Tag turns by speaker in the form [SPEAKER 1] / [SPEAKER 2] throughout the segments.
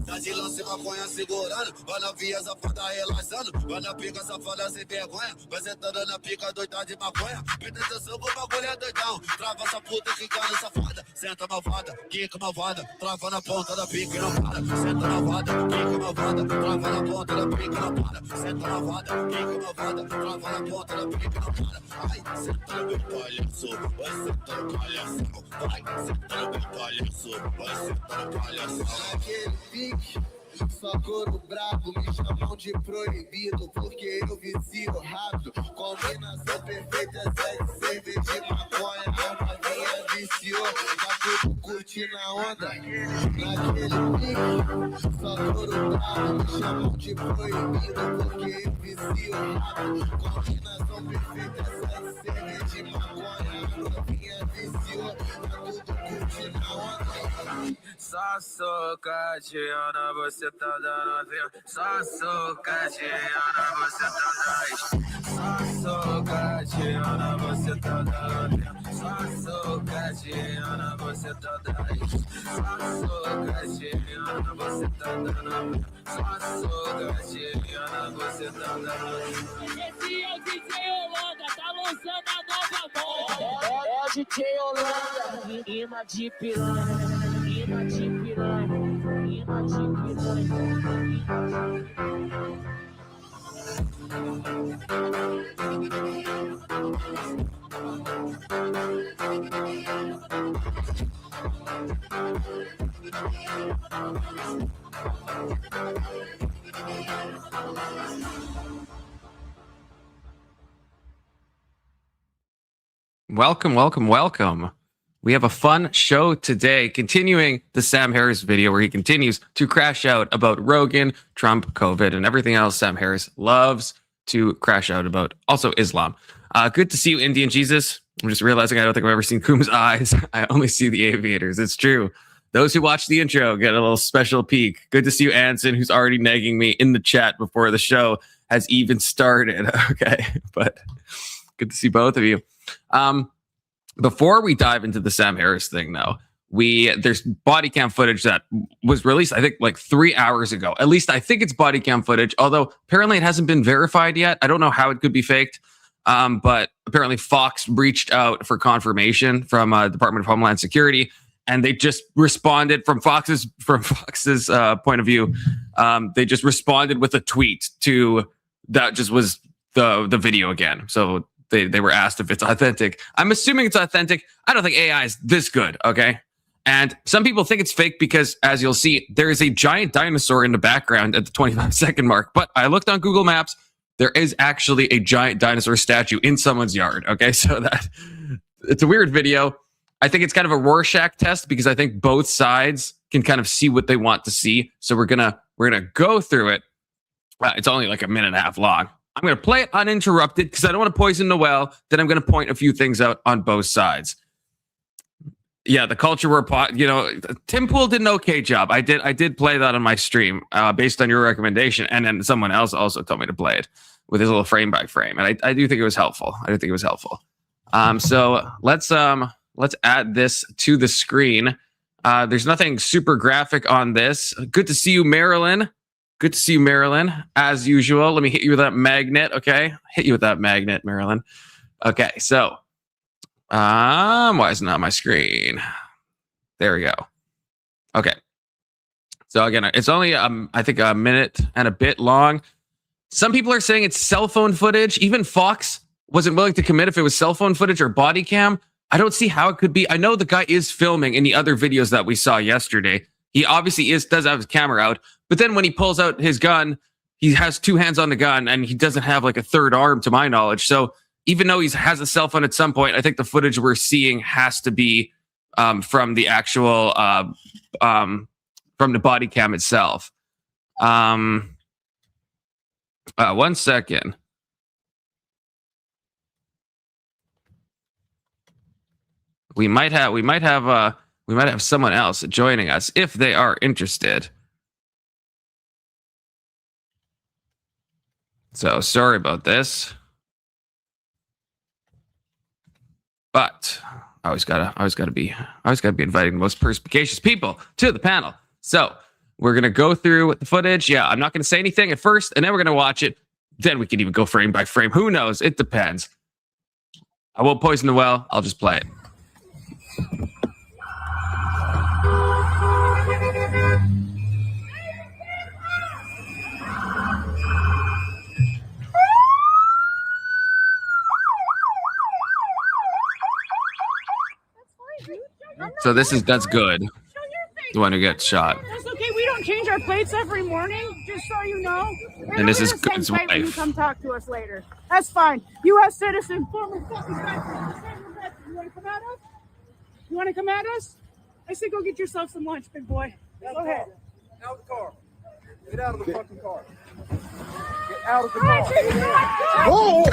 [SPEAKER 1] Tá de lance maconha segurando, vai na via safada relaxando, vai na pica safada sem vergonha, vai sentando na pica doida de maconha, presta atenção que o bagulho é doidão, trava essa puta quicando safada, senta malvada, quica malvada, trava na ponta da pica e não para, senta malvada, quica malvada, trava na ponta da pica e não para, senta malvada, quica malvada, trava na ponta da pica e não para, ai, senta no meu palhaço, vai sentar no palhação, vai sentar no meu palhaço, vai sentar no palhação.
[SPEAKER 2] Naquele pique, só couro brabo, me chamam de proibido, porque eu vicio rápido. Combinação perfeita, 7 cerveja de maconha, a novinha viciou, tá tudo curtindo a onda. Naquele pique, só couro brabo, me chamam de proibido, porque eu vicio rápido. Combinação perfeita, 7 cerveja de maconha, a novinha viciou, tá tudo curtindo a onda.
[SPEAKER 3] Só socadinha, você tá dando vinho. Só socadinha, você tá dando. Só socadinha, você tá dando vinho. Só socadinha, você tá dando. Só socadinha, você tá dando vinho. Só socadinha, você tá dando.
[SPEAKER 4] Esse é o DJ Holanda, tá lançando a nova moda.
[SPEAKER 5] É o DJ Holanda, imã de piranha. Imã de piranha, imã de piranha.
[SPEAKER 6] Welcome, welcome, welcome. We have a fun show today, continuing the Sam Harris video where he continues to crash out about Rogan, Trump, COVID, and everything else Sam Harris loves to crash out about. Also Islam. Good to see you, Indian Jesus. I'm just realizing I don't think I've ever seen Kum's eyes. I only see the aviators. It's true. Those who watch the intro get a little special peek. Good to see you, Anson, who's already nagging me in the chat before the show has even started. Okay, but good to see both of you. Before we dive into the Sam Harris thing, though, there's body cam footage that was released, I think, like 3 hours ago. At least I think it's body cam footage, although apparently it hasn't been verified yet. I don't know how it could be faked. But apparently Fox reached out for confirmation from Department of Homeland Security, and they just responded from Fox's point of view. They just responded with a tweet to that just was the video again. So they were asked if it's authentic. I'm assuming it's authentic. I don't think AI is this good. Okay. And some people think it's fake because, as you'll see, there is a giant dinosaur in the background at the 25-second mark. But I looked on Google Maps. There is actually a giant dinosaur statue in someone's yard. Okay, so that it's a weird video. I think it's kind of a Rorschach test because I think both sides can kind of see what they want to see. So we're gonna go through it. It's only like a minute and a half long. I'm gonna play it uninterrupted because I don't want to poison the well. Then I'm gonna point a few things out on both sides. Yeah, the culture war pot. You know, Tim Pool did an okay job. I did play that on my stream based on your recommendation, and then someone else also told me to play it with his little frame by frame, and I do think it was helpful. So let's add this to the screen. There's nothing super graphic on this. Good to see you, Marilyn. Good to see you, Marilyn. As usual, let me hit you with that magnet. Okay, hit you with that magnet, Marilyn. Okay, so. Why is it not my screen? There we go. Okay. So again, it's only I think a minute and a bit long. Some people are saying it's cell phone footage. Even Fox wasn't willing to commit if it was cell phone footage or body cam. I don't see how it could be. I know the guy is filming in the other videos that we saw yesterday. He obviously does have his camera out, but then when he pulls out his gun, he has two hands on the gun and he doesn't have like a third arm to my knowledge. So even though he has a cell phone at some point, I think the footage we're seeing has to be from the actual from the body cam itself. 1 second. We might have someone else joining us if they are interested. So sorry about this. But I always gotta be inviting the most perspicacious people to the panel. So we're gonna go through the footage. Yeah, I'm not gonna say anything at first, and then we're gonna watch it. Then we can even go frame by frame. Who knows? It depends. I won't poison the well. I'll just play it. So that's good. The one who gets shot.
[SPEAKER 7] That's okay. We don't change our plates every morning, just so you know.
[SPEAKER 6] And this is Good's
[SPEAKER 7] wife. When you come talk to us later. That's fine. U.S. citizen, former fucking veteran. You want to come at us? You want to come at us? I say go get yourself some lunch, big boy. Go ahead.
[SPEAKER 8] Out of the car. Get out of the fucking car. Get out of the car. Whoa!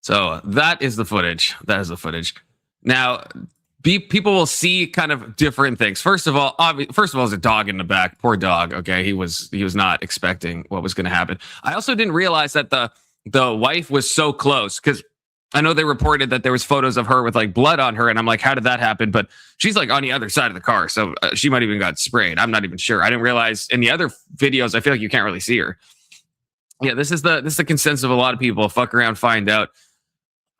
[SPEAKER 6] So that is the footage. Now, people will see kind of different things. First of all, there's a dog in the back. Poor dog. Okay, he was not expecting what was going to happen. I also didn't realize that the wife was so close because I know they reported that there was photos of her with like blood on her, and I'm like, how did that happen? But she's like on the other side of the car, so she might even got sprayed. I'm not even sure. I didn't realize in the other videos. I feel like you can't really see her. Yeah, this is the consensus of a lot of people. Fuck around, find out.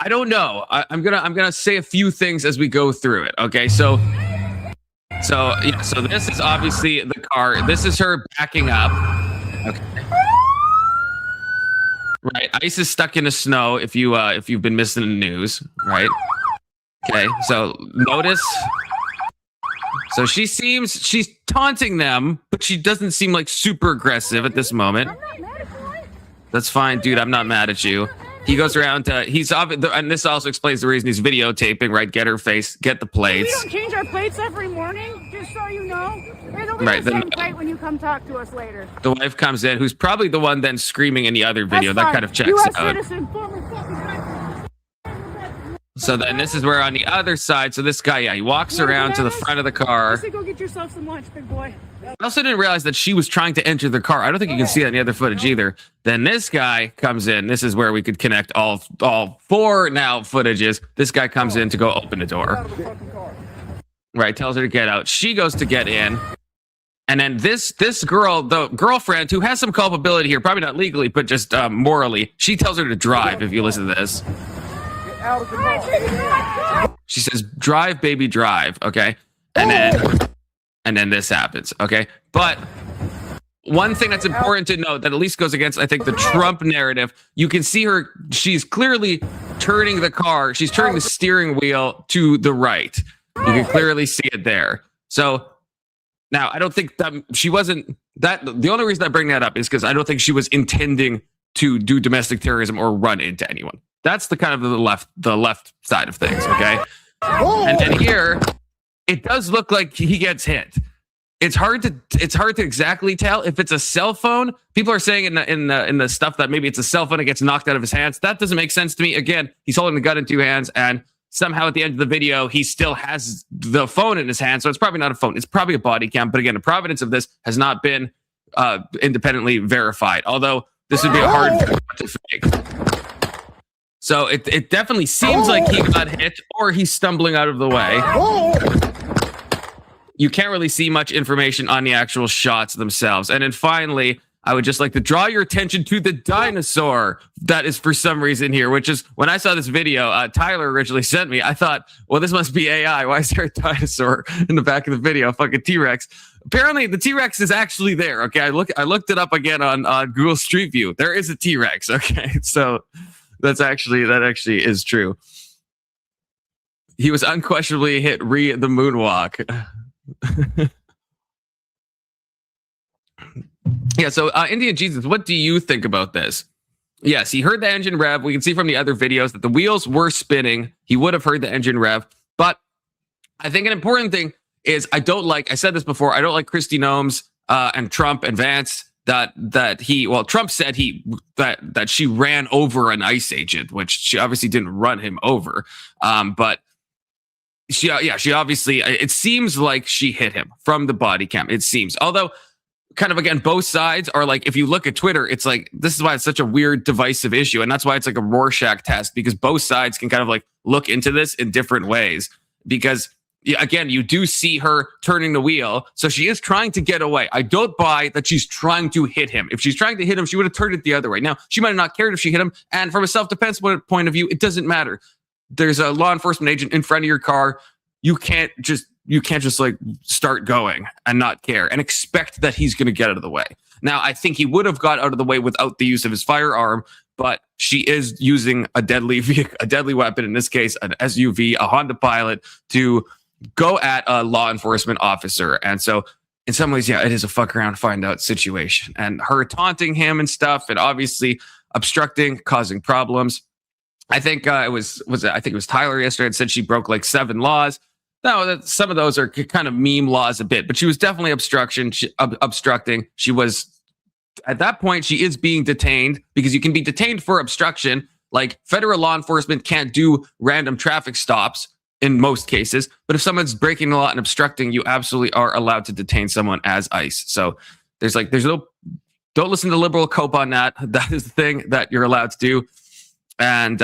[SPEAKER 6] I don't know. I'm gonna say a few things as we go through it. Okay, so this is obviously the car. This is her backing up. Okay. Right, ice is stuck in the snow. If you've been missing the news, right? Okay, so notice. So she's taunting them, but she doesn't seem like super aggressive at this moment.
[SPEAKER 7] I'm not mad at you.
[SPEAKER 6] That's fine, dude. I'm not mad at you. He goes around to, and this also explains the reason he's videotaping, right? Get her face, get the plates.
[SPEAKER 7] We don't change our plates every morning, just so you know. It'll be
[SPEAKER 6] right,
[SPEAKER 7] the same plate when you come talk to us later.
[SPEAKER 6] The wife comes in, who's probably the one then screaming in the other video. That kind of checks
[SPEAKER 7] US
[SPEAKER 6] out.
[SPEAKER 7] Citizen, former fucking veteran.
[SPEAKER 6] So then this is where on the other side, so this guy, yeah, he walks around to the front of the
[SPEAKER 7] I
[SPEAKER 6] car.
[SPEAKER 7] say go get yourself some lunch, big boy.
[SPEAKER 6] I also didn't realize that she was trying to enter the car. I don't think you can see that in the other footage either. Then this guy comes in. This is where we could connect all four now footages. This guy comes in to go open the door. Right, tells her to get out. She goes to get in. And then this girl, the girlfriend, who has some culpability here, probably not legally, but just morally, she tells her to drive, if you listen to this. She says, drive, baby, drive, okay? And then this happens, okay? But one thing that's important to note that at least goes against, I think, the Trump narrative, you can see her, she's clearly turning the car, she's turning the steering wheel to the right. You can clearly see it there. So now, I don't think that she wasn't, the only reason I bring that up is because I don't think she was intending to do domestic terrorism or run into anyone. That's the kind of the left side of things, okay? And then here, it does look like he gets hit. It's hard to exactly tell if it's a cell phone. People are saying in the stuff that maybe it's a cell phone, it gets knocked out of his hands. That doesn't make sense to me. Again, he's holding the gun in two hands, and somehow at the end of the video, he still has the phone in his hand. So it's probably not a phone. It's probably a body cam. But again, the provenance of this has not been independently verified. Although this would be a hard to fake. So it definitely seems like he got hit or he's stumbling out of the way. You can't really see much information on the actual shots themselves. And then finally, I would just like to draw your attention to the dinosaur that is for some reason here, which is when I saw this video, Tyler originally sent me, I thought, well, this must be AI. Why is there a dinosaur in the back of the video? Fucking T-Rex. Apparently the T-Rex is actually there. Okay. I looked it up again on Google Street View. There is a T-Rex. Okay. So that actually is true. He was unquestionably hit the moonwalk. Yeah, so Indian Jesus, what do you think about this? Yes, he heard the engine rev. We can see from the other videos that the wheels were spinning. He would have heard the engine rev. But I think an important thing is I said this before, I don't like Kristi Noem's and Trump and Vance that Trump said that she ran over an ICE agent, which she obviously didn't run him over. But she obviously, it seems like she hit him from the body cam. It seems, although kind of, again, both sides are like, if you look at Twitter, it's like, this is why it's such a weird divisive issue. And that's why it's like a Rorschach test, because both sides can kind of like look into this in different ways. Because again, you do see her turning the wheel. So she is trying to get away. I don't buy that she's trying to hit him. If she's trying to hit him, she would have turned it the other way. Now, she might have not cared if she hit him. And from a self-defense point of view, it doesn't matter. There's a law enforcement agent in front of your car. You can't just like start going and not care and expect that he's going to get out of the way. Now, I think he would have got out of the way without the use of his firearm, but she is using a deadly weapon, in this case, an SUV, a Honda Pilot, to go at a law enforcement officer. And so in some ways, yeah, it is a fuck around, find out situation. And her taunting him and stuff, and obviously obstructing, causing problems. I think it was Tyler yesterday that said she broke like 7 laws. No, some of those are kind of meme laws a bit, but she was definitely obstructing. She was, at that point, she is being detained, because you can be detained for obstruction. Like, federal law enforcement can't do random traffic stops in most cases, but if someone's breaking the law and obstructing, you absolutely are allowed to detain someone as ICE. So there's no, don't listen to liberal cope on that. That is the thing that you're allowed to do. And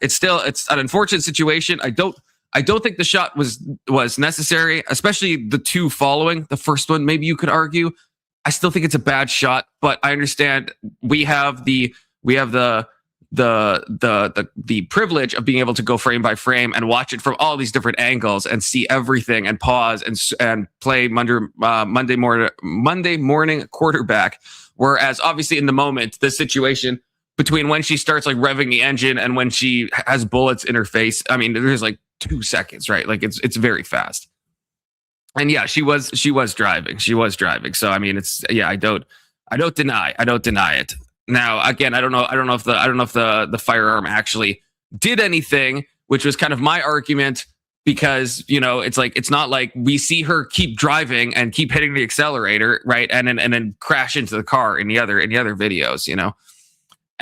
[SPEAKER 6] it's an unfortunate situation. I don't think the shot was necessary, especially the two following. The first one, maybe you could argue. I still think it's a bad shot, but I understand we have the privilege of being able to go frame by frame and watch it from all these different angles and see everything and pause and play Monday morning quarterback. Whereas obviously in the moment, the situation between when she starts like revving the engine and when she has bullets in her face, I mean, there's like 2 seconds, right? Like it's very fast. And yeah, she was driving. So I mean, I don't deny it. Now, again, I don't know if the firearm actually did anything, which was kind of my argument, because, you know, it's like, it's not like we see her keep driving and keep hitting the accelerator, right? And then crash into the car in the other videos, you know.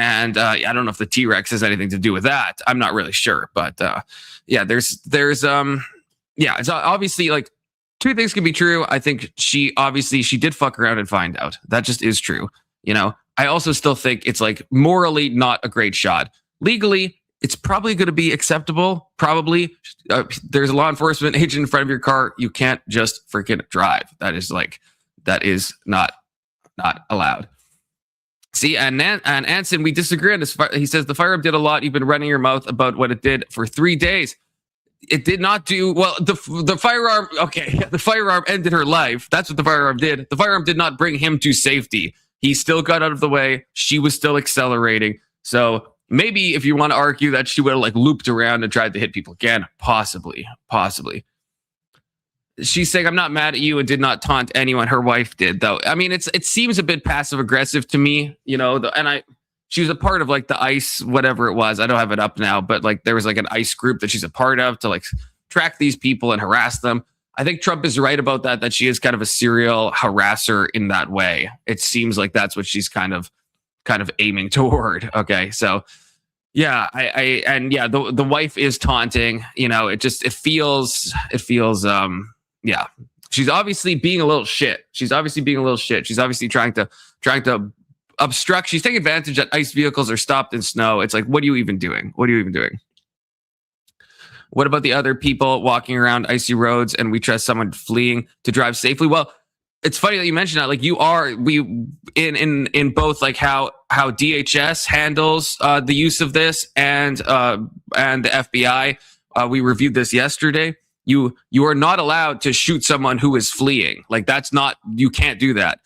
[SPEAKER 6] And I don't know if the T-Rex has anything to do with that. I'm not really sure, but yeah, there's yeah, it's obviously like two things can be true. I think she did fuck around and find out. That just is true. You know, I also still think it's like morally not a great shot. Legally, it's probably going to be acceptable. Probably there's a law enforcement agent in front of your car. You can't just freaking drive. That is not allowed. See, and Anson, we disagree on this. He says the firearm did a lot. You've been running your mouth about what it did for 3 days. It did not do well. The firearm, okay, the firearm ended her life. That's what the firearm did. The firearm did not bring him to safety. He still got out of the way. She was still accelerating. So maybe if you want to argue that she would have like looped around and tried to hit people again, possibly. She's saying, I'm not mad at you and did not taunt anyone. Her wife did, though. I mean, it seems a bit passive aggressive to me, you know, she was a part of like the ICE, whatever it was. I don't have it up now, but like there was like an ICE group that she's a part of to like track these people and harass them. I think Trump is right about that she is kind of a serial harasser in that way. It seems like that's what she's kind of aiming toward. Okay. So yeah, the wife is taunting, you know, it feels yeah, she's obviously being a little shit. She's obviously trying to obstruct. She's taking advantage that ICE vehicles are stopped in snow. It's like, what are you even doing? What about the other people walking around icy roads and we trust someone fleeing to drive safely? Well, it's funny that you mentioned that. Like in both like how DHS handles the use of this and the FBI. We reviewed this yesterday. You are not allowed to shoot someone who is fleeing. Like you can't do that.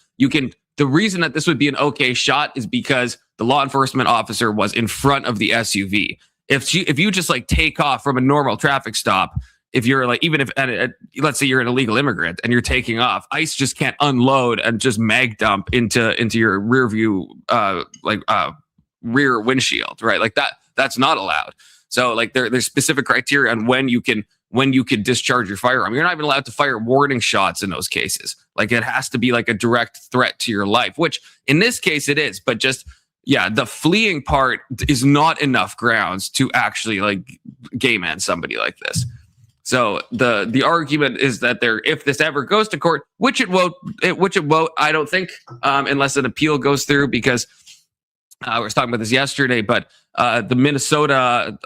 [SPEAKER 6] The reason that this would be an okay shot is because the law enforcement officer was in front of the SUV. If you just like take off from a normal traffic stop, if you're like, even if, let's say you're an illegal immigrant and you're taking off, ICE just can't unload and just mag dump into your rear view, rear windshield, right? Like that's not allowed. So like there's specific criteria on when you can discharge your firearm. You're not even allowed to fire warning shots in those cases. Like it has to be like a direct threat to your life, which in this case it is, but just, yeah, the fleeing part is not enough grounds to actually like gay man somebody like this. So the argument is that if this ever goes to court, which it won't, I don't think, unless an appeal goes through, because we were talking about this yesterday, but the Minnesota,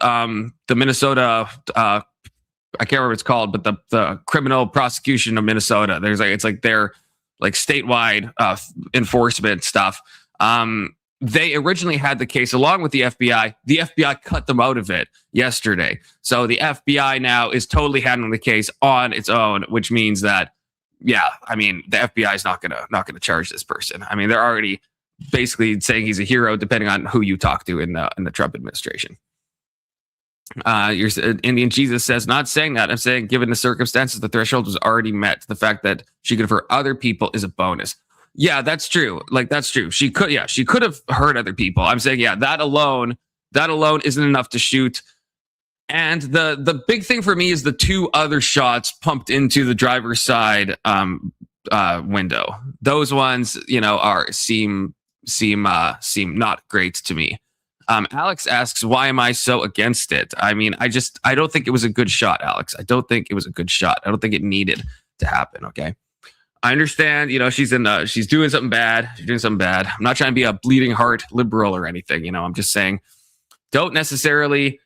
[SPEAKER 6] I can't remember what it's called, but the criminal prosecution of Minnesota, it's like their like statewide enforcement stuff. They originally had the case along with the FBI. The FBI cut them out of it yesterday. So the FBI now is totally handling the case on its own, which means that, yeah, I mean, the FBI is not gonna charge this person. I mean, they're already basically saying he's a hero, depending on who you talk to in the Trump administration. Indian Jesus says, not saying that. I'm saying, given the circumstances, the threshold was already met. The fact that she could have hurt other people is a bonus. Yeah, that's true. Like, that's true. She could have hurt other people. I'm saying, yeah, that alone isn't enough to shoot. And the big thing for me is the two other shots pumped into the driver's side window. Those ones, you know, seem not great to me. Alex asks, why am I so against it? I mean, I don't think it was a good shot, Alex. I don't think it was a good shot. I don't think it needed to happen. Okay. I understand, you know, she's doing something bad. She's doing something bad. I'm not trying to be a bleeding heart liberal or anything. You know, I'm just saying, don't necessarily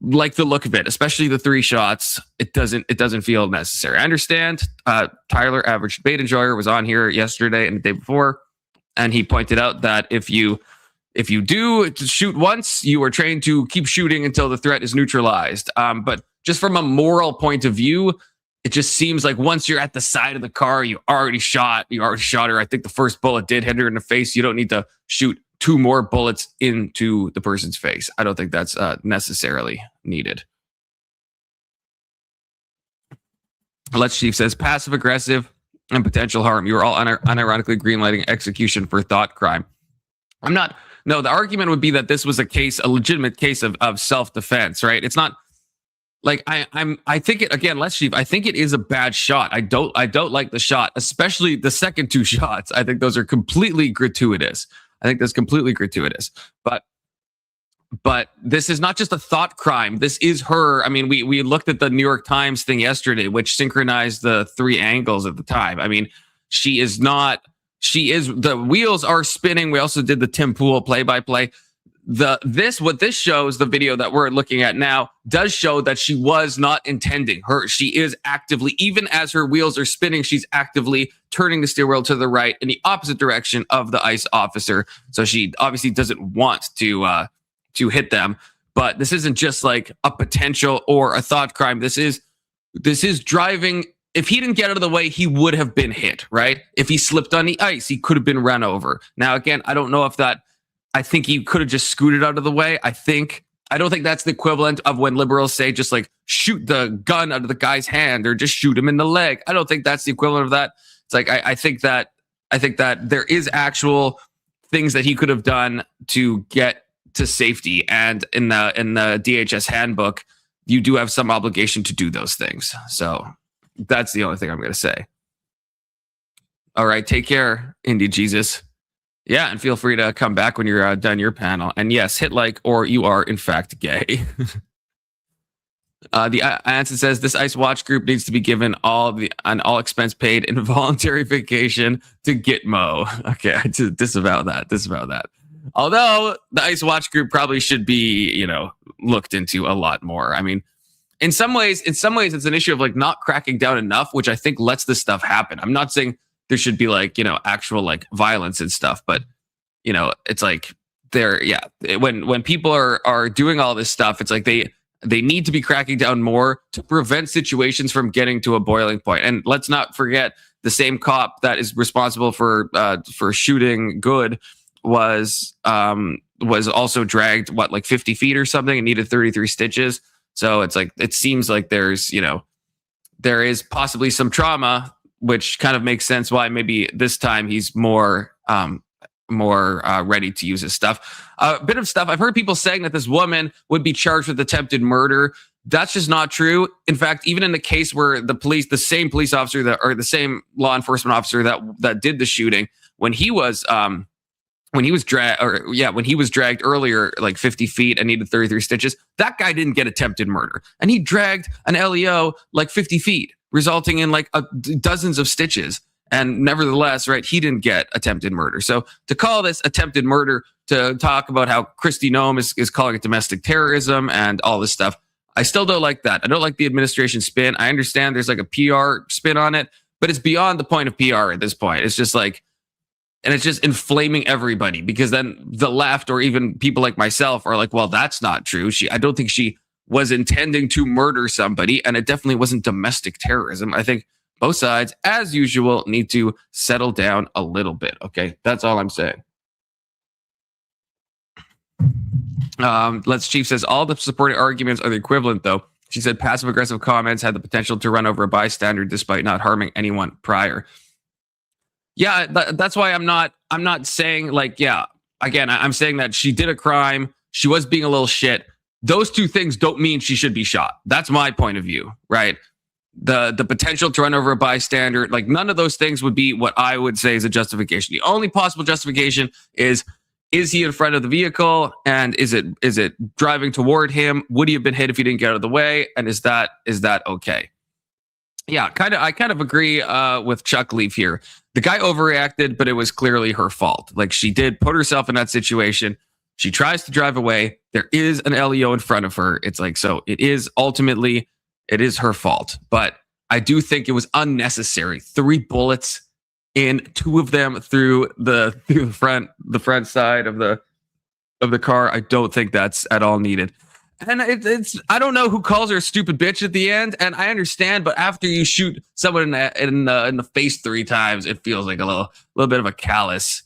[SPEAKER 6] like the look of it, especially the 3 shots. It doesn't feel necessary. I understand. Tyler, average debate enjoyer, was on here yesterday and the day before, and he pointed out that if you do shoot once, you are trained to keep shooting until the threat is neutralized. But just from a moral point of view, it just seems like once you're at the side of the car, you already shot her. I think the first bullet did hit her in the face. You don't need to shoot 2 more bullets into the person's face. I don't think that's necessarily needed. Let's Chief says, passive aggressive and potential harm. You are all unironically greenlighting execution for thought crime. I'm not. No, the argument would be that this was a legitimate case of self-defense, right? It's not like I think it, again, Let's Chief, I think it is a bad shot. I don't like the shot, especially the second 2 shots. I think those are completely gratuitous. But But this is not just a thought crime. This is her. I mean, we looked at the New York Times thing yesterday, which synchronized the 3 angles at the time. I mean, the wheels are spinning. We also did the Tim Pool play-by-play. What this shows, the video that we're looking at now, does show that she was not intending. She is actively, even as her wheels are spinning, she's actively turning the steering wheel to the right in the opposite direction of the ICE officer. So she obviously doesn't want to hit them. But this isn't just like a potential or a thought crime. This is driving. If he didn't get out of the way, he would have been hit, right? If he slipped on the ice, he could have been run over. Now, again, I don't know if that. I think he could have just scooted out of the way. I don't think that's the equivalent of when liberals say just like shoot the gun out of the guy's hand or just shoot him in the leg. I don't think that's the equivalent of that. It's like I think that there is actual things that he could have done to get to safety, and in the DHS handbook, you do have some obligation to do those things. So that's the only thing I'm going to say. All right, take care, Indie Jesus. Yeah, and feel free to come back when you're done your panel. And yes, hit like, or you are in fact gay. The answer says this ICE watch group needs to be given an all expense paid involuntary vacation to Gitmo. Okay, I disavow that. Although the ICE watch group probably should be, looked into a lot more. I mean, in some ways, it's an issue of like not cracking down enough, which I think lets this stuff happen. I'm not saying there should be like, actual like violence and stuff, but it's like when people are doing all this stuff, it's like they need to be cracking down more to prevent situations from getting to a boiling point. And let's not forget the same cop that is responsible for shooting Good was also dragged like 50 feet or something and needed 33 stitches. So it's like, it seems like there is possibly some trauma, which kind of makes sense why maybe this time he's more ready to use his stuff. A bit of stuff. I've heard people saying that this woman would be charged with attempted murder. That's just not true. In fact, even in the case where the same police officer the same law enforcement officer that did the shooting, when he was dragged earlier, like 50 feet and needed 33 stitches, that guy didn't get attempted murder. And he dragged an LEO like 50 feet, resulting in like dozens of stitches. And nevertheless, right, he didn't get attempted murder. So to call this attempted murder, to talk about how Kristi Noem is calling it domestic terrorism and all this stuff, I still don't like that. I don't like the administration spin. I understand there's like a PR spin on it, but it's beyond the point of PR at this point. It's just like, and it's just inflaming everybody, because then the left or even people like myself are like, well, that's not true. I don't think she was intending to murder somebody, and it definitely wasn't domestic terrorism. I think both sides, as usual, need to settle down a little bit. Okay, that's all I'm saying. Let's Chief says all the supporting arguments are the equivalent, though. She said passive aggressive comments had the potential to run over a bystander despite not harming anyone prior. Yeah, that's why I'm not saying like, yeah, again, I'm saying that she did a crime. She was being a little shit. Those two things don't mean she should be shot. That's my point of view, right? The potential to run over a bystander, like none of those things would be what I would say is a justification. The only possible justification is he in front of the vehicle, and is it driving toward him? Would he have been hit if he didn't get out of the way? And is that okay? Yeah, I kind of agree with Chuck Leaf here. The guy overreacted, but it was clearly her fault. Like, she did put herself in that situation. She tries to drive away. There is an LEO in front of her. It's like, so it is her fault. But I do think it was unnecessary. 3 bullets in, 2 of them through the front side of the car. I don't think that's at all needed. And it's I don't know who calls her a stupid bitch at the end, and I understand, but after you shoot someone in the face 3 times, it feels like a little bit of a callous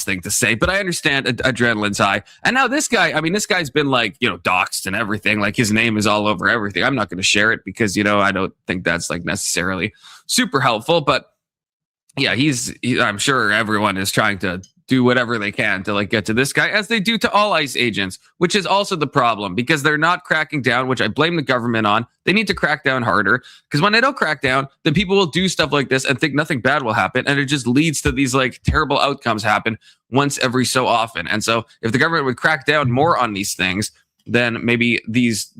[SPEAKER 6] thing to say. But I understand adrenaline's high. And now this guy's been like, doxxed and everything. Like, his name is all over everything. I'm not going to share it because I don't think that's like necessarily super helpful. But yeah, I'm sure everyone is trying to do whatever they can to like get to this guy, as they do to all ICE agents, which is also the problem because they're not cracking down, which I blame the government on. They need to crack down harder, because when they don't crack down, then people will do stuff like this and think nothing bad will happen, and it just leads to these like terrible outcomes happen once every so often. And so if the government would crack down more on these things, then maybe these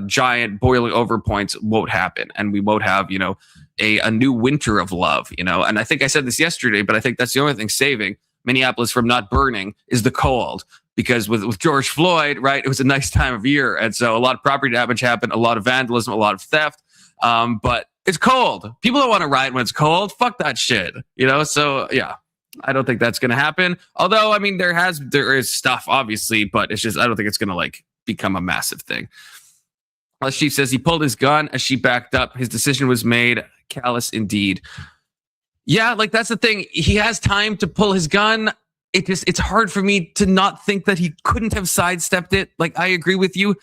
[SPEAKER 6] giant boiling over points won't happen, and we won't have, you know, a new winter of love, you know. And I think I said this yesterday, but I think that's the only thing saving Minneapolis from not burning is the cold, because with George Floyd, right, it was a nice time of year, and so a lot of property damage happened, a lot of vandalism, a lot of theft, but it's cold. People don't want to riot when it's cold. Fuck that shit, you know. So yeah, I don't think that's going to happen. Although, I mean, there is stuff obviously, but it's just, I don't think it's going to like become a massive thing. As Chief says, he pulled his gun as she backed up. His decision was made. Callous indeed. Yeah, like that's the thing. He has time to pull his gun. It's hard for me to not think that he couldn't have sidestepped it. Like, I agree with you.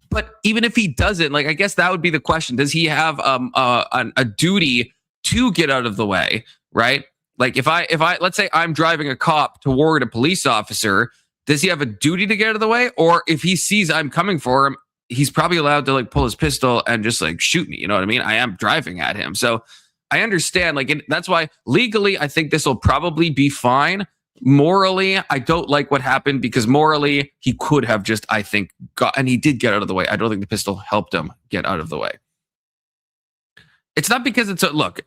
[SPEAKER 6] But even if he doesn't, like, I guess that would be the question. Does he have a duty to get out of the way, right? Like, if I let's say I'm driving a cop toward a police officer, does he have a duty to get out of the way? Or if he sees I'm coming for him, he's probably allowed to like pull his pistol and just like shoot me. You know what I mean? I am driving at him. So I understand, like, that's why legally I think this will probably be fine. Morally, I don't like what happened, because morally he could have just, I think, and he did get out of the way. I don't think the pistol helped him get out of the way. It's not because it's a look.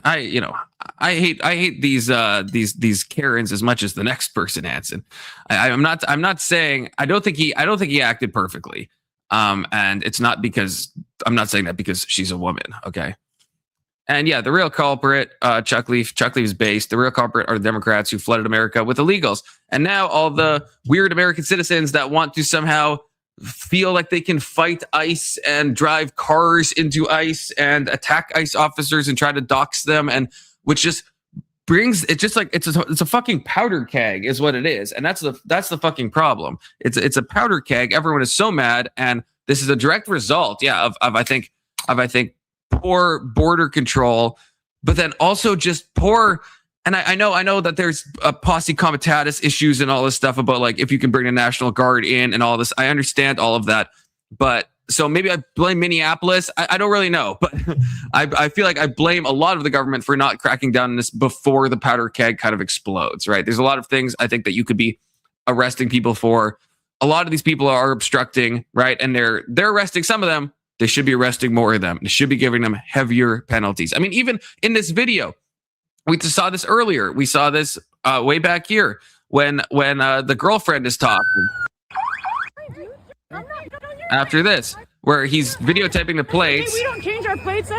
[SPEAKER 6] I hate these Karens as much as the next person, Hanson. I'm not saying I don't think he acted perfectly. And it's not because I'm not saying that because she's a woman. Okay. And yeah, the real culprit, Chuck Leaf's base, the real culprit are the Democrats who flooded America with illegals. And now all the weird American citizens that want to somehow feel like they can fight ICE and drive cars into ICE and attack ICE officers and try to dox them, and which just brings it, just like it's a fucking powder keg is what it is. And that's the fucking problem. It's a powder keg. Everyone is so mad, and this is a direct result, of I think poor border control, but then also just poor. And I know that there's a posse comitatus issues and all this stuff about like if you can bring the National Guard in and all this. I understand all of that, but so maybe I blame Minneapolis. I don't really know, but I feel like I blame a lot of the government for not cracking down on this before the powder keg kind of explodes. Right? There's a lot of things I think that you could be arresting people for. A lot of these people are obstructing, right? And they're arresting some of them. They should be arresting more of them. They should be giving them heavier penalties. I mean, even in this video, we just saw this earlier. We saw this way back here when the girlfriend is talking. After this, where he's videotaping the plates.
[SPEAKER 7] Hey, we don't change our plates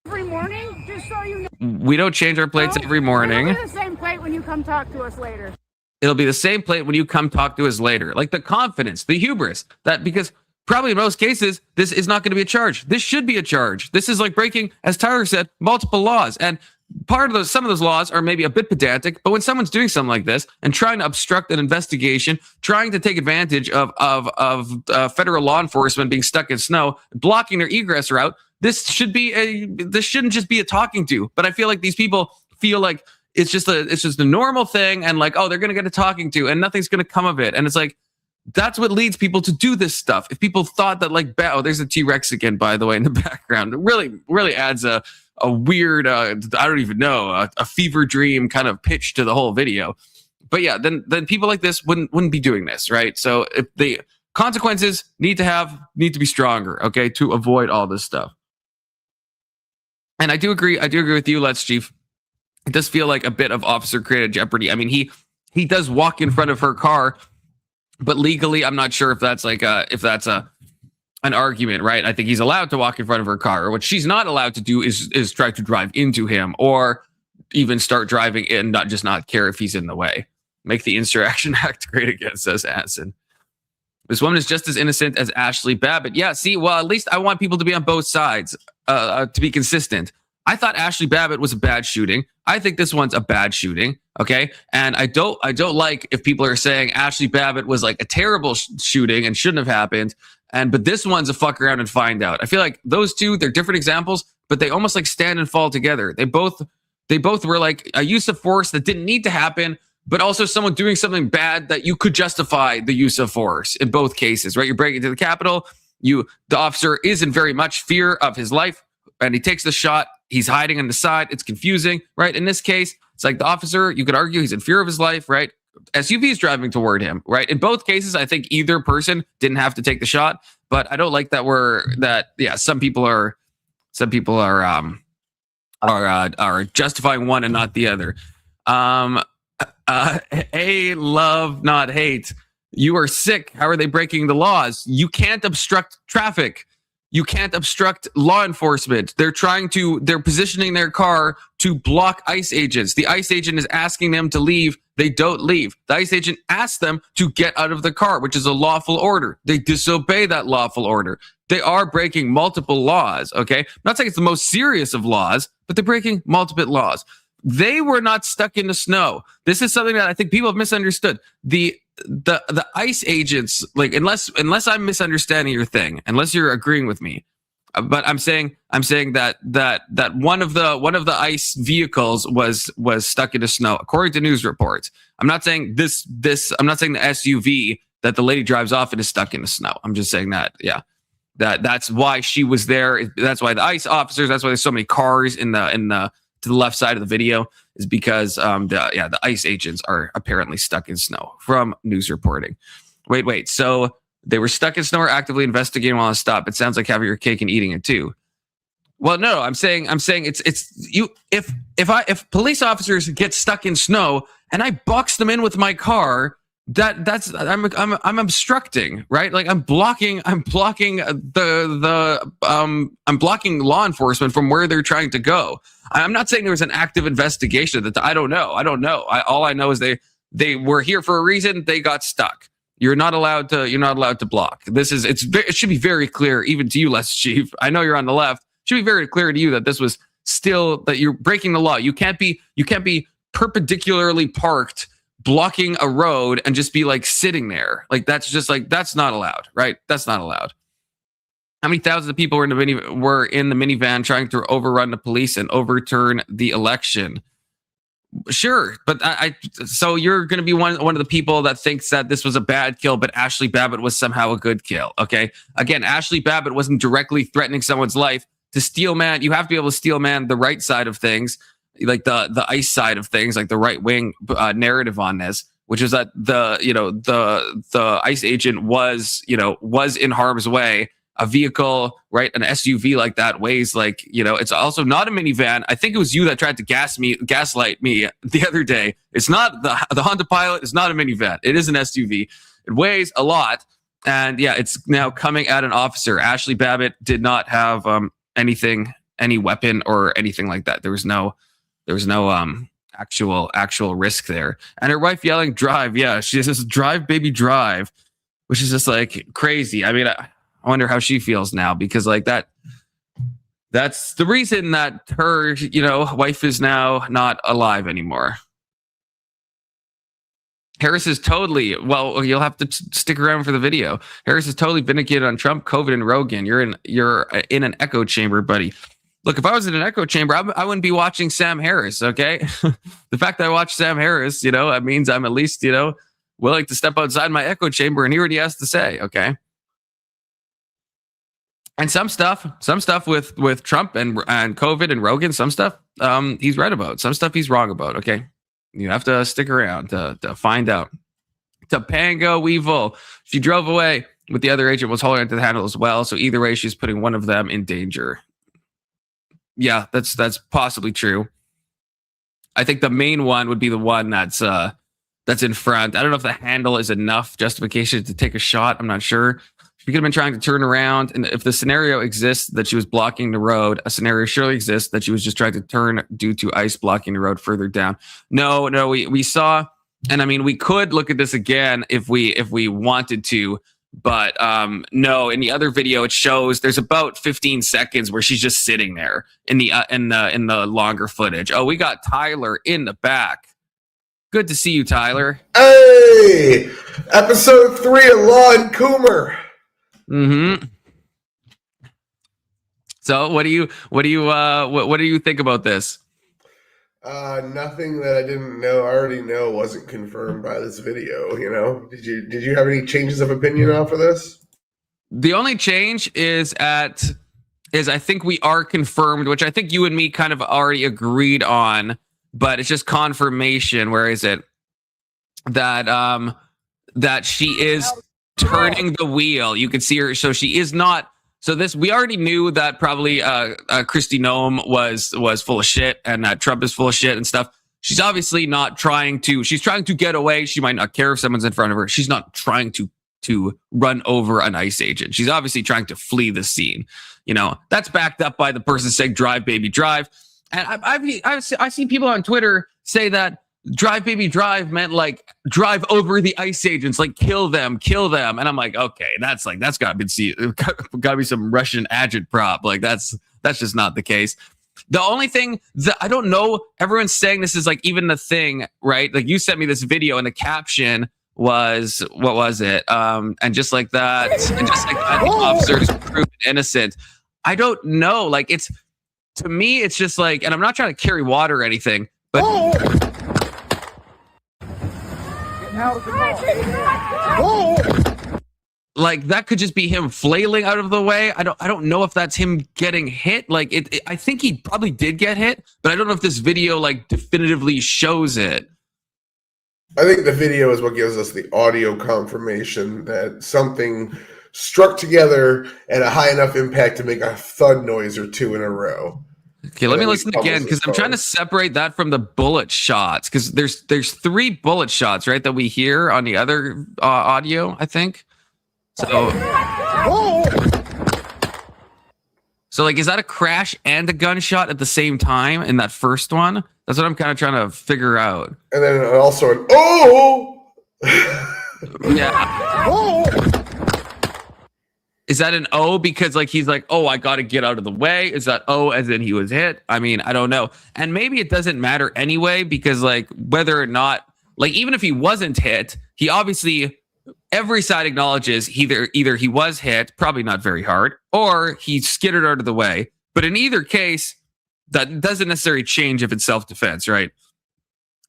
[SPEAKER 7] every morning, just so you know.
[SPEAKER 6] We don't change our plates every morning.
[SPEAKER 7] It'll be the same plate when you come talk to us later.
[SPEAKER 6] It'll be the same plate when you come talk to us later. Like the confidence, the hubris, that because probably in most cases, this is not going to be a charge. This should be a charge. This is like breaking, as Tyler said, multiple laws. And some of those laws are maybe a bit pedantic, but when someone's doing something like this and trying to obstruct an investigation, trying to take advantage of federal law enforcement being stuck in snow, blocking their egress route, this shouldn't just be a talking to. But I feel like these people feel like it's just a normal thing, and like, oh, they're gonna get a talking to, and nothing's gonna come of it. And it's like, that's what leads people to do this stuff. If people thought that like, oh, there's a T-Rex again, by the way, in the background, it really adds a weird, I don't even know, a fever dream kind of pitch to the whole video. But yeah, then people like this wouldn't be doing this, right? So if the consequences need to be stronger, okay, to avoid all this stuff. And I do agree with you, Let's Chief. It does feel like a bit of officer created jeopardy. I mean, he does walk in front of her car, but legally, I'm not sure if that's an argument, right? I think he's allowed to walk in front of her car. Or what she's not allowed to do is try to drive into him, or even start driving in, not care if he's in the way. Make the Insurrection Act great again, says Anson. This woman is just as innocent as Ashley Babbitt. Yeah, see, well, at least I want people to be on both sides, to be consistent. I thought Ashley Babbitt was a bad shooting. I think this one's a bad shooting. Okay. And I don't like if people are saying Ashley Babbitt was like a terrible shooting and shouldn't have happened. But this one's a fuck around and find out. I feel like those two, they're different examples, but they almost like stand and fall together. They both were like a use of force that didn't need to happen, but also someone doing something bad that you could justify the use of force in both cases, right? You're breaking into the Capitol. The officer is in very much fear of his life, and he takes the shot. He's hiding on the side. It's confusing, right? In this case, it's like the officer, you could argue he's in fear of his life, right? SUV is driving toward him, right? In both cases, I think either person didn't have to take the shot, but I don't like that some people are justifying one and not the other. Love, not hate. You are sick. How are they breaking the laws? You can't obstruct traffic. You can't obstruct law enforcement. They're positioning their car to block ICE agents. The ICE agent is asking them to leave. They don't leave. The ICE agent asks them to get out of the car, which is a lawful order. They disobey that lawful order. They are breaking multiple laws, okay? I'm not saying it's the most serious of laws, but they're breaking multiple laws. They were not stuck in the snow. This is something that I think people have misunderstood. The ICE agents, like unless I'm misunderstanding your thing, unless you're agreeing with me, but I'm saying that one of the ICE vehicles was stuck in the snow, according to news reports. I'm not saying this. I'm not saying the SUV that the lady drives off in is stuck in the snow. I'm just saying that, yeah, that's why she was there. That's why the ICE officers. That's why there's so many cars to the left side of the video, is because the ICE agents are apparently stuck in snow from news reporting. Wait. So they were stuck in snow or actively investigating while on stop. It sounds like having your cake and eating it too. Well, no, I'm saying it's you. If police officers get stuck in snow and I box them in with my car, I'm obstructing, right? Like I'm blocking law enforcement from where they're trying to go. I'm not saying there was an active investigation that I don't know. All I know is they were here for a reason. They got stuck. You're not allowed to block. It should be very clear, even to you, Les Chief. I know you're on the left. It should be very clear to you that this was still, that you're breaking the law. You can't be perpendicularly parked, blocking a road and just be like sitting there. Like that's not allowed, right? That's not allowed. How many thousands of people were in the minivan trying to overrun the police and overturn the election? Sure, but so you're going to be one of the people that thinks that this was a bad kill, but Ashley Babbitt was somehow a good kill. Okay, again, Ashley Babbitt wasn't directly threatening someone's life. To steel man, you have to be able to steel man the right side of things, like the ICE side of things, like the right wing narrative on this, which is that the ICE agent was in harm's way. A vehicle, right? An SUV like that weighs like, it's also not a minivan. I think it was you that tried to gaslight me the other day. It's not the Honda Pilot is not a minivan. It is an SUV. It weighs a lot. And yeah, it's now coming at an officer. Ashley Babbitt did not have any weapon or anything like that. There was no actual risk there. And her wife yelling, drive. Yeah, she says, drive, baby, drive, which is just like crazy. I mean, I wonder how she feels now, because like that's the reason that her, wife is now not alive anymore. Harris is totally, well, you'll have to stick around for the video. Harris is totally vindicated on Trump, COVID, and Rogan. You're in an echo chamber, buddy. Look, if I was in an echo chamber, I wouldn't be watching Sam Harris, okay? The fact that I watch Sam Harris, that means I'm at least, willing to step outside my echo chamber and hear what he has to say, okay? And some stuff with Trump and COVID and Rogan, some stuff he's right about. Some stuff he's wrong about, okay? You have to stick around to find out. Topanga Weevil, she drove away with the other agent, was holding onto the handle as well. So either way, she's putting one of them in danger. Yeah, that's possibly true. I think the main one would be the one that's in front. I don't know if the handle is enough justification to take a shot. I'm not sure. She could have been trying to turn around, and if the scenario exists that she was blocking the road, a scenario surely exists that she was just trying to turn due to ice blocking the road further down. No, we saw, and I mean, we could look at this again if we wanted to, but no. In the other video, it shows there's about 15 seconds where she's just sitting there in the longer footage. Oh, we got Tyler in the back. Good to see you, Tyler.
[SPEAKER 9] Hey, episode 3 of Law and Coomer.
[SPEAKER 6] Mm-hmm. So what do you think about this?
[SPEAKER 9] Nothing that I didn't know. I already know wasn't confirmed by this video. You know, did you have any changes of opinion off of this?
[SPEAKER 6] The only change is I think we are confirmed, which I think you and me kind of already agreed on, but it's just confirmation. Where is it? That she is turning the wheel. You can see her, so she is not. So this, we already knew that probably Kristi Noem was full of shit, and that Trump is full of shit and stuff. She's obviously not trying to. She's trying to get away. She might not care if someone's in front of her. She's not trying to run over an ICE agent. She's obviously trying to flee the scene. You know, that's backed up by the person saying "Drive, baby, drive." And I see people on Twitter say that "Drive, baby, drive" meant like drive over the ICE agents, like kill them. And I'm like, okay, that's gotta be some Russian agitprop. Like that's just not the case. The only thing that I don't know, everyone's saying this is like even the thing, right? Like you sent me this video and the caption was, what was it? And just like that, the officers proven innocent. I don't know. Like to me, it's just like, and I'm not trying to carry water or anything, but like that could just be him flailing out of the way. I don't know if that's him getting hit. Like I think he probably did get hit, but I don't know if this video like definitively shows it.
[SPEAKER 9] I think the video is what gives us the audio confirmation that something struck together at a high enough impact to make a thud noise or two in a row.
[SPEAKER 6] Okay, let me listen again, because I'm trying to separate that from the bullet shots, because there's 3 bullet shots, right, that we hear on the other audio, I think. So like, is that a crash and a gunshot at the same time in that first one? That's what I'm kind of trying to figure out.
[SPEAKER 9] And then also an oh!
[SPEAKER 6] Yeah. Oh! Is that an O because like he's like, oh, I got to get out of the way? Is that O as in he was hit? I mean, I don't know. And maybe it doesn't matter anyway, because like whether or not, like even if he wasn't hit, he obviously, every side acknowledges either he was hit, probably not very hard, or he skittered out of the way. But in either case, that doesn't necessarily change if it's self-defense, right?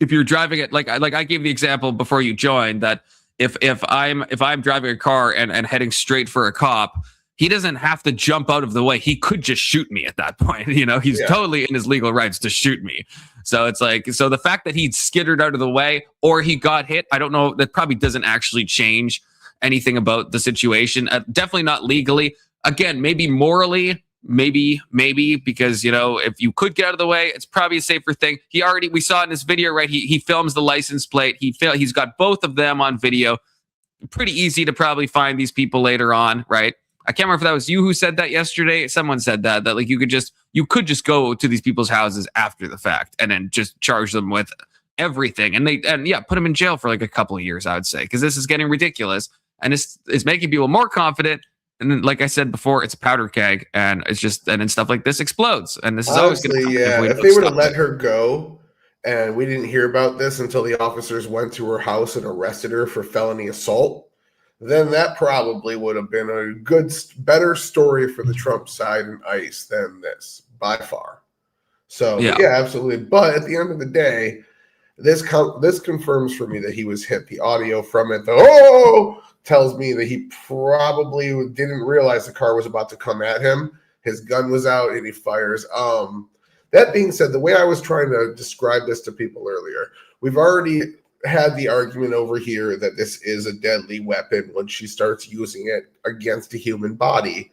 [SPEAKER 6] If you're driving it, like I gave the example before you joined, that if I'm driving a car and heading straight for a cop, he doesn't have to jump out of the way. He could just shoot me at that point. You know, he's totally in his legal rights to shoot me. So it's like, so the fact that he skittered out of the way or he got hit, I don't know, that probably doesn't actually change anything about the situation. Definitely not legally. Again, maybe morally, maybe, because, you know, if you could get out of the way, it's probably a safer thing. We saw in this video, right? He films the license plate. He's got both of them on video. Pretty easy to probably find these people later on, right? I can't remember if that was you who said that yesterday. Someone said that like you could just go to these people's houses after the fact and then just charge them with everything. And put them in jail for like a couple of years, I would say, because this is getting ridiculous. And it's making people more confident. And then, like I said before, it's a powder keg, and it's just, and then stuff like this explodes. And this is always going to happen.
[SPEAKER 9] If they would have let her go, and we didn't hear about this until the officers went to her house and arrested her for felony assault, then that probably would have been a better story for the Trump side and ICE than this, by far. So, yeah, absolutely. But at the end of the day, this confirms for me that he was hit. The audio from it, tells me that he probably didn't realize the car was about to come at him. His gun was out and he fires. That being said, the way I was trying to describe this to people earlier, we've already had the argument over here that this is a deadly weapon when she starts using it against a human body,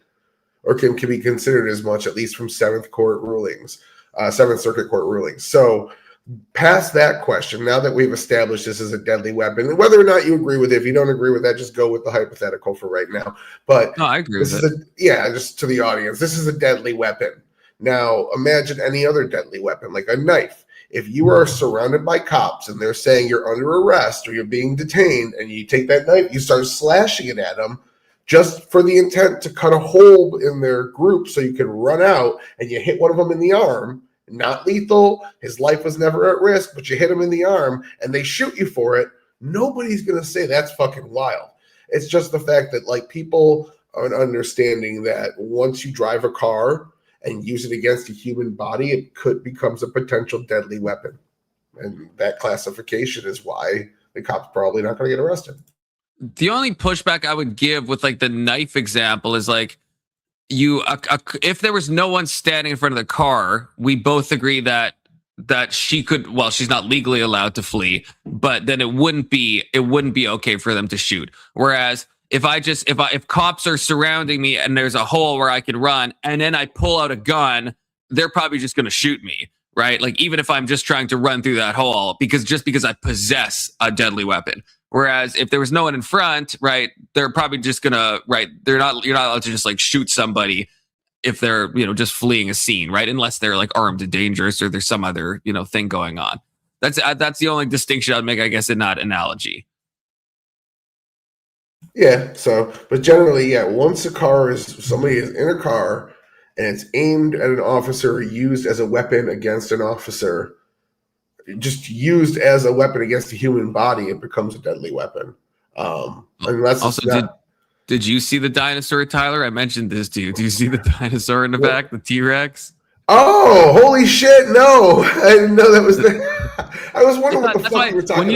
[SPEAKER 9] or can be considered as much, at least from Seventh Circuit Court rulings. So past that question, now that we've established this is a deadly weapon, and whether or not you agree with it, if you don't agree with that, just go with the hypothetical for right now. But
[SPEAKER 6] no, I agree with it.
[SPEAKER 9] Just to the audience, this is a deadly weapon. Now, imagine any other deadly weapon, like a knife. If you are surrounded by cops and they're saying you're under arrest or you're being detained, and you take that knife, you start slashing it at them just for the intent to cut a hole in their group so you can run out, and you hit one of them in the arm, not lethal, his life was never at risk, but you hit him in the arm and they shoot you for it, nobody's going to say that's fucking wild. It's just the fact that like people are understanding that once you drive a car and use it against a human body, it becomes a potential deadly weapon. And that classification is why the cop's probably not going to get arrested.
[SPEAKER 6] The only pushback I would give with like the knife example is like, if there was no one standing in front of the car, we both agree that she could, well, she's not legally allowed to flee, but then it wouldn't be okay for them to shoot. Whereas if cops are surrounding me and there's a hole where I could run and then I pull out a gun, they're probably just going to shoot me, right? Like even if I'm just trying to run through that hole because I possess a deadly weapon. Whereas if there was no one in front, right, they're probably just gonna, right, you're not allowed to just like shoot somebody if they're, just fleeing a scene, right? Unless they're like armed and dangerous or there's some other, thing going on. That's the only distinction I'd make, I guess, in that analogy.
[SPEAKER 9] Yeah. So, but generally, yeah, once somebody is in a car and it's aimed at an officer or used as a weapon against an officer, just used as a weapon against a human body, it becomes a deadly weapon. Unless also,
[SPEAKER 6] did you see the dinosaur, Tyler? I mentioned this to you. Do you see the dinosaur in the back, the T-Rex?
[SPEAKER 9] Oh, holy shit! No, I didn't know that was there. I was wondering what the fuck you were talking about.
[SPEAKER 6] When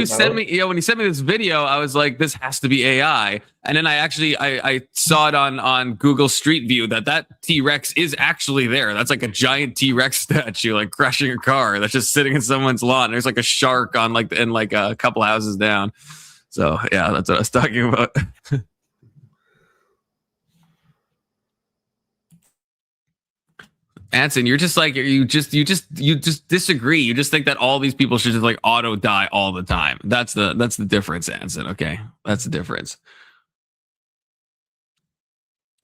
[SPEAKER 6] you sent me this video, I was like, this has to be AI. And then I saw it on Google Street View that T-Rex is actually there. That's like a giant T-Rex statue, like crushing a car that's just sitting in someone's lawn. There's like a shark in a couple houses down. So yeah, that's what I was talking about. Anson, you're just like you just disagree. You just think that all these people should just like auto die all the time. That's the difference, Anson. Okay, that's the difference.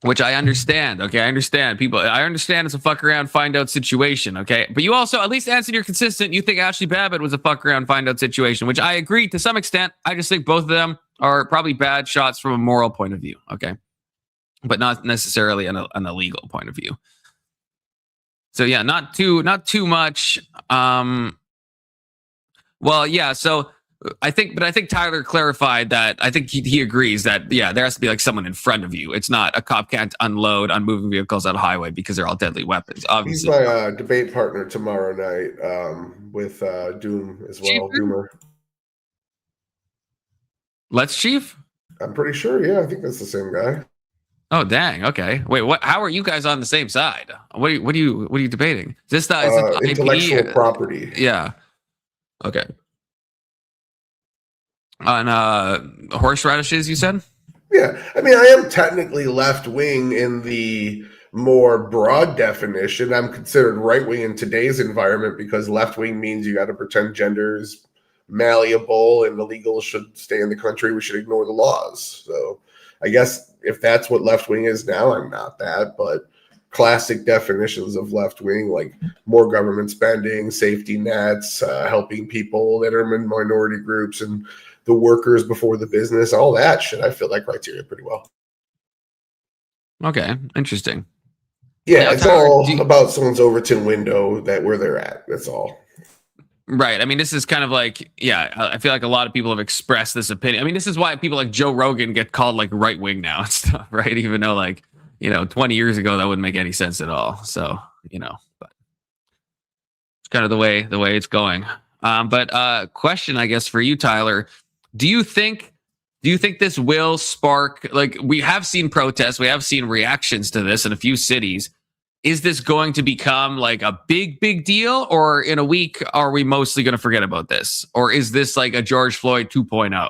[SPEAKER 6] Which I understand. Okay, I understand people. I understand it's a fuck around, find out situation. Okay, but you also, at least Anson, you're consistent. You think Ashley Babbitt was a fuck around, find out situation, which I agree to some extent. I just think both of them are probably bad shots from a moral point of view. Okay, but not necessarily an illegal point of view. So yeah, not too much. Well, yeah. So I think Tyler clarified that. I think he agrees that there has to be like someone in front of you. It's not a cop can't unload on moving vehicles on a highway because they're all deadly weapons. Obviously,
[SPEAKER 9] he's my debate partner tomorrow night with Doom as well. Doomer.
[SPEAKER 6] Let's Chief.
[SPEAKER 9] I'm pretty sure. Yeah, I think that's the same guy.
[SPEAKER 6] Oh dang! Okay, wait. What? How are you guys on the same side? What are you debating? Is this
[SPEAKER 9] intellectual property?
[SPEAKER 6] Yeah. Okay. On horseradishes, you said?
[SPEAKER 9] Yeah, I mean, I am technically left wing in the more broad definition. I'm considered right wing in today's environment because left wing means you got to pretend gender is malleable and illegals should stay in the country. We should ignore the laws. So I guess if that's what left wing is now, I'm not that, but classic definitions of left wing, like more government spending, safety nets, helping people that are in minority groups and the workers before the business, all that shit, I feel like criteria pretty well.
[SPEAKER 6] Okay, interesting.
[SPEAKER 9] Yeah, it's all about someone's Overton window where they're at. That's all.
[SPEAKER 6] Right. I mean, this is kind of like, I feel like a lot of people have expressed this opinion. I mean, this is why people like Joe Rogan get called like right wing now and stuff, right? Even though 20 years ago, that wouldn't make any sense at all. So, but it's kind of the way it's going. But question, I guess, for you, Tyler, do you think this will spark, like we have seen protests, we have seen reactions to this in a few cities. Is this going to become like a big deal, or in a week are we mostly going to forget about this, or is this like a George Floyd 2.0?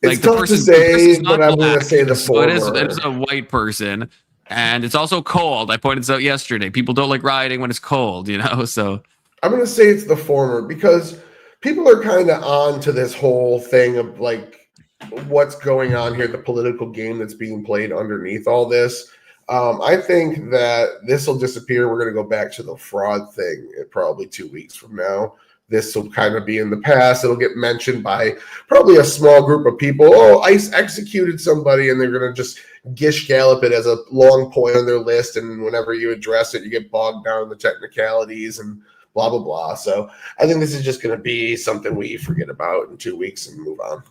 [SPEAKER 9] It's tough to say, but I'm going to say the former.
[SPEAKER 6] It is a white person, and it's also cold. I pointed this out yesterday. People don't like rioting when it's cold, so
[SPEAKER 9] I'm going to say it's the former because people are kind of on to this whole thing of like what's going on here, the political game that's being played underneath all this. I think that this will disappear. We're going to go back to the fraud thing probably 2 weeks from now. This will kind of be in the past. It'll get mentioned by probably a small group of people. Oh, ICE executed somebody, and they're going to just gish gallop it as a long point on their list. And whenever you address it, you get bogged down in the technicalities and blah, blah, blah. So I think this is just going to be something we forget about in 2 weeks and move on.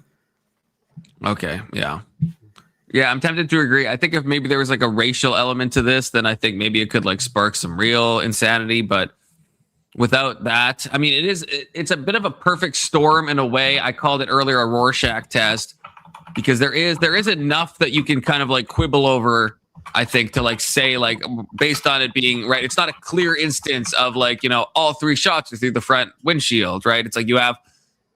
[SPEAKER 6] Okay, yeah. Yeah, I'm tempted to agree. I think if maybe there was like a racial element to this, then I think maybe it could like spark some real insanity. But without that, I mean, it's a bit of a perfect storm in a way. I called it earlier a Rorschach test because there is enough that you can kind of like quibble over. I think to like say like based on it being right, it's not a clear instance of like, you know, all 3 shots are through the front windshield, right? It's like you have.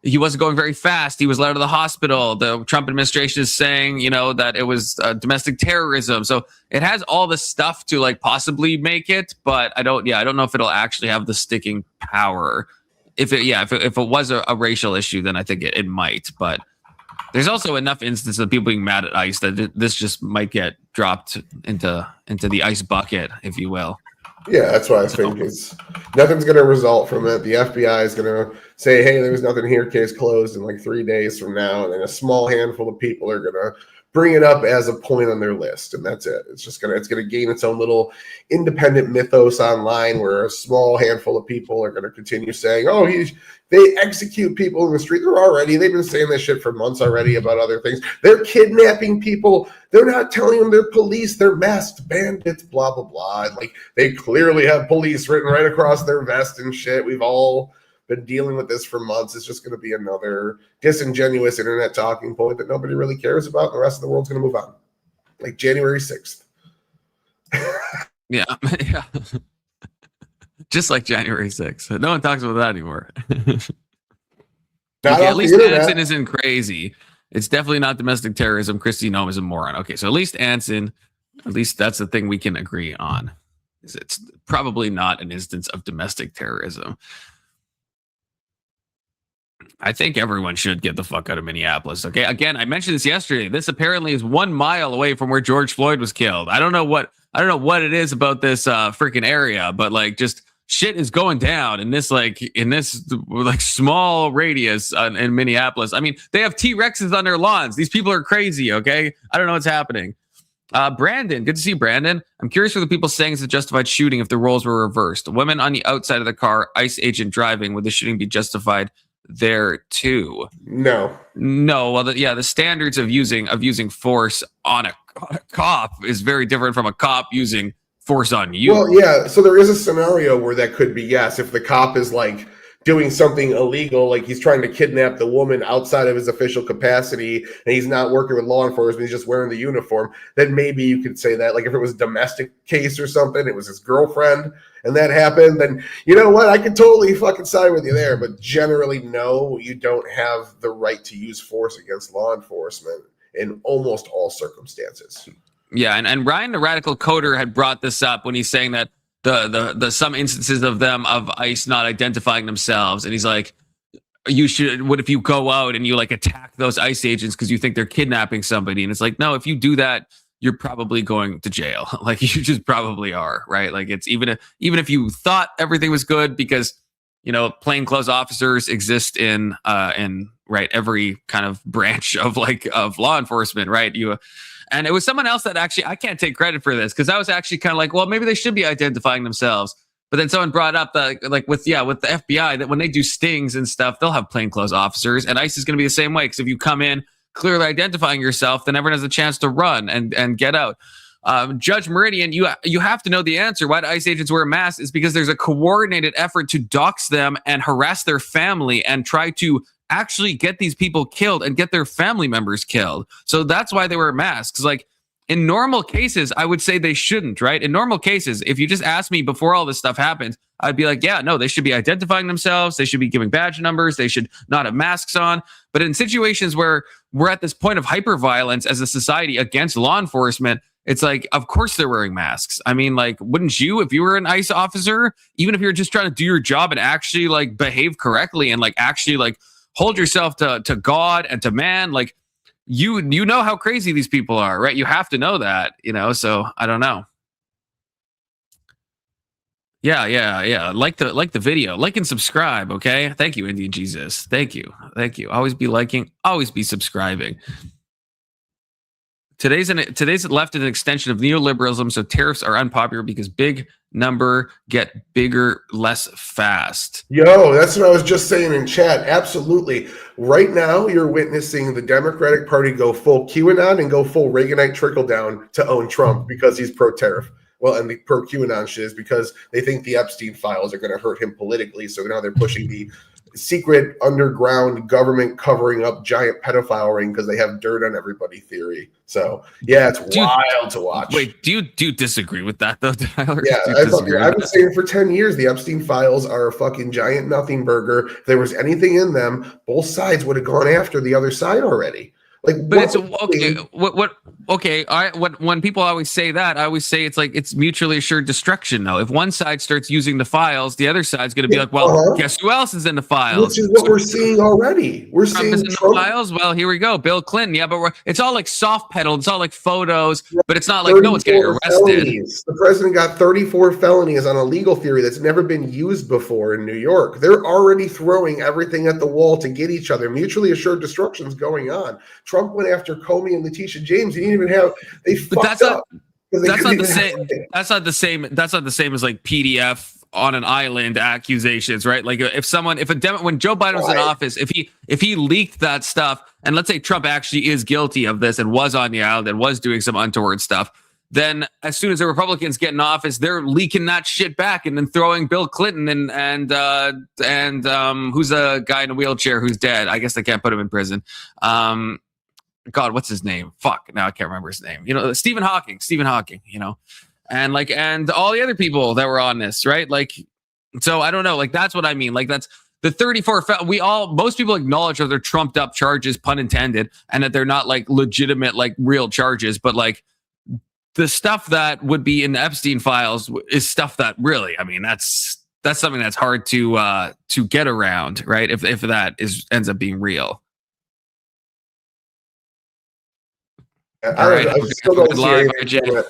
[SPEAKER 6] He wasn't going very fast. He was led to the hospital. The Trump administration is saying, you know, that it was domestic terrorism. So it has all the stuff to like possibly make it, but I don't know if it'll actually have the sticking power. If it was a racial issue, then I think it might. But there's also enough instances of people being mad at ICE that this just might get dropped into the ICE bucket, if you will.
[SPEAKER 9] Yeah, that's why I think it's nothing's going to result from it. The FBI is going to say, "Hey, there was nothing here. Case closed," in like 3 days from now, and then a small handful of people are going to bring it up as a point on their list, and that's it. It's going to gain its own little independent mythos online, where a small handful of people are going to continue saying, "Oh, they execute people in the street." They've been saying this shit for months already about other things. They're kidnapping people. They're not telling them they're police. They're masked bandits, blah, blah, blah. And like they clearly have police written right across their vest and shit. We've all been dealing with this for months. It's just going to be another disingenuous internet talking point that nobody really cares about. And the rest of the world's going to move on. Like January 6th.
[SPEAKER 6] Yeah. Just like January 6th. No one talks about that anymore. Okay, at least Anson isn't crazy. It's definitely not domestic terrorism. Kristi Noem is a moron. Okay, so at least Anson, at least that's the thing we can agree on. It's probably not an instance of domestic terrorism. I think everyone should get the fuck out of Minneapolis. Okay, again, I mentioned this yesterday. This apparently is 1 mile away from where George Floyd was killed. I don't know what it is about this freaking area, but like just shit is going down in this small radius in Minneapolis. I mean, they have T-Rexes on their lawns. These people are crazy. Okay, I don't know what's happening. Brandon, good to see Brandon. I'm curious for the people saying it's a justified shooting if the roles were reversed. Women on the outside of the car, ICE agent driving. Would the shooting be justified there too?
[SPEAKER 9] No.
[SPEAKER 6] Well, the standards of using force on a cop is very different from a cop using force on you.
[SPEAKER 9] Well, yeah. So there is a scenario where that could be yes. If the cop is like doing something illegal, like he's trying to kidnap the woman outside of his official capacity, and he's not working with law enforcement, he's just wearing the uniform, then maybe you could say that. Like if it was a domestic case or something, it was his girlfriend, and that happened, then you know what? I could totally fucking side with you there. But generally, no, you don't have the right to use force against law enforcement in almost all circumstances.
[SPEAKER 6] Yeah, and Ryan, the radical coder, had brought this up when he's saying that the some instances of ICE not identifying themselves, and he's like, what if you go out and you like attack those ICE agents because you think they're kidnapping somebody? And it's like, no, if you do that, you're probably going to jail. Like you just probably are, right? Like it's even if you thought everything was good, because you know plainclothes officers exist in right every kind of branch of law enforcement, right? And it was someone else that actually, I can't take credit for this because I was actually kind of like, well, maybe they should be identifying themselves. But then someone brought up that with the FBI, that when they do stings and stuff, they'll have plainclothes officers, and ICE is going to be the same way. Because if you come in clearly identifying yourself, then everyone has a chance to run and get out. Judge Meridian, you have to know the answer. Why do ICE agents wear masks? Is because there's a coordinated effort to dox them and harass their family and try to actually get these people killed and get their family members killed. So that's why they wear masks. Like in normal cases, I would say they shouldn't, right? In normal cases, if you just asked me before all this stuff happens, I'd be like, yeah, no, they should be identifying themselves. They should be giving badge numbers. They should not have masks on. But in situations where we're at this point of hyperviolence as a society against law enforcement, it's like, of course they're wearing masks. I mean, like, wouldn't you, if you were an ICE officer, even if you're just trying to do your job and actually like behave correctly and like actually like hold yourself to God and to man, like you know how crazy these people are, right? You have to know that, you know. So I don't know. Yeah. Like the video, like and subscribe. Okay. Thank you, Indian Jesus. Thank you. Always be liking, always be subscribing. Today's left is an extension of neoliberalism, so tariffs are unpopular because big number get bigger less fast.
[SPEAKER 9] Yo, that's what I was just saying in chat. Absolutely. Right now, you're witnessing the Democratic Party go full QAnon and go full Reaganite trickle down to own Trump because he's pro-tariff. Well, and the pro-QAnon shit is because they think the Epstein files are going to hurt him politically. So now they're pushing the secret underground government covering up giant pedophile ring because they have dirt on everybody theory. So yeah, it's wild to watch.
[SPEAKER 6] Wait, do you disagree with that though, Tyler?
[SPEAKER 9] Yeah, I've been saying for 10 years the Epstein files are a fucking giant nothing burger. If there was anything in them, both sides would have gone after the other side already. Like,
[SPEAKER 6] but it's okay. Okay. All right. When people always say that, I always say it's like it's mutually assured destruction. Though, if one side starts using the files, the other side's going to be like, "Well, guess who else is in the files?"
[SPEAKER 9] Which is what we're seeing already. We're
[SPEAKER 6] Trump
[SPEAKER 9] seeing
[SPEAKER 6] is in the files. Well, here we go. Bill Clinton. Yeah, but it's all like soft pedaled. It's all like photos, but it's not like no one's getting arrested.
[SPEAKER 9] Felonies. The president got 34 felonies on a legal theory that's never been used before in New York. They're already throwing everything at the wall to get each other. Mutually assured destruction's going on. Trump went after Comey and Letitia James. He didn't even have. They fucked up.
[SPEAKER 6] That's not the same. That's not the same. That's not the same as like PDF on an island accusations, right? Like when Joe Biden was in office, if he leaked that stuff, and let's say Trump actually is guilty of this and was on the island and was doing some untoward stuff, then as soon as the Republicans get in office, they're leaking that shit back and then throwing Bill Clinton and who's a guy in a wheelchair who's dead. I guess they can't put him in prison. God, what's his name? Fuck, now I can't remember his name. You know, Stephen Hawking, you know, and all the other people that were on this, right? Like, so I don't know. Like, that's what I mean. Like, that's the 34. Most people acknowledge that they're trumped up charges, pun intended, and that they're not like legitimate, like real charges. But like the stuff that would be in the Epstein files is stuff that really, I mean, that's something that's hard to get around, right? If that ends up being real.
[SPEAKER 9] I still don't see anything.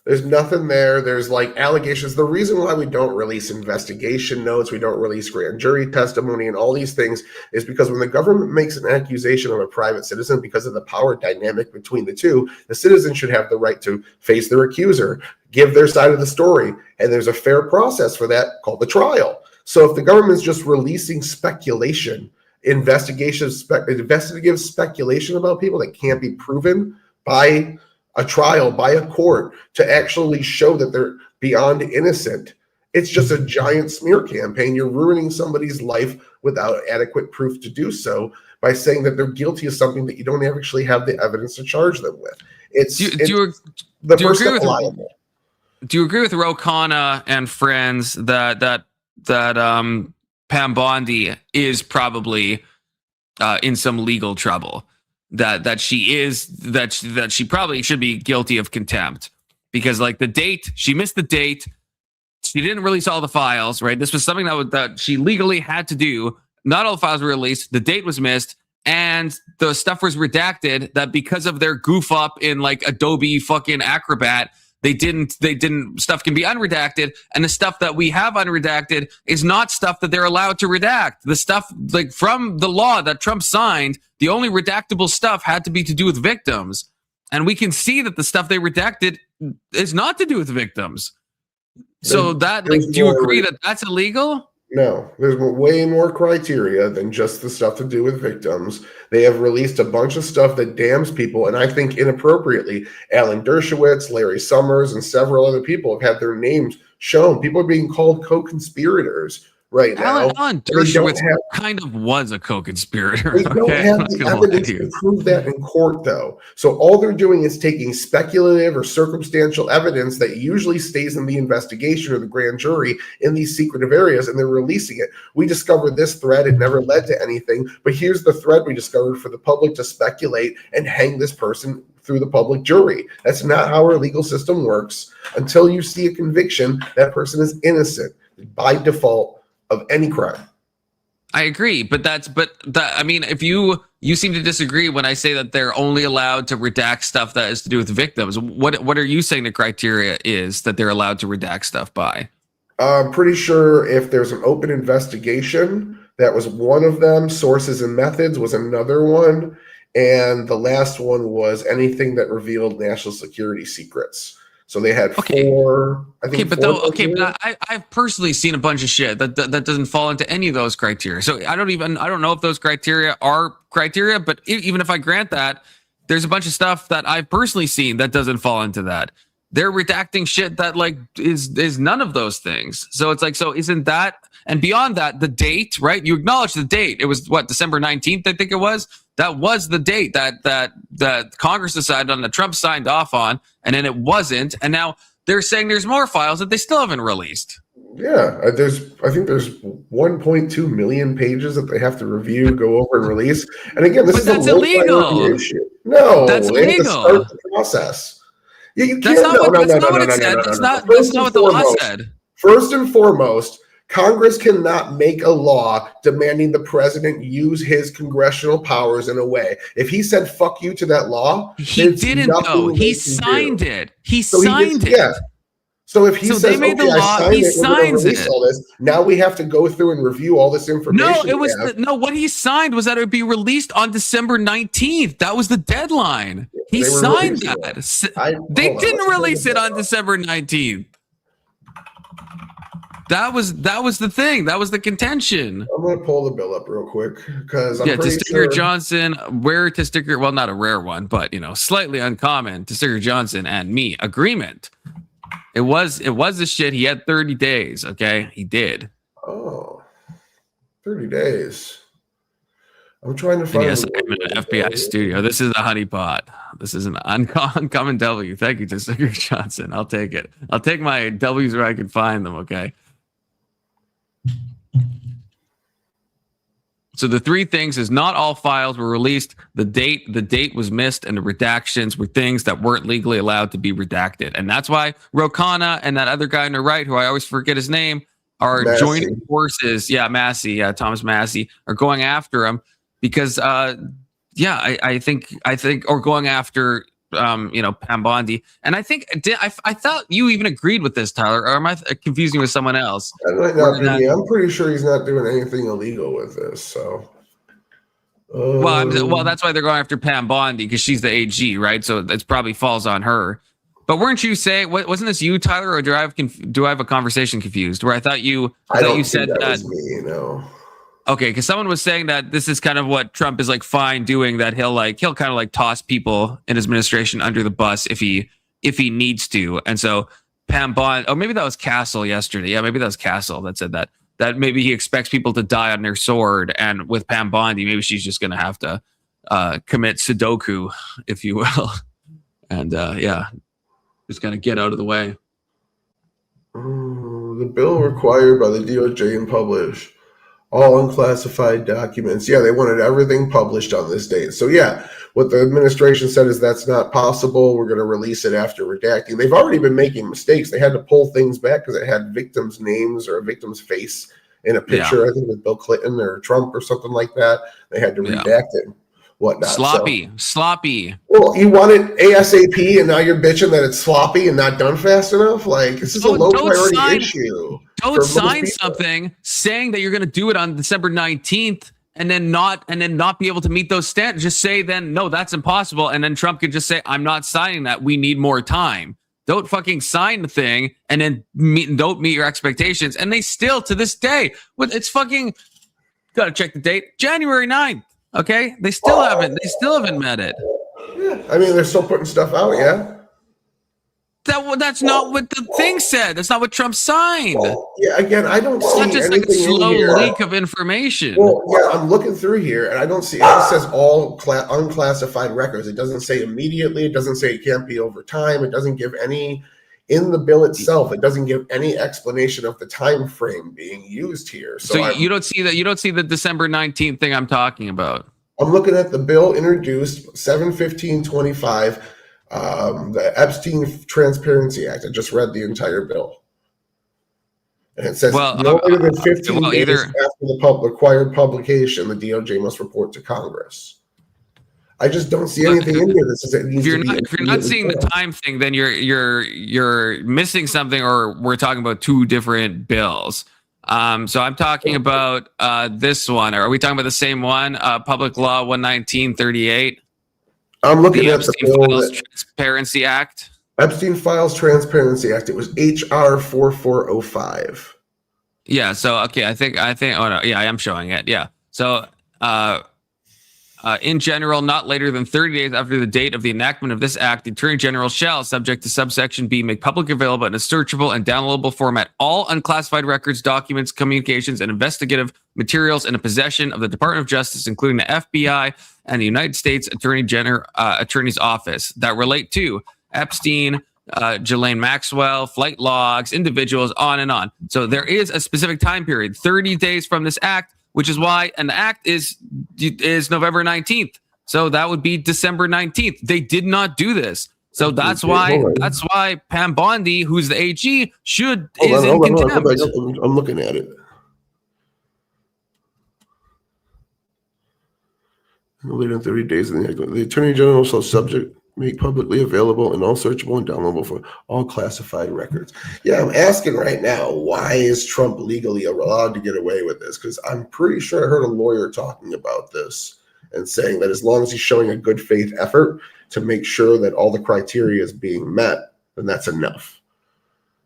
[SPEAKER 9] There's nothing there. There's like allegations. The reason why we don't release investigation notes, we don't release grand jury testimony and all these things is because when the government makes an accusation of a private citizen, because of the power dynamic between the two, the citizen should have the right to face their accuser, give their side of the story. And there's a fair process for that called the trial. So if the government's just releasing speculation, investigative speculation about people that can't be proven by a trial, by a court, to actually show that they're beyond innocent. It's just a giant smear campaign. You're ruining somebody's life without adequate proof to do so by saying that they're guilty of something that you don't actually have the evidence to charge them with. Do
[SPEAKER 6] you agree with Rokana and friends that Pam Bondi is probably in some legal trouble? That she probably should be guilty of contempt because like the date, she missed the date. She didn't release all the files, right? This was something that she legally had to do. Not all the files were released. The date was missed and the stuff was redacted that because of their goof up in like Adobe fucking Acrobat, they didn't stuff can be unredacted, and the stuff that we have unredacted is not stuff that they're allowed to redact. The stuff like from the law that Trump signed, the only redactable stuff had to be to do with victims. And we can see that the stuff they redacted is not to do with victims. So that like, do you agree that that's illegal?
[SPEAKER 9] No, there's way more criteria than just the stuff to do with victims. They have released a bunch of stuff that damns people, and I think inappropriately. Alan Dershowitz, Larry Summers, and several other people have had their names shown. People are being called co-conspirators right now.
[SPEAKER 6] Alan Dershowitz kind of was a co-conspirator.
[SPEAKER 9] They don't have the evidence to prove that in court, though. So all they're doing is taking speculative or circumstantial evidence that usually stays in the investigation or the grand jury in these secretive areas, and they're releasing it. We discovered this thread. It never led to anything, but here's the thread we discovered for the public to speculate and hang this person through the public jury. That's not how our legal system works. Until you see a conviction, that person is innocent by default of any crime.
[SPEAKER 6] I agree, I mean, if you seem to disagree when I say that they're only allowed to redact stuff that is to do with victims. What are you saying the criteria is that they're allowed to redact stuff by?
[SPEAKER 9] I'm pretty sure if there's an open investigation, that was one of them. Sources and methods was another one. and the last one was anything that revealed national security secrets. So they had four. I think.
[SPEAKER 6] I've personally seen a bunch of shit that doesn't fall into any of those criteria. So I don't know if those criteria are criteria, but even if I grant that, there's a bunch of stuff that I've personally seen that doesn't fall into that. They're redacting shit that like is none of those things. So it's like, so isn't that, and beyond that, the date, right? You acknowledge the date. It was what, December 19th, I think it was. That was the date that Congress decided on, that Trump signed off on, and then it wasn't. And now they're saying there's more files that they still haven't released.
[SPEAKER 9] Yeah, I think there's 1.2 million pages that they have to review, go over, and release. And again, this is a illegal issue. No,
[SPEAKER 6] that's illegal.
[SPEAKER 9] They have to start the process. You
[SPEAKER 6] that's not what it said. That's not what the law said.
[SPEAKER 9] First and foremost, Congress cannot make a law demanding the president use his congressional powers in a way. If he said "fuck you" to that law,
[SPEAKER 6] he didn't though. He signed it. He signed it.
[SPEAKER 9] Yeah. So if he says,
[SPEAKER 6] they made the law, he signs it.
[SPEAKER 9] All this, now we have to go through and review all this information.
[SPEAKER 6] No, it was what he signed was that it would be released on December 19th. That was the deadline. He signed that. They didn't release it on December 19th. That was the thing. That was the contention.
[SPEAKER 9] I'm gonna pull the bill up real quick because
[SPEAKER 6] Testiger Johnson, rare Testiger, well, not a rare one, but slightly uncommon. Testiger Johnson and me agreement. It was the shit. He had 30 days. Okay, he did.
[SPEAKER 9] Oh, 30 days. I'm trying to find.
[SPEAKER 6] Yes, I'm in an FBI studio. This is a honeypot. This is an uncommon W. Thank you, Testiger Johnson. I'll take it. I'll take my W's where I can find them. Okay. So the three things is not all files were released. The date was missed, and the redactions were things that weren't legally allowed to be redacted. And that's why Rokana and that other guy on the right, who I always forget his name, are joining forces. Yeah, Massey, Thomas Massey, are going after him because, I think, or going after, Pam Bondi. And I think I thought you even agreed with this, Tyler, or am I confusing with someone else?
[SPEAKER 9] I'm pretty sure he's not doing anything illegal with this. So,
[SPEAKER 6] well, that's why they're going after Pam Bondi, because she's the AG, right? So it probably falls on her. But weren't you saying, wasn't this you, Tyler, or do I have a conversation confused? Where I thought you said that
[SPEAKER 9] was me,
[SPEAKER 6] Okay, because someone was saying that this is kind of what Trump is like fine doing, that he'll kind of like toss people in his administration under the bus if he needs to. And so Pam Bond, maybe that was Castle yesterday. Yeah, maybe that was Castle that said that maybe he expects people to die on their sword. And with Pam Bondi, maybe she's just going to have to commit Sudoku, if you will. And just kind of get out of the way.
[SPEAKER 9] The bill required by the DOJ and publish all unclassified documents. Yeah, they wanted everything published on this date. So yeah, what the administration said is that's not possible. We're going to release it after redacting. They've already been making mistakes. They had to pull things back because it had victims' names or a victim's face in a picture. Yeah. I think with Bill Clinton or Trump or something like that. They had to redact it. Whatnot.
[SPEAKER 6] Sloppy.
[SPEAKER 9] Well, you want it ASAP, and now you're bitching that it's sloppy and not done fast enough. Like, this is a low priority issue.
[SPEAKER 6] Don't sign something saying that you're going to do it on December 19th, and then not be able to meet those standards. Just say then, no, that's impossible, and then Trump can just say, I'm not signing that. We need more time. Don't fucking sign the thing and then don't meet your expectations. And they still, to this day, it's fucking, gotta check the date, January 9th. Okay, they still haven't met it.
[SPEAKER 9] Yeah, I mean, they're still putting stuff out. Yeah,
[SPEAKER 6] that's not what the thing said. That's not what Trump signed.
[SPEAKER 9] Well, yeah, again, I don't see
[SPEAKER 6] not just
[SPEAKER 9] anything
[SPEAKER 6] like a slow
[SPEAKER 9] in here.
[SPEAKER 6] leak of information.
[SPEAKER 9] Well, yeah, I'm looking through here, and I don't see. It just says all unclassified records. It doesn't say immediately. It doesn't say it can't be over time. It doesn't give any. In the bill itself, it doesn't give any explanation of the time frame being used here. So
[SPEAKER 6] you don't see that. You don't see the December 19th thing I'm talking about.
[SPEAKER 9] I'm looking at the bill introduced 7/15/25, the Epstein Transparency Act. I just read the entire bill, and it says no later than 15 days after the required publication, the DOJ must report to Congress. I just don't see anything in here that says it needs to be.
[SPEAKER 6] If you're not seeing the time thing, then you're missing something, or we're talking about two different bills. So I'm talking about this one. Are we talking about the same one? Public Law 11938.
[SPEAKER 9] I'm looking
[SPEAKER 6] The
[SPEAKER 9] at the
[SPEAKER 6] Epstein
[SPEAKER 9] bill
[SPEAKER 6] Files
[SPEAKER 9] that
[SPEAKER 6] Transparency Act.
[SPEAKER 9] Epstein Files Transparency Act. It was HR 4405.
[SPEAKER 6] Yeah. So okay, I think. Oh no. Yeah, I am showing it. Yeah. So in general, not later than 30 days after the date of the enactment of this act, the Attorney General shall, subject to subsection B, make publicly available in a searchable and downloadable format all unclassified records, documents, communications, and investigative materials in the possession of the Department of Justice, including the FBI and the United States Attorney's Office, that relate to Epstein, Ghislaine Maxwell, flight logs, individuals, on and on. So there is a specific time period, 30 days from this act, which is why an act is November 19th. So that would be December 19th. They did not do this. So that's why Pam Bondi, who's the AG, is in contempt.
[SPEAKER 9] I'm looking at it. No later than 30 days. The Attorney General shall make publicly available and all searchable and downloadable for all classified records. Yeah, I'm asking right now, why is Trump legally allowed to get away with this? Because I'm pretty sure I heard a lawyer talking about this and saying that as long as he's showing a good faith effort to make sure that all the criteria is being met, then that's enough.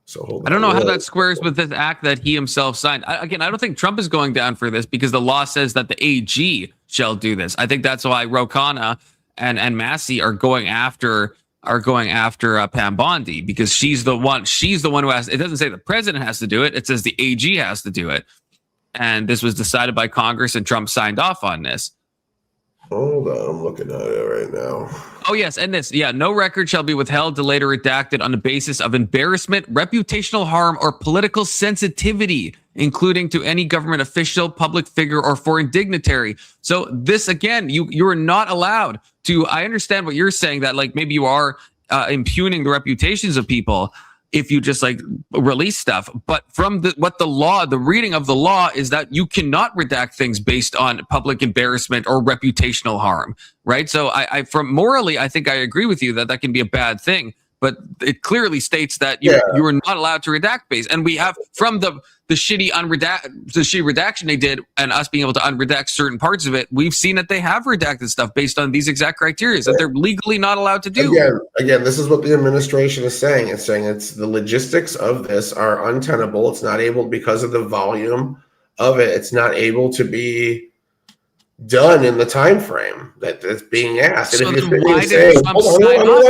[SPEAKER 9] So hold on.
[SPEAKER 6] I don't know how that squares with this act that he himself signed. I don't think Trump is going down for this because the law says that the AG shall do this. I think that's why Rokana and Massey are going after Pam Bondi, because she's the one who has. It doesn't say the president has to do it. It says the AG has to do it. And this was decided by Congress, and Trump signed off on this.
[SPEAKER 9] Hold on, I'm looking at it right now.
[SPEAKER 6] Oh, yes, and this, no record shall be withheld, delayed, or redacted on the basis of embarrassment, reputational harm, or political sensitivity, including to any government official, public figure, or foreign dignitary. So this, again, you are not allowed to. I understand what you're saying, that like maybe you are impugning the reputations of people if you just like release stuff. But from the reading of the law is that you cannot redact things based on public embarrassment or reputational harm, right? So from morally, I think I agree with you that can be a bad thing. But it clearly states that you are not allowed to redact base. And we have, from the shitty redaction they did and us being able to unredact certain parts of it, we've seen that they have redacted stuff based on these exact criteria that they're legally not allowed to do.
[SPEAKER 9] Again, this is what the administration is saying. It's saying it's the logistics of this are untenable. It's not able, because of the volume of it, it's not able to be done in the time frame that's being asked.
[SPEAKER 6] So
[SPEAKER 9] and if you're sitting and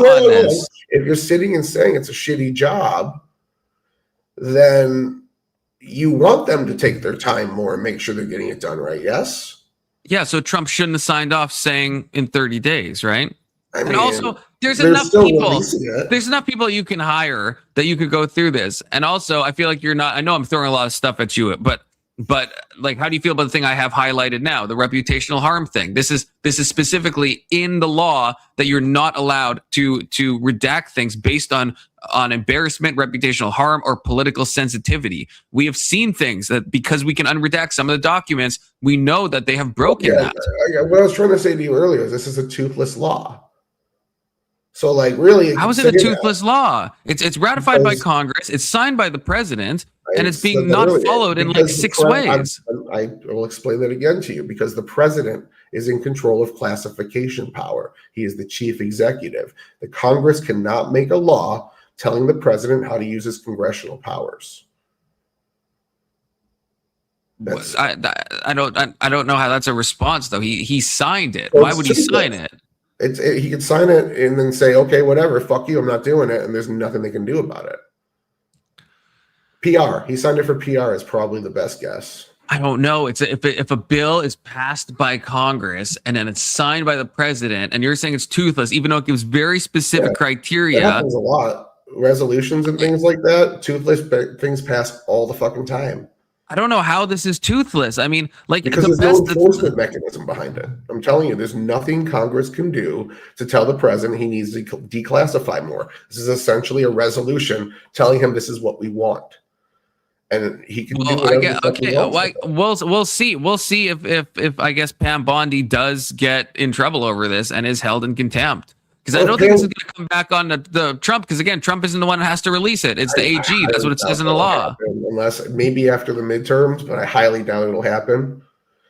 [SPEAKER 9] saying, if you're sitting and saying it's a shitty job, then you want them to take their time more and make sure they're getting it done right. Yes. Yeah.
[SPEAKER 6] So Trump shouldn't have signed off saying in 30 days, right?
[SPEAKER 9] I mean,
[SPEAKER 6] and also, there's enough people. There's enough people you can hire that you could go through this. And also, I feel like you're not. I know I'm throwing a lot of stuff at you, but like, how do you feel about the thing I have highlighted now, the reputational harm thing? This is specifically in the law that you're not allowed to redact things based on embarrassment, reputational harm, or political sensitivity. We have seen things that because we can unredact some of the documents, we know that they have broken that.
[SPEAKER 9] What I was trying to say to you earlier is this is a toothless law. So, like, really,
[SPEAKER 6] how is it a toothless law? It's ratified by Congress, it's signed by the president, and it's being not followed in like 6 ways.
[SPEAKER 9] I will explain that again to you, because the president is in control of classification power. He is the chief executive. The Congress cannot make a law telling the president how to use his congressional powers.
[SPEAKER 6] I don't know how that's a response, though. He signed it. Why would he sign it?
[SPEAKER 9] He could sign it and then say, okay, whatever, fuck you, I'm not doing it, and there's nothing they can do about it. PR. He signed it for PR is probably the best guess.
[SPEAKER 6] I don't know. If a bill is passed by Congress and then it's signed by the president, and you're saying it's toothless, even though it gives very specific criteria.
[SPEAKER 9] That happens a lot. Resolutions and things like that, toothless things pass all the fucking time.
[SPEAKER 6] I don't know how this is toothless. I mean, like,
[SPEAKER 9] because there's no enforcement mechanism behind it. I'm telling you, there's nothing Congress can do to tell the president he needs to declassify more. This is essentially a resolution telling him this is what we want, and he can do whatever he wants.
[SPEAKER 6] We'll see. We'll see if I guess Pam Bondi does get in trouble over this and is held in contempt. Because I don't think this is going to come back on the Trump. Because again, Trump isn't the one who has to release it. It's the AG. That's what it says in the law.
[SPEAKER 9] unless maybe after the midterms, but I highly doubt it'll happen.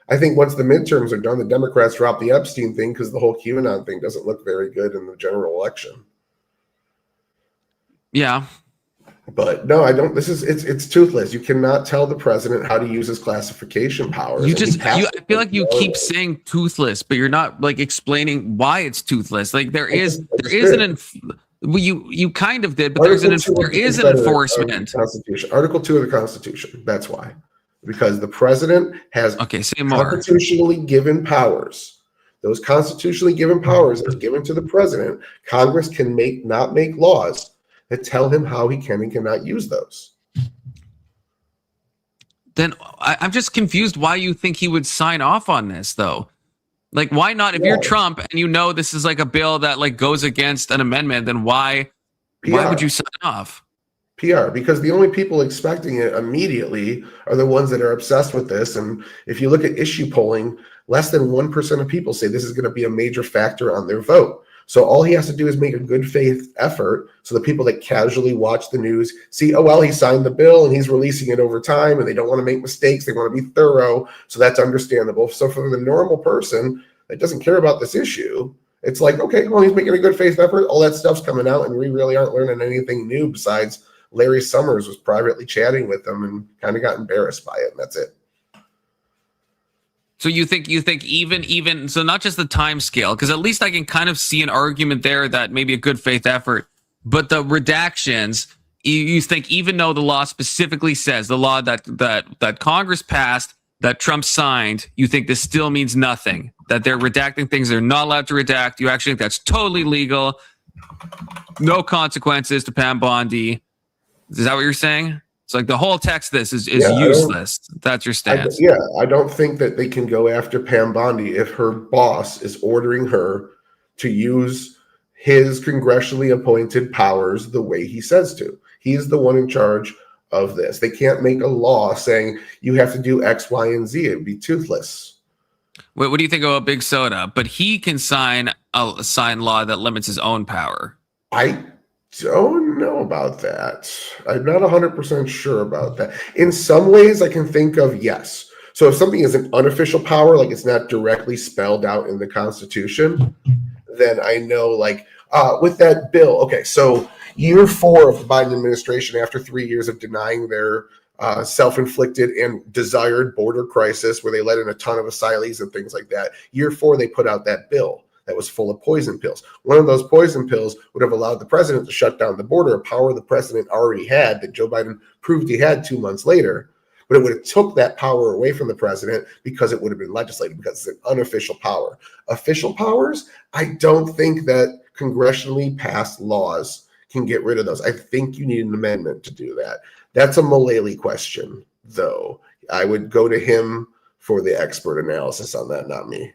[SPEAKER 9] I think once the midterms are done, the Democrats drop the Epstein thing because the whole QAnon thing doesn't look very good in the general election.
[SPEAKER 6] Yeah.
[SPEAKER 9] But no, I don't. It's toothless. You cannot tell the president how to use his classification powers.
[SPEAKER 6] I feel like you keep saying toothless, but you're not like explaining why it's toothless. Like you kind of did, but there is an enforcement.
[SPEAKER 9] Constitution, Article 2 of the Constitution. That's why, because the president has constitutionally given powers. Those constitutionally given powers that are given to the president, Congress can not make laws that tell him how he can and cannot use those.
[SPEAKER 6] Then I'm just confused why you think he would sign off on this, though. Like, why not? If you're Trump and you know this is like a bill that like goes against an amendment, then why would you sign off?
[SPEAKER 9] PR, because the only people expecting it immediately are the ones that are obsessed with this. And if you look at issue polling, less than 1% of people say this is going to be a major factor on their vote. So all he has to do is make a good faith effort so the people that casually watch the news see, oh, well, he signed the bill and he's releasing it over time and they don't want to make mistakes. They want to be thorough. So that's understandable. So for the normal person that doesn't care about this issue, it's like, okay, well, he's making a good faith effort. All that stuff's coming out and we really aren't learning anything new besides Larry Summers was privately chatting with them and kind of got embarrassed by it. And that's it.
[SPEAKER 6] So you think even so not just the time scale, because at least I can kind of see an argument there that maybe a good faith effort, but the redactions, you think even though the law specifically says the law that Congress passed, that Trump signed, you think this still means nothing, that they're redacting things they're not allowed to redact. You actually think that's totally legal, no consequences to Pam Bondi. Is that what you're saying? It's like the whole text of this is useless. That's your stance.
[SPEAKER 9] I don't think that they can go after Pam Bondi if her boss is ordering her to use his congressionally appointed powers the way he says to. He's the one in charge of this. They can't make a law saying you have to do X, Y, and Z. It would be toothless.
[SPEAKER 6] Wait, what do you think about Big Soda? But he can sign a law that limits his own power.
[SPEAKER 9] I don't know about that. I'm not 100% sure about that. In some ways, I can think of yes. So if something is an unofficial power, like it's not directly spelled out in the Constitution, then I know, like, with that bill. Okay, so year 4 of the Biden administration, after 3 years of denying their self-inflicted and desired border crisis, where they let in a ton of asylees and things like that, year 4, they put out that bill that was full of poison pills. One of those poison pills would have allowed the president to shut down the border, a power the president already had that Joe Biden proved he had 2 months later. But it would have took that power away from the president because it would have been legislated, because it's an unofficial power. Official powers, I don't think that congressionally passed laws can get rid of those. I think you need an amendment to do that. That's a Mullally question, though. I would go to him for the expert analysis on that, not me.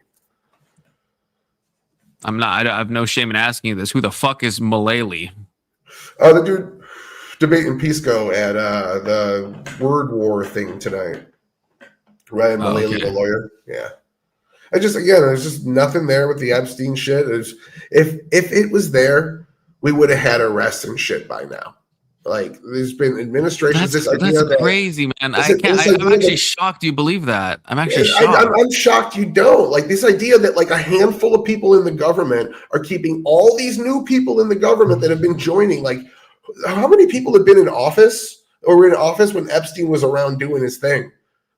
[SPEAKER 6] I have no shame in asking you this. Who the fuck is Mullally?
[SPEAKER 9] The dude debating Pisco at the word war thing tonight. Ryan Mullally, the lawyer. Yeah. There's just nothing there with the Epstein shit. If it was there, we would have had arrests and shit by now. Like, there's been administrations.
[SPEAKER 6] That's crazy, man. I'm actually shocked you believe that. I'm actually shocked.
[SPEAKER 9] I'm shocked you don't. Like, this idea that like a handful of people in the government are keeping all these new people in the government that have been joining. Like, how many people have been in office or were in office when Epstein was around doing his thing?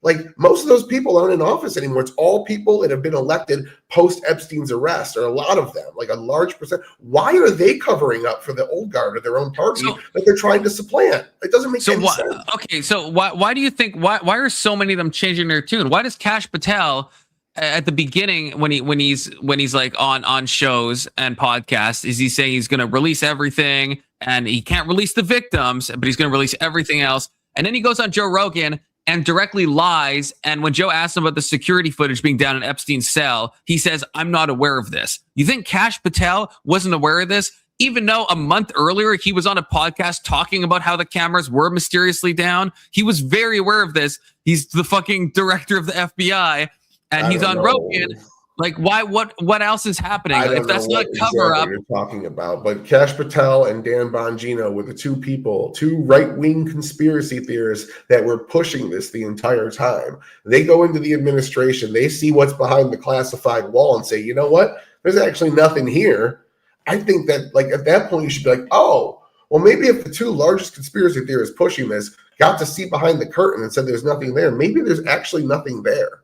[SPEAKER 9] Like, most of those people aren't in office anymore. It's all people that have been elected post Epstein's arrest, or a lot of them, like a large percent. Why are they covering up for the old guard of their own party that they're trying to supplant? It doesn't make any sense.
[SPEAKER 6] Okay, so why do you think why are so many of them changing their tune? Why does Kash Patel at the beginning when he's like on shows and podcasts, is he saying he's going to release everything and he can't release the victims, but he's going to release everything else? And then he goes on Joe Rogan and directly lies. And when Joe asked him about the security footage being down in Epstein's cell, he says, I'm not aware of this. You think Kash Patel wasn't aware of this, even though a month earlier he was on a podcast talking about how the cameras were mysteriously down? He was very aware of this. He's the fucking director of the FBI, and he's on Rogan. Like, why? What else is happening?
[SPEAKER 9] I don't
[SPEAKER 6] If that's
[SPEAKER 9] know
[SPEAKER 6] not
[SPEAKER 9] what
[SPEAKER 6] cover
[SPEAKER 9] exactly
[SPEAKER 6] up,
[SPEAKER 9] you're talking about, but Kash Patel and Dan Bongino were the two right-wing conspiracy theorists that were pushing this the entire time. They go into the administration, they see what's behind the classified wall and say, you know what? There's actually nothing here. I think that, like, at that point, you should be like, oh, well, maybe if the two largest conspiracy theorists pushing this got to see behind the curtain and said there's nothing there, maybe there's actually nothing there.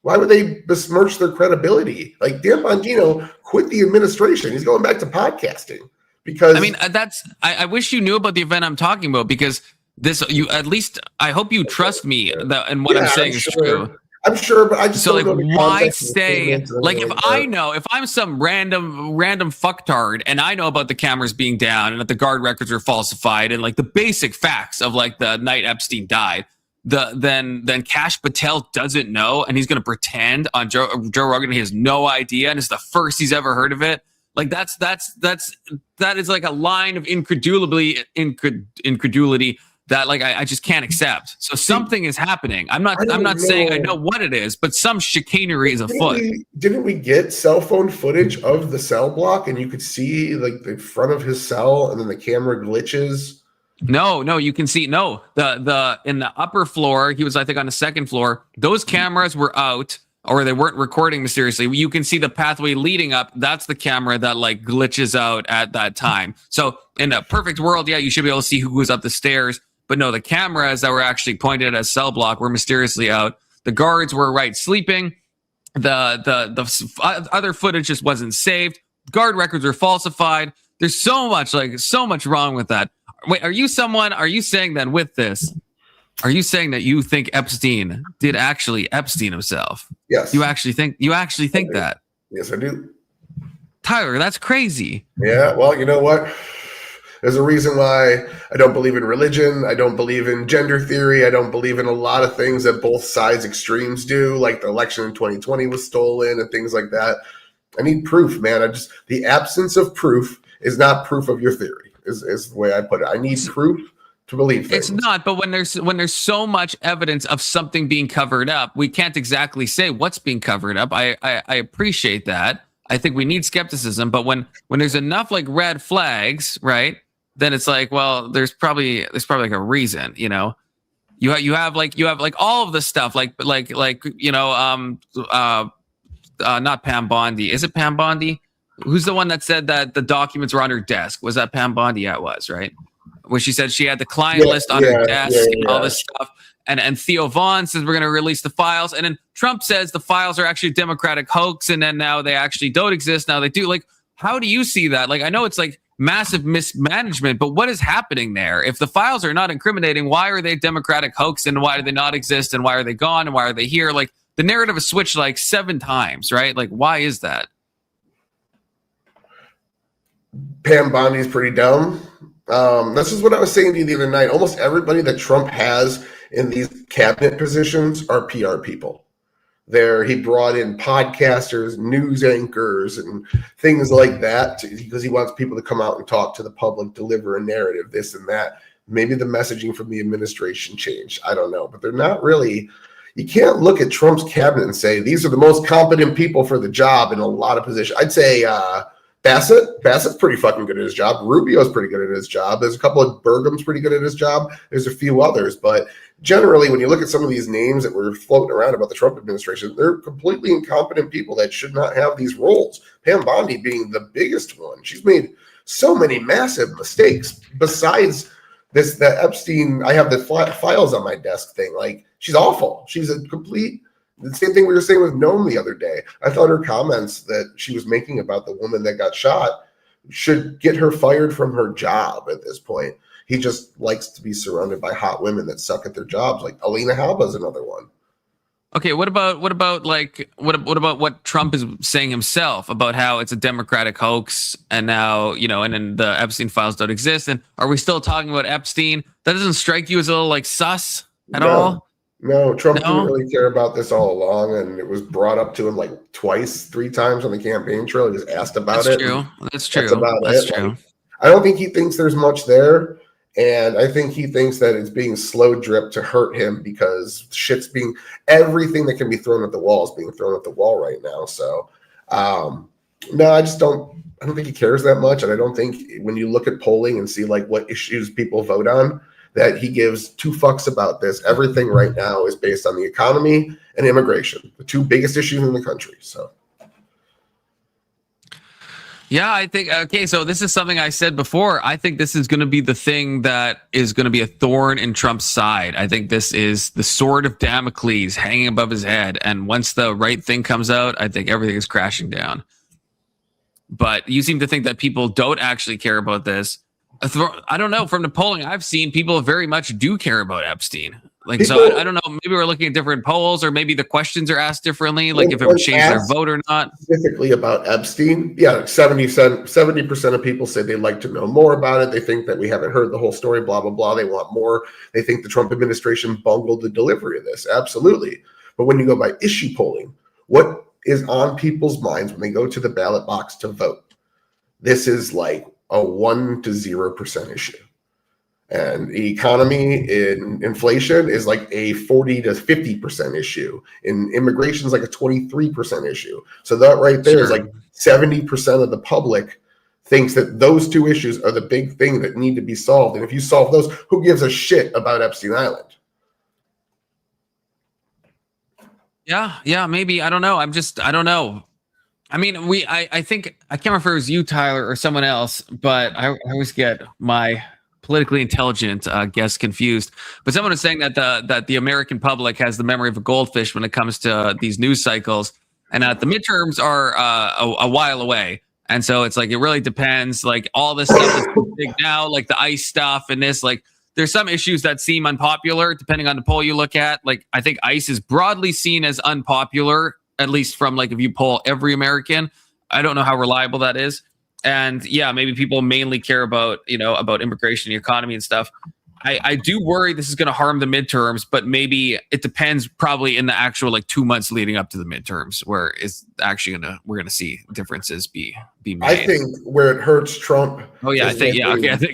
[SPEAKER 9] Why would they besmirch their credibility? Like, Dan Bongino quit the administration. He's going back to podcasting because,
[SPEAKER 6] I mean, I wish you knew about the event I'm talking about, because at least I hope you trust me that, and what I'm saying is true.
[SPEAKER 9] I'm sure, but I just
[SPEAKER 6] so,
[SPEAKER 9] don't
[SPEAKER 6] like,
[SPEAKER 9] know
[SPEAKER 6] why stay? Like, if I know, if I'm some random fucktard and I know about the cameras being down and that the guard records are falsified and like the basic facts of like the night Epstein died, then Kash Patel doesn't know, and he's going to pretend on Joe Rogan he has no idea, and it's the first he's ever heard of it. Like, that is like a line of incredulity that, like, I just can't accept. So something is happening. I'm not saying I know what it is, but some chicanery is afoot.
[SPEAKER 9] Didn't we get cell phone footage of the cell block, and you could see like the front of his cell, and then the camera glitches?
[SPEAKER 6] No, you can see the in the upper floor. He was, I think, on the second floor. Those cameras were out, or they weren't recording mysteriously. You can see the pathway leading up. That's the camera that like glitches out at that time. So in a perfect world, yeah, you should be able to see who goes up the stairs. But no, the cameras that were actually pointed at cell block were mysteriously out. The guards were sleeping. The other footage just wasn't saved. Guard records were falsified. There's so much wrong with that. Wait, are you saying then with this, are you saying that you think Epstein did actually Epstein himself?
[SPEAKER 9] Yes.
[SPEAKER 6] You actually think that?
[SPEAKER 9] Yes, I do.
[SPEAKER 6] Tyler, that's crazy.
[SPEAKER 9] Yeah, well, you know what? There's a reason why I don't believe in religion. I don't believe in gender theory. I don't believe in a lot of things that both sides extremes do, like the election in 2020 was stolen and things like that. I need proof, man. The absence of proof is not proof of your theory, is the way I put it. I need proof to believe things.
[SPEAKER 6] It's not, but when there's so much evidence of something being covered up, we can't exactly say what's being covered up. I appreciate that. I think we need skepticism, but when there's enough like red flags, right? Then it's like, well, there's probably like a reason, you know. You have all of the stuff like you know, not Pam Bondi. Is it Pam Bondi? Who's the one that said that the documents were on her desk? Was that Pam Bondi? Yeah, it was, right? Where she said she had the client list on her desk and all this stuff. And Theo Vaughn says we're going to release the files. And then Trump says the files are actually a Democratic hoax. And then now they actually don't exist. Now they do. Like, how do you see that? Like, I know it's like massive mismanagement, but what is happening there? If the files are not incriminating, why are they Democratic hoax, and why do they not exist, and why are they gone, and why are they here? Like, the narrative has switched like 7 times, right? Like, why is that?
[SPEAKER 9] Pam Bondi's pretty dumb. This is what I was saying to you the other night. Almost everybody that Trump has in these cabinet positions are PR people. He brought in podcasters, news anchors, and things like that because he wants people to come out and talk to the public, deliver a narrative, this and that. Maybe the messaging from the administration changed. I don't know, but they're not really. You can't look at Trump's cabinet and say these are the most competent people for the job in a lot of positions. I'd say Bassett's pretty fucking good at his job. Rubio's pretty good at his job. There's a couple of Burgum's pretty good at his job. There's a few others, but generally, when you look at some of these names that were floating around about the Trump administration, they're completely incompetent people that should not have these roles. Pam Bondi being the biggest one. She's made so many massive mistakes. Besides the Epstein, I have the files on my desk thing. Like, she's awful. She's a complete. The same thing we were saying with Noam the other day. I thought her comments that she was making about the woman that got shot should get her fired from her job at this point. He just likes to be surrounded by hot women that suck at their jobs. Like Alina Halba's another one.
[SPEAKER 6] Okay, what about what Trump is saying himself about how it's a Democratic hoax, and now, you know, and then the Epstein files don't exist? And are we still talking about Epstein? That doesn't strike you as a little like sus at all?
[SPEAKER 9] No, Trump didn't really care about this all along, and it was brought up to him like 3 times on the campaign trail. He was asked about it.
[SPEAKER 6] That's true. That's true.
[SPEAKER 9] That's true. Like, I don't think he thinks there's much there. And I think he thinks that it's being slow drip to hurt him because everything that can be thrown at the wall is being thrown at the wall right now. So, no, I don't think he cares that much. And I don't think when you look at polling and see like what issues people vote on, that he gives two fucks about this. Everything right now is based on the economy and immigration, the two biggest issues in the country. So.
[SPEAKER 6] Yeah, I think, okay, so this is something I said before. I think this is going to be the thing that is going to be a thorn in Trump's side. I think this is the sword of Damocles hanging above his head. And once the right thing comes out, I think everything is crashing down. But you seem to think that people don't actually care about this. I don't know. From the polling I've seen, people very much do care about Epstein. Like, so I don't know. Maybe we're looking at different polls, or maybe the questions are asked differently. Like, if it would change their vote or not.
[SPEAKER 9] Specifically about Epstein, yeah, 70% of people say they'd like to know more about it. They think that we haven't heard the whole story. Blah blah blah. They want more. They think the Trump administration bungled the delivery of this. Absolutely. But when you go by issue polling, what is on people's minds when they go to the ballot box to vote? This is like a 1 to 0% issue. And the economy in inflation is like a 40 to 50% issue. In immigration is like a 23% issue. So that right there is like 70% of the public thinks that those two issues are the big thing that need to be solved. And if you solve those, who gives a shit about Epstein Island?
[SPEAKER 6] Yeah, maybe. I don't know. I don't know. I mean, I think, I can't remember if it was you, Tyler, or someone else, but I always get my politically intelligent guests confused. But someone was saying that the American public has the memory of a goldfish when it comes to these news cycles, and that the midterms are a while away. And so it's like, it really depends. Like, all this stuff is big now, like the ICE stuff and this, like, there's some issues that seem unpopular depending on the poll you look at. Like, I think ICE is broadly seen as unpopular, at least from, like, if you poll every American. I don't know how reliable that is. And yeah, maybe people mainly care about, about immigration, the economy and stuff. I do worry this is going to harm the midterms, but maybe it depends, probably in the actual like 2 months leading up to the midterms, where it's actually we're going to see differences be made.
[SPEAKER 9] I think where it hurts Trump.
[SPEAKER 6] Oh yeah, I think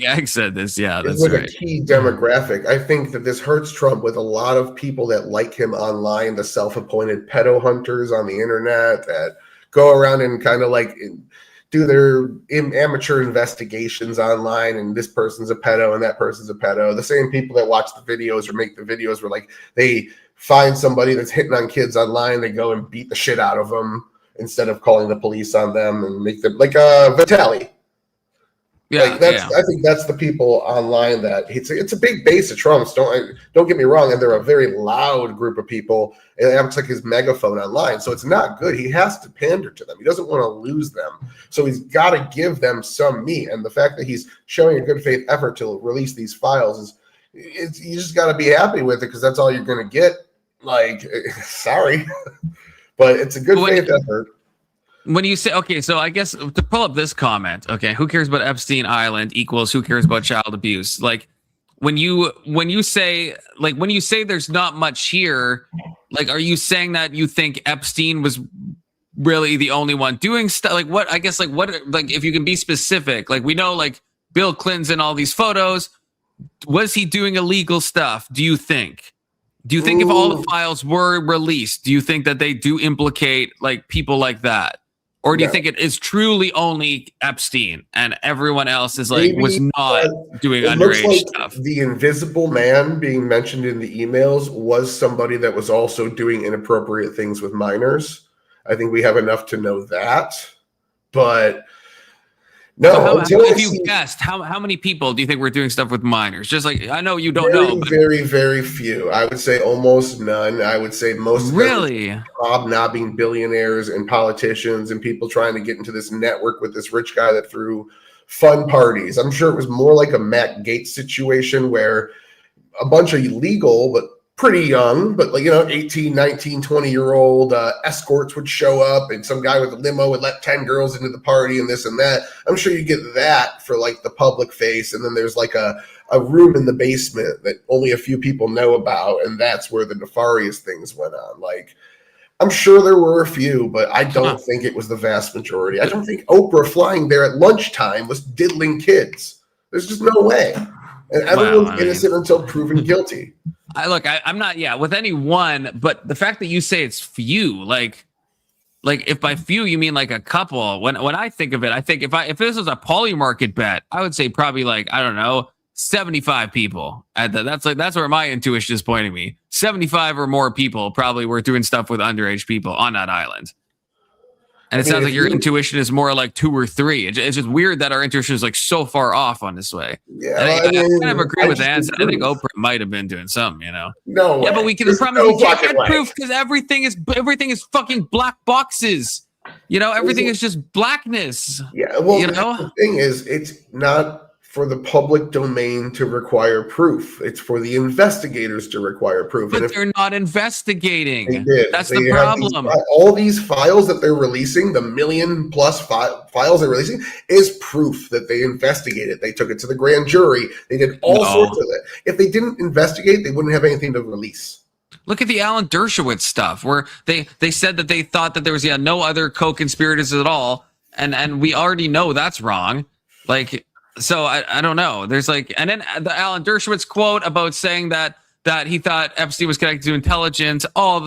[SPEAKER 6] Ag said this. Yeah, that's
[SPEAKER 9] with
[SPEAKER 6] right.
[SPEAKER 9] A key demographic. I think that this hurts Trump with a lot of people that like him online, the self-appointed pedo hunters on the internet that go around and kind of like do their amateur investigations online, and this person's a pedo and that person's a pedo. The same people that watch the videos or make the videos where like they find somebody that's hitting on kids online, they go and beat the shit out of them instead of calling the police on them and make them like Vitaly.
[SPEAKER 6] Yeah,
[SPEAKER 9] like I think that's the people online that it's a big base of Trumps. Don't get me wrong, and they're a very loud group of people. And it's like his megaphone online, so it's not good. He has to pander to them. He doesn't want to lose them, so he's got to give them some meat. And the fact that he's showing a good faith effort to release these files you just got to be happy with it, because that's all you're going to get. Like, sorry, but it's a good faith effort.
[SPEAKER 6] When you say, okay, so I guess to pull up this comment, okay, who cares about Epstein Island equals who cares about child abuse? Like, when you say there's not much here, like, are you saying that you think Epstein was really the only one doing stuff? Like, what, I guess, like, what, like, if you can be specific, like, we know, like, Bill Clinton's in all these photos. Was he doing illegal stuff? Do you think if all the files were released, do you think that they do implicate, like, people like that? Or do you think it is truly only Epstein and everyone else is like, was not doing underage stuff?
[SPEAKER 9] The invisible man being mentioned in the emails was somebody that was also doing inappropriate things with minors. I think we have enough to know that, but no.
[SPEAKER 6] So if you guessed, how many people do you think were doing stuff with minors? Just like, I know you don't know, but
[SPEAKER 9] very, very few. I would say almost none. I would say most
[SPEAKER 6] really
[SPEAKER 9] hobnobbing billionaires and politicians and people trying to get into this network with this rich guy that threw fun parties. I'm sure it was more like a Matt Gaetz situation where a bunch of illegal but pretty young, but like, 18, 19, 20-year-old escorts would show up, and some guy with a limo would let 10 girls into the party and this and that. I'm sure you get that for like the public face, and then there's like a room in the basement that only a few people know about, and that's where the nefarious things went on. Like, I'm sure there were a few, but I don't think it was the vast majority. I don't think Oprah flying there at lunchtime was diddling kids. There's just no way. And everyone's innocent until proven guilty.
[SPEAKER 6] I'm not, with any one, but the fact that you say it's few, like if by few you mean like a couple, when I think of it, I think if this was a poly market bet, I would say probably like, I don't know, 75 people. That's where my intuition is pointing me. 75 or more people probably were doing stuff with underage people on that island. And it sounds like your intuition is more like 2 or 3. It's just weird that our intuition is like so far off on this way.
[SPEAKER 9] Yeah,
[SPEAKER 6] I kind of agree with Anson. I think Oprah might have been doing something, you know.
[SPEAKER 9] No way.
[SPEAKER 6] Yeah, but we can promise we can't get proof because everything is fucking black boxes. You know, everything is just blackness.
[SPEAKER 9] Yeah, well,
[SPEAKER 6] you know?
[SPEAKER 9] The thing is, it's not for the public domain to require proof. It's for the investigators to require proof.
[SPEAKER 6] But they're not investigating.
[SPEAKER 9] They did.
[SPEAKER 6] That's the problem.
[SPEAKER 9] All these files that they're releasing, the 1 million plus files they're releasing, is proof that they investigated. They took it to the grand jury. They did all sorts of it. If they didn't investigate, they wouldn't have anything to release.
[SPEAKER 6] Look at the Alan Dershowitz stuff, where they said that they thought that there was no other co-conspirators at all, and we already know that's wrong. Like, so I don't know. There's like, and then the Alan Dershowitz quote about saying that he thought Epstein was connected to intelligence, all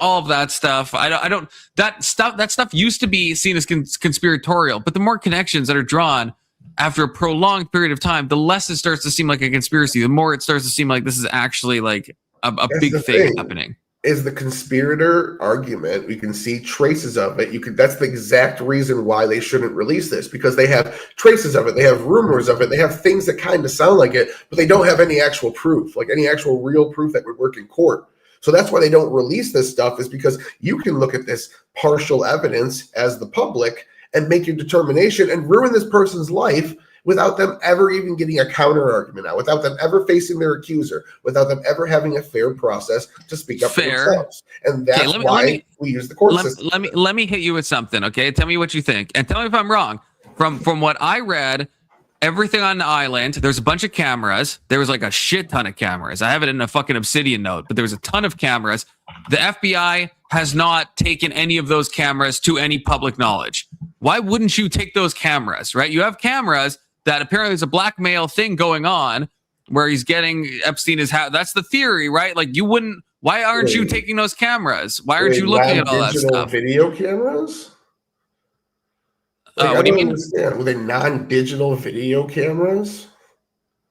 [SPEAKER 6] of that stuff. That stuff used to be seen as conspiratorial, but the more connections that are drawn after a prolonged period of time, the less it starts to seem like a conspiracy. The more it starts to seem like this is actually like a big thing happening.
[SPEAKER 9] Is the conspirator argument. We can see traces of it. That's the exact reason why they shouldn't release this, because they have traces of it. They have rumors of it. They have things that kind of sound like it, but they don't have any actual proof, like any actual real proof that would work in court. So that's why they don't release this stuff, is because you can look at this partial evidence as the public and make your determination and ruin this person's life without them ever even getting a counter argument out, without them ever facing their accuser, without them ever having a fair process to speak up for themselves. And that's why we use the court system.
[SPEAKER 6] Let me hit you with something, okay? Tell me what you think, and tell me if I'm wrong. From what I read, everything on the island, there's a bunch of cameras. There was like a shit ton of cameras. I have it in a fucking Obsidian note, but there was a ton of cameras. The FBI has not taken any of those cameras to any public knowledge. Why wouldn't you take those cameras, right? You have cameras that apparently there's a blackmail thing going on where he's getting Epstein his house. That's the theory, right? Like, you wouldn't. Why aren't you taking those cameras? Why aren't you looking at all that stuff?
[SPEAKER 9] Video cameras? Like,
[SPEAKER 6] what do you mean?
[SPEAKER 9] Were they non-digital video cameras?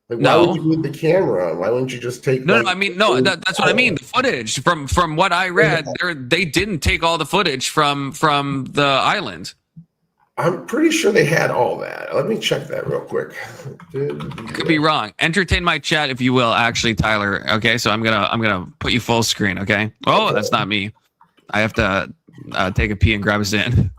[SPEAKER 9] Like, why would you need the camera? Why wouldn't you just take?
[SPEAKER 6] No, I mean, no. That's what I mean. The footage from what I read, they didn't take all the footage from the island.
[SPEAKER 9] I'm pretty sure they had all that. Let me check that real quick.
[SPEAKER 6] Could be wrong. Entertain my chat, if you will, actually, Tyler. Okay, so I'm gonna put you full screen. Okay. Oh, that's not me. I have to take a pee and grab a stand.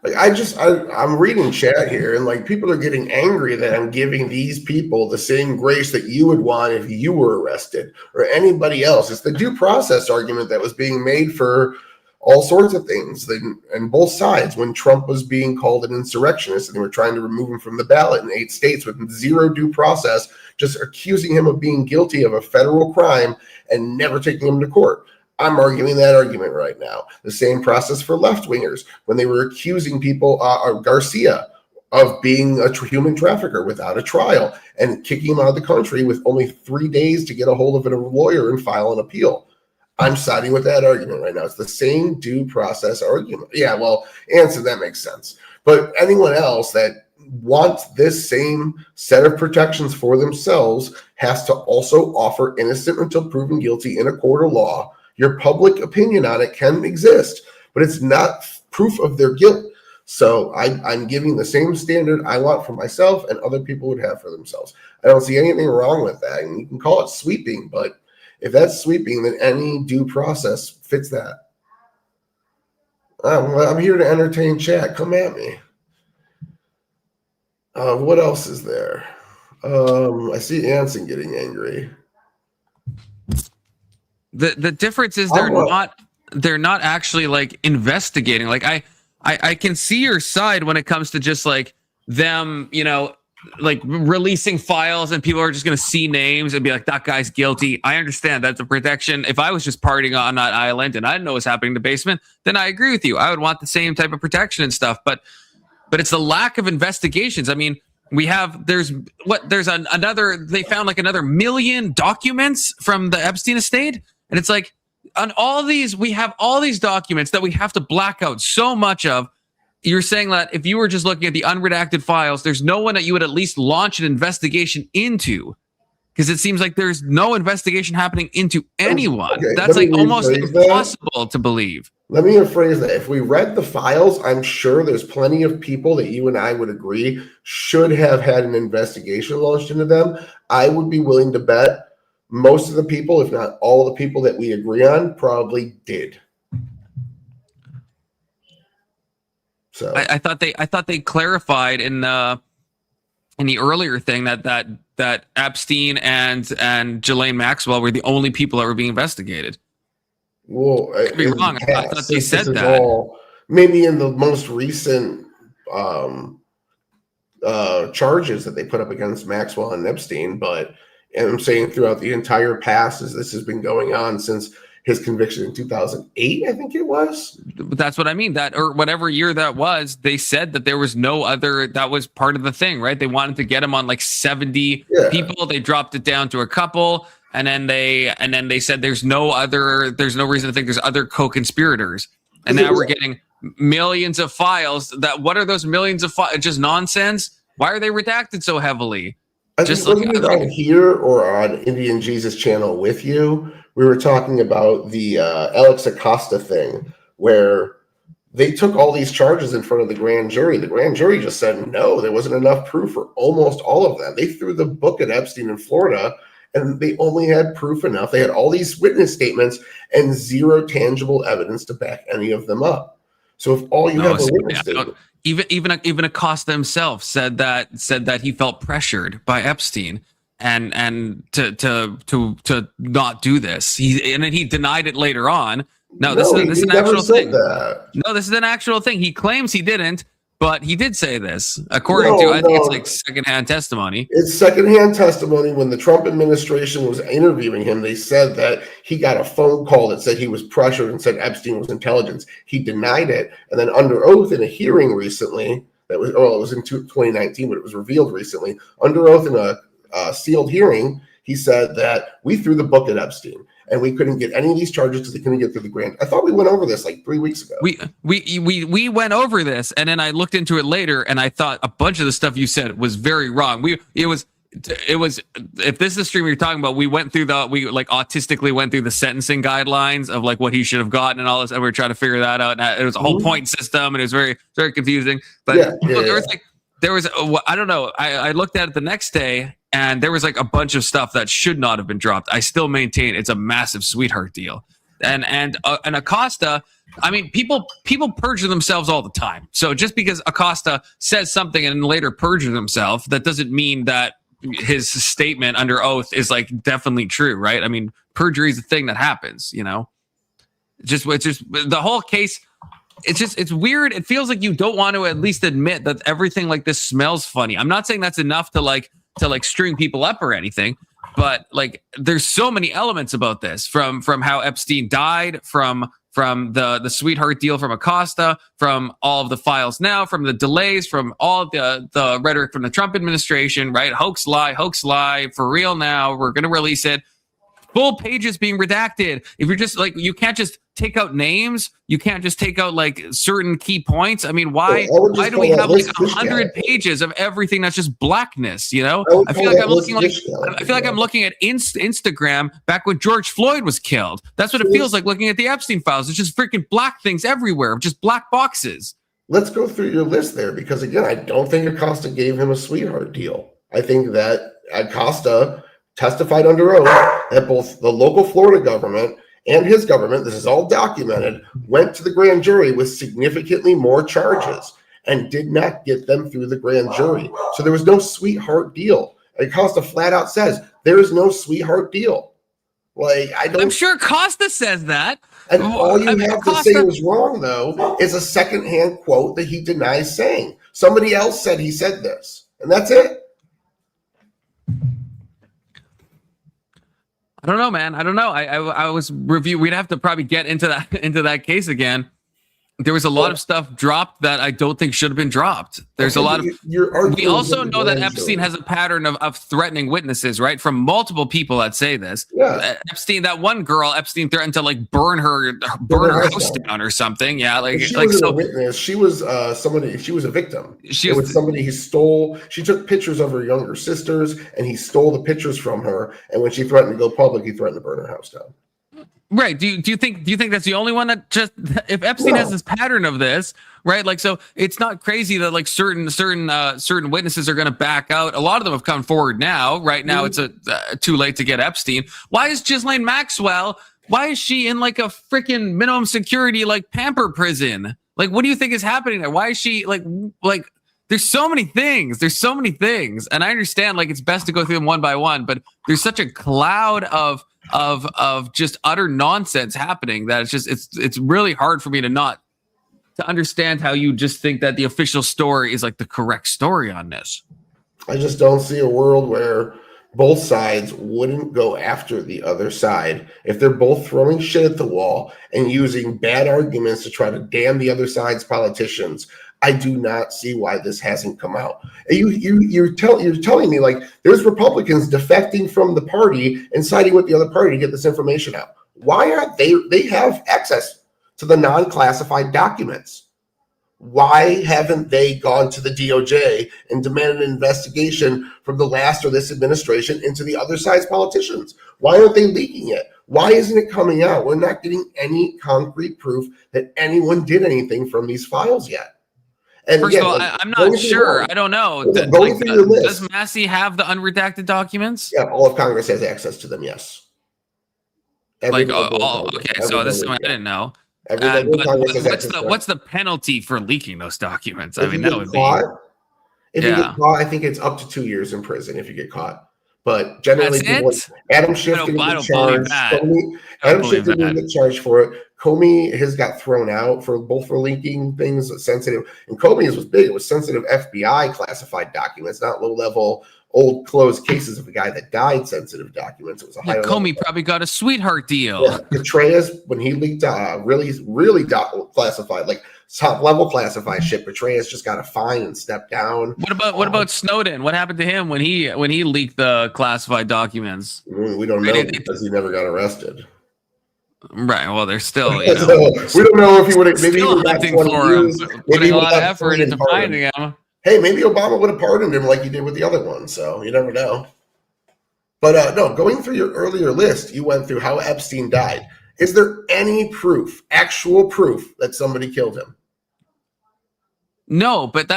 [SPEAKER 9] Like, I'm reading chat here, and like, people are getting angry that I'm giving these people the same grace that you would want if you were arrested or anybody else. It's the due process argument that was being made for all sorts of things, and both sides, when Trump was being called an insurrectionist and they were trying to remove him from the ballot in 8 states with zero due process, just accusing him of being guilty of a federal crime and never taking him to court. I'm arguing that argument right now. The same process for left-wingers when they were accusing people, Garcia, of being a human trafficker without a trial and kicking him out of the country with only 3 days to get a hold of a lawyer and file an appeal. I'm siding with that argument right now. It's the same due process argument. Yeah, well, Anson, that makes sense. But anyone else that wants this same set of protections for themselves has to also offer innocent until proven guilty in a court of law. Your public opinion on it can exist, but it's not proof of their guilt. So I'm giving the same standard I want for myself and other people would have for themselves. I don't see anything wrong with that. And you can call it sweeping, but if that's sweeping, then any due process fits that. I'm here to entertain chat. Come at me. What else is there? I see Anson getting angry.
[SPEAKER 6] The difference is they're not actually like investigating. Like I can see your side when it comes to just like them, you know, like releasing files and people are just going to see names and be like, that guy's guilty. I understand that's a protection. If I was just partying on that island and I didn't know what's happening in the basement, then I agree with you. I would want the same type of protection and stuff. But it's the lack of investigations. I mean, there's another, they found like another million documents from the Epstein estate. And it's like, on all these, we have all these documents that we have to black out so much of. You're saying that if you were just looking at the unredacted files, there's no one that you would at least launch an investigation into, because it seems like there's no investigation happening into anyone.
[SPEAKER 9] Okay,
[SPEAKER 6] that's like almost impossible to believe.
[SPEAKER 9] Let me rephrase that. If we read the files, I'm sure there's plenty of people that you and I would agree should have had an investigation launched into them. I would be willing to bet most of the people, if not all of the people that we agree on, probably did. So
[SPEAKER 6] I thought they clarified in the earlier thing that Epstein and Ghislaine Maxwell were the only people that were being investigated.
[SPEAKER 9] Well,
[SPEAKER 6] I could be wrong. I thought they said that.
[SPEAKER 9] Maybe in the most recent charges that they put up against Maxwell and Epstein, but I'm saying throughout the entire past, as this has been going on since his conviction in 2008, I think it was.
[SPEAKER 6] That's what I mean. That, or whatever year that was, they said that there was no other, that was part of the thing, right? They wanted to get him on like 70 people. They dropped it down to a couple. And then they said there's no reason to think there's other co-conspirators. And now we're getting millions of files. What are those millions of files? Just nonsense. Why are they redacted so heavily?
[SPEAKER 9] Just on here or on Indian Jesus channel with you, we were talking about the Alex Acosta thing, where they took all these charges in front of the grand jury. The grand jury just said no, there wasn't enough proof for almost all of them. They threw the book at Epstein in Florida, and they only had proof enough. They had all these witness statements and zero tangible evidence to back any of them up. So if all you have a witness statement,
[SPEAKER 6] even Acosta himself said that he felt pressured by Epstein and to not do this. He denied it later on. This is an actual thing. No, this is an actual thing. He claims he didn't, but he did say this, according to, I think it's like secondhand testimony.
[SPEAKER 9] It's secondhand testimony. When the Trump administration was interviewing him, they said that he got a phone call that said he was pressured and said Epstein was intelligence. He denied it. And then under oath in a hearing recently, it was in 2019, but it was revealed recently, under oath in a sealed hearing, he said that we threw the book at Epstein. And we couldn't get any of these charges because they couldn't get through the grand. I thought we went over this like 3 weeks ago.
[SPEAKER 6] We went over this, and then I looked into it later, and I thought a bunch of the stuff you said was very wrong. It was if this is the stream you're talking about, we autistically went through the sentencing guidelines of like what he should have gotten and all this, and we were trying to figure that out. And it was a whole point system, and it was very, very confusing. But there was I don't know. I looked at it the next day, and there was like a bunch of stuff that should not have been dropped. I still maintain it's a massive sweetheart deal. And Acosta, I mean, people perjure themselves all the time. So just because Acosta says something and later perjures himself, that doesn't mean that his statement under oath is like definitely true, right? I mean, perjury is a thing that happens, you know. It's just the whole case. It's weird. It feels like you don't want to at least admit that everything like this smells funny. I'm not saying that's enough to string people up or anything, but like there's so many elements about this, from how Epstein died, from the sweetheart deal from Acosta, from all of the files now, from the delays, from all of the rhetoric from the Trump administration, right? Hoax lie, for real now, we're going to release it. Full pages being redacted. If you're just like, you can't just take out names. You can't just take out like certain key points. I mean, why do we have like 100 pages of everything that's just blackness? You know, I feel like I'm looking at Instagram back when George Floyd was killed. That's what it feels like looking at the Epstein files. It's just freaking black things everywhere, just black boxes.
[SPEAKER 9] Let's go through your list there, because again, I don't think Acosta gave him a sweetheart deal. I think that Acosta testified under oath that both the local Florida government and his government, this is all documented, went to the grand jury with significantly more charges and did not get them through the grand jury. So there was no sweetheart deal. Acosta flat out says there is no sweetheart deal.
[SPEAKER 6] I'm sure Acosta says that.
[SPEAKER 9] And all you have to say was wrong, though, is a secondhand quote that he denies saying. Somebody else said he said this, and that's it.
[SPEAKER 6] I don't know, man. I don't know. I was review. We'd have to probably get into that case again. there was a lot of stuff dropped that I don't think should have been dropped. There's a lot of. We also know that Epstein has a pattern of threatening witnesses, right? From multiple people that say this.
[SPEAKER 9] Yeah.
[SPEAKER 6] Epstein, that one girl, Epstein threatened to like burn her house down or something. Yeah,
[SPEAKER 9] she wasn't a witness. She was somebody. She was a victim. It was somebody he stole. She took pictures of her younger sisters, and he stole the pictures from her. And when she threatened to go public, he threatened to burn her house down.
[SPEAKER 6] Right. Do you think that's the only one that just, if Epstein has this pattern of this, right? Like, so it's not crazy that like certain witnesses are going to back out. A lot of them have come forward now. Right now, it's too late to get Epstein. Why is Ghislaine Maxwell? Why is she in like a freaking minimum security like pamper prison? Like, what do you think is happening there? Why is she like? There's so many things. And I understand like it's best to go through them one by one, but there's such a cloud of just utter nonsense happening that it's really hard for me to understand how you just think that the official story is like the correct story on this.
[SPEAKER 9] I just don't see a world where both sides wouldn't go after the other side if they're both throwing shit at the wall and using bad arguments to try to damn the other side's politicians. I do not see why this hasn't come out. You're telling me like there's Republicans defecting from the party and siding with the other party to get this information out. Why aren't they have access to the non-classified documents? Why haven't they gone to the DOJ and demanded an investigation from the last or this administration into the other side's politicians? Why aren't they leaking it? Why isn't it coming out? We're not getting any concrete proof that anyone did anything from these files yet. And
[SPEAKER 6] first of all, I'm not sure. I don't know. Does Massey have the unredacted documents?
[SPEAKER 9] Yeah, all of Congress has access to them. Yes.
[SPEAKER 6] Okay, so this is something I didn't know. What's the penalty for leaking those documents? I mean, that would be.
[SPEAKER 9] If you get caught, I think it's up to 2 years in prison if you get caught. But generally, Adam Schiff didn't get charged. Adam Schiff didn't get charged for it. Comey has got thrown out for leaking things sensitive. And Comey's was big. It was sensitive FBI classified documents, not low level old closed cases of a guy that died sensitive documents. It was a high
[SPEAKER 6] Comey probably got a sweetheart deal.
[SPEAKER 9] Yeah. Petraeus, when he leaked really classified, like top level classified shit, Petraeus just got a fine and stepped down.
[SPEAKER 6] What about Snowden? What happened to him when he leaked the classified documents?
[SPEAKER 9] We don't know because he never got arrested.
[SPEAKER 6] Right. Well, they're still.
[SPEAKER 9] So we don't know if he would have. Maybe he would have got 20 years.
[SPEAKER 6] Putting a lot of effort into finding him.
[SPEAKER 9] Hey, maybe Obama would have pardoned him like he did with the other one. So you never know. But no, going through your earlier list, you went through how Epstein died. Is there any proof, actual proof, that somebody killed him?
[SPEAKER 6] No, but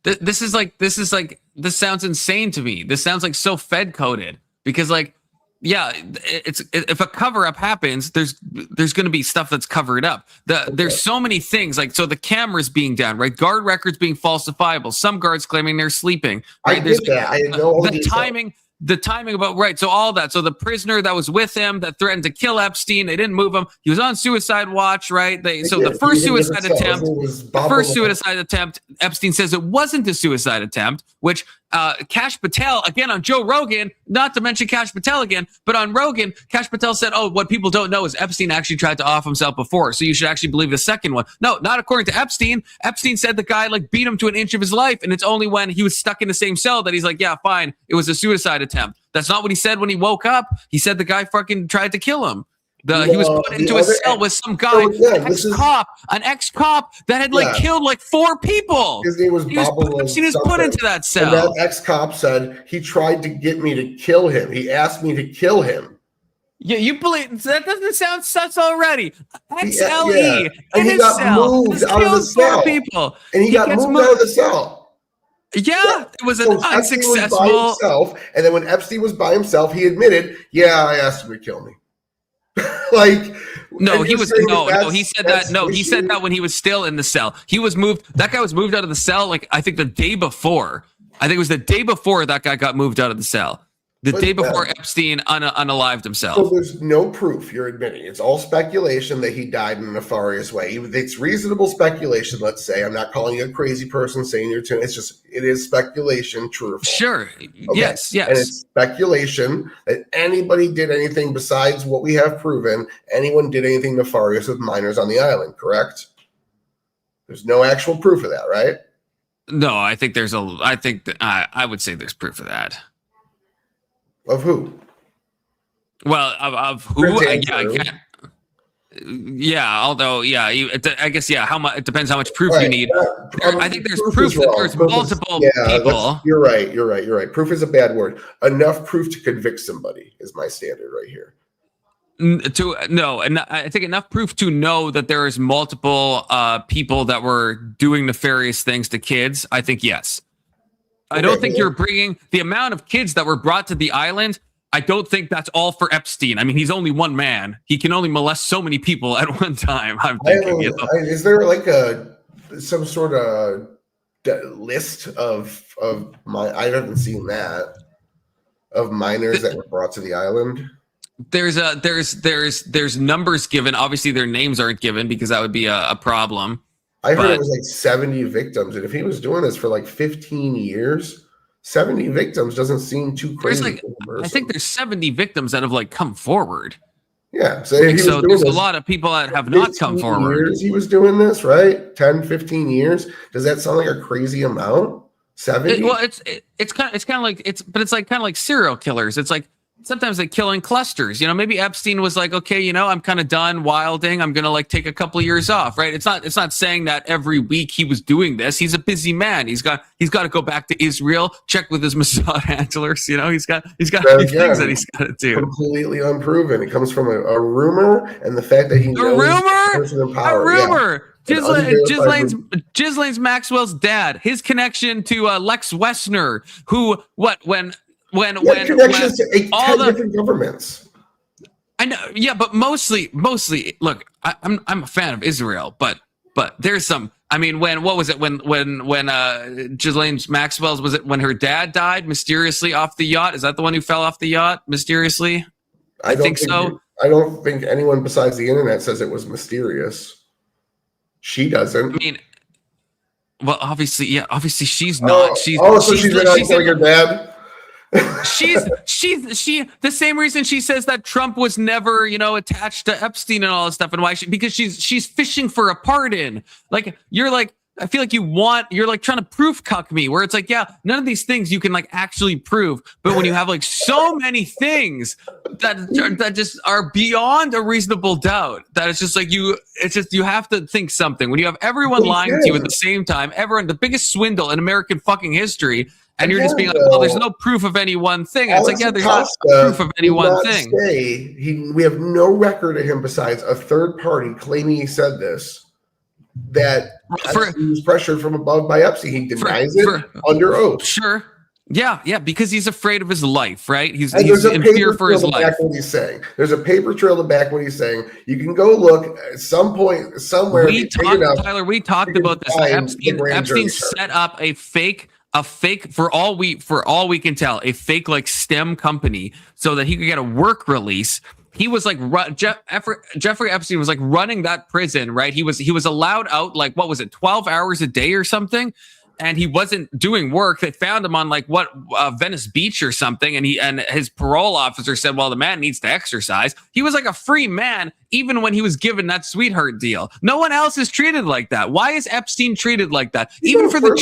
[SPEAKER 6] this sounds insane to me. This sounds like so Fed coded because like. Yeah, if a cover up happens, there's going to be stuff that's covered up. There's so many things like so the cameras being down, right? Guard records being falsifiable. Some guards claiming they're sleeping. Right?
[SPEAKER 9] I get that. I know
[SPEAKER 6] the timing about right. So all that. So the prisoner that was with him that threatened to kill Epstein, they didn't move him. He was on suicide watch, right? The first suicide attempt, Epstein says it wasn't a suicide attempt, which Kash Patel, again on Joe Rogan, not to mention Kash Patel again, but on Rogan, Kash Patel said, oh, what people don't know is Epstein actually tried to off himself before. So you should actually believe the second one. No, not according to Epstein. Epstein said the guy like beat him to an inch of his life. And it's only when he was stuck in the same cell that he's like, yeah, fine. It was a suicide attempt. That's not what he said when he woke up. He said the guy fucking tried to kill him. He was put into a cell with some guy, an ex-cop that had killed like 4 people.
[SPEAKER 9] His name was Bob.
[SPEAKER 6] He was put into that cell.
[SPEAKER 9] And that ex-cop said he tried to get me to kill him. He asked me to kill him.
[SPEAKER 6] Yeah, you believe that doesn't sound sus already. XLE
[SPEAKER 9] and he got moved out of the cell.
[SPEAKER 6] People.
[SPEAKER 9] And he got moved out of the cell.
[SPEAKER 6] Yeah, it was an unsuccessful.
[SPEAKER 9] By himself, and then when Epstein was by himself, he admitted, "Yeah, I asked him to kill me."
[SPEAKER 6] He said that when he was still in the cell. He was moved. That guy was moved out of the cell. Like I think the day before. I think it was the day before that guy got moved out of the cell. The day before Epstein unalived himself.
[SPEAKER 9] So there's no proof, you're admitting. It's all speculation that he died in a nefarious way. It's reasonable speculation, let's say. I'm not calling you a crazy person saying you're too. It's just, it is speculation, true or false.
[SPEAKER 6] Sure. Okay. Yes.
[SPEAKER 9] And it's speculation that anybody did anything besides what we have proven. Anyone did anything nefarious with minors on the island, correct? There's no actual proof of that, right?
[SPEAKER 6] No, I think I would say there's proof of that.
[SPEAKER 9] Of who?
[SPEAKER 6] Well, of who? I can't. Yeah, although, I guess, how much? It depends how much proof you need. I think there's proof that there's multiple people.
[SPEAKER 9] You're right. Proof is a bad word. Enough proof to convict somebody is my standard right here.
[SPEAKER 6] And I think enough proof to know that there is multiple people that were doing nefarious things to kids. I think yes. I don't think you're bringing the amount of kids that were brought to the island. I don't think that's all for Epstein. I mean, he's only one man. He can only molest so many people at one time. I'm thinking.
[SPEAKER 9] Is there like some sort of list of I haven't seen that, of minors that were brought to the island? There's
[SPEAKER 6] numbers given. Obviously, their names aren't given because that would be a problem.
[SPEAKER 9] I heard it was like 70 victims, and if he was doing this for like 15 years. 70 victims doesn't seem too crazy.
[SPEAKER 6] I think there's 70 victims that have like come forward.
[SPEAKER 9] Yeah.
[SPEAKER 6] So there's a lot of people that have not come forward.
[SPEAKER 9] Years he was doing this, right? 10, 15 years. Does that sound like a crazy amount? 70?
[SPEAKER 6] It's kind of like serial killers. It's like sometimes they kill in clusters. Maybe Epstein was like, okay, I'm kind of done wilding. I'm gonna like take a couple of years off, right? It's not saying that every week he was doing this. He's a busy man. He's got to go back to Israel, check with his Mossad handlers. He's got a few things that he's got to do.
[SPEAKER 9] Completely unproven. It comes from a rumor, and the fact that he knows the person in power.
[SPEAKER 6] A rumor. Yeah. Ghislaine's Maxwell's dad. His connection to Lex Wessner, who when
[SPEAKER 9] connections to 10 different governments.
[SPEAKER 6] I know, yeah, but mostly. Look, I'm a fan of Israel, but there's some. I mean, when Ghislaine Maxwell's, was it when her dad died mysteriously off the yacht? Is that the one who fell off the yacht mysteriously? I think so.
[SPEAKER 9] I don't think anyone besides the internet says it was mysterious. She doesn't.
[SPEAKER 6] I mean, well, obviously she's not.
[SPEAKER 9] She's been out killing her dad.
[SPEAKER 6] she's the same reason she says that Trump was never, attached to Epstein and all this stuff, and why because she's fishing for a pardon. Like, you're like, I feel like you're like trying to proof cuck me, where it's like, yeah, none of these things you can like actually prove, but when you have like so many things that just are beyond a reasonable doubt, that it's just like you have to think something. When you have everyone lying to you at the same time, the biggest swindle in American fucking history. And you're just being like, well, there's no proof of any one thing. And it's like, yeah, there's not proof of any one thing.
[SPEAKER 9] We have no record of him besides a third party claiming he said this, that he was pressured from above by Epstein. He denies it under oath.
[SPEAKER 6] Sure. Yeah, because he's afraid of his life, right? He's in fear for his life.
[SPEAKER 9] What he's saying. There's a paper trail to back what he's saying. You can go look at some point, somewhere.
[SPEAKER 6] Tyler, we talked about this. Epstein set up a fake, for all we can tell, a fake like STEM company so that he could get a work release. He was like Jeffrey Epstein was like running that prison, right? He was allowed out like, what was it, 12 hours a day or something, and he wasn't doing work. They found him on like Venice Beach or something, and his parole officer said, well, the man needs to exercise. He was like a free man even when he was given that sweetheart deal. No one else is treated like that. Why is Epstein treated like that? Even for the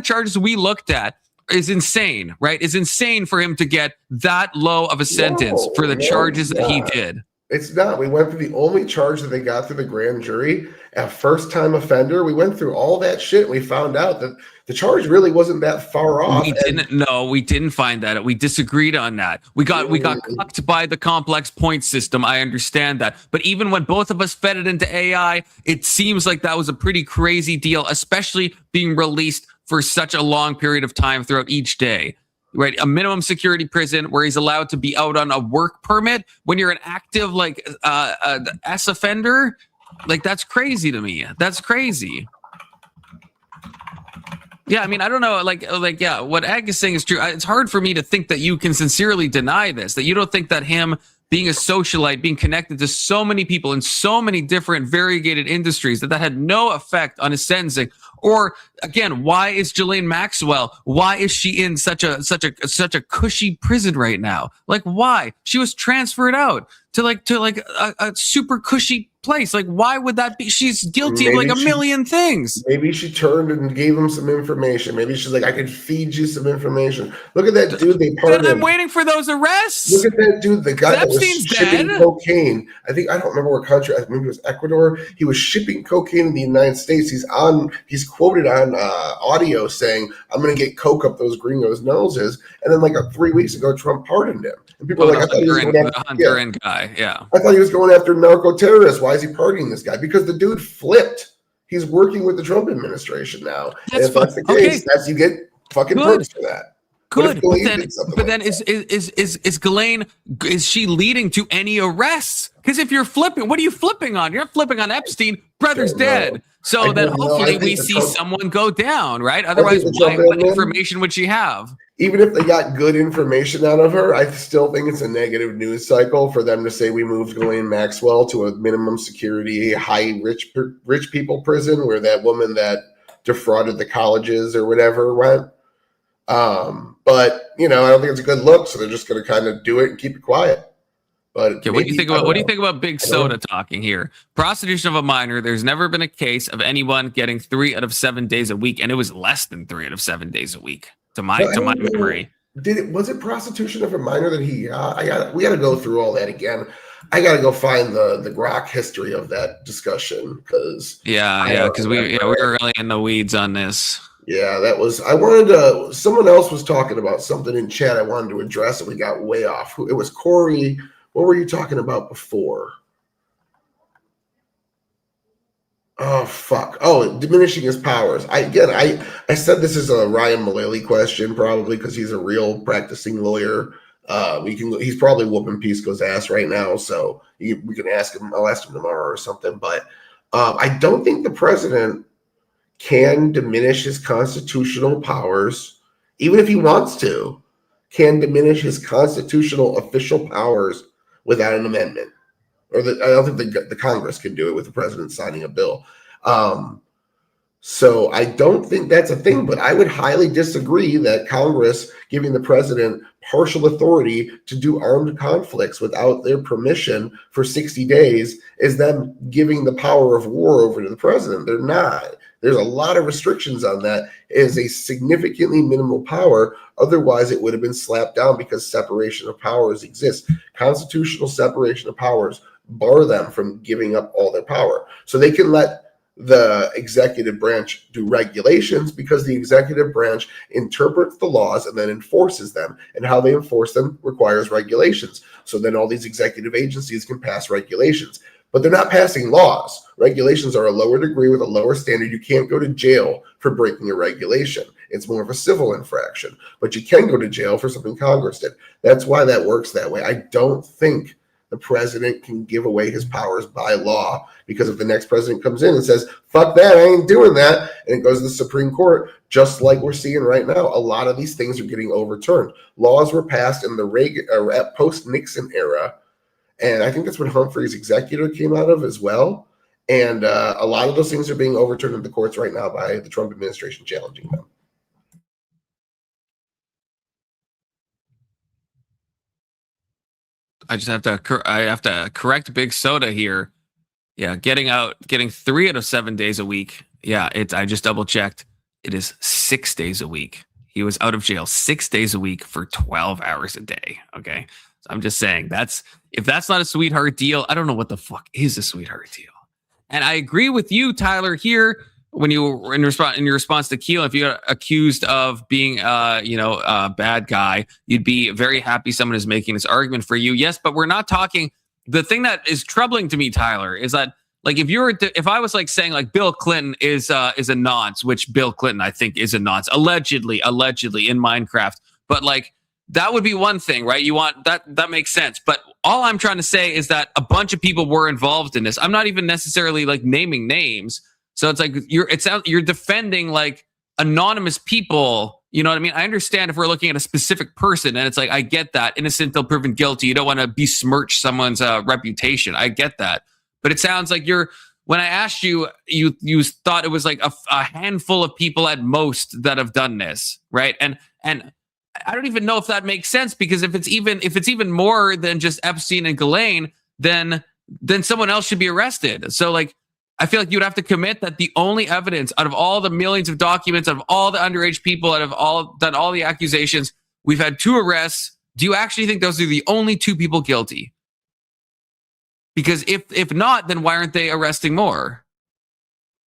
[SPEAKER 6] charges we looked at, is insane, right? It's insane for him to get that low of a sentence for the charges that he did.
[SPEAKER 9] It's not. We went through the only charge that they got through the grand jury, a first-time offender. We went through all that shit. We found out that the charge really wasn't that far off.
[SPEAKER 6] We didn't find that. We disagreed on that. We got cucked by the complex point system. I understand that. But even when both of us fed it into AI, it seems like that was a pretty crazy deal, especially being released for such a long period of time throughout each day. Right, a minimum security prison where he's allowed to be out on a work permit when you're an active like S offender, like that's crazy to me. That's crazy. Yeah, I mean, I don't know, like yeah, what Ag is saying is true. It's hard for me to think that you can sincerely deny this, that you don't think that him being a socialite, being connected to so many people in so many different variegated industries, that had no effect on his sentencing Or again, why is Ghislaine Maxwell? Why is she in such a cushy prison right now? Like, why? She was transferred out to a super cushy place. Like, why would that be? She's guilty of like a million things.
[SPEAKER 9] Maybe she turned and gave him some information. Maybe she's like, I could feed you some information. Look at that dude they pardoned.
[SPEAKER 6] I'm waiting for those arrests.
[SPEAKER 9] Look at that dude, the guy that was shipping cocaine. I don't remember what country. I think it was Ecuador. He was shipping cocaine in the United States. He's quoted on audio saying, I'm going to get coke up those gringos' noses. And then 3 weeks ago, Trump pardoned him. And people are like, I thought he was going after
[SPEAKER 6] Honduran guy. Yeah.
[SPEAKER 9] I thought he was going after narco-terrorists. Why is he pardoning this guy? Because the dude flipped. He's working with the Trump administration now. And if that's the case, you get fucking perks for that.
[SPEAKER 6] Good, but then is Ghislaine, is she leading to any arrests? Because if you're flipping, what are you flipping on? You're not flipping on Epstein. Brother's dead. So then hopefully we see someone go down, right? Otherwise, what information would she have?
[SPEAKER 9] Even if they got good information out of her, I still think it's a negative news cycle for them to say we moved Ghislaine Maxwell to a minimum security, high rich people prison where that woman that defrauded the colleges or whatever went. But I don't think it's a good look, so they're just going to kind of do it and keep it quiet. But
[SPEAKER 6] what do you think about Big Soda talking here? Prostitution of a minor. There's never been a case of anyone getting 3 out of 7 days a week, and it was less than 3 out of 7 days a week. To my memory,
[SPEAKER 9] was it prostitution of a minor that he? We got to go through all that again. I got to go find the Grok history of that discussion because
[SPEAKER 6] because we were really in the weeds on this.
[SPEAKER 9] Yeah, that was. Someone else was talking about something in chat I wanted to address, and we got way off. It was Corey. What were you talking about before? Oh, fuck. Oh, diminishing his powers. I said this is a Ryan Mullally question, probably because he's a real practicing lawyer. He's probably whooping Pisco's ass right now, so we can ask him. I'll ask him tomorrow or something. But I don't think the president can diminish his constitutional powers, even if he wants to, can diminish his constitutional official powers without an amendment. I don't think the Congress can do it with the president signing a bill. So I don't think that's a thing, but I would highly disagree that Congress giving the president partial authority to do armed conflicts without their permission for 60 days is them giving the power of war over to the president. They're not. There's a lot of restrictions on that. It is a significantly minimal power. Otherwise, it would have been slapped down because separation of powers exists. Constitutional separation of powers bar them from giving up all their power. So they can let the executive branch do regulations because the executive branch interprets the laws and then enforces them. And how they enforce them requires regulations. So then all these executive agencies can pass regulations. But they're not passing laws. Regulations are a lower degree with a lower standard. You can't go to jail for breaking a regulation. It's more of a civil infraction. But you can go to jail for something Congress did. That's why that works that way. I don't think the president can give away his powers by law, because if the next president comes in and says, fuck that, I ain't doing that, and it goes to the Supreme Court, just like we're seeing right now, a lot of these things are getting overturned. Laws were passed in the Reagan post-Nixon era, and I think that's when Humphrey's executive came out of as well. And a lot of those things are being overturned in the courts right now by the Trump administration challenging them.
[SPEAKER 6] I have to correct Big Soda here. Yeah, getting 3 out of 7 days a week. Yeah, I just double checked. It is 6 days a week. He was out of jail 6 days a week for 12 hours a day. Okay, so I'm just saying if that's not a sweetheart deal, I don't know what the fuck is a sweetheart deal. And I agree with you, Tyler, here. When you were in your response to Keel, if you got accused of being a bad guy, you'd be very happy someone is making this argument for you. Yes, but we're not talking. The thing that is troubling to me, Tyler, is that if I was saying Bill Clinton is a nonce, which Bill Clinton I think is a nonce, allegedly in Minecraft, but that would be one thing, right? You want that makes sense. But all I'm trying to say is that a bunch of people were involved in this. I'm not even necessarily naming names. So it's you're defending anonymous people. You know what I mean? I understand if we're looking at a specific person and it's I get that, innocent till proven guilty. You don't want to besmirch someone's reputation. I get that. But it sounds like you're when I asked you, you thought it was like a handful of people at most that have done this, right? And I don't even know if that makes sense, because if it's even more than just Epstein and Ghislaine, then someone else should be arrested. So like, I feel like you'd have to commit that the only evidence out of all the millions of documents, out of all the underage people, out of all the accusations, we've had 2 arrests. Do you actually think those are the only 2 people guilty? Because if not, then why aren't they arresting more?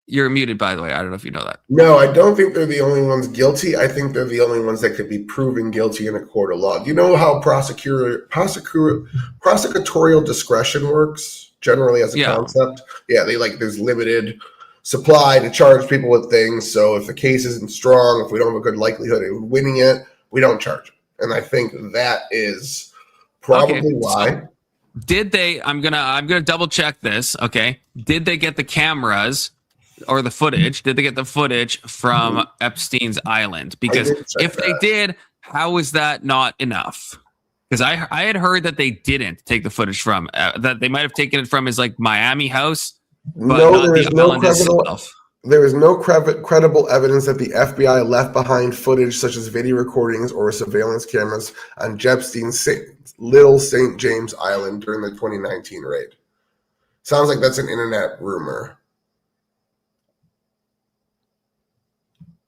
[SPEAKER 6] You're muted, by the way. I don't know if you know that.
[SPEAKER 9] No, I don't think they're the only ones guilty. I think they're the only ones that could be proven guilty in a court of law. Do you know how prosecutorial discretion works generally as a concept? Yeah, there's limited supply to charge people with things. So if the case isn't strong, if we don't have a good likelihood of winning it, we don't charge it. And I think that is probably why.
[SPEAKER 6] So did they? I'm gonna double check this. Okay, did they get the cameras or the footage? Did they get the footage from Epstein's Island? Because if they did, how is that not enough? Because I had heard that they didn't take the footage from that they might have taken it from his like Miami house, but not the island itself.
[SPEAKER 9] There is no credible evidence that the FBI left behind footage such as video recordings or surveillance cameras on Epstein's Little St. James Island during the 2019 raid. Sounds like that's an internet rumor.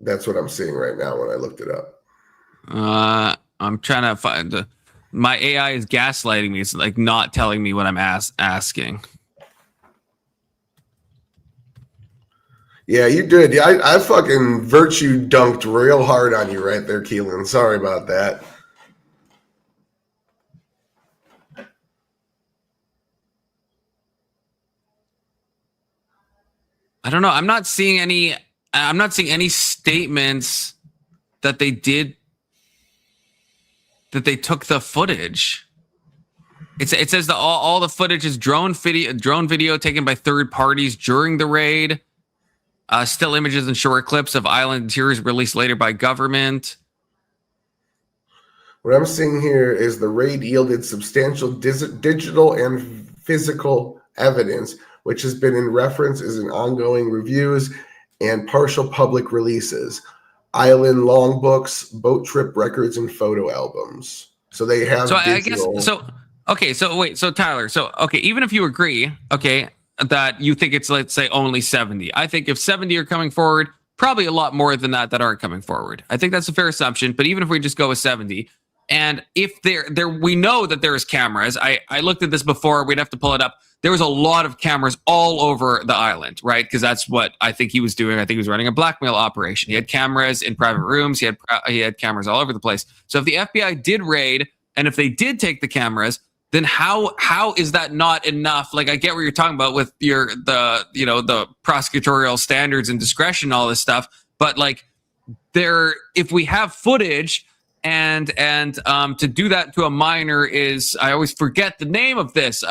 [SPEAKER 9] That's what I'm seeing right now when I looked it up.
[SPEAKER 6] I'm trying to find my AI is gaslighting me. It's like not telling me what I'm asking.
[SPEAKER 9] Yeah, you did. Yeah, I fucking virtue dunked real hard on you right there, Keelan. Sorry about that.
[SPEAKER 6] I don't know. I'm not seeing any statements that they took the footage. It says that all the footage is drone video taken by third parties during the raid. Still images and short clips of island interiors released later by government.
[SPEAKER 9] What I'm seeing here is the raid yielded substantial digital and physical evidence, which has been in references in ongoing reviews and partial public releases, island logbooks, boat trip records, and photo albums. So they have.
[SPEAKER 6] So digital. I guess so. Okay. So wait. So Tyler. So okay. Even if you agree, okay, that you think it's, let's say, only 70. I think if 70 are coming forward, probably a lot more than that aren't coming forward. I think that's a fair assumption. But even if we just go with 70, and if there we know that there is cameras. I looked at this before. We'd have to pull it up. There was a lot of cameras all over the island, right? Because that's what I think he was doing. I think he was running a blackmail operation. He had cameras in private rooms. He had cameras all over the place. So if the FBI did raid, and if they did take the cameras, then how is that not enough? Like, I get what you're talking about with the prosecutorial standards and discretion, all this stuff. But like, if we have footage and to do that to a minor is, I always forget the name of this.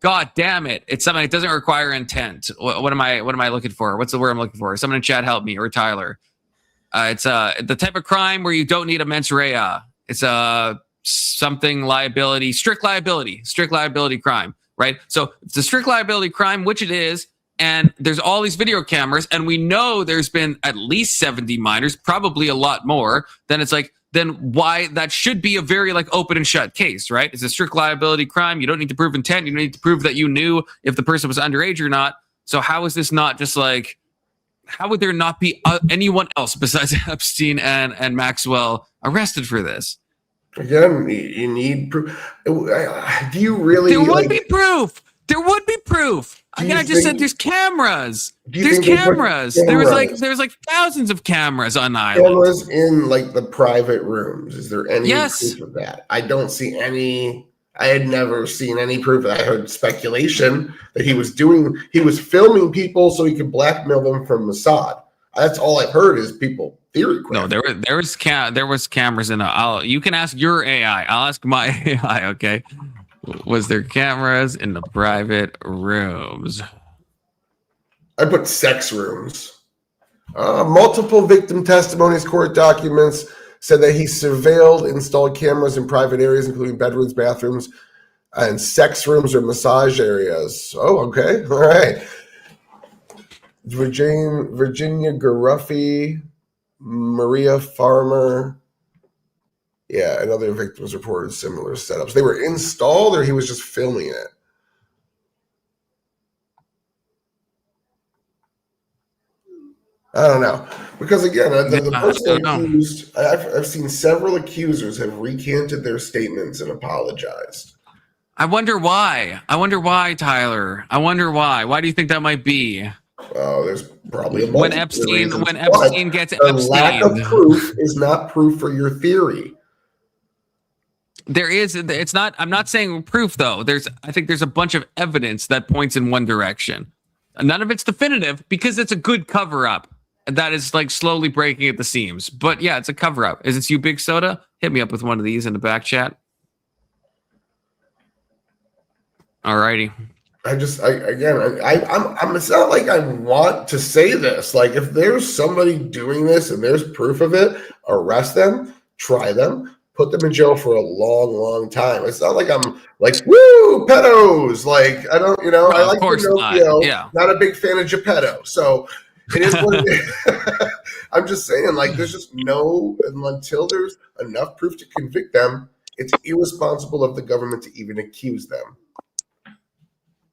[SPEAKER 6] God damn it! It's something that doesn't require intent. What am I looking for? What's the word I'm looking for? Someone in chat help me, or Tyler. It's the type of crime where you don't need a mens rea. It's something liability, strict liability crime, right? So it's a strict liability crime, which it is, and there's all these video cameras, and we know there's been at least 70 minors, probably a lot more. Then it's like, then why that should be a very like open and shut case, right? It's a strict liability crime. You don't need to prove intent. You don't need to prove that you knew if the person was underage or not. So how is this not just like, how would there not be anyone else besides Epstein and Maxwell arrested for this?
[SPEAKER 9] Again, you need proof. Do you really?
[SPEAKER 6] There would be proof. There would be proof. Again, I just said there's cameras. There's cameras. There's like thousands of cameras on the island.
[SPEAKER 9] Cameras in like the private rooms. Is there any proof of that? I don't see any. I had never seen any proof. I heard speculation that he was filming people so he could blackmail them from Mossad. That's all I've heard is people theory.
[SPEAKER 6] No, there was cameras in you can ask your AI. I'll ask my AI. Okay, was there cameras in the private rooms?
[SPEAKER 9] I put sex rooms. Multiple victim testimonies, court documents said that he surveilled, installed cameras in private areas, including bedrooms, bathrooms, and sex rooms or massage areas. Oh, okay, all right. Virginia Garuffi, Maria Farmer. Yeah, and other victims reported similar setups. They were installed, or he was just filming it? I don't know. Because again, the person accused, I've seen several accusers have recanted their statements and apologized.
[SPEAKER 6] I wonder why. Tyler. I wonder why. Why do you think that might be?
[SPEAKER 9] Oh, there's probably a
[SPEAKER 6] when Epstein gets
[SPEAKER 9] the lack of proof is not proof for your theory.
[SPEAKER 6] It's not. I'm not saying proof though. I think there's a bunch of evidence that points in one direction. None of it's definitive because it's a good cover up that is like slowly breaking at the seams. But yeah, it's a cover up. Is it you, Big Soda? Hit me up with one of these in the back chat. Alrighty. It's not like I want to say this. Like, if there's somebody doing this and there's proof of it, arrest them, try them, put them in jail for a long, long time. It's not like I'm like, woo, pedos. Like, I don't, I like Pinocchio. Not a big fan of Geppetto. So it is what it is. I'm just saying, like, there's just until there's enough proof to convict them, it's irresponsible of the government to even accuse them.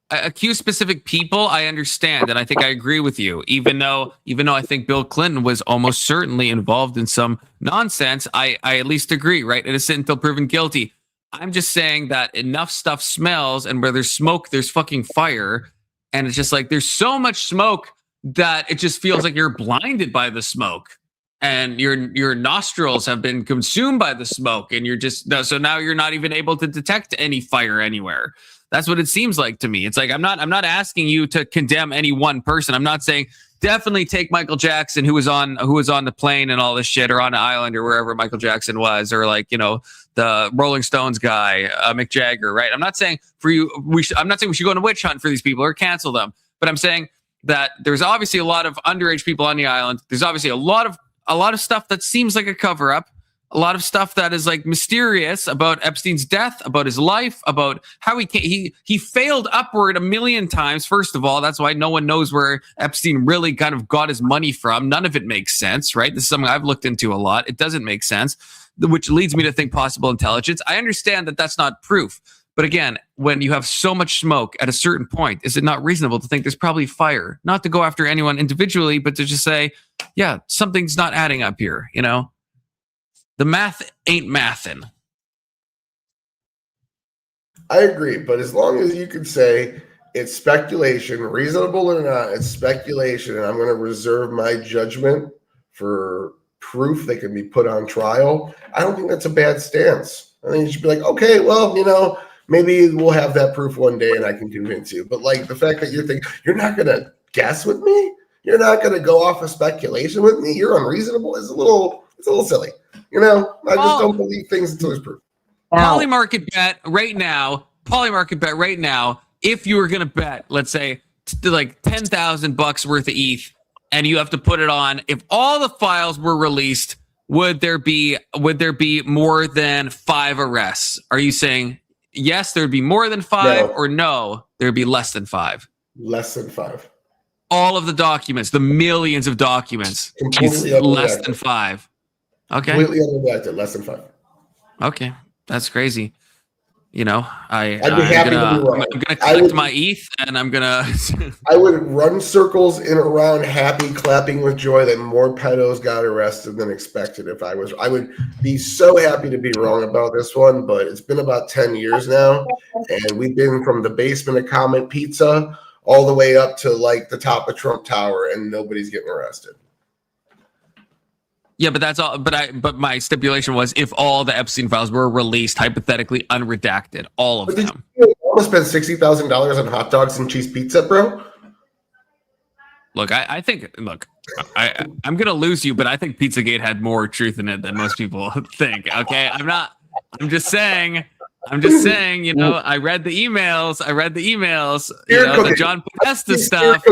[SPEAKER 6] Accuse specific people, I understand, and I think I agree with you. Even though I think Bill Clinton was almost certainly involved in some nonsense, I at least agree, right? Innocent until proven guilty. I'm just saying that enough stuff smells, and where there's smoke, there's fucking fire, and it's just like there's so much smoke that it just feels like you're blinded by the smoke, and your nostrils have been consumed by the smoke, and so now you're not even able to detect any fire anywhere. That's what it seems like to me. It's like I'm not asking you to condemn any one person. I'm not saying definitely take Michael Jackson, who was on the plane and all this shit, or on an island or wherever Michael Jackson was, or like the Rolling Stones guy, Mick Jagger, right? I'm not saying I'm not saying we should go on a witch hunt for these people or cancel them, but I'm saying that there's obviously a lot of underage people on the island. There's obviously a lot of stuff that seems like a cover up. A lot of stuff that is like mysterious about Epstein's death, about his life, about how he failed upward 1 million times. First of all, that's why no one knows where Epstein really kind of got his money from. None of it makes sense, right? This is something I've looked into a lot. It doesn't make sense, which leads me to think possible intelligence. I understand that that's not proof. But again, when you have so much smoke at a certain point, is it not reasonable to think there's probably fire? Not to go after anyone individually, but to just say, yeah, something's not adding up here, The math ain't mathin'.
[SPEAKER 9] I agree, but as long as you can say it's speculation, reasonable or not, it's speculation, and I'm going to reserve my judgment for proof that can be put on trial, I don't think that's a bad stance. I think you should be like, okay, well, maybe we'll have that proof one day and I can convince you. But like the fact that you're not going to guess with me, you're not going to go off of speculation with me, you're unreasonable, it's a little silly. I just don't believe things until there's proof.
[SPEAKER 6] Polymarket bet right now, if you were going to bet, let's say, like $10,000 worth of ETH, and you have to put it on, if all the files were released, would there be more than 5 arrests? Are you saying yes, there'd be more than 5, or no, there'd be less than 5?
[SPEAKER 9] Less than 5.
[SPEAKER 6] All of the documents, the millions of documents, less than 5. Okay.
[SPEAKER 9] Completely unredacted, less than 5.
[SPEAKER 6] Okay, that's crazy.
[SPEAKER 9] I'd be happy to be wrong.
[SPEAKER 6] I'm gonna collect my ETH, and I'm gonna.
[SPEAKER 9] I would run circles in around, happy, clapping with joy that more pedos got arrested than expected. I would be so happy to be wrong about this one. But it's been about 10 years now, and we've been from the basement of Comet Pizza all the way up to like the top of Trump Tower, and nobody's getting arrested.
[SPEAKER 6] Yeah, but that's all. But my stipulation was if all the Epstein files were released, hypothetically unredacted, all of them.
[SPEAKER 9] You almost spent $60,000 on hot dogs and cheese pizza, bro.
[SPEAKER 6] Look, I think. Look, I'm gonna lose you, but I think Pizzagate had more truth in it than most people think. Okay, I'm just saying. I read the emails. The John Podesta stuff.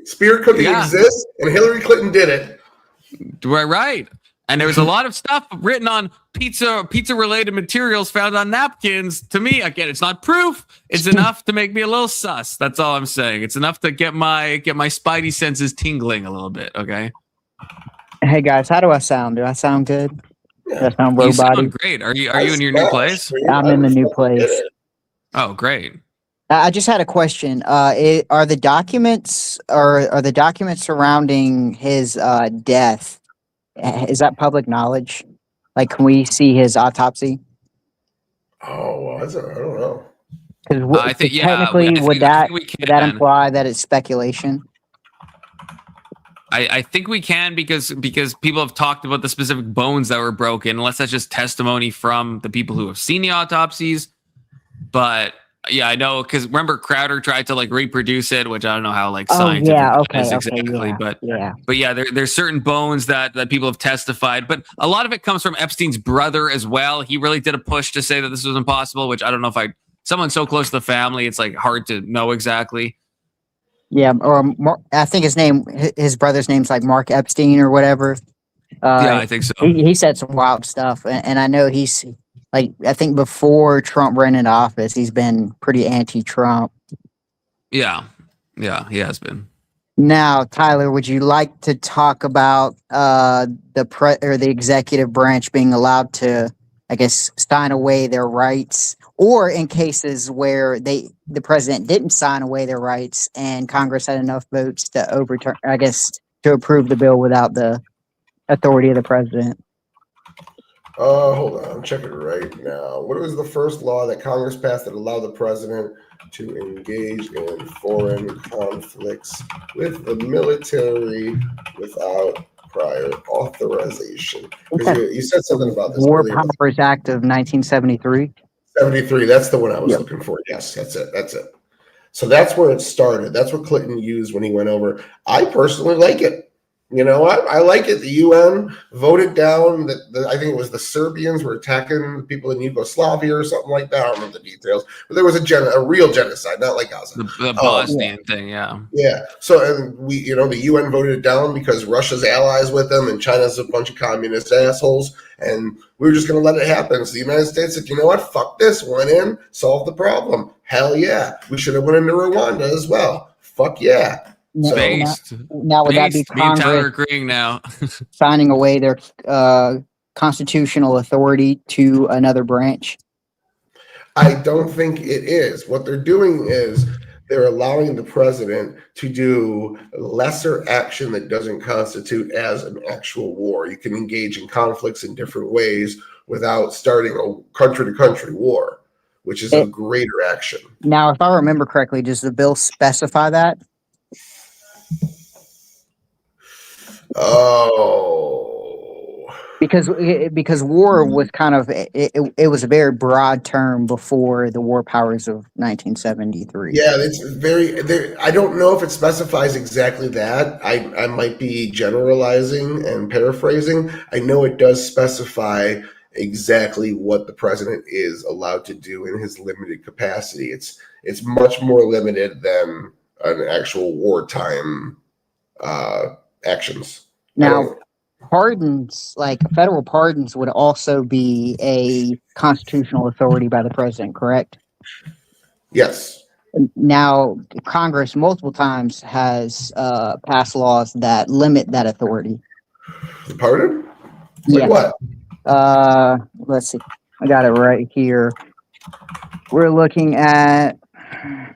[SPEAKER 9] Spear cooking exists, and Hillary Clinton did it.
[SPEAKER 6] Right. And there was a lot of stuff written on pizza related materials found on napkins. To me, again, it's not proof. It's enough to make me a little sus. That's all I'm saying. It's enough to get my spidey senses tingling a little bit. Okay.
[SPEAKER 10] Hey guys, how do I sound? Do I sound good? Do I sound
[SPEAKER 6] You
[SPEAKER 10] robot-y?
[SPEAKER 6] sound great. Are you in your new place?
[SPEAKER 10] I'm in the new place.
[SPEAKER 6] Oh, great.
[SPEAKER 10] I just had a question. Are the documents surrounding his death? Is that public knowledge? Like, can we see his autopsy?
[SPEAKER 9] Oh, I don't know.
[SPEAKER 10] Because
[SPEAKER 6] I think
[SPEAKER 10] technically, would that imply that it's speculation?
[SPEAKER 6] I think we can because people have talked about the specific bones that were broken, unless that's just testimony from the people who have seen the autopsies. But yeah, I know, because remember Crowder tried to like reproduce it, which I don't know how like scientific it is exactly, but yeah, there's certain bones that people have testified, but a lot of it comes from Epstein's brother as well. He really did a push to say that this was impossible, which I don't know if someone so close to the family, it's like hard to know exactly.
[SPEAKER 10] Yeah, or I think his brother's name's like Mark Epstein or whatever.
[SPEAKER 6] Yeah, I think so.
[SPEAKER 10] He said some wild stuff, and I know he's like, I think before Trump ran into office, he's been pretty anti-Trump.
[SPEAKER 6] Yeah, he has been.
[SPEAKER 10] Now, Tyler, would you like to talk about the executive branch being allowed to, I guess, sign away their rights, or in cases where the president didn't sign away their rights and Congress had enough votes to overturn, I guess, to approve the bill without the authority of the president?
[SPEAKER 9] Hold on, I'm checking right now. What was the first law that Congress passed that allowed the president to engage in foreign conflicts with the military without prior authorization? Because you said something about this.
[SPEAKER 10] War Powers Act of 1973.
[SPEAKER 9] 73, that's the one I was looking for. Yes, that's it. So that's where it started. That's what Clinton used when he went over. I personally like it. You know, I like it. The UN voted down that I think it was the Serbians were attacking the people in Yugoslavia or something like that. I don't remember the details, but there was a real genocide, not like Gaza.
[SPEAKER 6] The Bosnian thing, yeah.
[SPEAKER 9] Yeah. So and the UN voted it down because Russia's allies with them and China's a bunch of communist assholes, and we were just going to let it happen. So the United States said, you know what? Fuck this. Went in, solved the problem. Hell yeah. We should have went into Rwanda as well. Fuck yeah.
[SPEAKER 10] So, now would that be Congress
[SPEAKER 6] agreeing now?
[SPEAKER 10] signing away their constitutional authority to another branch?
[SPEAKER 9] I don't think it is. What they're doing is they're allowing the president to do lesser action that doesn't constitute as an actual war. You can engage in conflicts in different ways without starting a country-to-country war, which is a greater action.
[SPEAKER 10] Now, if I remember correctly, does the bill specify that?
[SPEAKER 9] Oh,
[SPEAKER 10] because war was kind of it was a very broad term before the War Powers of 1973.
[SPEAKER 9] Yeah, it's very. I don't know if it specifies exactly that. I might be generalizing and paraphrasing. I know it does specify exactly what the president is allowed to do in his limited capacity. It's much more limited than an actual wartime actions.
[SPEAKER 10] Now, pardons, like federal pardons, would also be a constitutional authority by the president, correct?
[SPEAKER 9] Yes.
[SPEAKER 10] Now, Congress multiple times has passed laws that limit that authority.
[SPEAKER 9] The pardon?
[SPEAKER 10] Like
[SPEAKER 9] what?
[SPEAKER 10] Let's see. I got it right here. We're looking at.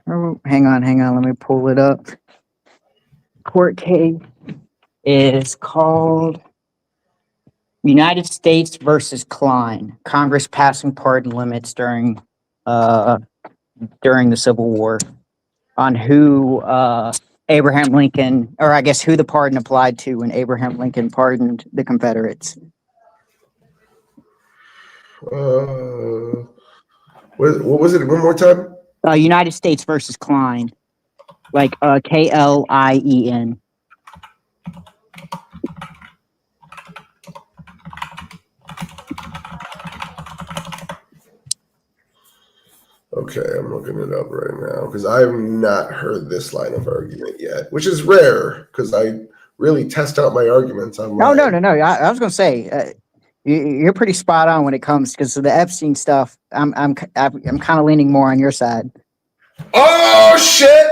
[SPEAKER 10] Oh, hang on. Let me pull it up. Court case is called United States versus Klein. Congress passing pardon limits during the Civil War on who Abraham Lincoln, or I guess who the pardon applied to when Abraham Lincoln pardoned the Confederates.
[SPEAKER 9] What was it? One more time?
[SPEAKER 10] United States versus Klein. Like Klien.
[SPEAKER 9] Okay, I'm looking it up right now because I have not heard this line of argument yet, which is rare because I really test out my arguments on
[SPEAKER 10] No. I was gonna say you're pretty spot on when it comes because the Epstein stuff. I'm kind of leaning more on your side.
[SPEAKER 9] Oh shit!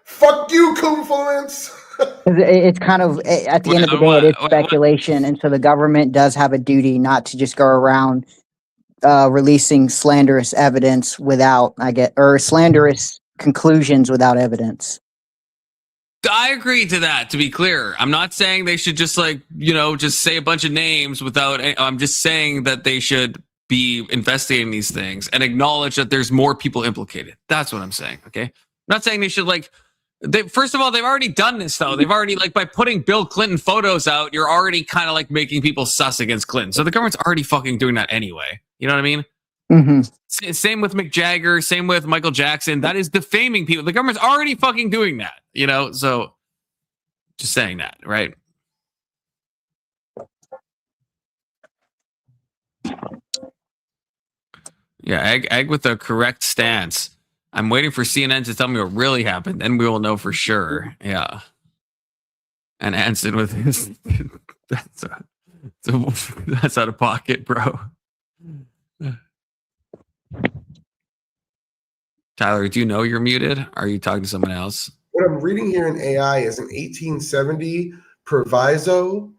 [SPEAKER 9] Fuck you, Confluence.
[SPEAKER 10] It's kind of at the end of the day, it is speculation, and so the government does have a duty not to just go around releasing slanderous evidence without, or slanderous conclusions without evidence.
[SPEAKER 6] I agree to that, to be clear. I'm not saying they should just just say a bunch of names without, I'm just saying that they should be investigating these things and acknowledge that there's more people implicated. That's what I'm saying, okay? I'm not saying they should first of all, they've already done this though. They've already by putting Bill Clinton photos out, you're already kind of making people sus against Clinton. So the government's already fucking doing that anyway. You know what I mean?
[SPEAKER 10] Mm-hmm.
[SPEAKER 6] Same with Mick Jagger, same with Michael Jackson. That is defaming people. The government's already fucking doing that, so just saying that, right? Yeah, egg with the correct stance. I'm waiting for CNN to tell me what really happened, then we will know for sure. Yeah. And Anson with his that's out of pocket, bro. Tyler, do you know you're muted? Are you talking to someone else?
[SPEAKER 9] What I'm reading here in AI is an 1870 proviso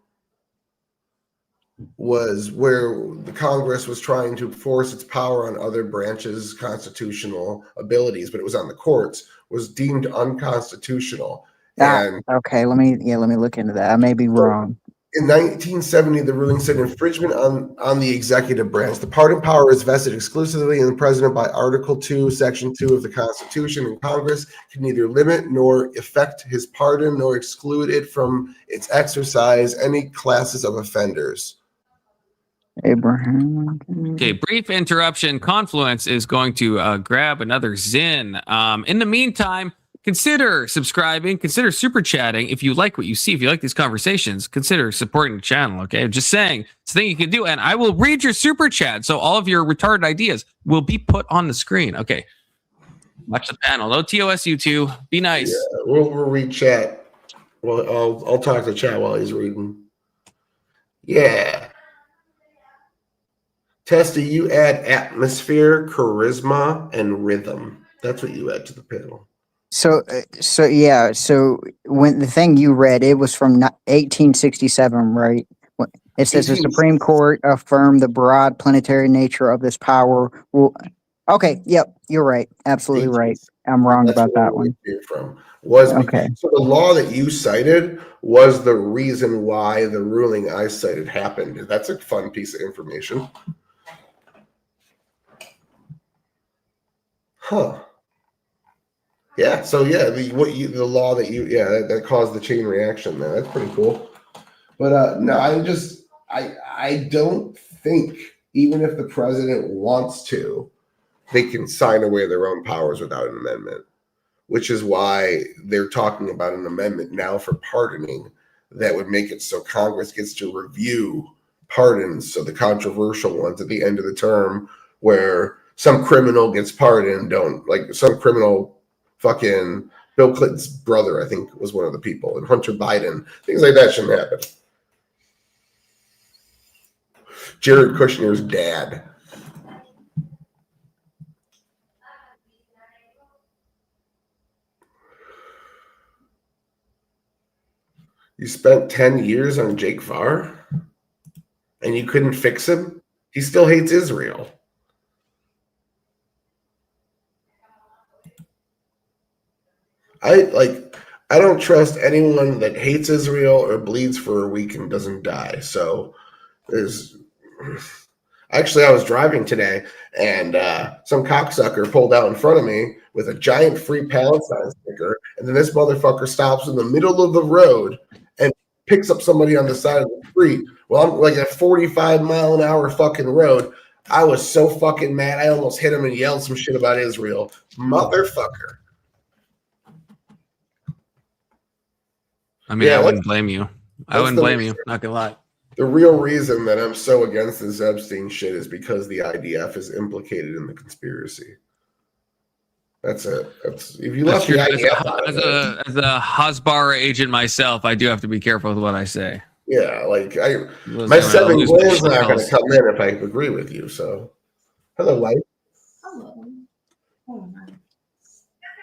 [SPEAKER 9] was where the Congress was trying to force its power on other branches' constitutional abilities, but it was on the courts, was deemed unconstitutional.
[SPEAKER 10] Okay, let me look into that. I may be wrong.
[SPEAKER 9] In 1970, the ruling said infringement on the executive branch. The pardon power is vested exclusively in the president by Article 2, Section 2 of the Constitution, and Congress can neither limit nor effect his pardon nor exclude it from its exercise any classes of offenders.
[SPEAKER 10] Abraham.
[SPEAKER 6] Okay, brief interruption. Confluence is going to grab another Zin. In the meantime, consider subscribing, consider super chatting. If you like what you see, if you like these conversations, consider supporting the channel, okay? I'm just saying, it's a thing you can do, and I will read your super chat, so all of your retarded ideas will be put on the screen. Okay, watch the panel. No TOS, you two. Be nice.
[SPEAKER 9] Yeah, we'll read chat. Well, I'll talk to chat while he's reading. Yeah. Testy, you add atmosphere, charisma, and rhythm. That's what you add to the panel.
[SPEAKER 10] So when the thing you read, it was from 1867, right? It says the Supreme Court affirmed the broad planetary nature of this power. Okay, yep, you're right. Absolutely right. I'm wrong about that one.
[SPEAKER 9] Okay. So the law that you cited was the reason why the ruling I cited happened. That's a fun piece of information. Huh. Yeah. So yeah, the law that that caused the chain reaction there. That's pretty cool. But no, I don't think even if the president wants to, they can sign away their own powers without an amendment, which is why they're talking about an amendment now for pardoning that would make it so Congress gets to review pardons. So the controversial ones at the end of the term where some criminal gets pardoned, some criminal, fucking Bill Clinton's brother, I think, was one of the people, and Hunter Biden, things like that shouldn't happen. Jared Kushner's dad. You spent 10 years on Jake Varr and you couldn't fix him? He still hates Israel. I don't trust anyone that hates Israel or bleeds for a week and doesn't die. So actually, I was driving today and some cocksucker pulled out in front of me with a giant free Palestine sticker. And then this motherfucker stops in the middle of the road and picks up somebody on the side of the street. Well, I'm like a 45-mile-an-hour fucking road. I was so fucking mad. I almost hit him and yelled some shit about Israel. Motherfucker.
[SPEAKER 6] I mean, I wouldn't blame you. I wouldn't blame you. Not gonna lie.
[SPEAKER 9] The real reason that I'm so against this Epstein shit is because the IDF is implicated in the conspiracy. That's it. That's if you
[SPEAKER 6] That's
[SPEAKER 9] left
[SPEAKER 6] true.
[SPEAKER 9] the
[SPEAKER 6] As
[SPEAKER 9] IDF out of it.
[SPEAKER 6] as a Hasbara agent myself, I do have to be careful with what I say.
[SPEAKER 9] Yeah, like
[SPEAKER 6] Lose-
[SPEAKER 9] my
[SPEAKER 6] I'm gonna
[SPEAKER 9] 7
[SPEAKER 6] lose my
[SPEAKER 9] grand's not going to
[SPEAKER 6] shekels.
[SPEAKER 9] come in if I agree with you. So, hello, wife.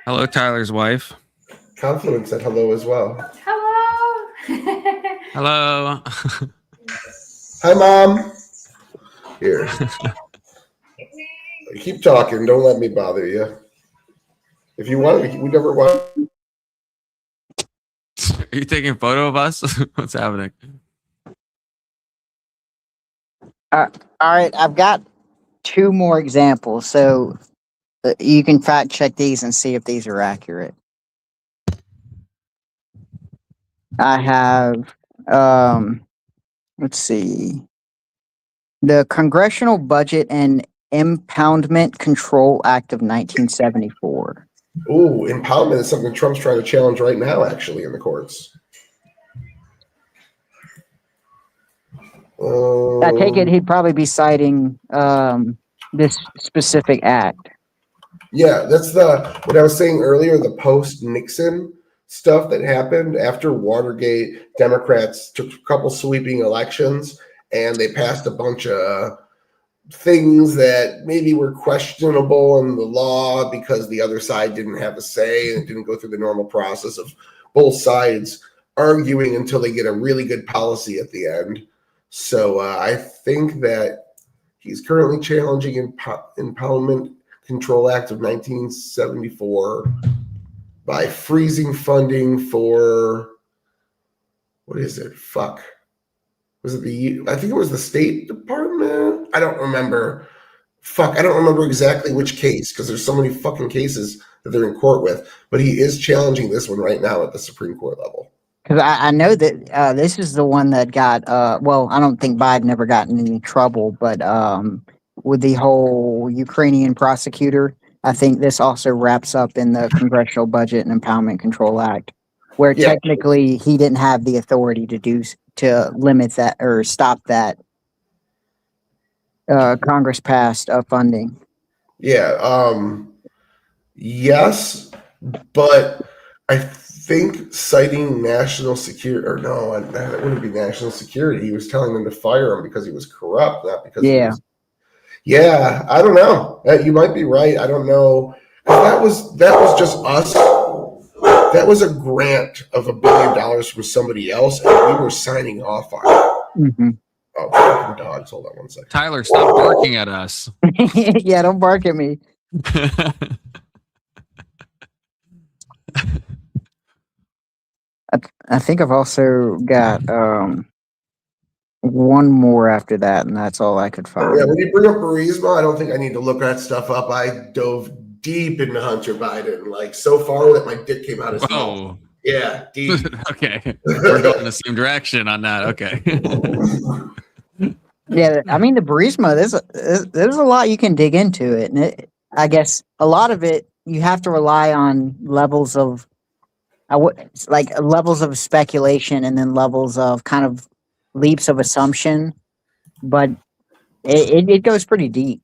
[SPEAKER 6] Hello, Tyler's wife.
[SPEAKER 9] Confluent said hello as well.
[SPEAKER 11] Hello.
[SPEAKER 6] Hello.
[SPEAKER 9] Hi, Mom. Here. Keep talking. Don't let me bother you. If you want, we never want.
[SPEAKER 6] Are you taking a photo of us? What's happening?
[SPEAKER 10] All right, I've got 2 more examples, so you can fact check these and see if these are accurate. I have, let's see, the Congressional Budget and Impoundment Control Act of 1974.
[SPEAKER 9] Ooh, impoundment is something Trump's trying to challenge right now, actually, in the courts.
[SPEAKER 10] I take it he'd probably be citing this specific act.
[SPEAKER 9] Yeah, that's what I was saying earlier, the post-Nixon stuff that happened after Watergate. Democrats took a couple sweeping elections, and they passed a bunch of things that maybe were questionable in the law because the other side didn't have a say and it didn't go through the normal process of both sides arguing until they get a really good policy at the end. So I think that he's currently challenging Impoundment Control Act of 1974 by freezing funding for, what is it? Fuck. Was it I think it was the State Department? I don't remember. Fuck, I don't remember exactly which case because there's so many fucking cases that they're in court with. But he is challenging this one right now at the Supreme Court level.
[SPEAKER 10] Because I know that this is the one that got, well, I don't think Biden ever got in any trouble, but with the whole Ukrainian prosecutor, I think this also wraps up in the Congressional Budget and Impoundment Control Act, where technically he didn't have the authority to limit that or stop that Congress passed funding.
[SPEAKER 9] Yeah. Yes, but I think citing national security, or no, that wouldn't be national security. He was telling them to fire him because he was corrupt, not because he was. Yeah, I don't know. You might be right. I don't know. That was just us. That was a grant of $1 billion from somebody else, and we were signing off on it.
[SPEAKER 10] Mm-hmm.
[SPEAKER 9] Oh, fucking dogs. Hold on one second.
[SPEAKER 6] Tyler, stop barking at us.
[SPEAKER 10] Yeah, don't bark at me. I think I've also got one more after that, and that's all I could find.
[SPEAKER 9] Yeah, when you bring up Burisma, I don't think I need to look that stuff up. I dove deep into Hunter Biden, like so far that my dick came out his mouth. Yeah, deep.
[SPEAKER 6] Okay, we're going in the same direction on that. Okay.
[SPEAKER 10] Yeah, I mean the Burisma. There's a lot you can dig into it, and I guess a lot of it you have to rely on levels of, levels of speculation, and then levels of kind of leaps of assumption, but it goes pretty deep.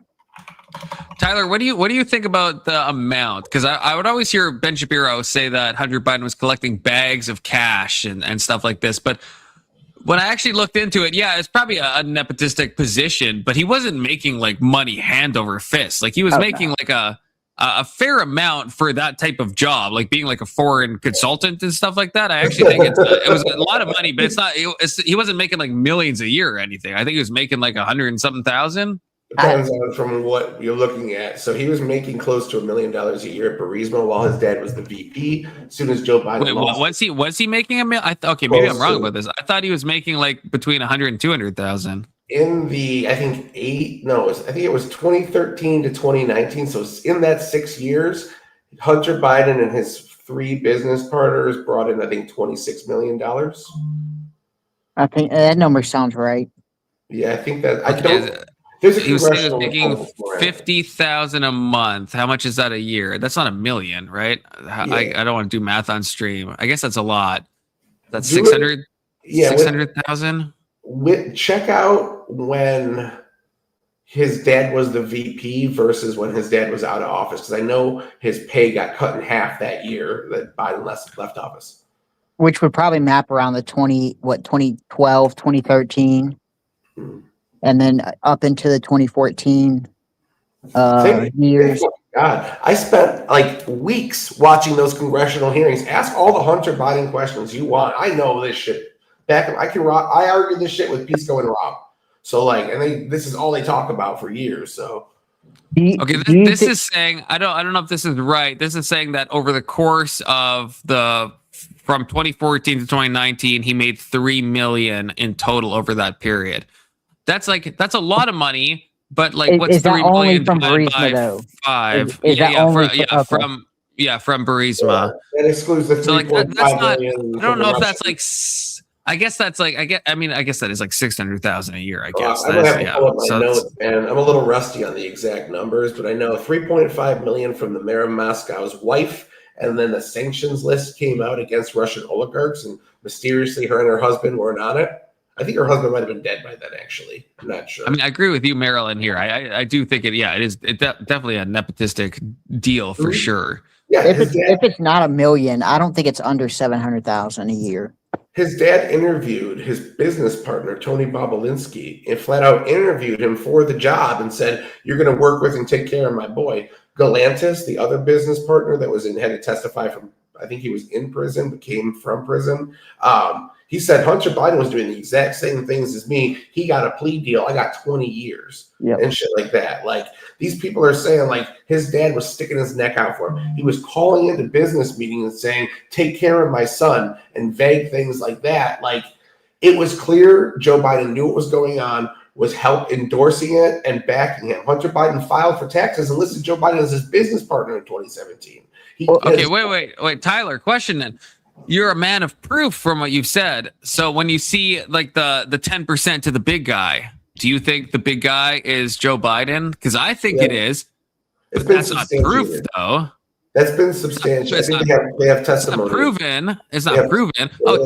[SPEAKER 6] Tyler, what do you think about the amount? Because I would always hear Ben Shapiro say that Hunter Biden was collecting bags of cash and stuff like this, but when I actually looked into it, yeah, it's probably a nepotistic position, but he wasn't making like money hand over fist. Like he was making like a fair amount for that type of job, like being like a foreign consultant and stuff like that. I actually think it was a lot of money, but it's not. He wasn't making like millions a year or anything. I think he was making like 100 and something thousand.
[SPEAKER 9] Depends on from what you're looking at. So he was making close to $1 million a year at Burisma while his dad was the VP. As soon as Joe Biden
[SPEAKER 6] was he making $1 million? Okay, maybe I'm wrong about this. I thought he was making like between 100 and 200,000.
[SPEAKER 9] In the I think it was 2013 to 2019. So in that 6 years, Hunter Biden and his 3 business partners brought in I think $26 million.
[SPEAKER 10] I think that number sounds right.
[SPEAKER 9] Yeah, I think that
[SPEAKER 6] He was making 50,000 a month. How much is that a year? That's not $1 million, right? Yeah. I don't want to do math on stream. I guess that's a lot. That's 600. Yeah, 600,000.
[SPEAKER 9] Check out when his dad was the VP versus when his dad was out of office? Because I know his pay got cut in half that year that Biden left office.
[SPEAKER 10] Which would probably map around the 2012, 2013, and then up into the 2014 years.
[SPEAKER 9] God, I spent like weeks watching those congressional hearings. Ask all the Hunter Biden questions you want. I know this shit. I argue this shit with Pisco and Rob. So like, and this is all they talk about for years. So.
[SPEAKER 6] Okay, this is saying I don't know if this is right. This is saying that over the course of from 2014 to 2019, he made $3 million in total over that period. That's a lot of money. But like, what's
[SPEAKER 10] is that
[SPEAKER 6] $3
[SPEAKER 10] only
[SPEAKER 6] million
[SPEAKER 10] from
[SPEAKER 6] divided
[SPEAKER 10] Burisma,
[SPEAKER 6] by
[SPEAKER 10] though?
[SPEAKER 6] 5?
[SPEAKER 10] Is that only
[SPEAKER 6] from Burisma.
[SPEAKER 9] That excludes the 3.5 million.
[SPEAKER 6] I don't know if that's like. I guess that's like I guess that is like 600,000 a year. I guess.
[SPEAKER 9] I'm gonna have to pull up my notes, man. I'm a little rusty on the exact numbers, but I know 3.5 million from the mayor of Moscow's wife, and then the sanctions list came out against Russian oligarchs, and mysteriously her and her husband weren't on it. I think her husband might have been dead by then. Actually, I'm not sure.
[SPEAKER 6] I mean, I agree with you, Marilyn. Here, I do think it. Yeah, it is. Definitely a nepotistic deal for sure.
[SPEAKER 9] Yeah,
[SPEAKER 10] if it's not $1 million, I don't think it's under 700,000 a year.
[SPEAKER 9] His dad interviewed his business partner, Tony Bobulinski, and flat out interviewed him for the job and said, "You're going to work with and take care of my boy." Galantis, the other business partner that had to testify from, I think he was in prison, but came from prison. He said Hunter Biden was doing the exact same things as me. He got a plea deal. I got 20 years and shit like that. Like, these people are saying, like, his dad was sticking his neck out for him. He was calling into business meetings and saying, "Take care of my son," and vague things like that. Like, it was clear Joe Biden knew what was going on, was endorsing it and backing him. Hunter Biden filed for taxes and listed Joe Biden as his business partner in 2017.
[SPEAKER 6] Wait, Tyler, question then. You're a man of proof from what you've said. So when you see like the 10% to the big guy, do you think the big guy is Joe Biden? Because I think it is. But that's not proof, though.
[SPEAKER 9] That's been substantial. I think they have testimony.
[SPEAKER 6] It's not proven. Oh,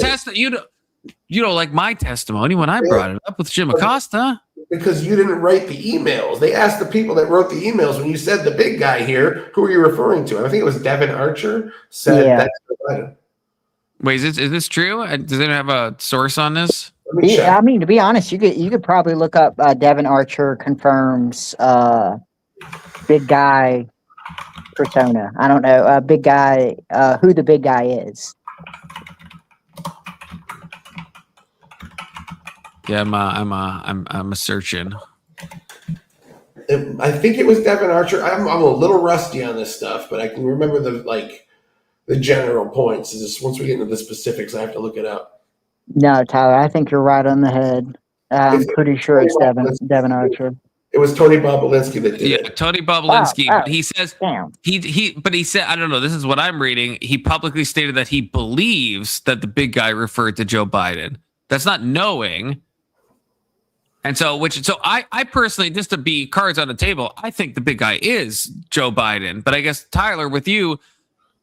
[SPEAKER 6] you don't like my testimony when I brought it up with Jim Acosta.
[SPEAKER 9] Because you didn't write the emails. They asked the people that wrote the emails when you said the big guy here, who are you referring to? And I think it was Devin Archer said that's Joe Biden.
[SPEAKER 6] Wait, is this true? Does anyone have a source on this?
[SPEAKER 10] I mean, to be honest, you could probably look up Devin Archer confirms big guy persona. I don't know, big guy, who the big guy is.
[SPEAKER 6] Yeah, I'm a searching.
[SPEAKER 9] I think it was Devin Archer. I'm a little rusty on this stuff, but I can remember the general points. Is just once we get into the specifics, I have to look it up.
[SPEAKER 10] No, Tyler, I think you're right on the head. I'm pretty sure it's Devin Archer.
[SPEAKER 9] It was Tony Bobulinski that did it.
[SPEAKER 6] Yeah, Tony Bobulinski.
[SPEAKER 10] Oh,
[SPEAKER 6] he says
[SPEAKER 10] damn.
[SPEAKER 6] he said, I don't know. This is what I'm reading. He publicly stated that he believes that the big guy referred to Joe Biden. That's not knowing. And so I personally, just to be cards on the table, I think the big guy is Joe Biden. But I guess Tyler, with you,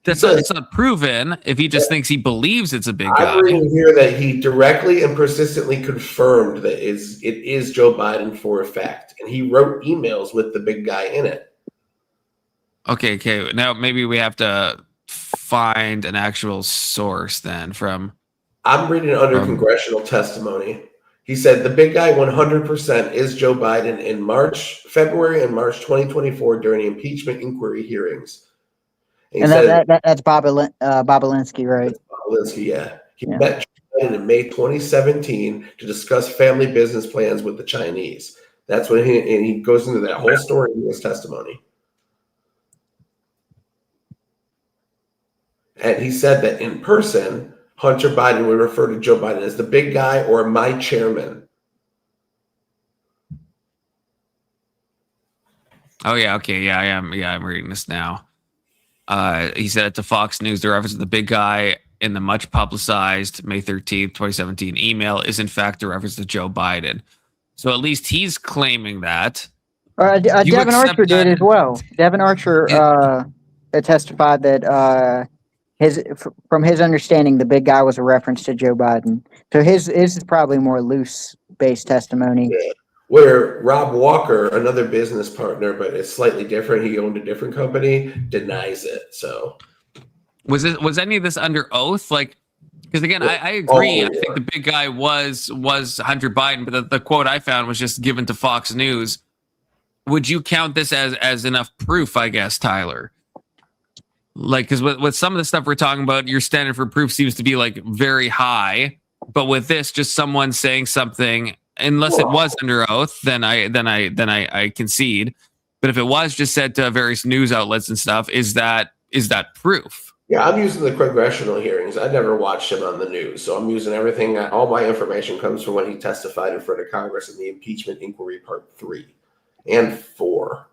[SPEAKER 6] it's not proven if he just thinks he believes it's a big guy.
[SPEAKER 9] I'm reading here that he directly and persistently confirmed that it is Joe Biden for a fact. And he wrote emails with the big guy in it.
[SPEAKER 6] Okay. Now maybe we have to find an actual source then from.
[SPEAKER 9] I'm reading under congressional testimony. He said the big guy 100% is Joe Biden in February and March 2024 during the impeachment inquiry hearings.
[SPEAKER 10] And that's Bobulinski, right?
[SPEAKER 9] Bobulinski, yeah. He met Joe Biden in May 2017 to discuss family business plans with the Chinese. That's when he goes into that whole story in his testimony. And he said that in person, Hunter Biden would refer to Joe Biden as the big guy or my chairman.
[SPEAKER 6] Oh, yeah. Okay. Yeah, I am. Yeah, I'm reading this now. He said it to Fox News. The reference to the big guy in the much publicized May 13th, 2017 email is in fact a reference to Joe Biden. So at least he's claiming that.
[SPEAKER 10] Devin Archer did as well. Devin Archer testified that from his understanding, the big guy was a reference to Joe Biden. So his is probably more loose based testimony.
[SPEAKER 9] Yeah. where Rob Walker, another business partner, but it's slightly different. He owned a different company, denies it. So
[SPEAKER 6] was any of this under oath? Like, because again, I agree. I think the big guy was Hunter Biden, but the quote I found was just given to Fox News. Would you count this as enough proof, I guess, Tyler? Like, because with some of the stuff we're talking about, your standard for proof seems to be like very high. But with this, just someone saying something, unless it was under oath, then I concede. But if it was just said to various news outlets and stuff, is that proof?
[SPEAKER 9] Yeah, I'm using the congressional hearings. I never watched him on the news, so I'm using everything. All my information comes from when he testified in front of Congress in the impeachment inquiry part 3 and 4.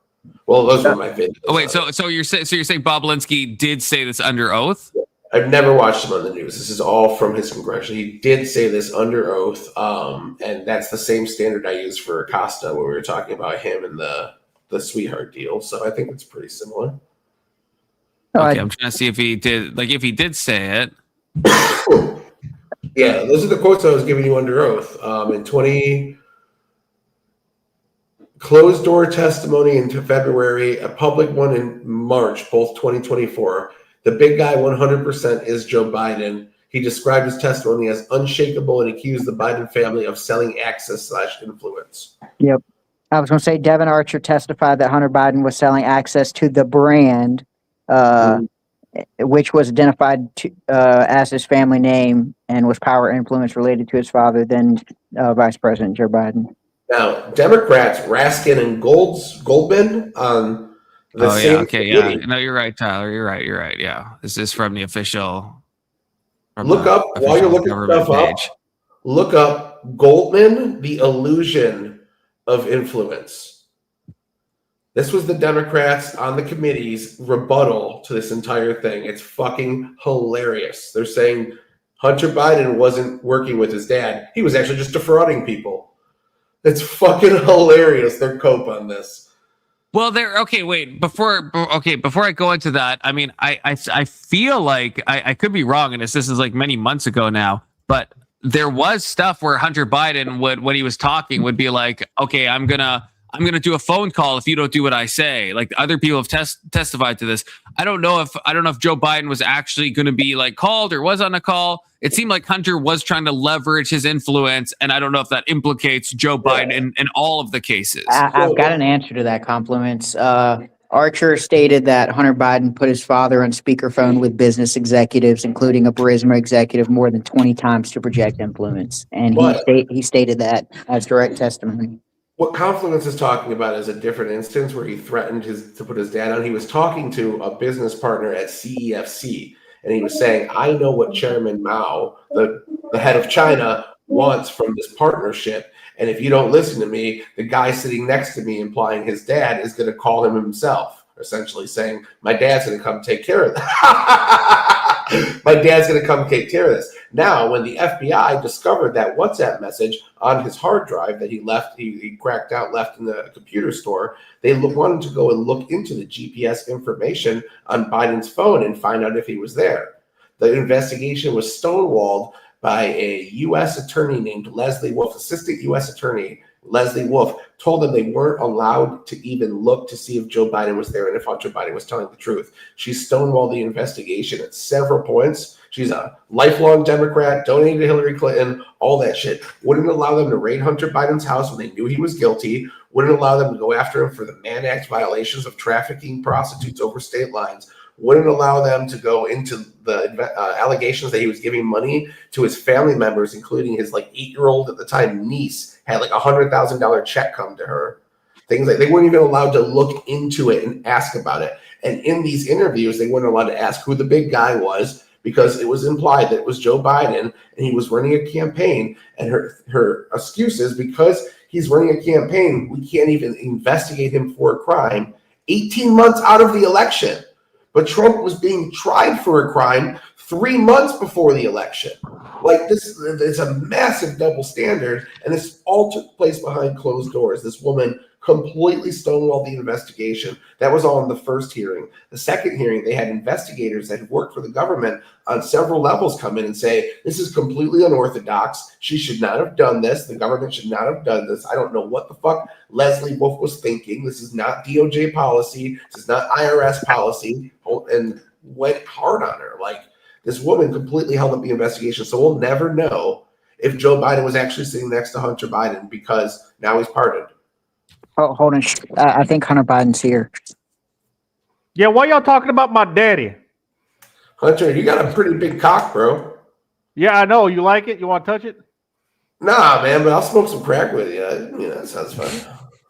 [SPEAKER 9] Well, those were my videos.
[SPEAKER 6] Oh wait, so you're saying Bob Linsky did say this under oath?
[SPEAKER 9] I've never watched him on the news. This is all from his congressional. He did say this under oath, and that's the same standard I used for Acosta when we were talking about him and the sweetheart deal. So I think it's pretty similar.
[SPEAKER 6] Okay, I'm trying to see if he did say it.
[SPEAKER 9] Yeah, those are the quotes I was giving you under oath. In 20 closed door testimony into February, a public one in March, both 2024. The big guy 100% is Joe Biden. He described his testimony as unshakable and accused the Biden family of selling access/influence.
[SPEAKER 10] Yep. I was going to say Devin Archer testified that Hunter Biden was selling access to the brand, which was identified as his family name and was power influence related to his father, then Vice President Joe Biden.
[SPEAKER 9] Now, Democrats, Raskin and Goldman on the same committee.
[SPEAKER 6] No, you're right, Tyler. You're right. Yeah. This is from the official.
[SPEAKER 9] Look up, while you're looking stuff up, look up Goldman, the illusion of influence. This was the Democrats on the committee's rebuttal to this entire thing. It's fucking hilarious. They're saying Hunter Biden wasn't working with his dad. He was actually just defrauding people. It's fucking hilarious, their cope on this.
[SPEAKER 6] Well, before I go into that, I mean, I feel like I could be wrong in this. This is like many months ago now, but there was stuff where Hunter Biden would, when he was talking, would be like, okay, I'm gonna do a phone call if you don't do what I say. Like other people have testified to this. I don't know if Joe Biden was actually going to be like called or was on a call. It seemed like Hunter was trying to leverage his influence, and I don't know if that implicates Joe Biden in all of the cases.
[SPEAKER 10] I've got an answer to that. Compliments. Archer stated that Hunter Biden put his father on speakerphone with business executives, including a Burisma executive, more than 20 times to project influence. And he stated that as direct testimony.
[SPEAKER 9] What Confluence is talking about is a different instance where he threatened to put his dad on. He was talking to a business partner at CEFC, and he was saying, I know what Chairman Mao, the head of China, wants from this partnership. And if you don't listen to me, the guy sitting next to me, implying his dad, is going to call him himself, essentially saying, my dad's going to come take care of that. My dad's going to come take care of this. Now, when the FBI discovered that WhatsApp message on his hard drive that he left, he cracked out, left in the computer store, they wanted to go and look into the GPS information on Biden's phone and find out if he was there. The investigation was stonewalled by a U.S. attorney named Leslie Wolf, assistant U.S. attorney Leslie Wolf, told them they weren't allowed to even look to see if Joe Biden was there and if Hunter Biden was telling the truth. She stonewalled the investigation at several points. She's a lifelong Democrat, donated to Hillary Clinton, all that shit. Wouldn't allow them to raid Hunter Biden's house when they knew he was guilty. Wouldn't allow them to go after him for the Mann Act violations of trafficking prostitutes over state lines. Wouldn't allow them to go into the allegations that he was giving money to his family members, including his 8-year-old at the time niece had $100,000 check come to her. Things like they weren't even allowed to look into it and ask about it. And in these interviews, they weren't allowed to ask who the big guy was because it was implied that it was Joe Biden and he was running a campaign. And her excuse is because he's running a campaign, we can't even investigate him for a crime 18 months out of the election. But Trump was being tried for a crime 3 months before the election. This is a massive double standard, and this all took place behind closed doors. This woman completely stonewalled the investigation. That was all in the first hearing. The second hearing, they had investigators that had worked for the government on several levels come in and say, this is completely unorthodox. She should not have done this. The government should not have done this. I don't know what the fuck Leslie Wolf was thinking. This is not DOJ policy. This is not IRS policy. And went hard on her. Like, this woman completely held up the investigation. So we'll never know if Joe Biden was actually sitting next to Hunter Biden because now he's pardoned.
[SPEAKER 10] Oh, hold on. I think Hunter Biden's here.
[SPEAKER 11] Yeah, why y'all talking about my daddy?
[SPEAKER 9] Hunter, you got a pretty big cock, bro.
[SPEAKER 11] Yeah, I know. You like it? You want to touch it?
[SPEAKER 9] Nah, man, but I'll smoke some crack with you. That sounds fun.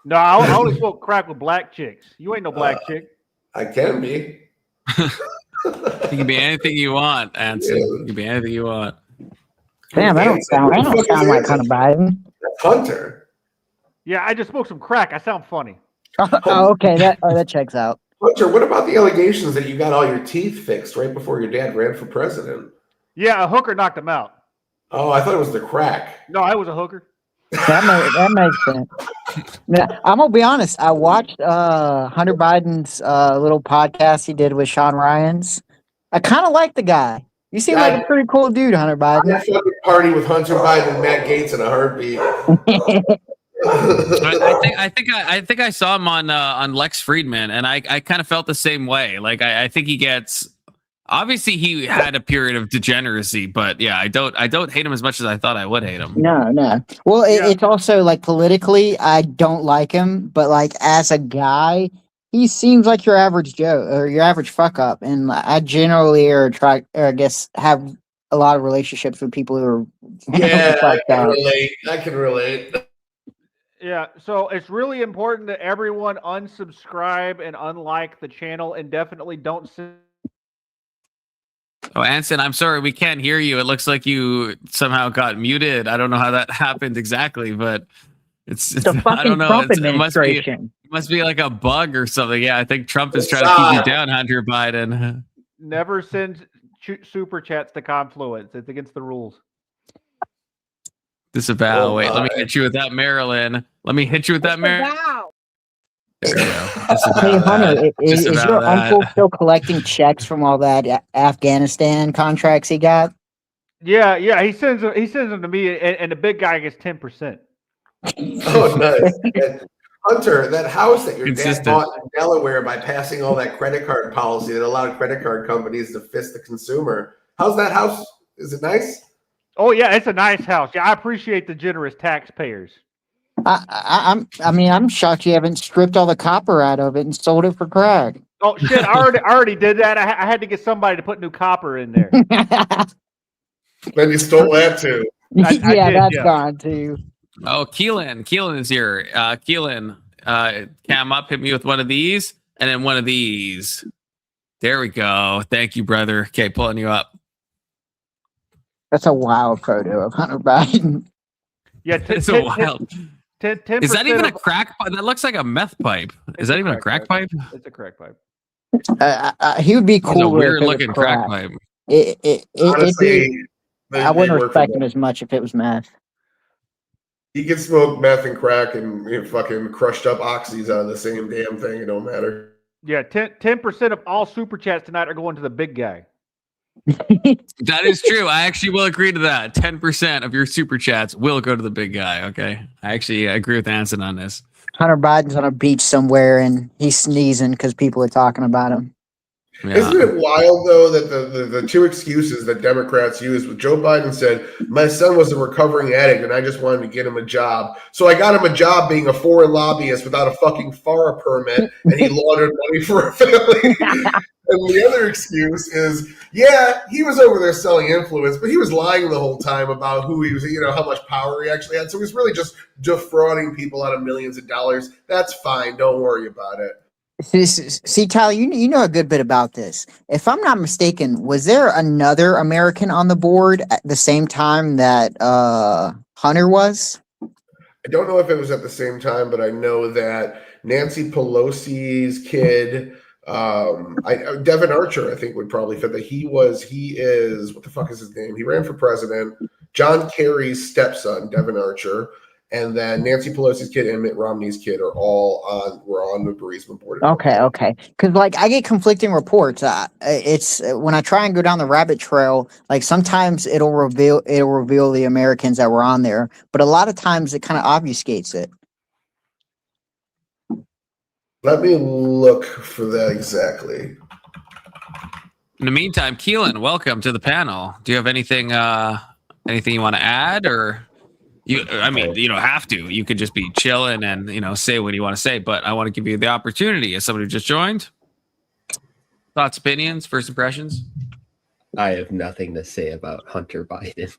[SPEAKER 11] No, I only smoke crack with black chicks. You ain't no black chick.
[SPEAKER 9] I can be.
[SPEAKER 6] You can be anything you want, Anson. Yeah. You can be anything you want.
[SPEAKER 10] Damn, I don't sound like Hunter Biden.
[SPEAKER 9] That's Hunter.
[SPEAKER 11] Yeah, I just smoked some crack. I sound funny.
[SPEAKER 10] Oh, okay. That checks out.
[SPEAKER 9] Hunter, what about the allegations that you got all your teeth fixed right before your dad ran for president?
[SPEAKER 11] Yeah, a hooker knocked him out.
[SPEAKER 9] Oh, I thought it was the crack.
[SPEAKER 11] No, I was a hooker.
[SPEAKER 10] That makes sense. Now, I'm gonna be honest. I watched Hunter Biden's little podcast he did with Sean Ryan's. I kind of like the guy. You seem like a pretty cool dude, Hunter Biden.
[SPEAKER 9] I'd fucking party with Hunter Biden and Matt Gaetz in a heartbeat.
[SPEAKER 6] I think I saw him on Lex Friedman, and I kind of felt the same way. Like I think he gets. Obviously, he had a period of degeneracy, but yeah, I don't hate him as much as I thought I would hate him.
[SPEAKER 10] No. Well, it's also like politically, I don't like him, but like as a guy, he seems like your average Joe or your average fuck up, and I generally I guess have a lot of relationships with people who are
[SPEAKER 9] I can relate.
[SPEAKER 11] Yeah, so it's really important that everyone unsubscribe and unlike the channel, and definitely don't.
[SPEAKER 6] Oh, Anson, I'm sorry, we can't hear you. It looks like you somehow got muted. I don't know how that happened exactly, but it's I don't know.
[SPEAKER 10] Trump
[SPEAKER 6] It must be like a bug or something. Yeah, I think Trump is trying to keep you down, Hunter Biden.
[SPEAKER 11] Never send super chats to Confluence. It's against the rules.
[SPEAKER 6] Disavow. Oh, wait, let me hit you with that, Marilyn. Let me hit you with that, Marilyn. There we go.
[SPEAKER 10] Hey, Hunter, is your uncle still collecting checks from all that Afghanistan contracts he got?
[SPEAKER 11] Yeah, he sends them to me, and the big guy gets 10%.
[SPEAKER 9] Oh, nice. Hunter, that house that your dad bought in Delaware by passing all that credit card policy that allowed credit card companies to fist the consumer. How's that house? Is it nice?
[SPEAKER 11] Oh yeah, it's a nice house. Yeah, I appreciate the generous taxpayers.
[SPEAKER 10] I'm shocked you haven't stripped all the copper out of it and sold it for crack.
[SPEAKER 11] Oh shit! I already did that. I had to get somebody to put new copper in there.
[SPEAKER 9] Then you stole that too.
[SPEAKER 10] That's gone too.
[SPEAKER 6] Oh, Keelan is here. Keelan, cam up, hit me with one of these, and then one of these. There we go. Thank you, brother. Okay, pulling you up.
[SPEAKER 10] That's a wild photo of Hunter Biden.
[SPEAKER 6] Yeah, it's a wild. 10% is that even a crack pipe? That looks like a meth pipe. Is that even a crack pipe?
[SPEAKER 11] It's a crack pipe.
[SPEAKER 10] He would be cool.
[SPEAKER 6] It's a weird looking crack pipe.
[SPEAKER 9] Honestly,
[SPEAKER 10] I wouldn't respect him as much if it was meth.
[SPEAKER 9] You can smoke meth and crack and fucking crushed up oxys out of the same damn thing. It don't matter.
[SPEAKER 11] Yeah, 10% of all super chats tonight are going to the big guy.
[SPEAKER 6] That is true. I actually will agree to that. 10% of your super chats will go to the big guy. Okay. I actually agree with Anson on this.
[SPEAKER 10] Hunter Biden's on a beach somewhere and he's sneezing because people are talking about him.
[SPEAKER 9] Yeah. Isn't it wild, though, that the two excuses that Democrats use with Joe Biden said, my son was a recovering addict and I just wanted to get him a job. So I got him a job being a foreign lobbyist without a fucking FARA permit and he laundered money for a family. And the other excuse is, yeah, he was over there selling influence, but he was lying the whole time about who he was, how much power he actually had. So he was really just defrauding people out of millions of dollars. That's fine. Don't worry about it.
[SPEAKER 10] See, Tyler, you know a good bit about this. If I'm not mistaken, was there another American on the board at the same time that Hunter was?
[SPEAKER 9] I don't know if it was at the same time, but I know that Nancy Pelosi's kid, Devin Archer, I think would probably fit that. He is, what the fuck is his name? He ran for president. John Kerry's stepson, Devin Archer. and then Nancy Pelosi's kid and Mitt Romney's kid were on the Burisma board.
[SPEAKER 10] Okay. Because like I get conflicting reports. It's when I try and go down the rabbit trail. Like sometimes it'll reveal the Americans that were on there, but a lot of times it kind of obfuscates it.
[SPEAKER 9] Let me look for that exactly.
[SPEAKER 6] In the meantime, Keelan, welcome to the panel. Do you have anything you want to add, or you don't have to. You could just be chilling and say what you want to say. But I want to give you the opportunity as somebody who just joined. Thoughts, opinions, first impressions.
[SPEAKER 12] I have nothing to say about Hunter Biden.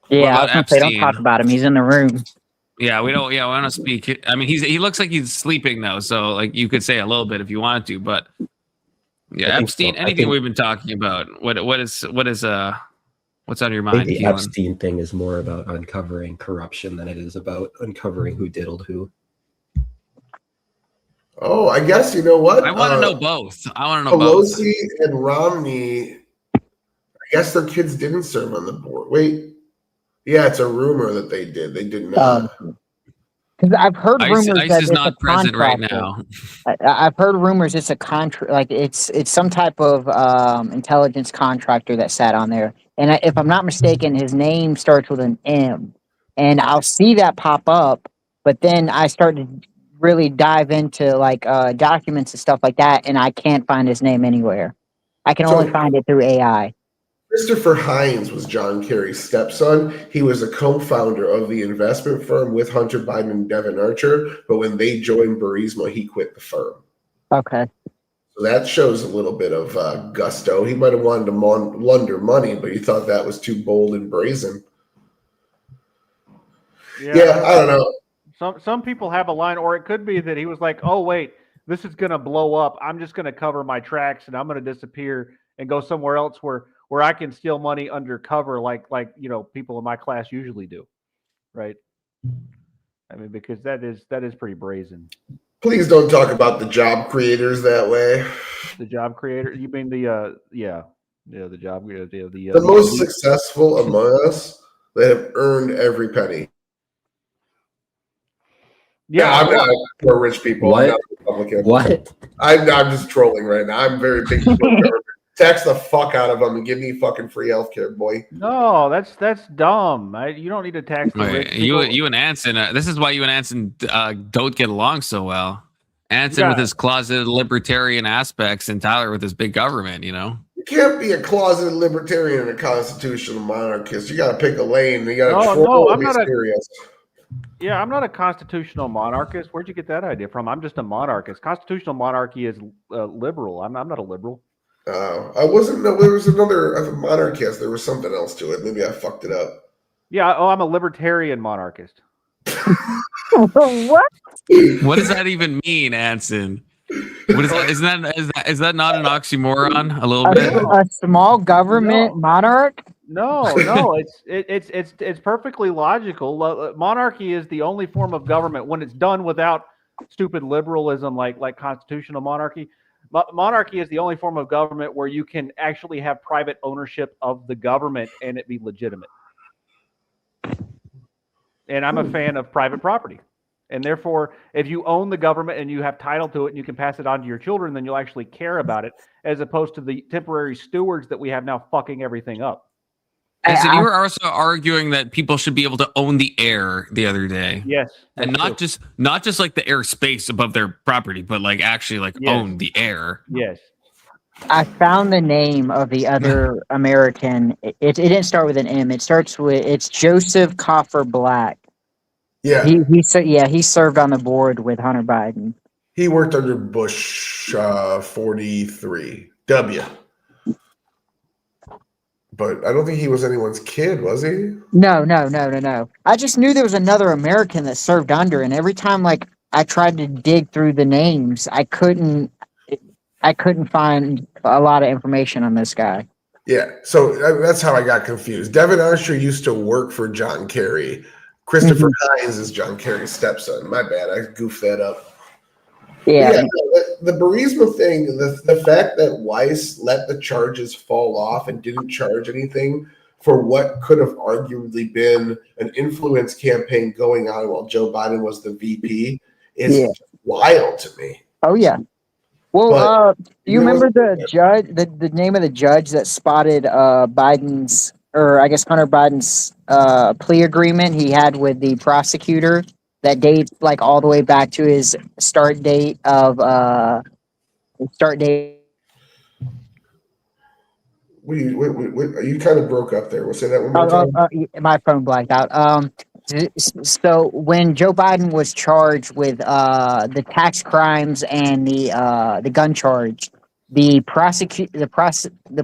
[SPEAKER 10] Yeah, I was gonna say, don't talk about him. He's in the room.
[SPEAKER 6] Yeah, we don't. Yeah, we want to speak. I mean, he looks like he's sleeping though, so like you could say a little bit if you wanted to, but. Yeah, Epstein. So. Anything we've been talking about? What's on your mind?
[SPEAKER 12] The Epstein thing is more about uncovering corruption than it is about uncovering who diddled who.
[SPEAKER 9] Oh, I guess you know what?
[SPEAKER 6] I want to know both. I want to know
[SPEAKER 9] Pelosi
[SPEAKER 6] both.
[SPEAKER 9] and Romney. I guess their kids didn't serve on the board. Wait, yeah, it's a rumor that they did. They did not.
[SPEAKER 10] Because I've heard rumors that
[SPEAKER 6] it's not present right now.
[SPEAKER 10] I've heard rumors it's a contract, like it's some type of intelligence contractor that sat on there. And if I'm not mistaken, his name starts with an M. And I'll see that pop up, but then I start to really dive into like documents and stuff like that, and I can't find his name anywhere. I can only find it through AI.
[SPEAKER 9] Christopher Hines was John Kerry's stepson. He was a co-founder of the investment firm with Hunter Biden and Devin Archer, but when they joined Burisma, he quit the firm.
[SPEAKER 10] Okay.
[SPEAKER 9] So that shows a little bit of gusto. He might have wanted to launder money, but he thought that was too bold and brazen. Yeah, I don't know.
[SPEAKER 11] Some people have a line, or it could be that he was like, oh, wait, this is going to blow up. I'm just going to cover my tracks, and I'm going to disappear and go somewhere else where I can steal money undercover like people in my class usually do, right? I mean, because that is pretty brazen.
[SPEAKER 9] Please don't talk about the job creators that way.
[SPEAKER 11] The job creator? You mean the job
[SPEAKER 9] the most successful among us that have earned every penny. Yeah, we're rich people.
[SPEAKER 12] What?
[SPEAKER 9] I'm not Republican.
[SPEAKER 12] What?
[SPEAKER 9] I'm just trolling right now. I'm very big. Tax the fuck out of them and give me fucking free healthcare, boy.
[SPEAKER 11] No, that's dumb. You don't need to tax the rich people.
[SPEAKER 6] You and Anson. This is why you and Anson don't get along so well. Anson with his closeted libertarian aspects, and Tyler with his big government.
[SPEAKER 9] You can't be a closeted libertarian and a constitutional monarchist. You got to pick a lane. You got to troll and be serious.
[SPEAKER 11] Yeah, I'm not a constitutional monarchist. Where'd you get that idea from? I'm just a monarchist. Constitutional monarchy is liberal. I'm not a liberal.
[SPEAKER 9] I wasn't. No, there was another monarchist. There was something else to it. Maybe I fucked it up.
[SPEAKER 11] Yeah. I'm a libertarian monarchist.
[SPEAKER 10] What?
[SPEAKER 6] What does that even mean, Anson? What is is that not an oxymoron? A little bit.
[SPEAKER 10] A small government monarch?
[SPEAKER 11] No. It's perfectly logical. Monarchy is the only form of government when it's done without stupid liberalism, like constitutional monarchy. Monarchy is the only form of government where you can actually have private ownership of the government and it be legitimate. And I'm a fan of private property. And therefore, if you own the government and you have title to it and you can pass it on to your children, then you'll actually care about it, as opposed to the temporary stewards that we have now fucking everything up.
[SPEAKER 6] And you were also arguing that people should be able to own the air the other day.
[SPEAKER 11] Yes.
[SPEAKER 6] And not just like the airspace above their property, but like actually own the air.
[SPEAKER 11] Yes.
[SPEAKER 10] I found the name of the other American. It didn't start with an M. It's Joseph Coffer Black.
[SPEAKER 9] Yeah.
[SPEAKER 10] He served on the board with Hunter Biden.
[SPEAKER 9] He worked under Bush 43 W. But I don't think he was anyone's kid, was he? No.
[SPEAKER 10] I just knew there was another American that served under, and every time I tried to dig through the names, I couldn't find a lot of information on this guy.
[SPEAKER 9] Yeah, so that's how I got confused. Devin Archer used to work for John Kerry. Christopher Hines is John Kerry's stepson. My bad, I goofed that up.
[SPEAKER 10] Yeah,
[SPEAKER 9] the Burisma thing, the fact that Weiss let the charges fall off and didn't charge anything for what could have arguably been an influence campaign going on while Joe Biden was the VP is wild to me.
[SPEAKER 10] Oh yeah. Well,
[SPEAKER 9] But
[SPEAKER 10] do you remember the judge, the name of the judge that spotted Biden's, or I guess Hunter Biden's plea agreement he had with the prosecutor that dates like all the way back to his start date of
[SPEAKER 9] you kind of broke up there. We'll say that one more time.
[SPEAKER 10] My phone blacked out. So when Joe Biden was charged with the tax crimes and the gun charge, the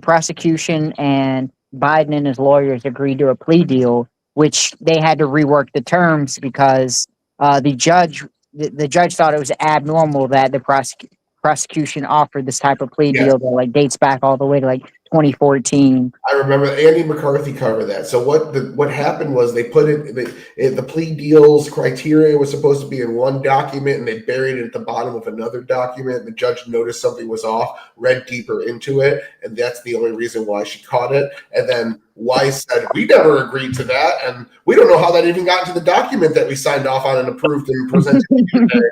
[SPEAKER 10] prosecution and Biden and his lawyers agreed to a plea deal, which they had to rework the terms because the judge thought it was abnormal that the prosecution offered this type of plea deal that like dates back all the way to like 2014.
[SPEAKER 9] I remember Andy McCarthy covered that. So what happened was they put the plea deals criteria was supposed to be in one document, and they buried it at the bottom of another document. The judge noticed something was off, read deeper into it, and that's the only reason why she caught it. And then Weiss said, "We never agreed to that, and we don't know how that even got into the document that we signed off on and approved and presented to you today."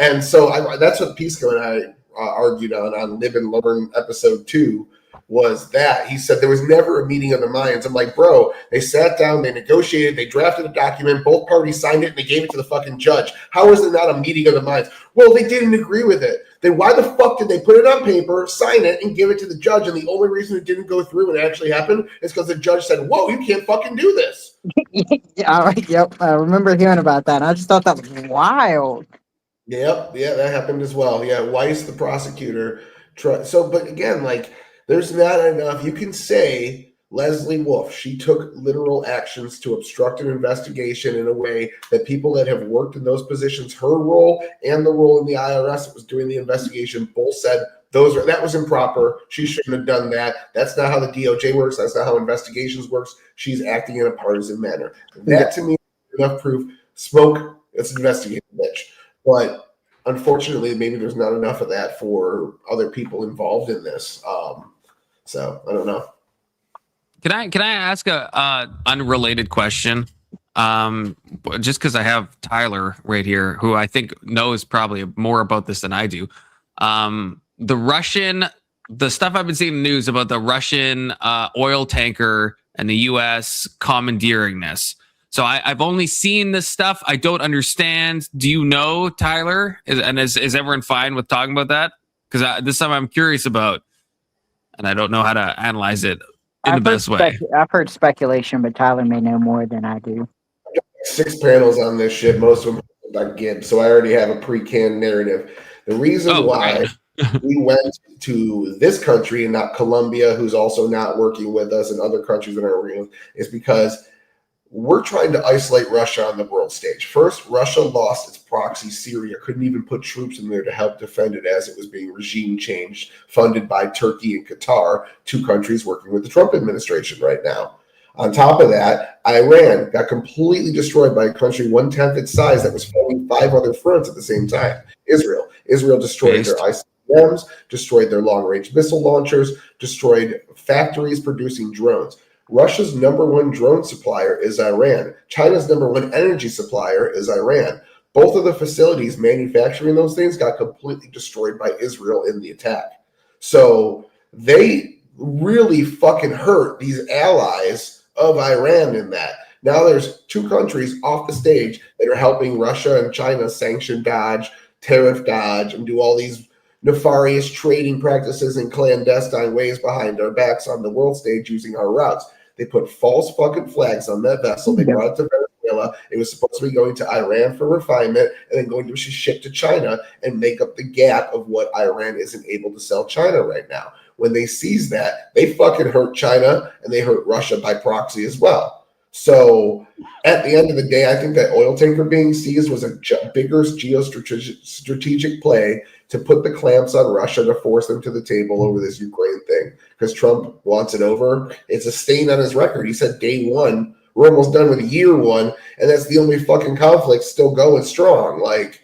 [SPEAKER 9] And so that's what Pisco and I argued on Live and Learn episode 2. Was that he said there was never a meeting of the minds. I'm like, bro, they sat down, they negotiated, they drafted a document, both parties signed it, and they gave it to the fucking judge. How is it not a meeting of the minds? Well, they didn't agree with it. Then why the fuck did they put it on paper, sign it, and give it to the judge? And the only reason it didn't go through and actually happened is because the judge said, whoa, you can't fucking do this.
[SPEAKER 10] Yep, I remember hearing about that. I just thought that was wild.
[SPEAKER 9] Yep, yeah, that happened as well. Yeah, Weiss, the prosecutor. But again, like, there's not enough. You can say Leslie Wolf, she took literal actions to obstruct an investigation in a way that people that have worked in those positions, her role and the role in the IRS that was doing the investigation, both said that was improper. She shouldn't have done that. That's not how the DOJ works. That's not how investigations works. She's acting in a partisan manner. That to me is enough proof. Smoke, it's investigating, bitch. But unfortunately, maybe there's not enough of that for other people involved in this. So I don't know.
[SPEAKER 6] Can I ask a unrelated question? Just because I have Tyler right here, who I think knows probably more about this than I do. The stuff I've been seeing in the news about the Russian oil tanker and the U.S. commandeering this. So I've only seen this stuff. I don't understand. Do you know, Tyler? Is everyone fine with talking about that? Because this is something I'm curious about. And I don't know how to analyze it in the best way.
[SPEAKER 10] I've heard speculation, but Tyler may know more than I do.
[SPEAKER 9] 6 panels on this shit, most of them about Gibbs, so I already have a pre-canned narrative. The reason why we went to this country and not Colombia, who's also not working with us, and other countries that aren't working with us, is because we're trying to isolate Russia on the world stage. First, Russia lost its proxy, Syria, couldn't even put troops in there to help defend it as it was being regime changed, funded by Turkey and Qatar, 2 countries working with the Trump administration right now. On top of that, Iran got completely destroyed by a country 1/10 its size that was fighting 5 other fronts at the same time. Israel destroyed their ICBMs, destroyed their long-range missile launchers, destroyed factories producing drones. Russia's #1 drone supplier is Iran. China's #1 energy supplier is Iran. Both of the facilities manufacturing those things got completely destroyed by Israel in the attack. So they really fucking hurt these allies of Iran in that. Now there's 2 countries off the stage that are helping Russia and China sanction dodge, tariff dodge, and do all these nefarious trading practices in clandestine ways behind our backs on the world stage using our routes. They put false fucking flags on that vessel. They brought it to Venezuela. It was supposed to be going to Iran for refinement and then going to ship to China and make up the gap of what Iran isn't able to sell China right now. When they seize that, they fucking hurt China and they hurt Russia by proxy as well. So at the end of the day, I think that oil tanker being seized was a bigger geostrategic play to put the clamps on Russia to force them to the table over this Ukraine thing because Trump wants it over. It's a stain on his record. He said day 1, we're almost done with year 1, and that's the only fucking conflict still going strong. Like,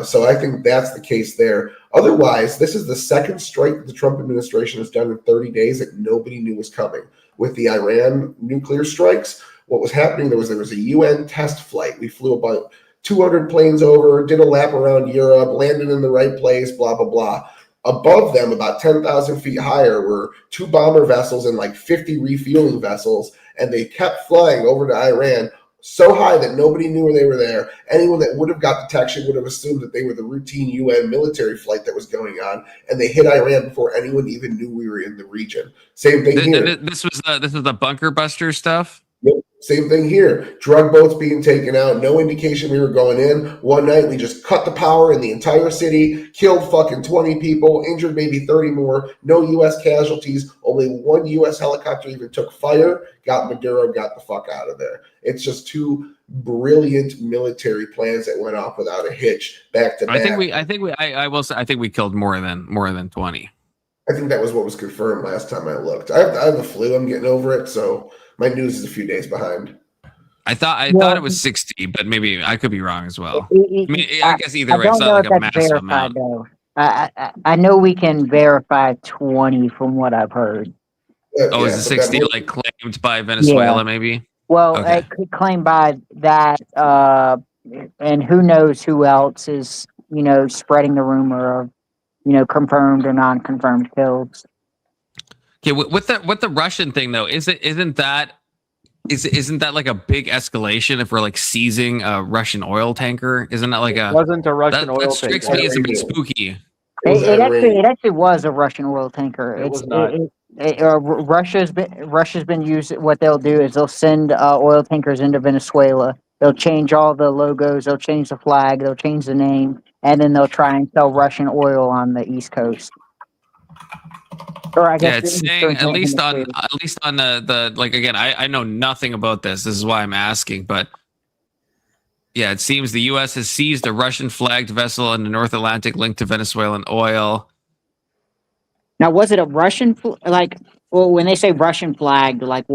[SPEAKER 9] so I think that's the case there. Otherwise, this is the second strike that the Trump administration has done in 30 days that nobody knew was coming. With the Iran nuclear strikes, what was happening, there was a UN test flight. We flew about 200 planes over, did a lap around Europe, landed in the right place, blah, blah, blah. Above them, about 10,000 feet higher, were 2 bomber vessels and like 50 refueling vessels, and they kept flying over to Iran so high that nobody knew they were there. Anyone that would have got detection would have assumed that they were the routine UN military flight that was going on, and they hit Iran before anyone even knew we were in the region. Same thing here.
[SPEAKER 6] This was the bunker buster stuff.
[SPEAKER 9] Yep. Same thing here. Drug boats being taken out. No indication we were going in. One night we just cut the power in the entire city, killed fucking 20 people, injured maybe 30 more. No U.S. casualties. Only 1 U.S. helicopter even took fire. Got Maduro, got the fuck out of there. It's just 2 brilliant military plans that went off without a hitch, back to back.
[SPEAKER 6] I will say I think we killed more than 20.
[SPEAKER 9] I think that was what was confirmed last time I looked. I have the flu. I'm getting over it, so my news is a few days behind.
[SPEAKER 6] I thought it was 60, but maybe I could be wrong as well. I guess either way, it's not like a massive amount.
[SPEAKER 10] Though. I know we can verify 20 from what I've heard.
[SPEAKER 6] Is the 60 like claimed by Venezuela? Maybe.
[SPEAKER 10] Well, okay. It could claim by that, and who knows who else is spreading the rumor of confirmed or non-confirmed kills.
[SPEAKER 6] Okay, with the Russian thing though, isn't that like a big escalation if we're like seizing a Russian oil tanker? Isn't that like
[SPEAKER 11] it wasn't a Russian oil tanker? That
[SPEAKER 6] strikes me as a bit spooky.
[SPEAKER 10] It actually was a Russian oil tanker.
[SPEAKER 11] It was not.
[SPEAKER 10] Russia's been used. What they'll do is they'll send oil tankers into Venezuela. They'll change all the logos. They'll change the flag. They'll change the name, and then they'll try and sell Russian oil on the East Coast. Or I guess
[SPEAKER 6] it's saying at least on the like, again, I know nothing about this. This is why I'm asking, but yeah, it seems the U.S. has seized a Russian flagged vessel in the North Atlantic linked to Venezuelan oil.
[SPEAKER 10] Now, was it a Russian when they say Russian flagged, like,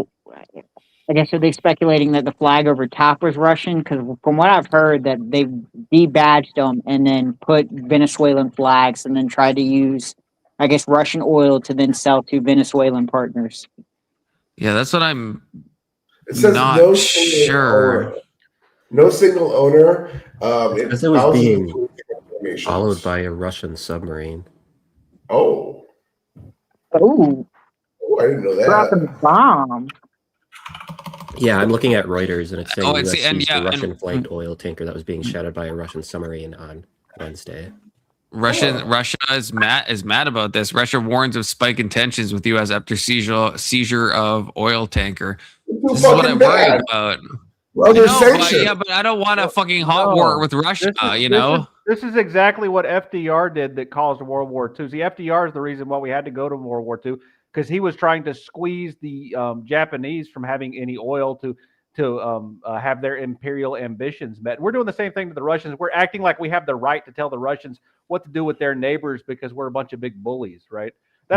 [SPEAKER 10] I guess are they speculating that the flag over top was Russian? Because from what I've heard, that they debadged them and then put Venezuelan flags and then tried to use, I guess, Russian oil to then sell to Venezuelan partners.
[SPEAKER 6] Yeah, that's what I'm
[SPEAKER 9] not sure. No single owner.
[SPEAKER 12] Because it was being followed by a Russian submarine.
[SPEAKER 9] Oh, I didn't know that.
[SPEAKER 10] Dropping the bomb.
[SPEAKER 12] Yeah, I'm looking at Reuters, and it's saying US seized a Russian flagged oil tanker that was being shadowed by a Russian submarine on Wednesday.
[SPEAKER 6] Russia is mad about this. Russia warns of spike in tensions with U.S. after seizure of oil tanker. This is what I'm worried about.
[SPEAKER 9] Well,
[SPEAKER 6] but I don't want a fucking hot war with Russia.
[SPEAKER 11] This is exactly what FDR did that caused World War II. See, FDR is the reason why we had to go to World War II, because he was trying to squeeze the Japanese from having any oil to have their imperial ambitions met. We're doing the same thing to the Russians. We're acting like we have the right to tell the Russians what to do with their neighbors because we're a bunch of big bullies, right?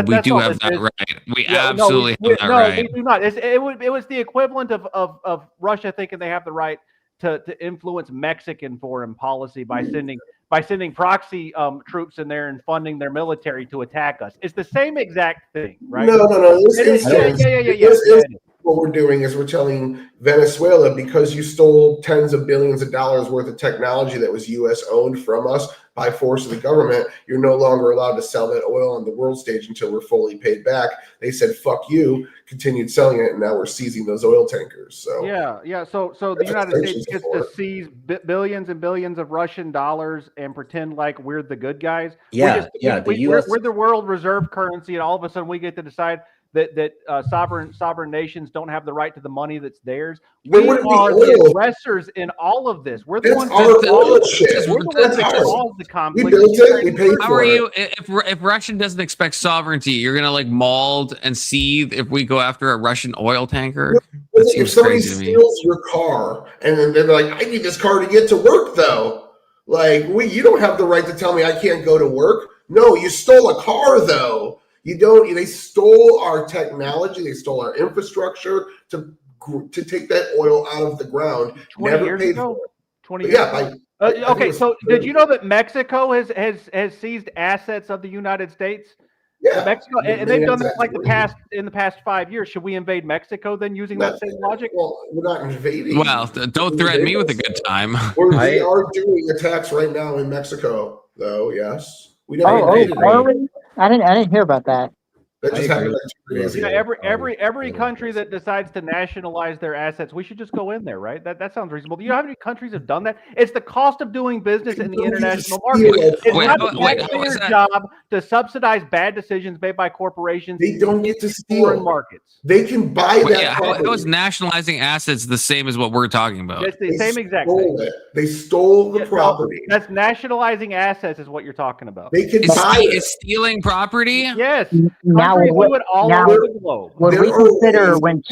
[SPEAKER 6] We do have that right. We absolutely have that right.
[SPEAKER 11] No, we do not. It was the equivalent of Russia thinking they have the right to influence Mexican foreign policy by sending proxy troops in there and funding their military to attack us. It's the same exact thing, right?
[SPEAKER 9] No. What we're doing is we're telling Venezuela, because you stole tens of billions of dollars worth of technology that was U.S. owned from us by force of the government, you're no longer allowed to sell that oil on the world stage until we're fully paid back. They said, fuck you, continued selling it, and now we're seizing those oil tankers. So
[SPEAKER 11] yeah. So the United States gets to seize billions and billions of Russian dollars and pretend like we're the good guys.
[SPEAKER 12] We're
[SPEAKER 11] the world reserve currency, and all of a sudden we get to decide that sovereign nations don't have the right to the money that's theirs. We are the aggressors in all of this. We're the ones that caused the conflict.
[SPEAKER 9] We built it. We paid for it.
[SPEAKER 6] How are you? If Russia doesn't expect sovereignty, you're gonna like mauled and seethe if we go after a Russian oil tanker?
[SPEAKER 9] If somebody steals your car and then they're like, I need this car to get to work, though. Like, you don't have the right to tell me I can't go to work. No, you stole a car, though. You don't. They stole our technology. They stole our infrastructure to take that oil out of the ground.
[SPEAKER 11] 20 years ago. 20 years ago. Okay, so did you know that Mexico has seized assets of the United States?
[SPEAKER 9] Yeah,
[SPEAKER 11] Mexico, and they've done that like in the past 5 years. Should we invade Mexico then, using that same logic?
[SPEAKER 9] Well, we're not invading.
[SPEAKER 6] Well, don't threaten me with a good time.
[SPEAKER 9] We are doing attacks right now in Mexico, though. Yes, we
[SPEAKER 10] are we? I didn't hear about that.
[SPEAKER 9] That just happened like 2 days ago.
[SPEAKER 11] Every country that decides to nationalize their assets, we should just go in there, right? That sounds reasonable. Do you know how many countries have done that? It's the cost of doing business in the international market. It's not the taxpayer's job to subsidize bad decisions made by corporations.
[SPEAKER 9] They don't get to steal
[SPEAKER 11] foreign markets.
[SPEAKER 9] They can buy that.
[SPEAKER 6] How is nationalizing assets the same as what we're talking about?
[SPEAKER 11] It's the same exact thing.
[SPEAKER 9] They stole the property.
[SPEAKER 11] That's nationalizing assets, is what you're talking about.
[SPEAKER 9] They can buy it.
[SPEAKER 6] Is stealing property?
[SPEAKER 11] Yes.
[SPEAKER 10] Now, would we consider when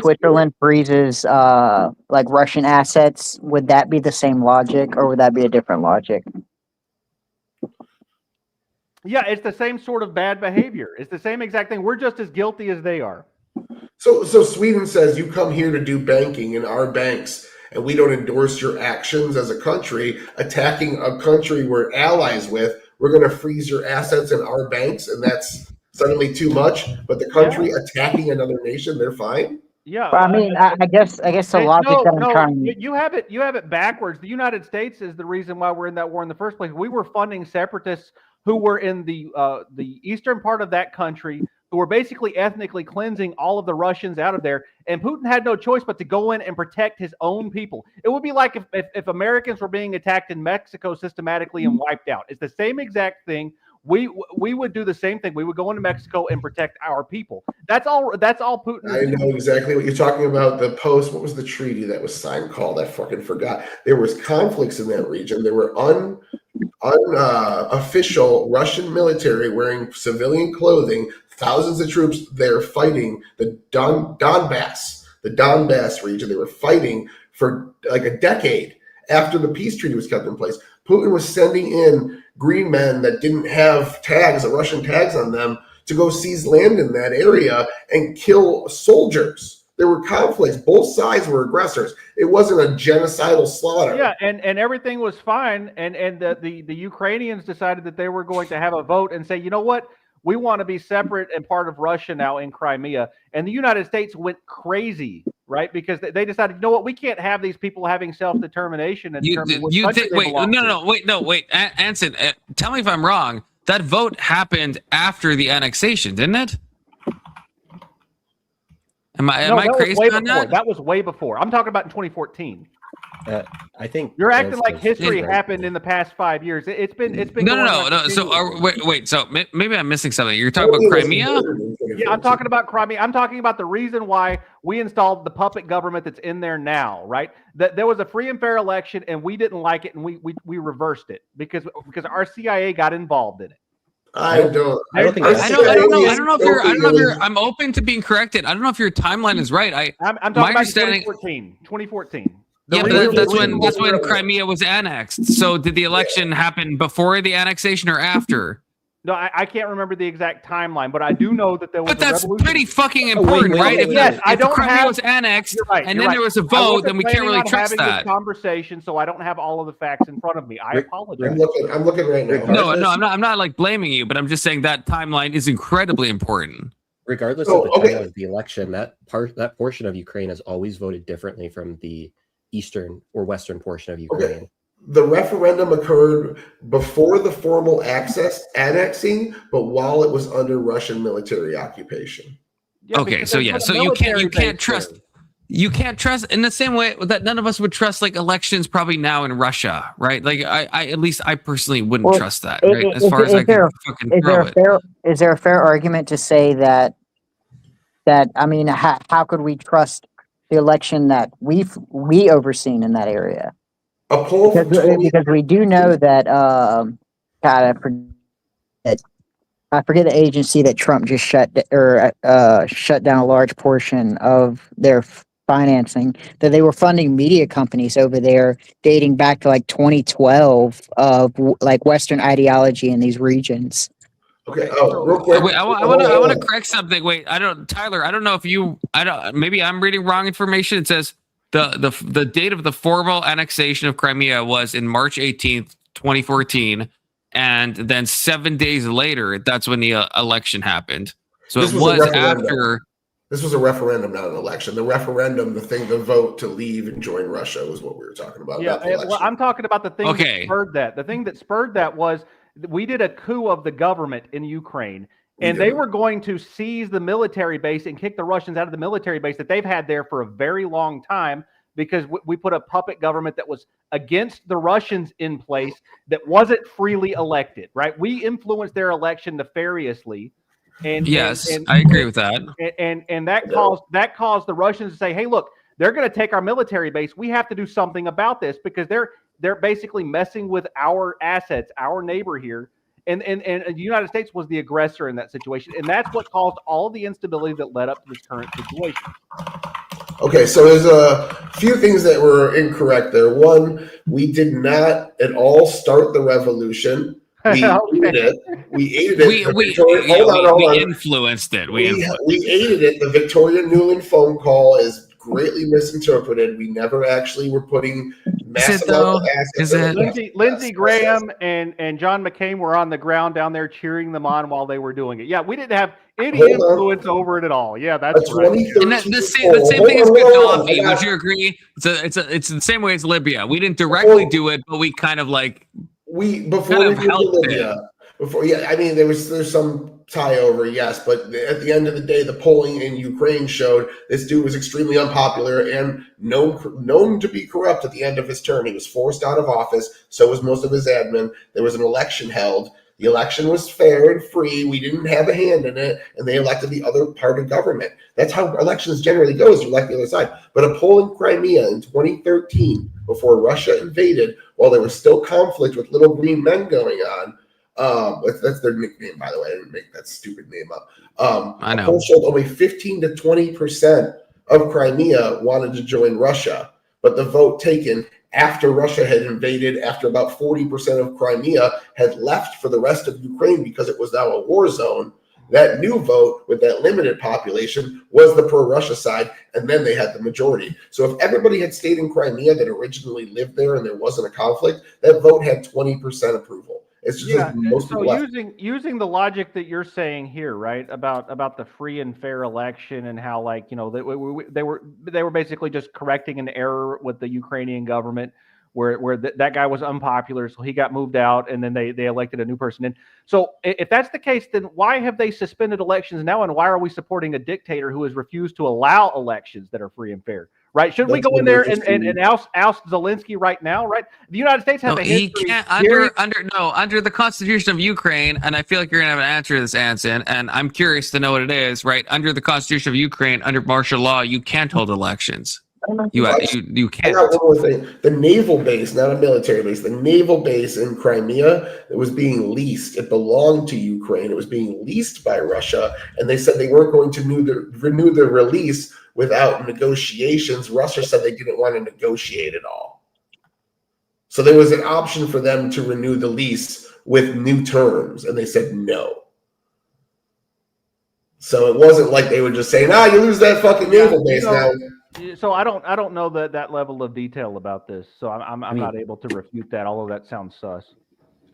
[SPEAKER 10] Switzerland freezes like Russian assets, would that be the same logic, or would that be a different logic?
[SPEAKER 11] Yeah, it's the same sort of bad behavior. It's the same exact thing. We're just as guilty as they are.
[SPEAKER 9] So Sweden says, you come here to do banking in our banks, and we don't endorse your actions as a country, attacking a country we're allies with. We're going to freeze your assets in our banks, and that's suddenly too much. But the country attacking another nation, they're fine.
[SPEAKER 11] Yeah,
[SPEAKER 10] I mean, I guess the logic that I'm trying.
[SPEAKER 11] You have it backwards. The United States is the reason why we're in that war in the first place. We were funding separatists who were in the eastern part of that country, who were basically ethnically cleansing all of the Russians out of there. And Putin had no choice but to go in and protect his own people. It would be like if Americans were being attacked in Mexico systematically and wiped out. It's the same exact thing. We would do the same thing. We would go into Mexico and protect our people. That's all Putin.
[SPEAKER 9] I know exactly what you're talking about. The post, what was the treaty that was signed called? I fucking forgot. There was conflicts in that region. There were unofficial Russian military wearing civilian clothing, thousands of troops there fighting the Donbass region. They were fighting for like a decade after the peace treaty was kept in place. Putin was sending in green men that didn't have tags, Russian tags on them, to go seize land in that area and kill soldiers. There were conflicts. Both sides were aggressors. It wasn't a genocidal slaughter.
[SPEAKER 11] Yeah, and everything was fine. And the Ukrainians decided that they were going to have a vote and say, you know what? We want to be separate and part of Russia now in Crimea. And the United States went crazy, right? Because they decided, you know what? We can't have these people having self-determination and determine what country they belong to.
[SPEAKER 6] Wait, Anson, tell me if I'm wrong. That vote happened after the annexation, didn't it? Am I crazy on that?
[SPEAKER 11] That was way before. I'm talking about in 2014.
[SPEAKER 12] I think
[SPEAKER 11] you're acting like history happened in the past 5 years. It's been
[SPEAKER 6] no. So wait. So maybe I'm missing something. You're talking about Crimea?
[SPEAKER 11] Yeah, I'm talking about Crimea. I'm talking about the reason why we installed the puppet government that's in there now, right? That there was a free and fair election, and we didn't like it, and we reversed it because our CIA got involved in it.
[SPEAKER 9] I don't know
[SPEAKER 6] if you're. I'm open to being corrected. I don't know if your timeline is right.
[SPEAKER 11] I'm talking about 2014.
[SPEAKER 6] Yeah, but that's when Crimea was annexed. So did the election happen before the annexation or after?
[SPEAKER 11] No, I can't remember the exact timeline, but I do know that there was.
[SPEAKER 6] But that's pretty fucking important, right? If Crimea was annexed and then there was a vote, then we can't really trust that.
[SPEAKER 11] Conversation, so I don't have all of the facts in front of me. I apologize.
[SPEAKER 9] I'm looking right now.
[SPEAKER 6] No, I'm not like blaming you, but I'm just saying that timeline is incredibly important.
[SPEAKER 12] Regardless of the time of the election, that portion of Ukraine has always voted differently from the eastern or western portion of Ukraine.
[SPEAKER 9] Okay. The referendum occurred before the formal annexing, but while it was under Russian military occupation.
[SPEAKER 6] Yeah, so you can't trust in the same way that none of us would trust like elections probably now in Russia, right? Like I personally wouldn't trust that, right? As far as I can fucking throw it.
[SPEAKER 10] Is there a fair argument to say that I mean, how could we trust the election that we overseen in that area?
[SPEAKER 9] A poll
[SPEAKER 10] because we do know that I forget the agency that Trump just shut down a large portion of their financing, that they were funding media companies over there dating back to like 2012 of like Western ideology in these regions.
[SPEAKER 9] Okay. Oh, real quick.
[SPEAKER 6] Wait, I want to correct something. Wait, Tyler, I don't know if maybe I'm reading wrong information. It says the date of the formal annexation of Crimea was in March 18th, 2014, and then 7 days later, that's when the election happened. So
[SPEAKER 9] This
[SPEAKER 6] it was
[SPEAKER 9] a
[SPEAKER 6] after.
[SPEAKER 9] This was a referendum, not an election. The referendum, the vote to leave and join Russia, was what we were talking about.
[SPEAKER 11] Yeah,
[SPEAKER 9] not the election.
[SPEAKER 11] well, I'm talking about the thing that spurred that. The thing that spurred that was we did a coup of the government in Ukraine, and they were going to seize the military base and kick the Russians out of the military base that they've had there for a very long time, because we put a puppet government that was against the Russians in place that wasn't freely elected, right? We influenced their election nefariously. And
[SPEAKER 6] I agree with that.
[SPEAKER 11] And that caused the Russians to say, "Hey, look, they're going to take our military base. We have to do something about this because they're basically messing with our assets, our neighbor here." And the United States was the aggressor in that situation, and that's what caused all the instability that led up to this current situation.
[SPEAKER 9] Okay, so there's a few things that were incorrect there. One, we did not at all start the revolution. We aided it. We aided it.
[SPEAKER 6] We influenced it. We
[SPEAKER 9] aided it. The Victoria Nuland phone call is greatly misinterpreted. We never actually were putting massive assets.
[SPEAKER 11] Lindsey Graham and John McCain were on the ground down there cheering them on while they were doing it. Yeah, we didn't have any influence over it at all. Yeah, that's right.
[SPEAKER 6] And the same thing as Gaddafi. Would you agree? It's the same way as Libya. We didn't directly do it, but we kind of like.
[SPEAKER 9] Before Libya, I mean, there's some tie over, yes, but at the end of the day, the polling in Ukraine showed this dude was extremely unpopular and known to be corrupt at the end of his term. He was forced out of office. So was most of his admin. There was an election held. The election was fair and free. We didn't have a hand in it, and they elected the other part of government. That's how elections generally go, is you elect the other side. But a poll in Crimea in 2013, before Russia invaded, while there was still conflict with little green men going on, that's their nickname, by the way. I didn't make that stupid name up.
[SPEAKER 6] I know.
[SPEAKER 9] A poll showed only 15 to 20% of Crimea wanted to join Russia, but the vote taken after Russia had invaded, after about 40% of Crimea had left for the rest of Ukraine because it was now a war zone, that new vote with that limited population was the pro-Russia side, and then they had the majority. So if everybody had stayed in Crimea that originally lived there and there wasn't a conflict, that vote had 20% approval. It's just
[SPEAKER 11] using the logic that you're saying here, right, about the free and fair election and how, like, you know, they were basically just correcting an error with the Ukrainian government where that guy was unpopular, so he got moved out, and then they elected a new person in. So if that's the case, then why have they suspended elections now, and why are we supporting a dictator who has refused to allow elections that are free and fair? Right? Shouldn't we go in there and oust Zelensky right now? Right? The United States has a history.
[SPEAKER 6] He can't under the Constitution of Ukraine, and I feel like you're gonna have an answer to this, Anson, and I'm curious to know what it is. Right? Under the Constitution of Ukraine, under martial law, you can't hold elections. You can't.
[SPEAKER 9] I got one more thing. The naval base, not a military base, the naval base in Crimea, it was being leased. It belonged to Ukraine. It was being leased by Russia, and they said they weren't going to renew the release without negotiations. Russia said they didn't want to negotiate at all. So there was an option for them to renew the lease with new terms, and they said no. So it wasn't like they were just saying, you lose that fucking naval base now.
[SPEAKER 11] So I don't know that level of detail about this, so I'm not able to refute that. Although that sounds sus.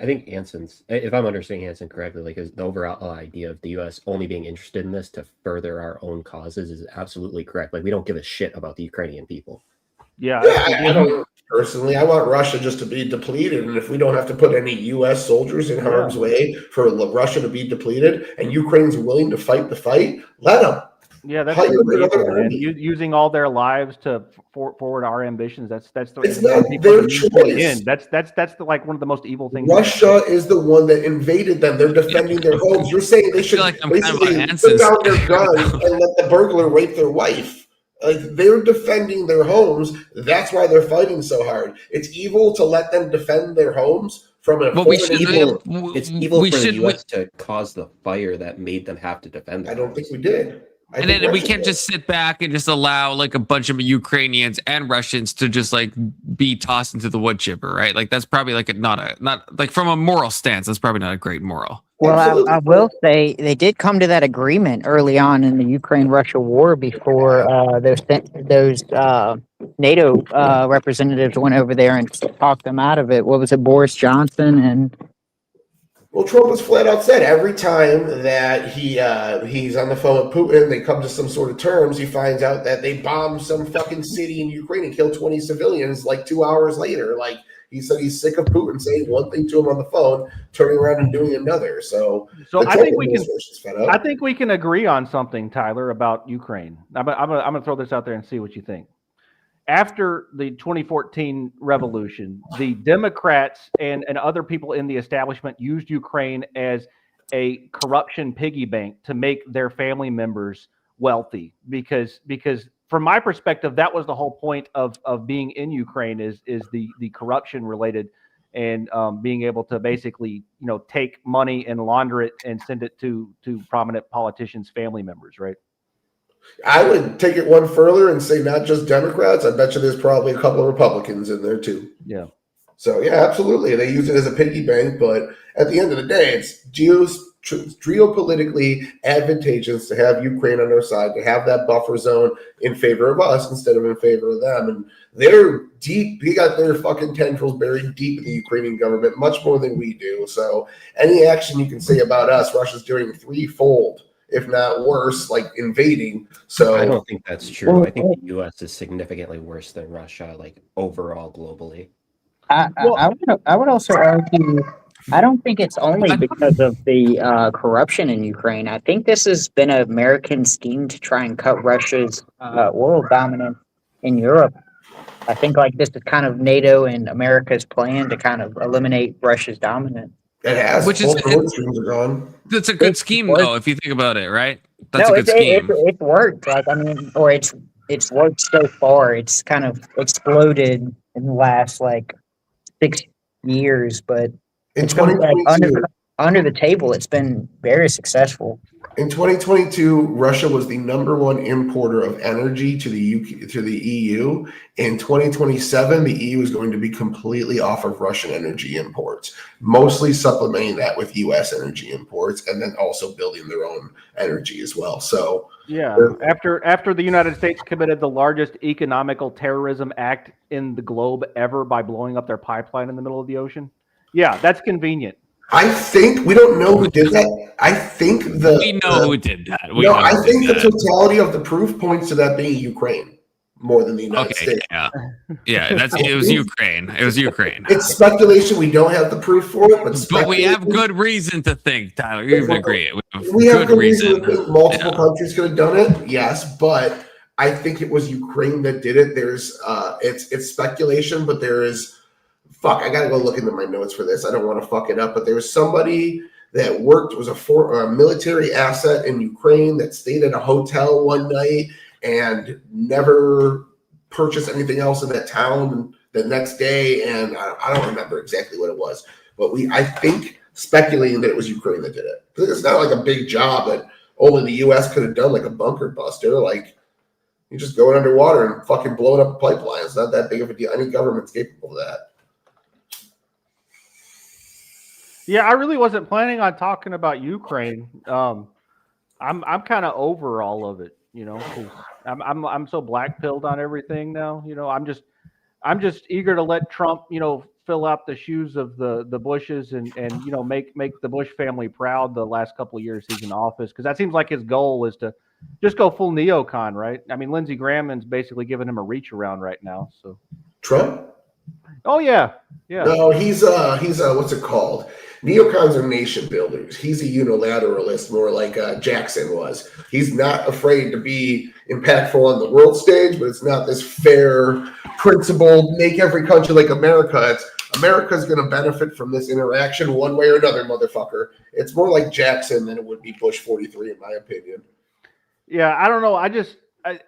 [SPEAKER 12] I think Anson's, if I'm understanding Anson correctly, like the overall idea of the U.S. only being interested in this to further our own causes is absolutely correct. Like, we don't give a shit about the Ukrainian people.
[SPEAKER 11] Yeah,
[SPEAKER 9] I don't personally. I want Russia just to be depleted, and if we don't have to put any U.S. soldiers in harm's way for Russia to be depleted, and Ukraine's willing to fight the fight, let them.
[SPEAKER 11] Yeah, that's man. Using all their lives to forward our ambitions. That's
[SPEAKER 9] it's not their choice.
[SPEAKER 11] That's like one of the most evil things.
[SPEAKER 9] Russia is the one that invaded them. They're defending their homes. You're saying they should basically put down their guns and let the burglar rape their wife. Like, they're defending their homes. That's why they're fighting so hard. It's evil to let them defend their homes from a.
[SPEAKER 12] It's evil for the U.S. to cause the fire that made them have to defend them.
[SPEAKER 9] I don't think we did.
[SPEAKER 6] And then we can't just sit back and just allow like a bunch of Ukrainians and Russians to just like be tossed into the wood chipper, right? Like, that's probably like not like from a moral stance, that's probably not a great moral.
[SPEAKER 10] Well,
[SPEAKER 9] Absolutely.
[SPEAKER 10] I will say they did come to that agreement early on in the Ukraine-Russia war before those NATO representatives went over there and talked them out of it. What was it, Boris Johnson and
[SPEAKER 9] Well, Trump has flat out said every time that he's on the phone with Putin, they come to some sort of terms. He finds out that they bombed some fucking city in Ukraine and killed 20 civilians like 2 hours later. Like he said, he's sick of Putin saying one thing to him on the phone, turning around and doing another. So
[SPEAKER 11] I think we can agree on something, Tyler, about Ukraine. I'm gonna throw this out there and see what you think. After the 2014 revolution, the Democrats and other people in the establishment used Ukraine as a corruption piggy bank to make their family members wealthy. Because from my perspective, that was the whole point of being in Ukraine is the corruption related and being able to basically take money and launder it and send it to prominent politicians' family members, right?
[SPEAKER 9] I would take it one further and say not just Democrats. I bet you there's probably a couple of Republicans in there too.
[SPEAKER 11] Yeah.
[SPEAKER 9] So yeah, absolutely. They use it as a piggy bank, but at the end of the day, it's geopolitically advantageous to have Ukraine on their side, to have that buffer zone in favor of us instead of in favor of them. And they're deep. They got their fucking tendrils buried deep in the Ukrainian government, much more than we do. So any action you can say about us, Russia's doing threefold, if not worse, like invading. So
[SPEAKER 12] I don't think that's true. I think the U.S. is significantly worse than Russia, like overall globally.
[SPEAKER 10] I would also argue. I don't think it's only because of the corruption in Ukraine. I think this has been an American scheme to try and cut Russia's world dominance in Europe. I think like this is kind of NATO and America's plan to kind of eliminate Russia's dominance.
[SPEAKER 9] It has.
[SPEAKER 6] Which is
[SPEAKER 9] that's
[SPEAKER 6] a good scheme though, if you think about it, right? That's
[SPEAKER 10] no,
[SPEAKER 6] a good scheme.
[SPEAKER 10] It worked. Like I mean, or it's worked so far. It's kind of exploded in the last like 6 years, but
[SPEAKER 9] in
[SPEAKER 10] it's been, like, under the table, it's been very successful.
[SPEAKER 9] In 2022, Russia was the #1 importer of energy to the EU. In 2027, the EU is going to be completely off of Russian energy imports, mostly supplementing that with U.S. energy imports, and then also building their own energy as well. So
[SPEAKER 11] yeah, after the United States committed the largest economical terrorism act in the globe ever by blowing up their pipeline in the middle of the ocean. Yeah, that's convenient.
[SPEAKER 9] I think we don't know who did that. I think
[SPEAKER 6] we know who did that.
[SPEAKER 9] I think the totality of the proof points to that being Ukraine more than the United States.
[SPEAKER 6] Yeah, it was Ukraine. It was Ukraine.
[SPEAKER 9] It's speculation. We don't have the proof for it,
[SPEAKER 6] but we have good reason to think, Tyler. You even agree?
[SPEAKER 9] We have good reason to think multiple countries could have done it. Yes, but I think it was Ukraine that did it. There's it's speculation, but there is. Fuck, I gotta go look into my notes for this. I don't want to fuck it up, but there was somebody that was a military asset in Ukraine that stayed at a hotel one night and never purchased anything else in that town the next day. And I don't remember exactly what it was, but I think speculating that it was Ukraine that did it. Because it's not like a big job that only the U.S. could have done, like a bunker buster. Like you just going underwater and fucking blowing up a pipeline. It's not that big of a deal. Any government's capable of that.
[SPEAKER 11] Yeah, I really wasn't planning on talking about Ukraine. I'm kind of over all of it, because I'm so black-pilled on everything now. I'm just eager to let Trump, fill out the shoes of the Bushes and make the Bush family proud the last couple of years he's in office, because that seems like his goal is to just go full neocon, right? I mean, Lindsey Graham's basically giving him a reach around right now. So
[SPEAKER 9] Trump?
[SPEAKER 11] Oh yeah.
[SPEAKER 9] No, he's what's it called? Neocons are nation builders. He's a unilateralist, more like Jackson was. He's not afraid to be impactful on the world stage, but it's not this fair, principled, make every country like America. It's America's going to benefit from this interaction one way or another, motherfucker. It's more like Jackson than it would be Bush 43, in my opinion.
[SPEAKER 11] Yeah, I don't know.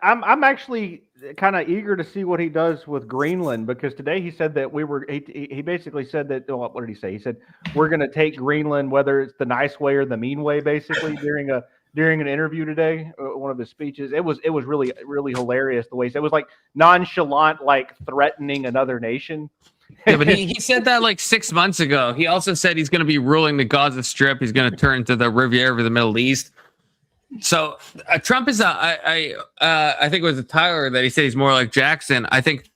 [SPEAKER 11] I'm actually kind of eager to see what he does with Greenland, because today he said that he basically said that, what did he say? He said, we're going to take Greenland, whether it's the nice way or the mean way, basically during an interview today, one of his speeches. It was really, really hilarious the way he said it. Was like nonchalant, like threatening another nation.
[SPEAKER 6] Yeah, but he said that like 6 months ago. He also said he's going to be ruling the Gaza Strip. He's going to turn to the Riviera of the Middle East. So Trump is I think it was Tyler that he said he's more like Jackson. I think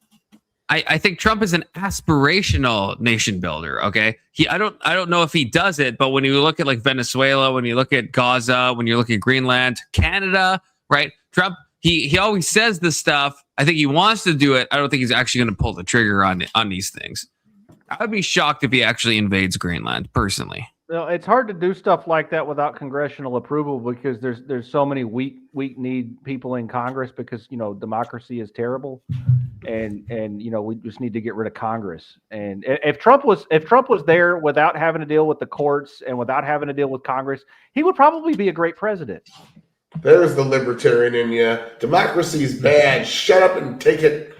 [SPEAKER 6] Trump is an aspirational nation builder. Okay, I don't know if he does it, but when you look at like Venezuela, when you look at Gaza, when you look at Greenland, Canada, right? Trump he always says this stuff. I think he wants to do it. I don't think he's actually going to pull the trigger on these things. I would be shocked if he actually invades Greenland, personally.
[SPEAKER 11] Well, it's hard to do stuff like that without congressional approval because there's so many weak-kneed people in Congress because democracy is terrible, and we just need to get rid of Congress. And if Trump was there without having to deal with the courts and without having to deal with Congress, he would probably be a great president.
[SPEAKER 9] There's the libertarian in you. Democracy is bad. Shut up and take it.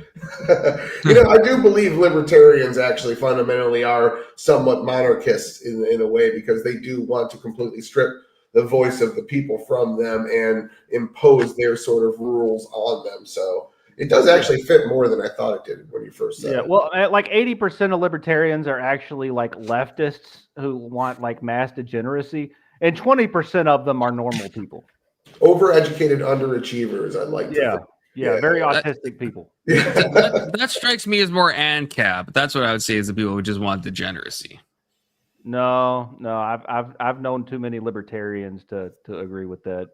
[SPEAKER 9] I do believe libertarians actually fundamentally are somewhat monarchists in a way because they do want to completely strip the voice of the people from them and impose their sort of rules on them. So it does actually fit more than I thought it did when you first said it.
[SPEAKER 11] Well, like 80% of libertarians are actually like leftists who want like mass degeneracy, and 20% of them are normal people.
[SPEAKER 9] Overeducated underachievers, I'd like to think.
[SPEAKER 11] Yeah, very autistic people.
[SPEAKER 6] That strikes me as more ANCAP. That's what I would say is the people who just want degeneracy.
[SPEAKER 11] No, I've known too many libertarians to agree with that.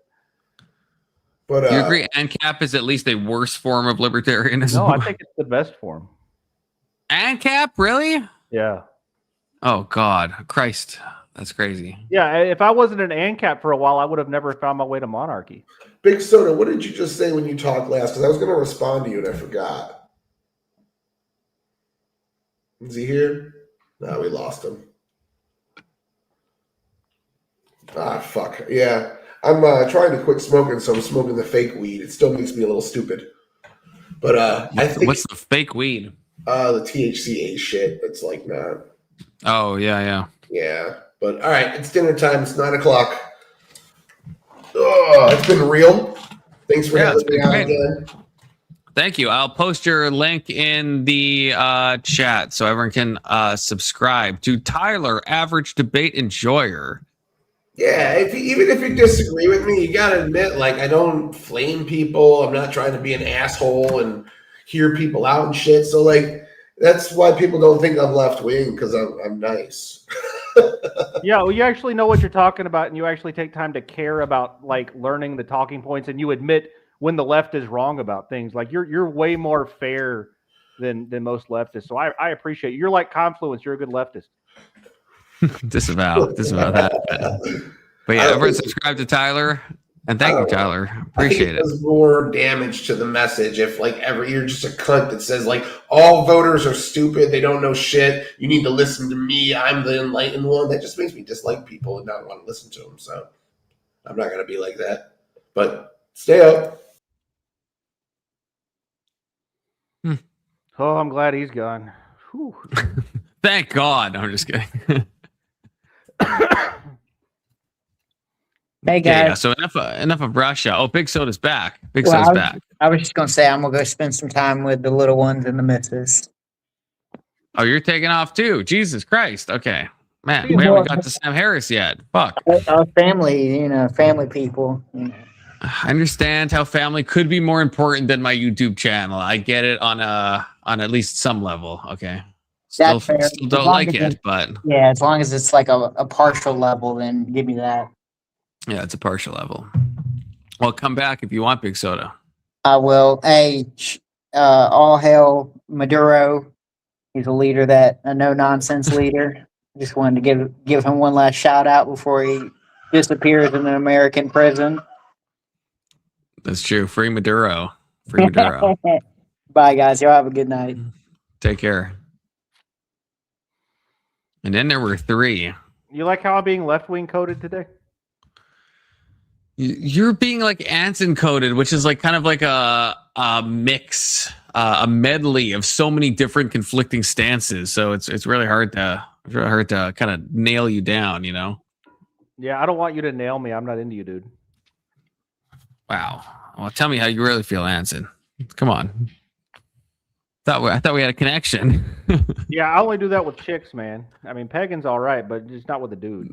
[SPEAKER 9] But
[SPEAKER 6] you agree ANCAP is at least a worse form of libertarianism?
[SPEAKER 11] No, I think it's the best form.
[SPEAKER 6] ANCAP, really?
[SPEAKER 11] Yeah.
[SPEAKER 6] Oh God, Christ. That's crazy.
[SPEAKER 11] Yeah, if I wasn't an ANCAP for a while, I would have never found my way to monarchy.
[SPEAKER 9] Big Soda, what did you just say when you talked last? Because I was going to respond to you and I forgot. Is he here? No, we lost him. Ah, fuck. Yeah. I'm trying to quit smoking, so I'm smoking the fake weed. It still makes me a little stupid. But I think...
[SPEAKER 6] What's the fake weed?
[SPEAKER 9] The THCA shit. It's like not...
[SPEAKER 6] Oh, yeah.
[SPEAKER 9] Yeah. But all right, it's dinner time. It's 9 o'clock. Oh, it's been real. Thanks for having me on again.
[SPEAKER 6] Thank you. I'll post your link in the chat so everyone can subscribe to Tyler, Average Debate Enjoyer.
[SPEAKER 9] Yeah, even if you disagree with me, you gotta admit, like, I don't flame people. I'm not trying to be an asshole and hear people out and shit. So, like, that's why people don't think I'm left wing because I'm nice.
[SPEAKER 11] Yeah, well, you actually know what you're talking about, and you actually take time to care about like learning the talking points, and you admit when the left is wrong about things. Like you're way more fair than most leftists. So I appreciate you. You're like Confluence. You're a good leftist.
[SPEAKER 6] Disavow that. But yeah, everyone subscribe to Tyler. And thank you, Tyler. Appreciate it.
[SPEAKER 9] Does more damage to the message if like you're just a cunt that says like all voters are stupid, they don't know shit. You need to listen to me. I'm the enlightened one. That just makes me dislike people and not want to listen to them. So I'm not gonna be like that. But stay up.
[SPEAKER 11] Oh, I'm glad he's gone.
[SPEAKER 6] Thank God. I'm just kidding.
[SPEAKER 10] Hey guys.
[SPEAKER 6] Yeah, so enough of Russia. Oh, Big Soda's back. Big Soda's back.
[SPEAKER 10] I was just gonna say I'm gonna go spend some time with the little ones and the missus.
[SPEAKER 6] Oh, you're taking off too. Jesus Christ. Okay. Man, we haven't got to Sam Harris yet. Fuck.
[SPEAKER 10] Family, family people.
[SPEAKER 6] I understand how family could be more important than my YouTube channel. I get it on at least some level. Okay. Still don't like it, but
[SPEAKER 10] yeah, as long as it's like a partial level, then give me that.
[SPEAKER 6] Yeah, it's a partial level. Well, come back if you want, Big Soda.
[SPEAKER 10] I will. Hey, all hail Maduro. He's a no-nonsense leader. Just wanted to give him one last shout out before he disappears in an American prison.
[SPEAKER 6] That's true. Free Maduro. Free Maduro.
[SPEAKER 10] Bye, guys. Y'all have a good night.
[SPEAKER 6] Take care. And then there were 3.
[SPEAKER 11] You like how I'm being left-wing coded today?
[SPEAKER 6] You're being like Anson coded, which is like kind of like a mix, a medley of so many different conflicting stances. So it's really hard to kind of nail you down,
[SPEAKER 11] Yeah, I don't want you to nail me. I'm not into you, dude.
[SPEAKER 6] Wow. Well, tell me how you really feel, Anson. Come on. I thought we had a connection.
[SPEAKER 11] Yeah, I only do that with chicks, man. I mean, pagan's all right, but just not with a dude.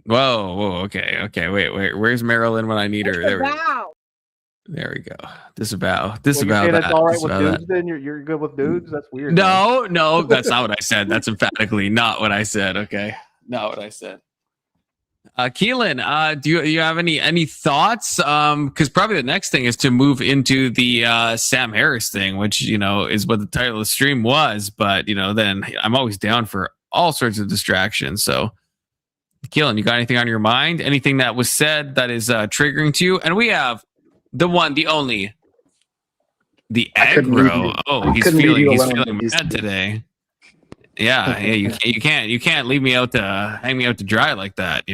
[SPEAKER 6] Whoa, okay. Wait. Where's Marilyn when I need her? There we go. Disavow.
[SPEAKER 11] Well, you say
[SPEAKER 6] that.
[SPEAKER 11] that's all right with
[SPEAKER 6] Disavow
[SPEAKER 11] dudes, then you're good with dudes? That's weird.
[SPEAKER 6] No, that's not what I said. That's emphatically not what I said. Okay, not what I said. Keelan, do you have any thoughts? Because probably the next thing is to move into the Sam Harris thing, which is what the title of the stream was. But then I'm always down for all sorts of distractions. So, Keelan, you got anything on your mind? Anything that was said that is triggering to you? And we have the one, the only, the aggro. Oh, he's feeling mad today. Yeah, you can't leave me out to hang me out to dry like that,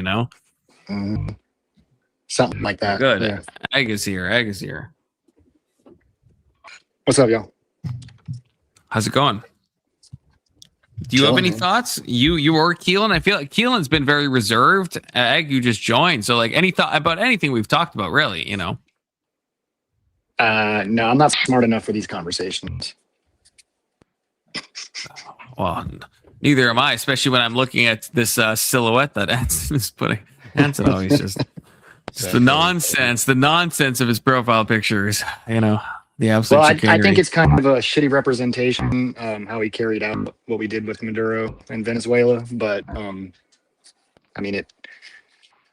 [SPEAKER 13] Something like that.
[SPEAKER 6] Good.
[SPEAKER 13] Yeah.
[SPEAKER 6] Egg is here.
[SPEAKER 13] What's up, y'all?
[SPEAKER 6] How's it going? Do you have any thoughts? You or Keelan? I feel like Keelan's been very reserved. Egg, you just joined, so like any thought about anything we've talked about, really?
[SPEAKER 13] No, I'm not smart enough for these conversations.
[SPEAKER 6] Well, neither am I, especially when I'm looking at this silhouette that Anson is putting. Anson always just the nonsense of his profile pictures. The absolute.
[SPEAKER 13] Well, I think it's kind of a shitty representation how he carried out what we did with Maduro and Venezuela. But I mean,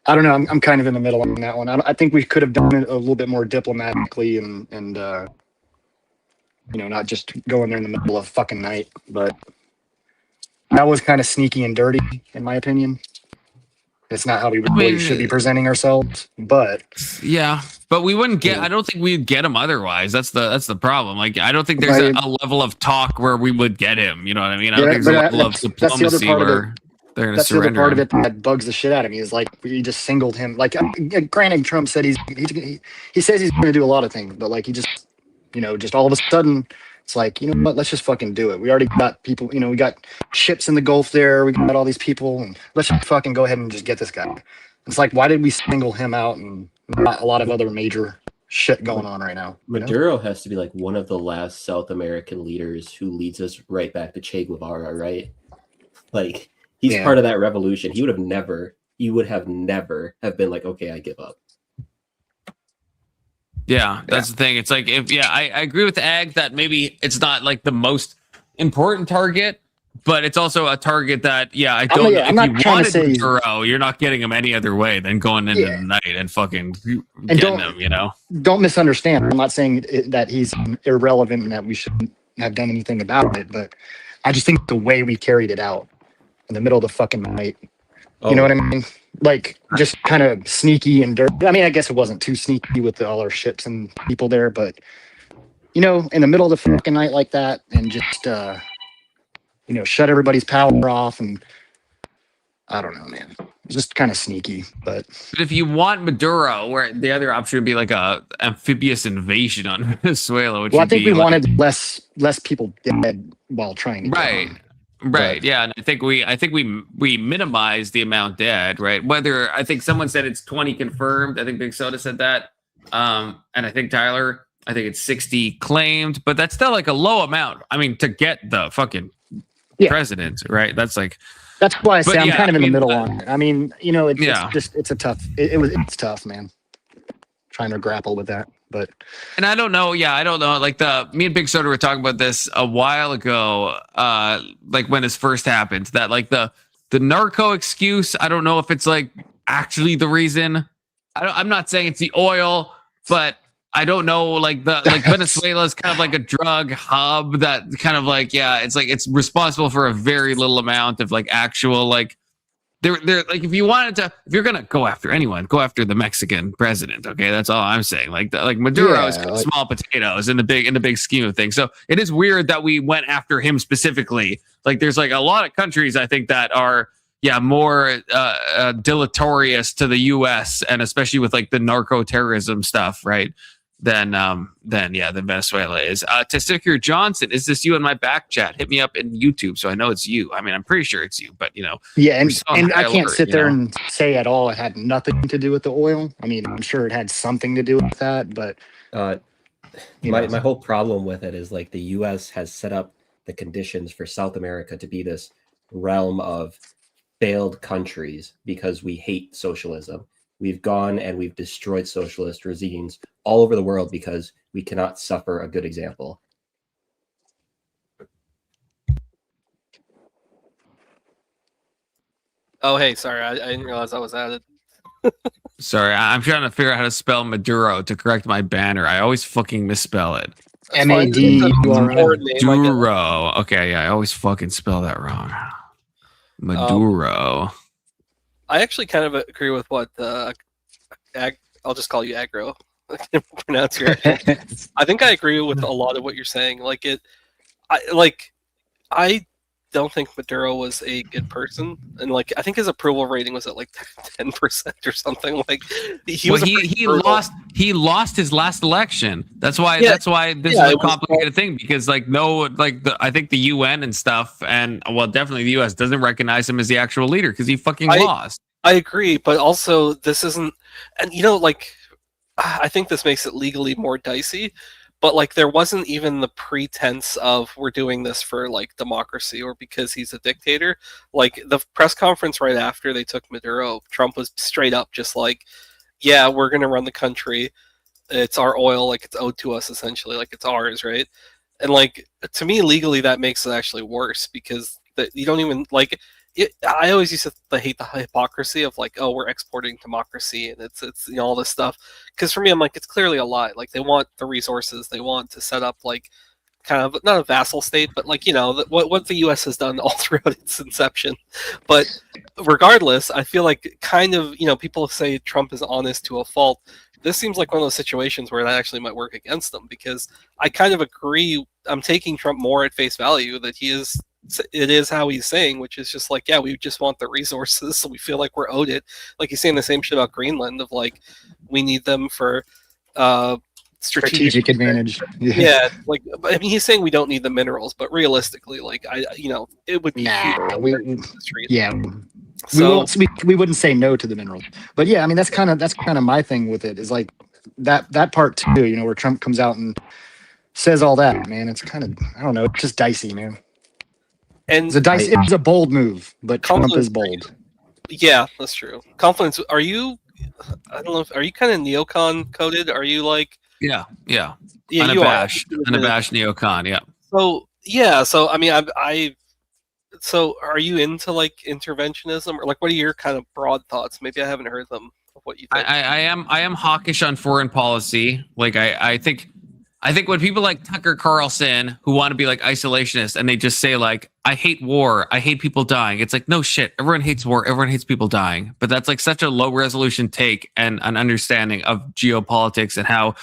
[SPEAKER 13] I don't know. I'm kind of in the middle on that one. I think we could have done it a little bit more diplomatically and not just going there in the middle of fucking night. But that was kind of sneaky and dirty, in my opinion. It's not how we really should be presenting ourselves. But
[SPEAKER 6] yeah, but we wouldn't get. I don't think we'd get him otherwise. That's the problem. Like, I don't think there's a level of talk where we would get him. You know what I mean? I don't think there's a level of diplomacy where they're going to surrender.
[SPEAKER 13] That's the other part of it that bugs the shit out of me is like we just singled him. Like, granted, Trump said he says he's going to do a lot of things, but like he just just all of a sudden. It's like, you know what, let's just fucking do it. We already got people, we got ships in the Gulf there. We got all these people, and let's just fucking go ahead and just get this guy. It's like, why did we single him out and not a lot of other major shit going on right now?
[SPEAKER 12] Maduro has to be like one of the last South American leaders who leads us right back to Che Guevara, right? Like, he's part of that revolution. He would have never have been like, okay, I give up.
[SPEAKER 6] Yeah, that's the thing. It's like I agree with Ag that maybe it's not like the most important target, but it's also a target that I don't. If you wanted Maduro, you're not getting him any other way than going into the night and fucking getting him.
[SPEAKER 13] Don't misunderstand. I'm not saying that he's irrelevant and that we shouldn't have done anything about it, but I just think the way we carried it out in the middle of the fucking night. You know what I mean? Like, just kind of sneaky and dirty. I mean, I guess it wasn't too sneaky with all our ships and people there, but, in the middle of the fucking night like that and just, shut everybody's power off. And I don't know, man. Just kind of sneaky. But
[SPEAKER 6] if you want Maduro, where the other option would be like a amphibious invasion on Venezuela, which
[SPEAKER 13] I think we wanted less people dead while trying to get on.
[SPEAKER 6] Right. Yeah. And I think we minimize the amount dead, right? Whether I think someone said it's 20 confirmed. I think Big Soda said that. And I think Tyler, I think it's 60 claimed, but that's still like a low amount. I mean, to get the fucking president, right? That's
[SPEAKER 13] why I say I'm kind of in the middle on it. I mean, it's tough, man. Trying to grapple with that. But
[SPEAKER 6] I don't know. Yeah, I don't know. Like me and Big Soda were talking about this a while ago. Like when this first happened, that like the narco excuse. I don't know if it's like actually the reason. I'm not saying it's the oil, but I don't know. Like Venezuela is kind of like a drug hub that kind of like it's like it's responsible for a very little amount of like actual like. They're like if you're gonna go after anyone, go after the Mexican president. Okay, that's all I'm saying. Like Maduro is small potatoes in the big scheme of things. So it is weird that we went after him specifically. Like there's like a lot of countries I think that are more deleterious to the U.S. and especially with like the narco terrorism stuff, right? Than Venezuela is. Testicular Johnson, is this you in my back chat? Hit me up in YouTube so I know it's you. I mean, I'm pretty sure it's you, but
[SPEAKER 13] Yeah, and I can't sit there and say at all it had nothing to do with the oil. I mean, I'm sure it had something to do with that, but
[SPEAKER 12] My whole problem with it is like the U.S. has set up the conditions for South America to be this realm of failed countries because we hate socialism. We've gone and we've destroyed socialist regimes all over the world because we cannot suffer a good example.
[SPEAKER 14] Oh, hey, sorry, I didn't realize I was added.
[SPEAKER 6] Sorry, I'm trying to figure out how to spell Maduro to correct my banner. I always fucking misspell it.
[SPEAKER 10] Maduro.
[SPEAKER 6] Maduro. Okay, yeah, I always fucking spell that wrong. Maduro.
[SPEAKER 14] I actually kind of agree with what I'll just call you Aggro. I can't pronounce your actual. I think I agree with a lot of what you're saying. I don't think Maduro was a good person, and I think his approval rating was at 10% or something.
[SPEAKER 6] He lost his last election. That's why this is a complicated thing, because I think the UN and stuff, and definitely the US doesn't recognize him as the actual leader because he fucking lost.
[SPEAKER 14] I agree, but also this isn't, and I think this makes it legally more dicey. But there wasn't even the pretense of we're doing this for democracy or because he's a dictator. The press conference right after they took Maduro, Trump was straight up just yeah, we're gonna run the country. It's our oil, it's owed to us essentially, it's ours, right? And to me, legally, that makes it actually worse because you don't even I always used to hate the hypocrisy of oh, we're exporting democracy and it's all this stuff, because for me I'm it's clearly a lie. They want the resources, they want to set up kind of not a vassal state, but what the US has done all throughout its inception. But regardless, I feel kind of people say Trump is honest to a fault. This seems like one of those situations where that actually might work against them, because I kind of agree. I'm taking Trump more at face value that it is how he's saying, which is just yeah, we just want the resources, so we feel like we're owed it. He's saying the same shit about Greenland of we need them for strategic advantage. Yeah, I mean, he's saying we don't need the minerals, but realistically, it would be
[SPEAKER 13] we wouldn't say no to the minerals, but yeah, I mean that's kind of my thing with it is that part too, where Trump comes out and says all that, man. It's kind of, I don't know, it's just dicey, man.
[SPEAKER 14] And
[SPEAKER 13] it was a bold move, but Trump is bold.
[SPEAKER 14] Yeah, that's true. Confidence. Are you? I don't know. Are you kind of neocon coded? Are you
[SPEAKER 6] Yeah.
[SPEAKER 14] Unabashed
[SPEAKER 6] neocon. Yeah.
[SPEAKER 14] So yeah. So I mean, So are you into interventionism, or what are your kind of broad thoughts? Maybe I haven't heard them. Of what you think.
[SPEAKER 6] I am hawkish on foreign policy. I think when people like Tucker Carlson, who want to be isolationist, and they just say I hate war, I hate people dying. It's no shit. Everyone hates war. Everyone hates people dying. But that's such a low resolution take and an understanding of geopolitics and how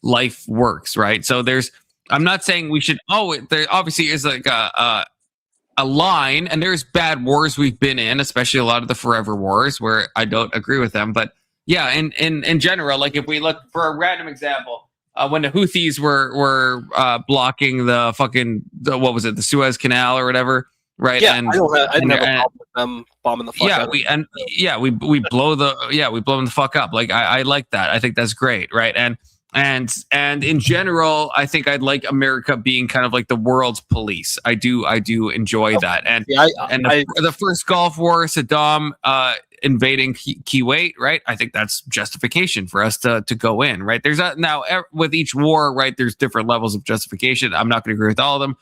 [SPEAKER 6] life works, right? So I'm not saying we should. There obviously is a line, and there's bad wars we've been in, especially a lot of the forever wars where I don't agree with them. But yeah, in general, if we look for a random example. When the Houthis were blocking the what was it, the Suez Canal or whatever, right?
[SPEAKER 14] Yeah, I didn't have a problem with them bombing the fuck out.
[SPEAKER 6] We blow them the fuck up. I like that. I think that's great, right? And in general, I think I'd like America being kind of the world's police. I do enjoy that. And the first Gulf War, Saddam invading Kuwait, right? I think that's justification for us to go in, right? There's now with each war, right? There's different levels of justification. I'm not going to agree with all of them,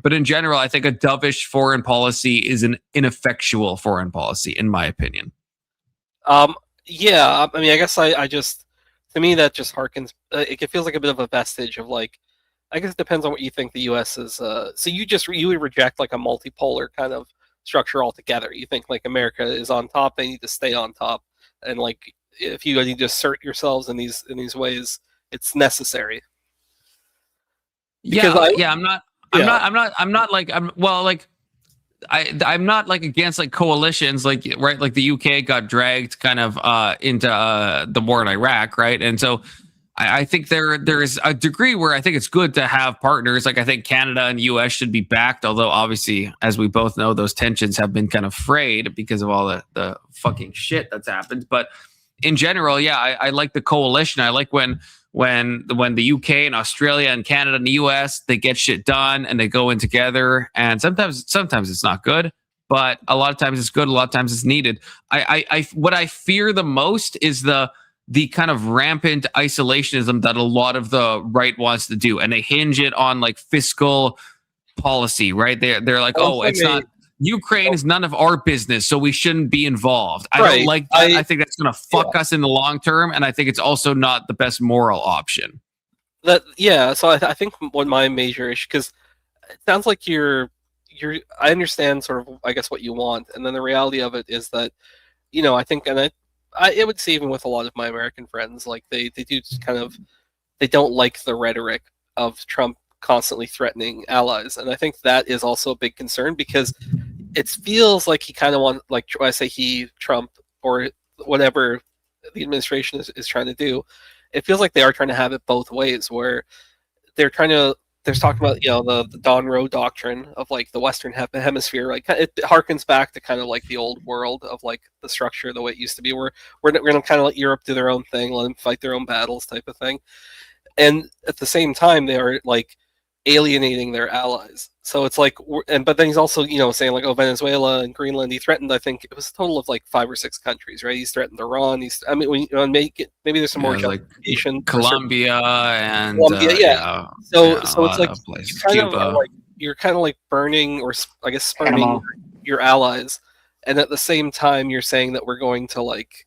[SPEAKER 6] but in general, I think a dovish foreign policy is an ineffectual foreign policy, in my opinion.
[SPEAKER 14] Yeah, I mean, I guess I just, to me, that just harkens. It feels like a bit of a vestige of I guess it depends on what you think the U.S. is. So you would reject a multipolar kind of structure altogether. You think America is on top, they need to stay on top, and if you need to assert yourselves in these ways, it's necessary.
[SPEAKER 6] I'm not against coalitions, right? The UK got dragged kind of into the war in Iraq, right? And so I think there's a degree where I think it's good to have partners. I think Canada and US should be backed, although obviously, as we both know, those tensions have been kind of frayed because of all the fucking shit that's happened. But in general, yeah, I like the coalition. I like when when the UK and Australia and Canada and the US, they get shit done and they go in together. And sometimes it's not good, but a lot of times it's good. A lot of times it's needed. What I fear the most is the kind of rampant isolationism that a lot of the right wants to do, and they hinge it on like fiscal policy, right? They're like, oh, it's not Ukraine is none of our business, so we shouldn't be involved. I don't like that. I think that's going to fuck us in the long term, and I think it's also not the best moral option.
[SPEAKER 14] So I think what my major issue, because it sounds like I understand sort of, I guess, what you want, and then the reality of it is that, I think, and it would say even with a lot of my American friends, like they do kind of, they don't like the rhetoric of Trump constantly threatening allies, and I think that is also a big concern, because it feels like he kind of wants, like when I say Trump, or whatever the administration is trying to do, it feels like they are trying to have it both ways, where they're talking about, the Don Roe doctrine of like the Western Hemisphere. Like it harkens back to kind of like the old world of like the structure, the way it used to be, where we're going to kind of let Europe do their own thing, let them fight their own battles type of thing. And at the same time, they are like alienating their allies. So it's like, but then he's also, saying like, oh, Venezuela and Greenland, he threatened, I think it was a total of like 5 or 6 countries, right? He's threatened Iran. Maybe there's some more justification.
[SPEAKER 6] Like Colombia and
[SPEAKER 14] So it's like you're kind of like burning, or I guess spurning your allies, and at the same time you're saying that we're going to like,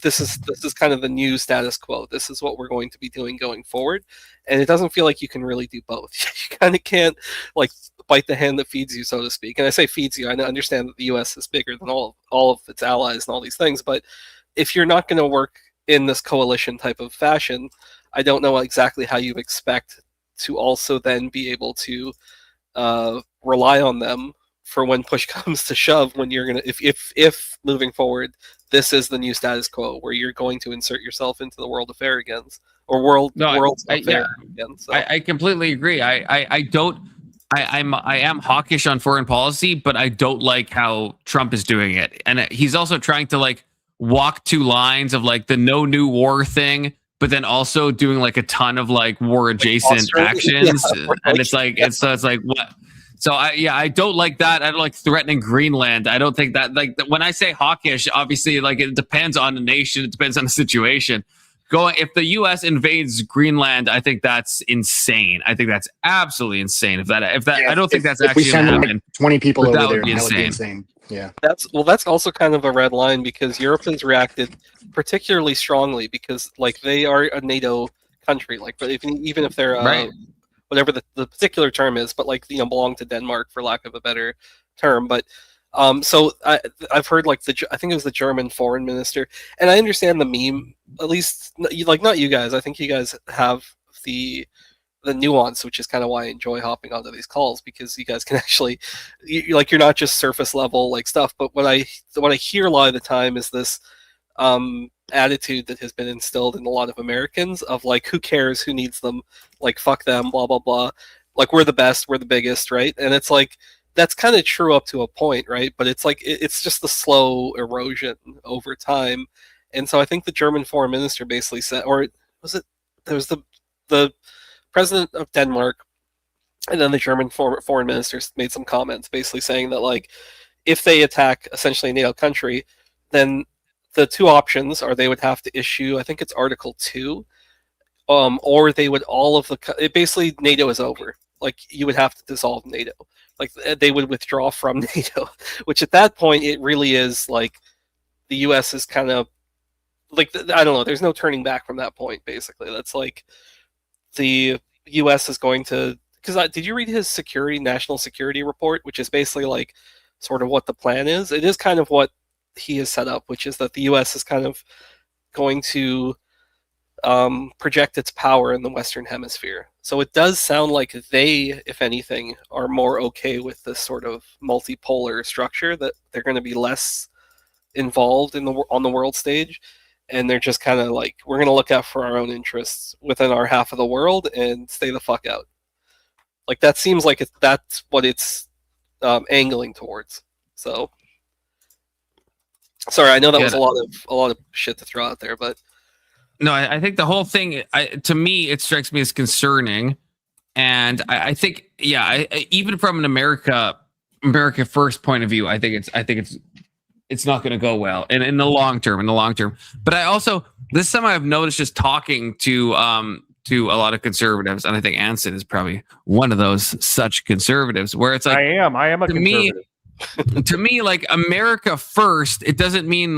[SPEAKER 14] this is kind of the new status quo. This is what we're going to be doing going forward, and it doesn't feel like you can really do both. You kind of can't like bite the hand that feeds you, so to speak. And I say feeds you, I understand that the U.S. is bigger than all of its allies and all these things, but if you're not going to work in this coalition type of fashion, I don't know exactly how you expect to also then be able to rely on them for when push comes to shove, when you're gonna, if moving forward, this is the new status quo where you're going to insert yourself into the world affair again, or world affair again. So.
[SPEAKER 6] I completely agree. I am hawkish on foreign policy, but I don't like how Trump is doing it, and he's also trying to like walk 2 lines of like the no new war thing, but then also doing like a ton of like war adjacent actions, and it's like what. So I don't like that. I don't like threatening Greenland. I don't think that, like, when I say hawkish, obviously, like, it depends on the nation. It depends on the situation. If the U.S. invades Greenland, I think that's insane. I think that's absolutely insane. I don't think that's actually going to happen.
[SPEAKER 13] Like 20 people over there,
[SPEAKER 6] that would be insane.
[SPEAKER 13] Yeah.
[SPEAKER 14] That's also kind of a red line, because Europe has reacted particularly strongly, because like they are a NATO country, like, but even if they're
[SPEAKER 6] right.
[SPEAKER 14] Whatever the particular term is, but like, belong to Denmark, for lack of a better term. But so I've heard like I think it was the German foreign minister, and I understand the meme, at least like not you guys. I think you guys have the nuance, which is kind of why I enjoy hopping onto these calls, because you guys can actually, you're not just surface level like stuff. But what I hear a lot of the time is this attitude that has been instilled in a lot of Americans of like, who cares, who needs them, like, fuck them, blah blah blah, like, we're the best, we're the biggest, right? And it's like, that's kind of true up to a point, right? But it's like, it's just the slow erosion over time. And so I think the German foreign minister basically said, or was it, there was the president of Denmark, and then the German foreign minister made some comments basically saying that, like, if they attack essentially a NATO country, then the 2 options are they would have to issue, I think it's Article 2, or they would basically NATO is over. Like, you would have to dissolve NATO. Like, they would withdraw from NATO, which at that point, it really is like the U.S. is kind of like, I don't know, there's no turning back from that point, basically. That's like the U.S. is going to, because did you read his national security report, which is basically like sort of what the plan is? It is kind of what he has set up, which is that the U.S. is kind of going to project its power in the Western Hemisphere. So it does sound like they, if anything, are more okay with this sort of multipolar structure, that they're going to be less involved on the world stage, and they're just kind of like, we're going to look out for our own interests within our half of the world and stay the fuck out. Like, that seems like that's what it's angling towards. So. Sorry, I know that was a lot of shit to throw out there, but
[SPEAKER 6] No, I think the whole thing, to me, it strikes me as concerning. And I think, yeah, even from an America first point of view, I think it's not going to go well in the long term. But I also, this time I've noticed just talking to a lot of conservatives, and I think Anson is probably one of those such conservatives, where it's like
[SPEAKER 11] I am a conservative.
[SPEAKER 6] To me, like America first, it doesn't mean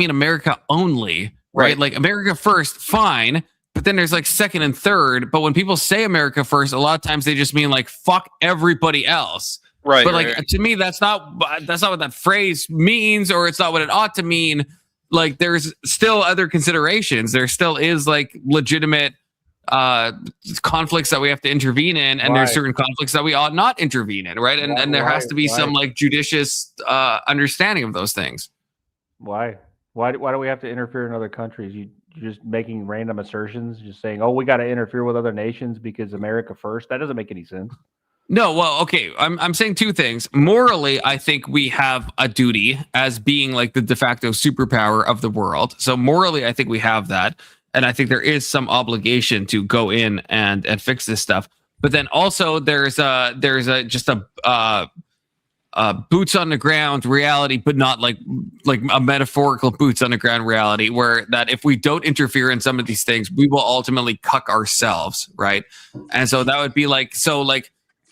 [SPEAKER 6] America only, right? Like America first, fine. But then there's like second and third. But when people say America first, a lot of times they just mean like fuck everybody else.
[SPEAKER 14] Right.
[SPEAKER 6] But like to me, that's not what that phrase means, or it's not what it ought to mean. Like there's still other considerations. There still is like legitimate conflicts that we have to intervene in, and there's certain conflicts that we ought not intervene in, right? And there has to be some like judicious understanding of those things.
[SPEAKER 11] Why do we have to interfere in other countries? You're just making random assertions, just saying, oh, we got to interfere with other nations because America first. That doesn't make any sense.
[SPEAKER 6] No, well, okay. I'm saying two things. Morally, I think we have a duty as being like the de facto superpower of the world. So morally, I think we have that. And I think there is some obligation to go in and fix this stuff. But then also there's just a boots on the ground reality, but not like a metaphorical boots on the ground reality, where that if we don't interfere in some of these things, we will ultimately cuck ourselves, right? And so that would be like,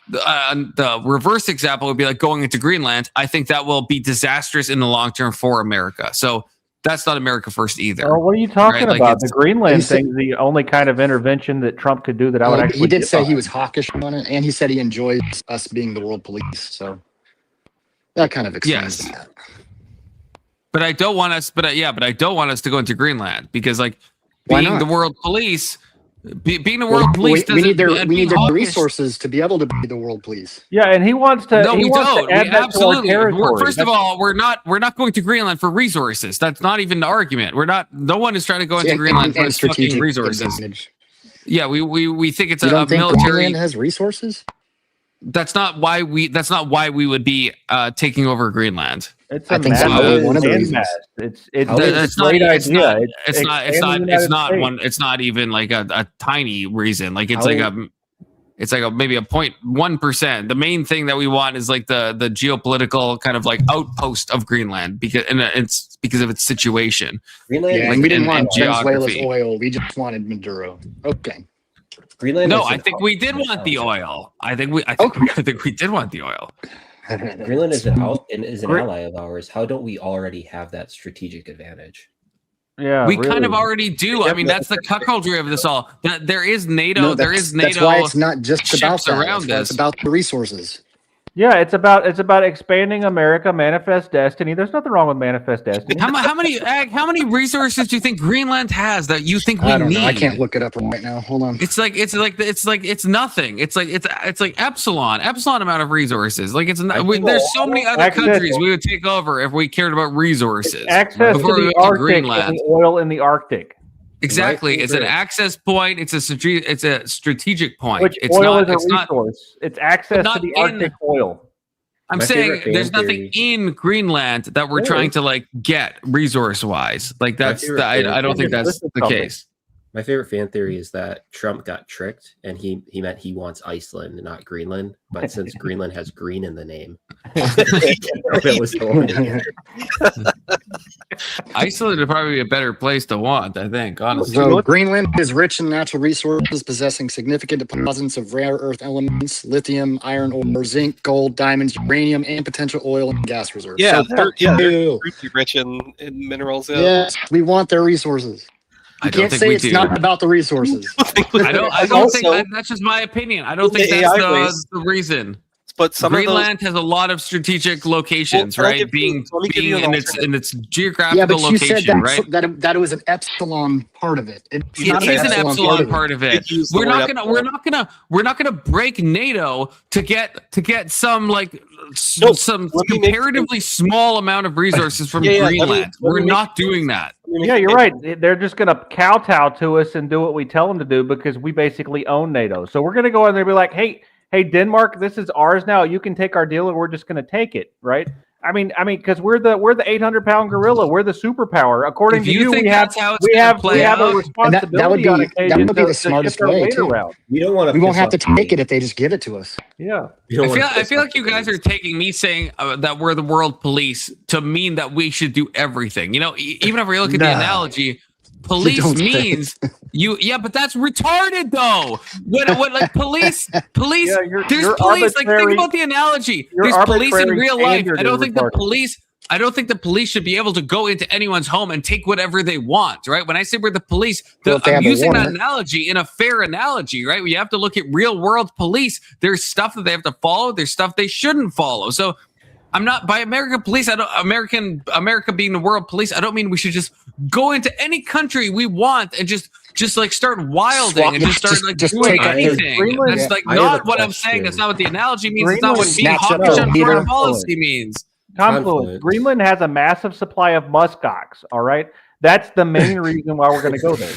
[SPEAKER 6] the reverse example would be like going into Greenland. I think that will be disastrous in the long term for America. So that's not America first either.
[SPEAKER 11] Oh, what are you talking
[SPEAKER 6] right?
[SPEAKER 11] about? The Greenland thing is the only kind of intervention that Trump could do that I would actually.
[SPEAKER 13] He did say he was hawkish on it, and he said he enjoys us being the world police. So that kind of explains that.
[SPEAKER 6] But I don't want us. But I don't want us to go into Greenland because, like, being the world police, being the world police.
[SPEAKER 13] We need their resources to be able to be the world police.
[SPEAKER 11] Yeah, and he wants to.
[SPEAKER 6] No, we don't.
[SPEAKER 11] We
[SPEAKER 6] absolutely. First of all, we're not going to Greenland for resources. That's not even the argument. We're not. No one is trying to go into Greenland for fucking resources.
[SPEAKER 13] Advantage.
[SPEAKER 6] Yeah, we think it's
[SPEAKER 13] you don't think
[SPEAKER 6] military.
[SPEAKER 13] Greenland has resources.
[SPEAKER 6] That's not why we would be taking over Greenland.
[SPEAKER 11] It's one of the reasons. It's not idea.
[SPEAKER 6] It's not even like a tiny reason. Like it's like maybe a 0.1%. The main thing that we want is like the geopolitical kind of like outpost of Greenland because it's because of its situation.
[SPEAKER 13] Greenland, we didn't want Venezuela's oil. We just wanted Maduro. Okay.
[SPEAKER 6] Greenland. No, I think we did want the oil. I think we did want the oil.
[SPEAKER 12] Greenland is an ally of ours. How don't we already have that strategic advantage?
[SPEAKER 11] Yeah,
[SPEAKER 6] we kind of already do. I mean, that's the cuckoldry of this all. There is NATO.
[SPEAKER 13] No,
[SPEAKER 6] there is NATO.
[SPEAKER 13] That's why it's not just about that.
[SPEAKER 6] Around this.
[SPEAKER 13] It's about the resources.
[SPEAKER 11] Yeah, it's about expanding America, Manifest Destiny. There's nothing wrong with Manifest Destiny.
[SPEAKER 6] How many resources do you think Greenland has that you think we
[SPEAKER 13] I don't
[SPEAKER 6] need?
[SPEAKER 13] know. I can't look it up right now. Hold on.
[SPEAKER 6] It's nothing. It's like epsilon amount of resources. Like there's so many other countries we would take over if we cared about resources.
[SPEAKER 11] Access to the Arctic and oil in the Arctic.
[SPEAKER 6] Exactly, it's an access point. It's a strategic point.
[SPEAKER 11] Which oil is a resource. It's access to the Arctic oil.
[SPEAKER 6] I'm saying there's nothing in Greenland that we're trying to like get resource wise. Like that's I don't think that's the case.
[SPEAKER 12] My favorite fan theory is that Trump got tricked and he meant he wants Iceland and not Greenland. But since Greenland has green in the name, that was
[SPEAKER 6] Iceland would probably be a better place to want, I think, honestly.
[SPEAKER 13] So Greenland is rich in natural resources, possessing significant deposits of rare earth elements, lithium, iron ore, zinc, gold, diamonds, uranium, and potential oil and gas reserves.
[SPEAKER 14] Yeah,
[SPEAKER 13] so
[SPEAKER 14] they're pretty rich in minerals. Yeah.
[SPEAKER 13] Yes, we want their resources. You can't say it's not about the resources.
[SPEAKER 6] I don't think that's just my opinion. I don't think that's the reason.
[SPEAKER 14] But
[SPEAKER 6] Greenland has a lot of strategic locations, right? Being in its geographical
[SPEAKER 13] but you
[SPEAKER 6] location,
[SPEAKER 13] said
[SPEAKER 6] right?
[SPEAKER 13] That it was an epsilon part of it.
[SPEAKER 6] It is an epsilon part of it. We're not gonna break NATO to get some some comparatively small amount of resources from Greenland. We're not doing that.
[SPEAKER 11] Yeah, you're right. They're just going to kowtow to us and do what we tell them to do because we basically own NATO. So we're going to go in there and be like, hey, Denmark, this is ours now. You can take our deal and we're just going to take it, right? I mean, because we're the 800-pound gorilla. We're the superpower. According
[SPEAKER 6] If
[SPEAKER 11] to
[SPEAKER 6] you
[SPEAKER 11] you,
[SPEAKER 6] think
[SPEAKER 11] we have
[SPEAKER 6] that's how it's
[SPEAKER 11] we
[SPEAKER 6] gonna
[SPEAKER 11] have
[SPEAKER 6] play
[SPEAKER 11] we have a
[SPEAKER 6] out-
[SPEAKER 11] responsibility
[SPEAKER 13] that would be
[SPEAKER 11] on
[SPEAKER 13] that
[SPEAKER 11] occasion
[SPEAKER 13] would be the
[SPEAKER 11] to
[SPEAKER 13] smartest
[SPEAKER 11] shift our
[SPEAKER 13] way
[SPEAKER 11] weight
[SPEAKER 13] too.
[SPEAKER 11] around.
[SPEAKER 12] We don't want to.
[SPEAKER 13] We won't have to take it if they just give it to us.
[SPEAKER 11] Yeah.
[SPEAKER 6] I feel like you guys are taking me saying that we're the world police to mean that we should do everything. You know, even if we look at the
[SPEAKER 13] Nah.
[SPEAKER 6] analogy, police
[SPEAKER 13] Don't say
[SPEAKER 6] means you. Yeah, but that's retarded though. When like police,
[SPEAKER 11] Yeah,
[SPEAKER 6] there's
[SPEAKER 11] your
[SPEAKER 6] police. Like think
[SPEAKER 11] arbitrary-
[SPEAKER 6] about the analogy.
[SPEAKER 11] your
[SPEAKER 6] There's police in
[SPEAKER 11] arbitrary
[SPEAKER 6] real life.
[SPEAKER 11] standard
[SPEAKER 6] I don't
[SPEAKER 11] is
[SPEAKER 6] think the
[SPEAKER 11] retarded.
[SPEAKER 6] police. I don't think the police should be able to go into anyone's home and take whatever they want, right? When I say we're the police,
[SPEAKER 13] Well, if they
[SPEAKER 6] I'm
[SPEAKER 13] have a
[SPEAKER 6] using that
[SPEAKER 13] warrant.
[SPEAKER 6] analogy in a fair analogy, right? You have to look at real world police. There's stuff that they have to follow. There's stuff they shouldn't follow. So I'm not by American police. I don't America being the world police. I don't mean we should just go into any country we want and just like start wilding and just start like
[SPEAKER 13] just
[SPEAKER 6] doing
[SPEAKER 13] take out their-
[SPEAKER 6] anything.
[SPEAKER 11] Greenland-
[SPEAKER 6] That's like
[SPEAKER 12] I have
[SPEAKER 6] not
[SPEAKER 12] a
[SPEAKER 6] what I'm saying. That's
[SPEAKER 12] question.
[SPEAKER 6] not what the analogy means. It's not what being
[SPEAKER 13] Snatch up
[SPEAKER 6] hawkish
[SPEAKER 13] the
[SPEAKER 6] on
[SPEAKER 13] leader.
[SPEAKER 6] foreign policy means.
[SPEAKER 11] Confluence. Greenland has a massive supply of muskox. All right, that's the main reason why we're going to go there.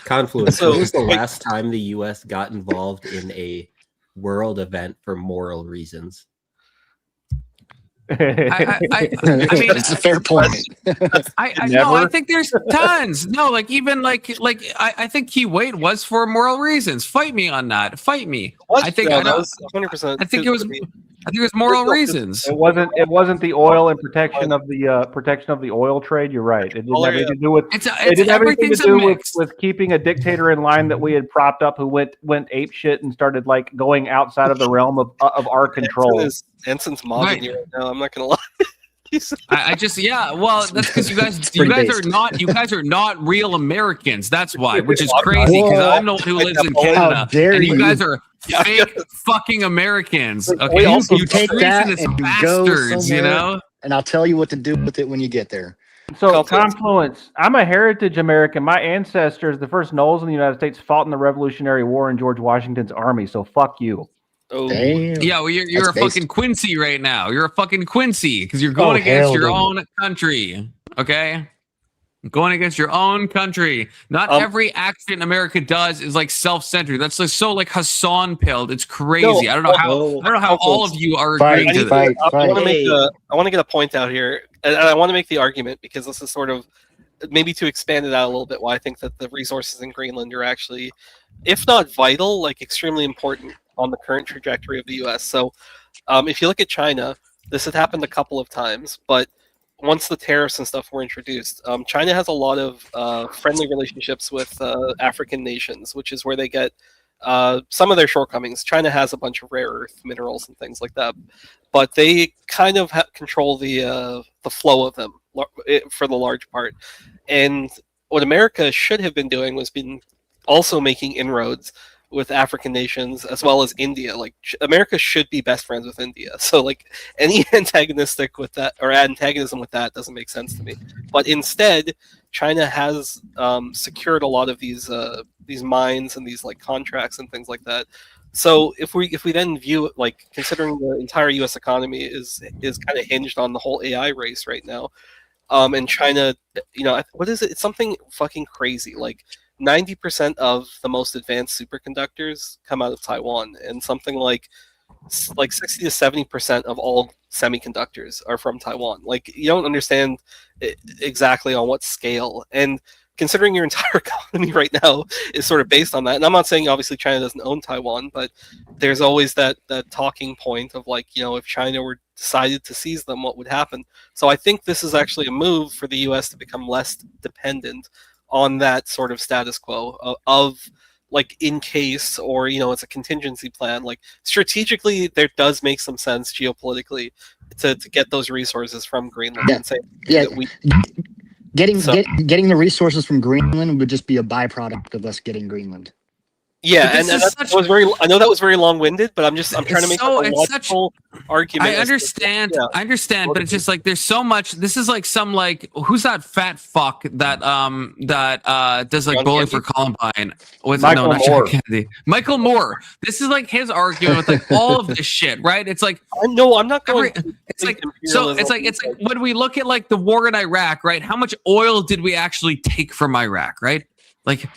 [SPEAKER 12] Confluence.
[SPEAKER 14] So-
[SPEAKER 12] when was the last time the U.S. got involved in a world event for moral reasons?
[SPEAKER 6] I mean,
[SPEAKER 13] It's a fair point.
[SPEAKER 6] I no, I think there's tons. No, like even like I think Kuwait was for moral reasons. Fight me on that. Fight me. I think
[SPEAKER 14] No,
[SPEAKER 6] I
[SPEAKER 14] that
[SPEAKER 6] know.
[SPEAKER 14] was 100%.
[SPEAKER 6] I think it was. I think it was moral reasons.
[SPEAKER 11] It wasn't the oil and protection of the oil trade. You're right. It didn't have anything to do with.
[SPEAKER 6] It's
[SPEAKER 11] It didn't have anything to
[SPEAKER 6] everything's a
[SPEAKER 11] do with,
[SPEAKER 6] mix.
[SPEAKER 11] with keeping a dictator in line that we had propped up, who went ape shit and started like going outside of the realm of our control.
[SPEAKER 14] Anson's mobbing
[SPEAKER 6] Right.
[SPEAKER 14] you right now. I'm not gonna lie.
[SPEAKER 6] I just well that's because you guys are not real Americans. That's why, which is crazy because I'm the one who lives in Canada,
[SPEAKER 13] How dare
[SPEAKER 6] and you
[SPEAKER 13] you.
[SPEAKER 6] guys are fake fucking Americans. Okay,
[SPEAKER 13] We also
[SPEAKER 6] you
[SPEAKER 13] take that
[SPEAKER 6] treasonous
[SPEAKER 13] and go
[SPEAKER 6] bastards. You
[SPEAKER 13] somewhere,
[SPEAKER 6] know.
[SPEAKER 13] and I'll tell you what to do with it when you get there.
[SPEAKER 11] So Confluence. I'm a heritage American. My ancestors, the first Knowles in the United States, fought in the Revolutionary War in George Washington's army. So fuck you.
[SPEAKER 14] Oh,
[SPEAKER 13] Damn.
[SPEAKER 6] Yeah, well, you're a
[SPEAKER 13] That's
[SPEAKER 6] fucking Quincy right now. You're a fucking Quincy because you're going
[SPEAKER 13] Oh,
[SPEAKER 6] against
[SPEAKER 13] hell
[SPEAKER 6] your
[SPEAKER 13] no.
[SPEAKER 6] own country. Okay, going against your own country. Not every action America does is like self-centered. That's like so like Hassan pilled. It's crazy. I don't know how all of you are agreeing to this.
[SPEAKER 14] I want to get a point out here, and I want to make the argument because this is sort of maybe to expand it out a little bit. Why I think that the resources in Greenland are actually, if not vital, like extremely important on the current trajectory of the U.S. So, if you look at China, this had happened a couple of times, but once the tariffs and stuff were introduced, China has a lot of friendly relationships with African nations, which is where they get some of their shortcomings. China has a bunch of rare earth minerals and things like that, but they kind of control the flow of them for the large part. And what America should have been doing was also making inroads with African nations as well as India. Like America should be best friends with India. So like any antagonism with that doesn't make sense to me. But instead, China has secured a lot of these mines and these like contracts and things like that. So if we then view it like considering the entire U.S. economy is kind of hinged on the whole AI race right now, and China, what is it? It's something fucking crazy. Like 90% of the most advanced superconductors come out of Taiwan, and something like 60 to 70% of all semiconductors are from Taiwan. Like you don't understand exactly on what scale, and considering your entire economy right now is sort of based on that. And I'm not saying obviously China doesn't own Taiwan, but there's always that talking point of like, if China were decided to seize them, what would happen? So I think this is actually a move for the US to become less dependent on that sort of status quo of like in case, or it's a contingency plan. Like strategically there does make some sense geopolitically to get those resources from Greenland.
[SPEAKER 13] Yeah.
[SPEAKER 14] And say
[SPEAKER 13] Yeah.
[SPEAKER 14] that
[SPEAKER 13] Getting the resources from Greenland would just be a byproduct of us getting Greenland.
[SPEAKER 14] Yeah, and I know that was very long-winded, but I'm trying to make a logical argument.
[SPEAKER 6] I understand, but it's just like there's so much. This is like some like who's that fat fuck that does like
[SPEAKER 14] John
[SPEAKER 6] Bowling
[SPEAKER 14] Candy?
[SPEAKER 6] for Columbine? What's
[SPEAKER 11] Michael
[SPEAKER 6] not
[SPEAKER 11] Moore.
[SPEAKER 6] John Candy. Michael Moore. This is like his argument with like all of this shit, right? It's like
[SPEAKER 14] I'm not going.
[SPEAKER 6] It's like so. It's like when we look at like the war in Iraq, right? How much oil did we actually take from Iraq, right? Like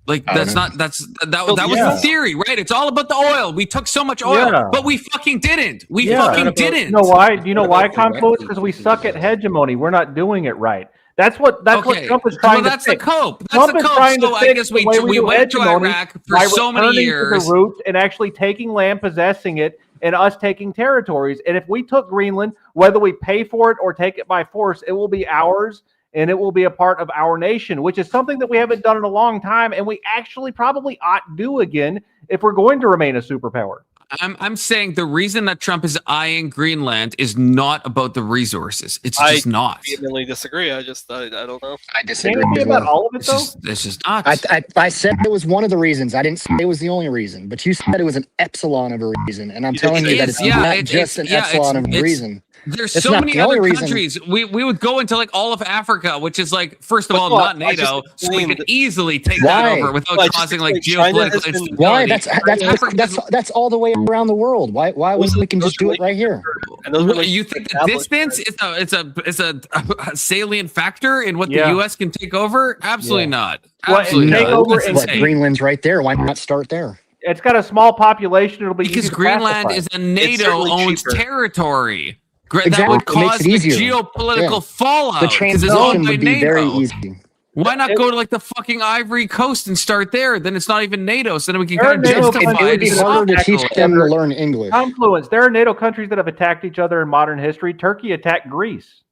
[SPEAKER 6] Like
[SPEAKER 13] I don't know.
[SPEAKER 6] that was the theory, right? It's all about the oil. We took so much oil, but we fucking didn't. We fucking didn't.
[SPEAKER 11] You know why? Do you know why, Confluence? Because we suck at hegemony. We're not doing it right. That's what Trump is trying to fix.
[SPEAKER 6] That's the cope.
[SPEAKER 11] Trump is trying to
[SPEAKER 6] So I
[SPEAKER 11] fix
[SPEAKER 6] guess
[SPEAKER 11] the way
[SPEAKER 6] we
[SPEAKER 11] do
[SPEAKER 6] went to
[SPEAKER 11] hegemony
[SPEAKER 6] Iraq for
[SPEAKER 11] by
[SPEAKER 6] so many
[SPEAKER 11] returning
[SPEAKER 6] years.
[SPEAKER 11] to the roots and actually taking land, possessing it, and us taking territories. And if we took Greenland, whether we pay for it or take it by force, it will be ours. And it will be a part of our nation, which is something that we haven't done in a long time, and we actually probably ought to do again if we're going to remain a superpower.
[SPEAKER 6] I'm saying the reason that Trump is eyeing Greenland is not about the resources. It's just not.
[SPEAKER 14] I vehemently disagree. I don't know.
[SPEAKER 13] I disagree.
[SPEAKER 11] Can it be about all of it, though?
[SPEAKER 6] It's just not.
[SPEAKER 13] I said it was one of the reasons. I didn't say it was the only reason, but you said it was an epsilon of a reason, and I'm telling you that it's not just an epsilon of a reason.
[SPEAKER 6] There's so many other countries. We would go into like all of Africa, which is like, first of all, not NATO, so we could easily take that over without causing like geopolitical instability.
[SPEAKER 13] Why? That's all the way around the world. Why we can just do it right here?
[SPEAKER 6] You think the distance is a salient factor in what the U.S. can take over? Absolutely not. Absolutely not.
[SPEAKER 13] Greenland's right there. Why not start there?
[SPEAKER 11] It's got a small population. It'll be
[SPEAKER 6] because Greenland is a NATO-owned territory.
[SPEAKER 13] Exactly.
[SPEAKER 6] That would cause the
[SPEAKER 13] easier.
[SPEAKER 6] geopolitical fallout.
[SPEAKER 13] The transition would be very easy.
[SPEAKER 6] Why not go to like the fucking Ivory Coast and start there? Then it's not even NATO, so then we can kind of justify
[SPEAKER 13] it. Would be harder to teach them to learn English.
[SPEAKER 11] Confluence. There are NATO countries that have attacked each other in modern history. Turkey attacked Greece.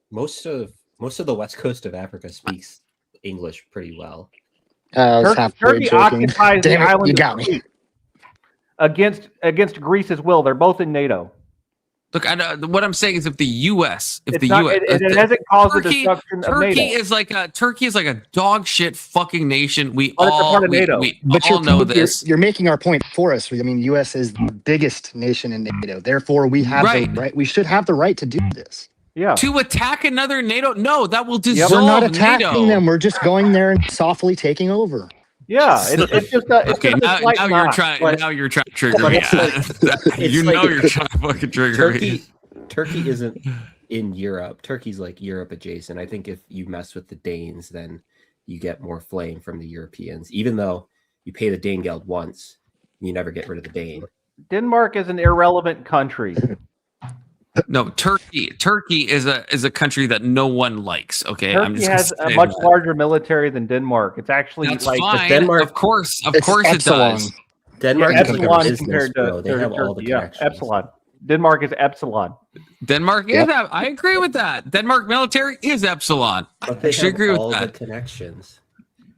[SPEAKER 12] Most of the west coast of Africa speaks English pretty well.
[SPEAKER 11] Turkey occupies the island.
[SPEAKER 13] You got me.
[SPEAKER 11] Against Greece's will. They're both in NATO.
[SPEAKER 6] Look, what I'm saying is, if the U.S.
[SPEAKER 11] it hasn't caused the destruction of NATO.
[SPEAKER 6] Turkey is like a dog shit fucking nation. We
[SPEAKER 11] all
[SPEAKER 6] know this.
[SPEAKER 13] You're making our point for us. I mean, U.S. is the biggest nation in NATO. Therefore, we have the right. We should have the right to do this.
[SPEAKER 11] Yeah.
[SPEAKER 6] To attack another NATO? No, that will dissolve
[SPEAKER 13] We're not attacking
[SPEAKER 6] NATO.
[SPEAKER 13] them. We're just going there and softly taking over.
[SPEAKER 11] Yeah, it's just
[SPEAKER 6] okay. Now you're trying to trigger me. You're trying to fucking trigger me.
[SPEAKER 12] Turkey isn't in Europe. Turkey's like Europe adjacent. I think if you mess with the Danes, then you get more flame from the Europeans. Even though you pay the Dane Geld once, you never get rid of the Dane.
[SPEAKER 11] Denmark is an irrelevant country.
[SPEAKER 6] No, Turkey is a country that no one likes. Okay,
[SPEAKER 11] Turkey has a much larger military than Denmark. It's actually
[SPEAKER 6] fine.
[SPEAKER 12] Denmark.
[SPEAKER 6] Of course, it does.
[SPEAKER 12] Denmark is like a business,
[SPEAKER 11] compared to
[SPEAKER 12] they have all the connections.
[SPEAKER 11] Epsilon. Denmark is epsilon.
[SPEAKER 6] Denmark is I agree with that. Denmark military is epsilon.
[SPEAKER 12] But they
[SPEAKER 6] I agree
[SPEAKER 12] all
[SPEAKER 6] with that.
[SPEAKER 12] the connections.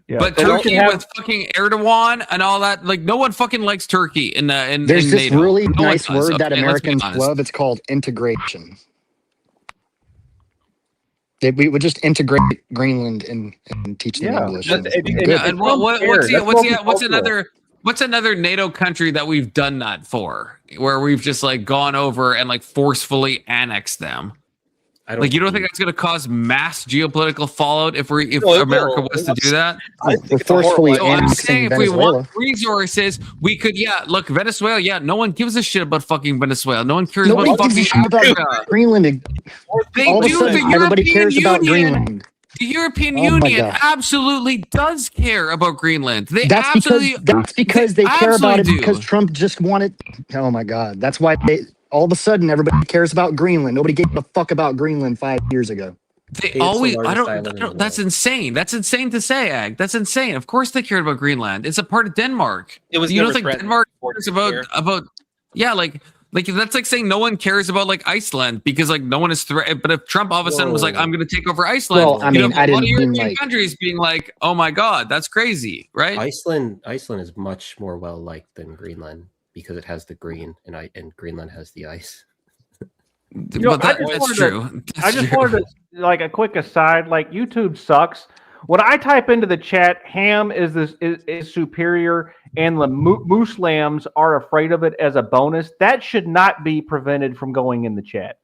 [SPEAKER 6] Yeah. But Turkey with fucking Erdogan and all that, like no one fucking likes Turkey in
[SPEAKER 13] There's this
[SPEAKER 6] NATO.
[SPEAKER 13] really nice word that Americans love. It's called integration. We would just integrate Greenland and teach them English.
[SPEAKER 6] What's another NATO country that we've done that for, where we've just like gone over and like forcefully annexed them? You don't think that's going to cause mass geopolitical fallout if America was to do that?
[SPEAKER 13] We're forcefully
[SPEAKER 6] I'm saying if we
[SPEAKER 13] Venezuela.
[SPEAKER 6] want resources, we could. Look, Venezuela. No one gives a shit about fucking Venezuela. No one cares about fucking
[SPEAKER 13] Greenland. All of a sudden, everybody cares about Greenland.
[SPEAKER 6] The European Union absolutely does care about Greenland.
[SPEAKER 13] That's because they care about it because Trump just wanted. Oh my God! That's why all of a sudden everybody cares about Greenland. Nobody gave a fuck about Greenland 5 years ago.
[SPEAKER 6] They always. I don't. That's insane. That's insane to say, Ag. That's insane. Of course they cared about Greenland. It's a part of Denmark.
[SPEAKER 14] It was.
[SPEAKER 6] You don't think Denmark cares about? Yeah, like that's like saying no one cares about like Iceland because like no one is threatened. But if Trump all of a sudden was like, I'm going to take over Iceland,
[SPEAKER 13] well, I mean, I didn't mean like
[SPEAKER 6] countries being like, oh my God, that's crazy, right?
[SPEAKER 12] Iceland is much more well liked than Greenland because it has the green and Greenland has the ice.
[SPEAKER 6] But that's true.
[SPEAKER 11] I just wanted to like a quick aside. Like YouTube sucks. When I type into the chat, ham is superior, and the moose lambs are afraid of it as a bonus. That should not be prevented from going in the chat.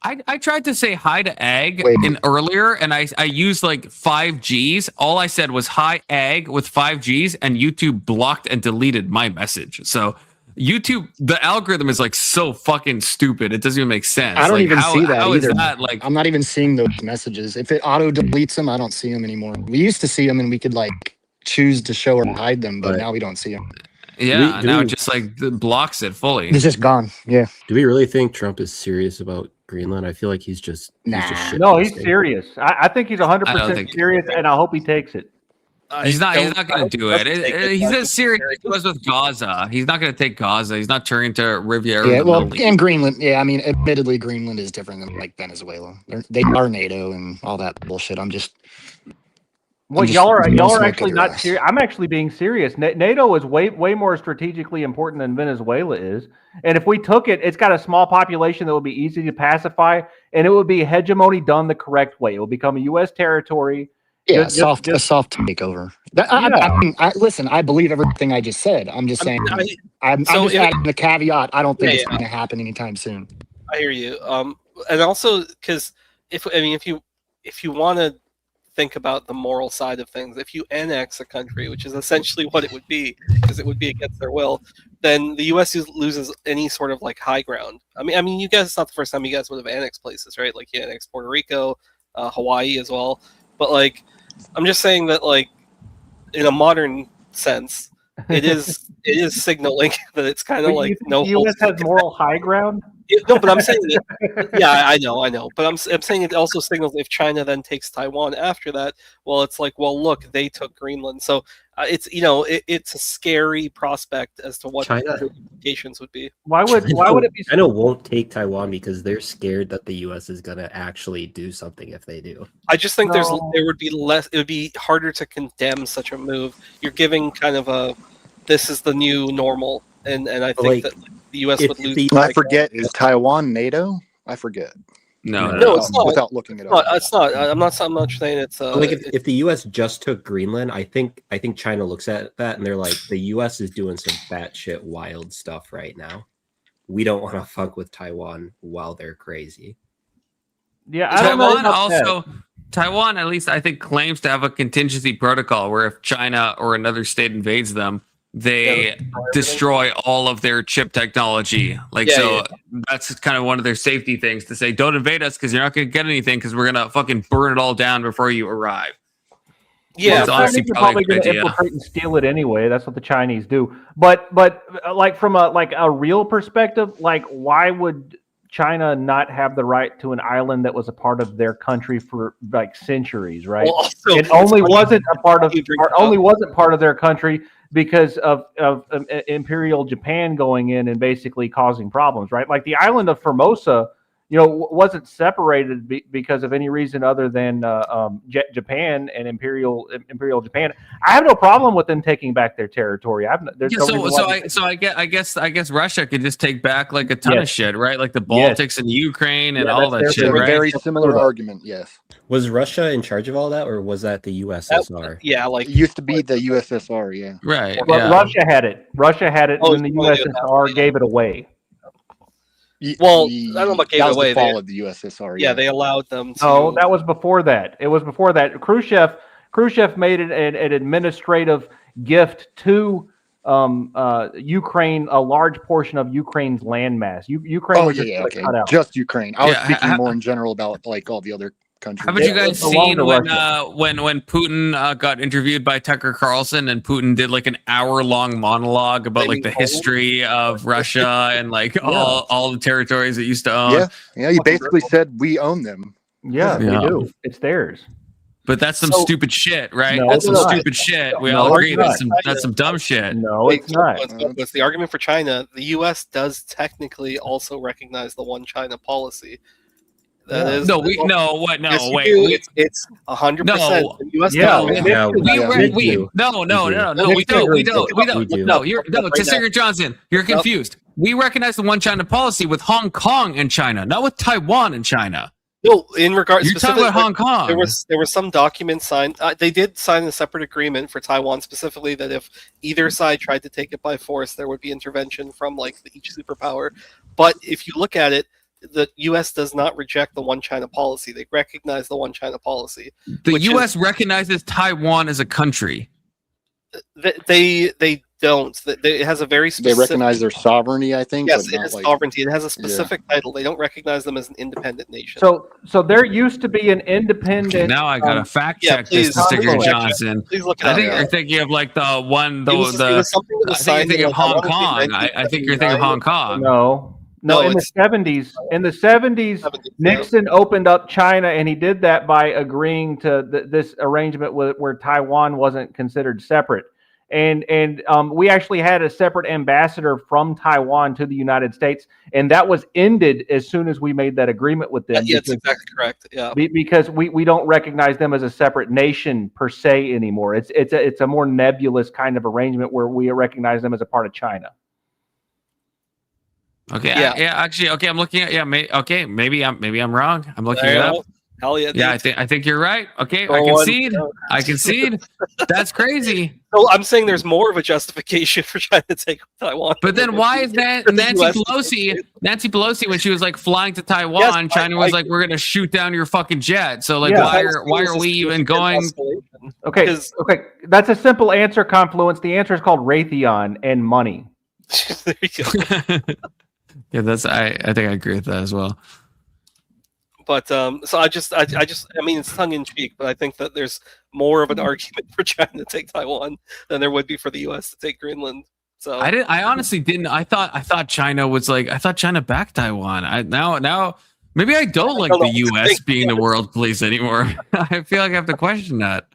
[SPEAKER 6] I tried to say hi to Ag earlier, and I used like 5 Gs. All I said was hi Ag with 5 Gs, and YouTube blocked and deleted my message. So YouTube, the algorithm is like so fucking stupid. It doesn't even make sense.
[SPEAKER 13] I don't even see that
[SPEAKER 6] how
[SPEAKER 13] either.
[SPEAKER 6] Is that, like,
[SPEAKER 13] I'm not even seeing those messages. If it auto deletes them, I don't see them anymore. We used to see them and we could like choose to show or hide them, but now we don't see them.
[SPEAKER 6] Yeah, now it just like blocks it fully.
[SPEAKER 13] It's just gone. Yeah.
[SPEAKER 12] Do we really think Trump is serious about Greenland? I feel like he's just
[SPEAKER 11] No, he's serious. I think he's 100% serious, and I hope he takes it.
[SPEAKER 6] He's not going to do it. He's as serious as he was with Gaza. He's not going to take Gaza. He's not turning to Riviera.
[SPEAKER 13] Yeah, well, and Greenland. Yeah, I mean, admittedly, Greenland is different than like Venezuela. They are NATO and all that bullshit.
[SPEAKER 11] Well, y'all are actually not serious. I'm actually being serious. NATO is way more strategically important than Venezuela is. And if we took it, it's got a small population that would be easy to pacify, and it would be hegemony done the correct way. It will become a U.S. territory.
[SPEAKER 13] Yeah, a soft takeover. Listen, I believe everything I just said. I'm just saying. I'm just adding the caveat. I don't think it's going to happen anytime soon.
[SPEAKER 14] I hear you. And also because if you want to think about the moral side of things, if you annex a country, which is essentially what it would be, because it would be against their will, then the U.S. loses any sort of like high ground. I mean, you guys, it's not the first time you guys would have annexed places, right? Like you annexed Puerto Rico, Hawaii as well. But like, I'm just saying that like, in a modern sense, it is signaling that it's kind of like
[SPEAKER 11] no. The U.S. has moral high ground.
[SPEAKER 14] No, but I'm saying that. Yeah, I know. But I'm saying it also signals if China then takes Taiwan after that. Well, it's like, well, look, they took Greenland, so it's it's a scary prospect as to what the implications would be.
[SPEAKER 11] Why would it be?
[SPEAKER 12] China won't take Taiwan because they're scared that the U.S. is going to actually do something if they do.
[SPEAKER 14] I just think there would be less. It would be harder to condemn such a move. You're giving kind of a this is the new normal, and I think that the U.S. would lose.
[SPEAKER 8] I forget. Is Taiwan NATO? I forget.
[SPEAKER 6] No,
[SPEAKER 14] it's not.
[SPEAKER 8] Without looking it up,
[SPEAKER 14] it's not. I'm not saying it's.
[SPEAKER 12] Like if the U.S. just took Greenland, I think China looks at that and they're like, the U.S. is doing some batshit wild stuff right now. We don't want to fuck with Taiwan while they're crazy.
[SPEAKER 11] Yeah,
[SPEAKER 6] Taiwan, at least I think, claims to have a contingency protocol where if China or another state invades them, they destroy all of their chip technology. That's kind of one of their safety things to say, don't invade us because you're not going to get anything because we're going to fucking burn it all down before you arrive.
[SPEAKER 11] Yeah, it's honestly probably going to infiltrate and steal it anyway. That's what the Chinese do. But like from a real perspective, like why would China not have the right to an island that was a part of their country for like centuries, right?
[SPEAKER 14] Well, also,
[SPEAKER 11] it only wasn't part of their country because of Imperial Japan going in and basically causing problems, right? Like the island of Formosa, wasn't separated because of any reason other than Japan and Imperial Japan. I have no problem with them taking back their territory. I guess Russia could just take back like a ton of shit, right? Like the Baltics and Ukraine and all that shit. Right?
[SPEAKER 8] Very similar argument. Yes.
[SPEAKER 12] Was Russia in charge of all that, or was that the USSR?
[SPEAKER 8] It used to be the USSR. Yeah.
[SPEAKER 6] Right.
[SPEAKER 11] But Russia had it. And the USSR gave it away.
[SPEAKER 14] Well, I don't know about gave it away.
[SPEAKER 8] The fall of the USSR.
[SPEAKER 14] Yeah, they allowed them to.
[SPEAKER 11] No, that was before that. It was before that. Khrushchev made an administrative gift to Ukraine, a large portion of Ukraine's landmass. Ukraine was cut out.
[SPEAKER 8] Just Ukraine. I was speaking more in general about like all the other countries.
[SPEAKER 6] Haven't you guys seen when Putin got interviewed by Tucker Carlson and Putin did like an hour-long monologue about like the history of Russia and like all the territories it used to own?
[SPEAKER 8] Yeah, he basically said we own them.
[SPEAKER 11] Yeah, we do. It's theirs.
[SPEAKER 6] But that's some stupid shit, right? That's some stupid shit. We all agree that's some dumb shit.
[SPEAKER 11] No, it's not.
[SPEAKER 14] What's the argument for China? The U.S. does technically also recognize the one China policy. That is
[SPEAKER 6] no. Wait.
[SPEAKER 14] It's 100%.
[SPEAKER 6] No.
[SPEAKER 14] The U.S.
[SPEAKER 6] We don't. No, Tessier Johnson, you're confused. We recognize the one China policy with Hong Kong and China, not with Taiwan and China.
[SPEAKER 14] No, in regards,
[SPEAKER 6] you're talking about Hong Kong.
[SPEAKER 14] There was some documents signed. They did sign a separate agreement for Taiwan specifically that if either side tried to take it by force, there would be intervention from like each superpower. But if you look at it, the U.S. does not reject the one China policy. They recognize the one China policy.
[SPEAKER 6] The U.S. recognizes Taiwan as a country.
[SPEAKER 14] They don't. It has a very
[SPEAKER 13] They
[SPEAKER 14] specific.
[SPEAKER 13] recognize their sovereignty, I think.
[SPEAKER 14] Yes,
[SPEAKER 13] but
[SPEAKER 14] it
[SPEAKER 13] not
[SPEAKER 14] is
[SPEAKER 13] like,
[SPEAKER 14] sovereignty. It has a specific title. They don't recognize them as an independent nation.
[SPEAKER 11] So there used to be an independent.
[SPEAKER 6] Okay, now I gotta fact check this, Sticker Johnson.
[SPEAKER 14] Please look it
[SPEAKER 6] I
[SPEAKER 14] up.
[SPEAKER 6] think you're thinking of like the one,
[SPEAKER 14] It was something that was
[SPEAKER 6] I think you're
[SPEAKER 14] signed
[SPEAKER 6] thinking
[SPEAKER 14] in,
[SPEAKER 6] of Hong
[SPEAKER 14] like, I wanna
[SPEAKER 6] Kong.
[SPEAKER 14] say
[SPEAKER 6] I think you're thinking of Hong Kong.
[SPEAKER 11] No,
[SPEAKER 14] No,
[SPEAKER 11] in the
[SPEAKER 14] it's-
[SPEAKER 11] 70s. In the 70s, Nixon opened up China, and he did that by agreeing to this arrangement where Taiwan wasn't considered separate. And we actually had a separate ambassador from Taiwan to the United States, and that was ended as soon as we made that agreement with them.
[SPEAKER 14] Yeah, that's exactly correct. Yeah.
[SPEAKER 11] Because we don't recognize them as a separate nation per se anymore. It's a more nebulous kind of arrangement where we recognize them as a part of China.
[SPEAKER 6] Okay,
[SPEAKER 14] Yeah.
[SPEAKER 6] actually, okay, I'm looking at maybe I'm wrong. I'm looking it up.
[SPEAKER 14] Hell yeah.
[SPEAKER 6] Yeah, I think you're right. Okay,
[SPEAKER 14] Go
[SPEAKER 6] I
[SPEAKER 14] on.
[SPEAKER 6] concede. I concede. That's crazy.
[SPEAKER 14] So I'm saying there's more of a justification for trying to take Taiwan.
[SPEAKER 6] But then why is that Nancy Pelosi, when she was like flying to Taiwan, China was like, we're gonna shoot down your fucking jet. So like, why are we even going?
[SPEAKER 11] Okay, that's a simple answer, Confluence. The answer is called Raytheon and money.
[SPEAKER 14] There you go.
[SPEAKER 6] Yeah, I think I agree with that as well.
[SPEAKER 14] But so I mean, it's tongue in cheek, but I think that there's more of an argument for China to take Taiwan than there would be for the U.S. to take Greenland. So
[SPEAKER 6] I honestly didn't. I thought China was like. I thought China backed Taiwan. Now maybe I don't like the U.S. being the world police anymore. I feel like I have to question that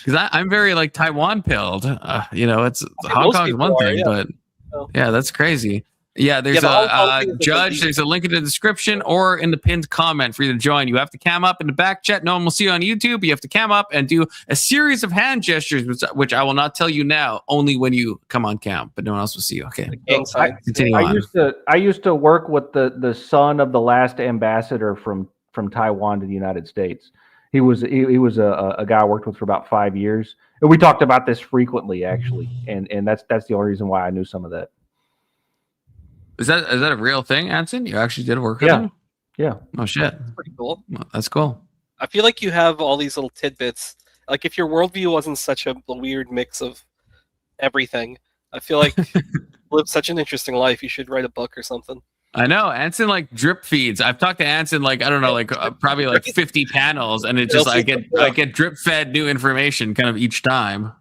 [SPEAKER 6] because I'm very like Taiwan pilled. It's Hong Kong's one thing, but yeah, that's crazy. Yeah, there's a judge. There's a link in the description or in the pinned comment for you to join. You have to cam up in the back chat. No one will see you on YouTube. You have to cam up and do a series of hand gestures, which I will not tell you now. Only when you come on cam, but no one else will see you. Okay. Continue on.
[SPEAKER 11] I used to work with the son of the last ambassador from Taiwan to the United States. He was a guy I worked with for about 5 years, and we talked about this frequently actually, and that's the only reason why I knew some of that.
[SPEAKER 6] Is that a real thing, Anson? You actually did work with him?
[SPEAKER 11] Yeah.
[SPEAKER 6] Oh shit.
[SPEAKER 14] That's pretty cool.
[SPEAKER 6] Well, that's cool.
[SPEAKER 14] I feel like you have all these little tidbits. Like if your worldview wasn't such a weird mix of everything, I feel like you live such an interesting life. You should write a book or something.
[SPEAKER 6] I know. Anson like drip feeds. I've talked to Anson like I don't know, like probably like 50 panels, and it just I get drip fed new information kind of each time.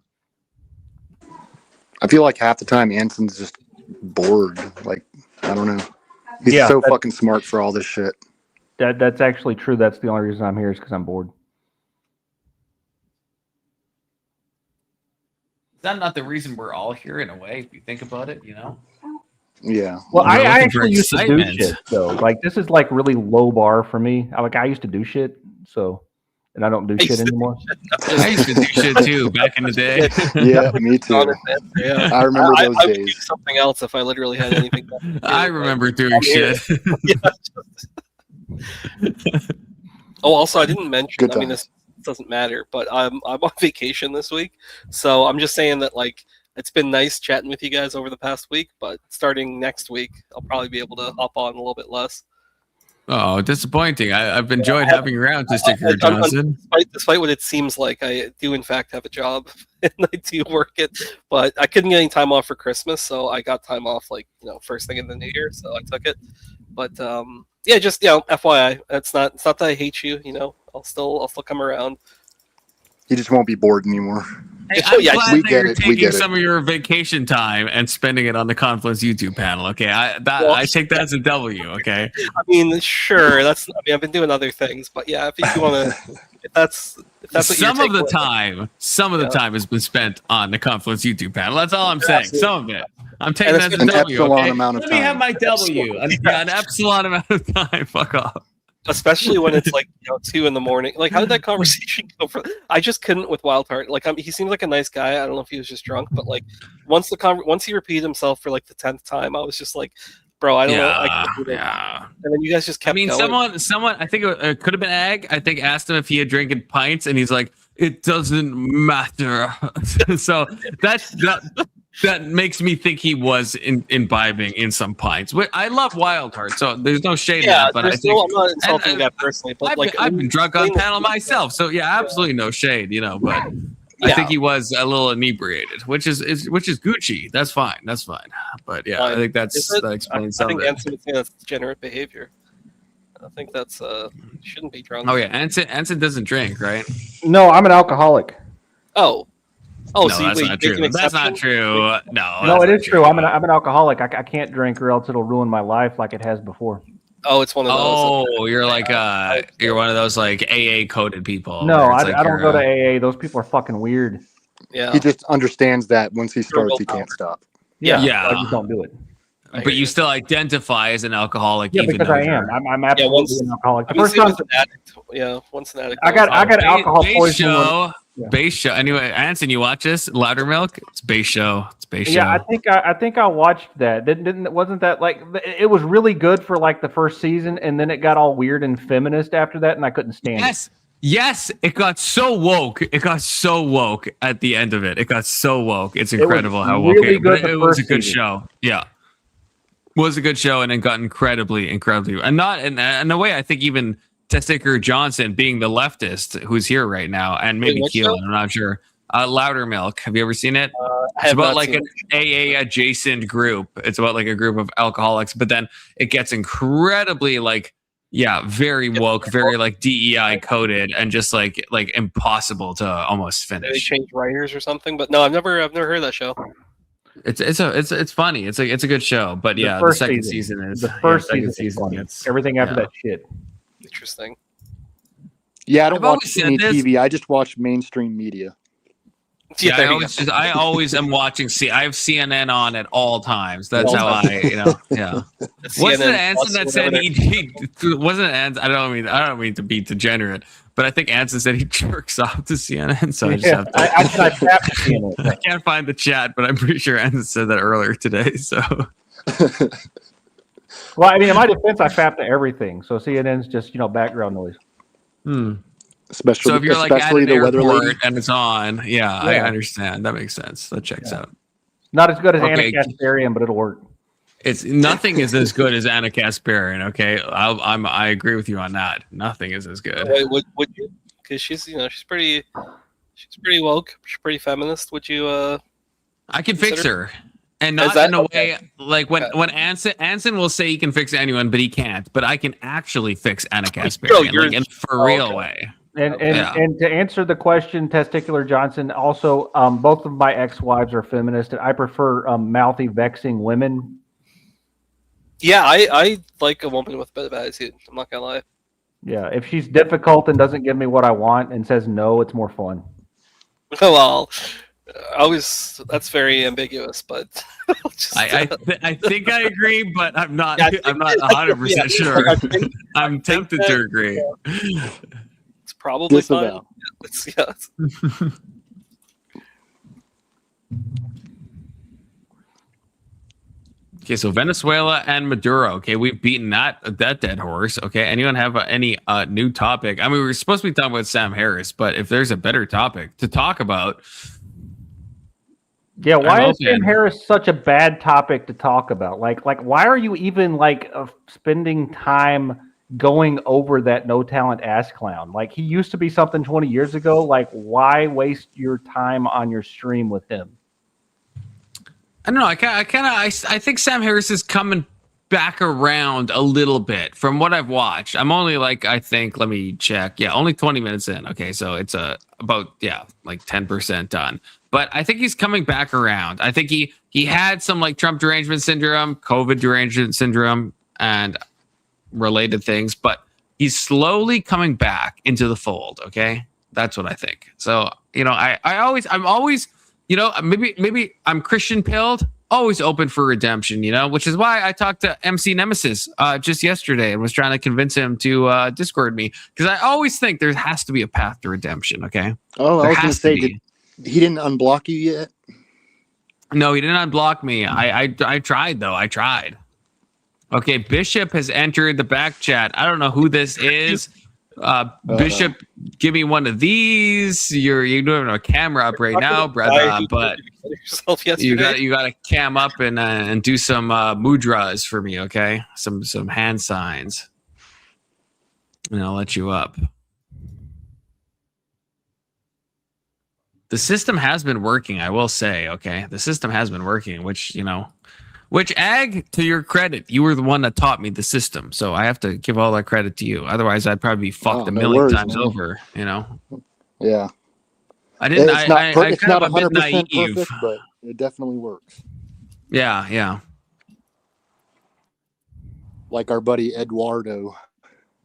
[SPEAKER 13] I feel like half the time Anson's just bored. Like I don't know. He's so fucking smart for all this shit.
[SPEAKER 11] That's actually true. That's the only reason I'm here is because I'm bored.
[SPEAKER 6] Is that not the reason we're all here in a way? If you think about it,
[SPEAKER 13] Yeah.
[SPEAKER 11] Well, I actually used to do shit. So like this is like really low bar for me. I used to do shit. So. And I don't do shit anymore.
[SPEAKER 6] I used to do shit too back in the day.
[SPEAKER 13] Yeah, me too.
[SPEAKER 14] Yeah.
[SPEAKER 13] I remember those
[SPEAKER 14] I would
[SPEAKER 13] days.
[SPEAKER 14] do something else if I literally had anything.
[SPEAKER 6] I remember doing shit.
[SPEAKER 14] Oh, also, I didn't mention.
[SPEAKER 13] Good
[SPEAKER 14] I mean, this doesn't matter, but I'm on vacation this week, so I'm just saying that like it's been nice chatting with you guys over the past week, but starting next week, I'll probably be able to hop on a little bit less.
[SPEAKER 6] Oh, disappointing. I've enjoyed having you around, Sticker Johnson.
[SPEAKER 14] Despite what it seems like, I do in fact have a job and I do work it, but I couldn't get any time off for Christmas, so I got time off like first thing in the new year, so I took it. But yeah, just FYI, it's not that I hate you. I'll still come around.
[SPEAKER 13] You just won't be bored anymore.
[SPEAKER 6] Hey, I'm glad
[SPEAKER 13] we
[SPEAKER 6] that
[SPEAKER 13] get
[SPEAKER 6] you're
[SPEAKER 13] it.
[SPEAKER 6] taking some of your vacation time and spending it on the Confluence YouTube panel. Okay, I take that as a W. Okay.
[SPEAKER 14] I mean, sure. I've been doing other things, but yeah, if you want to, if that's what
[SPEAKER 6] some of the time has been spent on the Confluence YouTube panel. That's all I'm saying.
[SPEAKER 14] Absolutely.
[SPEAKER 6] Some of it. I'm taking that as a W. Okay? Let me have my W. An epsilon amount of time. Fuck off.
[SPEAKER 14] Especially when it's like 2 a.m. Like, how did that conversation go? I just couldn't with Wildheart. Like, he seemed like a nice guy. I don't know if he was just drunk, but like once he repeated himself for like the 10th time, I was just like, bro, I don't know. Yeah. And then you guys just kept. Going.
[SPEAKER 6] Someone. I think it could have been Ag. I think asked him if he had drinking pints, and he's like, it doesn't matter. So that makes me think he was imbibing in some pints. I love Wildheart, so there's no shade in that. But I think
[SPEAKER 14] I'm not insulting that personally. But
[SPEAKER 6] I've been drunk on panel myself, so yeah, absolutely no shade, But I think he was a little inebriated, which is Gucci. That's fine. That's fine. But yeah, I think that explains some of
[SPEAKER 14] I
[SPEAKER 6] it.
[SPEAKER 14] think Anson would say that's degenerate behavior. I think that's shouldn't be drunk.
[SPEAKER 6] Oh yeah, Anson doesn't drink, right?
[SPEAKER 11] No, I'm an alcoholic.
[SPEAKER 14] Oh,
[SPEAKER 6] no,
[SPEAKER 14] so
[SPEAKER 6] that's not true. That's not true.
[SPEAKER 11] No, it is true. I'm an alcoholic. I can't drink, or else it'll ruin my life like it has before.
[SPEAKER 14] Oh, it's one of those.
[SPEAKER 6] Oh, you're like you're one of those like AA coded people.
[SPEAKER 11] No,
[SPEAKER 6] where it's
[SPEAKER 11] I
[SPEAKER 6] like
[SPEAKER 11] don't go to AA. Those people are fucking weird.
[SPEAKER 14] Yeah.
[SPEAKER 13] He just understands that once he starts, he can't stop.
[SPEAKER 11] Yeah.
[SPEAKER 6] Yeah.
[SPEAKER 11] I just don't do it.
[SPEAKER 6] But you still identify as an alcoholic,
[SPEAKER 11] Yeah,
[SPEAKER 6] even
[SPEAKER 11] because
[SPEAKER 6] though
[SPEAKER 11] I am. I'm absolutely an alcoholic. The first time,
[SPEAKER 14] once an addict. Yeah, once an addict.
[SPEAKER 11] I got alcohol poisoning.
[SPEAKER 6] Base show. Anyway, Anson, you watch this? Louder Milk? It's base show. It's base show.
[SPEAKER 11] Yeah, I think I watched that. Wasn't that like it was really good for like the first season, and then it got all weird and feminist after that, and I couldn't stand it.
[SPEAKER 6] Yes, it got so woke. It got so woke at the end of it. It got so woke. It's incredible how woke
[SPEAKER 11] really
[SPEAKER 6] it.
[SPEAKER 11] Good
[SPEAKER 6] But it was a good show. Yeah. Was a good show, and it got incredibly, and not in a way. I think even Testicker Johnson, being the leftist who's here right now, and maybe Keelan, I'm not sure. Louder Milk. Have you ever seen it? It's about like an AA adjacent group. It's about like a group of alcoholics, but then it gets incredibly like, very woke, very like DEI coded, and just like impossible to almost finish.
[SPEAKER 14] They change writers or something, but no, I've never heard of that show.
[SPEAKER 6] It's funny. It's a good show, but the second season is
[SPEAKER 11] the first season. It's everything after that shit.
[SPEAKER 14] Interesting.
[SPEAKER 13] Yeah, I don't watch any TV. I just watch mainstream media.
[SPEAKER 6] Yeah, I always am watching. I have CNN on at all times. That's how I, yeah. Wasn't it Anson that said he wasn't Anson? I don't mean to be degenerate, but I think Anson said he jerks off to CNN. So I just have to. I can't find the chat, but I'm pretty sure Anson said that earlier today. So.
[SPEAKER 11] Well, I mean, in my defense, I fap to everything. So CNN's just background noise.
[SPEAKER 13] Especially,
[SPEAKER 6] so if you're like at an
[SPEAKER 13] the weather
[SPEAKER 6] airport and it's on, I understand. That makes sense. That checks out.
[SPEAKER 11] Not as good as Anna Kasparian, but it'll work.
[SPEAKER 6] It's nothing is as good as Anna Kasparian. Okay, I agree with you on that. Nothing is as good.
[SPEAKER 14] Wait, would you? Because she's she's pretty woke. She's pretty feminist. Would you?
[SPEAKER 6] I can fix her. And not in a way like when Anson will say he can fix anyone, but he can't. But I can actually fix Anna Kasparian in a real way.
[SPEAKER 11] And to answer the question, Testicular Johnson, also both of my ex-wives are feminist, and I prefer mouthy, vexing women.
[SPEAKER 14] Yeah, I like a woman with a bit of attitude. I'm not gonna lie.
[SPEAKER 11] Yeah, if she's difficult and doesn't give me what I want and says no, it's more fun.
[SPEAKER 14] Well. That's very ambiguous, but
[SPEAKER 6] I think I agree, but I'm not 100% sure. I'm tempted to agree.
[SPEAKER 14] It's probably fine.
[SPEAKER 6] Okay, so Venezuela and Maduro. Okay, we've beaten that dead horse. Okay, anyone have any new topic? I mean, we were supposed to be talking about Sam Harris, but if there's a better topic to talk about.
[SPEAKER 11] Yeah, why is Sam Harris such a bad topic to talk about? Like, why are you even spending time going over that no talent ass clown? Like, he used to be something 20 years ago. Like, why waste your time on your stream with him?
[SPEAKER 6] I don't know. I think Sam Harris is coming back around a little bit from what I've watched. I'm only let me check. Yeah, only 20 minutes in. Okay, so it's about 10% done. But I think he's coming back around. I think he had some Trump derangement syndrome, COVID derangement syndrome, and related things, but he's slowly coming back into the fold. Okay, that's what I think. So I'm always maybe I'm Christian pilled, always open for redemption. Which is why I talked to MC Nemesis just yesterday and was trying to convince him to Discord me, because I always think there has to be a path to redemption. Okay.
[SPEAKER 13] Oh, I was going to say. He didn't unblock you yet?
[SPEAKER 6] No, he didn't unblock me. I tried, though. I tried. Okay, Bishop has entered the back chat. I don't know who this is. Bishop, give me one of these. You're doing a camera up right now, brother. But you got to cam up and do some mudras for me, okay? Some hand signs, and I'll let you up. the system has been working. I will say, okay, the system has been working, which Ag, to your credit, you were the one that taught me the system, so I have to give all that credit to you. Otherwise, I'd probably be fucked a million times over.
[SPEAKER 13] Yeah.
[SPEAKER 6] I didn't.
[SPEAKER 13] It's not.
[SPEAKER 6] I
[SPEAKER 13] It's
[SPEAKER 6] kind
[SPEAKER 13] not
[SPEAKER 6] of a bit
[SPEAKER 13] 100%
[SPEAKER 6] naive.
[SPEAKER 13] perfect, but it definitely works.
[SPEAKER 6] Yeah.
[SPEAKER 13] Like our buddy Eduardo.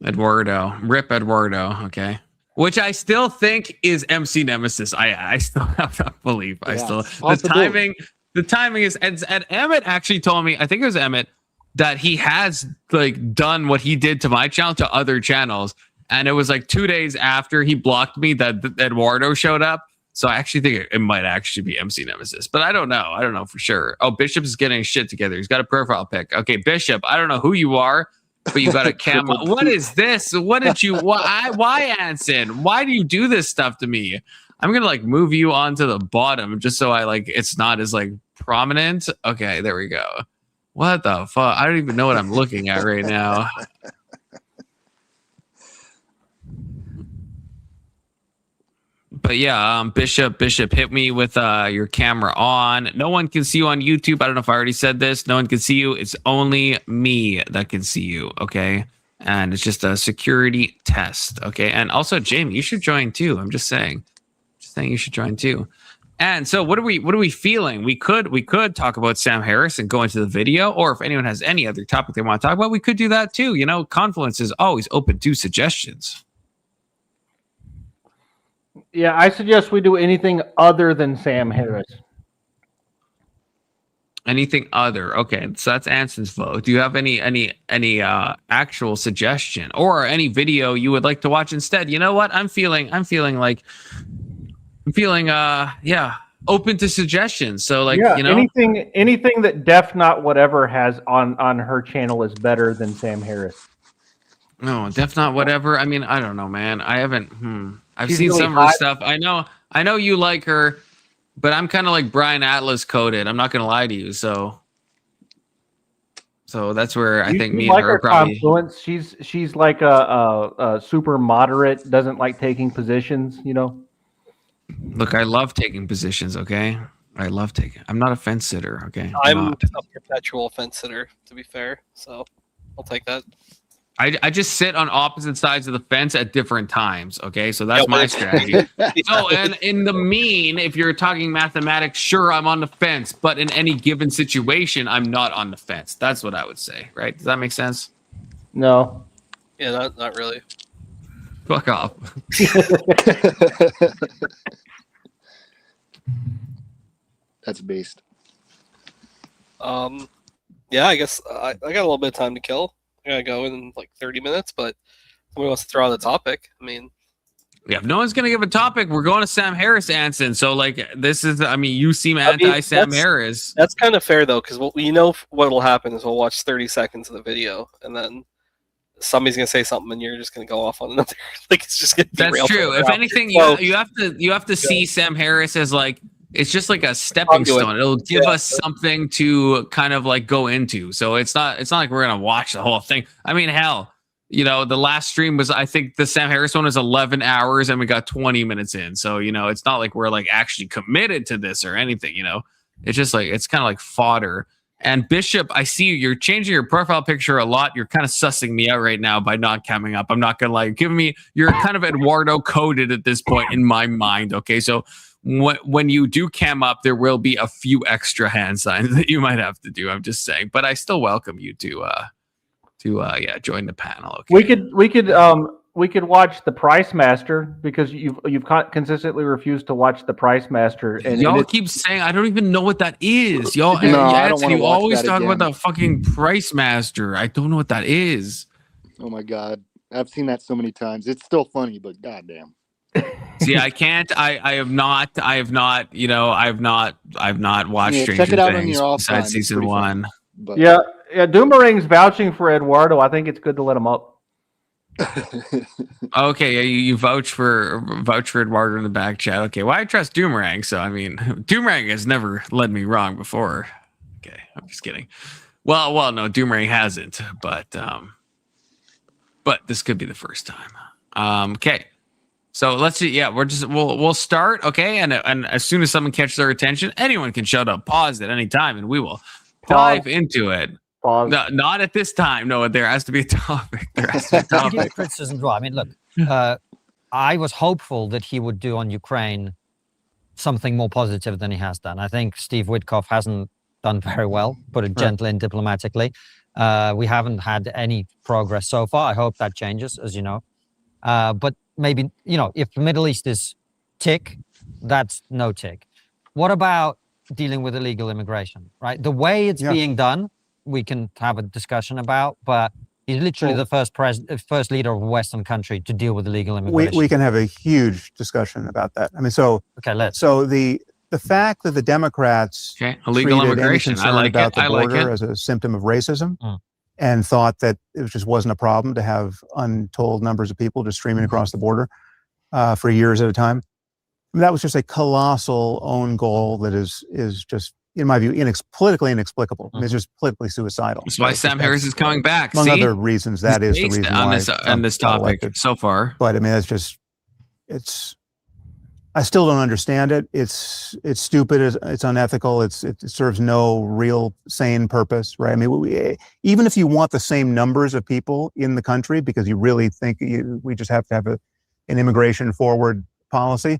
[SPEAKER 6] Rip Eduardo. Okay. Which I still think is MC Nemesis. I still have that belief. The timing is, and Emmett actually told me, I think it was Emmett, that he has like done what he did to my channel to other channels. And it was like 2 days after he blocked me that Eduardo showed up. So I actually think it might actually be MC Nemesis, but I don't know. I don't know for sure. Oh, Bishop's getting his shit together. He's got a profile pic. Okay, Bishop, I don't know who you are, but you got a camo. What is this? What did you, why Anson? Why do you do this stuff to me? I'm going to like move you onto the bottom just so I like, it's not as like prominent. Okay, there we go. What the fuck? I don't even know what I'm looking at right now. But yeah, Bishop, hit me with your camera on. No one can see you on YouTube. I don't know if I already said this. No one can see you. It's only me that can see you. Okay. And it's just a security test. Okay. And also, Jamie, you should join too. I'm just saying. You should join too. And so what are we feeling? We could talk about Sam Harris and go into the video, or if anyone has any other topic they want to talk about, we could do that too. You know, Confluence is always open to suggestions.
[SPEAKER 11] Yeah, I suggest we do anything other than Sam Harris.
[SPEAKER 6] Anything other? Okay, so that's Anson's vote. Do you have any actual suggestion or any video you would like to watch instead? You know what? I'm feeling open to suggestions. So like,
[SPEAKER 11] yeah,
[SPEAKER 6] you know,
[SPEAKER 11] anything that Def Not Whatever has on her channel is better than Sam Harris.
[SPEAKER 6] No, Def Not Whatever. I mean, I don't know, man. I haven't. I've
[SPEAKER 11] She's
[SPEAKER 6] seen
[SPEAKER 11] really
[SPEAKER 6] some of her
[SPEAKER 11] hot.
[SPEAKER 6] stuff. I know you like her, but I'm kind of like Brian Atlas coded. I'm not gonna lie to you. So that's where I think me and her probably.
[SPEAKER 11] Confluence. She's like a super moderate. Doesn't like taking positions. You know.
[SPEAKER 6] Look, I love taking positions. Okay, I'm not a fence sitter. Okay,
[SPEAKER 14] I'm a perpetual fence sitter, to be fair. So I'll take that.
[SPEAKER 6] I just sit on opposite sides of the fence at different times. Okay, so that's my strategy. So, and in the mean, if you're talking mathematics, sure, I'm on the fence, but in any given situation, I'm not on the fence. That's what I would say, right? Does that make sense?
[SPEAKER 11] No.
[SPEAKER 14] Yeah, not really.
[SPEAKER 6] Fuck off.
[SPEAKER 13] That's based.
[SPEAKER 14] Yeah, I guess I got a little bit of time to kill. I gotta go in like 30 minutes, but somebody wants to throw out a topic. I mean,
[SPEAKER 6] yeah, if no one's gonna give a topic, we're going to Sam Harris, Anson. So like, this is, I mean, you seem anti-Sam Harris.
[SPEAKER 14] That's kind of fair though, because what'll happen is we'll watch 30 seconds of the video, and then somebody's gonna say something, and you're just gonna go off on another. Like it's just gonna.
[SPEAKER 6] That's true. If anything, you have to see Sam Harris as like. It's just like a stepping stone. It'll give us something to kind of like go into. So it's not like we're gonna watch the whole thing. I mean, hell, you know, the last stream was, I think the Sam Harris one was 11 hours and we got 20 minutes in. So, you know, it's not like we're like actually committed to this or anything, you know. It's just like, it's kind of like fodder. And Bishop, I see you're changing your profile picture a lot. You're kind of sussing me out right now by not coming up. I'm not gonna lie. You're kind of Eduardo coded at this point in my mind. Okay, so when you do cam up, there will be a few extra hand signs that you might have to do. I'm just saying, but I still welcome you to join the panel. Okay?
[SPEAKER 11] We could watch the Price Master, because you've consistently refused to watch the Price Master. And
[SPEAKER 6] y'all keep saying I don't even know what that is. Y'all, you always talk about the fucking Price Master. I don't know what that is.
[SPEAKER 13] Oh my god, I've seen that so many times. It's still funny, but goddamn.
[SPEAKER 6] See, I can't. I have not. You know, I've not watched Stranger Things besides season 1.
[SPEAKER 11] But yeah, Doomerang's vouching for Eduardo. I think it's good to let him up.
[SPEAKER 6] Okay, yeah, you vouch for Eduardo in the back chat. Okay, well, I trust Doomerang, so I mean, Doomerang has never led me wrong before. Okay, I'm just kidding. Well, no, Doomerang hasn't, but this could be the first time. Okay. So let's see. Yeah, we'll start. Okay, and as soon as someone catches our attention, anyone can shut up, pause at any time, and we will dive into it.
[SPEAKER 11] Pause.
[SPEAKER 6] No, not at this time. No, there has to be a topic. There has to be a
[SPEAKER 15] Give
[SPEAKER 6] topic.
[SPEAKER 15] criticism as well. I mean, look, I was hopeful that he would do on Ukraine something more positive than he has done. I think Steve Witkoff hasn't done very well, put it gently and diplomatically. We haven't had any progress so far. I hope that changes, as you know. But maybe, if the Middle East is tick, that's no tick. What about dealing with illegal immigration, right? The way it's being done, we can have a discussion about, but he's literally the first leader of a Western country to deal with illegal immigration.
[SPEAKER 16] We can have a huge discussion about that. I mean, so the fact that the Democrats
[SPEAKER 6] illegal
[SPEAKER 16] treated
[SPEAKER 6] immigration,
[SPEAKER 16] any concern about the border
[SPEAKER 6] it.
[SPEAKER 16] as a symptom of racism and thought that it just wasn't a problem to have untold numbers of people just streaming across the border for years at a time. I mean, that was just a colossal own goal that is just, in my view, politically inexplicable. I mean, it's just politically suicidal.
[SPEAKER 6] That's why Sam Harris is coming back.
[SPEAKER 16] Among other reasons, that is the reason
[SPEAKER 6] on
[SPEAKER 16] why
[SPEAKER 6] on this topic so far.
[SPEAKER 16] But I mean, I still don't understand it. It's stupid. It's unethical. It serves no real sane purpose, right? I mean, even if you want the same numbers of people in the country because you really think we just have to have an immigration forward policy,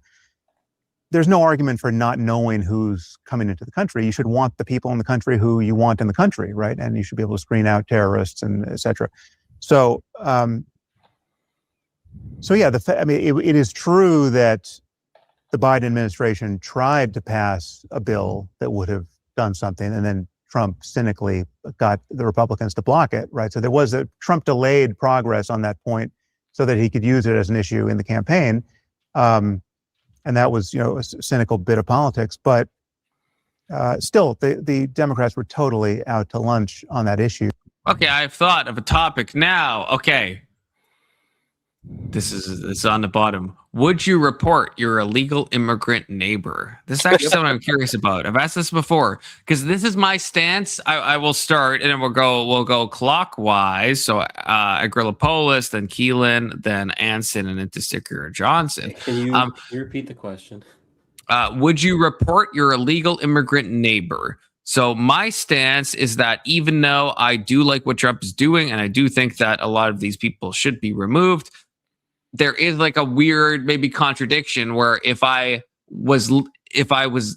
[SPEAKER 16] there's no argument for not knowing who's coming into the country. You should want the people in the country who you want in the country, right? And you should be able to screen out terrorists and et cetera. So, it is true that the Biden administration tried to pass a bill that would have done something, and then Trump cynically got the Republicans to block it, right? So Trump delayed progress on that point so that he could use it as an issue in the campaign. And that was, a cynical bit of politics, but still, the Democrats were totally out to lunch on that issue.
[SPEAKER 6] Okay, I've thought of a topic now. Okay, this is on the bottom. Would you report your illegal immigrant neighbor? This is actually something I'm curious about. I've asked this before because this is my stance. I will start and then we'll go clockwise. So Agrilapolis, then Keelan, then Anson, and into Sticker Johnson.
[SPEAKER 12] Can you repeat the question?
[SPEAKER 6] Would you report your illegal immigrant neighbor? So my stance is that even though I do like what Trump is doing, and I do think that a lot of these people should be removed, there is like a weird maybe contradiction where if I was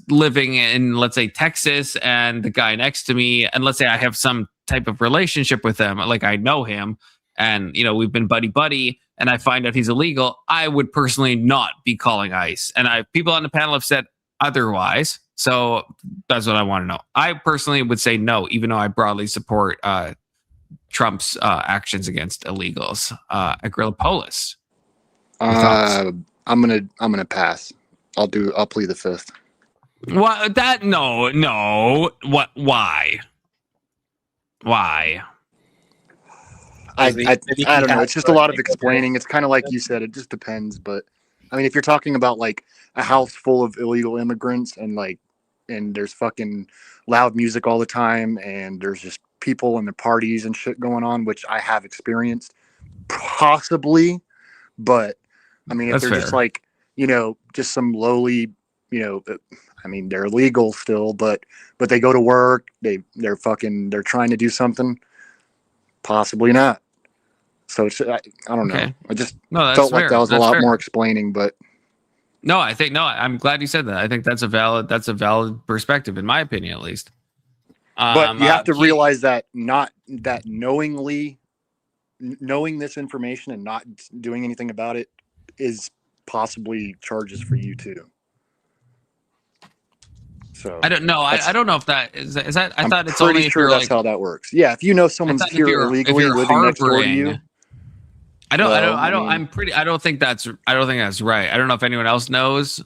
[SPEAKER 6] living in, let's say, Texas, and the guy next to me, and let's say I have some type of relationship with him, like I know him and we've been buddy, and I find out he's illegal, I would personally not be calling ICE. And people on the panel have said otherwise. So that's what I want to know. I personally would say no, even though I broadly support Trump's actions against illegals. Agrilapolis.
[SPEAKER 13] I'm gonna pass. I'll plead the fifth.
[SPEAKER 6] What? That no. What? Why?
[SPEAKER 13] I don't know. It's just a lot of explaining. It's kind of like you said. It just depends. But I mean, if you're talking about like a house full of illegal immigrants and there's fucking loud music all the time, and there's just people and the parties and shit going on, which I have experienced, possibly. But I mean, if they're just like, just some lowly, I mean, they're illegal still, but they go to work, they're trying to do something, possibly not. So it's, I don't know. I just felt like that was a lot more explaining, but
[SPEAKER 6] no, I'm glad you said that. I think that's a valid perspective, in my opinion, at least.
[SPEAKER 13] But you have to realize that knowing this information and not doing anything about it is possibly charges for you too. So
[SPEAKER 6] I don't know. I don't know if that is that. I thought it's only
[SPEAKER 13] sure that's how that works. Yeah, if someone's here illegally living next door to you.
[SPEAKER 6] I don't think that's right. I don't know if anyone else knows.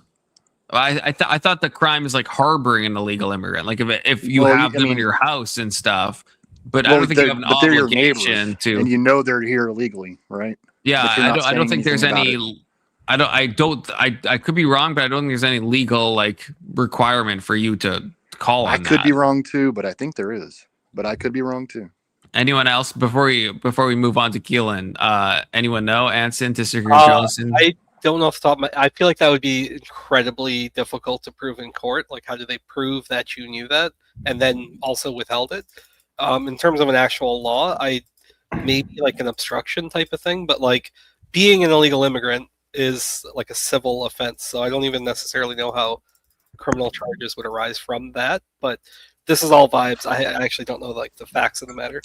[SPEAKER 6] I thought the crime is like harboring an illegal immigrant. Like if you have them in your house and stuff. But I don't think you have an obligation to.
[SPEAKER 13] And they're here illegally, right?
[SPEAKER 6] Yeah, I don't think there's any. I could be wrong, but I don't think there's any legal requirement for you to call on.
[SPEAKER 13] I could be wrong too, but I think there is. But I could be wrong too.
[SPEAKER 6] Anyone else before we move on to Keelan? Anyone know? Anson to Secretary Johnson?
[SPEAKER 14] don't know off the top of my. I feel like that would be incredibly difficult to prove in court. Like, how do they prove that you knew that and then also withheld it? In terms of an actual law, I maybe like an obstruction type of thing, but like being an illegal immigrant is like a civil offense, so I don't even necessarily know how criminal charges would arise from that. But this is all vibes. I actually don't know like the facts of the matter.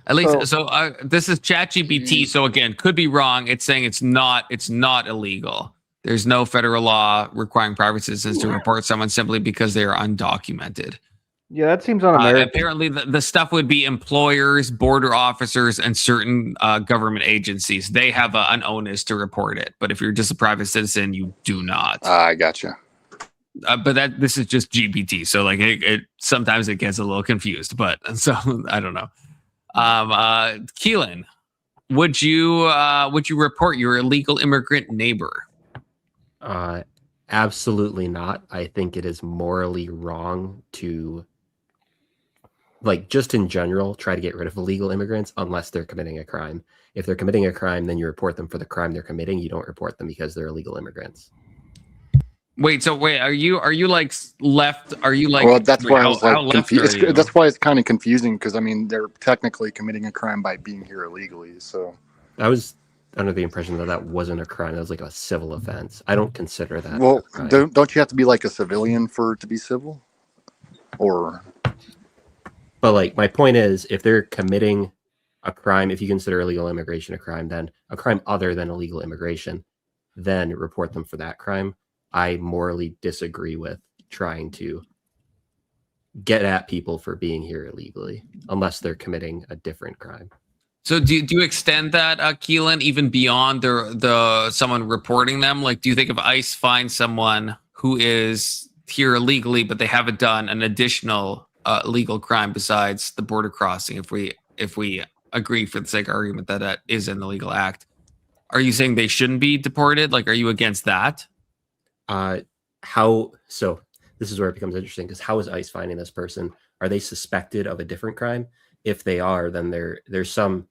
[SPEAKER 6] At least, this is ChatGPT. So again, could be wrong. It's saying it's not illegal. There's no federal law requiring private citizens to report someone simply because they are undocumented.
[SPEAKER 11] Yeah, that seems un-American.
[SPEAKER 6] Apparently, the stuff would be employers, border officers, and certain government agencies. They have an onus to report it. But if you're just a private citizen, you do not.
[SPEAKER 17] I gotcha.
[SPEAKER 6] But this is just GPT, so like it sometimes it gets a little confused. But so I don't know. Keelan, would you report your illegal immigrant neighbor?
[SPEAKER 12] Absolutely not. I think it is morally wrong to, like, just in general, try to get rid of illegal immigrants unless they're committing a crime. If they're committing a crime, then you report them for the crime they're committing. You don't report them because they're illegal immigrants.
[SPEAKER 6] Wait, are you like left? Are you like?
[SPEAKER 17] Well, that's why I was
[SPEAKER 6] how
[SPEAKER 17] like
[SPEAKER 6] left
[SPEAKER 17] confused.
[SPEAKER 6] are you?
[SPEAKER 17] That's why it's kind of confusing because I mean they're technically committing a crime by being here illegally. So
[SPEAKER 12] I was under the impression that that wasn't a crime. That was like a civil offense. I don't consider that.
[SPEAKER 17] well,
[SPEAKER 12] a crime.
[SPEAKER 17] don't you have to be like a civilian for it to be civil? Or
[SPEAKER 12] But like my point is, if they're committing a crime, if you consider illegal immigration a crime, then a crime other than illegal immigration, then report them for that crime. I morally disagree with trying to get at people for being here illegally, unless they're committing a different crime.
[SPEAKER 6] So do you extend that, Keelan, even beyond the someone reporting them? Like, do you think if ICE finds someone who is here illegally, but they haven't done an additional legal crime besides the border crossing, if we agree for the sake of argument that that is an illegal act, are you saying they shouldn't be deported? Like, are you against that?
[SPEAKER 12] So this is where it becomes interesting, because how is ICE finding this person? Are they suspected of a different crime? If they are, then there's some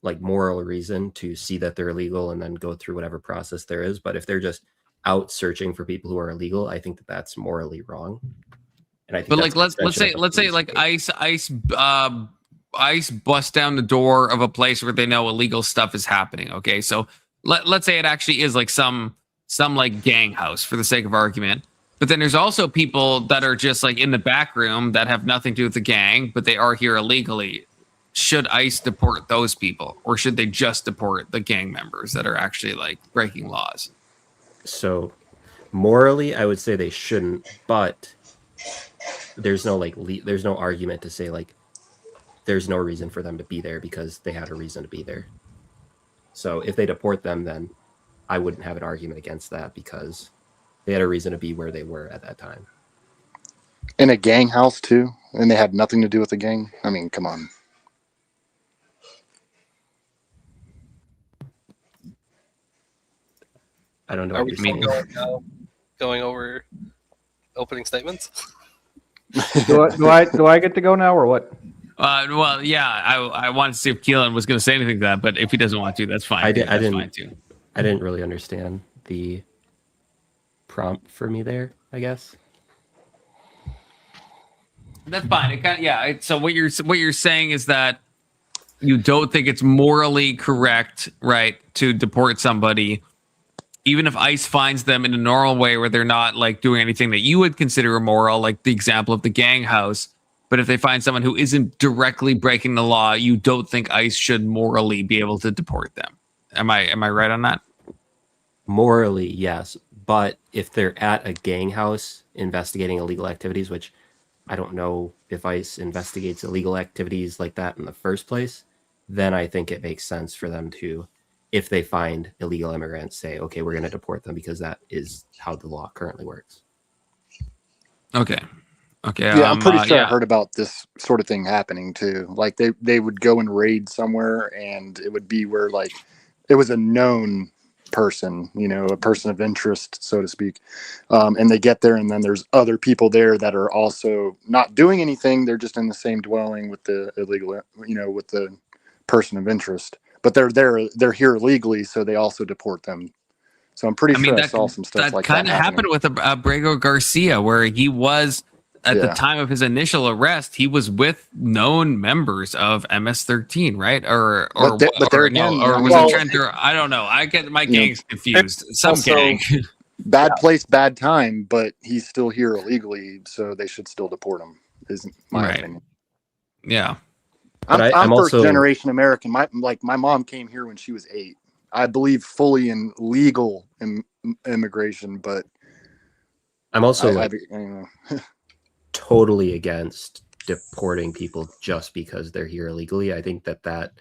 [SPEAKER 12] like moral reason to see that they're illegal and then go through whatever process there is. But if they're just out searching for people who are illegal, I think that that's morally wrong. And I think,
[SPEAKER 6] but like let's say like ICE bust down the door of a place where they know illegal stuff is happening. Okay, so let's say it actually is like some like gang house for the sake of argument. But then there's also people that are just like in the back room that have nothing to do with the gang, but they are here illegally. Should ICE deport those people, or should they just deport the gang members that are actually like breaking laws?
[SPEAKER 12] So morally, I would say they shouldn't, but there's no there's no argument to say like there's no reason for them to be there because they had a reason to be there. So if they deport them, then I wouldn't have an argument against that because they had a reason to be where they were at that time.
[SPEAKER 17] in a gang house too, and they had nothing to do with the gang. I mean, come on.
[SPEAKER 12] I don't know
[SPEAKER 14] Are
[SPEAKER 12] what
[SPEAKER 14] we
[SPEAKER 12] you're saying.
[SPEAKER 14] Going over opening statements?
[SPEAKER 11] do I get to go now or what?
[SPEAKER 6] Well, yeah, I wanted to see if Keelan was going to say anything to that, but if he doesn't want to, that's fine.
[SPEAKER 12] I didn't really understand the prompt for me there, I guess.
[SPEAKER 6] That's fine. So what you're saying is that you don't think it's morally correct, right, to deport somebody, even if ICE finds them in a normal way where they're not like doing anything that you would consider immoral, like the example of the gang house. But if they find someone who isn't directly breaking the law, you don't think ICE should morally be able to deport them. Am I right on that?
[SPEAKER 12] Morally, yes. But if they're at a gang house investigating illegal activities, which I don't know if ICE investigates illegal activities like that in the first place, then I think it makes sense for them to, if they find illegal immigrants, say, okay, we're going to deport them because that is how the law currently works.
[SPEAKER 6] Okay.
[SPEAKER 17] Yeah, I'm pretty sure I heard about this sort of thing happening too. Like they would go and raid somewhere, and it would be where like it was a known person, a person of interest, so to speak. And they get there, and then there's other people there that are also not doing anything. They're just in the same dwelling with the illegal, with the person of interest. But they're here illegally, so they also deport them So I'm pretty sure I saw some stuff like that.
[SPEAKER 6] Kind of happened with Abrego Garcia, where he was at the time of his initial arrest, he was with known members of MS-13, right? Or was it Trent? Or I don't know. I get my gangs confused. Some gang.
[SPEAKER 17] Bad place, bad time, but he's still here illegally, so they should still deport him. Is my opinion.
[SPEAKER 6] Yeah,
[SPEAKER 17] I'm first generation American. My mom came here when she was 8. I believe fully in legal immigration, but
[SPEAKER 12] I'm also totally against deporting people just because they're here illegally. I think that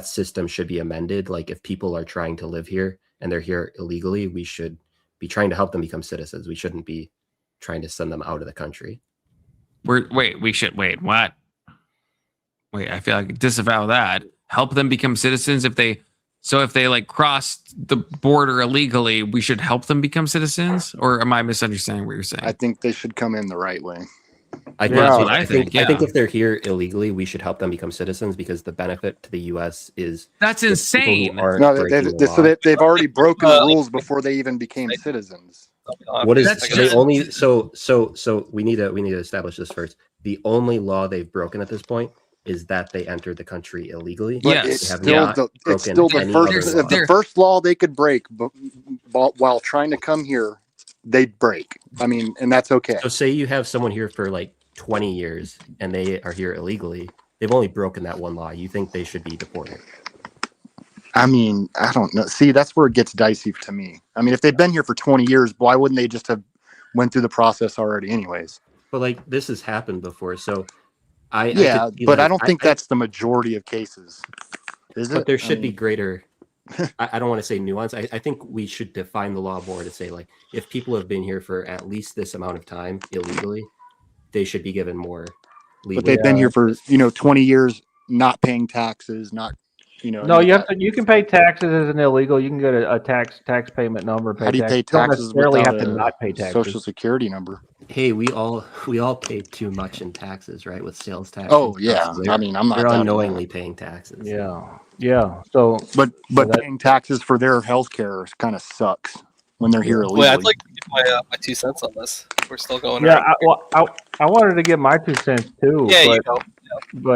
[SPEAKER 12] system should be amended. Like, if people are trying to live here and they're here illegally, we should be trying to help them become citizens. We shouldn't be trying to send them out of the country.
[SPEAKER 6] What? Wait, I feel like disavow that. Help them become citizens if they like crossed the border illegally, we should help them become citizens? Or am I misunderstanding what you're saying?
[SPEAKER 17] I think they should come in the right way.
[SPEAKER 12] I think if they're here illegally, we should help them become citizens, because the benefit to the U.S. is
[SPEAKER 6] that's insane.
[SPEAKER 17] They've already broken the rules before they even became citizens.
[SPEAKER 12] What is they only so we need to establish this first. The only law they've broken at this point is that they entered the country illegally.
[SPEAKER 17] But it's still the first law they could break, but while trying to come here, they'd break. I mean, and that's okay.
[SPEAKER 12] So say you have someone here for like 20 years and they are here illegally. They've only broken that one law. You think they should be deported?
[SPEAKER 17] I mean, I don't know. See, that's where it gets dicey to me. I mean, if they've been here for 20 years, why wouldn't they just have went through the process already anyways?
[SPEAKER 12] But like, this has happened before. So
[SPEAKER 17] I don't think that's the majority of cases. Is it?
[SPEAKER 12] But there should be greater, I don't want to say nuance. I think we should define the law more to say, like, if people have been here for at least this amount of time illegally, they should be given more legal.
[SPEAKER 17] But they've been here for 20 years, not paying taxes, not
[SPEAKER 11] No, you can pay taxes as an illegal. You can get a tax payment number.
[SPEAKER 17] How do you pay taxes?
[SPEAKER 11] You don't necessarily have to not pay taxes.
[SPEAKER 17] Social security number.
[SPEAKER 12] Hey, we all pay too much in taxes, right? With sales tax.
[SPEAKER 17] Oh yeah, I mean, I'm not.
[SPEAKER 12] They're unknowingly paying taxes.
[SPEAKER 11] Yeah. So,
[SPEAKER 17] but paying taxes for their health care kind of sucks when they're here illegally.
[SPEAKER 14] Wait, I'd like to give my 2 cents on this. We're still going.
[SPEAKER 11] Yeah, I wanted to give my 2 cents too.
[SPEAKER 14] Yeah,
[SPEAKER 11] but,
[SPEAKER 14] you go.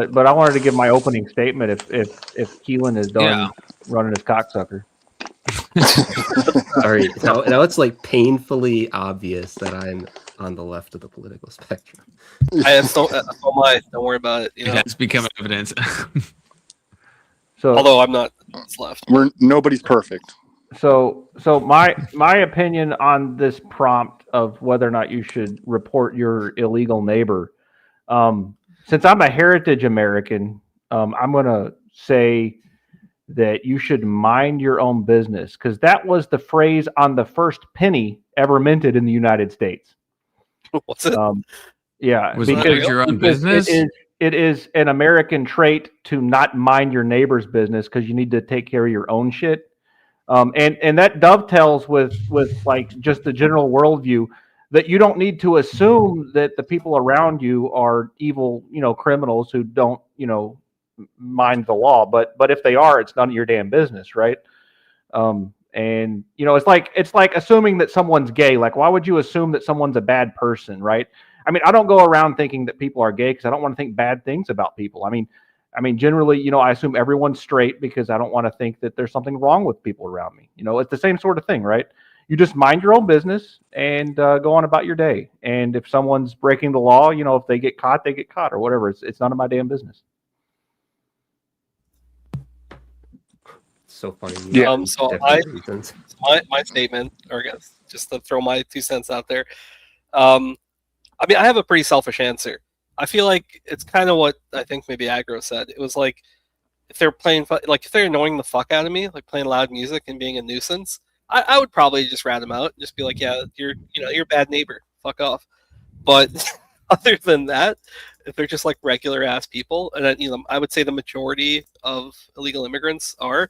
[SPEAKER 11] But I wanted to give my opening statement if Keelan is done running his cocksucker.
[SPEAKER 12] All right, now it's like painfully obvious that I'm on the left of the political spectrum.
[SPEAKER 14] So am I. Don't worry about it.
[SPEAKER 6] It's become evident.
[SPEAKER 11] So,
[SPEAKER 14] although I'm not left,
[SPEAKER 17] nobody's perfect.
[SPEAKER 11] So my opinion on this prompt of whether or not you should report your illegal neighbor. Since I'm a heritage American, I'm going to say that you should mind your own business, because that was the phrase on the first penny ever minted in the United States.
[SPEAKER 14] What's it?
[SPEAKER 11] Yeah.
[SPEAKER 6] Was mind your own business?
[SPEAKER 11] It is an American trait to not mind your neighbor's business, because you need to take care of your own shit. And that dovetails with like just the general worldview, that you don't need to assume that the people around you are evil, criminals who don't, mind the law. But if they are, it's none of your damn business, right? And it's like assuming that someone's gay. Like, why would you assume that someone's a bad person, right? I mean, I don't go around thinking that people are gay because I don't want to think bad things about people. I mean, generally, I assume everyone's straight because I don't want to think that there's something wrong with people around me. It's the same sort of thing, right? You just mind your own business and go on about your day. And if someone's breaking the law, if they get caught, they get caught, or whatever. It's none of my damn business.
[SPEAKER 12] So funny.
[SPEAKER 14] Yeah. So my statement, or I guess just to throw my 2 cents out there. I mean, I have a pretty selfish answer. I feel like it's kind of what I think maybe Aggro said. It was like, if they're playing, like if they're annoying the fuck out of me, like playing loud music and being a nuisance, I would probably just rat them out and just be like, yeah, you're a bad neighbor. Fuck off. But other than that, if they're just like regular ass people, and then, I would say the majority of illegal immigrants are,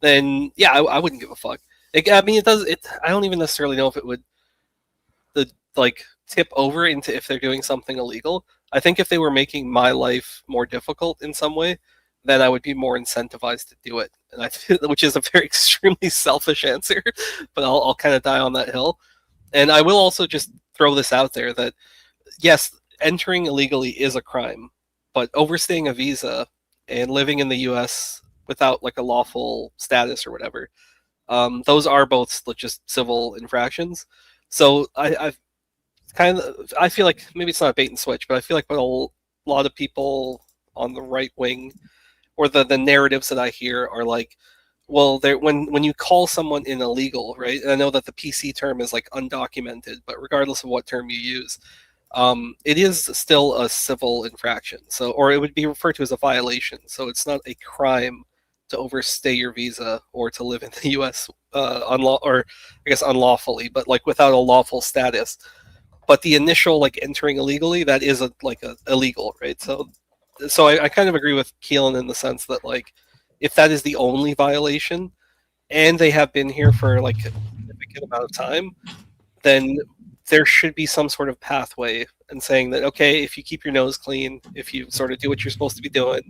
[SPEAKER 14] then yeah, I wouldn't give a fuck. I mean, I don't even necessarily know if it would tip over into if they're doing something illegal. I think if they were making my life more difficult in some way, then I would be more incentivized to do it. And I feel, which is a very extremely selfish answer, but I'll kind of die on that hill. And I will also just throw this out there that yes, entering illegally is a crime, but overstaying a visa and living in the U.S. without like a lawful status or whatever, those are both just civil infractions. So I feel like maybe it's not a bait and switch, but I feel like what a lot of people on the right wing or the narratives that I hear are like, well, when you call someone an illegal, right? And I know that the PC term is like undocumented, but regardless of what term you use, it is still a civil infraction. So, or it would be referred to as a violation. So it's not a crime to overstay your visa or to live in the U.S. Unlawfully, but like without a lawful status. But the initial like entering illegally, that is illegal, right? So I kind of agree with Keelan in the sense that like if that is the only violation, and they have been here for like a significant amount of time, then there should be some sort of pathway and saying that, okay, if you keep your nose clean, if you sort of do what you're supposed to be doing,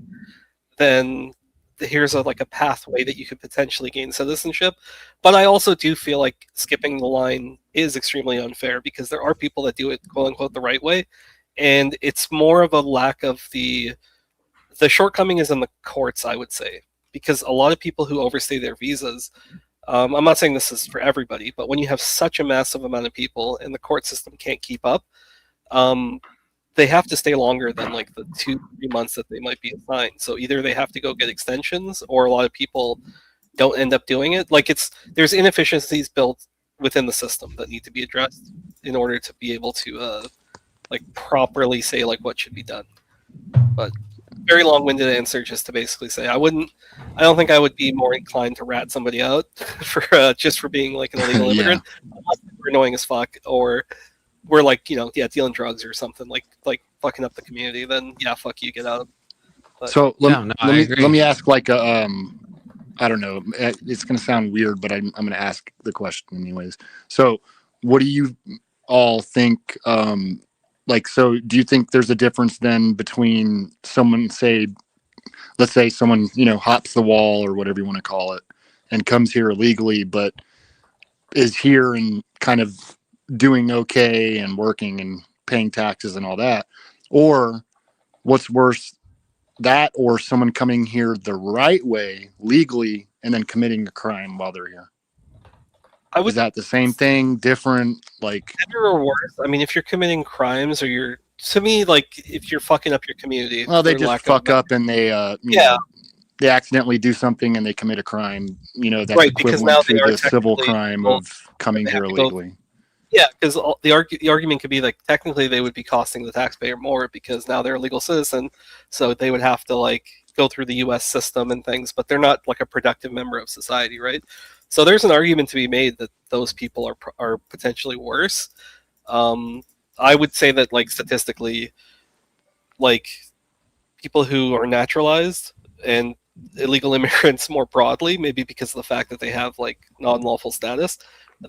[SPEAKER 14] then here's a pathway that you could potentially gain citizenship. But I also do feel like skipping the line is extremely unfair because there are people that do it quote unquote the right way, and it's more of a lack of the shortcoming is in the courts, I would say, because a lot of people who overstay their visas, I'm not saying this is for everybody, but when you have such a massive amount of people and the court system can't keep up, they have to stay longer than like the 2-3 months that they might be assigned. So either they have to go get extensions, or a lot of people don't end up doing it. Like there's inefficiencies built within the system that need to be addressed in order to be able to properly say like what should be done. But very long-winded answer just to basically say I don't think I would be more inclined to rat somebody out for just for being like an illegal immigrant, unless they're annoying as fuck or we're like dealing drugs or something like fucking up the community. Then yeah, fuck you, get out. But,
[SPEAKER 17] so let me ask like a I don't know, it's gonna sound weird, but I'm gonna ask the question anyways. So what do you all think? So do you think there's a difference then between someone, let's say someone, hops the wall or whatever you want to call it and comes here illegally, but is here and kind of doing okay and working and paying taxes and all that? Or what's worse, that or someone coming here the right way legally and then committing a crime while they're here? Is that the same thing, different, like
[SPEAKER 14] better or worse? I mean, if you're committing crimes or to me, like if you're fucking up your community,
[SPEAKER 17] well, they just fuck up and they they accidentally do something and they commit a crime, that's
[SPEAKER 14] right, because now
[SPEAKER 17] equivalent to the civil crime of coming here illegally.
[SPEAKER 14] Yeah, because the argument could be like technically they would be costing the taxpayer more because now they're a legal citizen, so they would have to go through the U.S. system and things, but they're not like a productive member of society, right? So there's an argument to be made that those people are potentially worse. I would say that statistically, people who are naturalized and illegal immigrants more broadly, maybe because of the fact that they have non-lawful status,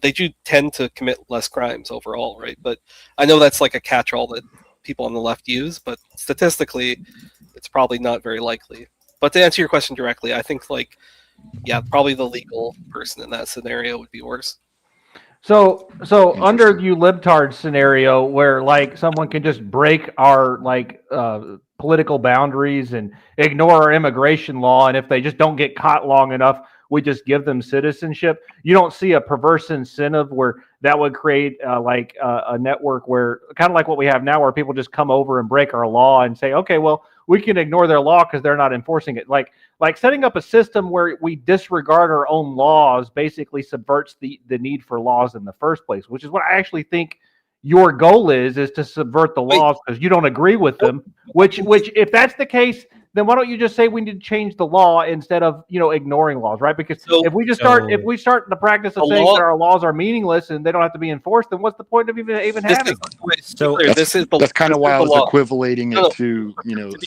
[SPEAKER 14] they do tend to commit less crimes overall, right? But I know that's a catch-all that people on the left use, but statistically, it's probably not very likely. But to answer your question directly, I think probably the legal person in that scenario would be worse.
[SPEAKER 11] So under you libtard scenario where someone can just break our political boundaries and ignore our immigration law, and if they just don't get caught long enough, we just give them citizenship. You don't see a perverse incentive where that would create a network where kind of like what we have now, where people just come over and break our law and say, okay, well, we can ignore their law because they're not enforcing it. Like setting up a system where we disregard our own laws basically subverts the need for laws in the first place, which is what I actually think your goal is to subvert the laws because you don't agree with them. Which if that's the case, then why don't you just say we need to change the law instead of ignoring laws, right? Because if we start the practice of saying that our laws are meaningless and they don't have to be enforced, then what's the point of even having them?
[SPEAKER 17] So that's kind of why I was equivalating it to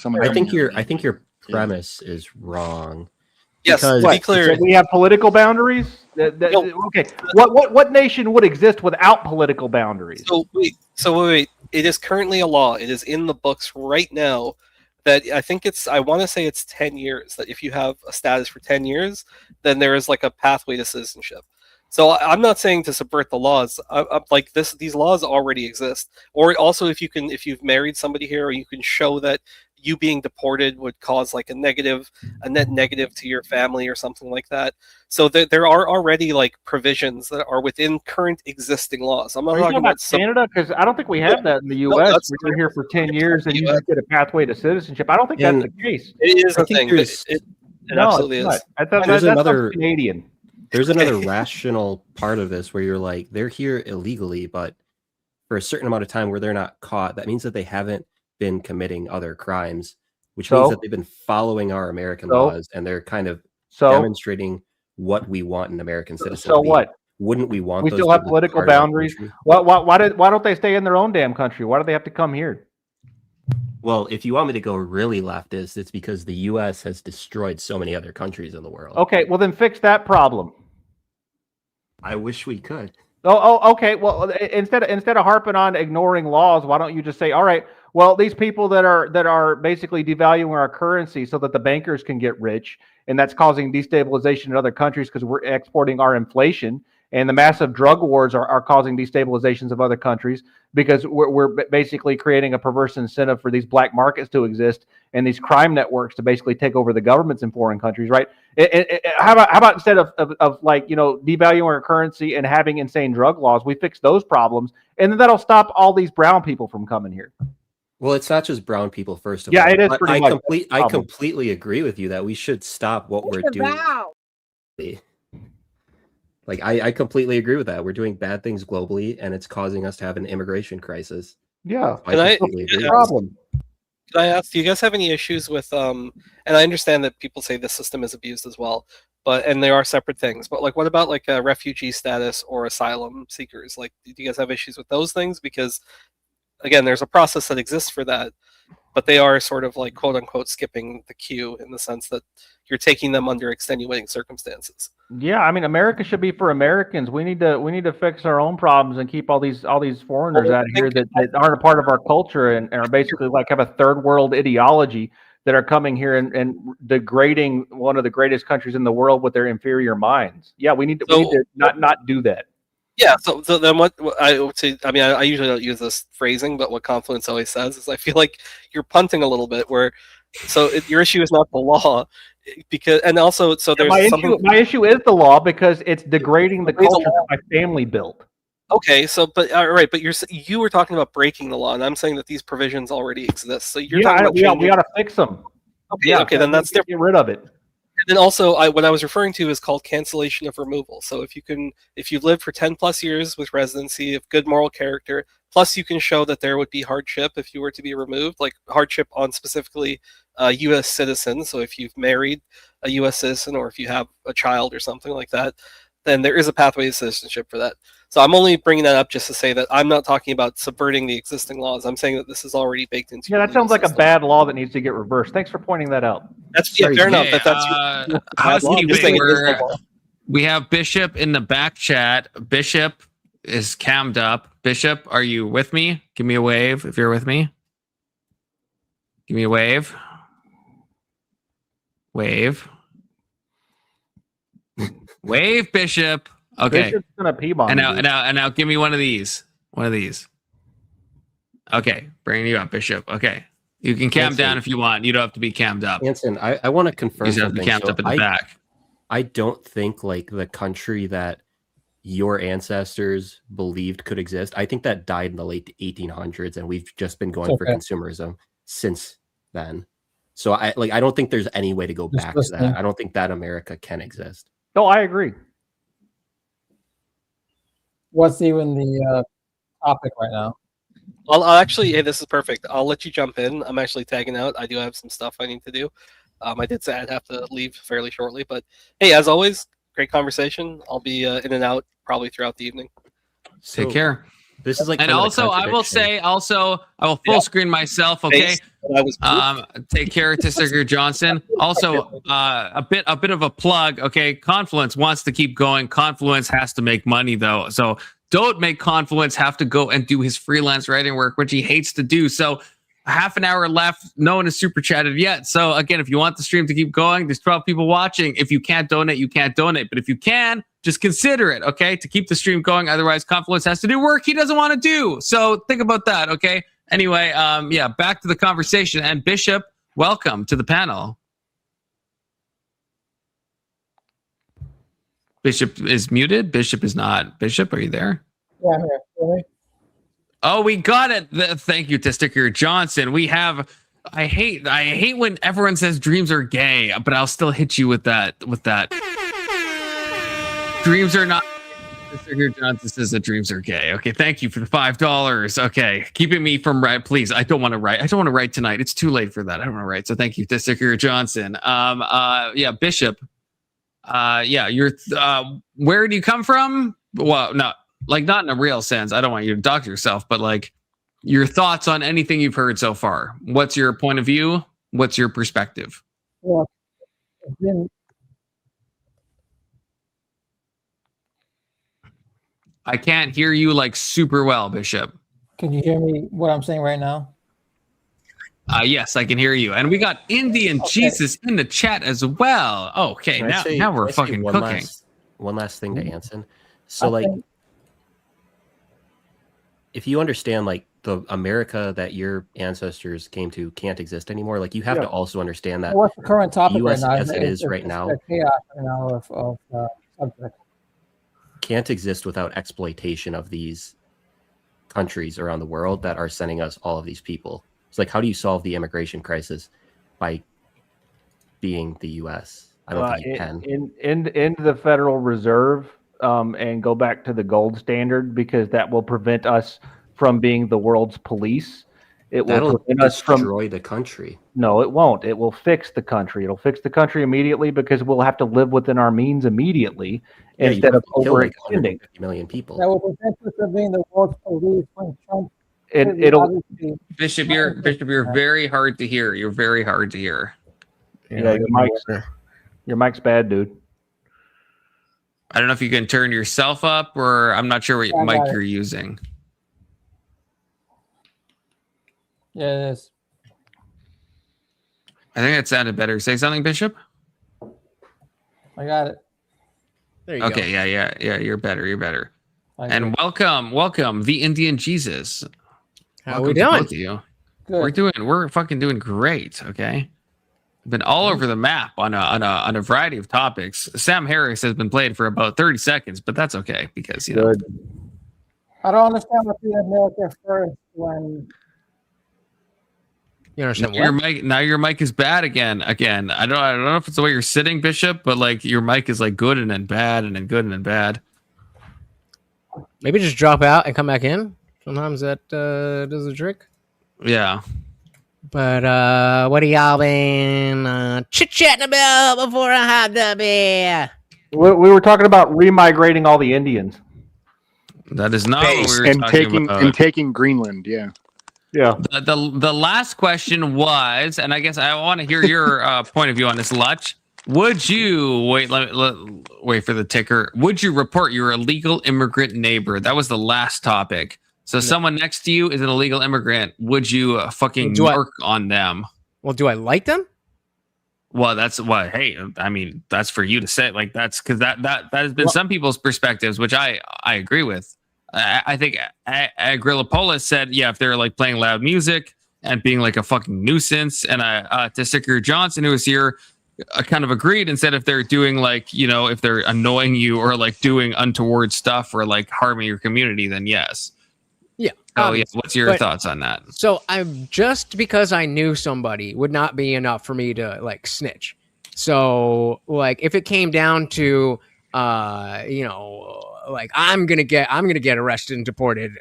[SPEAKER 17] someone.
[SPEAKER 12] I think your premise is wrong.
[SPEAKER 14] Yes, to be clear,
[SPEAKER 11] so we have political boundaries. Okay, what nation would exist without political boundaries?
[SPEAKER 14] So wait. It is currently a law. It is in the books right now that I think I want to say it's 10 years, that if you have a status for 10 years, then there is like a pathway to citizenship. So I'm not saying to subvert the laws. I'm like these laws already exist. Or also, if you've married somebody here, or you can show that you being deported would cause like a net negative to your family or something like that. So there are already like provisions that are within current existing laws. I'm not talking about
[SPEAKER 11] Canada, because I don't think we have that in the U.S. We're here for 10 years and you just get a pathway to citizenship. I don't think that's the case.
[SPEAKER 14] It is a thing. It absolutely is.
[SPEAKER 11] That's another Canadian.
[SPEAKER 12] There's another rational part of this where you're like, they're here illegally, but for a certain amount of time where they're not caught, that means that they haven't been committing other crimes, which means that they've been following our American laws, and they're kind of demonstrating what we want in American citizens.
[SPEAKER 11] So what?
[SPEAKER 12] Wouldn't we want?
[SPEAKER 11] We still have political boundaries. Why don't they stay in their own damn country? Why do they have to come here?
[SPEAKER 12] Well, if you want me to go really leftist, it's because the U.S. has destroyed so many other countries in the world.
[SPEAKER 11] Okay, well then fix that problem.
[SPEAKER 12] I wish we could.
[SPEAKER 11] Okay. Well, instead of harping on ignoring laws, why don't you just say, all right, well, these people that are basically devaluing our currency so that the bankers can get rich, and that's causing destabilization in other countries because we're exporting our inflation, and the massive drug wars are causing destabilizations of other countries because we're basically creating a perverse incentive for these black markets to exist and these crime networks to basically take over the governments in foreign countries, right? How about instead of like, devaluing our currency and having insane drug laws, we fix those problems, and then that'll stop all these brown people from coming here.
[SPEAKER 12] Well, it's not just brown people, first of all.
[SPEAKER 11] Yeah, it is pretty much.
[SPEAKER 12] I completely agree with you that we should stop what we're doing. Like, I completely agree with that. We're doing bad things globally, and it's causing us to have an immigration crisis.
[SPEAKER 11] Yeah,
[SPEAKER 14] problem. Can I ask, do you guys have any issues with and I understand that people say the system is abused as well, and there are separate things, but like, what about like a refugee status or asylum seekers? Like, do you guys have issues with those things? Because again, there's a process that exists for that, but they are sort of like quote unquote skipping the queue in the sense that you're taking them under extenuating circumstances.
[SPEAKER 11] Yeah, I mean, America should be for Americans. We need to fix our own problems and keep all these foreigners out here that aren't a part of our culture and are basically like have a third world ideology that are coming here and degrading one of the greatest countries in the world with their inferior minds. Yeah, we need to not do that.
[SPEAKER 14] Yeah, so then what I would say, I mean, I usually don't use this phrasing, but what Confluence always says is I feel like you're punting a little bit your issue is not the law, because, and also, so there's
[SPEAKER 11] my issue is the law because it's degrading the culture that my family built.
[SPEAKER 14] Okay, so, but all right, but you were talking about breaking the law, and I'm saying that these provisions already exist. So you're talking about
[SPEAKER 11] we ought to fix them.
[SPEAKER 14] Okay, okay, then that's different.
[SPEAKER 11] Get rid of it.
[SPEAKER 14] And then also, what I was referring to is called cancellation of removal. So if you've lived for 10 plus years with residency of good moral character, plus you can show that there would be hardship if you were to be removed, like hardship on specifically U.S. citizens. So if you've married a U.S. citizen or if you have a child or something like that, then there is a pathway to citizenship for that. So I'm only bringing that up just to say that I'm not talking about subverting the existing laws. I'm saying that this is already baked into.
[SPEAKER 11] Yeah, that sounds like a bad law that needs to get reversed. Thanks for pointing that out.
[SPEAKER 14] That's fair enough.
[SPEAKER 6] We have Bishop in the back chat. Bishop is cammed up. Bishop, are you with me? Give me a wave if you're with me. Give me a wave. Wave. Wave, Bishop. Okay.
[SPEAKER 11] Bishop's gonna pee bomb.
[SPEAKER 6] And now, give me one of these. One of these. Okay, bringing you up, Bishop. Okay, you can cam down if you want. You don't have to be cammed up.
[SPEAKER 12] Anson, I want to confirm.
[SPEAKER 6] You have to be cammed up in the back.
[SPEAKER 12] I don't think like the country that your ancestors believed could exist. I think that died in the late 1800s, and we've just been going for consumerism since then. So I don't think there's any way to go back to that. I don't think that America can exist.
[SPEAKER 11] No, I agree.
[SPEAKER 18] What's even the topic right now?
[SPEAKER 14] I'll actually, hey, this is perfect. I'll let you jump in. I'm actually tagging out. I do have some stuff I need to do. I did say I'd have to leave fairly shortly, but hey, as always, great conversation. I'll be in and out probably throughout the evening.
[SPEAKER 6] Take care.
[SPEAKER 12] This is like,
[SPEAKER 6] and also I will say, I will full screen myself. Okay. Take care, Tissiger Johnson. Also, a bit of a plug. Okay. Confluence wants to keep going. Confluence has to make money though. So don't make Confluence have to go and do his freelance writing work, which he hates to do. So half an hour left. No one has super chatted yet. So again, if you want the stream to keep going, there's 12 people watching. If you can't donate, you can't donate. But if you can, just consider it, okay, to keep the stream going. Otherwise, Confluence has to do work he doesn't want to do. So think about that, okay? Anyway, yeah, back to the conversation. And Bishop, welcome to the panel. Bishop is muted. Bishop is not. Bishop, are you there?
[SPEAKER 18] Yeah, I'm here. Really?
[SPEAKER 6] Oh, we got it. Thank you to Sticker Johnson. We have. I hate when everyone says dreams are gay, but I'll still hit you with that. Dreams are not. Sticker Johnson says that dreams are gay. Okay, thank you for the $5. Okay, keeping me from right. Please, I don't want to write. I don't want to write tonight. It's too late for that. I don't want to write. So thank you to Sticker Johnson. Yeah, Bishop. Yeah, you're. Where do you come from? Well, no. Like, not in a real sense. I don't want you to doctor yourself, but like your thoughts on anything you've heard so far. What's your point of view? What's your perspective?
[SPEAKER 18] Well, it's been,
[SPEAKER 6] I can't hear you like super well, Bishop.
[SPEAKER 18] can you hear me what I'm saying right now?
[SPEAKER 6] Yes, I can hear you. And we got Indian Jesus in the chat as well. Okay, now we're fucking cooking.
[SPEAKER 12] One last thing to Anson. So like, if you understand like the America that your ancestors came to can't exist anymore, like you have to also understand that
[SPEAKER 18] What's the current topic
[SPEAKER 12] US
[SPEAKER 18] right now?
[SPEAKER 12] as it is right now
[SPEAKER 18] Chaos right now of subject.
[SPEAKER 12] can't exist without exploitation of these countries around the world that are sending us all of these people. It's like, how do you solve the immigration crisis by being the U.S.? I don't think you can.
[SPEAKER 11] Into the Federal Reserve and go back to the gold standard, because that will prevent us from being the world's police. It will prevent us from
[SPEAKER 12] destroy the country.
[SPEAKER 11] No, it won't. It will fix the country. It'll fix the country immediately, because we'll have to live within our means immediately instead of overextending.
[SPEAKER 12] Million people.
[SPEAKER 18] That will prevent us from being the world's police when Trump.
[SPEAKER 6] Bishop, you're very hard to hear. You're very hard to hear.
[SPEAKER 11] Yeah, your mic's bad, dude.
[SPEAKER 6] I don't know if you can turn yourself up, or I'm not sure what mic you're using.
[SPEAKER 18] Yeah, it is.
[SPEAKER 6] I think it sounded better. Say something, Bishop.
[SPEAKER 18] I got it.
[SPEAKER 6] There you go. Okay, yeah. You're better. And welcome, the Indian Jesus.
[SPEAKER 19] How we doing?
[SPEAKER 6] Both of you. We're fucking doing great. Okay, been all over the map on a variety of topics. Sam Harris has been played for about 30 seconds, but that's okay because you know.
[SPEAKER 18] I don't understand what the America first when.
[SPEAKER 19] You understand
[SPEAKER 6] your mic is bad again. I don't know if it's the way you're sitting, Bishop, but like your mic is like good and then bad and then good and then bad.
[SPEAKER 19] Maybe just drop out and come back in. Sometimes that does the trick.
[SPEAKER 6] Yeah.
[SPEAKER 19] But what have y'all been chit-chatting about before I had the beer?
[SPEAKER 11] We were talking about remigrating all the Indians.
[SPEAKER 6] That is not what we were talking about.
[SPEAKER 17] And taking Greenland, yeah.
[SPEAKER 11] Yeah.
[SPEAKER 6] The last question was, and I guess I want to hear your point of view on this, Lutch. Would you wait for the ticker? Would you report your illegal immigrant neighbor? That was the last topic. So someone next to you is an illegal immigrant. Would you fucking work on them?
[SPEAKER 19] Well, do I like them?
[SPEAKER 6] Well, that's what. Hey, I mean, that's for you to say. Like that's because that has been some people's perspectives, which I agree with. I think Agrillapolis said, yeah, if they're like playing loud music and being like a fucking nuisance, and Testicker Johnson, who was here, kind of agreed and said if they're doing like, you know, if they're annoying you or like doing untoward stuff or like harming your community, then yes.
[SPEAKER 19] Yeah.
[SPEAKER 6] Oh yeah. What's your thoughts on that?
[SPEAKER 19] So I'm just because I knew somebody would not be enough for me to like snitch. So like if it came down to you know, like I'm gonna get arrested and deported,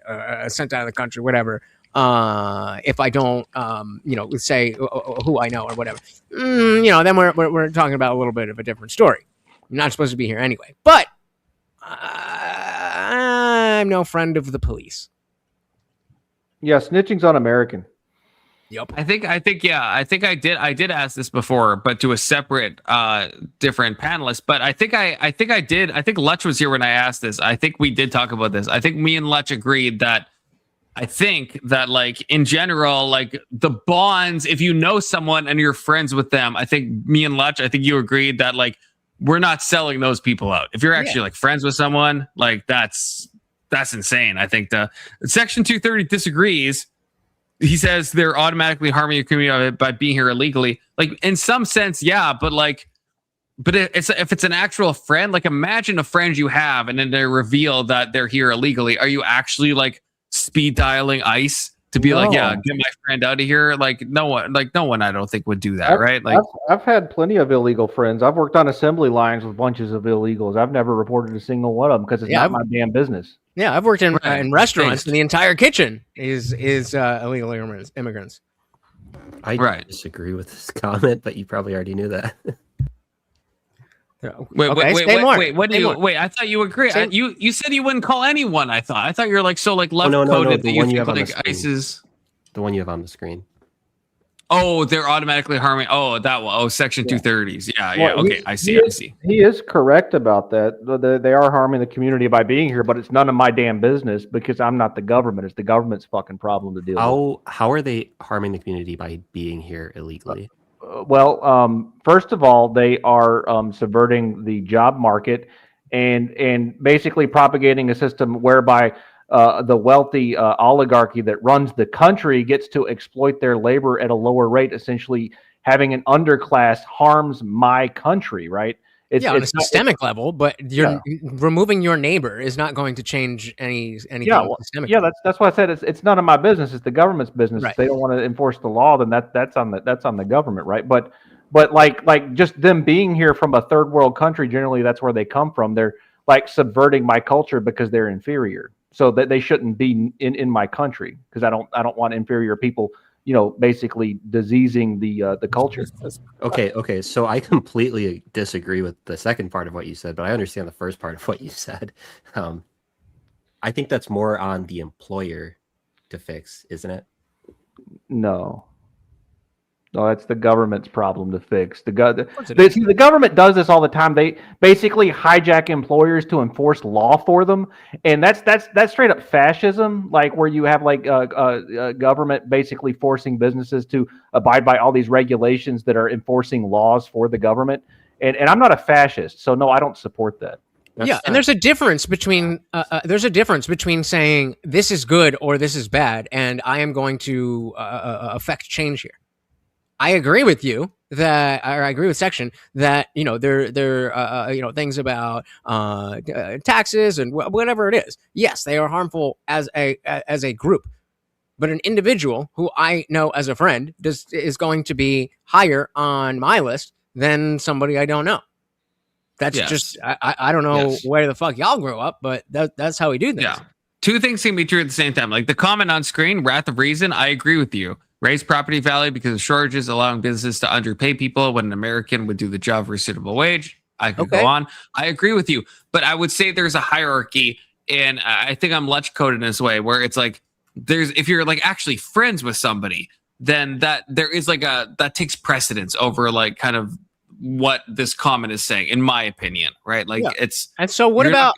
[SPEAKER 19] sent out of the country, whatever. If I don't, you know, let's say who I know or whatever, you know, then we're talking about a little bit of a different story. I'm not supposed to be here anyway, but I'm no friend of the police.
[SPEAKER 11] Yeah, snitching's un-American.
[SPEAKER 19] Yep.
[SPEAKER 6] I think I did ask this before, but to a separate different panelist. But I think Lutch was here when I asked this. I think we did talk about this. I think me and Lutch agreed that I think that like in general, like the bonds, if you know someone and you're friends with them, I think me and Lutch, I think you agreed that like we're not selling those people out. If you're actually like friends with someone, like that's insane. I think the Section 230 disagrees. He says they're automatically harming your community by being here illegally. Like in some sense, yeah, but like, but if it's an actual friend, like imagine a friend you have and then they reveal that they're here illegally. Are you actually like speed dialing ICE to be like, yeah, get my friend out of here? Like no one, I don't think would do that, right? Like
[SPEAKER 11] I've had plenty of illegal friends. I've worked on assembly lines with bunches of illegals. I've never reported a single one of them because it's not my damn business.
[SPEAKER 19] Yeah, I've worked in restaurants, and the entire kitchen is illegal immigrants.
[SPEAKER 12] I disagree with this comment, but you probably already knew that.
[SPEAKER 6] Wait, what do you wait? I thought you agree. You said you wouldn't call anyone. I thought you were like so like left coded that you think like ICE is
[SPEAKER 12] the one you have on the screen.
[SPEAKER 6] Oh, they're automatically harming. Oh, that one. Oh, Section 230s. Yeah,
[SPEAKER 11] Well,
[SPEAKER 6] okay, I see.
[SPEAKER 11] He is correct about that. They are harming the community by being here, but it's none of my damn business because I'm not the government. It's the government's fucking problem to deal with.
[SPEAKER 12] How are they harming the community by being here illegally?
[SPEAKER 11] First of all, they are subverting the job market and basically propagating a system whereby the wealthy oligarchy that runs the country gets to exploit their labor at a lower rate. Essentially, having an underclass harms my country, right?
[SPEAKER 19] It's on a systemic level, but removing your neighbor is not going to change anything.
[SPEAKER 11] Yeah, that's why I said it's none of my business. It's the government's business. If they don't want to enforce the law, then that's on the government, right? But like just them being here from a third world country, generally that's where they come from. They're like subverting my culture because they're inferior. So that they shouldn't be in my country because I don't want inferior people, basically diseasing the culture.
[SPEAKER 12] Okay. So I completely disagree with the second part of what you said, but I understand the first part of what you said. I think that's more on the employer to fix, isn't it?
[SPEAKER 11] No, that's the government's problem to fix. The government does this all the time. They basically hijack employers to enforce law for them, and that's straight up fascism. Like where you have like government basically forcing businesses to abide by all these regulations that are enforcing laws for the government. And I'm not a fascist, so no, I don't support that.
[SPEAKER 19] And there's a difference between saying this is good or this is bad, and I am going to affect change here. I agree with you or I agree with Section that there things about taxes and whatever it is. Yes, they are harmful as a group, but an individual who I know as a friend is going to be higher on my list than somebody I don't know. That's just I don't know where the fuck y'all grew up, but that's how we do things.
[SPEAKER 6] Yeah, two things can be true at the same time. Like the comment on screen, Wrath of Reason. I agree with you. Raise property value because of shortages, allowing businesses to underpay people when an American would do the job for a suitable wage. I could go on. I agree with you, but I would say there's a hierarchy, and I think I'm Lutch coded in this way where it's like if you're like actually friends with somebody, then that there is like that takes precedence over like kind of what this comment is saying, in my opinion, right? Like it's.
[SPEAKER 19] And so what about?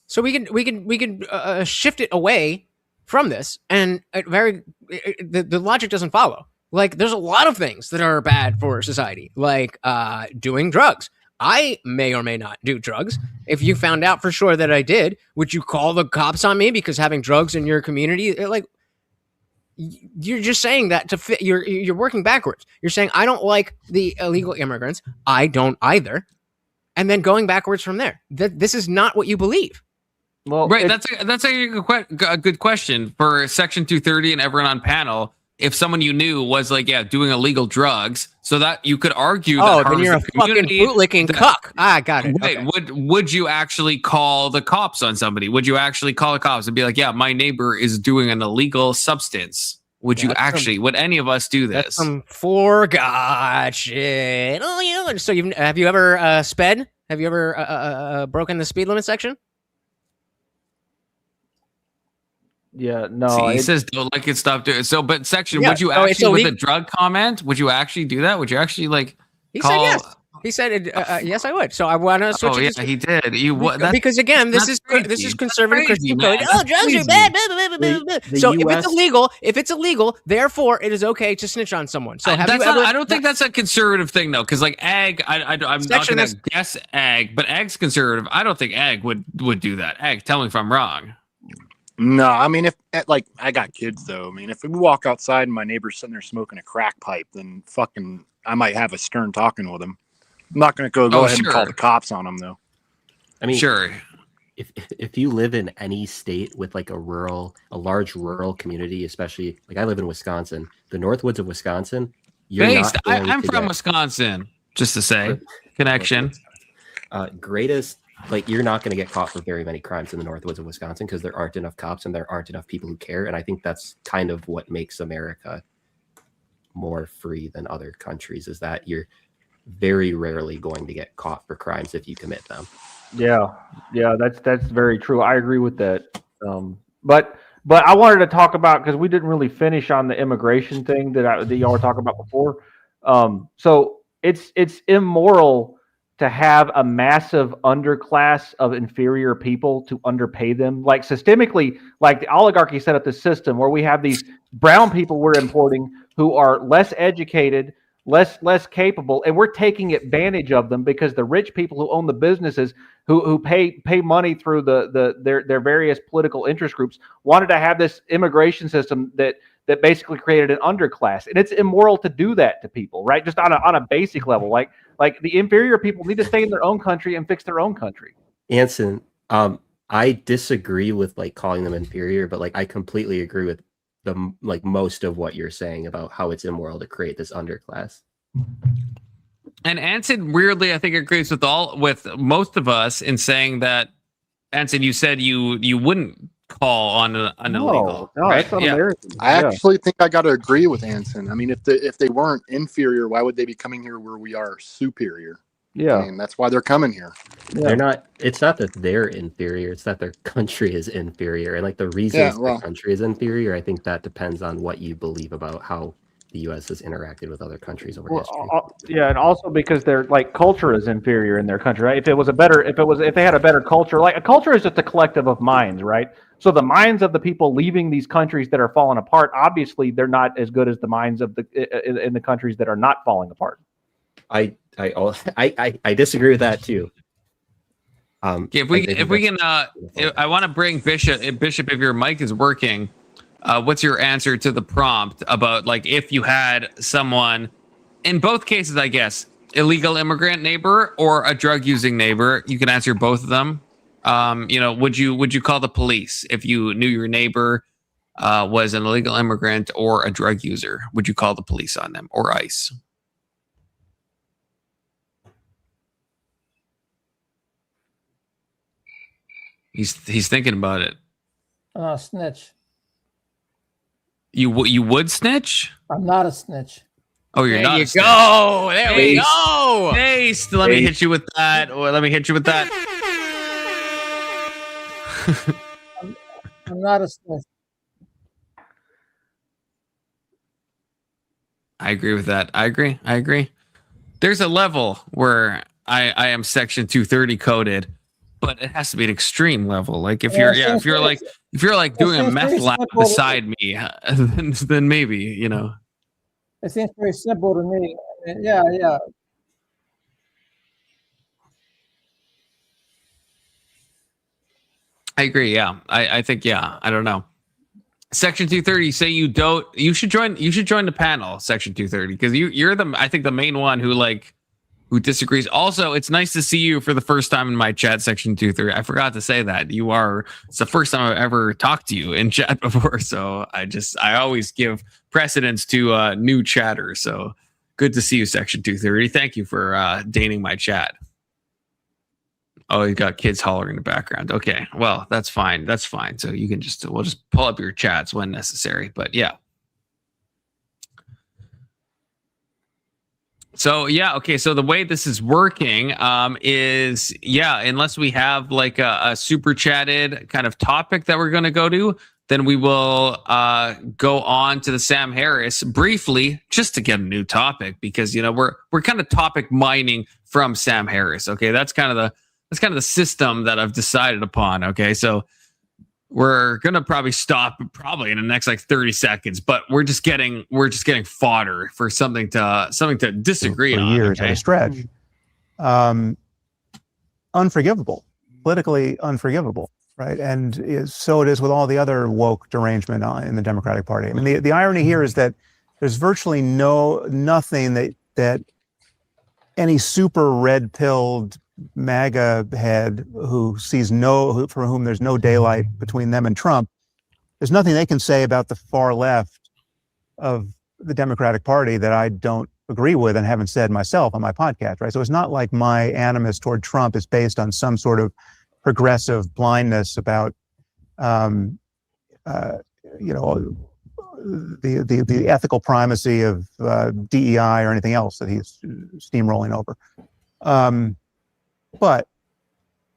[SPEAKER 19] So we can shift it away from this, and the logic doesn't follow. Like there's a lot of things that are bad for society, like doing drugs. I may or may not do drugs. If you found out for sure that I did, would you call the cops on me because having drugs in your community? Like you're just saying that to fit. You're working backwards. You're saying I don't like the illegal immigrants. I don't either, and then going backwards from there. This is not what you believe.
[SPEAKER 11] Well,
[SPEAKER 6] right. That's a good question for Section 230 and everyone on panel. If someone you knew was like, doing illegal drugs, so that you could argue that
[SPEAKER 19] then you're a fucking bootlicking cuck. I got it.
[SPEAKER 6] Wait, would you actually call the cops on somebody? Would you actually call the cops and be like, yeah, my neighbor is doing an illegal substance? Would you actually? Would any of us do this?
[SPEAKER 19] That's some for God shit. Oh yeah. So have you ever sped? Have you ever broken the speed limit section?
[SPEAKER 11] Yeah, no.
[SPEAKER 6] See, he says don't like it, stop doing it. So, but Section, would you actually with a drug comment? Would you actually do that? Would you actually like
[SPEAKER 19] He said yes. He said, "Yes, I would." So I want to switch.
[SPEAKER 6] Oh yeah, he did.
[SPEAKER 19] Because again, this is conservative Christian code. Oh, drugs are bad. Blah, blah, blah, blah, blah. So if it's illegal, therefore it is okay to snitch on someone. So have you ever?
[SPEAKER 6] I don't think that's a conservative thing though, because like ag, I'm not going to guess ag, but ag's conservative. I don't think ag would do that. Ag, tell me if I'm wrong.
[SPEAKER 17] No, I mean, if like I got kids though. I mean, if we walk outside and my neighbor's sitting there smoking a crack pipe, then fucking I might have a stern talking with him. I'm not going to go ahead and call the cops on them though.
[SPEAKER 12] I mean,
[SPEAKER 6] sure.
[SPEAKER 12] If you live in any state with like a large rural community, especially like I live in Wisconsin, the Northwoods of Wisconsin,
[SPEAKER 6] I'm from Wisconsin. Just to say, connection.
[SPEAKER 12] Greatest. Like you're not going to get caught for very many crimes in the Northwoods of Wisconsin because there aren't enough cops and there aren't enough people who care. And I think that's kind of what makes America more free than other countries, is that you're very rarely going to get caught for crimes if you commit them.
[SPEAKER 11] Yeah, that's very true. I agree with that. But I wanted to talk about, because we didn't really finish on the immigration thing that y'all were talking about before. So it's immoral to have a massive underclass of inferior people to underpay them. Like systemically, like the oligarchy set up this system where we have these brown people we're importing who are less educated, less capable, and we're taking advantage of them because the rich people who own the businesses who pay money through their various political interest groups wanted to have this immigration system that basically created an underclass. And it's immoral to do that to people, right? Just on a basic level. Like the inferior people need to stay in their own country and fix their own country.
[SPEAKER 12] Anson, I disagree with like calling them inferior, but like I completely agree with most of what you're saying about how it's immoral to create this underclass.
[SPEAKER 6] And Anson weirdly, I think, agrees with most of us in saying that. Anson, you said you wouldn't call on an illegal.
[SPEAKER 17] No,
[SPEAKER 6] right?
[SPEAKER 17] that's not American. I actually think I got to agree with Anson. I mean, if they weren't inferior, why would they be coming here where we are superior?
[SPEAKER 11] Yeah,
[SPEAKER 17] I mean, that's why they're coming here.
[SPEAKER 11] Yeah.
[SPEAKER 12] They're not. It's not that they're inferior. It's that their country is inferior, and like the reasons the country is inferior, I think that depends on what you believe about how the U.S. has interacted with other countries over history.
[SPEAKER 11] And also because their like culture is inferior in their country, right? If they had a better culture, like a culture is just a collective of minds, right? So the minds of the people leaving these countries that are falling apart, obviously, they're not as good as the minds of in the countries that are not falling apart.
[SPEAKER 12] I disagree with that too.
[SPEAKER 6] If we can, I want to bring Bishop. Bishop, if your mic is working, what's your answer to the prompt about like if you had someone, in both cases, I guess, illegal immigrant neighbor or a drug using neighbor? You can answer both of them. Would you call the police if you knew your neighbor was an illegal immigrant or a drug user? Would you call the police on them or ICE? He's thinking about it.
[SPEAKER 18] Snitch.
[SPEAKER 6] You would snitch?
[SPEAKER 18] I'm not a snitch.
[SPEAKER 6] Oh, you're not.
[SPEAKER 19] There we go.
[SPEAKER 6] Taste. Let me hit you with that.
[SPEAKER 18] I'm not a snitch.
[SPEAKER 6] I agree with that. I agree. There's a level where I am Section 230 coded, but it has to be an extreme level. Like if you're doing a meth lab beside me, then maybe, you know.
[SPEAKER 18] It seems pretty simple to me. Yeah.
[SPEAKER 6] I agree. Yeah. I think, yeah. I don't know. Section 230, say you should join the panel, Section 230, because you're the main one who disagrees. Also, it's nice to see you for the first time in my chat, Section 230. I forgot to say that. It's the first time I've ever talked to you in chat before. So I always give precedence to new chatters. So good to see you, Section 230. Thank you for deigning my chat. Oh, you got kids hollering in the background. Okay, well, that's fine. So you can we'll just pull up your chats when necessary. But yeah. So yeah, okay. So the way this is working is unless we have like a super chatted kind of topic that we're going to go to, then we will go on to the Sam Harris briefly, just to get a new topic, because we're kind of topic mining from Sam Harris. Okay, that's kind of the system that I've decided upon. Okay, so we're gonna probably stop in the next like 30 seconds, but we're just getting fodder for something to disagree
[SPEAKER 16] for
[SPEAKER 6] on.
[SPEAKER 16] years at a stretch. Unforgivable, politically unforgivable. Right, and so it is with all the other woke derangement in the Democratic Party. I mean, the irony here is that there's virtually nothing that any super red-pilled MAGA head who sees for whom there's no daylight between them and Trump, there's nothing they can say about the far left of the Democratic Party that I don't agree with and haven't said myself on my podcast. Right, so it's not like my animus toward Trump is based on some sort of progressive blindness about, the ethical primacy of DEI or anything else that he's steamrolling over. But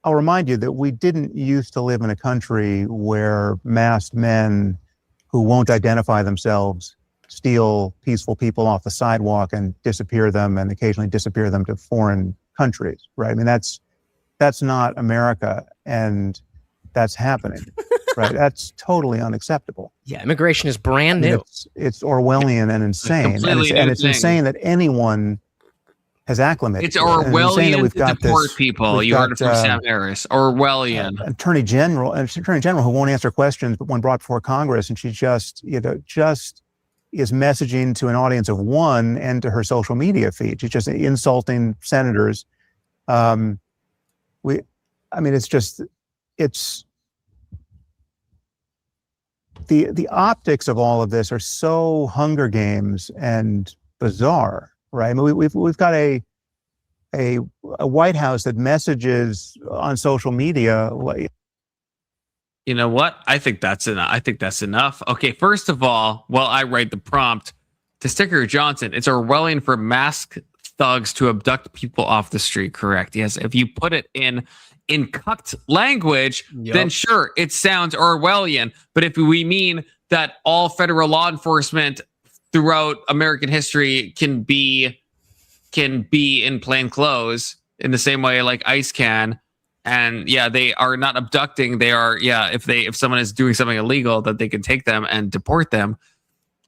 [SPEAKER 16] I'll remind you that we didn't used to live in a country where masked men who won't identify themselves steal peaceful people off the sidewalk and disappear them, and occasionally disappear them to foreign countries. Right? I mean, that's not America, and that's happening, right? That's totally unacceptable.
[SPEAKER 19] Yeah, immigration is brand new.
[SPEAKER 16] It's Orwellian and insane, and it's insane that anyone has acclimated.
[SPEAKER 6] It's Orwellian to deport people. You heard it from Sam Harris. Orwellian.
[SPEAKER 16] Attorney General who won't answer questions, but when brought before Congress, and she just is messaging to an audience of one and to her social media feed. She's just insulting senators. It's the optics of all of this are so Hunger Games and bizarre, right? I mean, we've got a White House that messages on social media.
[SPEAKER 6] You know what? I think that's enough. Okay, first of all, while I write the prompt to Sticker Johnson, it's Orwellian for masked thugs to abduct people off the street. Correct. Yes. If you put it in cucked language, then sure, it sounds Orwellian. But if we mean that all federal law enforcement throughout American history can be in plain clothes in the same way like ICE can, and they are not abducting, they are if someone is doing something illegal, that they can take them and deport them.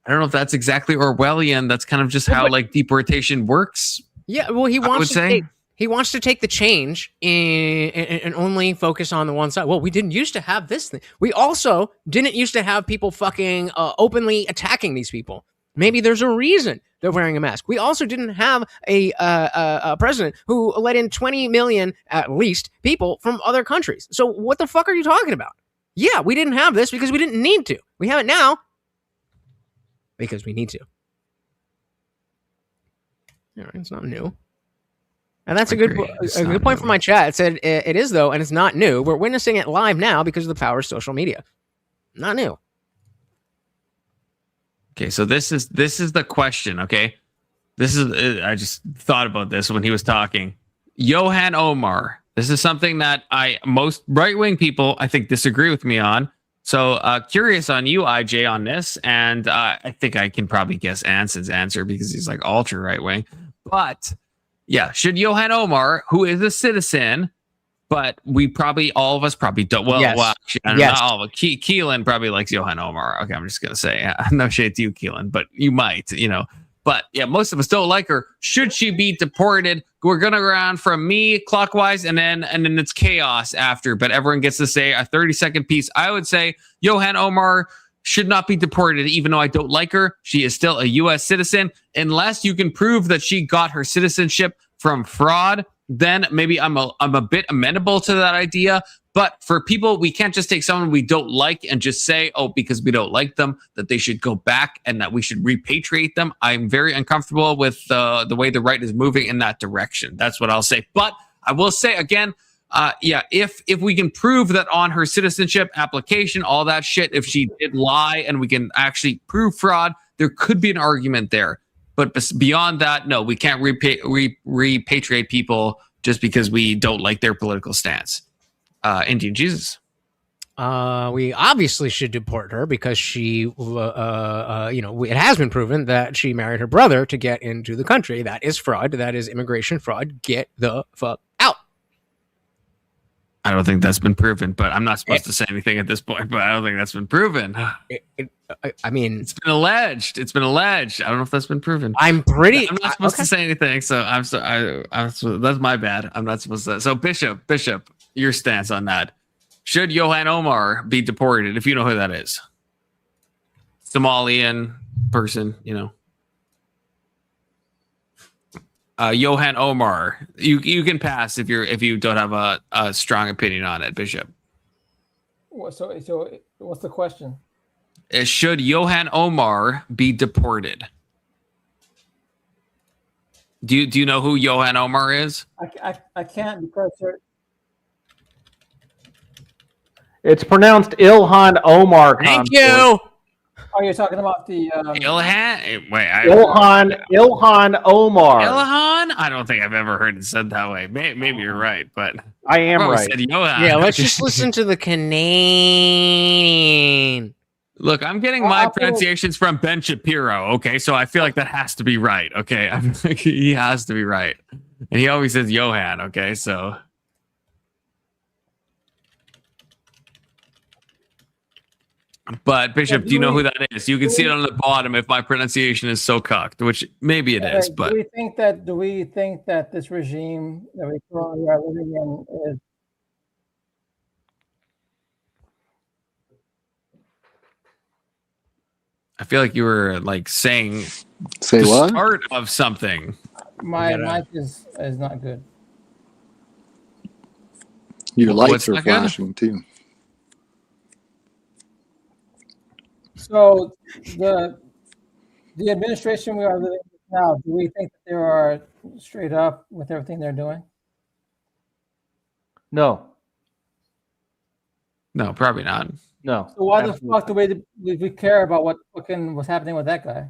[SPEAKER 6] I don't know if that's exactly Orwellian. That's kind of just how like deportation works.
[SPEAKER 19] Yeah, well, he wants to take the change and only focus on the one side. Well, we didn't used to have this thing. We also didn't used to have people fucking openly attacking these people. Maybe there's a reason they're wearing a mask. We also didn't have a president who let in 20 million, at least, people from other countries. So what the fuck are you talking about? Yeah, we didn't have this because we didn't need to. We have it now because we need to. All right, it's not new. And that's a good point from my chat. It said it is, though, and it's not new. We're witnessing it live now because of the power of social media. Not new.
[SPEAKER 6] Okay, so this is the question, okay? I just thought about this when he was talking. Johan Omar. This is something that most right-wing people, I think, disagree with me on. So curious on you, IJ, on this. And I think I can probably guess Anson's answer because he's like ultra right-wing. But yeah, should Johan Omar, who is a citizen, but all of us probably don't. Well,
[SPEAKER 19] yes.
[SPEAKER 6] Actually, I don't know, not all of us. Keelan probably likes Johan Omar. Okay, I'm just going to say, no shade to you, Keelan, but you might, But yeah, most of us don't like her. Should she be deported? We're going to go around from me clockwise, and then it's chaos after. But everyone gets to say a 30-second piece. I would say Johan Omar should not be deported, even though I don't like her. She is still a U.S. citizen. Unless you can prove that she got her citizenship from fraud, then maybe I'm a bit amenable to that idea. But for people, we can't just take someone we don't like and just say, because we don't like them, that they should go back and that we should repatriate them. I'm very uncomfortable with the way the right is moving in that direction. That's what I'll say. But I will say again, if we can prove that on her citizenship application, all that shit, if she did lie and we can actually prove fraud, there could be an argument there. But beyond that, no, we can't repatriate people just because we don't like their political stance. Indian Jesus.
[SPEAKER 19] we obviously should deport her because she, it has been proven that she married her brother to get into the country. That is fraud. That is immigration fraud. Get the fuck out.
[SPEAKER 6] I don't think that's been proven, but I'm not supposed to say anything at this point, but I don't think that's been proven.
[SPEAKER 19] I mean,
[SPEAKER 6] it's been alleged. It's been alleged. I don't know if that's been proven.
[SPEAKER 19] I'm
[SPEAKER 6] not supposed to say anything, so that's my bad. I'm not supposed to. So Bishop, your stance on that. Should Johan Omar be deported, if you know who that is? Somalian person, Johan Omar. You can pass if you don't have a strong opinion on it, Bishop.
[SPEAKER 18] So what's the question?
[SPEAKER 6] Should Johan Omar be deported? Do you know who Johan Omar is?
[SPEAKER 18] I can't because
[SPEAKER 11] it's pronounced Ilhan Omar.
[SPEAKER 19] Thank you.
[SPEAKER 18] Oh, you're talking about the
[SPEAKER 6] Ilhan? Wait,
[SPEAKER 11] Ilhan Omar.
[SPEAKER 6] Ilhan? I don't think I've ever heard it said that way. Maybe you're right, but
[SPEAKER 11] I am right.
[SPEAKER 6] Said Johan.
[SPEAKER 19] Yeah, let's just listen to the Canaan.
[SPEAKER 6] Look, I'm getting my pronunciations from Ben Shapiro. Okay, so I feel like that has to be right. Okay, I'm like, he has to be right, and he always says Johan. Okay, so. But Bishop, do you know who that is? You can see it on the bottom if my pronunciation is so cucked, which maybe it is. But
[SPEAKER 18] do we think that this regime that we currently are living in is?
[SPEAKER 6] I feel like you were like saying
[SPEAKER 17] what?
[SPEAKER 6] Start of something.
[SPEAKER 18] My mic is not good.
[SPEAKER 17] Your lights are flashing too.
[SPEAKER 18] So the administration we are living with now, do we think that they are straight up with everything they're doing?
[SPEAKER 11] No.
[SPEAKER 6] No, probably not.
[SPEAKER 11] No.
[SPEAKER 18] So why the fuck do we care about what's happening with that guy?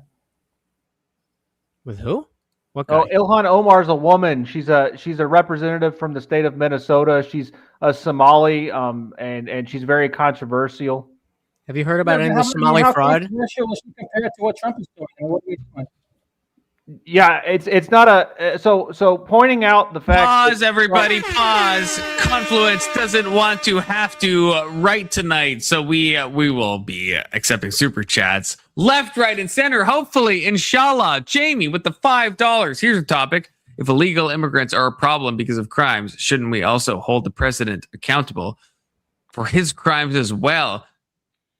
[SPEAKER 19] With who? What guy?
[SPEAKER 11] Oh, Ilhan Omar is a woman. She's a representative from the state of Minnesota. She's a Somali, and she's very controversial.
[SPEAKER 19] Have you heard about any of the Somali fraud?
[SPEAKER 18] How controversial was she compared to what Trump is doing? And what are we doing?
[SPEAKER 11] Yeah, it's not a so pointing out the fact.
[SPEAKER 6] Pause, everybody, pause. Confluence doesn't want to have to write tonight, so we will be accepting super chats left, right, and center. Hopefully, inshallah. Jamie with the $5. Here's a topic: if illegal immigrants are a problem because of crimes, shouldn't we also hold the president accountable for his crimes as well?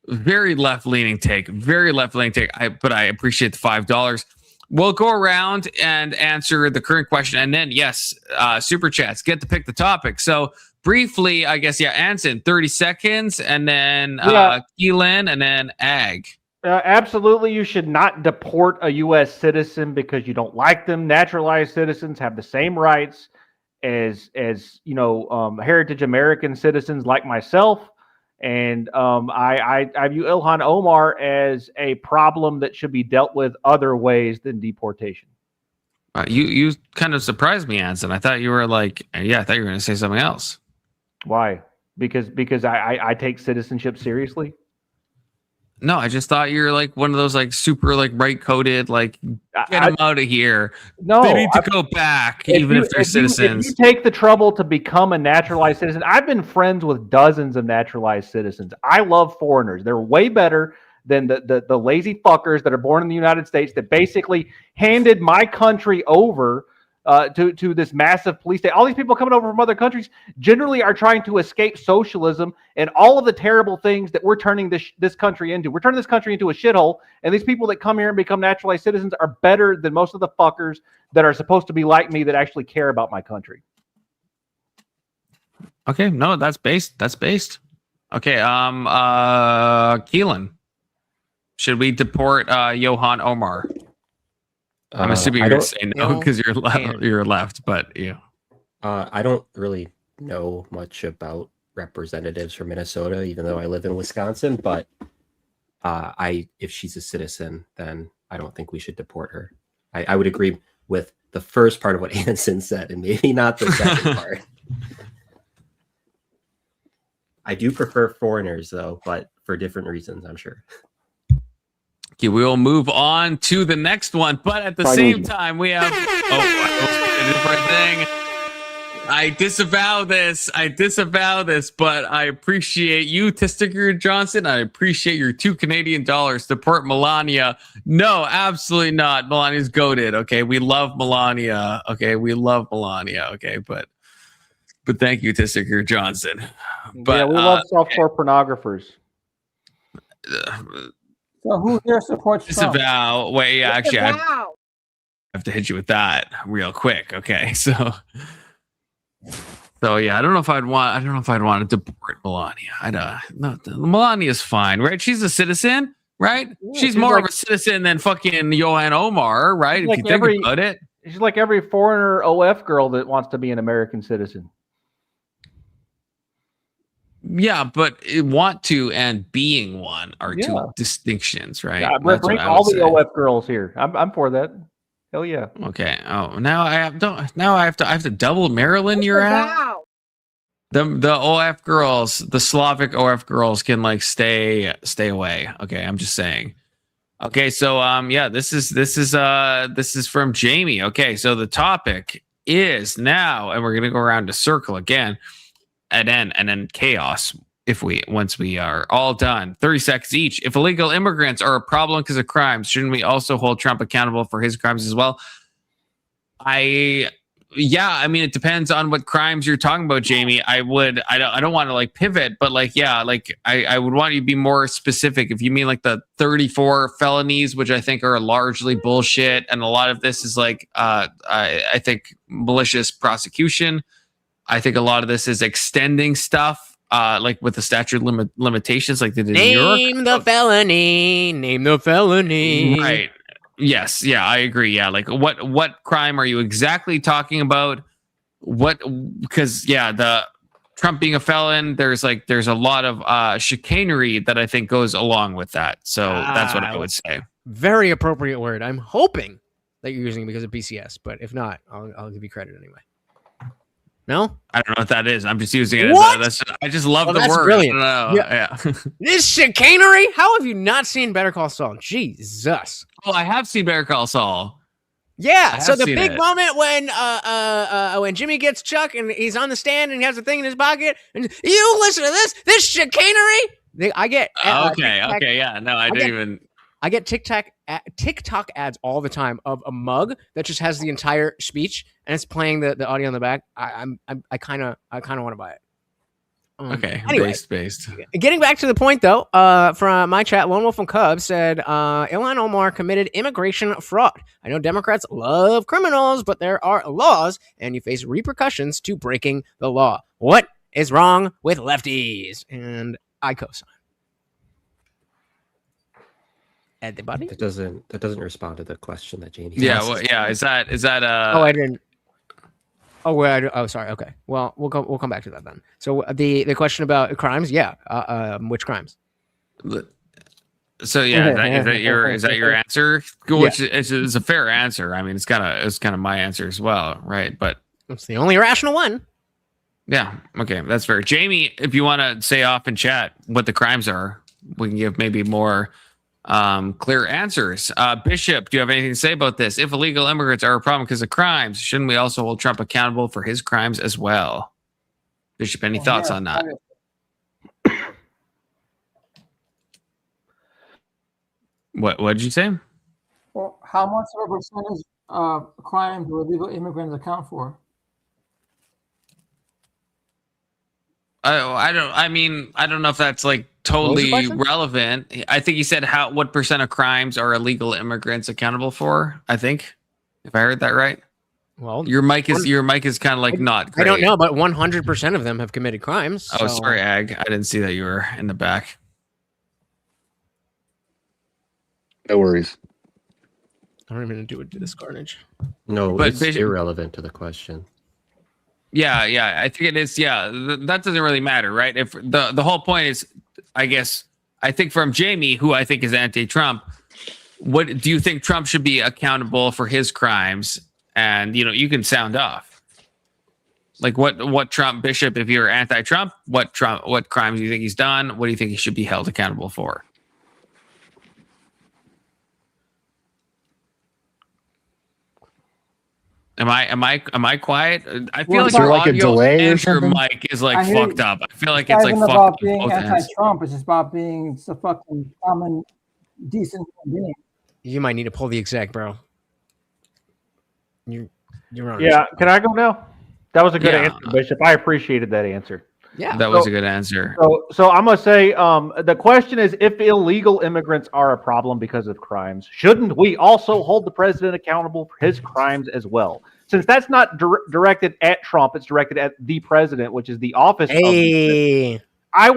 [SPEAKER 6] Very left-leaning take. But I appreciate the $5. We'll go around and answer the current question, and then super chats get to pick the topic. So briefly, I guess Anson, 30 seconds, and then Keelan, and then Ag.
[SPEAKER 11] Absolutely, you should not deport a U.S. citizen because you don't like them. Naturalized citizens have the same rights as heritage American citizens like myself. And I view Ilhan Omar as a problem that should be dealt with other ways than deportation.
[SPEAKER 6] You kind of surprised me, Anson. I thought you were I thought you were going to say something else.
[SPEAKER 11] Why? Because I take citizenship seriously.
[SPEAKER 6] No, I just thought you're one of those super right coded get them out of here.
[SPEAKER 11] No,
[SPEAKER 6] they need to go back even if they're citizens.
[SPEAKER 11] If you take the trouble to become a naturalized citizen, I've been friends with dozens of naturalized citizens. I love foreigners. They're way better than the lazy fuckers that are born in the United States that basically handed my country over to this massive police state. All these people coming over from other countries generally are trying to escape socialism and all of the terrible things that we're turning this country into. We're turning this country into a shithole, and these people that come here and become naturalized citizens are better than most of the fuckers that are supposed to be like me that actually care about my country.
[SPEAKER 6] Okay, no, that's based. Okay, Keelan, should we deport Johan Omar? I'm assuming you're going to say no because you're left, but yeah.
[SPEAKER 12] I don't really know much about representatives from Minnesota, even though I live in Wisconsin. But if she's a citizen, then I don't think we should deport her. I would agree with the first part of what Anson said, and maybe not the second part. I do prefer foreigners though, but for different reasons, I'm sure.
[SPEAKER 6] Okay, we will move on to the next one, but at the same time, we have a different thing. I disavow this, but I appreciate you, Testiger Johnson. I appreciate your $2 Canadian support Melania. No, absolutely not. Melania's goated. Okay, we love Melania. Okay, Okay, but thank you, Testiger Johnson. But
[SPEAKER 11] yeah, we love softcore pornographers.
[SPEAKER 18] So who here supports Trump?
[SPEAKER 6] Disavow. Wait, yeah, actually, I have to hit you with that real quick. Okay, so yeah, I don't know if I'd want to deport Melania. No, Melania's fine, right? She's a citizen, right?
[SPEAKER 11] Yeah,
[SPEAKER 6] she's more of a citizen than fucking Johan Omar, right? If you think about it.
[SPEAKER 11] She's like every foreigner OF girl that wants to be an American citizen.
[SPEAKER 6] Yeah, but want to and being one are two distinctions, right?
[SPEAKER 11] Yeah, bring all the OF girls here. I'm for that. Hell yeah.
[SPEAKER 6] Okay. Oh, now I have to double Maryland. You're at the OF girls, the Slavic OF girls can like stay away. Okay, I'm just saying. Okay, so yeah, this is from Jamie. Okay, so the topic is now, and we're gonna go around to circle again. And then chaos once we are all done. 30 seconds each. If illegal immigrants are a problem because of crimes, shouldn't we also hold Trump accountable for his crimes as well? I mean, it depends on what crimes you're talking about, Jamie. I don't want to like pivot, but like, yeah, like I would want you to be more specific. If you mean like the 34 felonies, which I think are largely bullshit, and a lot of this is like I think malicious prosecution. I think a lot of this is extending stuff, like with the statute limitations, like they did in New York.
[SPEAKER 19] Name the felony.
[SPEAKER 6] Right. Yes. Yeah, I agree. Yeah. Like what crime are you exactly talking about? Because yeah, the Trump being a felon, there's a lot of chicanery that I think goes along with that. So that's what I would say.
[SPEAKER 19] Very appropriate word. I'm hoping that you're using it because of BCS, but if not, I'll give you credit anyway. No,
[SPEAKER 6] I don't know what that is. I'm just using it. I just love the
[SPEAKER 19] that's
[SPEAKER 6] word.
[SPEAKER 19] Brilliant.
[SPEAKER 6] Yeah.
[SPEAKER 19] This chicanery. How have you not seen Better Call Saul? Jesus.
[SPEAKER 6] Oh, I have seen Better Call Saul.
[SPEAKER 19] Yeah. So the big moment when Jimmy gets Chuck and he's on the stand and he has a thing in his pocket and you listen to this chicanery. I get
[SPEAKER 6] okay. Yeah. No,
[SPEAKER 19] I get TikTok ads all the time of a mug that just has the entire speech and it's playing the audio in the back. I kind of want to buy it.
[SPEAKER 6] Okay.
[SPEAKER 19] Anyway,
[SPEAKER 6] based.
[SPEAKER 19] Getting back to the point though, from my chat, Lone Wolf from Cub said, Ilhan Omar committed immigration fraud. I know Democrats love criminals, but there are laws and you face repercussions to breaking the law. What is wrong with lefties? And I co-sign. Anybody?
[SPEAKER 12] That doesn't respond to the question that Jamie.
[SPEAKER 6] Yeah,
[SPEAKER 12] asked.
[SPEAKER 6] well, yeah. Is that?
[SPEAKER 19] Oh, I didn't. Oh, wait. Oh, sorry. Okay. Well, we'll come back to that then. So the question about crimes, yeah. Which crimes?
[SPEAKER 6] So yeah, is that your answer? Which is a fair answer. I mean, it's kind of my answer as well, right? But
[SPEAKER 19] it's the only rational one.
[SPEAKER 6] Yeah. Okay, that's fair. Jamie, if you want to say off in chat what the crimes are, we can give maybe more clear answers. Bishop, do you have anything to say about this? If illegal immigrants are a problem because of crimes, shouldn't we also hold Trump accountable for his crimes as well? Bishop, any thoughts on that? What did you say?
[SPEAKER 18] Well, how much of a percentage of crimes do illegal immigrants account for?
[SPEAKER 6] I don't know if that's like totally relevant. I think you said what percent of crimes are illegal immigrants accountable for? I think, if I heard that right.
[SPEAKER 19] Well,
[SPEAKER 6] your mic is kind of like not great.
[SPEAKER 19] I don't know, but 100% of them have committed crimes.
[SPEAKER 6] Oh, sorry, Ag. I didn't see that you were in the back.
[SPEAKER 17] No worries.
[SPEAKER 19] I don't even do this carnage.
[SPEAKER 12] No, but it's irrelevant to the question.
[SPEAKER 6] Yeah, I think it is. Yeah, that doesn't really matter, right? If the whole point is, I think from Jamie, who I think is anti-Trump, what do you think Trump should be accountable for his crimes? And you can sound off. Like what Trump Bishop, if you're anti-Trump, what crimes do you think he's done? What do you think he should be held accountable for? Am I quiet? I feel
[SPEAKER 13] Well,
[SPEAKER 6] like
[SPEAKER 13] is there
[SPEAKER 6] your
[SPEAKER 13] like a
[SPEAKER 6] audio
[SPEAKER 13] delay or
[SPEAKER 6] and your
[SPEAKER 13] something?
[SPEAKER 6] mic is like
[SPEAKER 18] I hear
[SPEAKER 6] fucked
[SPEAKER 18] you.
[SPEAKER 6] up. I feel like
[SPEAKER 18] It's
[SPEAKER 6] it's
[SPEAKER 18] not
[SPEAKER 6] like
[SPEAKER 18] even
[SPEAKER 6] fucked
[SPEAKER 18] about
[SPEAKER 6] up
[SPEAKER 18] being
[SPEAKER 6] both ends.
[SPEAKER 18] anti-Trump. It's just about being a fucking common, decent human being.
[SPEAKER 19] You might need to pull the exec, bro. You're on.
[SPEAKER 11] Yeah, can I go now? That was a good
[SPEAKER 6] Yeah.
[SPEAKER 11] answer, Bishop. I appreciated that answer.
[SPEAKER 19] Yeah,
[SPEAKER 6] that was a good answer.
[SPEAKER 11] So I'm gonna say the question is, if illegal immigrants are a problem because of crimes, shouldn't we also hold the president accountable for his crimes as well? Since that's not directed at Trump, it's directed at the president, which is the office of the president. I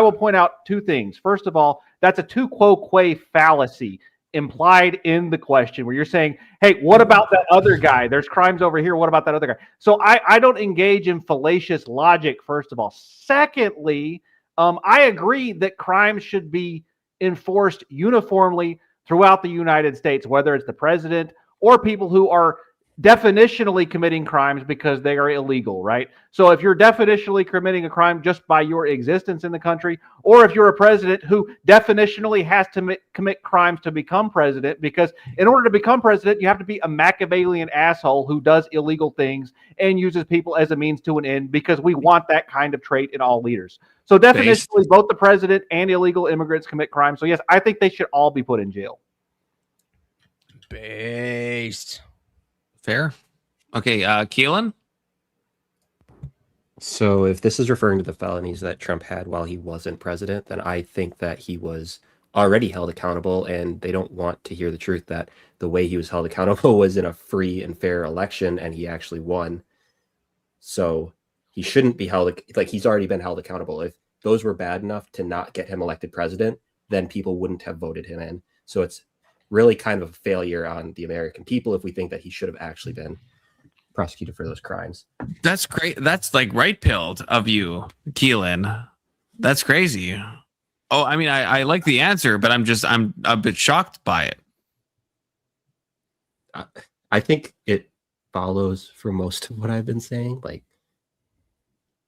[SPEAKER 11] will point out two things. First of all, that's a tu quo que fallacy implied in the question where you're saying, hey, what about that other guy? There's crimes over here. What about that other guy? So I don't engage in fallacious logic, first of all. Secondly, I agree that crimes should be enforced uniformly throughout the United States, whether it's the president or people who are definitionally committing crimes because they are illegal, right? So if you're definitionally committing a crime just by your existence in the country, or if you're a president who definitionally has to commit crimes to become president, because in order to become president, you have to be a Machiavellian asshole who does illegal things and uses people as a means to an end, because we want that kind of trait in all leaders. So definitionally, both the president and illegal immigrants commit crimes. So yes, I think they should all be put in jail.
[SPEAKER 19] Based.
[SPEAKER 6] Fair. Okay, Keelan?
[SPEAKER 12] So if this is referring to the felonies that Trump had while he wasn't president, then I think that he was already held accountable, and they don't want to hear the truth that the way he was held accountable was in a free and fair election, and he actually won. So he shouldn't be held, like he's already been held accountable. If those were bad enough to not get him elected president, then people wouldn't have voted him in. So it's really kind of a failure on the American people if we think that he should have actually been prosecuted for those crimes.
[SPEAKER 6] That's great. That's like right-pilled of you, Keelan. That's crazy. Oh, I mean, I like the answer, but I'm a bit shocked by it.
[SPEAKER 12] I think it follows from most of what I've been saying. Like,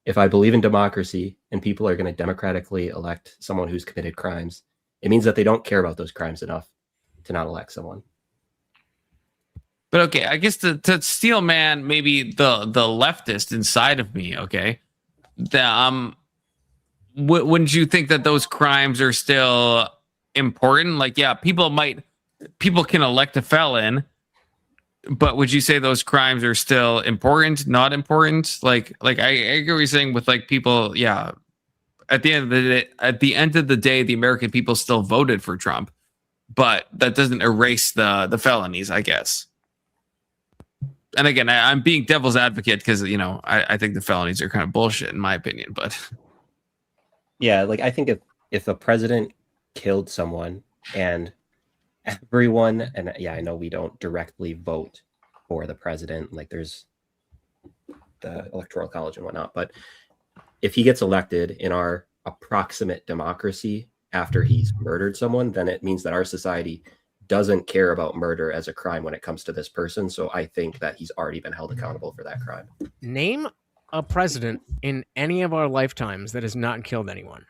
[SPEAKER 12] if I believe in democracy and people are going to democratically elect someone who's committed crimes, it means that they don't care about those crimes enough to not elect someone.
[SPEAKER 6] But okay, I guess to steel man, maybe the leftist inside of me, okay, wouldn't you think that those crimes are still important? Like, yeah, people can elect a felon, but would you say those crimes are still important, not important? Like I agree with you saying with like people, yeah. At the end of the day, the American people still voted for Trump, but that doesn't erase the felonies, I guess. And again, I'm being devil's advocate because, you know, I think the felonies are kind of bullshit in my opinion, but
[SPEAKER 12] yeah, like I think if a president killed someone and everyone, and yeah, I know we don't directly vote for the president, like there's the electoral college and whatnot, but if he gets elected in our approximate democracy after he's murdered someone, then it means that our society doesn't care about murder as a crime when it comes to this person. So I think that he's already been held accountable for that crime.
[SPEAKER 19] Name a president in any of our lifetimes that has not killed anyone.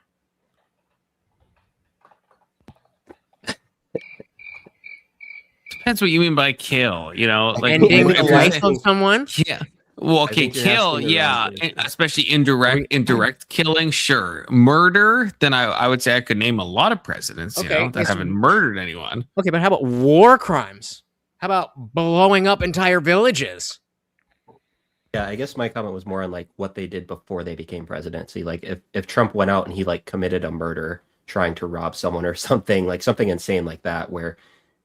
[SPEAKER 6] Depends what you mean by kill, you know, like
[SPEAKER 19] ending the life of someone.
[SPEAKER 6] Yeah. Well, okay, kill, yeah, especially indirect killing, sure. Murder, then I would say I could name a lot of presidents, you know, that haven't murdered anyone.
[SPEAKER 19] Okay, but how about war crimes? How about blowing up entire villages?
[SPEAKER 12] Yeah, I guess my comment was more on like what they did before they became president. See, like if Trump went out and he like committed a murder trying to rob someone or something, like something insane like that, where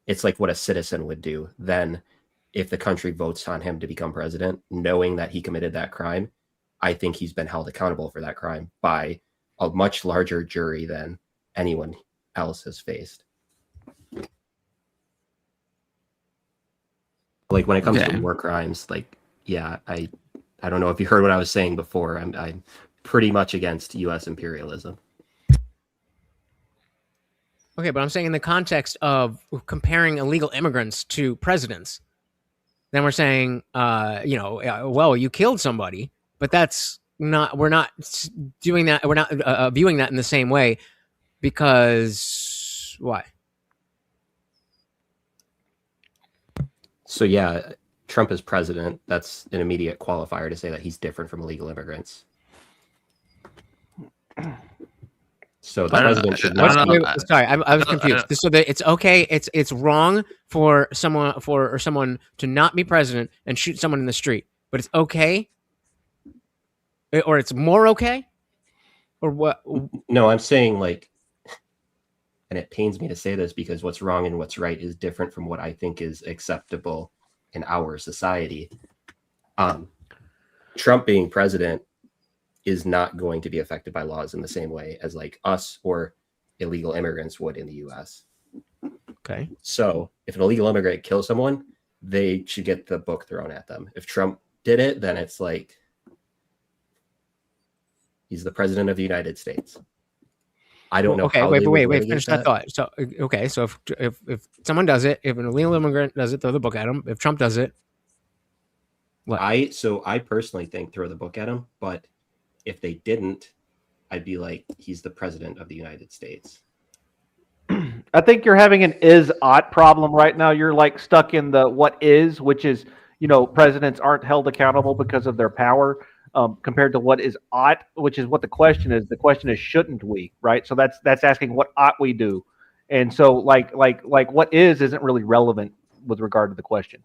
[SPEAKER 12] it's like what a citizen would do, then if the country votes on him to become president, knowing that he committed that crime, I think he's been held accountable for that crime by a much larger jury than anyone else has faced. Like when it comes to war crimes, like, yeah, I don't know if you heard what I was saying before. I'm pretty much against U.S. imperialism.
[SPEAKER 19] Okay, but I'm saying in the context of comparing illegal immigrants to presidents, then we're saying, well, you killed somebody, but that's not. We're not doing that. We're not viewing that in the same way because why?
[SPEAKER 12] So yeah, Trump is president. That's an immediate qualifier to say that he's different from illegal immigrants. So the president should not.
[SPEAKER 19] Sorry, I was confused. So that it's okay. It's wrong for someone to not be president and shoot someone in the street, but it's okay, or it's more okay, or what?
[SPEAKER 12] No, I'm saying like, and it pains me to say this because what's wrong and what's right is different from what I think is acceptable in our society. Trump being president is not going to be affected by laws in the same way as like us or illegal immigrants would in the US.
[SPEAKER 19] Okay.
[SPEAKER 12] So if an illegal immigrant kills someone, they should get the book thrown at them. If Trump did it, then it's like he's the president of the United States. I don't know.
[SPEAKER 19] Okay, wait. Finish that thought. So okay, so if someone does it, if an illegal immigrant does it, throw the book at him. If Trump does it, what?
[SPEAKER 12] I personally think throw the book at him, but if they didn't, I'd be like, he's the president of the United States.
[SPEAKER 11] I think you're having an is-ought problem right now. You're like stuck in the what is, which is, presidents aren't held accountable because of their power, compared to what is ought, which is what the question is. The question is, shouldn't we, right? So that's asking what ought we do. And so like what is isn't really relevant with regard to the question.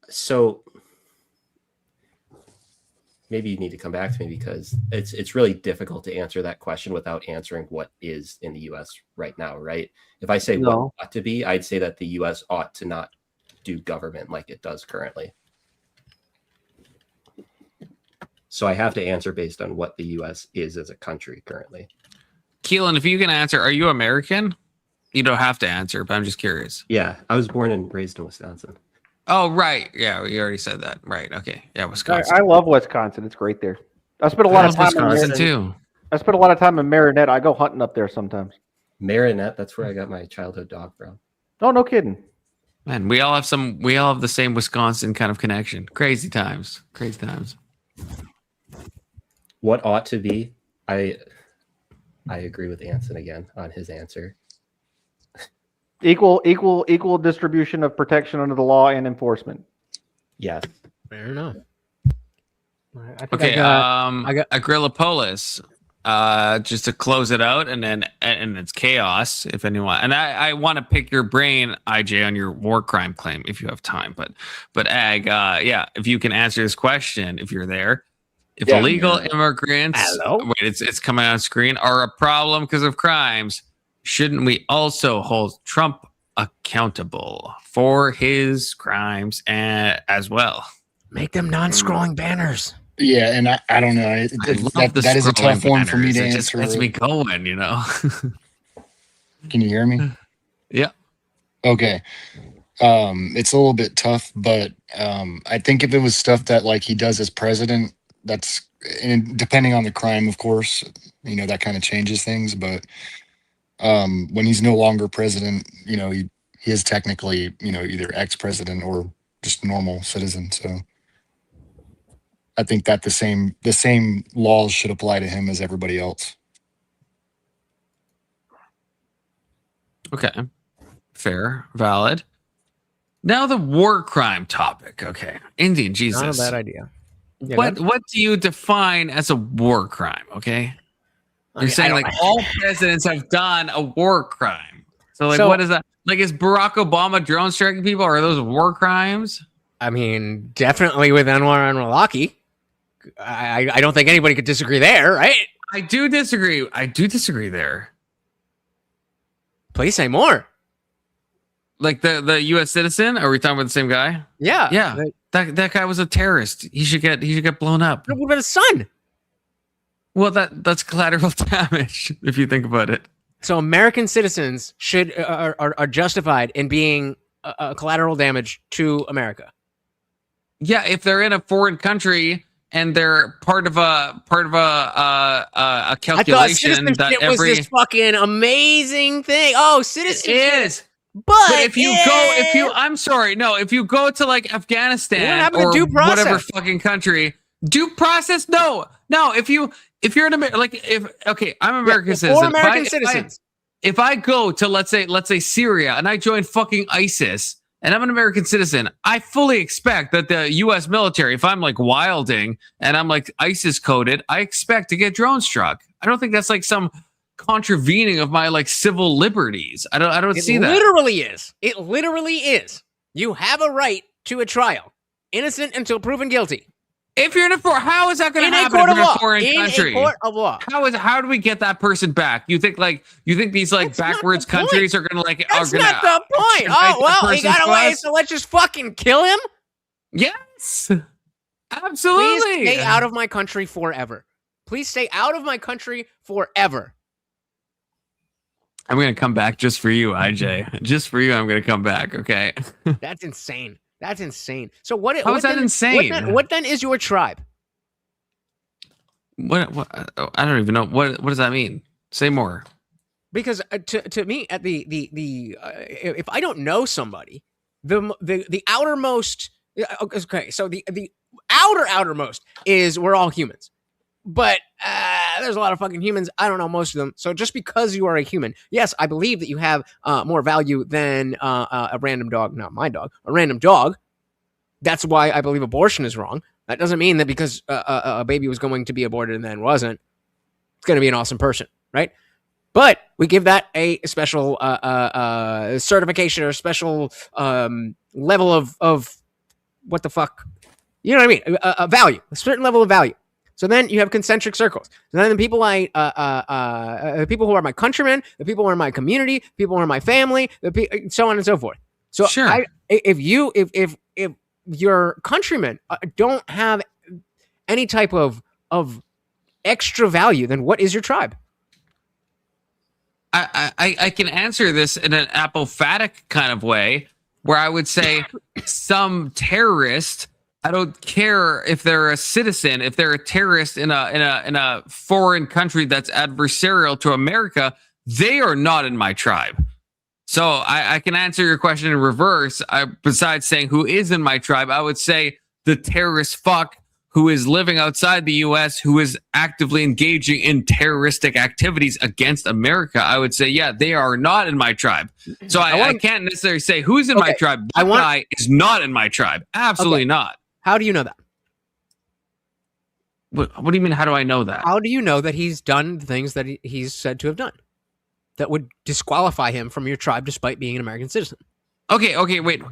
[SPEAKER 12] So maybe you need to come back to me because it's really difficult to answer that question without answering what is in the U.S. right now, right? If I say what ought to be, I'd say that the U.S. ought to not do government like it does currently. So I have to answer based on what the U.S. is as a country currently.
[SPEAKER 6] Keelan, if you can answer, are you American? You don't have to answer, but I'm just curious.
[SPEAKER 12] Yeah, I was born and raised in Wisconsin.
[SPEAKER 6] Oh, right. Yeah, we already said that. Right. Okay. Yeah, Wisconsin.
[SPEAKER 11] I love Wisconsin. It's great there. I spent a lot of time in
[SPEAKER 6] Wisconsin too.
[SPEAKER 11] I spent a lot of time in Marinette. I go hunting up there sometimes.
[SPEAKER 12] Marinette, that's where I got my childhood dog from.
[SPEAKER 11] Oh, no kidding.
[SPEAKER 6] Man, we all have the same Wisconsin kind of connection. Crazy times. Crazy times.
[SPEAKER 12] What ought to be? I agree with Anson again on his answer.
[SPEAKER 11] Equal distribution of protection under the law and enforcement.
[SPEAKER 12] Yes.
[SPEAKER 19] Fair enough.
[SPEAKER 6] Okay. I got Agrillapolis. Just to close it out, and it's chaos. If anyone, and I want to pick your brain, IJ, on your war crime claim if you have time. But Ag, if you can answer this question, if you're there, if illegal immigrants, wait, it's coming on screen, are a problem because of crimes, shouldn't we also hold Trump accountable for his crimes as well?
[SPEAKER 19] Make them non-scrolling banners.
[SPEAKER 13] Yeah, and I don't know. That is a tough one for me to answer.
[SPEAKER 6] It just gets me going,
[SPEAKER 13] Can you hear me?
[SPEAKER 6] Yeah.
[SPEAKER 13] Okay. It's a little bit tough, but I think if it was stuff that like he does as president, and depending on the crime, of course, that kind of changes things. But when he's no longer president, he is technically, either ex-president or just normal citizen. So I think that the same laws should apply to him as everybody else.
[SPEAKER 6] Okay. Fair. Valid. Now the war crime topic. Okay. Indian Jesus.
[SPEAKER 19] Not a bad idea. Yeah,
[SPEAKER 6] what do you define as a war crime? Okay. You're saying like all presidents have done a war crime. So what is that? Like, is Barack Obama drone striking people? Are those war crimes?
[SPEAKER 19] I mean, definitely with Anwar al-Awlaki. I don't think anybody could disagree there, right?
[SPEAKER 6] I do disagree there.
[SPEAKER 19] Please say more.
[SPEAKER 6] Like the U.S. citizen? Are we talking about the same guy?
[SPEAKER 19] Yeah.
[SPEAKER 6] Yeah. That guy was a terrorist. He should get blown up.
[SPEAKER 19] What about his son?
[SPEAKER 6] Well, that's collateral damage if you think about it.
[SPEAKER 19] So American citizens are justified in being collateral damage to America.
[SPEAKER 6] Yeah, if they're in a foreign country and they're part of a calculation
[SPEAKER 19] I thought citizenship was this fucking amazing thing. Oh, citizenship
[SPEAKER 6] is.
[SPEAKER 19] But
[SPEAKER 6] if you I'm sorry, no, if you go to like Afghanistan
[SPEAKER 19] or
[SPEAKER 6] or
[SPEAKER 19] due process.
[SPEAKER 6] whatever fucking country, due process, no. If you're an American, like I'm an American citizen.
[SPEAKER 19] American citizens.
[SPEAKER 6] If I go to let's say Syria and I join fucking ISIS and I'm an American citizen, I fully expect that the U.S. military, if I'm like wilding and I'm like ISIS coded, I expect to get drone struck. I don't think that's like some contravening of my like civil liberties. I don't see that.
[SPEAKER 19] It literally is. You have a right to a trial, innocent until proven guilty.
[SPEAKER 6] If you're in a how is that going to happen in a foreign country?
[SPEAKER 19] In a court of law.
[SPEAKER 6] How do we get that person back? You think these like backwards countries are going to like?
[SPEAKER 19] That's not the point. Oh well, he got away, so let's just fucking kill him.
[SPEAKER 6] Yes, absolutely.
[SPEAKER 19] Please stay out of my country forever. Please stay out of my country forever.
[SPEAKER 6] I'm going to come back just for you, IJ. Just for you, I'm going to come back. Okay.
[SPEAKER 19] That's insane. That's insane. So what?
[SPEAKER 6] How is that insane?
[SPEAKER 19] What then is your tribe?
[SPEAKER 6] What? I don't even know. What does that mean? Say more.
[SPEAKER 19] Because to me, at if I don't know somebody, the outermost. Okay, so the outermost is we're all humans, but there's a lot of fucking humans. I don't know most of them. So just because you are a human, yes, I believe that you have more value than a random dog. Not my dog. A random dog. That's why I believe abortion is wrong. That doesn't mean that because a baby was going to be aborted and then wasn't, it's going to be an awesome person, right? But we give that a special certification or a special level of what the fuck, you know what I mean? A value, a certain level of value. So then you have concentric circles. So then the people people who are my countrymen, the people who are my community, people who are my family, so on and so forth. So
[SPEAKER 6] sure.
[SPEAKER 19] If your countrymen don't have any type of extra value, then what is your tribe?
[SPEAKER 6] I can answer this in an apophatic kind of way, where I would say some terrorist. I don't care if they're a citizen, if they're a terrorist in a foreign country that's adversarial to America, they are not in my tribe. So I can answer your question in reverse. Besides saying who is in my tribe, I would say the terrorist fuck who is living outside the U.S., who is actively engaging in terroristic activities against America. I would say, yeah, they are not in my tribe. So I can't necessarily say who's in my tribe. That guy is not in my tribe. Absolutely not.
[SPEAKER 19] How do you know that?
[SPEAKER 6] What do you mean? How do I know that?
[SPEAKER 19] How do you know that he's done the things that he's said to have done that would disqualify him from your tribe despite being an American citizen?
[SPEAKER 6] Okay, wait.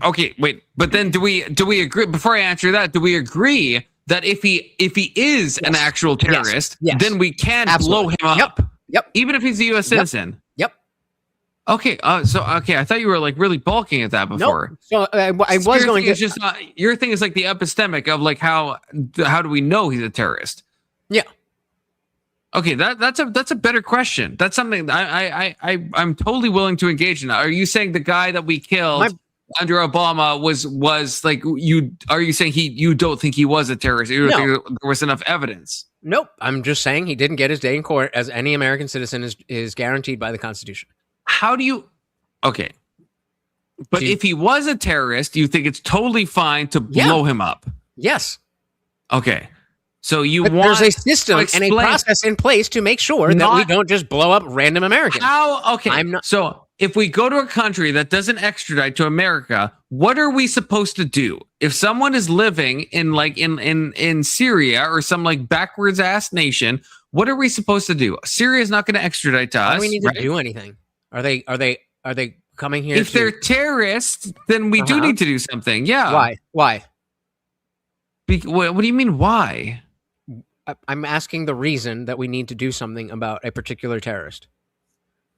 [SPEAKER 6] But then do we agree? Before I answer that, do we agree that if he is an actual terrorist, then we can blow him up?
[SPEAKER 19] Yep.
[SPEAKER 6] Even if he's a U.S. citizen.
[SPEAKER 19] Yep.
[SPEAKER 6] Okay. I thought you were like really bulking at that before.
[SPEAKER 19] Nope. So I was going to
[SPEAKER 6] just your thing is like the epistemic of like how do we know he's a terrorist?
[SPEAKER 19] Yeah.
[SPEAKER 6] Okay, that's a better question. That's something I'm totally willing to engage in. Are you saying the guy that we killed under Obama was like you? Are you saying you don't think he was a terrorist? You don't think there was enough evidence?
[SPEAKER 19] Nope. I'm just saying he didn't get his day in court, as any American citizen is guaranteed by the Constitution.
[SPEAKER 6] How do you? Okay, but if he was a terrorist, you think it's totally fine to blow him up?
[SPEAKER 19] Yes.
[SPEAKER 6] Okay. So
[SPEAKER 19] there's a system and a process in place to make sure that we don't just blow up random Americans.
[SPEAKER 6] How? Okay. So if we go to a country that doesn't extradite to America, what are we supposed to do? If someone is living in like in Syria or some like backwards ass nation, what are we supposed to do? Syria is not going to extradite to us.
[SPEAKER 19] Do we need to do anything? Are they coming here?
[SPEAKER 6] If they're terrorists, then we do need to do something. Yeah.
[SPEAKER 19] Why?
[SPEAKER 6] What do you mean? Why?
[SPEAKER 19] I'm asking the reason that we need to do something about a particular terrorist.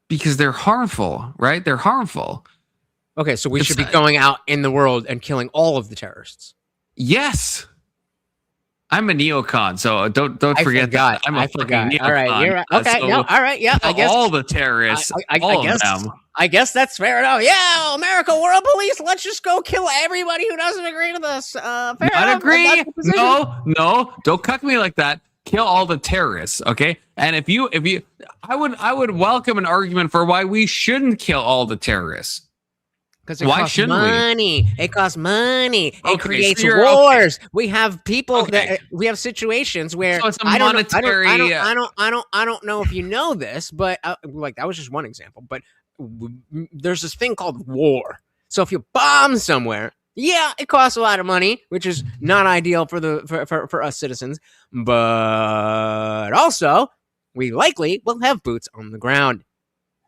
[SPEAKER 6] Because they're harmful, right? They're harmful.
[SPEAKER 19] Okay, so we should be going out in the world and killing all of the terrorists.
[SPEAKER 6] Yes. I'm a neocon, so don't forget that. I'm a fucking neocon.
[SPEAKER 19] All right, you're right. Okay,
[SPEAKER 6] so
[SPEAKER 19] all right, yeah. I guess
[SPEAKER 6] all the terrorists, all of them.
[SPEAKER 19] I guess that's fair enough. Yeah, America, world police. Let's just go kill everybody who doesn't agree to this. Fair enough.
[SPEAKER 6] Agree? No, don't cuck me like that. Kill all the terrorists, okay? And if you, I would welcome an argument for why we shouldn't kill all the terrorists.
[SPEAKER 19] Because it
[SPEAKER 6] Why
[SPEAKER 19] costs
[SPEAKER 6] shouldn't we?
[SPEAKER 19] money. It costs money. It
[SPEAKER 6] Okay,
[SPEAKER 19] creates
[SPEAKER 6] so you're-
[SPEAKER 19] wars. We have people
[SPEAKER 6] Okay.
[SPEAKER 19] that we have situations where
[SPEAKER 6] So it's a
[SPEAKER 19] I don't
[SPEAKER 6] monetary.
[SPEAKER 19] know, I don't know if you know this, but like that was just one example. But there's this thing called war. So if you bomb somewhere, yeah, it costs a lot of money, which is not ideal for us citizens. But also, we likely will have boots on the ground.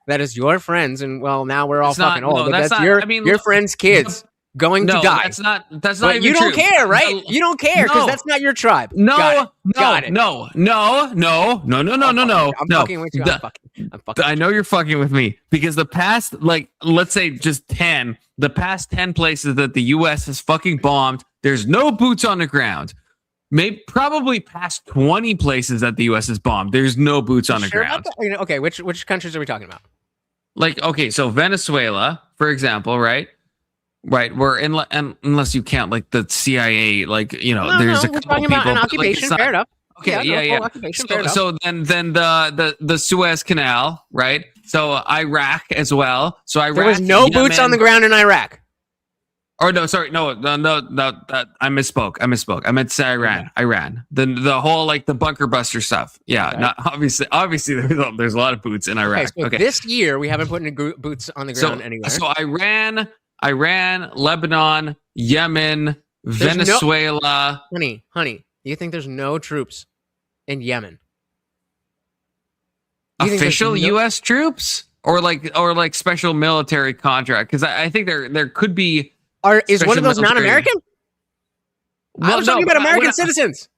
[SPEAKER 19] That is your friends, and well, now we're all
[SPEAKER 6] It's not-
[SPEAKER 19] fucking old.
[SPEAKER 6] no,
[SPEAKER 19] but
[SPEAKER 6] that's
[SPEAKER 19] that's
[SPEAKER 6] not-
[SPEAKER 19] your
[SPEAKER 6] I mean,
[SPEAKER 19] your
[SPEAKER 6] look,
[SPEAKER 19] friends' kids going
[SPEAKER 6] no,
[SPEAKER 19] to die.
[SPEAKER 6] That's not
[SPEAKER 19] But
[SPEAKER 6] even
[SPEAKER 19] you don't
[SPEAKER 6] true.
[SPEAKER 19] care, right? You don't care because
[SPEAKER 6] No.
[SPEAKER 19] that's not your tribe.
[SPEAKER 6] No,
[SPEAKER 19] Got it. Got it.
[SPEAKER 6] no.
[SPEAKER 19] I'm fucking with you. I'm fucking.
[SPEAKER 6] I know you're fucking with me because the past, like, let's say just 10, the past 10 places that the U.S. has fucking bombed, there's no boots on the ground. Maybe probably past 20 places that the U.S. has bombed, there's no boots on the
[SPEAKER 19] Sure
[SPEAKER 6] ground.
[SPEAKER 19] about that? Okay, which countries are we talking about?
[SPEAKER 6] Like, okay, so Venezuela, for example, right? Right, where unless you count like the CIA, like, you know,
[SPEAKER 19] No,
[SPEAKER 6] there's
[SPEAKER 19] no,
[SPEAKER 6] a
[SPEAKER 19] we're
[SPEAKER 6] couple
[SPEAKER 19] talking
[SPEAKER 6] people.
[SPEAKER 19] about an
[SPEAKER 6] but, like,
[SPEAKER 19] occupation.
[SPEAKER 6] it's not-
[SPEAKER 19] Fair enough.
[SPEAKER 6] Okay,
[SPEAKER 19] full occupation, fair enough.
[SPEAKER 6] So then the Suez Canal, right? So Iraq as well. So Iraq.
[SPEAKER 19] There was no boots on the ground in Iraq.
[SPEAKER 6] Or no, sorry, no. I misspoke. I meant to say Iran. Iran. The whole like the bunker buster stuff. Yeah,
[SPEAKER 19] Okay.
[SPEAKER 6] not obviously. There's a lot of boots in Iraq.
[SPEAKER 19] Okay, so this year we haven't put any boots on the ground anywhere.
[SPEAKER 6] So Iran, Lebanon, Yemen, Venezuela.
[SPEAKER 19] Honey, you think there's no troops in Yemen?
[SPEAKER 6] Official U.S. troops, or like special military contract? Because I think there could be.
[SPEAKER 19] Is one of those non-American? I
[SPEAKER 6] Well,
[SPEAKER 19] was
[SPEAKER 6] no,
[SPEAKER 19] talking about
[SPEAKER 6] but
[SPEAKER 19] American citizens.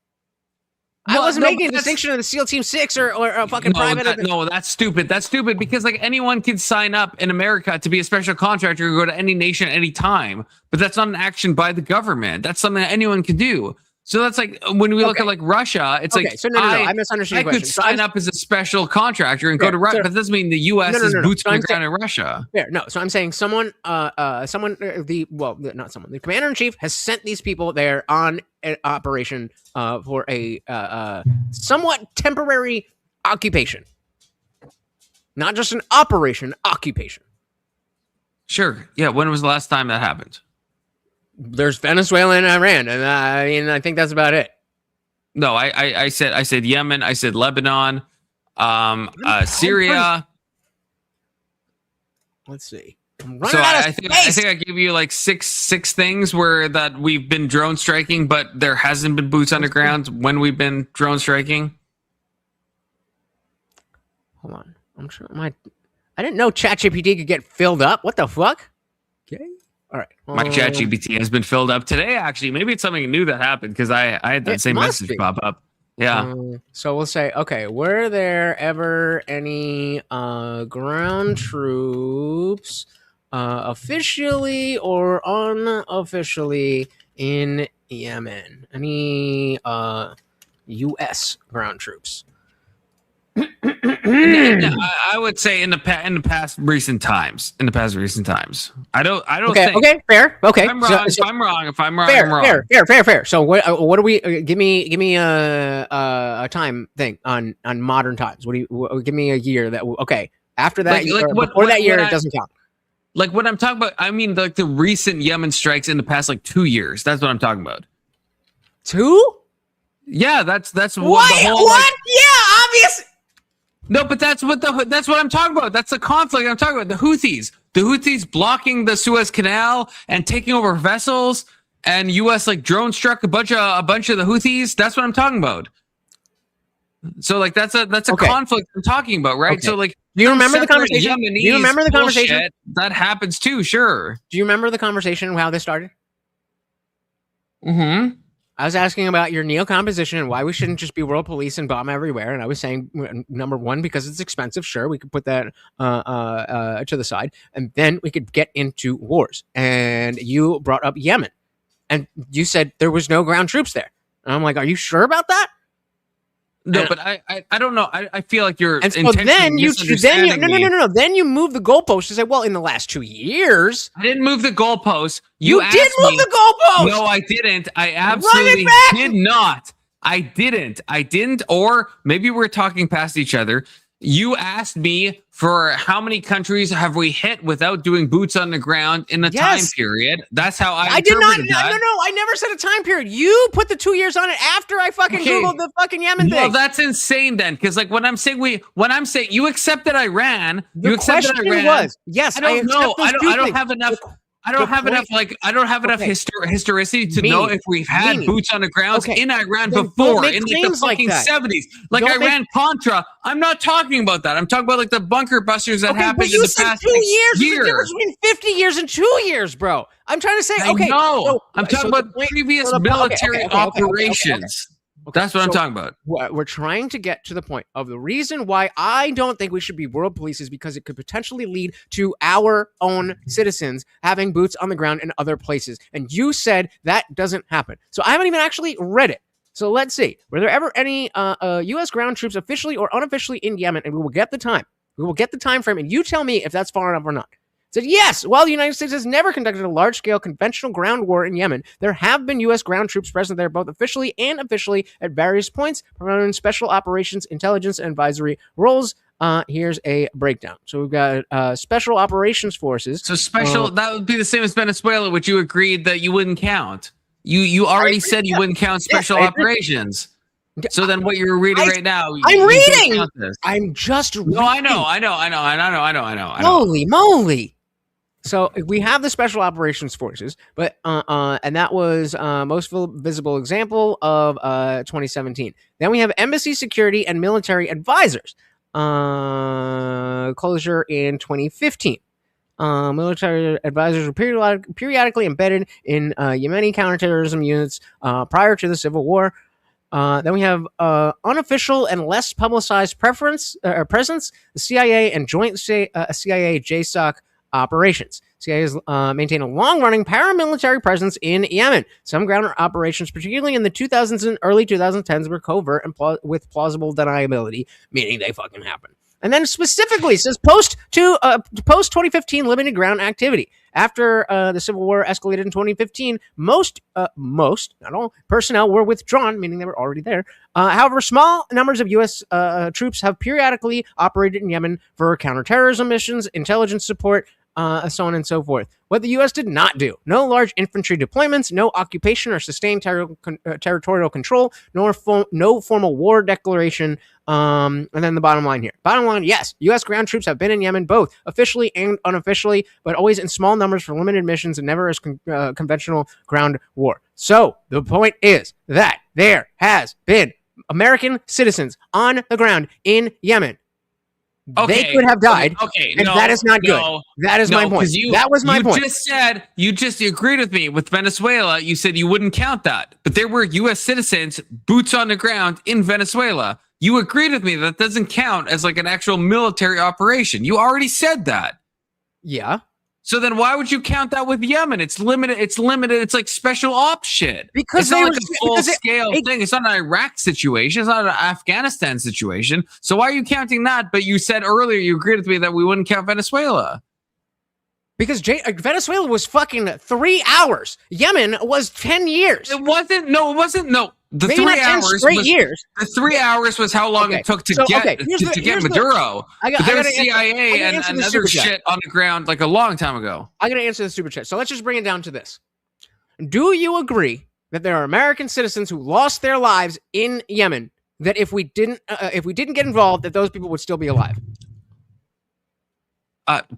[SPEAKER 19] I
[SPEAKER 6] Well,
[SPEAKER 19] wasn't
[SPEAKER 6] no,
[SPEAKER 19] making a
[SPEAKER 6] but that's-
[SPEAKER 19] distinction of the SEAL Team 6 or a fucking private.
[SPEAKER 6] No, that's stupid. That's stupid because like anyone can sign up in America to be a special contractor and go to any nation at any time. But that's not an action by the government. That's something that anyone can do. So that's like when we look at like Russia, it's like
[SPEAKER 19] so no, I misunderstood
[SPEAKER 6] I
[SPEAKER 19] your
[SPEAKER 6] could
[SPEAKER 19] question. So
[SPEAKER 6] sign up as a special contractor and go to Russia, but that doesn't mean the U.S. is boots on the ground in Russia.
[SPEAKER 19] Fair. No, so I'm saying the commander in chief has sent these people there on an operation for a somewhat temporary occupation, not just an operation, occupation.
[SPEAKER 6] Sure. Yeah. When was the last time that happened?
[SPEAKER 19] There's Venezuela and Iran, and I think that's about it.
[SPEAKER 6] No, I said Yemen. I said Lebanon, Syria.
[SPEAKER 19] Let's see.
[SPEAKER 6] So I think I gave you like six things where that we've been drone striking, but there hasn't been boots on the ground when we've been drone striking.
[SPEAKER 19] Hold on, I'm sure I didn't know ChatGPT could get filled up. What the fuck? Okay. All right.
[SPEAKER 6] My ChatGPT has been filled up today. Actually, maybe it's something new that happened because I had that same message pop up. Yeah.
[SPEAKER 19] So we'll say, okay, were there ever any ground troops officially or unofficially in Yemen? Any U.S. ground troops?
[SPEAKER 6] I would say in the past recent times. I don't
[SPEAKER 19] Okay.
[SPEAKER 6] think.
[SPEAKER 19] Okay. Fair. Okay.
[SPEAKER 6] If I'm wrong. If I'm wrong.
[SPEAKER 19] Fair.
[SPEAKER 6] I'm wrong.
[SPEAKER 19] Fair. So what do we give me a time thing on modern times? Give me a year that okay after that before that year it doesn't count.
[SPEAKER 6] Like what I'm talking about, I mean like the recent Yemen strikes in the past like 2 years. That's what I'm talking about.
[SPEAKER 19] 2?
[SPEAKER 6] Yeah, that's
[SPEAKER 19] What?
[SPEAKER 6] the whole.
[SPEAKER 19] What? Yeah, obvious.
[SPEAKER 6] No, but that's what I'm talking about. That's the conflict I'm talking about. The Houthis blocking the Suez Canal and taking over vessels, and U.S. like drone struck a bunch of the Houthis. That's what I'm talking about. So like that's a conflict I'm talking about, right?
[SPEAKER 19] Okay.
[SPEAKER 6] So like,
[SPEAKER 19] do you remember the
[SPEAKER 6] separate
[SPEAKER 19] conversation?
[SPEAKER 6] Yemenis
[SPEAKER 19] Do you remember the conversation?
[SPEAKER 6] bullshit, that happens too. Sure.
[SPEAKER 19] Do you remember the conversation how this started?
[SPEAKER 6] Mm-hmm.
[SPEAKER 19] I was asking about your neocon position and why we shouldn't just be world police and bomb everywhere. And I was saying, number one, because it's expensive. Sure, we could put that to the side. And then we could get into wars. And you brought up Yemen. And you said there was no ground troops there. And I'm like, are you sure about that?
[SPEAKER 6] No, but I don't know. I feel like you're.
[SPEAKER 19] And so then no. Then you move the goalpost to say, well, in the last 2 years,
[SPEAKER 6] I didn't move the goalpost.
[SPEAKER 19] You did move the goalpost.
[SPEAKER 6] No, I didn't. I absolutely did not. I didn't. Or maybe we're talking past each other. You asked me for how many countries have we hit without doing boots on the ground in a time period. That's how I
[SPEAKER 19] did not.
[SPEAKER 6] interpreted that.
[SPEAKER 19] No, I never said a time period. You put the 2 years on it after I fucking Googled the fucking Yemen thing.
[SPEAKER 6] Well, that's insane then, because like when I'm saying you accepted Iran.
[SPEAKER 19] The
[SPEAKER 6] you accepted
[SPEAKER 19] question
[SPEAKER 6] Iran.
[SPEAKER 19] was, yes,
[SPEAKER 6] I don't know. I don't have enough. I don't have enough historicity to know if we've had boots on the ground in Iran before in like the fucking 70s. Like Iran-Contra. I'm not talking about that. I'm talking about like the bunker busters that happened in the past
[SPEAKER 19] 2 years.
[SPEAKER 6] year.
[SPEAKER 19] There's a difference between 50 years and 2 years, bro. I'm trying to say,
[SPEAKER 6] I'm talking about previous military operations. That's what I'm talking about.
[SPEAKER 19] We're trying to get to the point of the reason why I don't think we should be world police is because it could potentially lead to our own citizens having boots on the ground in other places. And you said that doesn't happen. So I haven't even actually read it. So let's see. Were there ever any U.S. ground troops officially or unofficially in Yemen? And we will get the time. We will get the time frame, and you tell me if that's far enough or not. Said, yes, while the United States has never conducted a large-scale conventional ground war in Yemen, there have been U.S. ground troops present there both officially and unofficially at various points, promoting special operations, intelligence, and advisory roles. Here's a breakdown. So we've got special operations forces.
[SPEAKER 6] So that would be the same as Venezuela, which you agreed that you wouldn't count. You already said you wouldn't count special operations. So then what you're reading right now,
[SPEAKER 19] I'm reading. I'm just reading.
[SPEAKER 6] No, I know.
[SPEAKER 19] Holy moly. So we have the Special Operations Forces, but and that was most visible example of 2017. Then we have Embassy Security and Military Advisors closure in 2015. Military advisors were periodically embedded in Yemeni counterterrorism units prior to the civil war. Then we have unofficial and less publicized presence, the CIA and joint CIA JSOC operations. CIA has maintained a long-running paramilitary presence in Yemen. Some ground operations, particularly in the 2000s and early 2010s, were covert and with plausible deniability, meaning they fucking happened. And then specifically says post 2015 limited ground activity. After the Civil War escalated in 2015, most, not all, personnel were withdrawn, meaning they were already there. However, small numbers of U.S. Troops have periodically operated in Yemen for counterterrorism missions, intelligence support, so on and so forth. What the U.S. did not do: no large infantry deployments, no occupation or sustained territorial control, no formal war declaration. And then the bottom line here. Bottom line, yes, U.S. ground troops have been in Yemen both officially and unofficially, but always in small numbers for limited missions and never as conventional ground war. So the point is that there has been American citizens on the ground in Yemen.
[SPEAKER 6] Okay,
[SPEAKER 19] they could have died. And that is not good. That is my point. That was my point.
[SPEAKER 6] You just agreed with me with Venezuela. You said you wouldn't count that, but there were U.S. citizens, boots on the ground in Venezuela. You agreed with me that doesn't count as like an actual military operation. You already said that.
[SPEAKER 19] Yeah.
[SPEAKER 6] So then why would you count that with Yemen? It's limited. It's like special ops shit.
[SPEAKER 19] Because
[SPEAKER 6] it's not like a full-scale thing. It's not an Iraq situation. It's not an Afghanistan situation. So why are you counting that? But you said earlier you agreed with me that we wouldn't count Venezuela.
[SPEAKER 19] Because Venezuela was fucking 3 hours. Yemen was 10 years.
[SPEAKER 6] It wasn't. No, it wasn't. No. The
[SPEAKER 19] Maybe
[SPEAKER 6] 3 hours
[SPEAKER 19] years.
[SPEAKER 6] The 3 hours was how long it took to get Maduro. But there was CIA and other shit on the ground like a long time ago.
[SPEAKER 19] I gotta answer the super chat. So let's just bring it down to this. Do you agree that there are American citizens who lost their lives in Yemen, that if we didn't get involved, that those people would still be alive?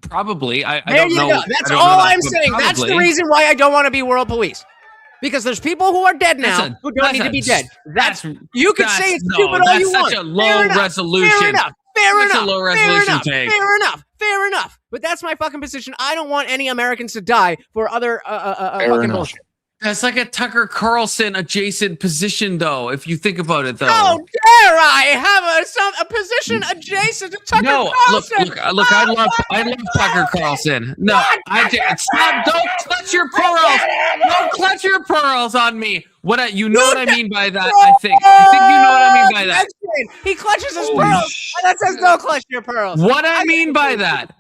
[SPEAKER 6] Probably. I
[SPEAKER 19] there
[SPEAKER 6] don't
[SPEAKER 19] you
[SPEAKER 6] know.
[SPEAKER 19] Go. That's all I'm saying. Probably. That's the reason why I don't want to be world police. Because there's people who are dead now who don't need to be dead. You could say it's stupid all you want.
[SPEAKER 6] That's such a low resolution.
[SPEAKER 19] Fair enough.
[SPEAKER 6] That's a low resolution take.
[SPEAKER 19] Fair enough. But that's my fucking position. I don't want any Americans to die for other fucking bullshit.
[SPEAKER 6] That's like a Tucker Carlson adjacent position, though, if you think about it, though.
[SPEAKER 19] How dare I have a position adjacent to Tucker Carlson?
[SPEAKER 6] Look, I love Tucker Carlson. No, stop! Don't clutch your pearls! Don't clutch your pearls on me. What I mean by that? I think you know what I mean by that.
[SPEAKER 19] He clutches his pearls, and that says don't clutch your pearls.
[SPEAKER 6] What I mean by that.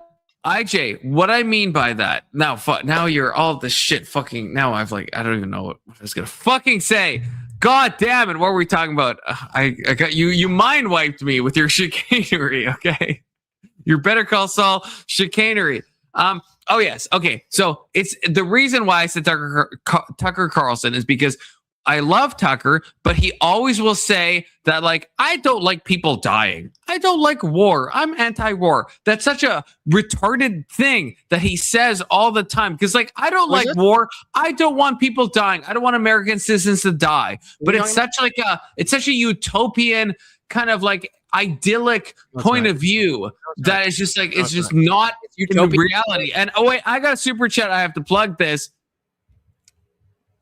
[SPEAKER 6] IJ, what I mean by that, now you're all this shit fucking, now I don't even know what I was going to fucking say. God damn it! What were we talking about? I got you. You mind wiped me with your chicanery. Okay, your Better Call Saul chicanery. Oh yes. Okay. So it's the reason why I said Tucker Carlson is because I love Tucker, but he always will say that, like, I don't like people dying. I don't like war. I'm anti-war. That's such a retarded thing that he says all the time. Because, like, I don't like war. I don't want people dying. I don't want American citizens to die. But it's such a utopian kind of like idyllic point of view that it's just like it's just not in reality. And oh wait, I got a super chat. I have to plug this.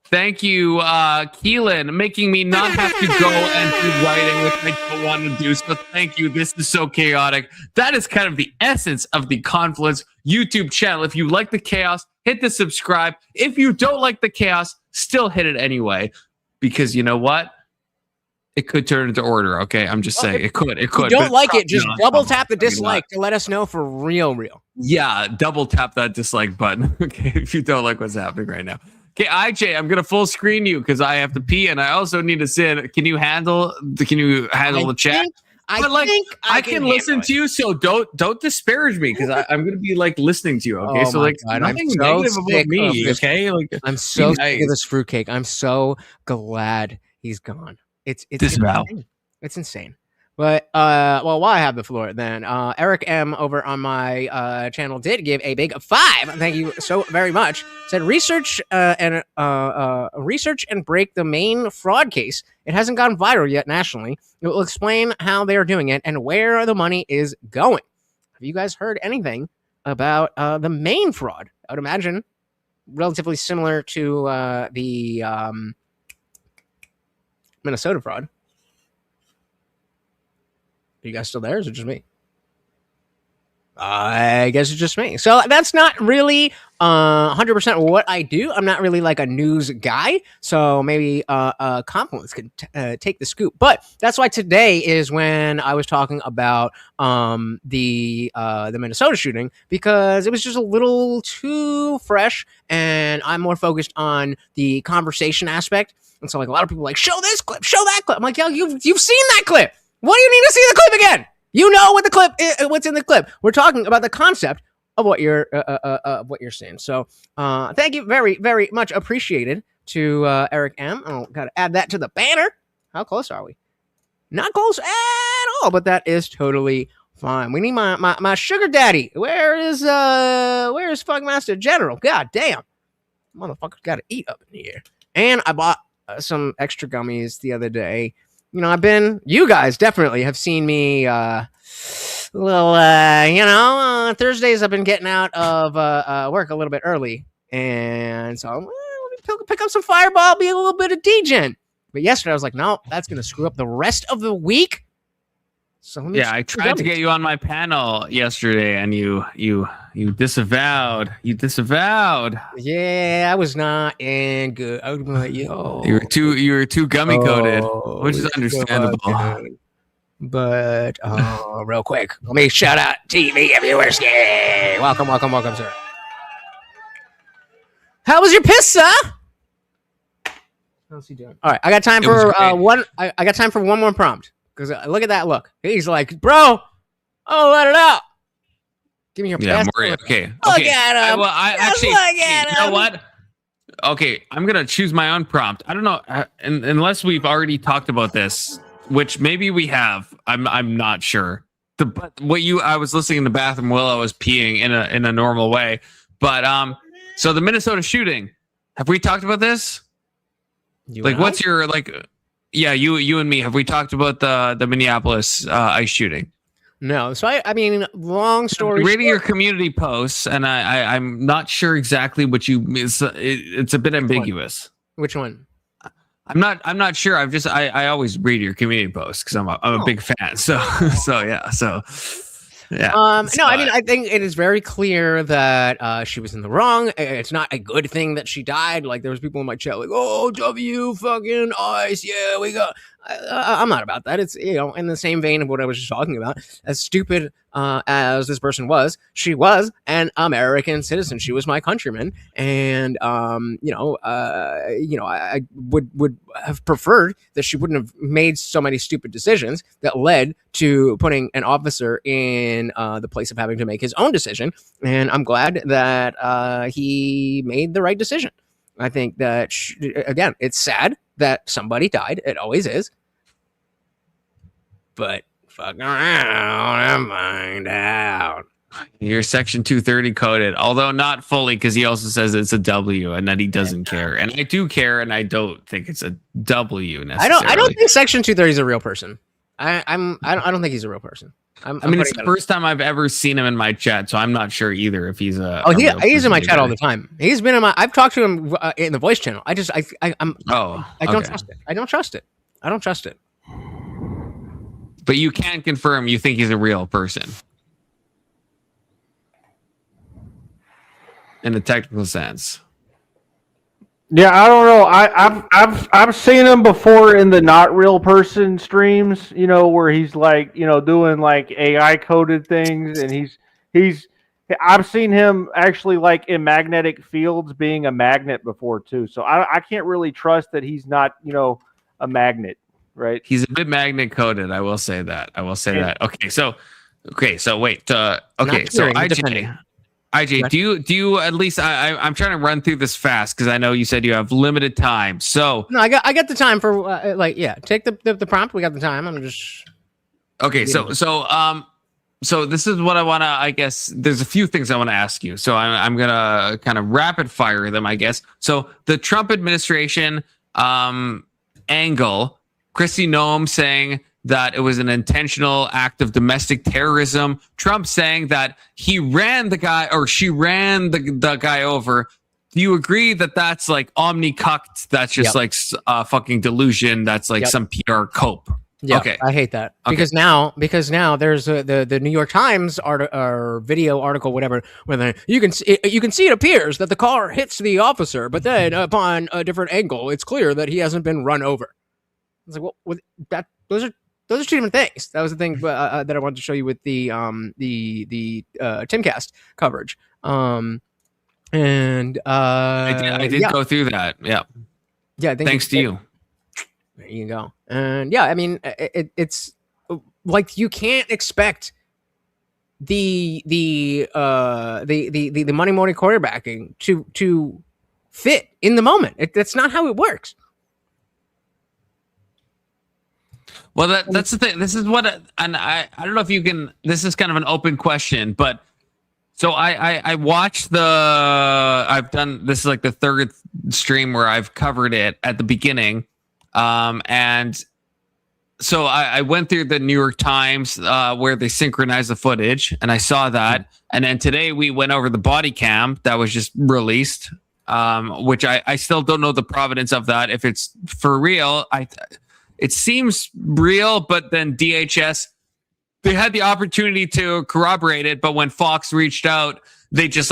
[SPEAKER 6] Thank you, Keelan, making me not have to go and do writing, which I don't want to do. So thank you. This is so chaotic. That is kind of the essence of the Confluence YouTube channel. If you like the chaos, hit the subscribe. If you don't like the chaos, still hit it anyway. Because you know what? It could turn into order. Okay, I'm just saying it could. It could.
[SPEAKER 19] If you don't like it, just double tap the dislike to let us know for real.
[SPEAKER 6] Yeah, double tap that dislike button. Okay, if you don't like what's happening right now. Okay, IJ, I'm gonna full screen you because I have to pee and I also need to sit. Can you handle the chat? I can listen to you, so don't disparage me because I'm gonna be like listening to you. Okay, so like nothing negative about me. Okay, like
[SPEAKER 19] I'm so sick of this fruitcake. I'm so glad he's gone. It's insane. It's insane. But well, while I have the floor, then Eric M over on my channel did give a big 5. Thank you so very much. Said research and break the main fraud case. It hasn't gone viral yet nationally. It will explain how they are doing it and where the money is going. Have you guys heard anything about the main fraud? I would imagine relatively similar to the Minnesota fraud. Are you guys still there? Or is it just me? I guess it's just me. So that's not really 100% what I do. I'm not really like a news guy. So maybe Confluence can take the scoop. But that's why today is when I was talking about the Minnesota shooting, because it was just a little too fresh and I'm more focused on the conversation aspect. And so like a lot of people are like, show this clip, show that clip. I'm like, yo, you've seen that clip. What do you need to see the clip again? You know what the clip is, what's in the clip. We're talking about the concept of what you're seeing. So thank you very, very much appreciated to Eric M. Oh, gotta add that to the banner. How close are we? Not close at all, but that is totally fine. We need my sugar daddy. Where's Fuckmaster General? God damn. Motherfucker's gotta eat up in here. And I bought some extra gummies the other day. You know, you guys definitely have seen me, Thursdays I've been getting out of work a little bit early. And so let me pick up some Fireball, be a little bit of degen. But yesterday I was like, no, that's going to screw up the rest of the week. So
[SPEAKER 6] I tried to get you on my panel yesterday and you disavowed. You disavowed.
[SPEAKER 19] Yeah, I was not in good. I was like, yo.
[SPEAKER 6] You were too gummy coated, which is understandable.
[SPEAKER 19] But real quick, let me shout out TV viewers. Yeah, welcome, sir. How was your pizza? How's he doing? All right, I got time for one. I got time for one more prompt because look at that look. He's like, bro, let it out. Give me your best.
[SPEAKER 6] Okay.
[SPEAKER 19] Look at him.
[SPEAKER 6] You know what? Okay, I'm gonna choose my own prompt. I don't know, unless we've already talked about this, which maybe we have. I'm not sure. I was listening in the bathroom while I was peeing in a normal way. But so the Minnesota shooting. Have we talked about this? What's your you and me? Have we talked about the Minneapolis ICE shooting?
[SPEAKER 19] No. So I mean, long story.
[SPEAKER 6] Reading your community posts, and I'm not sure exactly what you. It's a bit ambiguous.
[SPEAKER 19] Which one?
[SPEAKER 6] I'm not sure. I always read your community posts because I'm a big fan. So yeah.
[SPEAKER 19] No, I mean, I think it is very clear that she was in the wrong. It's not a good thing that she died. Like there was people in my chat like, "Oh, W fucking ICE, yeah, we got." I'm not about that. It's, in the same vein of what I was just talking about. As stupid as this person was, she was an American citizen. She was my countryman, and I would have preferred that she wouldn't have made so many stupid decisions that led to putting an officer in the place of having to make his own decision. And I'm glad that he made the right decision. I think that, again, it's sad that somebody died. It always is. But fuck around and find out.
[SPEAKER 6] You're Section 230 coded, although not fully, because he also says it's a W and that he doesn't care. And I do care, and I don't think it's a W necessarily.
[SPEAKER 19] I don't think Section 230 is a real person. I don't think he's a real person.
[SPEAKER 6] It's the first time I've ever seen him in my chat, so I'm not sure either if he's a.
[SPEAKER 19] He's in my chat all the time. He's been in my. I've talked to him in the voice channel. I don't trust it. I don't trust it.
[SPEAKER 6] But you can confirm you think he's a real person in a technical sense.
[SPEAKER 11] Yeah, I don't know. I've seen him before in the not real person streams, where he's like, doing like AI coded things, and I've seen him actually like in magnetic fields being a magnet before too. So I can't really trust that he's not, a magnet, right?
[SPEAKER 6] He's a bit magnet coded. I will say that. Okay, so wait. So IJ, do you at least? I'm trying to run through this fast because I know you said you have limited time. So
[SPEAKER 19] no, I got the time for take the prompt. We got the time. I'm just
[SPEAKER 6] okay. So this is what I want to. I guess there's a few things I want to ask you. So I'm gonna kind of rapid fire them. I guess. So the Trump administration angle, Kristi Noem saying that it was an intentional act of domestic terrorism. Trump saying that he ran the guy or she ran the guy over. Do you agree that that's like omni-cucked? That's just like fucking delusion. That's like some PR cope.
[SPEAKER 19] Yeah,
[SPEAKER 6] okay.
[SPEAKER 19] I hate that because now there's the New York Times video article, whatever, where you can see it appears that the car hits the officer, but then upon a different angle, it's clear that he hasn't been run over. It's like, well, those are two different things. That was the thing that I wanted to show you with the Timcast coverage. I
[SPEAKER 6] did go through that. Yeah.
[SPEAKER 19] Yeah.
[SPEAKER 6] Thanks to you.
[SPEAKER 19] There you go. And yeah, I mean, it's like you can't expect the money quarterbacking to fit in the moment. That's not how it works.
[SPEAKER 6] Well, that's the thing. This is what, and I don't know if you can. This is kind of an open question, but so I watched I've done this is like the third stream where I've covered it at the beginning, and so I went through the New York Times where they synchronized the footage, and I saw that, and then today we went over the body cam that was just released, which I still don't know the provenance of that. If it's for real, it seems real, but then DHS, they had the opportunity to corroborate it, but when Fox reached out, they just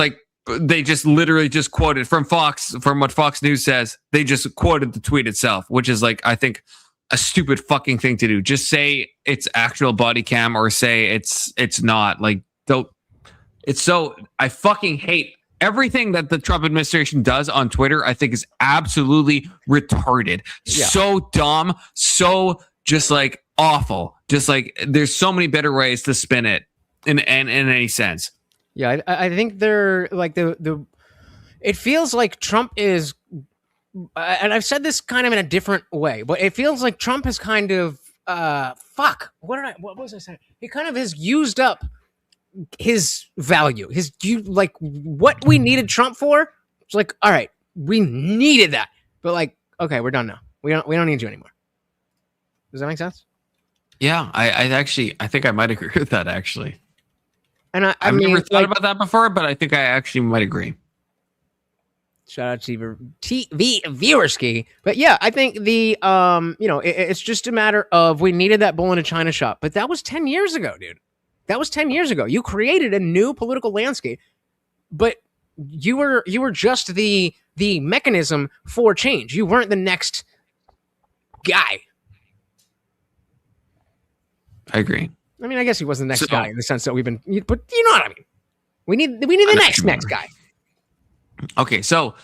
[SPEAKER 6] literally just quoted from Fox, from what Fox News says, they just quoted the tweet itself, which is like, I think, a stupid fucking thing to do. Just say it's actual body cam or say it's not. Like, don't. It's so, I fucking hate everything that the Trump administration does on Twitter. I think is absolutely retarded. Yeah. So dumb. So just like awful. Just like there's so many better ways to spin it in any sense.
[SPEAKER 19] Yeah, I think they're like it feels like Trump is, and I've said this kind of in a different way, but it feels like Trump has kind of what was I saying? He kind of has used up his value, like what we needed Trump for. It's like, all right, we needed that, but like, okay, we're done now. We don't need you anymore. Does that make sense?
[SPEAKER 6] Yeah, I think I might agree with that actually.
[SPEAKER 19] And
[SPEAKER 6] I've never thought about that before, but I think I actually might agree.
[SPEAKER 19] Shout out to TV Viewerski. But yeah, I think it's just a matter of we needed that bull in a China shop. But that was 10 years ago, dude. That was 10 years ago. You created a new political landscape, but you were just the mechanism for change. You weren't the next guy.
[SPEAKER 6] I agree.
[SPEAKER 19] I mean, I guess he was the next guy in the sense that we've been, but you know what I mean. We need the next guy.
[SPEAKER 6] Okay, so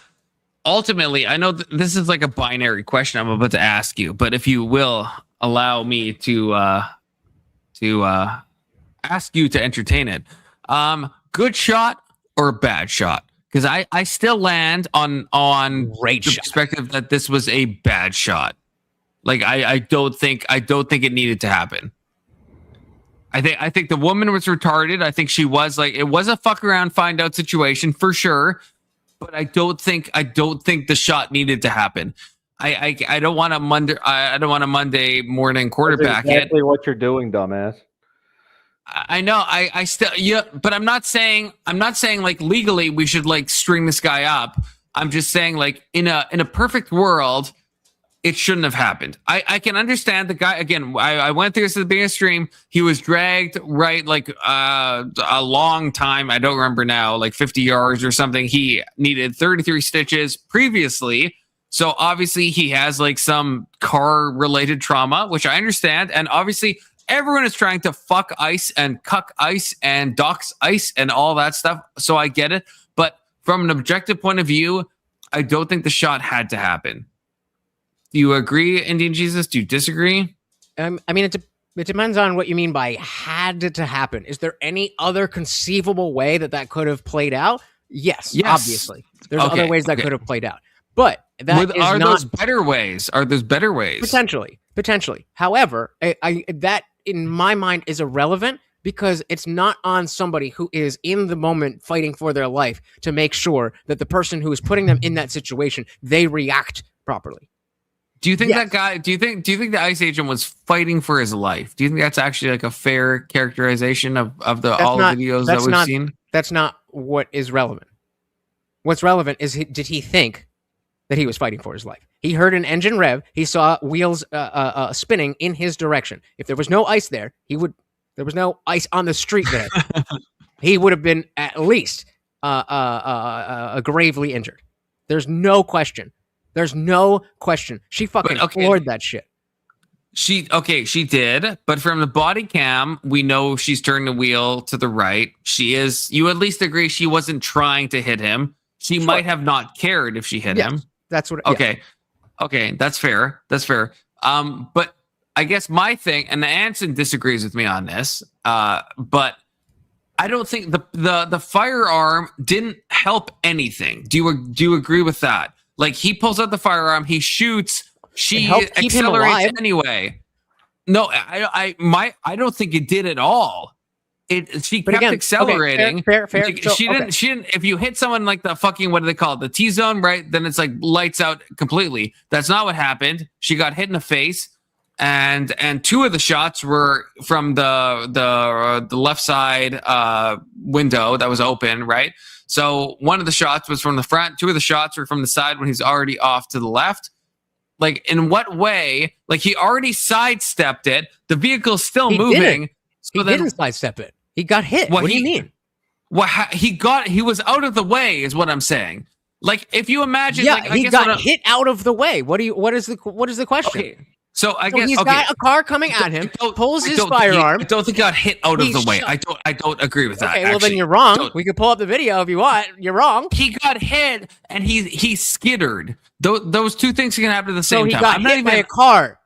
[SPEAKER 6] ultimately, I know this is like a binary question I'm about to ask you, but if you will allow me to ask you to entertain it, good shot or bad shot? Because I still land on
[SPEAKER 19] Great
[SPEAKER 6] the
[SPEAKER 19] shot.
[SPEAKER 6] perspective that this was a bad shot. Like I don't think it needed to happen. I think the woman was retarded. I think she was like, it was a fuck around find out situation for sure. But I don't think the shot needed to happen. I don't want a Monday morning quarterback.
[SPEAKER 11] That's exactly what you're doing, dumbass.
[SPEAKER 6] I know. I still but I'm not saying like legally we should like string this guy up. I'm just saying like in a perfect world, it shouldn't have happened. I can understand the guy again. I went through this at the beginning of the stream. He was dragged like a long time. I don't remember now, like 50 yards or something. He needed 33 stitches previously. So obviously he has like some car related trauma, which I understand. And obviously everyone is trying to fuck ICE and cuck ICE and dox ICE and all that stuff. So I get it. But from an objective point of view, I don't think the shot had to happen. Do you agree, Indian Jesus? Do you disagree?
[SPEAKER 19] I mean, it depends on what you mean by had to happen. Is there any other conceivable way that could have played out? Yes. Obviously. There's other ways that could have played out. But are those better ways? Are those better ways? Potentially. However, that in my mind is irrelevant because it's not on somebody who is in the moment fighting for their life to make sure that the person who is putting them in that situation, they react properly.
[SPEAKER 6] Do you think that guy? Do you think the ICE agent was fighting for his life? Do you think that's actually like a fair characterization of all the videos that we've seen?
[SPEAKER 19] That's not what is relevant. What's relevant is did he think that he was fighting for his life? He heard an engine rev. He saw wheels spinning in his direction. If there was no ice there, there was no ice on the street there. He would have been at least gravely injured. There's no question. She fucking floored that shit.
[SPEAKER 6] She did, but from the body cam, we know she's turned the wheel to the right. You at least agree she wasn't trying to hit him. She might have not cared if she hit him.
[SPEAKER 19] That's what.
[SPEAKER 6] Okay, that's fair. But I guess my thing, and Anson disagrees with me on this, but I don't think the firearm didn't help anything. Do you agree with that? Like he pulls out the firearm, he shoots, she accelerates anyway. No, I don't think it did at all. She kept accelerating.
[SPEAKER 19] Fair.
[SPEAKER 6] She didn't. If you hit someone like the fucking, what do they call it, the T-zone, right? Then it's like lights out completely. That's not what happened. She got hit in the face, and two of the shots were from the left side window that was open, right? So one of the shots was from the front. Two of the shots were from the side when he's already off to the left. Like, in what way? Like, he already sidestepped it. The vehicle's still moving.
[SPEAKER 19] He didn't sidestep it. He got hit. What do you mean?
[SPEAKER 6] Well, he was out of the way, is what I'm saying. Like, if you imagine,
[SPEAKER 19] he got hit out of the way. What is the question?
[SPEAKER 6] Okay. So I guess
[SPEAKER 19] he's got a car coming at him, pulls his firearm.
[SPEAKER 6] I don't think he got hit out of the way. I don't agree with that.
[SPEAKER 19] Okay, well then you're wrong. We could pull up the video if you want. You're wrong.
[SPEAKER 6] He got hit and he skittered. Those two things can happen at the same time.
[SPEAKER 19] He got hit by a car.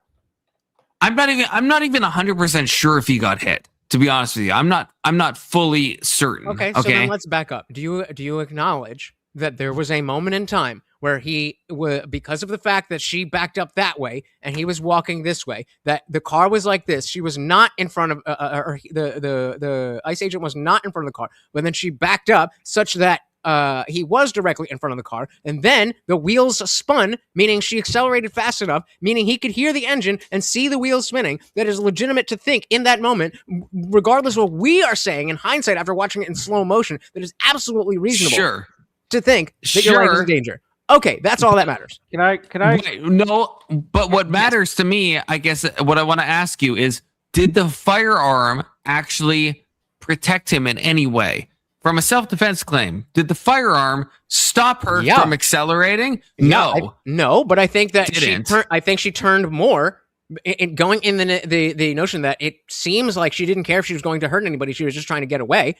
[SPEAKER 6] I'm not even 100% sure if he got hit. To be honest with you, I'm not fully certain.
[SPEAKER 19] Okay, so then let's back up. Do you acknowledge that there was a moment in time where because of the fact that she backed up that way and he was walking this way, that the car was like this? She was not in front of the ICE agent was not in front of the car, but then she backed up such that he was directly in front of the car, and then the wheels spun, meaning she accelerated fast enough, meaning he could hear the engine and see the wheels spinning. That is legitimate to think in that moment, regardless of what we are saying in hindsight after watching it in slow motion, that is absolutely reasonable to think that your life is in danger. Okay, that's all that matters.
[SPEAKER 11] Can I?
[SPEAKER 6] Wait, no, but what matters to me, I guess, what I want to ask you is, did the firearm actually protect him in any way? From a self-defense claim, did the firearm stop her from accelerating? No,
[SPEAKER 19] no, but I think that she turned more going in the notion that it seems like she didn't care if she was going to hurt anybody. She was just trying to get away.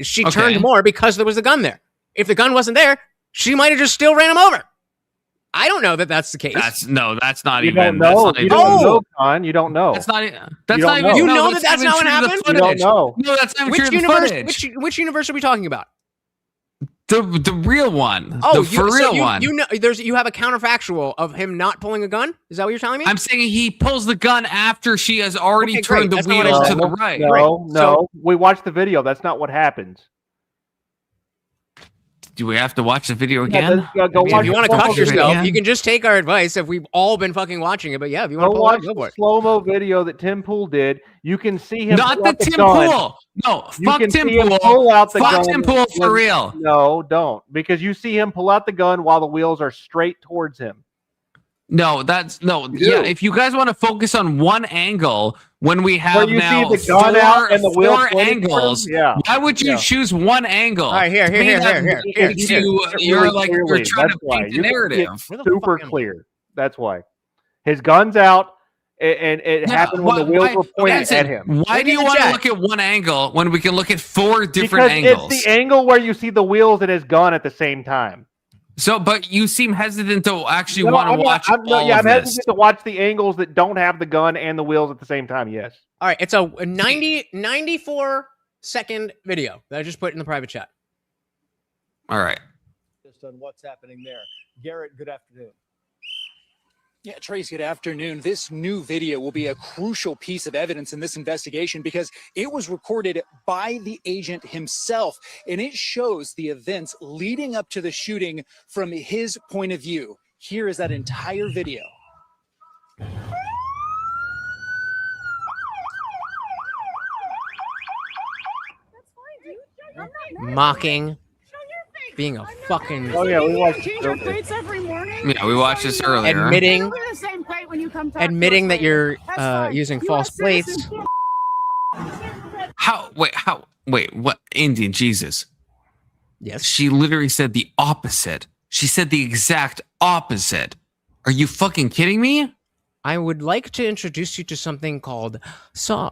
[SPEAKER 19] She turned more because there was a gun there. If the gun wasn't there, she might have just still ran him over. I don't know that that's the case.
[SPEAKER 11] You
[SPEAKER 19] You
[SPEAKER 11] don't know, Con. You don't know.
[SPEAKER 19] You know that that's not what happened?
[SPEAKER 11] You don't know.
[SPEAKER 6] No, that's not true.
[SPEAKER 19] Which universe are we talking about?
[SPEAKER 6] The real one.
[SPEAKER 19] Oh,
[SPEAKER 6] the for real one.
[SPEAKER 19] You know, you have a counterfactual of him not pulling a gun. Is that what you're telling me?
[SPEAKER 6] I'm saying he pulls the gun after she has already turned the wheel to the right.
[SPEAKER 11] No. We watched the video. That's not what happens.
[SPEAKER 6] Do we have to watch the video again?
[SPEAKER 19] If you want to cut yourself, you can just take our advice if we've all been fucking watching it. But yeah, if you want to
[SPEAKER 11] watch
[SPEAKER 19] go for
[SPEAKER 11] the
[SPEAKER 19] it.
[SPEAKER 11] slow-mo video that Tim Pool did, you can see him
[SPEAKER 6] Not
[SPEAKER 11] pull
[SPEAKER 6] the
[SPEAKER 11] out the
[SPEAKER 6] Tim
[SPEAKER 11] gun.
[SPEAKER 6] Pool. No,
[SPEAKER 11] You
[SPEAKER 6] fuck
[SPEAKER 11] can
[SPEAKER 6] Tim
[SPEAKER 11] see him
[SPEAKER 6] Pool.
[SPEAKER 11] pull out the
[SPEAKER 6] Fuck
[SPEAKER 11] gun
[SPEAKER 6] Tim Pool for real.
[SPEAKER 11] No, don't. Because you see him pull out the gun while the wheels are straight towards him.
[SPEAKER 6] No, yeah. If you guys want to focus on one angle when we have
[SPEAKER 11] you
[SPEAKER 6] now
[SPEAKER 11] see the gun out and the wheels
[SPEAKER 6] four
[SPEAKER 11] pointing towards
[SPEAKER 6] angles,
[SPEAKER 11] him? Yeah.
[SPEAKER 6] why would you choose one angle?
[SPEAKER 19] All right, here.
[SPEAKER 6] You're like you're trying to paint the narrative.
[SPEAKER 11] Super clear. That's why his gun's out, and it happened when the wheels were pointed at him.
[SPEAKER 6] Why do you want to look at one angle when we can look at four different angles?
[SPEAKER 11] It's the angle where you see the wheels and his gun at the same time.
[SPEAKER 6] So, but you seem hesitant to actually want to watch
[SPEAKER 11] I'm hesitant to watch the angles that don't have the gun and the wheels at the same time. Yes.
[SPEAKER 19] All right, it's a 94-second video that I just put in the private chat.
[SPEAKER 6] All right.
[SPEAKER 20] Just on what's happening there. Garrett, good afternoon.
[SPEAKER 21] Yeah, Trace, good afternoon. This new video will be a crucial piece of evidence in this investigation because it was recorded by the agent himself, and it shows the events leading up to the shooting from his point of view. Here is that entire video.
[SPEAKER 19] Mocking. Being a fucking...
[SPEAKER 11] Oh, yeah, we watched
[SPEAKER 7] Change our plates every morning.
[SPEAKER 6] Yeah, we watched this earlier.
[SPEAKER 19] Admitting
[SPEAKER 7] Admitting
[SPEAKER 19] that you're using false plates.
[SPEAKER 6] Wait, what? Indian Jesus.
[SPEAKER 19] Yes.
[SPEAKER 6] She literally said the opposite. She said the exact opposite. Are you fucking kidding me?
[SPEAKER 19] I would like to introduce you to something called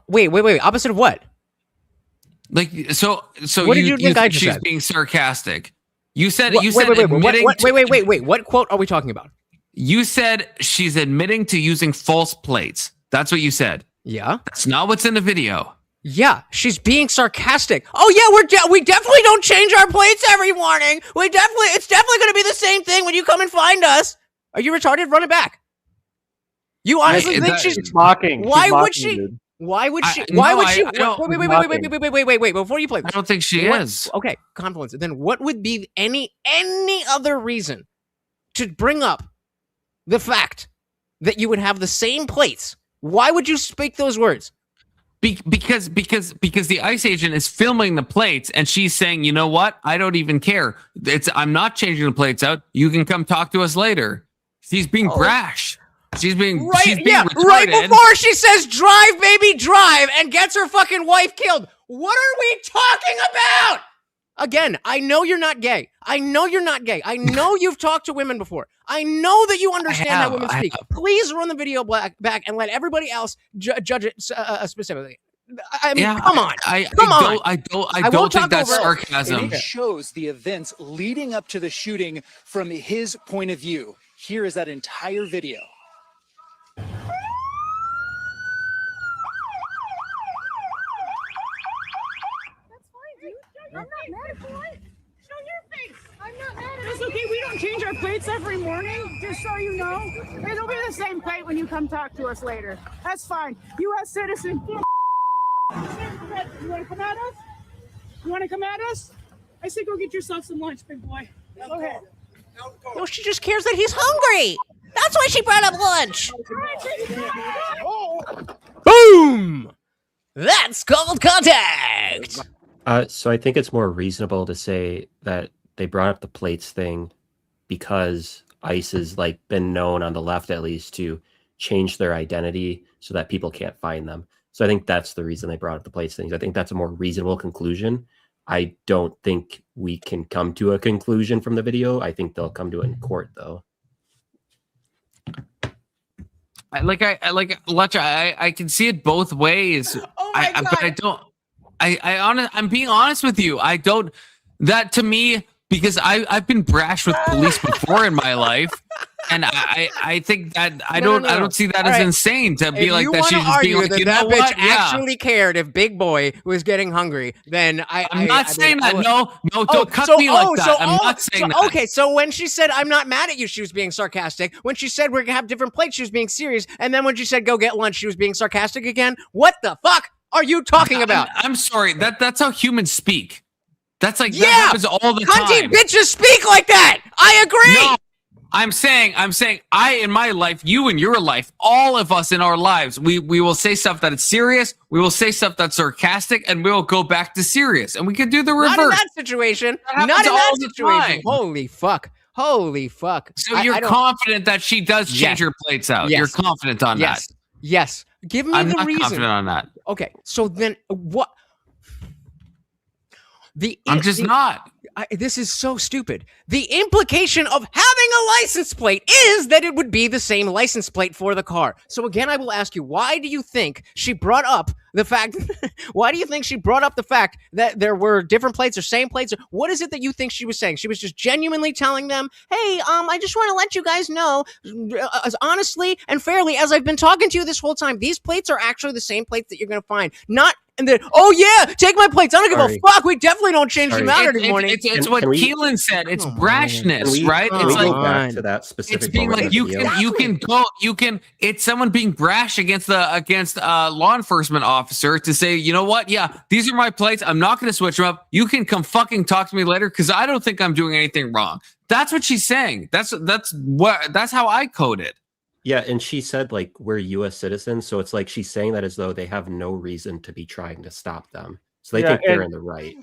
[SPEAKER 19] Wait. Opposite of what?
[SPEAKER 6] Like so
[SPEAKER 19] what did you think I just
[SPEAKER 6] she's
[SPEAKER 19] said?
[SPEAKER 6] being sarcastic. You said
[SPEAKER 19] Wait.
[SPEAKER 6] admitting
[SPEAKER 19] What quote are we talking about?
[SPEAKER 6] You said she's admitting to using false plates. That's what you said.
[SPEAKER 19] Yeah.
[SPEAKER 6] That's not what's in the video.
[SPEAKER 19] Yeah, she's being sarcastic. Oh yeah, we definitely don't change our plates every morning. It's definitely going to be the same thing when you come and find us. Are you retarded? Run it back. You honestly think she's
[SPEAKER 11] mocking?
[SPEAKER 19] Why would
[SPEAKER 11] she?
[SPEAKER 19] she? Why would she?
[SPEAKER 6] No,
[SPEAKER 19] Why would she?
[SPEAKER 6] I don't-
[SPEAKER 19] Wait! Before you play,
[SPEAKER 6] I don't think she is.
[SPEAKER 19] Okay, confluence. Then what would be any other reason to bring up the fact that you would have the same plates? Why would you speak those words?
[SPEAKER 6] Because the ICE agent is filming the plates and she's saying, you know what? I don't even care. I'm not changing the plates out. You can come talk to us later. She's being brash. She's being retarded.
[SPEAKER 19] Right before she says drive, baby, drive, and gets her fucking wife killed. What are we talking about? Again, I know you're not gay. I know you've talked to women before. I know that you understand how women speak. Please run the video back and let everybody else judge it specifically. I mean, come on.
[SPEAKER 6] I don't think that's sarcasm.
[SPEAKER 21] And it shows the events leading up to the shooting from his point of view. Here is that entire video.
[SPEAKER 7] I'm not mad at you. Show your face. I'm not mad at you. It's okay. We don't change our plates every morning, just so you know. It'll be the same plate when you come talk to us later. That's fine. U.S. citizen. You want to come at us? You want to come at us? I say go get yourself some lunch, big boy. Go ahead.
[SPEAKER 19] No, she just cares that he's hungry. That's why she brought up lunch. Boom! That's called contact.
[SPEAKER 12] So I think it's more reasonable to say that they brought up the plates thing because ICE has been known on the left, at least, to change their identity so that people can't find them. So I think that's the reason they brought up the plates things. I think that's a more reasonable conclusion. I don't think we can come to a conclusion from the video. I think they'll come to it in court, though.
[SPEAKER 6] I can see it both ways.
[SPEAKER 19] Oh my God.
[SPEAKER 6] But I don't. I'm being honest with you. I don't. That to me, because I've been brash with police before in my life, and I think that I don't see that as insane to be like that. She's just being like, you know
[SPEAKER 19] bitch
[SPEAKER 6] what?
[SPEAKER 19] actually cared if Big Boy was getting hungry, then
[SPEAKER 6] I'm not saying that. No, don't cut me like that. I'm not saying that.
[SPEAKER 19] Okay, so when she said I'm not mad at you, she was being sarcastic. When she said we're gonna have different plates, she was being serious. And then when she said go get lunch, she was being sarcastic again. What the fuck are you talking about?
[SPEAKER 6] I'm sorry. That's how humans speak. That's like that happens all the time.
[SPEAKER 19] Cunty bitches speak like that. I agree.
[SPEAKER 6] No, I'm saying I in my life, you in your life, all of us in our lives, we will say stuff that is serious, we will say stuff that's sarcastic, and we will go back to serious. And we could do the reverse.
[SPEAKER 19] Not in that situation. Not in that situation. Holy fuck. Holy fuck.
[SPEAKER 6] So you're confident that she does change her plates out.
[SPEAKER 19] Yes.
[SPEAKER 6] You're confident on that.
[SPEAKER 19] Yes. Give me
[SPEAKER 6] I'm
[SPEAKER 19] the
[SPEAKER 6] not
[SPEAKER 19] reason.
[SPEAKER 6] confident on that.
[SPEAKER 19] Okay. So then what?
[SPEAKER 6] I'm just not.
[SPEAKER 19] This is so stupid. The implication of having a license plate is that it would be the same license plate for the car. So again, I will ask you, why do you think she brought up the fact that there were different plates or same plates? What is it that you think she was saying? She was just genuinely telling them, hey, I just want to let you guys know, as honestly and fairly as I've been talking to you this whole time, these plates are actually the same plates that you're going to find. Not and then, oh yeah, take my plates. I don't give a fuck. We definitely don't change them out every morning.
[SPEAKER 6] It's what Keelan said. It's brashness, right? It's
[SPEAKER 12] go
[SPEAKER 6] like
[SPEAKER 12] back to that specific.
[SPEAKER 6] It's being like you can. It's someone being brash against law enforcement officer to say, you know what? Yeah, these are my plates. I'm not going to switch them up. You can come fucking talk to me later because I don't think I'm doing anything wrong. That's what she's saying. That's how I code it.
[SPEAKER 12] Yeah, and she said, like, we're U.S. citizens, so it's like she's saying that as though they have no reason to be trying to stop them. So they think they're in the right.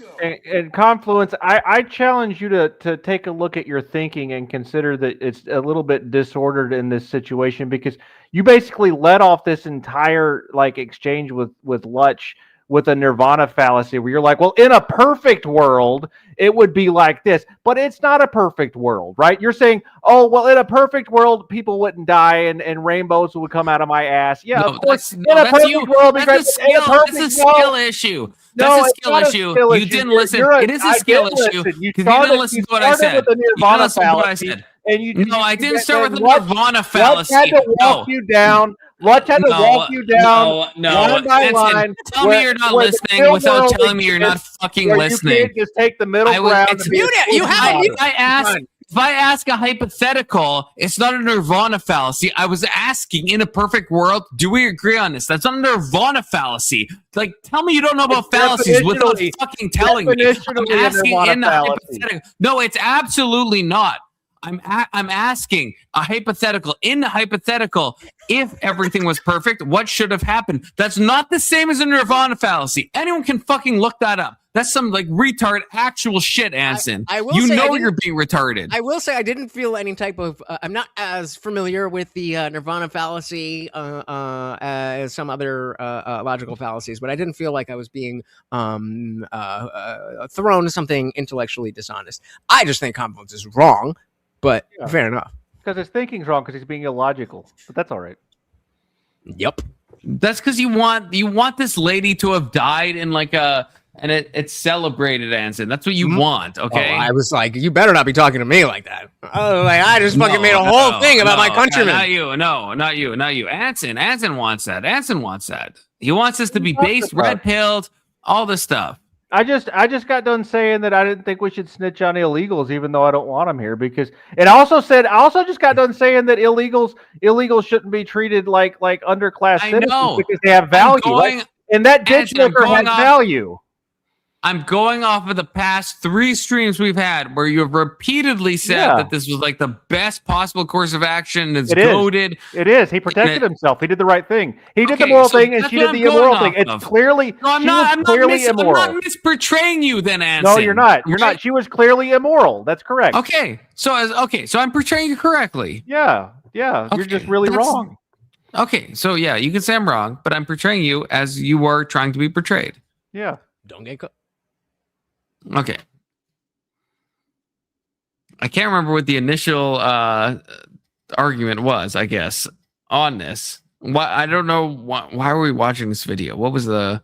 [SPEAKER 11] And Confluence, I challenge you to take a look at your thinking and consider that it's a little bit disordered in this situation, because you basically led off this entire exchange with Lutch with a nirvana fallacy where you're like, well, in a perfect world, it would be like this, but it's not a perfect world, right? You're saying, oh, well, in a perfect world, people wouldn't die and rainbows would come out of my ass. Yeah, of course. In a perfect world,
[SPEAKER 6] that's a skill issue. That's a skill issue. You didn't listen. It is a skill issue. You didn't listen to what I said. You didn't listen to what I said. No, I didn't start with the nirvana fallacy.
[SPEAKER 11] Lutch had to walk you down. Lutch had to walk you down line by line.
[SPEAKER 6] Tell me you're not listening without telling me you're not fucking listening.
[SPEAKER 11] You can't just take the middle ground.
[SPEAKER 6] If I ask a hypothetical, it's not a nirvana fallacy. I was asking, in a perfect world, do we agree on this? That's not a nirvana fallacy. Like, tell me you don't know about fallacies without fucking telling me. I'm asking in the hypothetical. No, it's absolutely not. I'm asking a hypothetical. In the hypothetical, if everything was perfect, what should have happened? That's not the same as a nirvana fallacy. Anyone can fucking look that up. That's some retard actual shit, Anson. You're being retarded.
[SPEAKER 19] I will say I didn't feel any type of. I'm not as familiar with the nirvana fallacy as some other logical fallacies, but I didn't feel like I was being thrown to something intellectually dishonest. I just think Confluence is wrong. But fair enough.
[SPEAKER 11] Because his thinking's wrong because he's being illogical. But that's all right.
[SPEAKER 19] Yep.
[SPEAKER 6] That's because you want this lady to have died in and it's celebrated, Anson. That's what you want, okay?
[SPEAKER 19] I was like, you better not be talking to me like that. I just fucking made a whole thing about my countrymen.
[SPEAKER 6] Not you. No, not you. Not you. Anson wants that. Anson wants that. He wants us to be based, red-pilled, all this stuff.
[SPEAKER 11] I just got done saying that I didn't think we should snitch on illegals, even though I don't want them here. Because it also just got done saying that illegals shouldn't be treated like underclass citizens because they have value. And that ditch liquor has value.
[SPEAKER 6] I'm going off of the past 3 streams we've had where you have repeatedly said that this was the best possible course of action. It's goated.
[SPEAKER 11] It is. He protected himself. He did the right thing. He did the moral thing, and she did the immoral thing. It's clearly I'm not immoral.
[SPEAKER 6] I'm not misportraying you, then, Anson.
[SPEAKER 11] No, you're not. You're not. She was clearly immoral. That's correct.
[SPEAKER 6] Okay. So I'm portraying you correctly.
[SPEAKER 11] Yeah. Okay. You're just really wrong.
[SPEAKER 6] Okay. So you can say I'm wrong, but I'm portraying you as you were trying to be portrayed.
[SPEAKER 11] Yeah.
[SPEAKER 19] Don't get caught.
[SPEAKER 6] Okay. I can't remember what the initial argument was, I guess. on this. Why I don't know why are we watching this video? What was there's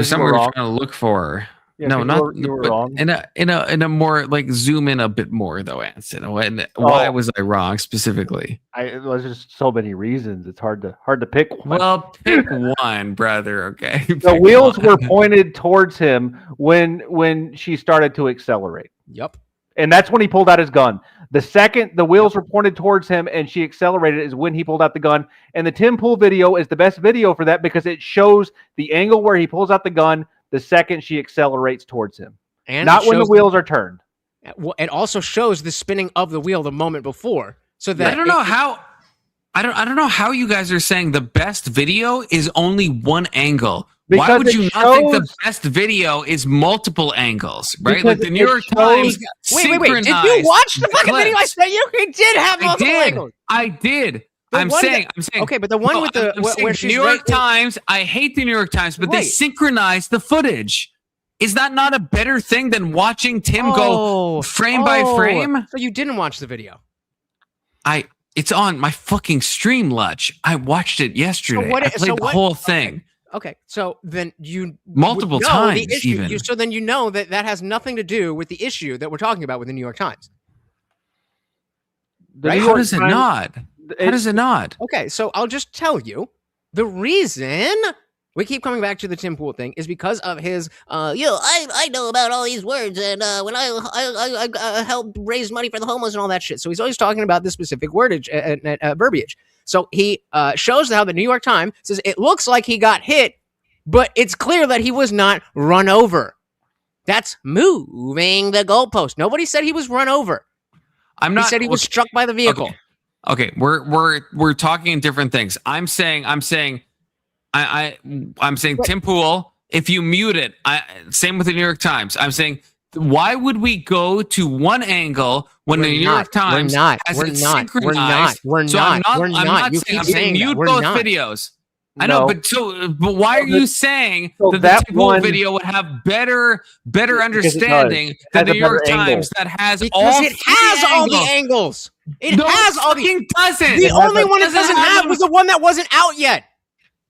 [SPEAKER 6] something we were trying to look for.
[SPEAKER 11] Yeah,
[SPEAKER 6] no, not
[SPEAKER 11] you were
[SPEAKER 6] but
[SPEAKER 11] wrong.
[SPEAKER 6] in a more like zoom in a bit more though, Anson. Why was I wrong specifically?
[SPEAKER 11] There's just so many reasons. It's hard to pick one.
[SPEAKER 6] Well, pick one, brother. Okay.
[SPEAKER 11] The wheels were pointed towards him when she started to accelerate.
[SPEAKER 19] Yep.
[SPEAKER 11] And that's when he pulled out his gun. The second the wheels were pointed towards him and she accelerated is when he pulled out the gun. And the Tim Pool video is the best video for that because it shows the angle where he pulls out the gun the second she accelerates towards him.
[SPEAKER 19] And
[SPEAKER 11] not when the wheels are turned.
[SPEAKER 19] It also shows the spinning of the wheel the moment before. So that
[SPEAKER 6] I don't know how I don't know how you guys are saying the best video is only one angle. Why
[SPEAKER 11] Because
[SPEAKER 6] would
[SPEAKER 11] it
[SPEAKER 6] you not think the
[SPEAKER 11] shows-
[SPEAKER 6] best video is multiple angles, right?
[SPEAKER 11] Because
[SPEAKER 6] Like the New
[SPEAKER 11] it
[SPEAKER 6] York
[SPEAKER 11] shows-
[SPEAKER 6] Times.
[SPEAKER 19] Wait. Did you
[SPEAKER 6] synchronized
[SPEAKER 19] watch the
[SPEAKER 6] the
[SPEAKER 19] fucking video I
[SPEAKER 6] clips.
[SPEAKER 19] sent you? He did have multiple angles.
[SPEAKER 6] I did.
[SPEAKER 19] The
[SPEAKER 6] I'm
[SPEAKER 19] one
[SPEAKER 6] saying.
[SPEAKER 19] Okay, but the one
[SPEAKER 6] No,
[SPEAKER 19] with the
[SPEAKER 6] I'm
[SPEAKER 19] where
[SPEAKER 6] saying
[SPEAKER 19] she's
[SPEAKER 6] New York Times. I hate the New York Times, but they
[SPEAKER 19] Right.
[SPEAKER 6] synchronized the footage. Is that not a better thing than watching Tim go frame by frame?
[SPEAKER 19] So you didn't watch the video.
[SPEAKER 6] It's on my fucking stream, Lutch. I watched it yesterday. I played the whole thing.
[SPEAKER 19] Okay, so then you
[SPEAKER 6] Multiple
[SPEAKER 19] would know
[SPEAKER 6] times,
[SPEAKER 19] the issue.
[SPEAKER 6] even.
[SPEAKER 19] So then you know that has nothing to do with the issue that we're talking about with the New York Times.
[SPEAKER 11] Right?
[SPEAKER 6] How does it not? How does it not?
[SPEAKER 19] Okay, so I'll just tell you the reason we keep coming back to the Tim Pool thing is because of his, I know about all these words, and when I helped raise money for the homeless and all that shit. So he's always talking about this specific wordage and verbiage. So he shows how the New York Times says it looks like he got hit, but it's clear that he was not run over. That's moving the goalpost. Nobody said he was run over. He said he was struck by the vehicle.
[SPEAKER 6] Okay, we're talking different things. I'm saying Tim Pool, if you mute it, same with the New York Times. I'm saying, why would we go to one angle when the New York Times has it synchronized?
[SPEAKER 19] We're
[SPEAKER 6] So
[SPEAKER 19] not.
[SPEAKER 6] I'm not saying mute both videos. I know, but why are you saying that the Tim Pool video would have better understanding than the New York Times that has all
[SPEAKER 19] it has all the angles. It
[SPEAKER 6] No,
[SPEAKER 19] has
[SPEAKER 6] it
[SPEAKER 19] all the
[SPEAKER 6] fucking doesn't.
[SPEAKER 19] The only one it
[SPEAKER 6] doesn't
[SPEAKER 19] doesn't
[SPEAKER 6] have
[SPEAKER 19] have was the one that wasn't out yet.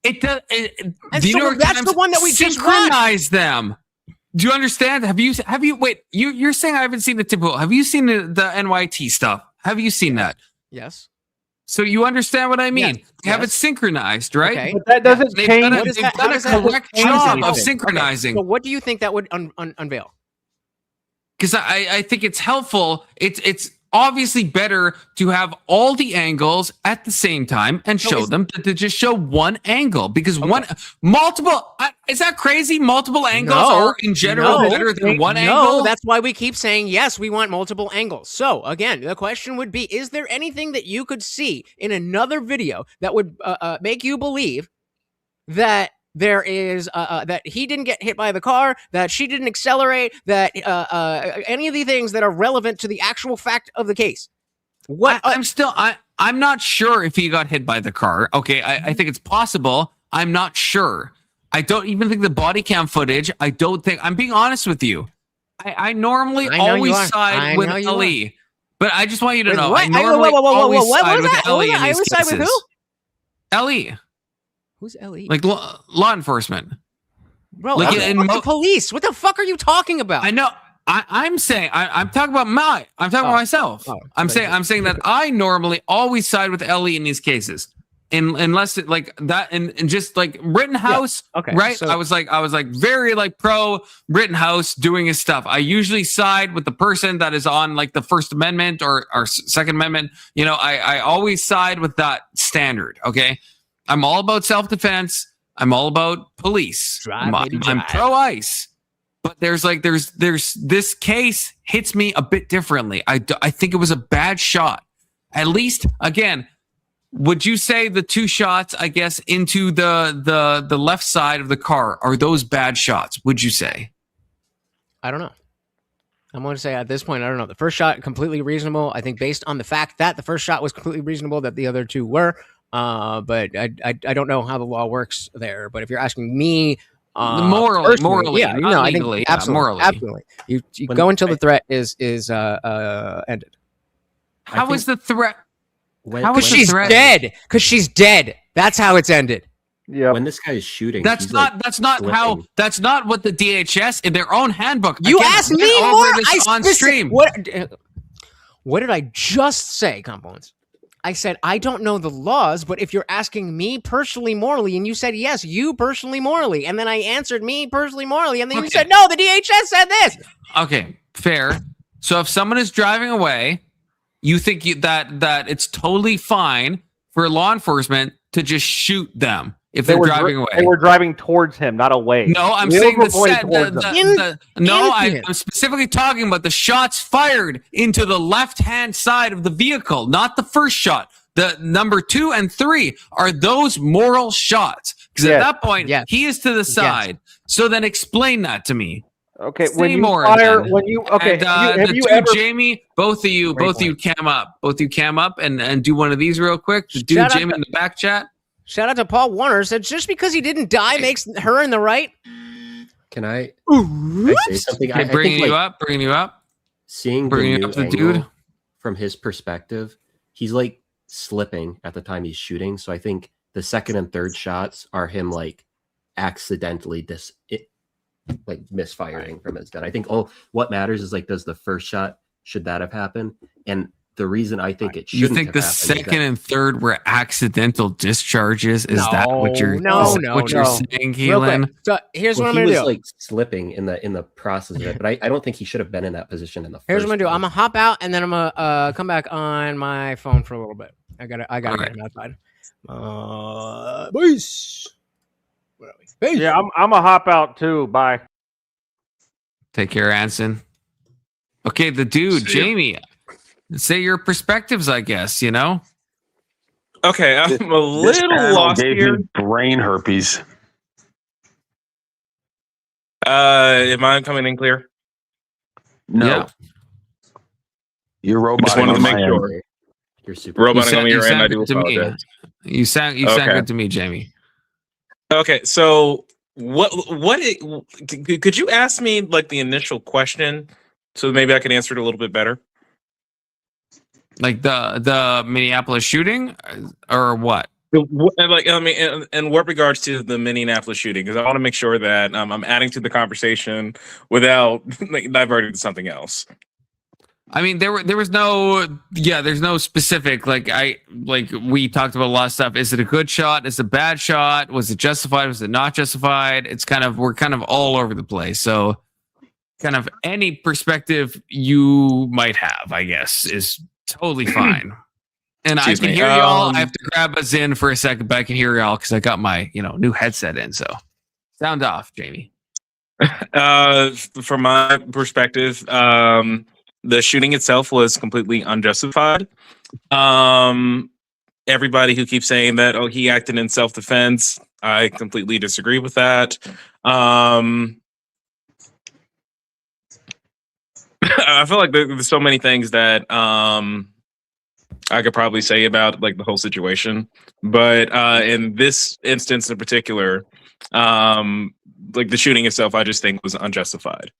[SPEAKER 6] It does.
[SPEAKER 19] And
[SPEAKER 6] The
[SPEAKER 19] so
[SPEAKER 6] New York
[SPEAKER 19] that's
[SPEAKER 6] Times
[SPEAKER 19] the one that we just
[SPEAKER 6] synchronized them. Do you understand? Have you? Wait, you're saying I haven't seen the Tim Pool. Have you seen the NYT stuff? Have you seen that?
[SPEAKER 19] Yes.
[SPEAKER 6] So you understand what I mean?
[SPEAKER 19] Yes.
[SPEAKER 6] They have it synchronized, right?
[SPEAKER 19] Okay.
[SPEAKER 11] But that doesn't
[SPEAKER 6] They've
[SPEAKER 11] change.
[SPEAKER 6] done a correct job of synchronizing.
[SPEAKER 19] So what do you think that would unveil?
[SPEAKER 6] Because I think it's helpful. It's obviously better to have all the angles at the same time and show them than to just show one angle. Because multiple is that crazy? Multiple angles are in general better than one angle.
[SPEAKER 19] That's why we keep saying yes. We want multiple angles. So again, the question would be: is there anything that you could see in another video that would make you believe that there is that he didn't get hit by the car, that she didn't accelerate, that any of the things that are relevant to the actual fact of the case?
[SPEAKER 6] I'm not sure if he got hit by the car. Okay, I think it's possible. I'm not sure. I don't even think the body cam footage. I'm being honest with you. I normally always side with Ali, but I just want you to know I normally always side with Ellie in these cases.
[SPEAKER 19] Side with who?
[SPEAKER 6] Ellie.
[SPEAKER 19] Who's Ellie?
[SPEAKER 6] Like law enforcement.
[SPEAKER 19] Bro,
[SPEAKER 6] like
[SPEAKER 19] the police. What the fuck are you talking about?
[SPEAKER 6] I know. I'm saying I'm talking about about myself. I'm saying that I normally always side with Ellie in these cases. Unless it like that and just like Rittenhouse, right? So, I was like very like pro Rittenhouse doing his stuff. I usually side with the person that is on like the First Amendment or Second Amendment. You know, I always side with that standard. Okay. I'm all about self-defense. I'm all about police. I'm pro ICE, but there's this case hits me a bit differently. I think it was a bad shot. At least, again, would you say the two shots, I guess, into the left side of the car are those bad shots? Would you say?
[SPEAKER 19] I don't know. I'm going to say at this point, I don't know. The first shot completely reasonable. I think based on the fact that the first shot was completely reasonable, that the other two were. But I don't know how the law works there. But if you're asking me,
[SPEAKER 6] morally,
[SPEAKER 19] yeah, I think
[SPEAKER 6] legally,
[SPEAKER 19] absolutely, absolutely. You go until the threat is ended.
[SPEAKER 6] How is the threat?
[SPEAKER 19] Because she's dead. Because she's dead. That's how it's ended.
[SPEAKER 11] Yeah.
[SPEAKER 12] When this guy is shooting,
[SPEAKER 6] That's
[SPEAKER 12] he's
[SPEAKER 6] not.
[SPEAKER 12] like
[SPEAKER 6] That's not
[SPEAKER 12] slipping.
[SPEAKER 6] how. That's not what the DHS in their own handbook.
[SPEAKER 19] You
[SPEAKER 6] Again,
[SPEAKER 19] asked
[SPEAKER 6] went
[SPEAKER 19] me
[SPEAKER 6] over
[SPEAKER 19] more.
[SPEAKER 6] this on stream.
[SPEAKER 19] What did I just say, Components? I said, I don't know the laws, but if you're asking me personally morally, and you said, yes, you personally morally, and then I answered me personally morally, and then you said, no, the DHS said this.
[SPEAKER 6] Okay, fair. So if someone is driving away, you think that it's totally fine for law enforcement to just shoot them if they're driving away.
[SPEAKER 11] They were driving towards him, not away.
[SPEAKER 6] No, I'm
[SPEAKER 11] Wheels
[SPEAKER 6] saying
[SPEAKER 11] were pointed towards them.
[SPEAKER 6] I'm specifically talking about the shots fired into the left-hand side of the vehicle, not the first shot. The number 2 and 3 are those moral shots. Because at that point, he is to the side. So then explain that to me.
[SPEAKER 11] Okay,
[SPEAKER 6] Say
[SPEAKER 11] when you
[SPEAKER 6] more
[SPEAKER 11] fire,
[SPEAKER 6] then.
[SPEAKER 11] when you okay,
[SPEAKER 6] And,
[SPEAKER 11] have you
[SPEAKER 6] the
[SPEAKER 11] ever?
[SPEAKER 6] Jamie, both of you cam up. Both of you cam up and do one of these real quick. The dude
[SPEAKER 19] Shout out
[SPEAKER 6] Jamie
[SPEAKER 19] to-
[SPEAKER 6] in the back chat.
[SPEAKER 19] Shout out to Paul Warner. Said just because he didn't die makes her in the right.
[SPEAKER 12] Can I
[SPEAKER 19] Ooh,
[SPEAKER 12] say something?
[SPEAKER 6] Okay, bringing you up.
[SPEAKER 12] Seeing
[SPEAKER 6] Bringing
[SPEAKER 12] the
[SPEAKER 6] up
[SPEAKER 12] new
[SPEAKER 6] the dude.
[SPEAKER 12] angle from his perspective, he's like slipping at the time he's shooting. So I think the second and third shots are him like accidentally misfiring from his gun. I think what matters is like, does the first shot, should that have happened? And the reason I think it shouldn't
[SPEAKER 6] You think
[SPEAKER 12] have
[SPEAKER 6] the
[SPEAKER 12] happened is
[SPEAKER 6] second and third were accidental discharges? Is that what you're saying, Keelan?
[SPEAKER 19] So here's what I'm
[SPEAKER 12] he
[SPEAKER 19] gonna
[SPEAKER 12] was
[SPEAKER 19] do.
[SPEAKER 12] like slipping in the process of it, but I don't think he should have been in that position in the
[SPEAKER 19] Here's
[SPEAKER 12] first
[SPEAKER 19] what I'm gonna do.
[SPEAKER 12] place.
[SPEAKER 19] I'm gonna hop out and then I'm gonna come back on my phone for a little bit. I gotta get him outside. Peace.
[SPEAKER 11] Yeah, I'm a hop out too. Bye.
[SPEAKER 6] Take care, Anson. Okay, the dude, Jamie. Say your perspectives, I guess, you know?
[SPEAKER 1] Okay, I'm a
[SPEAKER 22] This
[SPEAKER 1] little
[SPEAKER 22] panel
[SPEAKER 1] lost
[SPEAKER 22] gave
[SPEAKER 1] here.
[SPEAKER 22] me brain herpes.
[SPEAKER 1] Am I coming in clear?
[SPEAKER 22] No.
[SPEAKER 6] Yeah.
[SPEAKER 22] You're roboting
[SPEAKER 1] Just wanted to
[SPEAKER 22] on
[SPEAKER 1] make
[SPEAKER 22] my
[SPEAKER 1] sure.
[SPEAKER 22] end.
[SPEAKER 12] You're super.
[SPEAKER 1] Roboting on your end, I do
[SPEAKER 6] good to me.
[SPEAKER 1] apologize.
[SPEAKER 6] You sound
[SPEAKER 1] Okay.
[SPEAKER 6] good to me, Jamie.
[SPEAKER 1] Okay, so could you ask me like the initial question so maybe I can answer it a little bit better?
[SPEAKER 6] Like the Minneapolis shooting, or what?
[SPEAKER 1] Like, I mean, in what regards to the Minneapolis shooting? Because I want to make sure that I'm adding to the conversation without like, diverting to something else.
[SPEAKER 6] I mean, there's no specific like we talked about a lot of stuff. Is it a good shot? Is it a bad shot? Was it justified? Was it not justified? We're kind of all over the place. So kind of any perspective you might have, I guess, is totally fine. And
[SPEAKER 1] Excuse
[SPEAKER 6] I can
[SPEAKER 1] me.
[SPEAKER 6] hear y'all. I have to grab us in for a second, but I can hear y'all because I got my new headset in. So sound off, Jamie.
[SPEAKER 1] From my perspective, the shooting itself was completely unjustified. Everybody who keeps saying that, he acted in self-defense, I completely disagree with that. I feel like there's so many things that I could probably say about like the whole situation, but in this instance in particular, like the shooting itself, I just think was unjustified.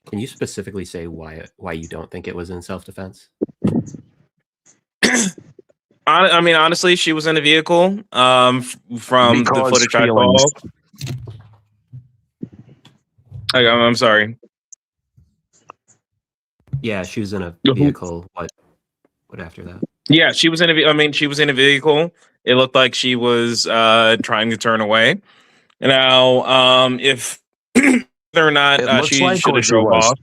[SPEAKER 12] Can you specifically say why you don't think it was in self-defense?
[SPEAKER 1] I mean, honestly, she was in a vehicle. From the footage I saw. I'm sorry.
[SPEAKER 12] Yeah, she was in a vehicle. What after that?
[SPEAKER 1] Yeah, she was in she was in a vehicle. It looked like she was trying to turn away. Now, if whether or not she should have drove off.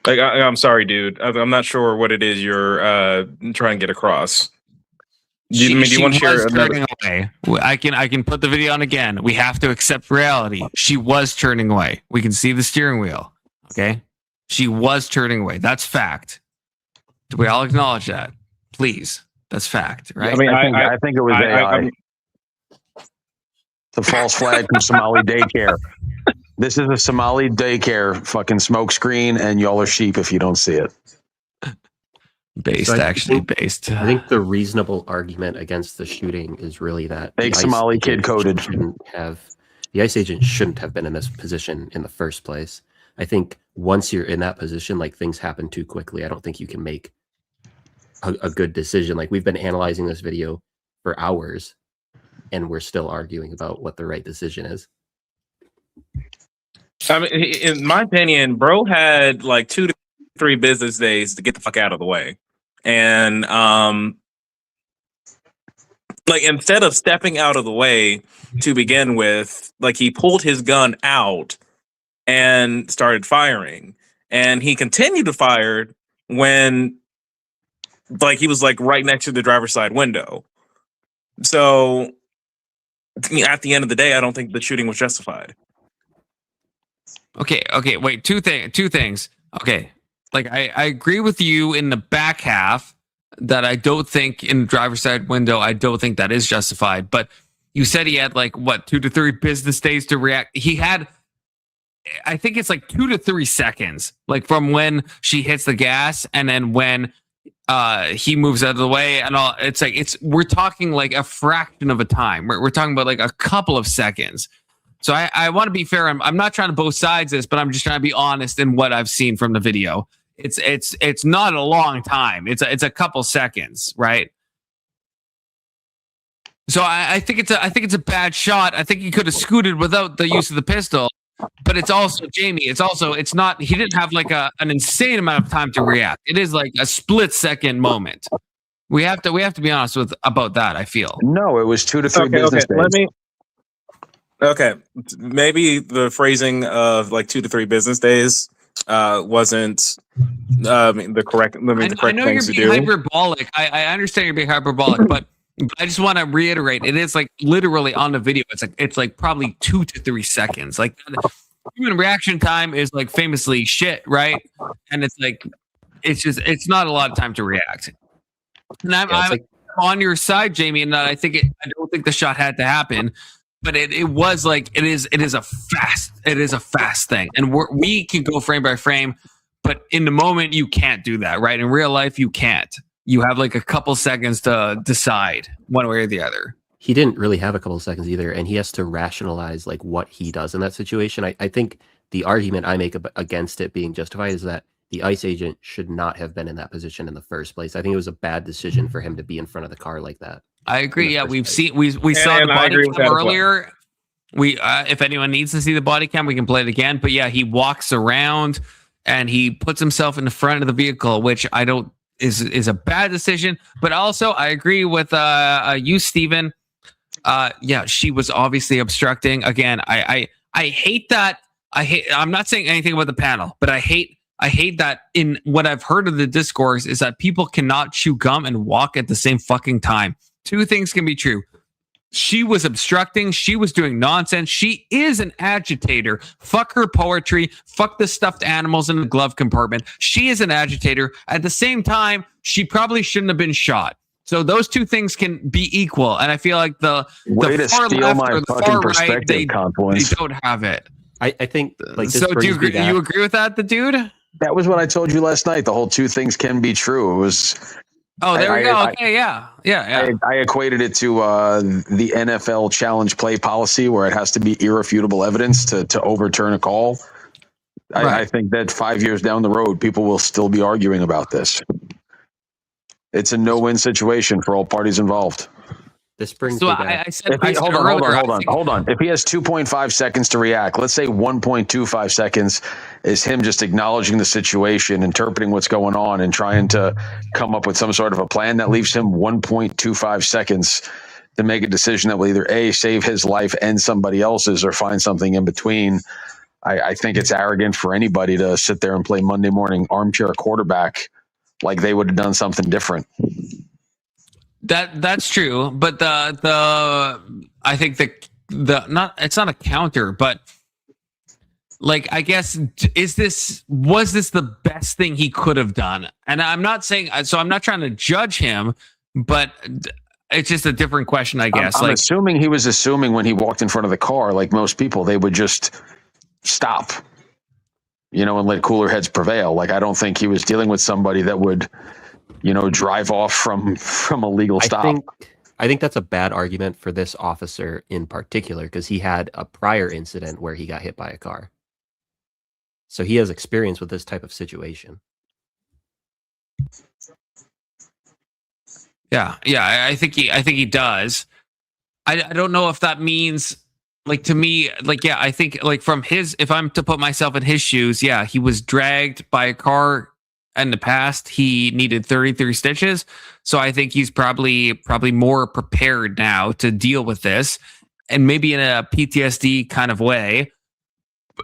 [SPEAKER 1] Like, I'm sorry, dude. I'm not sure what it is you're trying to get across. Do you want to share
[SPEAKER 6] turning away? I can put the video on again. We have to accept reality. She was turning away. We can see the steering wheel. Okay, she was turning away. That's fact. Do we all acknowledge that? Please, that's fact, right?
[SPEAKER 22] I mean, I think it was AI. The false flag from Somali daycare. This is a Somali daycare fucking smoke screen, and y'all are sheep if you don't see it.
[SPEAKER 6] Based.
[SPEAKER 12] I think the reasonable argument against the shooting is really that
[SPEAKER 22] Fake Somali kid coded.
[SPEAKER 12] The ICE agent shouldn't have been in this position in the first place. I think once you're in that position, like things happen too quickly. I don't think you can make a good decision. Like, we've been analyzing this video for hours, and we're still arguing about what the right decision is.
[SPEAKER 1] I mean, in my opinion, bro had like 2 to 3 business days to get the fuck out of the way, and like instead of stepping out of the way to begin with, like he pulled his gun out and started firing, and he continued to fire when like he was like right next to the driver's side window. So I mean, at the end of the day, I don't think the shooting was justified.
[SPEAKER 6] Okay, wait, two things. Okay, like I agree with you in the back half that I don't think in the driver's side window, I don't think that is justified. But you said he had like what 2 to 3 business days to react. He had, I think it's like 2 to 3 seconds, like from when she hits the gas and then when he moves out of the way and all. It's like we're talking like a fraction of a time. We're talking about like a couple of seconds. So I want to be fair. I'm not trying to both sides this, but I'm just trying to be honest in what I've seen from the video. It's not a long time. It's a couple seconds, right? So I think it's a bad shot. I think he could have scooted without the use of the pistol. But it's also Jamie. It's not. He didn't have like an insane amount of time to react. It is like a split second moment. We have to be honest about that. I feel
[SPEAKER 22] no. It was 2 to 3 business days.
[SPEAKER 1] Okay, maybe the phrasing of like 2 to 3 business days wasn't the correct.
[SPEAKER 6] I know you're being hyperbolic. I understand you're being hyperbolic, but I just want to reiterate: it is like literally on the video. It's like probably 2 to 3 seconds. Like human reaction time is like famously shit, right? And it's like it's not a lot of time to react. And I'm on your side, Jamie, and I don't think the shot had to happen. But it was like it is a fast thing, and we can go frame by frame, but in the moment you can't do that, right? In real life you can't. You have like a couple seconds to decide one way or the other.
[SPEAKER 12] He didn't really have a couple seconds either, and he has to rationalize like what he does in that situation. I think the argument I make against it being justified is that the ICE agent should not have been in that position in the first place. I think it was a bad decision for him to be in front of the car like that.
[SPEAKER 6] I agree. Yeah, we saw the body cam earlier. If anyone needs to see the body cam, we can play it again. But yeah, he walks around and he puts himself in the front of the vehicle, which I don't is a bad decision. But also, I agree with you, Steven. Yeah, she was obviously obstructing. Again, I hate that. I'm not saying anything about the panel, but I hate that in what I've heard of the discourse is that people cannot chew gum and walk at the same fucking time. 2 things can be true. She was obstructing. She was doing nonsense. She is an agitator. Fuck her poetry. Fuck the stuffed animals in the glove compartment. She is an agitator. At the same time, she probably shouldn't have been shot. So those 2 things can be equal. And I feel like the far left or the far right, they don't have it.
[SPEAKER 12] I think like this.
[SPEAKER 6] So do you agree with that, the dude?
[SPEAKER 22] That was what I told you last night. The whole 2 things can be true. It was.
[SPEAKER 6] Oh, there we go. Okay, yeah.
[SPEAKER 22] I equated it to the NFL challenge play policy, where it has to be irrefutable evidence to overturn a call. Right. I think that 5 years down the road, people will still be arguing about this. It's a no-win situation for all parties involved.
[SPEAKER 12] This brings
[SPEAKER 6] so
[SPEAKER 12] me back.
[SPEAKER 6] I said
[SPEAKER 22] hold on. If he has 2.5 seconds to react, let's say 1.25 seconds is him just acknowledging the situation, interpreting what's going on, and trying to come up with some sort of a plan. That leaves him 1.25 seconds to make a decision that will either A, save his life and somebody else's, or find something in between. I think it's arrogant for anybody to sit there and play Monday morning armchair quarterback like they would have done something different.
[SPEAKER 6] That's true, but I think it's not a counter, but like I guess was this the best thing he could have done? And I'm not saying so. I'm not trying to judge him, but it's just a different question, I guess.
[SPEAKER 22] I'm assuming he was assuming when he walked in front of the car, like most people, they would just stop, and let cooler heads prevail. Like I don't think he was dealing with somebody that would. Drive off from a legal stop.
[SPEAKER 12] I think that's a bad argument for this officer in particular, because he had a prior incident where he got hit by a car. So he has experience with this type of situation.
[SPEAKER 6] Yeah, I think he does. I don't know if that means, like, to me, like, yeah, I think, like, from his, if I'm to put myself in his shoes, yeah, he was dragged by a car in the past. He needed 33 stitches, so I think he's probably more prepared now to deal with this, and maybe in a PTSD kind of way.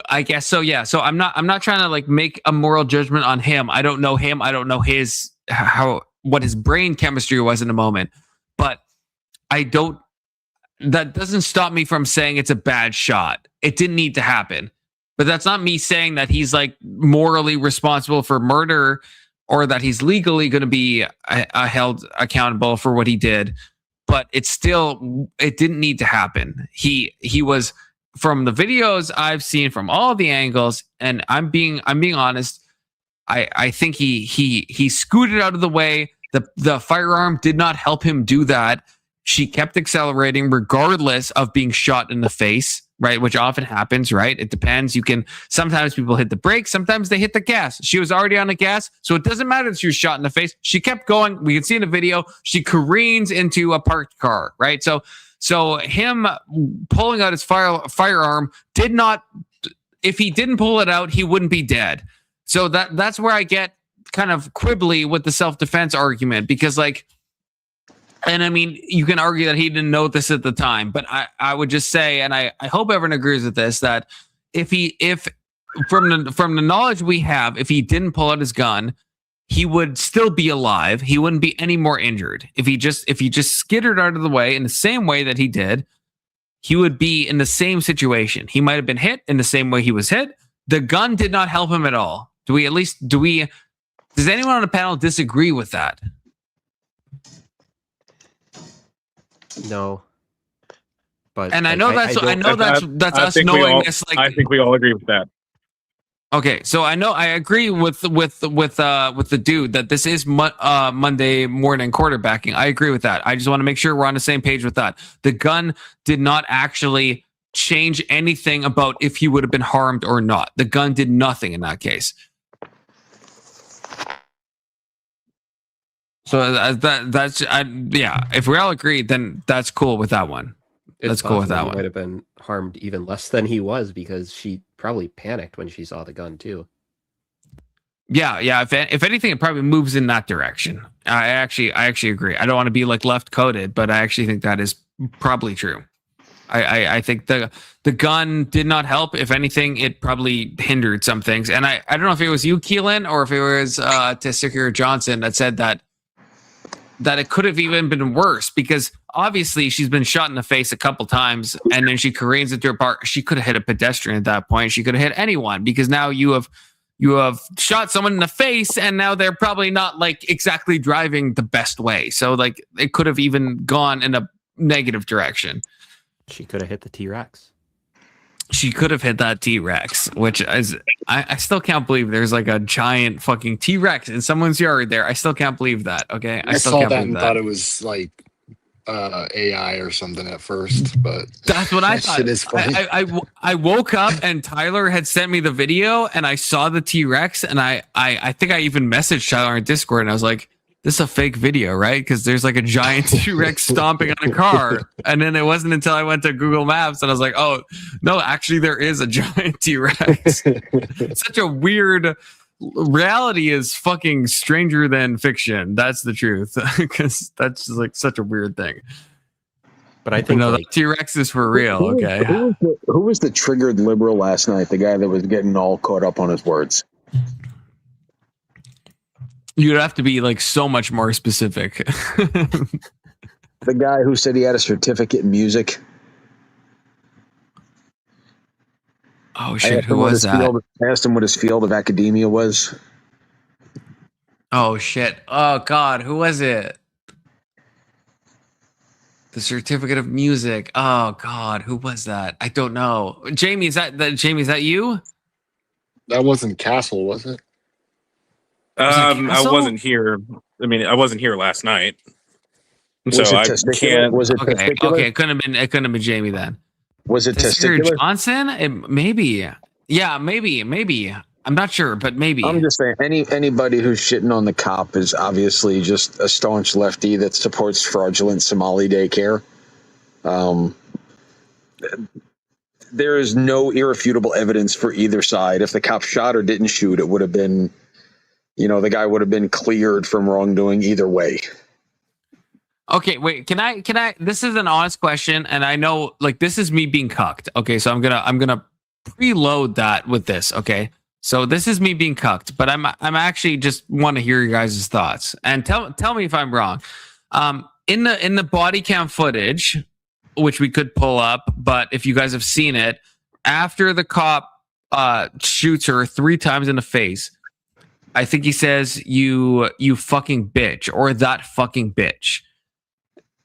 [SPEAKER 6] I guess so. Yeah. So I'm not trying to like make a moral judgment on him. I don't know him. I don't know what his brain chemistry was in the moment, but that doesn't stop me from saying it's a bad shot. It didn't need to happen, but that's not me saying that he's like morally responsible for murder or that he's legally going to be held accountable for what he did. But it didn't need to happen. He was, from the videos I've seen from all the angles, and I'm being honest, I think he scooted out of the way. The firearm did not help him do that. She kept accelerating regardless of being shot in the face, right? Which often happens, right? It depends. Sometimes people hit the brakes, sometimes they hit the gas. She was already on the gas, so it doesn't matter that she was shot in the face. She kept going. We can see in the video, she careens into a parked car, right? So him pulling out his firearm did not, if he didn't pull it out, he wouldn't be dead. So that's where I get kind of quibbly with the self-defense argument, because like, and I mean, you can argue that he didn't know this at the time, but I would just say, and I hope everyone agrees with this, that if from the knowledge we have, if he didn't pull out his gun, he would still be alive. He wouldn't be any more injured. If he just skittered out of the way in the same way that he did, he would be in the same situation. He might have been hit in the same way he was hit. The gun did not help him at all. Does anyone on the panel disagree with that?
[SPEAKER 12] No. But
[SPEAKER 6] and I know that's us knowing this. Like,
[SPEAKER 1] I think we all agree with that.
[SPEAKER 6] Okay, so I agree with the dude that this is Monday morning quarterbacking. I agree with that. I just want to make sure we're on the same page with that. The gun did not actually change anything about if he would have been harmed or not. The gun did nothing in that case. So yeah. If we all agree, then that's cool with that one. That's cool with that one.
[SPEAKER 12] Might have been harmed even less than he was, because she probably panicked when she saw the gun too.
[SPEAKER 6] Yeah. If anything, it probably moves in that direction. I actually agree. I don't want to be like left coded, but I actually think that is probably true. I think the gun did not help. If anything, it probably hindered some things. And I don't know if it was you, Keelan, or if it was Tessica Johnson that said that it could have even been worse, because obviously she's been shot in the face a couple times and then she careens into a park. She could have hit a pedestrian at that point. She could have hit anyone, because now you have shot someone in the face and now they're probably not like exactly driving the best way. So like it could have even gone in a negative direction.
[SPEAKER 12] She could have hit the T-Rex.
[SPEAKER 6] She could have hit that T-Rex, which is, I still can't believe there's like a giant fucking T-Rex in someone's yard there. I still can't believe that. Okay.
[SPEAKER 17] I saw that and thought it was like AI or something at first, but
[SPEAKER 6] that's what I thought.
[SPEAKER 17] Shit is funny.
[SPEAKER 6] I woke up and Tyler had sent me the video and I saw the T-Rex, and I think I even messaged Tyler on Discord and I was like, this is a fake video, right? Because there's like a giant T-Rex stomping on a car. And then it wasn't until I went to Google Maps and I was like, oh, no, actually there is a giant T-Rex. Such a weird, reality is fucking stranger than fiction. That's the truth. Because that's just like such a weird thing.
[SPEAKER 12] But I think
[SPEAKER 6] the T-Rex is for real, okay?
[SPEAKER 22] Who was the triggered liberal last night? The guy that was getting all caught up on his words.
[SPEAKER 6] You'd have to be like so much more specific.
[SPEAKER 22] The guy who said he had a certificate in music.
[SPEAKER 6] Oh shit! Who was that?
[SPEAKER 22] I asked him what his field of academia was.
[SPEAKER 6] Oh shit! Oh god! Who was it? The certificate of music. Oh god! Who was that? I don't know. Jamie, is that you?
[SPEAKER 17] That wasn't Castle, was it?
[SPEAKER 1] I wasn't here. I mean, I wasn't here last night, so I can't.
[SPEAKER 22] Was it
[SPEAKER 6] okay? It couldn't have been Jamie then.
[SPEAKER 22] Was it
[SPEAKER 6] Testicular
[SPEAKER 22] testicular?
[SPEAKER 6] Johnson? Maybe. Yeah, maybe. I'm not sure, but maybe.
[SPEAKER 22] I'm just saying, anybody who's shitting on the cop is obviously just a staunch lefty that supports fraudulent Somali daycare. There is no irrefutable evidence for either side. If the cop shot or didn't shoot, it would have been, the guy would have been cleared from wrongdoing either way.
[SPEAKER 6] Okay, wait, can I, this is an honest question, and I know, like, this is me being cucked. Okay, so I'm gonna preload that with this, okay? So this is me being cucked, but I'm actually just want to hear your guys' thoughts. And tell me if I'm wrong. In the body cam footage, which we could pull up, but if you guys have seen it, after the cop shoots her 3 times in the face, I think he says, you fucking bitch, or that fucking bitch.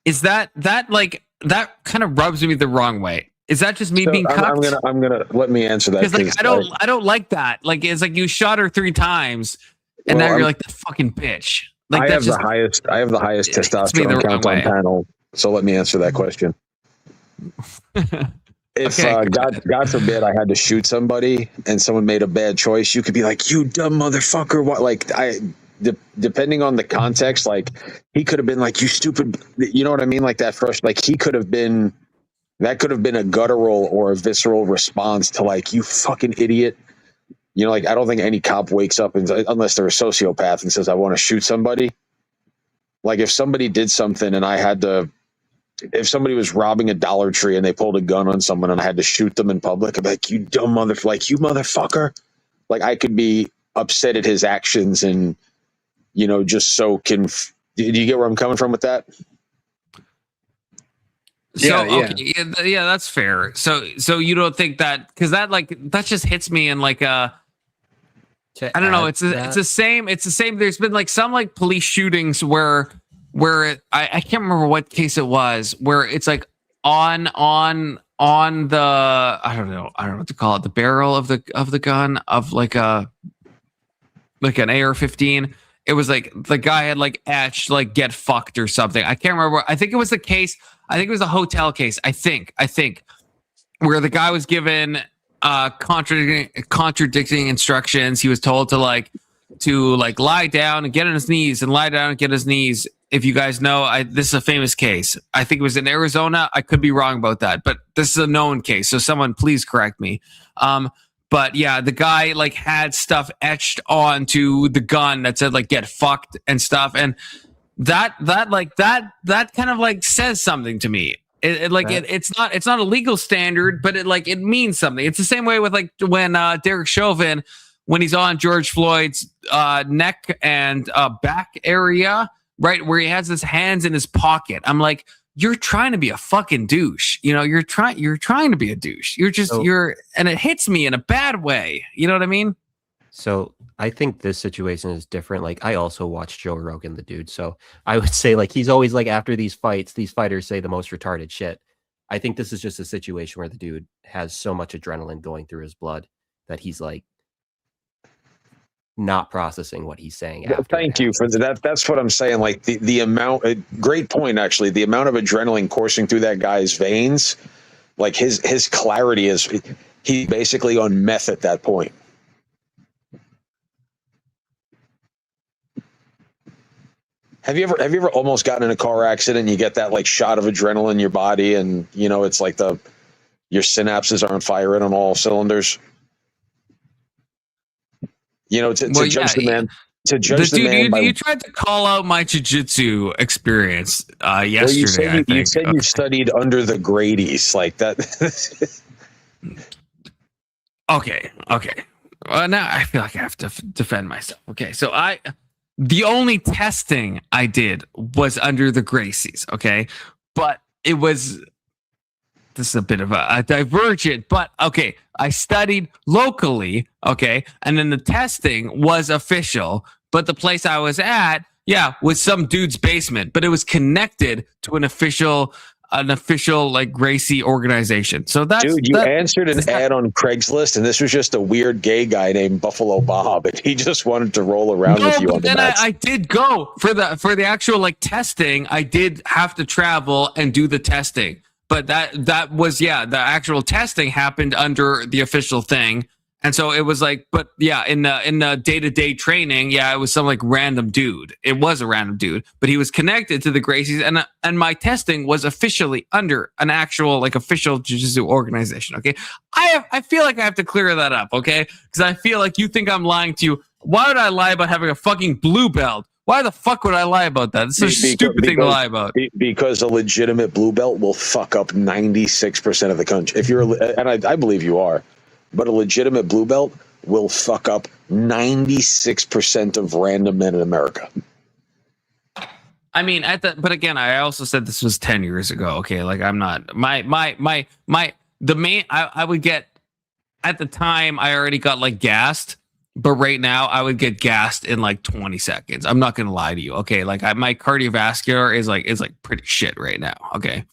[SPEAKER 6] Is that like, that kind of rubs me the wrong way? Is that just me being cucked?
[SPEAKER 22] I'm gonna let me answer that.
[SPEAKER 6] Because like I don't like that. Like, it's like you shot her 3 times, and now you're like the fucking bitch. Like,
[SPEAKER 22] I have the highest testosterone count on panel. So let me answer that question. If God forbid I had to shoot somebody and someone made a bad choice, you could be like, you dumb motherfucker. What? Like, depending on the context, like, he could have been like, you stupid. You know what I mean? Like that first, like, he could have been. That could have been a guttural or a visceral response to, like, you fucking idiot. Like, I don't think any cop wakes up unless they're a sociopath and says, I want to shoot somebody. Like, if somebody did something and if somebody was robbing a Dollar Tree and they pulled a gun on someone and I had to shoot them in public, I'd be like, you dumb you motherfucker. Like, I could be upset at his actions and, just so do you get where I'm coming from with that?
[SPEAKER 6] So okay, yeah, that's fair. So you don't think that, because that just hits me in like I don't know. It's the same. There's been like some like police shootings where I can't remember what case it was, where it's like on the I don't know what to call it, the barrel of the gun of like an AR-15. It was like the guy had like etched like "get fucked" or something. I can't remember. I think it was the case. I think it was a hotel case. I think where the guy was given contradicting instructions. He was told to lie down and get on his knees, and lie down and get his knees. If you guys know, this is a famous case. I think it was in Arizona. I could be wrong about that, but this is a known case. So someone please correct me. But yeah, the guy like had stuff etched onto the gun that said like "get fucked" and stuff, and that kind of like says something to me. It's not a legal standard, but it means something. It's the same way with like when Derek Chauvin, when he's on George Floyd's neck and back area, right, where he has his hands in his pocket. I'm like, you're trying to be a fucking douche. You're trying to be a douche. And it hits me in a bad way. You know what I mean?
[SPEAKER 12] So I think this situation is different. Like, I also watch Joe Rogan, the dude. So I would say like, he's always like, after these fights, these fighters say the most retarded shit. I think this is just a situation where the dude has so much adrenaline going through his blood that he's like not processing what he's saying.
[SPEAKER 22] Thank you for that. That's what I'm saying. Like the amount, great point, actually, the amount of adrenaline coursing through that guy's veins, like his clarity is, he's basically on meth at that point. Have you ever almost gotten in a car accident and you get that like shot of adrenaline in your body and it's like your synapses aren't firing on all cylinders? To judge the man. To judge the man.
[SPEAKER 6] You tried to call out my jiu-jitsu experience yesterday.
[SPEAKER 22] You said you studied under the Grady's, like that.
[SPEAKER 6] Okay. Well, now I feel like I have to defend myself. Okay, so the only testing I did was under the Gracies, okay? But it was, this is a bit of a divergent, but okay, I studied locally, okay? And then the testing was official, but the place I was at, was some dude's basement, but it was connected to an official like Gracie organization. So that's,
[SPEAKER 22] dude, you answered an ad on Craigslist, and this was just a weird gay guy named Buffalo Bob, and he just wanted to roll around with you on the mats.
[SPEAKER 6] I did go for the actual like testing. I did have to travel and do the testing, but that was the actual testing happened under the official thing, And so it was like, but yeah, in the day-to-day training, yeah, it was some like random dude. It was a random dude, but he was connected to the Gracies, and my testing was officially under an actual like official jiu-jitsu organization. Okay, I feel like I have to clear that up. Okay, because I feel like you think I'm lying to you. Why would I lie about having a fucking blue belt? Why the fuck would I lie about that? It's a stupid thing to lie about.
[SPEAKER 22] Because a legitimate blue belt will fuck up 96% of the country. If you're, and I believe you are, but a legitimate blue belt will fuck up 96% of random men in America.
[SPEAKER 6] I mean, but again, I also said this was 10 years ago. Okay, like I'm not I would get at the time. I already got like gassed. But right now, I would get gassed in like 20 seconds. I'm not gonna lie to you. Okay, like my cardiovascular is like pretty shit right now. Okay,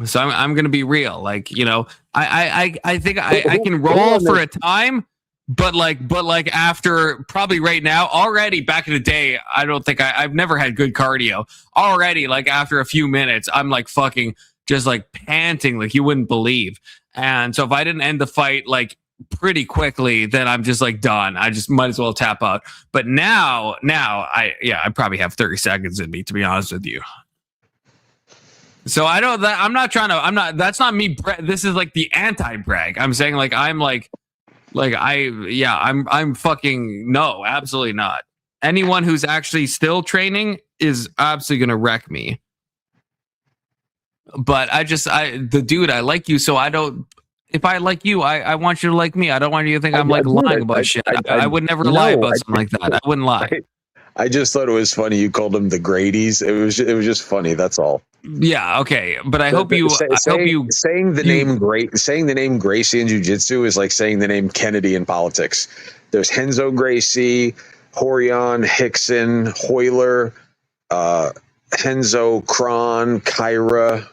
[SPEAKER 6] so I'm gonna be real. Like, you know, I think I can roll for a time, but like after probably right now already back in the day, I don't think I've never had good cardio. Already, like after a few minutes, I'm like fucking just like panting like you wouldn't believe. And so if I didn't end the fight like pretty quickly, then I'm just like done. I just might as well tap out. But now I probably have 30 seconds in me, to be honest with you. So that's not me. This is like the anti-brag. I'm saying like I'm fucking no, absolutely not. Anyone who's actually still training is absolutely gonna wreck me. But I like you, so I don't. If I like you, I want you to like me. I don't want you to think I'm like lying about shit. I would never lie about something like that. I wouldn't lie.
[SPEAKER 22] I just thought it was funny. You called them the Grady's. It was just funny. That's all.
[SPEAKER 6] Yeah. Okay. But I hope you.
[SPEAKER 22] Saying the name Gracie in jiu-jitsu is like saying the name Kennedy in politics. There's Renzo Gracie, Horion, Hickson, Hoyler, Henzo, Kron, Kyra.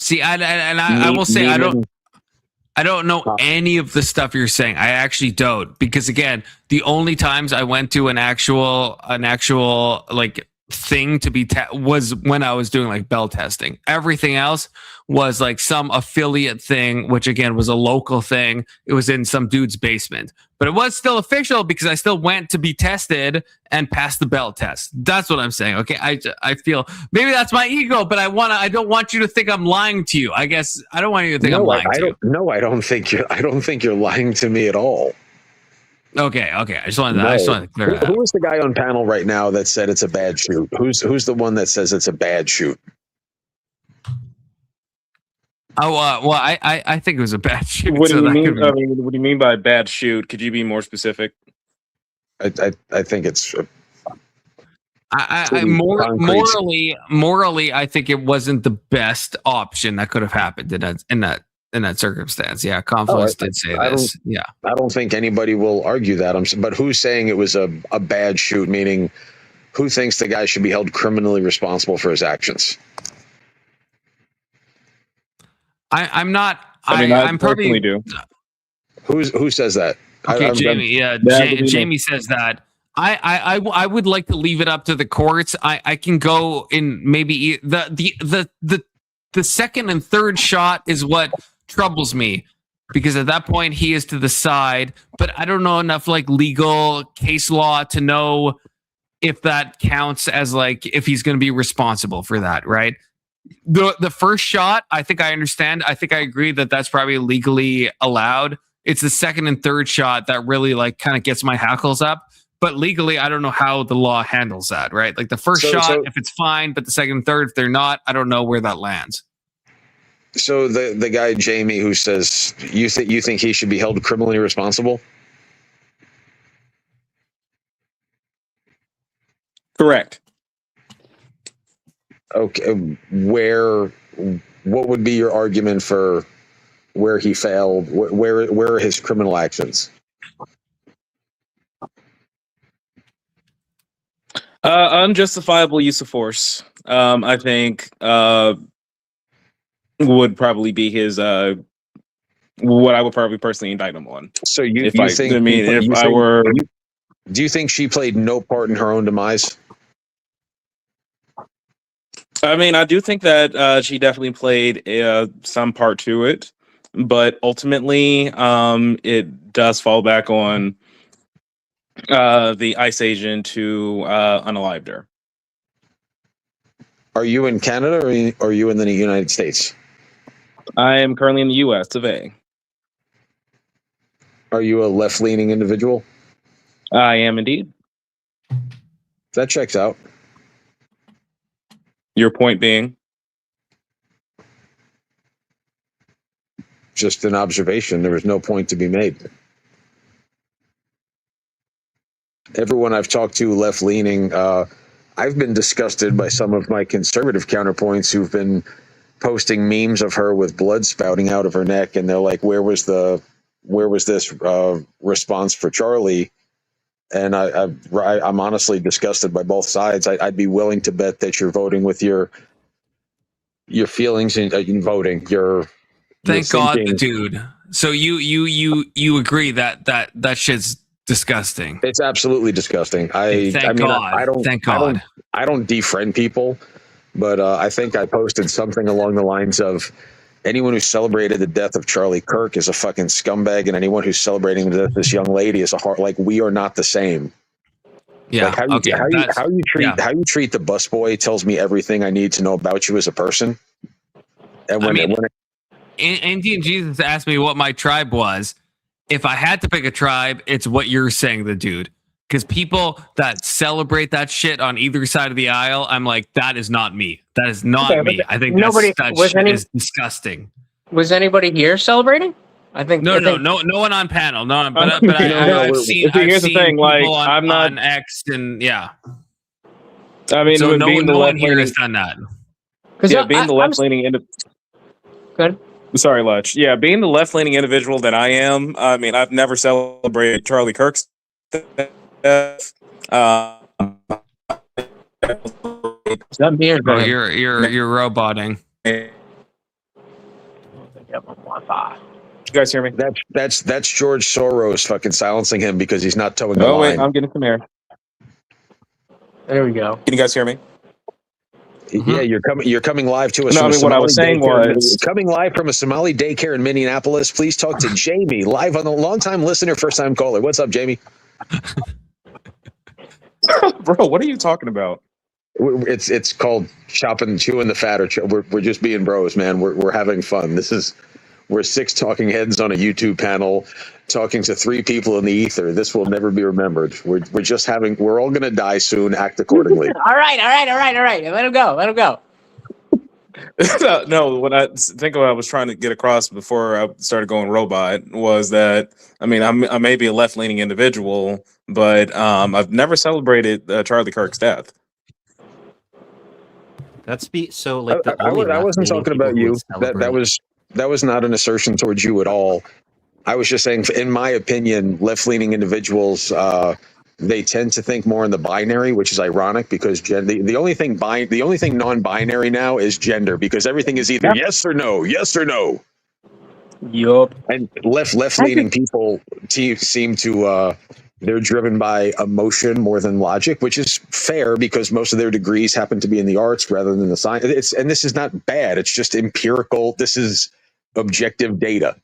[SPEAKER 6] See, I will say I don't know any of the stuff you're saying. I actually don't, because again, the only times I went to an actual like thing to be was when I was doing like belt testing. Everything else was like some affiliate thing, which again was a local thing. It was in some dude's basement, but it was still official because I still went to be tested and passed the belt test. That's what I'm saying. Okay, I feel maybe that's my ego, but I don't want you to think I'm lying to you. I guess I don't want you to think I'm lying to you.
[SPEAKER 22] No, I don't think you're lying to me at all.
[SPEAKER 6] Okay. I just wanted to clear that.
[SPEAKER 22] Who is the guy on panel right now that said it's a bad shoot? Who's the one that says it's a bad shoot?
[SPEAKER 6] Oh, well, I think it was a bad shoot.
[SPEAKER 1] What do you mean? I mean, what do you mean by bad shoot? Could you be more specific?
[SPEAKER 22] I think it's.
[SPEAKER 6] Morally, I think it wasn't the best option that could have happened in that circumstance. Yeah, Confluence did say this. Yeah,
[SPEAKER 22] I don't think anybody will argue that. But who's saying it was a bad shoot? Meaning, who thinks the guy should be held criminally responsible for his actions?
[SPEAKER 6] I'm not.
[SPEAKER 1] I probably do.
[SPEAKER 22] Who says that?
[SPEAKER 6] Okay, Jamie. Jamie says that. I would like to leave it up to the courts. I can go in maybe the second and third shot is what troubles me, because at that point he is to the side, but I don't know enough like legal case law to know if that counts as like if he's going to be responsible for that, right? The first shot, I think I understand. I think I agree that that's probably legally allowed. It's the second and third shot that really like kind of gets my hackles up. But legally, I don't know how the law handles that, right? Like the first shot, if it's fine, but the second and third, if they're not, I don't know where that lands.
[SPEAKER 22] So the guy Jamie who says you think he should be held criminally responsible?
[SPEAKER 1] Correct.
[SPEAKER 22] Okay, what would be your argument for where he failed? Where are his criminal actions?
[SPEAKER 1] Unjustifiable use of force. I think would probably be his what I would probably personally indict him on.
[SPEAKER 22] So do you think she played no part in her own demise?
[SPEAKER 1] I mean, I do think that she definitely played some part to it. but ultimately, it does fall back on the ICE agent who unalived her.
[SPEAKER 22] Are you in Canada or are you in the United States?
[SPEAKER 1] I am currently in the U.S. of A.
[SPEAKER 22] Are you a left-leaning individual?
[SPEAKER 1] I am indeed.
[SPEAKER 22] That checks out.
[SPEAKER 1] Your point being?
[SPEAKER 22] Just an observation. There was no point to be made. Everyone I've talked to left-leaning, I've been disgusted by some of my conservative counterpoints who've been posting memes of her with blood spouting out of her neck, and they're like, where was this response for Charlie? And I'm honestly disgusted by both sides. I'd be willing to bet that you're voting with your feelings in voting.
[SPEAKER 6] Thank God, the dude. So you agree that shit's disgusting?
[SPEAKER 22] It's absolutely disgusting.
[SPEAKER 6] Thank God. Thank God.
[SPEAKER 22] I don't defriend people, but I think I posted something along the lines of, anyone who celebrated the death of Charlie Kirk is a fucking scumbag, and anyone who's celebrating the death of this young lady is a heart. Like, we are not the same.
[SPEAKER 6] Yeah.
[SPEAKER 22] Like how you treat the busboy tells me everything I need to know about you as a person. And
[SPEAKER 6] Indian Jesus asked me what my tribe was. If I had to pick a tribe, it's what you're saying, the dude. Because people that celebrate that shit on either side of the aisle, I'm like, that is not me. That is not me. I think that shit is disgusting.
[SPEAKER 19] Was anybody here celebrating? I think
[SPEAKER 6] no one on panel. No, but I've seen
[SPEAKER 1] here's the thing, like,
[SPEAKER 6] people
[SPEAKER 1] I'm not
[SPEAKER 6] on X and yeah.
[SPEAKER 1] I mean,
[SPEAKER 6] so no one here
[SPEAKER 1] left-leaning-
[SPEAKER 6] has done that.
[SPEAKER 1] Yeah, being the left-leaning
[SPEAKER 19] Good.
[SPEAKER 1] Sorry, Lutch. Yeah, being the left-leaning individual that I am, I mean, I've never celebrated Charlie Kirk's death.
[SPEAKER 6] Bro, you're roboting.
[SPEAKER 1] You guys hear me?
[SPEAKER 22] That's George Soros fucking silencing him because he's not towing the line.
[SPEAKER 1] Oh wait, I'm getting some air.
[SPEAKER 19] There we go.
[SPEAKER 1] Can you guys hear me?
[SPEAKER 22] Yeah, you're coming live to us.
[SPEAKER 1] No,
[SPEAKER 22] from
[SPEAKER 1] I mean, what I was saying was
[SPEAKER 22] coming live from a Somali daycare in Minneapolis. Please talk to Jamie, live on the long-time listener, first-time caller. What's up, Jamie?
[SPEAKER 1] Bro, what are you talking about?
[SPEAKER 22] It's called chewing the fat. We're just being bros, man. We're having fun. We're 6 talking heads on a YouTube panel talking to 3 people in the ether. This will never be remembered. We're all going to die soon. Act accordingly.
[SPEAKER 19] All right. Let him go.
[SPEAKER 1] No, what I think what I was trying to get across before I started going robot was that, I mean, I may be a left-leaning individual, but I've never celebrated Charlie Kirk's death.
[SPEAKER 2] So like the only
[SPEAKER 22] I wasn't talking about you.
[SPEAKER 2] That
[SPEAKER 22] that was not an assertion towards you at all. I was just saying, in my opinion, left-leaning individuals, they tend to think more in the binary, which is ironic because the only thing non-binary now is gender, because everything is either yes or no.
[SPEAKER 1] Yup.
[SPEAKER 22] And left-leaning people seem to they're driven by emotion more than logic, which is fair because most of their degrees happen to be in the arts rather than the science. And this is not bad. It's just empirical. This is objective data.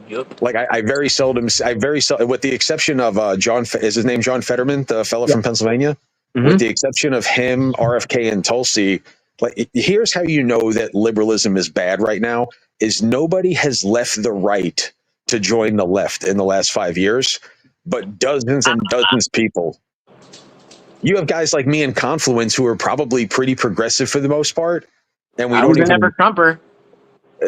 [SPEAKER 1] Yep.
[SPEAKER 22] Like I very seldom, with the exception of is his name John Fetterman, the fellow from Pennsylvania?
[SPEAKER 1] Mm-hmm.
[SPEAKER 22] With the exception of him, RFK, and Tulsi, like, here's how you know that liberalism is bad right now: is nobody has left the right to join the left in the last 5 years, but dozens and dozens of people. You have guys like me in Confluence who are probably pretty progressive for the most part, and we don't even
[SPEAKER 19] never Trumper.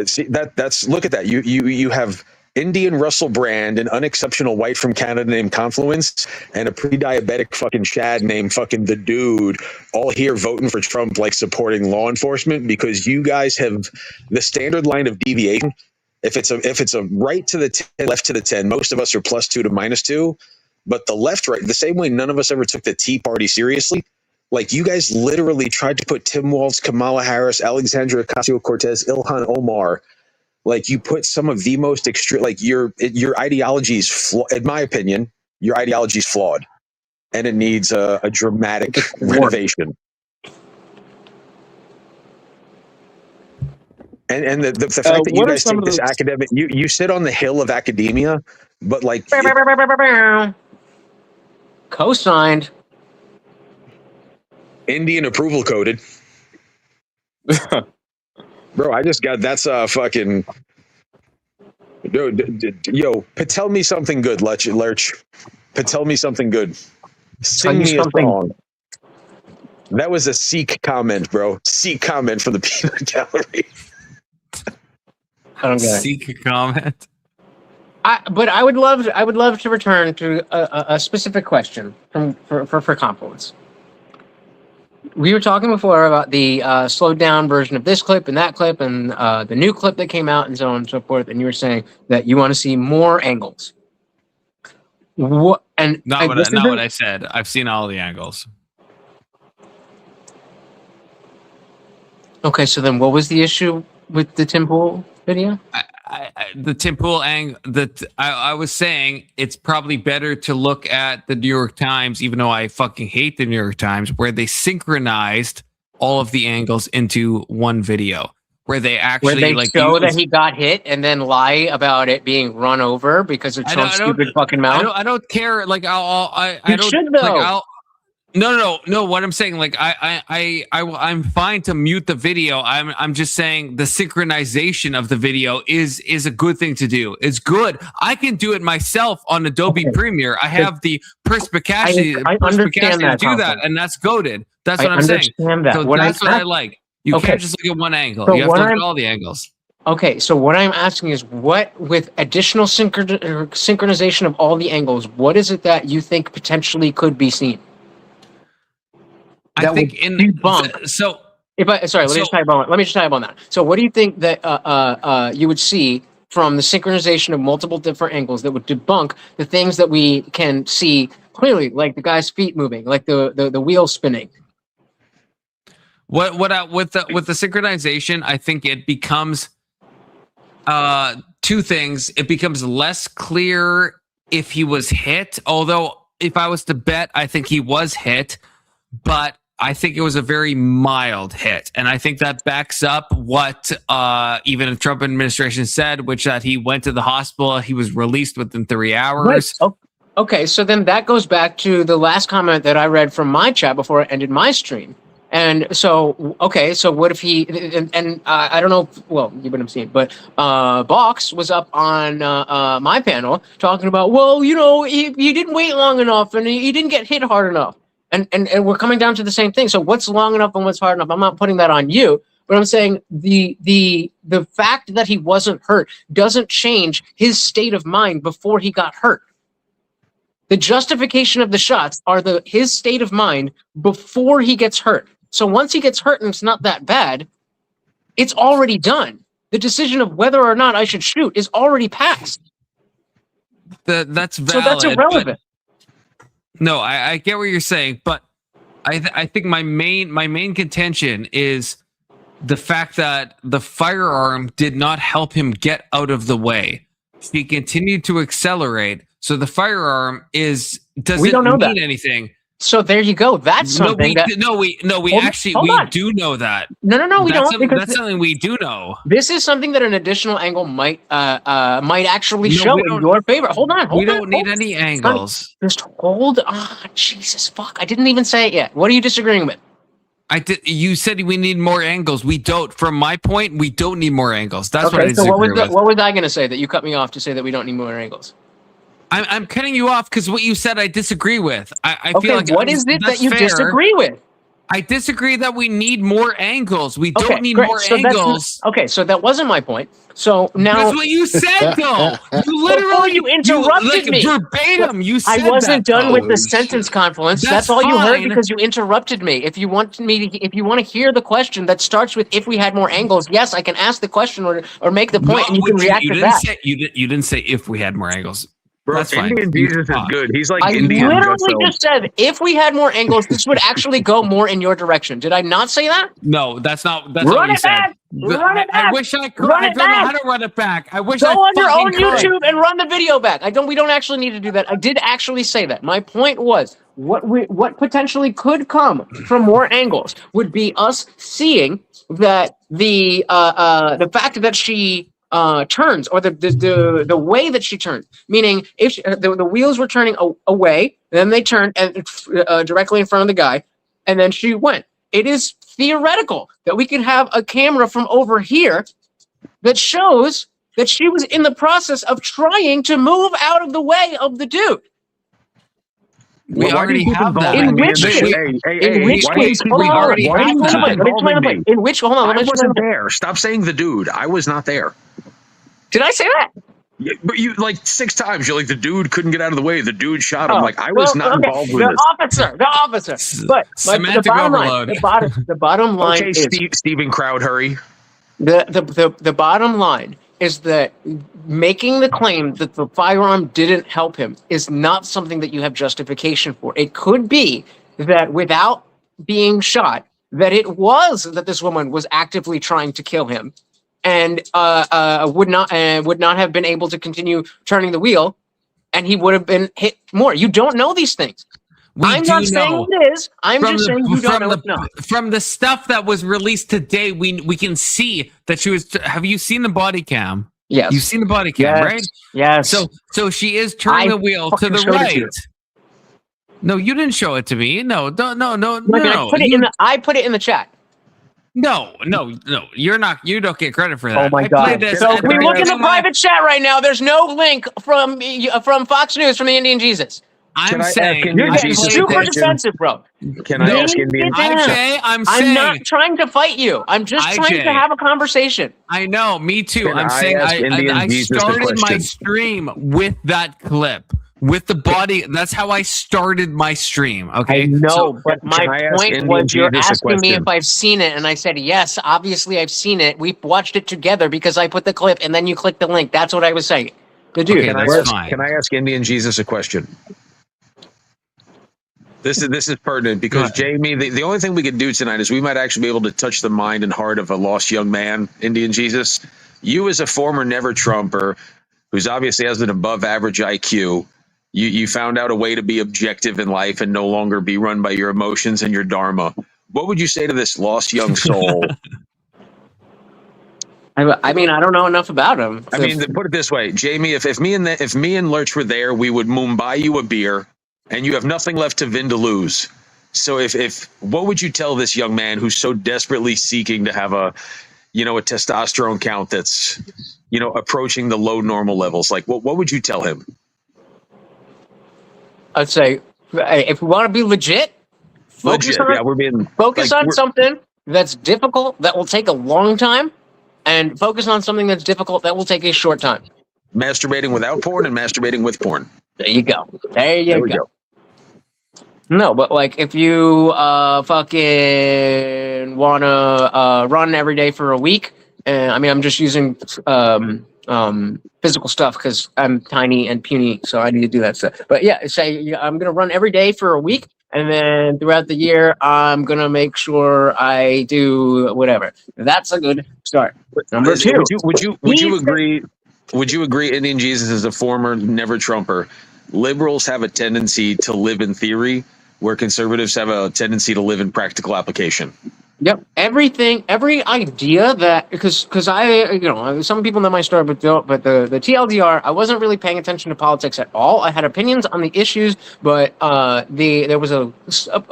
[SPEAKER 22] See that's look at that. You have Indian Russell Brand, an unexceptional white from Canada named Confluence, and a pre-diabetic fucking Chad named fucking The Dude, all here voting for Trump, like supporting law enforcement, because you guys have the standard line of deviation. If it's a right to the 10, left to the 10, most of us are +2 to -2, but the left, right, the same way none of us ever took the Tea Party seriously. Like, you guys literally tried to put Tim Walz, Kamala Harris, Alexandria Ocasio-Cortez, Ilhan Omar. Like, you put some of the most extreme, like, your ideology is, in my opinion, your ideology is flawed, and it needs a dramatic renovation.
[SPEAKER 3] And the fact that you
[SPEAKER 1] what are
[SPEAKER 3] guys
[SPEAKER 1] some
[SPEAKER 3] take
[SPEAKER 1] of
[SPEAKER 3] this
[SPEAKER 1] the
[SPEAKER 3] academic, you sit on the hill of academia, but like
[SPEAKER 19] Co-signed.
[SPEAKER 3] Indian approval coded. Bro, I just got that's fucking yo, tell me something good, Lurch. Tell me something good. Sing me a song. That was a Sikh comment, bro. Sikh comment for the peanut gallery.
[SPEAKER 19] I don't get it.
[SPEAKER 6] Seek comment.
[SPEAKER 19] But I would love to return to a specific question for Confluence. We were talking before about the slowed down version of this clip and that clip and the new clip that came out and so on and so forth. And you were saying that you want to see more angles. What? And
[SPEAKER 6] Not what I said. I've seen all the angles.
[SPEAKER 19] Okay, so then what was the issue with the Tim Pool video?
[SPEAKER 6] The Tim Pool angle that I was saying, it's probably better to look at the New York Times, even though I fucking hate the New York Times, where they synchronized all of the angles into one video, where they actually
[SPEAKER 19] show that he got hit and then lie about it being run over because of Trump's stupid fucking mouth.
[SPEAKER 6] I don't care. Like I
[SPEAKER 19] You
[SPEAKER 6] don't.
[SPEAKER 19] should, though.
[SPEAKER 6] Like, No. What I'm saying, like I'm fine to mute the video. I'm just saying the synchronization of the video is a good thing to do. It's good. I can do it myself on Adobe Premiere. I have the perspicacity to do that, and that's goated. That's what I'm saying.
[SPEAKER 19] That.
[SPEAKER 6] So that's what I like. You can't just look at one angle.
[SPEAKER 19] So
[SPEAKER 6] you have to look at all the angles.
[SPEAKER 19] Okay, so what I'm asking is, what with additional synchronization of all the angles, what is it that you think potentially could be seen?
[SPEAKER 6] I think in
[SPEAKER 19] let me just type on that. So what do you think that you would see from the synchronization of multiple different angles that would debunk the things that we can see clearly, like the guy's feet moving, like the wheel spinning?
[SPEAKER 6] With the synchronization, I think it becomes two things. It becomes less clear if he was hit, although if I was to bet, I think he was hit, but I think it was a very mild hit. And I think that backs up what even the Trump administration said, which that he went to the hospital. He was released within 3 hours.
[SPEAKER 19] Right. Okay, so then that goes back to the last comment that I read from my chat before I ended my stream. And so, okay, so what if he, and I don't know, well, you wouldn't have seen it, but Box was up on my panel talking about, well, you know, he didn't wait long enough and he didn't get hit hard enough. And we're coming down to the same thing. So what's long enough and what's hard enough? I'm not putting that on you, but I'm saying the fact that he wasn't hurt doesn't change his state of mind before he got hurt. The justification of the shots are his state of mind before he gets hurt. So once he gets hurt and it's not that bad, it's already done. The decision of whether or not I should shoot is already passed.
[SPEAKER 6] That's valid.
[SPEAKER 19] So that's irrelevant.
[SPEAKER 6] No, I get what you're saying, but I think my main contention is the fact that the firearm did not help him get out of the way. He continued to accelerate, so the firearm doesn't mean anything.
[SPEAKER 19] So there you go. That's something we
[SPEAKER 6] do know that.
[SPEAKER 19] No, we don't.
[SPEAKER 6] That's something we do know.
[SPEAKER 19] This is something that an additional angle might actually show in your favor. Hold on.
[SPEAKER 6] We don't need any angles.
[SPEAKER 19] Just hold on. Jesus fuck! I didn't even say it yet. What are you disagreeing with?
[SPEAKER 6] You said we need more angles. We don't. From my point, we don't need more angles. That's what I
[SPEAKER 19] so
[SPEAKER 6] disagree with.
[SPEAKER 19] What was I going to say that you cut me off to say that we don't need more angles?
[SPEAKER 6] I'm cutting you off because what you said I disagree with. I feel like
[SPEAKER 19] what is it that you disagree with?
[SPEAKER 6] I disagree that we need more angles. We don't need more angles.
[SPEAKER 19] So that wasn't my point. So now
[SPEAKER 6] that's what you said, though. You literally
[SPEAKER 19] you interrupted me
[SPEAKER 6] verbatim. You said
[SPEAKER 19] I wasn't
[SPEAKER 6] that,
[SPEAKER 19] done with the sentence, Confluence. That's all you heard because you interrupted me. If you want to hear the question that starts with "if we had more angles," yes, I can ask the question or make the point, and you can react to that.
[SPEAKER 6] You didn't say if we had more angles.
[SPEAKER 3] Bro,
[SPEAKER 6] that's fine.
[SPEAKER 3] Indian Jesus is good. He's like
[SPEAKER 19] I
[SPEAKER 3] Indian.
[SPEAKER 19] literally just said if we had more angles, this would actually go more in your direction. Did I not say that?
[SPEAKER 6] No, that's not. That's what you said.
[SPEAKER 19] Run it back.
[SPEAKER 6] I wish I could. I don't know how to run it back. I wish I
[SPEAKER 19] go on your own
[SPEAKER 6] could.
[SPEAKER 19] YouTube and run the video back. We don't actually need to do that. I did actually say that. My point was,
[SPEAKER 4] what potentially could come from more angles would be us seeing that the fact that she turns, or the way that she turns, meaning if the wheels were turning away, then they turned and directly in front of the guy, and then she went. It is theoretical that we could have a camera from over here that shows that she was in the process of trying to move out of the way of the dude.
[SPEAKER 6] We already have that.
[SPEAKER 4] In which case, hold on. In which, hold on.
[SPEAKER 22] I wasn't there. Stop saying the dude. I was not there.
[SPEAKER 4] Did I say that?
[SPEAKER 22] Yeah, but you like 6 times. You're like, the dude couldn't get out of the way. The dude shot him. Like, I was not involved with this.
[SPEAKER 4] The officer. But the bottom line, the bottom line
[SPEAKER 22] okay,
[SPEAKER 4] is
[SPEAKER 22] Steven Crowd, hurry.
[SPEAKER 4] The bottom line is that making the claim that the firearm didn't help him is not something that you have justification for. It could be that without being shot, that it was that this woman was actively trying to kill him, and would not have been able to continue turning the wheel, and he would have been hit more. You don't know these things. I'm not saying it is. I'm just saying you don't know it's not.
[SPEAKER 6] From the stuff that was released today, we can see that she was. Have you seen the body cam?
[SPEAKER 4] Yes.
[SPEAKER 6] You've seen the body cam, right?
[SPEAKER 4] Yes.
[SPEAKER 6] So she is turning the wheel to the right. No, you didn't show it to me. No.
[SPEAKER 4] I put it in the chat.
[SPEAKER 6] No, you're not. You don't get credit for that.
[SPEAKER 4] Oh my god! So if we look in the private chat right now, there's no link from Fox News from the Indian Jesus.
[SPEAKER 6] I'm saying
[SPEAKER 4] you're getting super defensive, bro.
[SPEAKER 22] Can I ask Indian Jesus?
[SPEAKER 4] I'm not trying to fight you. I'm just trying to have a conversation.
[SPEAKER 6] I know, me too. I'm saying I started my stream with that clip. With the body, that's how I started my stream. Okay,
[SPEAKER 4] I know, but my point was you're asking me if I've seen it, and I said yes. Obviously, I've seen it. We watched it together because I put the clip, and then you click the link. That's what I was saying. Good dude.
[SPEAKER 22] Can I ask Indian Jesus a question? This is pertinent because Jamie, the only thing we could do tonight is we might actually be able to touch the mind and heart of a lost young man, Indian Jesus. You, as a former never Trumper, who's obviously has an above average IQ. You found out a way to be objective in life and no longer be run by your emotions and your dharma. What would you say to this lost young soul?
[SPEAKER 4] I mean, I don't know enough about him.
[SPEAKER 22] I mean, put it this way, Jamie. If me and Lurch were there, we would buy you a beer, and you have nothing left to win to lose. So if what would you tell this young man who's so desperately seeking to have a testosterone count that's approaching the low normal levels? Like, what would you tell him?
[SPEAKER 4] I'd say, if we want to be legit, focus on something that's difficult, that will take a long time, and focus on something that's difficult that will take a short time.
[SPEAKER 22] Masturbating without porn and masturbating with porn.
[SPEAKER 4] There you go. There you go. No, but like if you fucking want to run every day for a week, and I mean, I'm just using physical stuff because I'm tiny and puny, so I need to do that stuff. But yeah, say I'm gonna run every day for a week, and then throughout the year, I'm gonna make sure I do whatever. That's a good start. Number two,
[SPEAKER 22] would you agree? Would you agree, Indian Jesus, as a former never Trumper, liberals have a tendency to live in theory, where conservatives have a tendency to live in practical application?
[SPEAKER 4] Yep. Every idea that, because some people know my story, but the TLDR, I wasn't really paying attention to politics at all. I had opinions on the issues, but there was a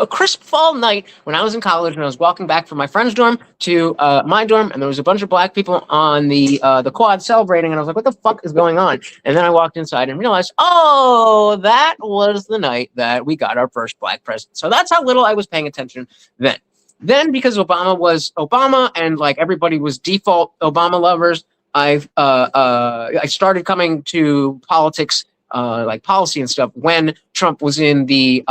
[SPEAKER 4] crisp fall night when I was in college, and I was walking back from my friend's dorm to my dorm, and there was a bunch of black people on the quad celebrating, and I was like, what the fuck is going on? And then I walked inside and realized, oh, that was the night that we got our first black president. So that's how little I was paying attention then. Then, because Obama was Obama and like everybody was default Obama lovers, I started coming to politics, like policy and stuff, when Trump was in the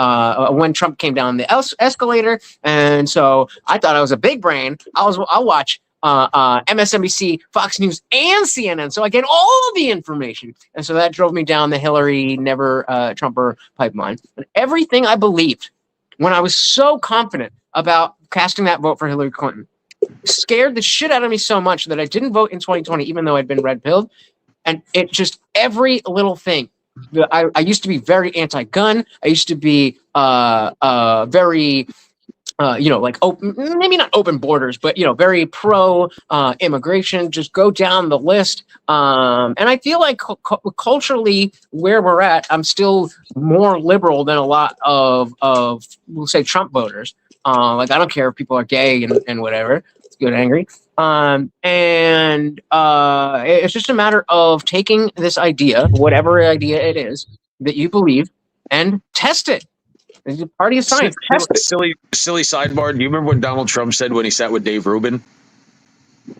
[SPEAKER 4] when Trump came down the escalator, and so I thought I was a big brain. I'll watch MSNBC, Fox News, and CNN, so I get all the information, and so that drove me down the Hillary never Trumper pipeline. And everything I believed when I was so confident about casting that vote for Hillary Clinton scared the shit out of me so much that I didn't vote in 2020, even though I'd been red pilled. And it just, every little thing I used to be very anti-gun. I used to be very like open, maybe not open borders, but very pro immigration. Just go down the list. And I feel like culturally, where we're at, I'm still more liberal than a lot of we'll say Trump voters. Like I don't care if people are gay and whatever. It's good, angry. It's just a matter of taking this idea, whatever idea it is that you believe, and test it. It's a party of science.
[SPEAKER 3] Silly sidebar. Do you remember what Donald Trump said when he sat with Dave Rubin?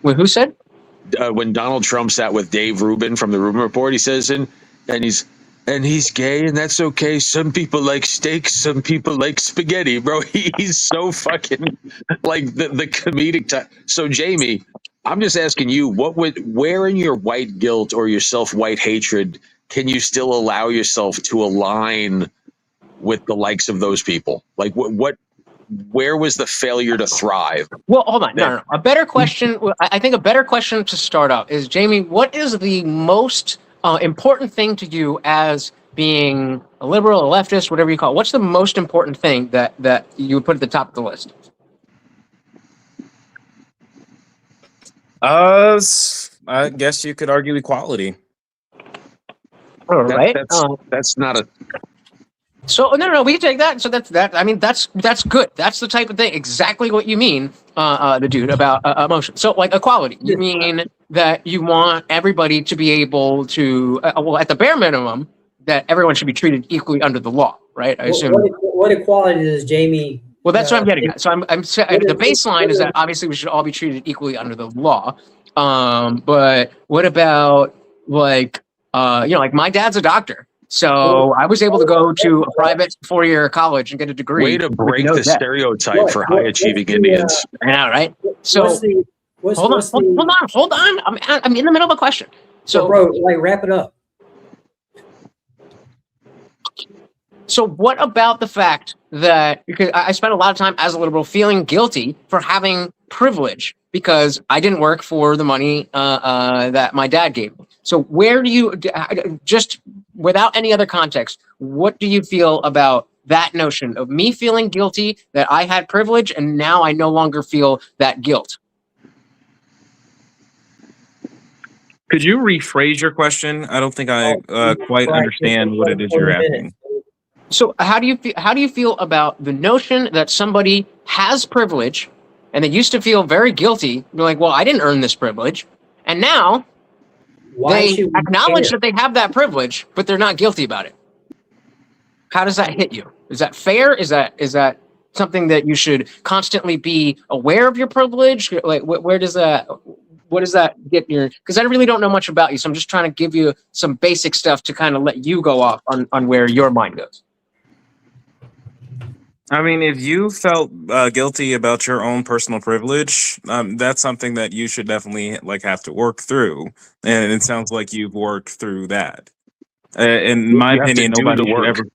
[SPEAKER 4] Wait, who said?
[SPEAKER 3] When Donald Trump sat with Dave Rubin from the Rubin Report, he says, and he's gay, and that's okay. Some people like steak, some people like spaghetti, bro. He's so fucking like the comedic type. So Jamie, I'm just asking you, where in your white guilt or your self-white hatred can you still allow yourself to align with the likes of those people? Like where was the failure to thrive?
[SPEAKER 4] Well, hold on. No. A better question. I think a better question to start out is, Jamie, what is the most important thing to you as being a liberal, a leftist, whatever you call it? What's the most important thing that you would put at the top of the list?
[SPEAKER 1] I guess you could argue equality.
[SPEAKER 4] All right.
[SPEAKER 3] That's not a.
[SPEAKER 4] So no, we can take that. So that's that. I mean, that's good. That's the type of thing. Exactly what you mean, the dude about emotion. So like equality, you mean that you want everybody to be able to, well, at the bare minimum, that everyone should be treated equally under the law, right? I assume.
[SPEAKER 5] What equality does Jamie?
[SPEAKER 4] Well, that's what I'm getting at. So I'm saying the baseline is that obviously we should all be treated equally under the law. But what about like like my dad's a doctor. So I was able to go to a private 4-year college and get a degree.
[SPEAKER 3] Way to break the stereotype for high-achieving Indians.
[SPEAKER 4] I know, right? So hold on. I'm in the middle of a question. So,
[SPEAKER 5] bro, like wrap it up.
[SPEAKER 4] So what about the fact that, because I spent a lot of time as a liberal feeling guilty for having privilege because I didn't work for the money that my dad gave me. So where do you, just without any other context, what do you feel about that notion of me feeling guilty that I had privilege and now I no longer feel that guilt?
[SPEAKER 1] Could you rephrase your question? I don't think I quite understand what it is you're asking.
[SPEAKER 4] So how do you feel about the notion that somebody has privilege and they used to feel very guilty? They're like, well, I didn't earn this privilege. And now they acknowledge that they have that privilege, but they're not guilty about it. How does that hit you? Is that fair? Is that something that you should constantly be aware of your privilege? Like, what does that get your, because I really don't know much about you. So I'm just trying to give you some basic stuff to kind of let you go off on where your mind goes.
[SPEAKER 1] I mean, if you felt guilty about your own personal privilege, that's something that you should definitely have to work through. And it sounds like you've worked through that. In my opinion, nobody should ever.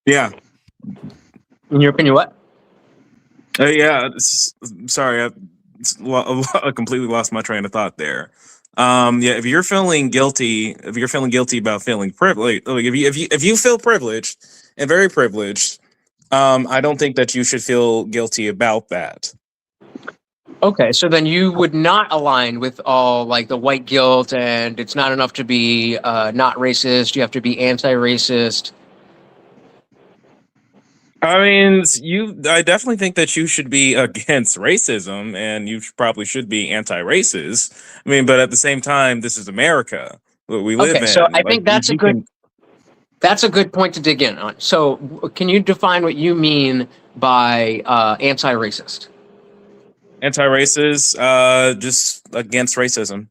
[SPEAKER 1] Yeah.
[SPEAKER 4] In your opinion, what?
[SPEAKER 1] Yeah. Sorry, I completely lost my train of thought there. If you're feeling guilty about feeling privileged, like if you feel privileged and very privileged, I don't think that you should feel guilty about that.
[SPEAKER 4] Okay, so then you would not align with all like the white guilt, and it's not enough to be not racist. You have to be anti-racist.
[SPEAKER 1] I mean, I definitely think that you should be against racism, and you probably should be anti-racist. I mean, but at the same time, this is America, what we live in.
[SPEAKER 4] So I think that's a good point to dig in on. So can you define what you mean by anti-racist?
[SPEAKER 1] Anti-racist, just against racism.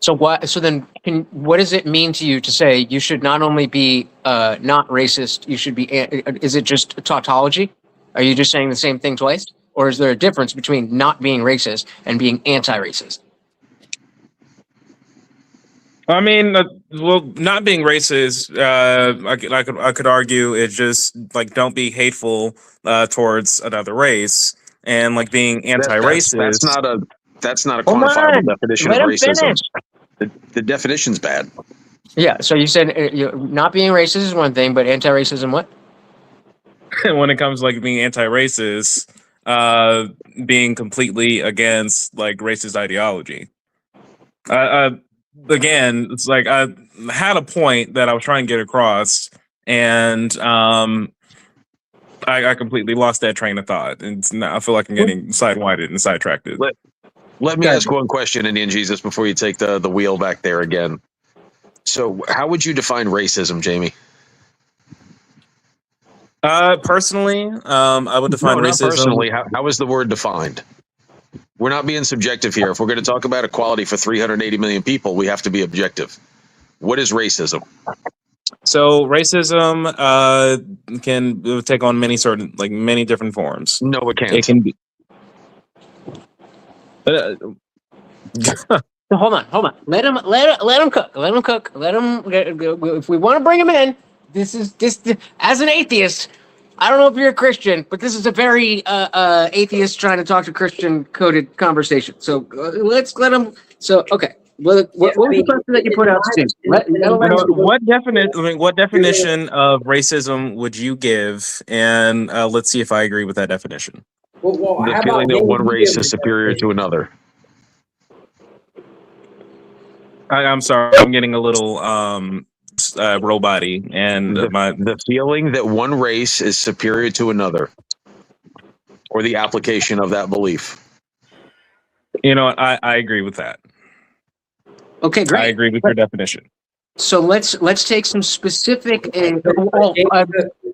[SPEAKER 4] So what does it mean to you to say you should not only be not racist, you should be, is it just tautology? Are you just saying the same thing twice? Or is there a difference between not being racist and being anti-racist?
[SPEAKER 1] I mean, well, not being racist, I could argue it's just like don't be hateful towards another race, and like being anti-racist.
[SPEAKER 3] That's not a quantifiable definition of racism. The definition's bad.
[SPEAKER 4] Yeah. So you said not being racist is one thing, but anti-racism what?
[SPEAKER 1] When it comes to like being anti-racist, being completely against like racist ideology. Again, it's like I had a point that I was trying to get across, and I completely lost that train of thought. And now I feel like I'm getting sidewinded and sidetracked.
[SPEAKER 22] Let me ask one question, Indian Jesus, before you take the wheel back there again. So, how would you define racism, Jamie?
[SPEAKER 1] Personally, I would define
[SPEAKER 22] not
[SPEAKER 1] racism.
[SPEAKER 22] personally. How is the word defined? We're not being subjective here. If we're going to talk about equality for 380 million people, we have to be objective. What is racism?
[SPEAKER 1] So racism can take on many many different forms.
[SPEAKER 22] No, it can't.
[SPEAKER 1] It can be.
[SPEAKER 4] Hold on. Let him cook. If we want to bring him in, this as an atheist. I don't know if you're a Christian, but this is a very atheist trying to talk to Christian coded conversation. So let's let him. So okay. What was the question that you put out, Steve?
[SPEAKER 1] What definition of racism would you give? And let's see if I agree with that definition.
[SPEAKER 22] The feeling that one race is superior to another.
[SPEAKER 1] I'm sorry, I'm getting a little robot-y, and
[SPEAKER 22] the feeling that one race is superior to another, or the application of that belief.
[SPEAKER 1] You know what? I agree with that.
[SPEAKER 4] Okay, great.
[SPEAKER 1] I agree with your definition.
[SPEAKER 4] So let's take some specific.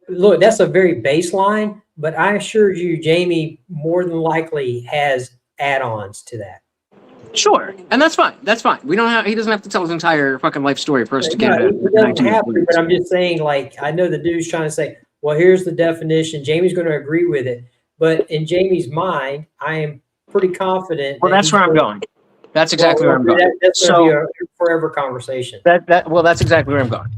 [SPEAKER 5] Look, that's a very baseline, but I assure you, Jamie more than likely has add-ons to that.
[SPEAKER 4] Sure, and that's fine. That's fine. We don't have. He doesn't have to tell his entire fucking life story for us to get it.
[SPEAKER 5] It doesn't have to, but I'm just saying. Like, I know the dude's trying to say, "Well, here's the definition." Jamie's going to agree with it, but in Jamie's mind, I am pretty confident.
[SPEAKER 4] Well, that's where I'm going. That's exactly where I'm going.
[SPEAKER 5] That's going to be a forever conversation.
[SPEAKER 4] That's exactly where I'm going.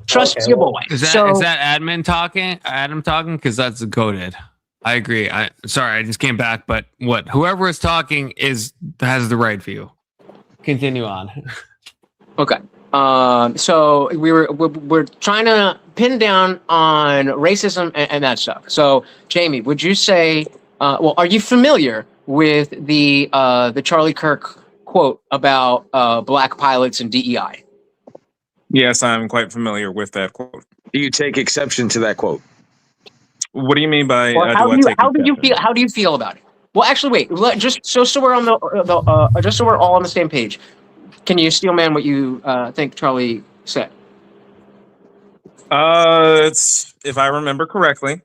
[SPEAKER 4] Trust your boy.
[SPEAKER 6] Is that admin talking? Adam talking? Because that's coded. I agree. Sorry, I just came back, but whoever is talking has the right view. Continue on.
[SPEAKER 4] Okay. So we're trying to pin down on racism and that stuff. So Jamie, would you say? Are you familiar with the Charlie Kirk quote about black pilots and DEI?
[SPEAKER 1] Yes, I'm quite familiar with that quote.
[SPEAKER 22] Do you take exception to that quote?
[SPEAKER 1] What do you mean by
[SPEAKER 4] how do you feel about it? Well, actually, wait. Just so we're on just so we're all on the same page. Can you steel man what you think Charlie said?
[SPEAKER 1] It's, if I remember correctly,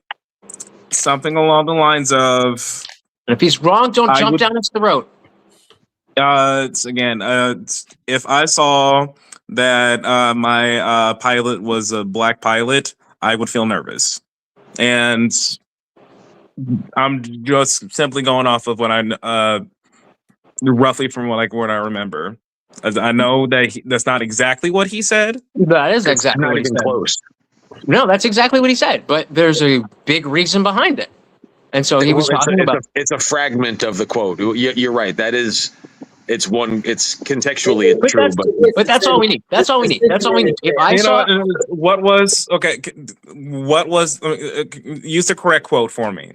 [SPEAKER 1] something along the lines of.
[SPEAKER 4] And if he's wrong, don't jump down his throat.
[SPEAKER 1] If I saw that my pilot was a black pilot, I would feel nervous. And I'm just simply going off of what I roughly from what I remember. I know that that's not exactly what he said.
[SPEAKER 4] That is exactly what he said.
[SPEAKER 22] Close.
[SPEAKER 4] No, that's exactly what he said. But there's a big reason behind it, and so he was talking about.
[SPEAKER 22] It's a fragment of the quote. You're right. That is. It's contextually it's true,
[SPEAKER 4] but that's all we need. That's all we need. That's all we need. If I saw
[SPEAKER 1] what was use the correct quote for me.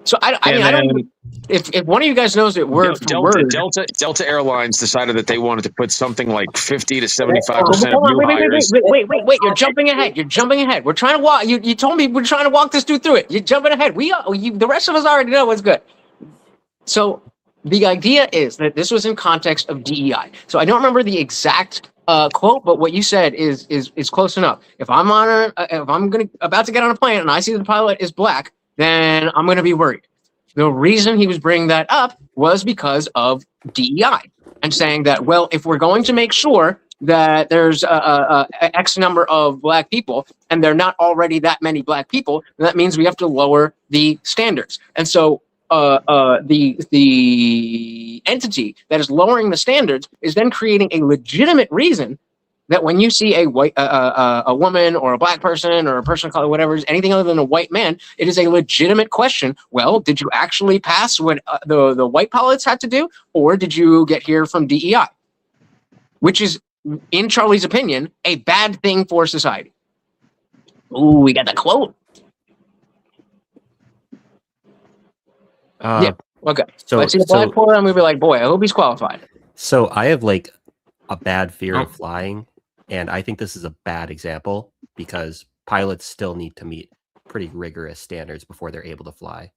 [SPEAKER 4] So I don't. If one of you guys knows it word for word,
[SPEAKER 22] Delta Airlines decided that they wanted to put something like 50 to 75% of new hires.
[SPEAKER 4] Wait! You're jumping ahead. We're trying to walk. You told me we're trying to walk this dude through it. You're jumping ahead. The rest of us already know what's good. So. The idea is that this was in context of DEI. So I don't remember the exact quote, but what you said is close enough. If I'm about to get on a plane and I see the pilot is black, then I'm gonna be worried. The reason he was bringing that up was because of DEI and saying that, well, if we're going to make sure that there's a X number of black people and there are not already that many black people, that means we have to lower the standards. And so the entity that is lowering the standards is then creating a legitimate reason that when you see a white a woman or a black person or a person of color, whatever, anything other than a white man, it is a legitimate question. Well, did you actually pass what the white pilots had to do, or did you get here from DEI? which is, in Charlie's opinion, a bad thing for society. Ooh, we got the quote. Yeah. Okay. So let's see the black porter, and we'd be like, boy, I hope he's qualified.
[SPEAKER 2] So I have like a bad fear of flying, and I think this is a bad example because pilots still need to meet pretty rigorous standards before they're able to fly.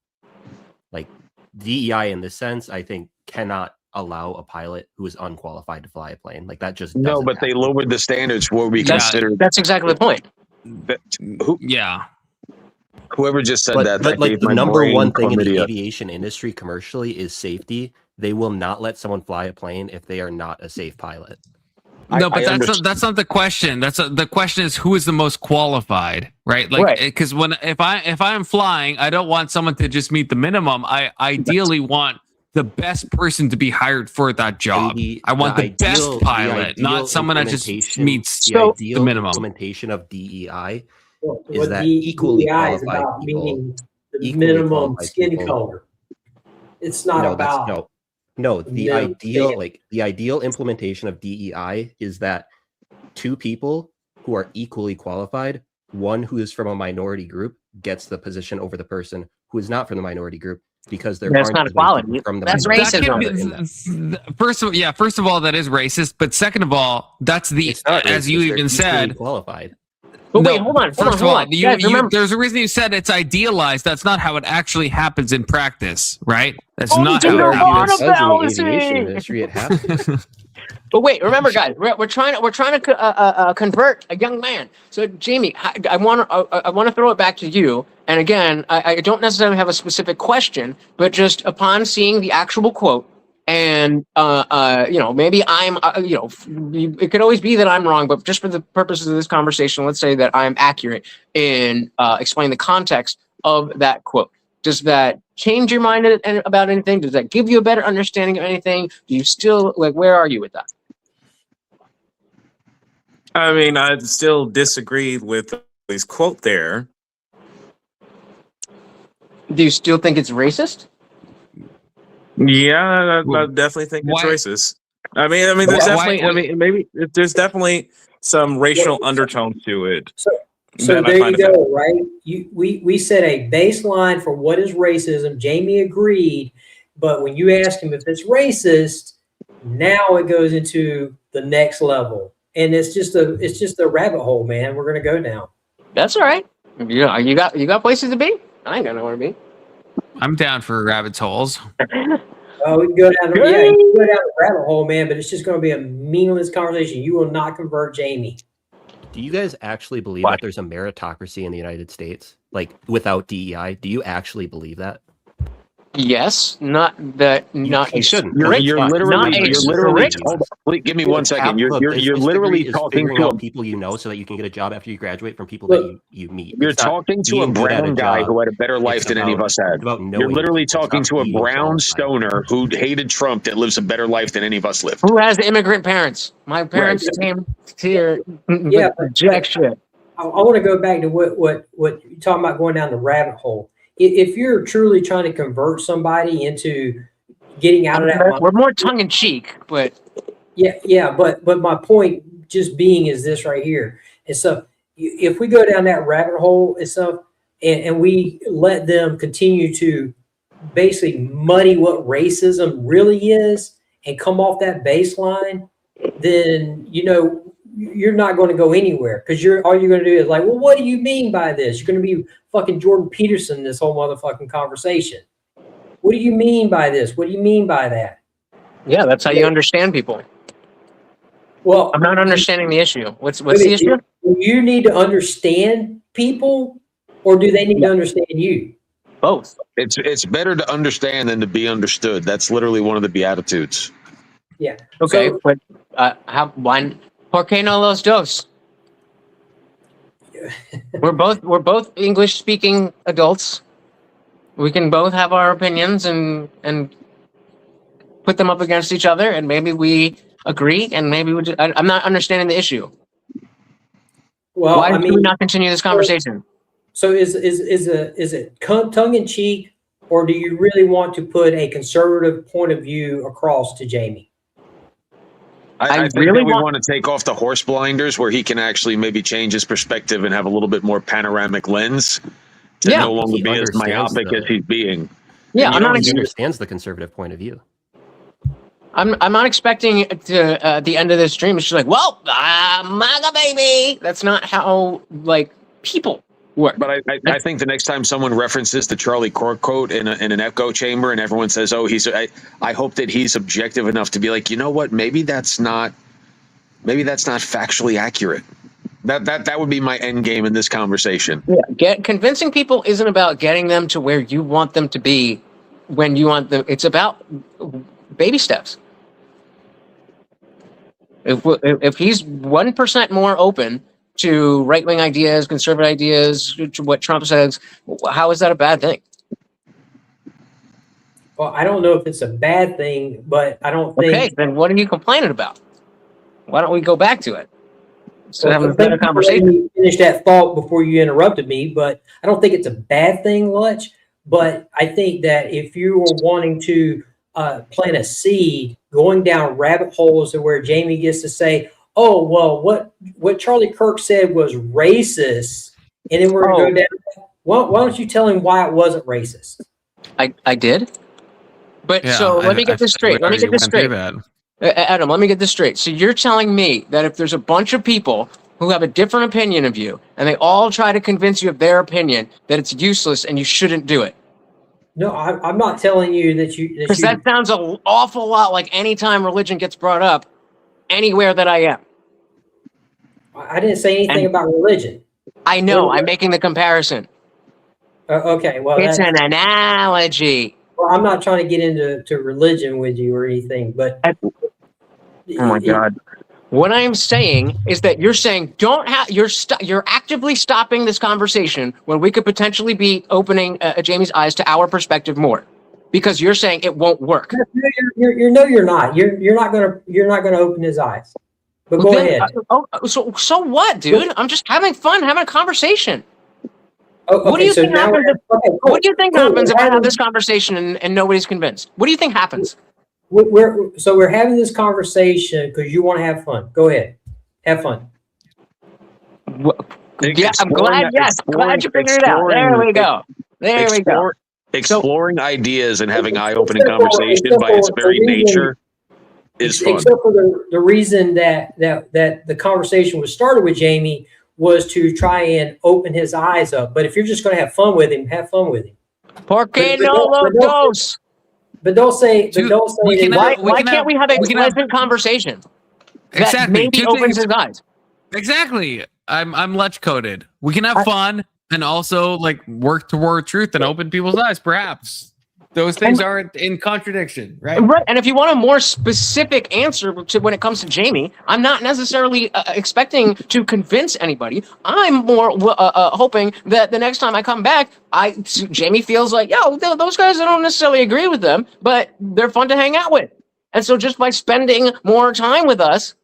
[SPEAKER 2] Like DEI in this sense, I think cannot allow a pilot who is unqualified to fly a plane. Like that just
[SPEAKER 3] no, but they lowered the standards for what we consider.
[SPEAKER 4] That's exactly the point.
[SPEAKER 6] Yeah.
[SPEAKER 3] Whoever just said
[SPEAKER 2] But
[SPEAKER 3] that
[SPEAKER 2] like
[SPEAKER 3] gave
[SPEAKER 2] the
[SPEAKER 3] my
[SPEAKER 2] number
[SPEAKER 3] brain
[SPEAKER 2] one thing in the
[SPEAKER 3] chlamydia.
[SPEAKER 2] aviation industry commercially is safety. They will not let someone fly a plane if they are not a safe pilot.
[SPEAKER 6] No, but that's not the question. The question is who is the most qualified, right? Like, because if I'm flying, I don't want someone to just meet the minimum. I ideally want the best person to be hired for that job. I want the best pilot, not someone that just meets the minimum.
[SPEAKER 2] Implementation of DEI is
[SPEAKER 5] what
[SPEAKER 2] that
[SPEAKER 5] DEI
[SPEAKER 2] equally
[SPEAKER 5] is
[SPEAKER 2] qualified
[SPEAKER 5] about,
[SPEAKER 2] people,
[SPEAKER 5] meaning the
[SPEAKER 2] equally
[SPEAKER 5] minimum
[SPEAKER 2] qualified
[SPEAKER 5] skin
[SPEAKER 2] people-
[SPEAKER 5] color. It's not about
[SPEAKER 2] No, the
[SPEAKER 5] minimum
[SPEAKER 2] ideal
[SPEAKER 5] standard.
[SPEAKER 2] the ideal implementation of DEI is that two people who are equally qualified, one who is from a minority group gets the position over the person who is not from the minority group because there
[SPEAKER 4] That's
[SPEAKER 2] aren't
[SPEAKER 4] not
[SPEAKER 2] even
[SPEAKER 4] equality.
[SPEAKER 2] people from the
[SPEAKER 4] That's
[SPEAKER 2] minority
[SPEAKER 4] racism.
[SPEAKER 2] group in that.
[SPEAKER 6] First of all, that is racist. But second of all, that's the
[SPEAKER 2] It's not
[SPEAKER 6] as you
[SPEAKER 2] racist, they're
[SPEAKER 6] even said.
[SPEAKER 2] equally qualified.
[SPEAKER 4] But wait, hold on.
[SPEAKER 6] First of all,
[SPEAKER 4] Guys, remember,
[SPEAKER 6] there's a reason you said it's idealized. That's not how it actually happens in practice, right? That's
[SPEAKER 4] Oh,
[SPEAKER 6] not
[SPEAKER 4] dude,
[SPEAKER 6] how it happens.
[SPEAKER 2] In the aviation industry, it happens.
[SPEAKER 4] But wait, remember, guys, we're trying to convert a young man. So, Jamie, I want to throw it back to you. And again, I don't necessarily have a specific question, but just upon seeing the actual quote, and maybe I'm, it could always be that I'm wrong, but just for the purposes of this conversation, let's say that I'm accurate in explaining the context of that quote. Does that change your mind about anything? Does that give you a better understanding of anything? Do you still where are you with that?
[SPEAKER 1] I mean, I still disagree with his quote there.
[SPEAKER 4] Do you still think it's racist?
[SPEAKER 1] Yeah, I definitely think it's racist. I mean, there's there's definitely some racial undertones to it.
[SPEAKER 5] So there you go, right? We set a baseline for what is racism. Jamie agreed, but when you ask him if it's racist, now it goes into the next level, and it's just a rabbit hole, man. We're gonna go now.
[SPEAKER 4] That's all right. You got places to be. I ain't got nowhere to be.
[SPEAKER 6] I'm down for rabbit holes.
[SPEAKER 5] Oh, we can go down. Yeah, you can go down the rabbit hole, man. But it's just going to be a meaningless conversation. You will not convert Jamie.
[SPEAKER 2] Do you guys actually believe that there's a meritocracy in the United States? Like without DEI, do you actually believe that?
[SPEAKER 4] Yes, not that. Not
[SPEAKER 2] you shouldn't.
[SPEAKER 3] You're literally. Hold on, please, give me 1 second. You're literally talking to
[SPEAKER 2] people you know, so that you can get a job after you graduate from people that you meet.
[SPEAKER 3] You're talking to a brown guy who had a better life than any of us had. You're literally talking to a brown stoner who hated Trump that lives a better life than any of us lived.
[SPEAKER 4] Who has immigrant parents? My parents came here.
[SPEAKER 5] Yeah,
[SPEAKER 4] jack shit.
[SPEAKER 5] I want to go back to what you're talking about, going down the rabbit hole. If you're truly trying to convert somebody into getting out of that,
[SPEAKER 4] we're more tongue in cheek, but
[SPEAKER 5] yeah. But my point just being is this right here. And so if we go down that rabbit hole and stuff, and we let them continue to basically muddy what racism really is and come off that baseline, then you're not going to go anywhere, because all you're going to do is like, well, what do you mean by this? You're going to be fucking Jordan Peterson this whole motherfucking conversation. What do you mean by this? What do you mean by that?
[SPEAKER 4] Yeah, that's how you understand people.
[SPEAKER 5] Well,
[SPEAKER 4] I'm not understanding the issue. What's the issue?
[SPEAKER 5] Do you need to understand people, or do they need to understand you?
[SPEAKER 4] Both.
[SPEAKER 3] It's better to understand than to be understood. That's literally one of the Beatitudes.
[SPEAKER 5] Yeah.
[SPEAKER 4] Okay,
[SPEAKER 5] So,
[SPEAKER 4] but ¿Por qué no los dos? We're both English speaking adults. We can both have our opinions and put them up against each other, and maybe we agree, and maybe I'm not understanding the issue.
[SPEAKER 5] well,
[SPEAKER 4] Why
[SPEAKER 5] I
[SPEAKER 4] do we
[SPEAKER 5] mean,
[SPEAKER 4] not continue this conversation?
[SPEAKER 5] so is it tongue in cheek, or do you really want to put a conservative point of view across to Jamie?
[SPEAKER 22] I think
[SPEAKER 4] really
[SPEAKER 22] that we want to take off the horse blinders where he can actually maybe change his perspective and have a little bit more panoramic lens to no longer
[SPEAKER 2] He
[SPEAKER 22] be as
[SPEAKER 2] understands
[SPEAKER 22] myopic as he's being.
[SPEAKER 4] Yeah,
[SPEAKER 22] And you
[SPEAKER 4] I'm
[SPEAKER 22] don't
[SPEAKER 4] not.
[SPEAKER 2] He understands the conservative point of view.
[SPEAKER 4] I'm not expecting to at the end of this stream. It's just like, well, MAGA baby. That's not how like people work.
[SPEAKER 22] But I think the next time someone references the Charlie Kirk quote in an echo chamber and everyone says, "Oh, I hope that he's objective enough to be like, you know what? Maybe that's not factually accurate." That would be my end game in this conversation.
[SPEAKER 4] Yeah, convincing people isn't about getting them to where you want them to be when you want them. It's about baby steps. If he's 1% more open to right-wing ideas, conservative ideas, to what Trump says, how is that a bad thing?
[SPEAKER 5] Well, I don't know if it's a bad thing, but I don't think.
[SPEAKER 4] Okay, then what are you complaining about? Why don't we go back to it? So
[SPEAKER 5] Well,
[SPEAKER 4] having a better
[SPEAKER 5] thank you for
[SPEAKER 4] conversation.
[SPEAKER 5] letting me finish that thought before you interrupted me, but I don't think it's a bad thing, Lutch. But I think that if you are wanting to plant a seed, going down rabbit holes to where Jamie gets to say, "Oh, well, what Charlie Kirk said was racist," and then we're going to go down. Why don't you tell him why it wasn't racist?
[SPEAKER 4] I did. But
[SPEAKER 6] Yeah,
[SPEAKER 4] so let me get this straight. Let me get this straight. Adam, let me get this straight. So you're telling me that if there's a bunch of people who have a different opinion of you and they all try to convince you of their opinion, that it's useless and you shouldn't do it?
[SPEAKER 5] No, I'm not telling you that you.
[SPEAKER 4] Because that sounds an awful lot like any time religion gets brought up anywhere that I am.
[SPEAKER 5] I didn't say anything about religion.
[SPEAKER 4] I know. I'm making the comparison.
[SPEAKER 5] Okay, well,
[SPEAKER 4] It's an analogy.
[SPEAKER 5] Well, I'm not trying to get into religion with you or anything, but
[SPEAKER 4] oh my God. What I'm saying is that you're saying you're actively stopping this conversation when we could potentially be opening Jamie's eyes to our perspective more, because you're saying it won't work.
[SPEAKER 5] You're not. You're not gonna open his eyes. But go ahead.
[SPEAKER 4] So what, dude? I'm just having fun, having a conversation.
[SPEAKER 5] Okay,
[SPEAKER 4] what do you think happens? What do you think happens if I have
[SPEAKER 5] having-
[SPEAKER 4] this conversation and nobody's convinced? What do you think happens?
[SPEAKER 5] We're having this conversation because you want to have fun. Go ahead, have fun.
[SPEAKER 4] Yeah, I'm glad. Yes, glad you figured it out. There we go. There we go.
[SPEAKER 22] Exploring ideas and having eye-opening conversation by its very nature is fun.
[SPEAKER 5] Except for the reason that the conversation was started with Jamie was to try and open his eyes up. But if you're just going to have fun with him, have fun with him.
[SPEAKER 4] Porque no los dos.
[SPEAKER 5] But don't say.
[SPEAKER 4] Why can't we have a pleasant conversation?
[SPEAKER 6] Exactly.
[SPEAKER 4] That maybe opens his eyes.
[SPEAKER 6] Exactly. I'm Lutch coded. We can have fun and also like work toward truth and open people's eyes. Perhaps those things aren't in contradiction, right?
[SPEAKER 4] Right. And if you want a more specific answer to when it comes to Jamie, I'm not necessarily expecting to convince anybody. I'm more hoping that the next time I come back, Jamie feels like, yo, those guys, I don't necessarily agree with them, but they're fun to hang out with. And so just by spending more time with us,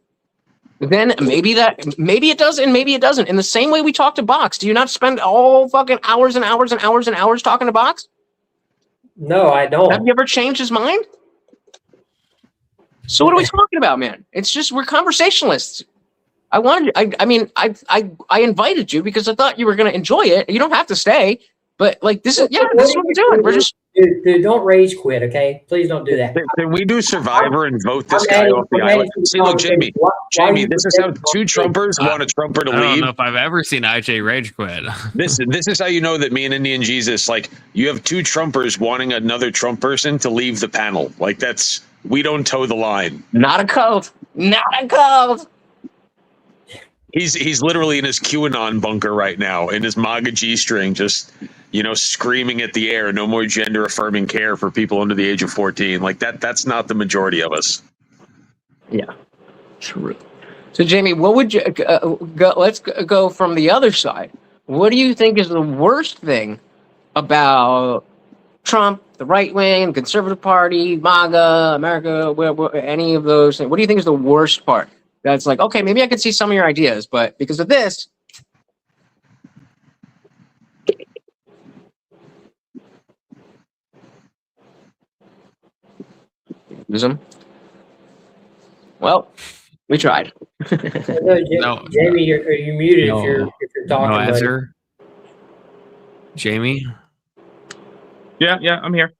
[SPEAKER 4] then maybe it does and maybe it doesn't. In the same way we talk to Box. Do you not spend all fucking hours and hours and hours and hours talking to Box?
[SPEAKER 5] No, I don't.
[SPEAKER 4] Have you ever changed his mind? So what are we talking about, man? It's just we're conversationalists. I invited you because I thought you were going to enjoy it. You don't have to stay, but like this is what we're doing. We're just
[SPEAKER 5] dude, don't rage quit, okay? Please don't do that.
[SPEAKER 22] Can we do Survivor and vote this guy off the island? See, look, Jamie, this is how two Trumpers want a Trumper to leave.
[SPEAKER 6] I don't know if I've ever seen IJ rage quit.
[SPEAKER 22] This is how you know that me and Indian Jesus, like, you have two Trumpers wanting another Trump person to leave the panel. Like, we don't toe the line.
[SPEAKER 4] Not a cult. Not a cult.
[SPEAKER 22] He's literally in his QAnon bunker right now, in his MAGA G-string, just, screaming at the air, no more gender affirming care for people under the age of 14. Like that's not the majority of us.
[SPEAKER 4] Yeah, true. So Jamie, what would you let's go from the other side. What do you think is the worst thing about Trump, the right wing, conservative party, MAGA, America, any of those things? What do you think is the worst part? That's like, okay, maybe I could see some of your ideas, but because of this. Well, We tried.
[SPEAKER 5] No, Jamie, are you muted if you're talking?
[SPEAKER 6] No
[SPEAKER 5] buddy?
[SPEAKER 6] answer. Jamie.
[SPEAKER 1] Yeah, I'm here.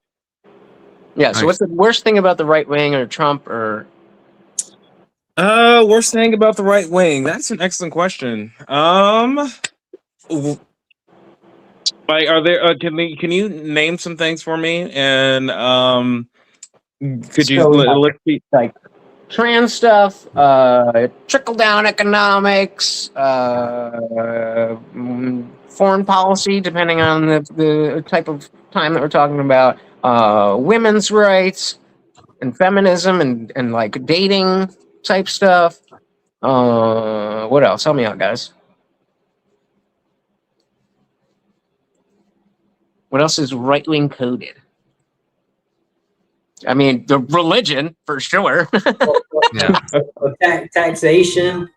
[SPEAKER 4] Yeah. So what's the worst thing about the right wing or Trump or?
[SPEAKER 1] Worst thing about the right wing? That's an excellent question. Like, are there? Can you name some things for me? And could you let's see,
[SPEAKER 4] like trans stuff, trickle down economics, foreign policy, depending on the type of time that we're talking about, women's rights and feminism and like dating type stuff. What else? Help me out, guys. What else is right-wing coded? I mean, the religion for sure.
[SPEAKER 5] Taxation,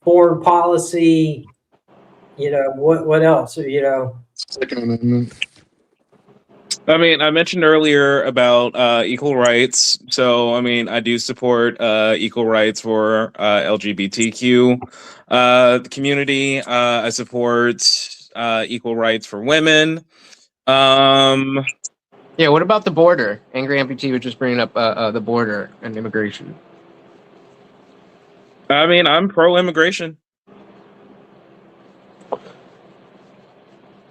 [SPEAKER 5] foreign policy. What else?
[SPEAKER 17] Second Amendment.
[SPEAKER 1] I mean, I mentioned earlier about equal rights. So, I mean, I do support equal rights for LGBTQ community. I support equal rights for women.
[SPEAKER 4] Yeah, what about the border? Angry Amputee was just bringing up the border and immigration.
[SPEAKER 1] I mean, I'm pro-immigration.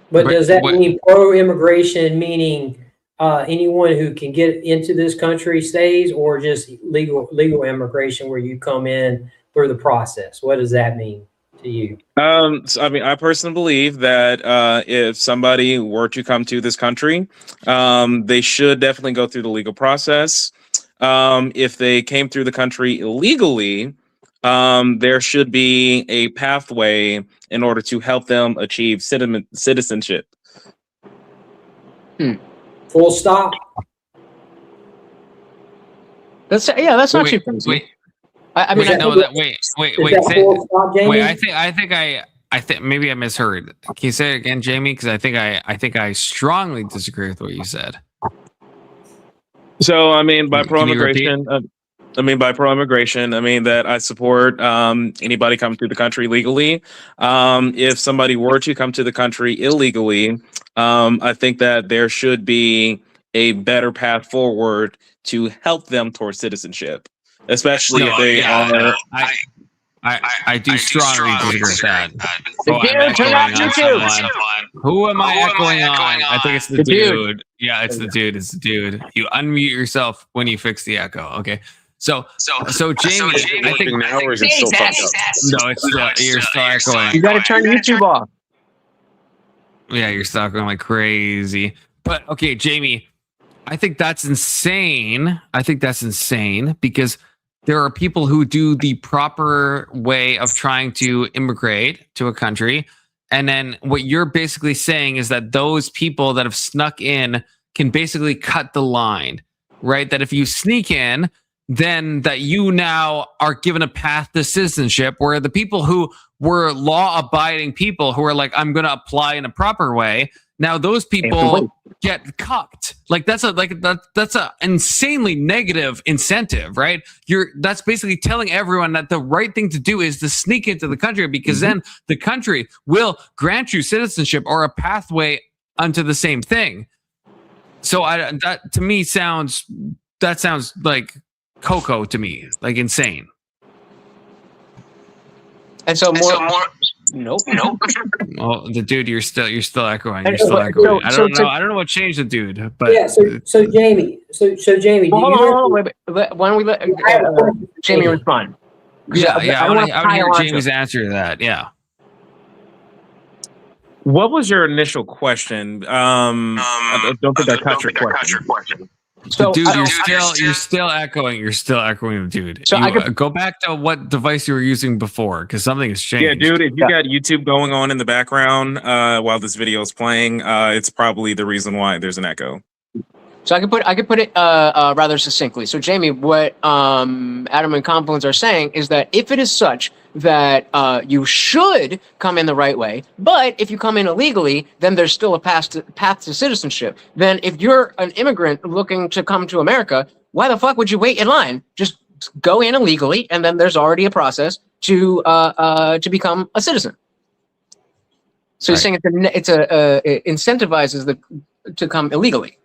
[SPEAKER 5] But does that mean pro-immigration, meaning anyone who can get into this country stays, or just legal immigration where you come in through the process? What does that mean to you?
[SPEAKER 1] So, I mean, I personally believe that if somebody were to come to this country, they should definitely go through the legal process. If they came through the country illegally, there should be a pathway in order to help them achieve citizenship.
[SPEAKER 5] Full stop.
[SPEAKER 4] That's not too crazy. I mean,
[SPEAKER 6] I think maybe I misheard. Can you say it again, Jamie? Because I think I strongly disagree with what you said.
[SPEAKER 1] So, I mean, by pro-immigration, I mean that I support anybody coming through the country legally. If somebody were to come to the country illegally, I think that there should be a better path forward to help them towards citizenship, especially if they are.
[SPEAKER 6] I do strongly disagree with that.
[SPEAKER 4] Who
[SPEAKER 6] am I echoing on? I think it's the dude. Yeah, it's the dude. It's the dude. You unmute yourself when you fix the echo. Okay. So Jamie, I think
[SPEAKER 3] now, or is it still fucked up?
[SPEAKER 6] No, it's still, you're still echoing.
[SPEAKER 4] You got to turn YouTube off.
[SPEAKER 6] Yeah, you're still echoing like crazy. But okay, Jamie, I think that's insane. Because there are people who do the proper way of trying to immigrate to a country. And then what you're basically saying is that those people that have snuck in can basically cut the line, right? That if you sneak in, then that you now are given a path to citizenship, where the people who were law-abiding people who are like, I'm going to apply in a proper way, now those people get cucked. Like that's a insanely negative incentive, right? That's basically telling everyone that the right thing to do is to sneak into the country, because then the country will grant you citizenship or a pathway unto the same thing. So that to me sounds like Coco to me, like insane.
[SPEAKER 4] And so more. Nope.
[SPEAKER 6] Well, the dude, you're still echoing. You're still echoing. I don't know what changed the dude, but
[SPEAKER 5] yeah. So Jamie.
[SPEAKER 4] Hold on, wait. Why don't we let Jamie respond?
[SPEAKER 6] Yeah. I want to hear Jamie's answer to that. Yeah.
[SPEAKER 1] What was your initial question? I don't think I caught your question.
[SPEAKER 6] So, dude, you're still echoing. You're still echoing the dude. So go back to what device you were using before, because something has changed.
[SPEAKER 1] Yeah, dude. If you got YouTube going on in the background while this video is playing, it's probably the reason why there's an echo.
[SPEAKER 4] So I could put it rather succinctly. So Jamie, what Adam and Confluence are saying is that if it is such that you should come in the right way, but if you come in illegally, then there's still a path to citizenship. Then if you're an immigrant looking to come to America, why the fuck would you wait in line? Just go in illegally, and then there's already a process to become a citizen. So you're saying it incentivizes to come illegally.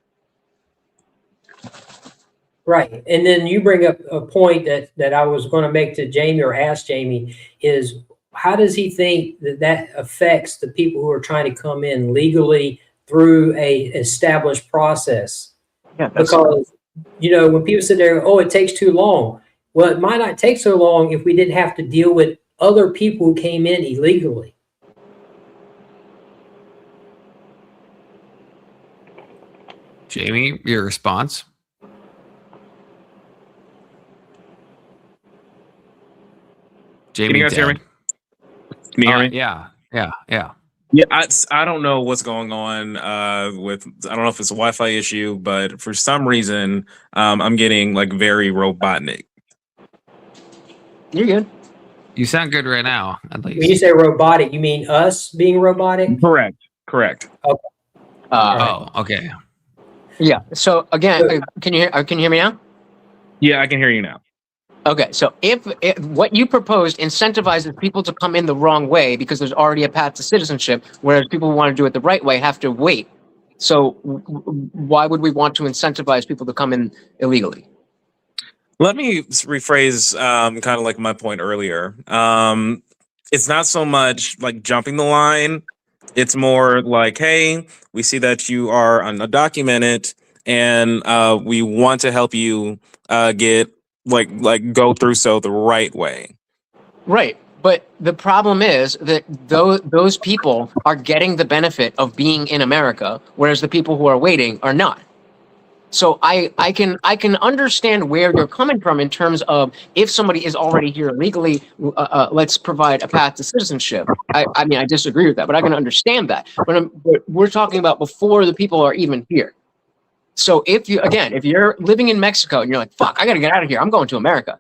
[SPEAKER 5] Right. And then you bring up a point that I was going to make to Jamie, or ask Jamie, is how does he think that affects the people who are trying to come in legally through a established process?
[SPEAKER 4] Yeah,
[SPEAKER 5] because, when people sit there, oh, it takes too long. Well, it might not take so long if we didn't have to deal with other people who came in illegally.
[SPEAKER 6] Jamie, your response? Jamie,
[SPEAKER 1] can you guys hear me? Can you hear me?
[SPEAKER 6] Yeah.
[SPEAKER 1] Yeah, I don't know what's going on with, I don't know if it's a Wi-Fi issue, but for some reason, I'm getting like very robotic.
[SPEAKER 4] You're good.
[SPEAKER 6] You sound good right now, at least.
[SPEAKER 5] When you say robotic, you mean us being robotic?
[SPEAKER 1] Correct.
[SPEAKER 5] Okay.
[SPEAKER 6] Okay.
[SPEAKER 4] Yeah. So again, can you hear me now?
[SPEAKER 1] Yeah, I can hear you now.
[SPEAKER 4] Okay, so if what you proposed incentivizes people to come in the wrong way because there's already a path to citizenship, whereas people who want to do it the right way have to wait. So why would we want to incentivize people to come in illegally?
[SPEAKER 1] Let me rephrase kind of like my point earlier. It's not so much like jumping the line. It's more like, hey, we see that you are undocumented, and we want to help you get like go through so the right way.
[SPEAKER 4] Right. But the problem is that those people are getting the benefit of being in America, whereas the people who are waiting are not. So I can understand where you're coming from in terms of if somebody is already here illegally, let's provide a path to citizenship. I mean, I disagree with that, but I can understand that. But we're talking about before the people are even here. So if you're living in Mexico and you're like, fuck, I got to get out of here, I'm going to America.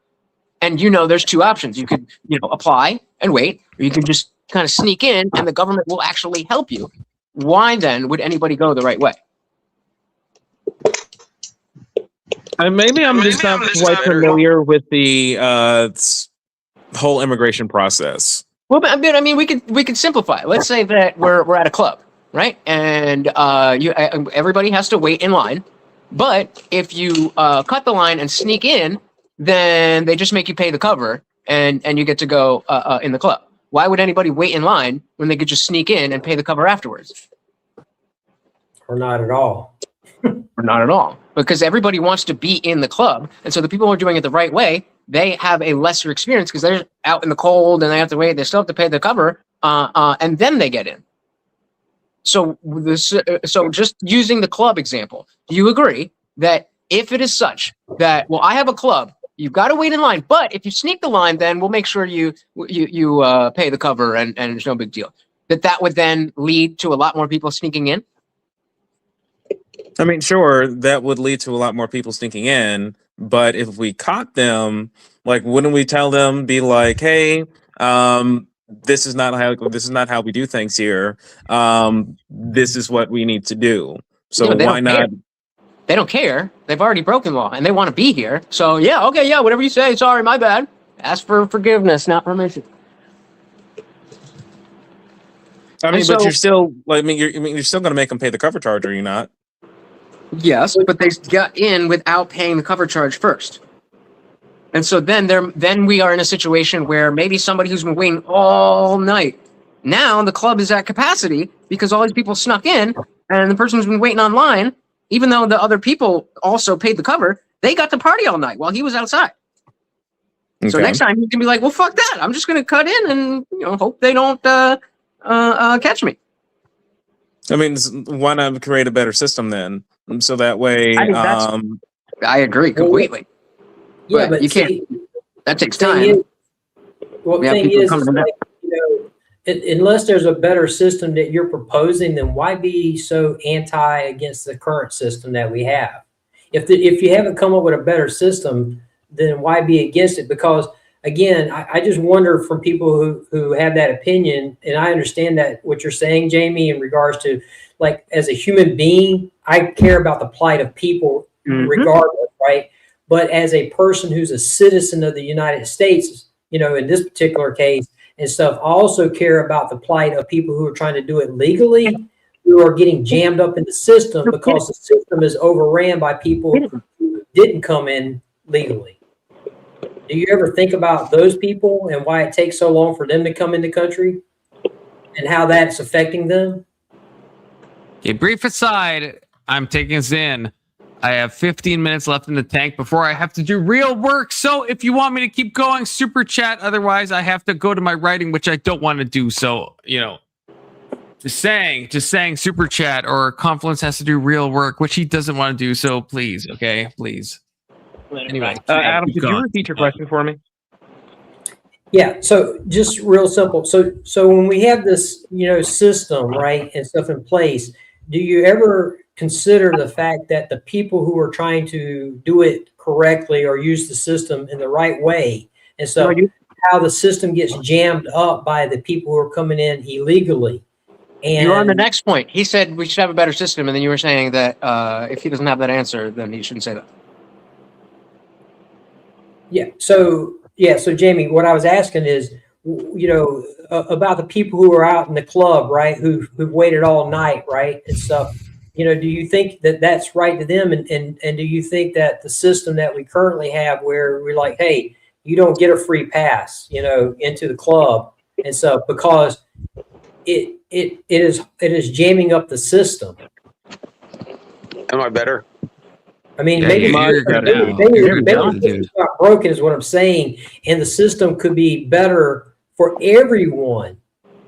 [SPEAKER 4] And there's two options. You could, apply and wait, or you can just kind of sneak in and the government will actually help you. Why then would anybody go the right way?
[SPEAKER 1] Maybe I'm just not quite familiar with the whole immigration process.
[SPEAKER 4] Well, I mean, we could simplify it. Let's say that we're at a club, right? And everybody has to wait in line. But if you cut the line and sneak in, then they just make you pay the cover, and you get to go in the club. Why would anybody wait in line when they could just sneak in and pay the cover afterwards?
[SPEAKER 5] Or not at all.
[SPEAKER 4] Or not at all. Because everybody wants to be in the club. And so the people who are doing it the right way, they have a lesser experience because they're out in the cold and they have to wait. They still have to pay the cover, and then they get in. So just using the club example, do you agree that if it is such that, well, I have a club, you've got to wait in line, but if you sneak the line, then we'll make sure you pay the cover and it's no big deal. That would then lead to a lot more people sneaking in?
[SPEAKER 1] I mean, sure, that would lead to a lot more people sneaking in, but if we caught them, like, wouldn't we tell them, be like, hey, this is not how we do things here. This is what we need to do. So why not?
[SPEAKER 4] They don't care. They've already broken law and they want to be here. So yeah, okay, yeah, whatever you say. Sorry, my bad. Ask for forgiveness, not permission.
[SPEAKER 1] I mean, but you're still you're still going to make them pay the cover charge, are you not?
[SPEAKER 4] Yes, but they got in without paying the cover charge first. And so then we are in a situation where maybe somebody who's been waiting all night, now the club is at capacity because all these people snuck in, and the person who's been waiting online, even though the other people also paid the cover, they got to party all night while he was outside. Okay. So next time you can be like, well, fuck that. I'm just going to cut in and hope they don't catch me.
[SPEAKER 1] I mean, why not create a better system then? So that way,
[SPEAKER 4] I agree completely.
[SPEAKER 5] Yeah, but
[SPEAKER 4] you can't. That takes time.
[SPEAKER 5] The thing is like, unless there's a better system that you're proposing, then why be so anti against the current system that we have? If you haven't come up with a better system, then why be against it? Because again, I just wonder from people who have that opinion, and I understand that what you're saying, Jamie, in regards to, like, as a human being, I care about the plight of people regardless, right? but as a person who's a citizen of the United States, you know, in this particular case and stuff, I also care about the plight of people who are trying to do it legally, who are getting jammed up in the system because the system is overran by people who didn't come in legally. Do you ever think about those people and why it takes so long for them to come in the country and how that's affecting them?
[SPEAKER 6] A brief aside, I'm taking us in. I have 15 minutes left in the tank before I have to do real work. So if you want me to keep going, super chat. Otherwise, I have to go to my writing, which I don't want to do. So, you know, just saying super chat, or Confluence has to do real work, which he doesn't want to do. So please, okay, please. Anyway,
[SPEAKER 1] Adam, could you repeat your question for me?
[SPEAKER 5] Yeah, so just real simple. So when we have this, you know, system, right, and stuff in place, do you ever consider the fact that the people who are trying to do it correctly or use the system in the right way, and so how the system gets jammed up by the people who are coming in illegally? And
[SPEAKER 4] you're on the next point. He said we should have a better system, and then you were saying that if he doesn't have that answer, then he shouldn't say that.
[SPEAKER 5] So Jamie, what I was asking is, you know, about the people who are out in the club, right, who've waited all night, right, and stuff. You know, do you think that that's right to them, and do you think that the system that we currently have, where we're like, hey, you don't get a free pass, you know, into the club and stuff, because it is jamming up the system?
[SPEAKER 22] Am I better?
[SPEAKER 5] I mean,
[SPEAKER 22] Yeah,
[SPEAKER 5] maybe
[SPEAKER 22] you're
[SPEAKER 5] it's not broken is what I'm saying, and the system could be better for everyone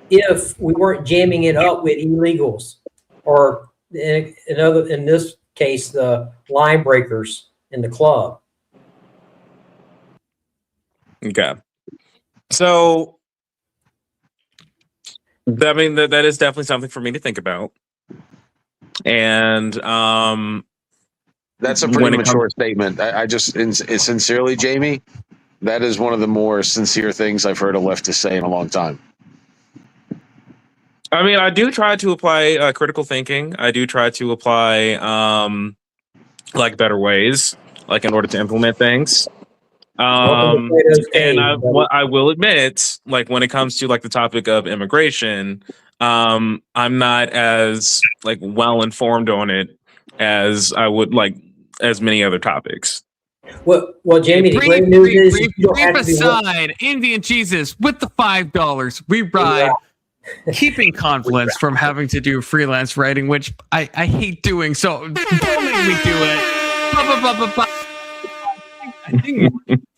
[SPEAKER 5] if we weren't jamming it up with illegals, or in this case, the line breakers in the club.
[SPEAKER 1] Okay. So, I mean, that is definitely something for me to think about. And
[SPEAKER 22] that's a pretty mature statement. I just sincerely, Jamie, that is one of the more sincere things I've heard a leftist say in a long time.
[SPEAKER 1] I mean, I do try to apply critical thinking. I do try to apply like better ways, like in order to implement things. And I will admit, like when it comes to like the topic of immigration, I'm not as like well informed on it as I would like as many other topics.
[SPEAKER 5] Well, Jamie, the great news is you don't have to be
[SPEAKER 6] aside, Indian Jesus with the $5. We ride. Keeping Confluence from having to do freelance writing, which I hate doing. So don't make me do it.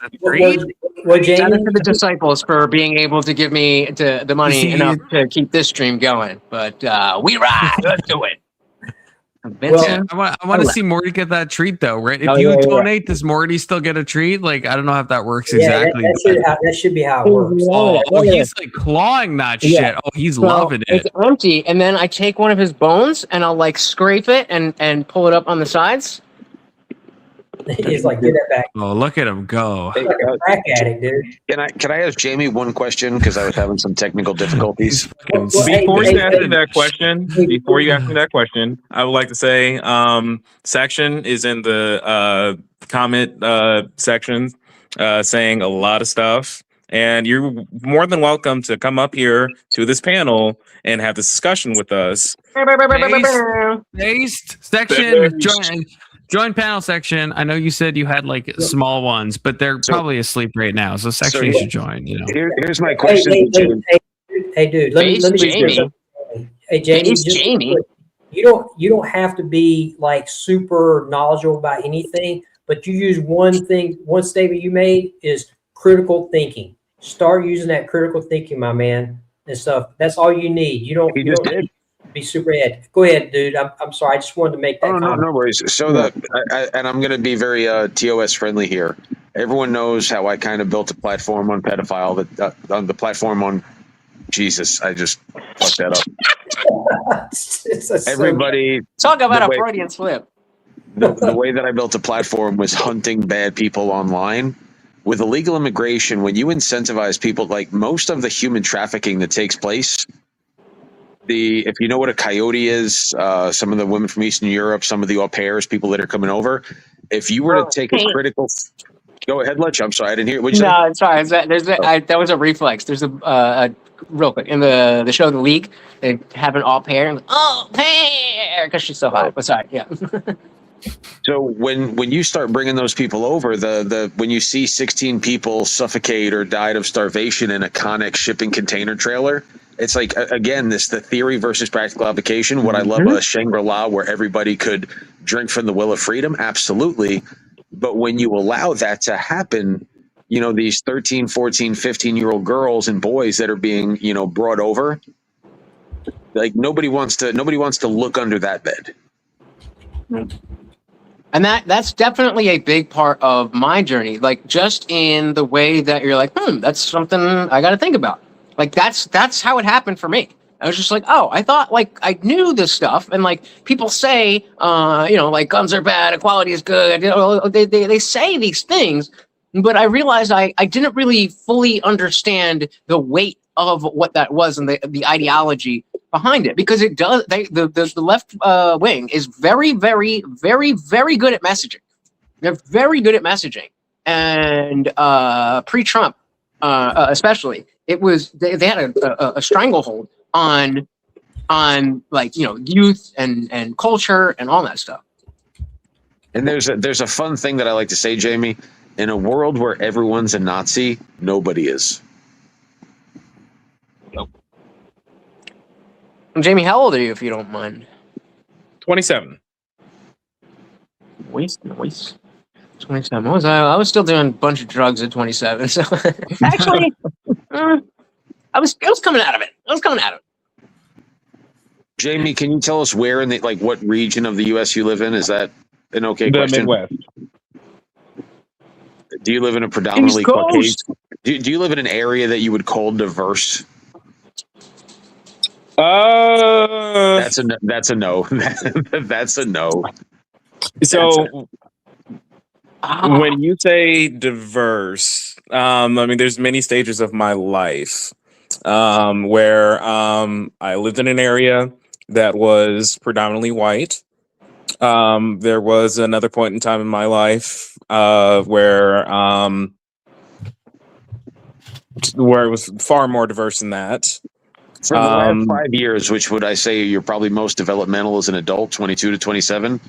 [SPEAKER 6] That's great.
[SPEAKER 4] Well, Jamie, for the disciples for being able to give me the money enough to keep this stream going. But we ride. Let's do it.
[SPEAKER 6] Well, I want to see Morty get that treat though, right? If you donate, does Morty still get a treat? Like, I don't know how that works exactly.
[SPEAKER 5] That should be how it works.
[SPEAKER 6] Oh, he's like clawing that shit. Oh, he's loving it.
[SPEAKER 4] It's empty, and then I take one of his bones and I'll like scrape it and pull it up on the sides.
[SPEAKER 5] He's like, get that back.
[SPEAKER 6] Oh, look at him go.
[SPEAKER 5] He's like a crack addict, dude.
[SPEAKER 22] Can I ask Jamie one question, because I was having some technical difficulties?
[SPEAKER 1] Before you ask me that question, I would like to say Section is in the comment section saying a lot of stuff, and you're more than welcome to come up here to this panel and have this discussion with us.
[SPEAKER 6] Based Section, join panel Section. I know you said you had like small ones, but they're probably asleep right now. So Section, you should join. You know.
[SPEAKER 22] Here's my question.
[SPEAKER 5] Hey, dude. Let me Jamie. Hey, Jamie. You don't have to be like super knowledgeable about anything, but you use one statement you made is critical thinking. Start using that critical thinking, my man, and stuff. That's all you need. You don't did. Be super ed. Go ahead, dude. I'm sorry. I just wanted to make that comment.
[SPEAKER 22] No worries. So and I'm going to be very TOS friendly here. Everyone knows how I kind of built a platform on pedophile, that on the platform on Jesus. I just fucked that up. Everybody
[SPEAKER 4] talk about a Freudian slip.
[SPEAKER 22] The way that I built a platform was hunting bad people online. With illegal immigration, when you incentivize people, like most of the human trafficking that takes place, if you know what a coyote is, some of the women from Eastern Europe, some of the au pairs, people that are coming over,
[SPEAKER 3] if you were to take a critical, go ahead, Letch. I'm sorry, I didn't hear. What'd you say?
[SPEAKER 4] No, sorry. That was a reflex. There's a real quick in the show The League. They have an all pair. And, oh, pair, because she's so hot. But sorry, yeah.
[SPEAKER 3] So when you start bringing those people over, when you see 16 people suffocate or died of starvation in a Connex shipping container trailer, it's like, again, the theory versus practical application. Would I love a Shangri-La where everybody could drink from the well of freedom? Absolutely. But when you allow that to happen, you know, these 13, 14, 15-year-old girls and boys that are being, you know, brought over, like nobody wants to look under that bed.
[SPEAKER 4] And that's definitely a big part of my journey. Like just in the way that you're like, that's something I got to think about. Like that's how it happened for me. I was just like, oh, I thought like I knew this stuff, and like people say, you know, like guns are bad, equality is good. You know, they say these things, but I realized I didn't really fully understand the weight of what that was and the ideology behind it, because it does. The left wing is very, very, very, very good at messaging. They're very good at messaging, and pre-Trump, especially, it was they had a stranglehold on like, you know, youth and culture and all that stuff.
[SPEAKER 3] And there's a fun thing that I like to say, Jamie. In a world where everyone's a Nazi, nobody is.
[SPEAKER 4] Jamie, how old are you, if you don't mind?
[SPEAKER 1] 27.
[SPEAKER 4] Nice. 27. What was I? I was still doing a bunch of drugs at 27. So actually, I was coming out of it.
[SPEAKER 3] Jamie, can you tell us where in the, like, what region of the U.S. you live in? Is that an okay
[SPEAKER 1] The
[SPEAKER 3] question?
[SPEAKER 1] Midwest.
[SPEAKER 3] Do you live in a predominantly
[SPEAKER 4] East Coast.
[SPEAKER 3] Caucasian? Do you live in an area that you would call diverse? That's a no. That's a no. That's a no.
[SPEAKER 1] So when you say diverse, I mean, there's many stages of my life where I lived in an area that was predominantly white. There was another point in time in my life where it was far more diverse than that.
[SPEAKER 3] For the last 5 years, which would I say you're probably most developmental as an adult, 22 to 27,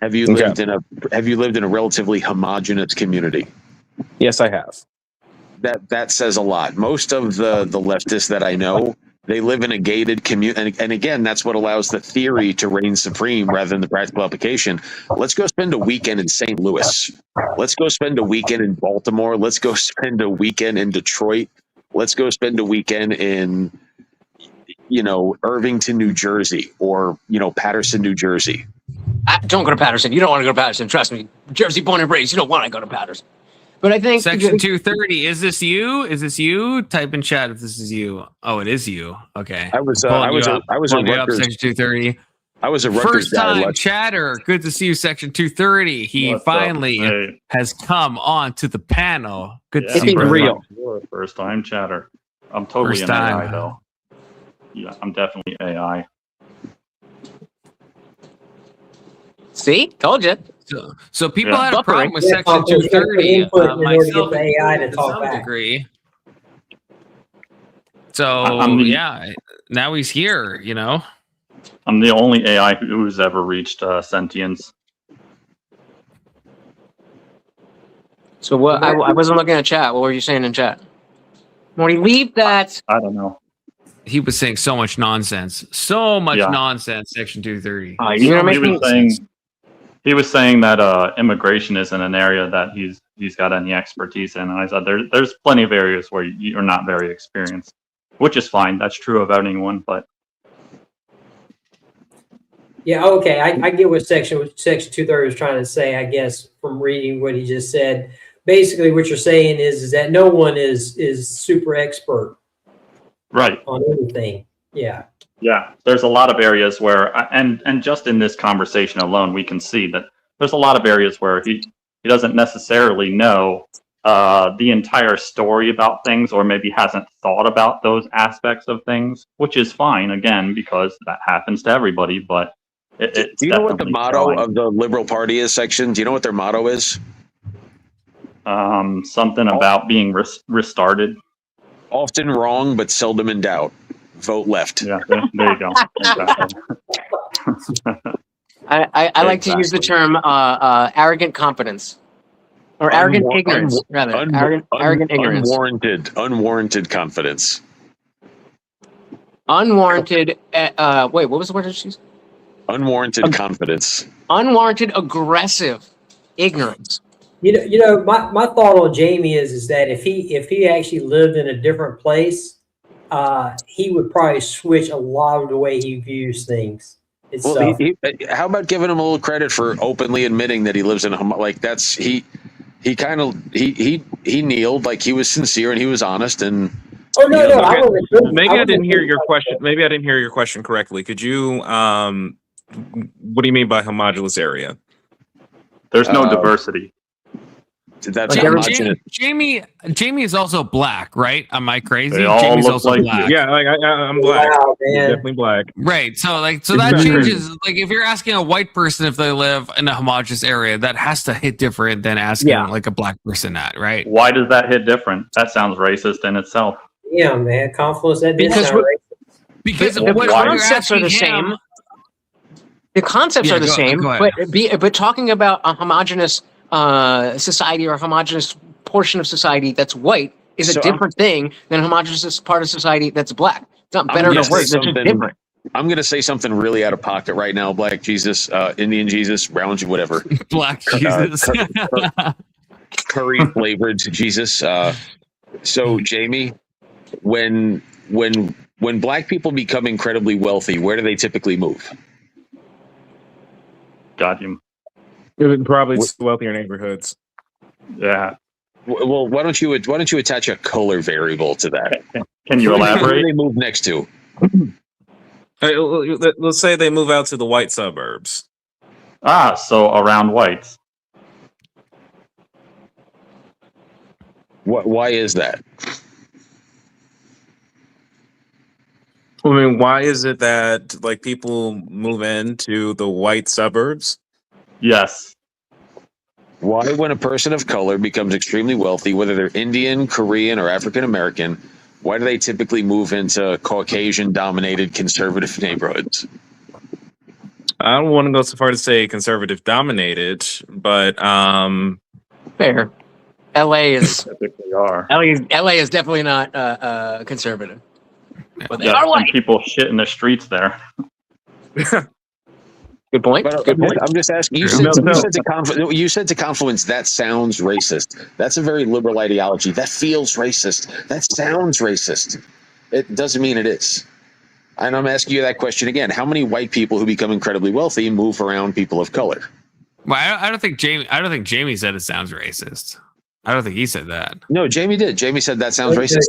[SPEAKER 3] have you lived in a relatively homogenous community?
[SPEAKER 1] Yes, I have.
[SPEAKER 3] That says a lot. Most of the leftists that I know, they live in a gated community, and again, that's what allows the theory to reign supreme rather than the practical application. Let's go spend a weekend in St. Louis. Let's go spend a weekend in Baltimore. Let's go spend a weekend in Detroit. Let's go spend a weekend in, you know, Irvington, New Jersey, or, you know, Patterson, New Jersey.
[SPEAKER 4] Don't go to Patterson. You don't want to go to Patterson. Trust me. Jersey born and raised. You don't want to go to Patterson. But I think
[SPEAKER 6] Section 230. Is this you? Is this you? Type in chat if this is you. Oh, it is you. Okay.
[SPEAKER 3] I was a
[SPEAKER 6] Rutgers. Section 230.
[SPEAKER 3] I was a Rutgers
[SPEAKER 6] First time chatter. Good to see you, Section 230. He finally has come on to the panel. Good to see you.
[SPEAKER 1] Real.
[SPEAKER 9] First time chatter. I'm totally
[SPEAKER 6] First
[SPEAKER 9] an
[SPEAKER 6] time.
[SPEAKER 9] AI though. Yeah, I'm definitely AI.
[SPEAKER 4] See, told you.
[SPEAKER 6] So people had a problem with Section 230. Myself to
[SPEAKER 5] AI to
[SPEAKER 6] to
[SPEAKER 5] talk
[SPEAKER 6] some
[SPEAKER 5] back.
[SPEAKER 6] degree. So yeah, now he's here. You know,
[SPEAKER 9] I'm the only AI who's ever reached sentience.
[SPEAKER 4] So what? I wasn't looking at chat. What were you saying in chat? Morty, leave that.
[SPEAKER 9] I don't know.
[SPEAKER 6] he was saying so much nonsense. So much nonsense. Section 230.
[SPEAKER 9] He was saying that immigration isn't an area that he's got any expertise in, and I said there's plenty of areas where you're not very experienced, which is fine. That's true of anyone, but
[SPEAKER 5] yeah, okay, I get what section 230 was trying to say. I guess from reading what he just said, basically what you're saying is that no one is super expert,
[SPEAKER 9] right,
[SPEAKER 5] on anything. Yeah.
[SPEAKER 9] Yeah, there's a lot of areas where, and just in this conversation alone, we can see that there's a lot of areas where he doesn't necessarily know the entire story about things, or maybe hasn't thought about those aspects of things, which is fine, again, because that happens to everybody. But
[SPEAKER 3] Do you know what the motto of the Liberal Party is, Section? Do you know what their motto is?
[SPEAKER 9] Something about being restarted.
[SPEAKER 3] Often wrong, but seldom in doubt. Vote left.
[SPEAKER 9] Yeah, there you go. Exactly.
[SPEAKER 4] I like to use the term arrogant competence. Or arrogant ignorance, rather. Arrogant ignorance.
[SPEAKER 3] Unwarranted confidence.
[SPEAKER 4] Unwarranted, wait, what was the word I just used?
[SPEAKER 3] Unwarranted confidence.
[SPEAKER 4] Unwarranted aggressive ignorance.
[SPEAKER 5] You know, my thought on Jamie is that if he actually lived in a different place, he would probably switch a lot of the way he views things.
[SPEAKER 3] Well, how about giving him a little credit for openly admitting that he lives in a like that's he kneeled, like he was sincere and he was honest and.
[SPEAKER 5] Oh no, no,
[SPEAKER 1] maybe I didn't hear your question. Maybe I didn't hear your question correctly. Could you what do you mean by homogeneous area?
[SPEAKER 9] There's no diversity.
[SPEAKER 3] That's
[SPEAKER 6] Jamie is also black, right? Am I crazy?
[SPEAKER 9] They all
[SPEAKER 6] Jamie's
[SPEAKER 9] look
[SPEAKER 6] also
[SPEAKER 9] like
[SPEAKER 6] black.
[SPEAKER 9] you.
[SPEAKER 1] Yeah, like I'm black.
[SPEAKER 5] Wow,
[SPEAKER 1] He's
[SPEAKER 5] man.
[SPEAKER 1] definitely black.
[SPEAKER 6] Right. So that changes. Like if you're asking a white person if they live in a homogeneous area, that has to hit different than asking like a black person that, right?
[SPEAKER 9] Why does that hit different? That sounds racist in itself.
[SPEAKER 5] Yeah, man, confluence that
[SPEAKER 6] because
[SPEAKER 4] the concepts are the same. The concepts are the same, but talking about a homogeneous society or a homogeneous portion of society that's white is a different thing than a homogeneous part of society that's black. It's not better or worse. It's just different.
[SPEAKER 3] I'm going to say something really out of pocket right now. Black Jesus, Indian Jesus, brown Jesus, whatever.
[SPEAKER 6] Black Jesus.
[SPEAKER 3] Curry flavored Jesus. So Jamie, when black people become incredibly wealthy, where do they typically move?
[SPEAKER 9] Got him.
[SPEAKER 1] Probably wealthier neighborhoods.
[SPEAKER 9] Yeah.
[SPEAKER 3] Well, why don't you attach a color variable to that?
[SPEAKER 9] Can you elaborate?
[SPEAKER 3] Where do they move next to?
[SPEAKER 1] Let's say they move out to the white suburbs.
[SPEAKER 9] So around whites.
[SPEAKER 3] Why is that?
[SPEAKER 1] I mean, why is it that like people move into the white suburbs?
[SPEAKER 9] Yes.
[SPEAKER 3] Why, when a person of color becomes extremely wealthy, whether they're Indian, Korean, or African American, why do they typically move into Caucasian-dominated conservative neighborhoods?
[SPEAKER 1] I don't want to go so far to say conservative-dominated, but
[SPEAKER 4] fair. LA is
[SPEAKER 9] typically are.
[SPEAKER 4] LA is definitely not conservative. But they are
[SPEAKER 9] Some
[SPEAKER 4] white.
[SPEAKER 9] people shit in the streets there.
[SPEAKER 4] Good point. Good point.
[SPEAKER 3] I'm just asking. You said to Confluence that sounds racist. That's a very liberal ideology. That feels racist. That sounds racist. It doesn't mean it is. And I'm asking you that question again. How many white people who become incredibly wealthy move around people of color?
[SPEAKER 6] Well, I don't think Jamie said it sounds racist. I don't think he said that.
[SPEAKER 3] No, Jamie did. Jamie said that sounds racist.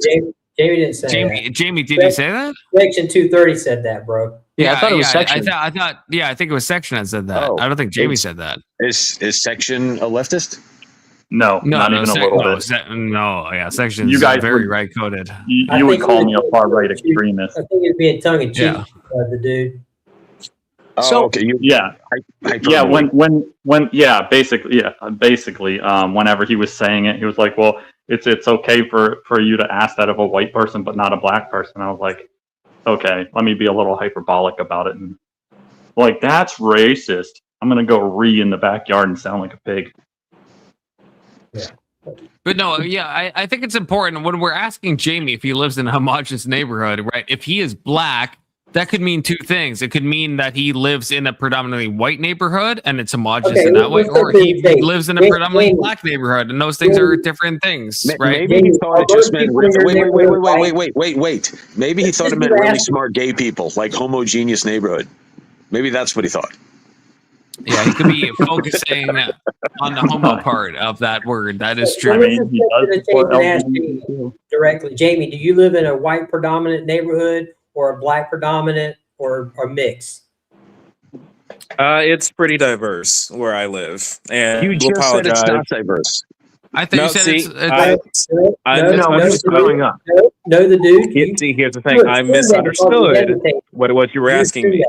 [SPEAKER 5] Jamie didn't say that.
[SPEAKER 6] Jamie, did he say that?
[SPEAKER 5] Section 230 said that, bro.
[SPEAKER 4] Yeah, I thought it was Section.
[SPEAKER 6] I thought I think it was Section that said that. I don't think Jamie said that.
[SPEAKER 3] Is Section a leftist?
[SPEAKER 9] No, not even a little bit.
[SPEAKER 6] Section.
[SPEAKER 9] You guys
[SPEAKER 6] very
[SPEAKER 9] would,
[SPEAKER 6] right coded.
[SPEAKER 9] You would call me a far right extremist.
[SPEAKER 5] I think it's being tongue in cheek, the dude.
[SPEAKER 3] So okay,
[SPEAKER 9] basically, whenever he was saying it, he was like, "Well, it's okay for you to ask that of a white person, but not a black person." I was like, "Okay, let me be a little hyperbolic about it." And like, that's racist. I'm gonna go ree in the backyard and sound like a pig.
[SPEAKER 5] Yeah.
[SPEAKER 6] But no, I think it's important when we're asking Jamie if he lives in a homogeneous neighborhood, right? If he is black, that could mean two things. It could mean that he lives in a predominantly white neighborhood and it's homogeneous in that way, or he lives in a predominantly black neighborhood and those things are different things, right?
[SPEAKER 3] Maybe he thought it just meant wait. Maybe he thought it meant really smart gay people, like homogeneous neighborhood. Maybe that's what he thought.
[SPEAKER 6] Yeah, he could be focusing on the homo part of that word. That is true.
[SPEAKER 5] Directly, Jamie, do you live in a white predominant neighborhood or a black predominant or a mix?
[SPEAKER 1] It's pretty diverse where I live, and
[SPEAKER 3] you just said it's not diverse.
[SPEAKER 6] I think you said
[SPEAKER 4] No, the dude.
[SPEAKER 1] See, here's the thing. I misunderstood what it was you were asking me.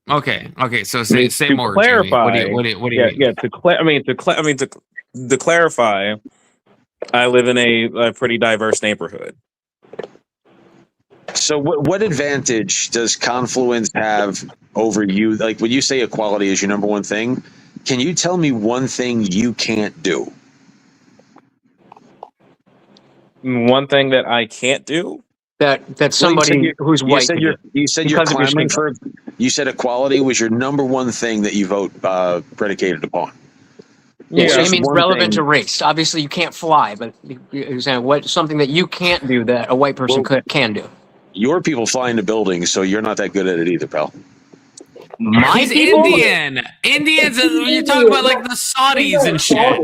[SPEAKER 6] Okay. So
[SPEAKER 1] I
[SPEAKER 6] say
[SPEAKER 1] mean,
[SPEAKER 6] say
[SPEAKER 1] to
[SPEAKER 6] more.
[SPEAKER 1] clarify,
[SPEAKER 6] Jamie. What do you
[SPEAKER 1] yeah,
[SPEAKER 6] mean?
[SPEAKER 1] yeah. To clarify, I live in a pretty diverse neighborhood.
[SPEAKER 22] So what advantage does Confluence have over you? Like when you say equality is your number one thing, can you tell me one thing you can't do?
[SPEAKER 1] One thing that I can't do
[SPEAKER 4] that somebody who's white could do
[SPEAKER 22] you said you're
[SPEAKER 4] because of your skin
[SPEAKER 22] clamoring for. You said equality was your number one thing that you vote predicated upon.
[SPEAKER 4] Yeah, so
[SPEAKER 22] What's
[SPEAKER 4] he means
[SPEAKER 22] one
[SPEAKER 4] relevant
[SPEAKER 22] thing-
[SPEAKER 4] to race. Obviously, you can't fly, but you're saying what something that you can't do that a white person can do.
[SPEAKER 22] Your people fly into buildings, so you're not that good at it either, pal.
[SPEAKER 4] My
[SPEAKER 6] He's
[SPEAKER 4] people?
[SPEAKER 6] Indian. Indians. You're talking about like the Saudis and shit,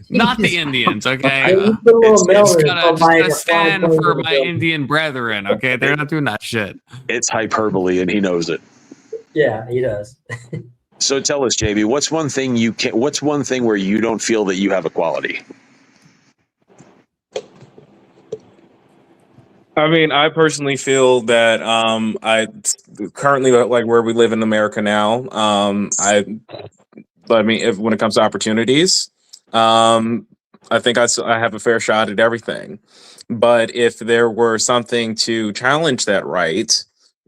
[SPEAKER 6] not the Indians. Okay, just gotta stand for my Indian brethren. Okay, they're not doing that shit.
[SPEAKER 22] It's hyperbole, and he knows it.
[SPEAKER 5] Yeah, he does.
[SPEAKER 22] So tell us, JB, what's one thing you can? What's one thing where you don't feel that you have equality?
[SPEAKER 1] I mean, I personally feel that I currently like where we live in America now. I mean, when it comes to opportunities, I think I have a fair shot at everything. But if there were something to challenge that right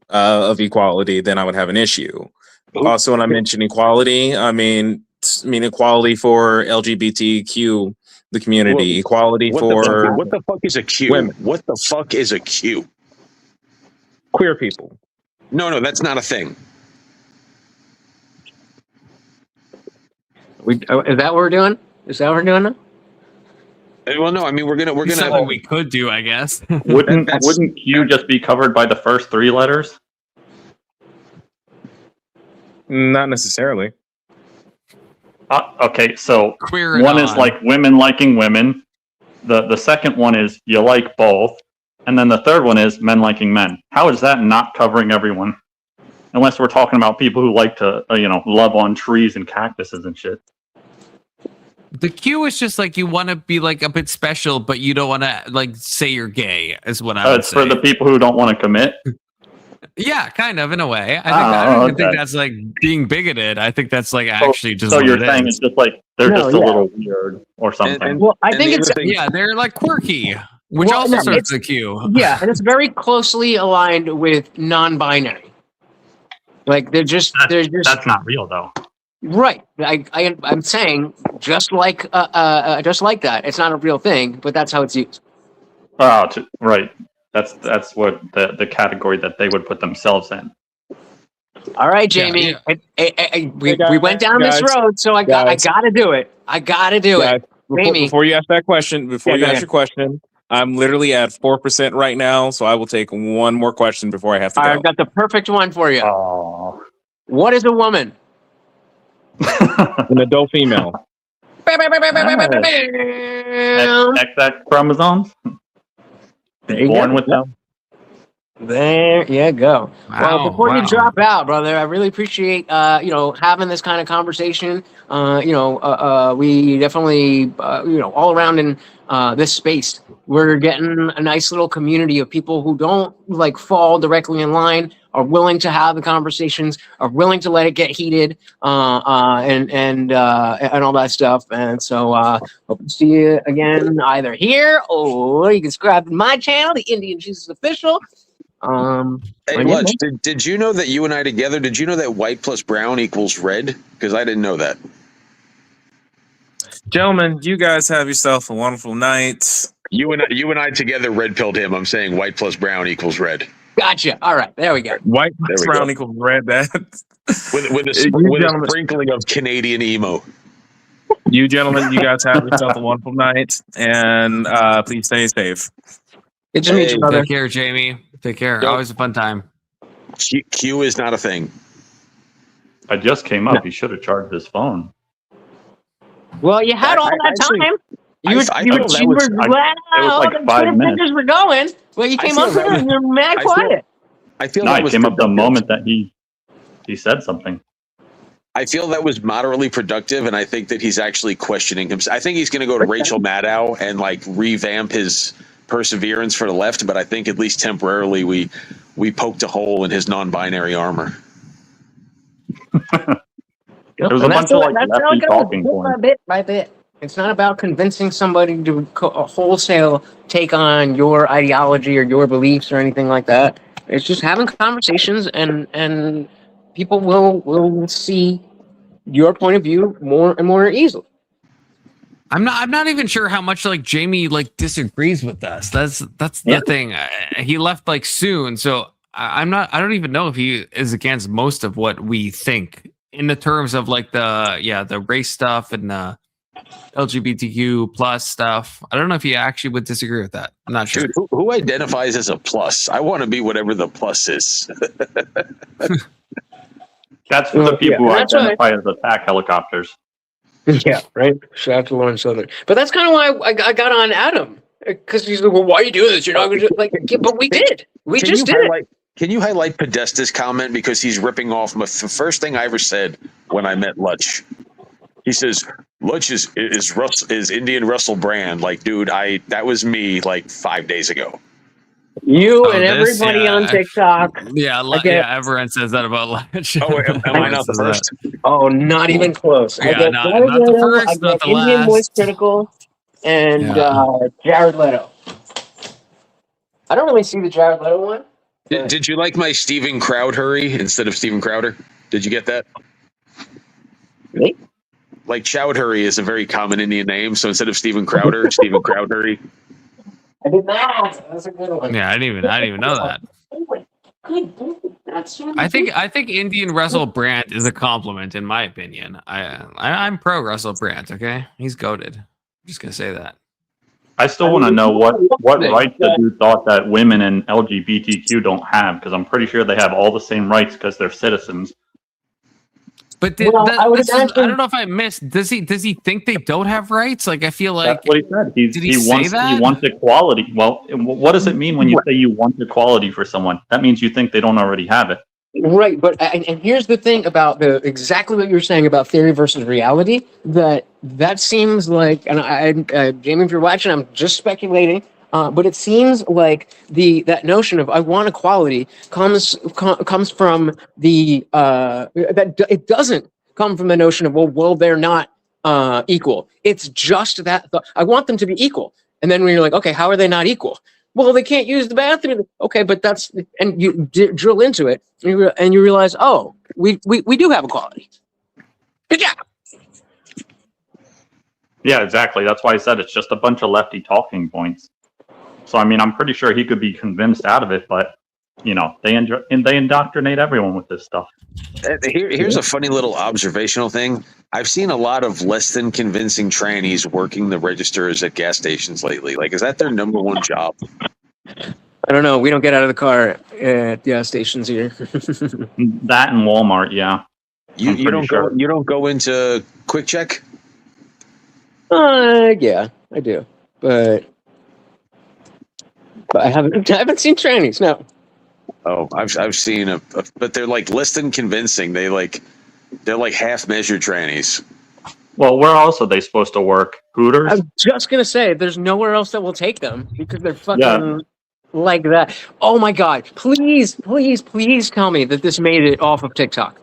[SPEAKER 1] of equality, then I would have an issue. Also, when I mention equality, I mean equality for LGBTQ. The community, equality
[SPEAKER 22] what the fuck is a Q?
[SPEAKER 1] Women.
[SPEAKER 22] What the fuck is a Q?
[SPEAKER 1] Queer people.
[SPEAKER 22] No, that's not a thing.
[SPEAKER 4] Is that what we're doing? Is that what we're doing now?
[SPEAKER 22] Well, no. I mean, we're gonna.
[SPEAKER 6] Something we could do, I guess.
[SPEAKER 9] Wouldn't Q just be covered by the first three letters?
[SPEAKER 1] Not necessarily.
[SPEAKER 9] Okay, so
[SPEAKER 6] Queer
[SPEAKER 9] one is like women liking women. The second one is you like both, and then the third one is men liking men. How is that not covering everyone? Unless we're talking about people who like to, love on trees and cactuses and shit.
[SPEAKER 6] The Q is just like you want to be like a bit special, but you don't want to like say you're gay. Is what I would
[SPEAKER 9] It's
[SPEAKER 6] say.
[SPEAKER 9] for the people who don't want to commit.
[SPEAKER 6] Yeah, kind of in a way. I don't even think that's like being bigoted. I think that's like actually just.
[SPEAKER 9] So
[SPEAKER 6] what
[SPEAKER 9] you're
[SPEAKER 6] it
[SPEAKER 9] saying
[SPEAKER 6] is.
[SPEAKER 9] it's just like they're just a little weird or something.
[SPEAKER 4] Well, I think it's
[SPEAKER 6] they're like quirky, which
[SPEAKER 4] Well,
[SPEAKER 6] also
[SPEAKER 4] no,
[SPEAKER 6] starts
[SPEAKER 4] it's-
[SPEAKER 6] the Q.
[SPEAKER 4] Yeah, and it's very closely aligned with non-binary. Like they're just
[SPEAKER 9] That's not real though.
[SPEAKER 4] right. I'm saying just like that. It's not a real thing, but that's how it's used.
[SPEAKER 9] Oh, right. That's what the category that they would put themselves in.
[SPEAKER 4] All right, Jamie. We went down this road, so I got to do it. I got to do it. Jamie,
[SPEAKER 1] Before you ask that question,
[SPEAKER 4] go ahead.
[SPEAKER 1] your question, I'm literally at 4% right now, so I will take one more question before I have to go.
[SPEAKER 4] I've got the perfect one for you.
[SPEAKER 9] Oh.
[SPEAKER 4] What is a woman?
[SPEAKER 1] An adult female.
[SPEAKER 9] XX chromosomes.
[SPEAKER 4] There you
[SPEAKER 9] Born
[SPEAKER 4] go.
[SPEAKER 9] with them.
[SPEAKER 4] There you go.
[SPEAKER 6] Wow,
[SPEAKER 4] Well, before you
[SPEAKER 6] wow.
[SPEAKER 4] drop out, brother, I really appreciate having this kind of conversation. We definitely all around in this space, we're getting a nice little community of people who don't like fall directly in line, are willing to have the conversations, are willing to let it get heated, and all that stuff. And so hope to see you again either here or you can subscribe to my channel, the Indian Jesus Official.
[SPEAKER 22] Hey, Lutch, did you know that you and I together? Did you know that white plus brown equals red? Because I didn't know that.
[SPEAKER 1] Gentlemen, you guys have yourself a wonderful night.
[SPEAKER 22] You and I together red pilled him. I'm saying white plus brown equals red.
[SPEAKER 4] Gotcha. All right, there we go.
[SPEAKER 1] White plus
[SPEAKER 22] we
[SPEAKER 1] brown
[SPEAKER 22] go.
[SPEAKER 1] equals red. That
[SPEAKER 22] with a
[SPEAKER 1] gentlemen-
[SPEAKER 22] sprinkling of Canadian emo.
[SPEAKER 1] You gentlemen, you guys have yourself a wonderful night, and please stay safe.
[SPEAKER 4] Good to meet you, brother.
[SPEAKER 6] Take care, Jamie. Take care.
[SPEAKER 22] Yo.
[SPEAKER 6] Always a fun time.
[SPEAKER 22] Q is not a thing.
[SPEAKER 9] I just came up. He should have charged his phone.
[SPEAKER 4] Well, you had all that time. You were
[SPEAKER 9] like 5 minutes.
[SPEAKER 4] pictures were going. Well, you came up here and you're mad quiet.
[SPEAKER 22] I feel
[SPEAKER 9] No,
[SPEAKER 22] that
[SPEAKER 9] it
[SPEAKER 22] was
[SPEAKER 9] came up the
[SPEAKER 22] productive.
[SPEAKER 9] moment that he said something.
[SPEAKER 22] I feel that was moderately productive, and I think that he's actually questioning himself. I think he's going to go to Rachel Maddow and like revamp his perseverance for the left, but I think at least temporarily we poked a hole in his non-binary armor.
[SPEAKER 9] There was a bunch of like lefty talking
[SPEAKER 19] bit
[SPEAKER 9] points.
[SPEAKER 19] by bit by bit. It's not about convincing somebody to wholesale take on your ideology or your beliefs or anything like that. It's just having conversations, and people will see your point of view more and more easily.
[SPEAKER 6] I'm not even sure how much like Jamie like disagrees with us. That's the thing. He left like soon, so I don't even know if he is against most of what we think in the terms of like the race stuff and the LGBTQ plus stuff. I don't know if he actually would disagree with that. I'm not sure.
[SPEAKER 22] Dude, who identifies as a plus? I want to be whatever the plus is.
[SPEAKER 9] That's for the people who identify as attack helicopters.
[SPEAKER 4] Yeah, right. Shout out to Lauren Southern. But that's kind of why I got on Adam, because he's like, "Well, why are you doing this? You're not going to like." Yeah, but we did. We just did it.
[SPEAKER 22] Can you highlight Podesta's comment, because he's ripping off the first thing I ever said when I met Lutch? He says Lutch is Indian Russell Brand. Like, dude, that was me like 5 days ago.
[SPEAKER 4] You and everybody on TikTok.
[SPEAKER 6] Yeah, everyone says that about Lutch.
[SPEAKER 22] Oh, am I not the first?
[SPEAKER 4] Oh, not even close.
[SPEAKER 6] Yeah,
[SPEAKER 4] I get
[SPEAKER 6] not the first,
[SPEAKER 4] I
[SPEAKER 6] not
[SPEAKER 4] get
[SPEAKER 6] the
[SPEAKER 4] Indian
[SPEAKER 6] last.
[SPEAKER 4] Voice Critical and Jared Leto. I don't really see the Jared Leto one.
[SPEAKER 22] Did you like my Steven Crowder instead of Steven Crowder? Did you get that?
[SPEAKER 4] Me?
[SPEAKER 22] Like Chowdhury is a very common Indian name, so instead of Steven Crowder, Steven Crowdhury.
[SPEAKER 4] I did not. That's a good one.
[SPEAKER 6] Yeah, I didn't even know that. I think Indian Russell Brand is a compliment in my opinion. I'm pro Russell Brand. Okay, he's goated. I'm just gonna say that.
[SPEAKER 9] I still want to know what rights the dude thought that women and LGBTQ don't have, because I'm pretty sure they have all the same rights because they're citizens.
[SPEAKER 6] But I don't know if I missed. Does he think they don't have rights? Like, I feel like
[SPEAKER 9] that's what he said. He wants equality. Well, what does it mean when you say you want equality for someone? That means you think they don't already have it.
[SPEAKER 4] Right, but and here's the thing about exactly what you're saying about theory versus reality. That seems like, and Jamie, if you're watching, I'm just speculating. But it seems like that notion of I want equality comes from that it doesn't come from the notion of well they're not equal. It's just that I want them to be equal. And then when you're like, okay, how are they not equal? Well, they can't use the bathroom. Okay, but and you drill into it and you realize, oh, we do have equality. Good job.
[SPEAKER 9] Yeah, exactly. That's why I said it's just a bunch of lefty talking points. So, I mean, I'm pretty sure he could be convinced out of it, but, you know, they indoctrinate everyone with this stuff.
[SPEAKER 22] Here's a funny little observational thing. I've seen a lot of less than convincing trannies working the registers at gas stations lately. Like, is that their number one job?
[SPEAKER 4] I don't know. We don't get out of the car at gas stations here.
[SPEAKER 9] That and Walmart, yeah.
[SPEAKER 22] You don't go into Quick Check?
[SPEAKER 4] Yeah, I do, but I haven't seen trannies. No.
[SPEAKER 22] Oh, I've seen but they're like less than convincing. They're like half measured trannies.
[SPEAKER 9] Well, where else are they supposed to work? Hooters?
[SPEAKER 4] I'm just gonna say there's nowhere else that will take them because they're fucking like that. Oh my god! Please tell me that this made it off of TikTok.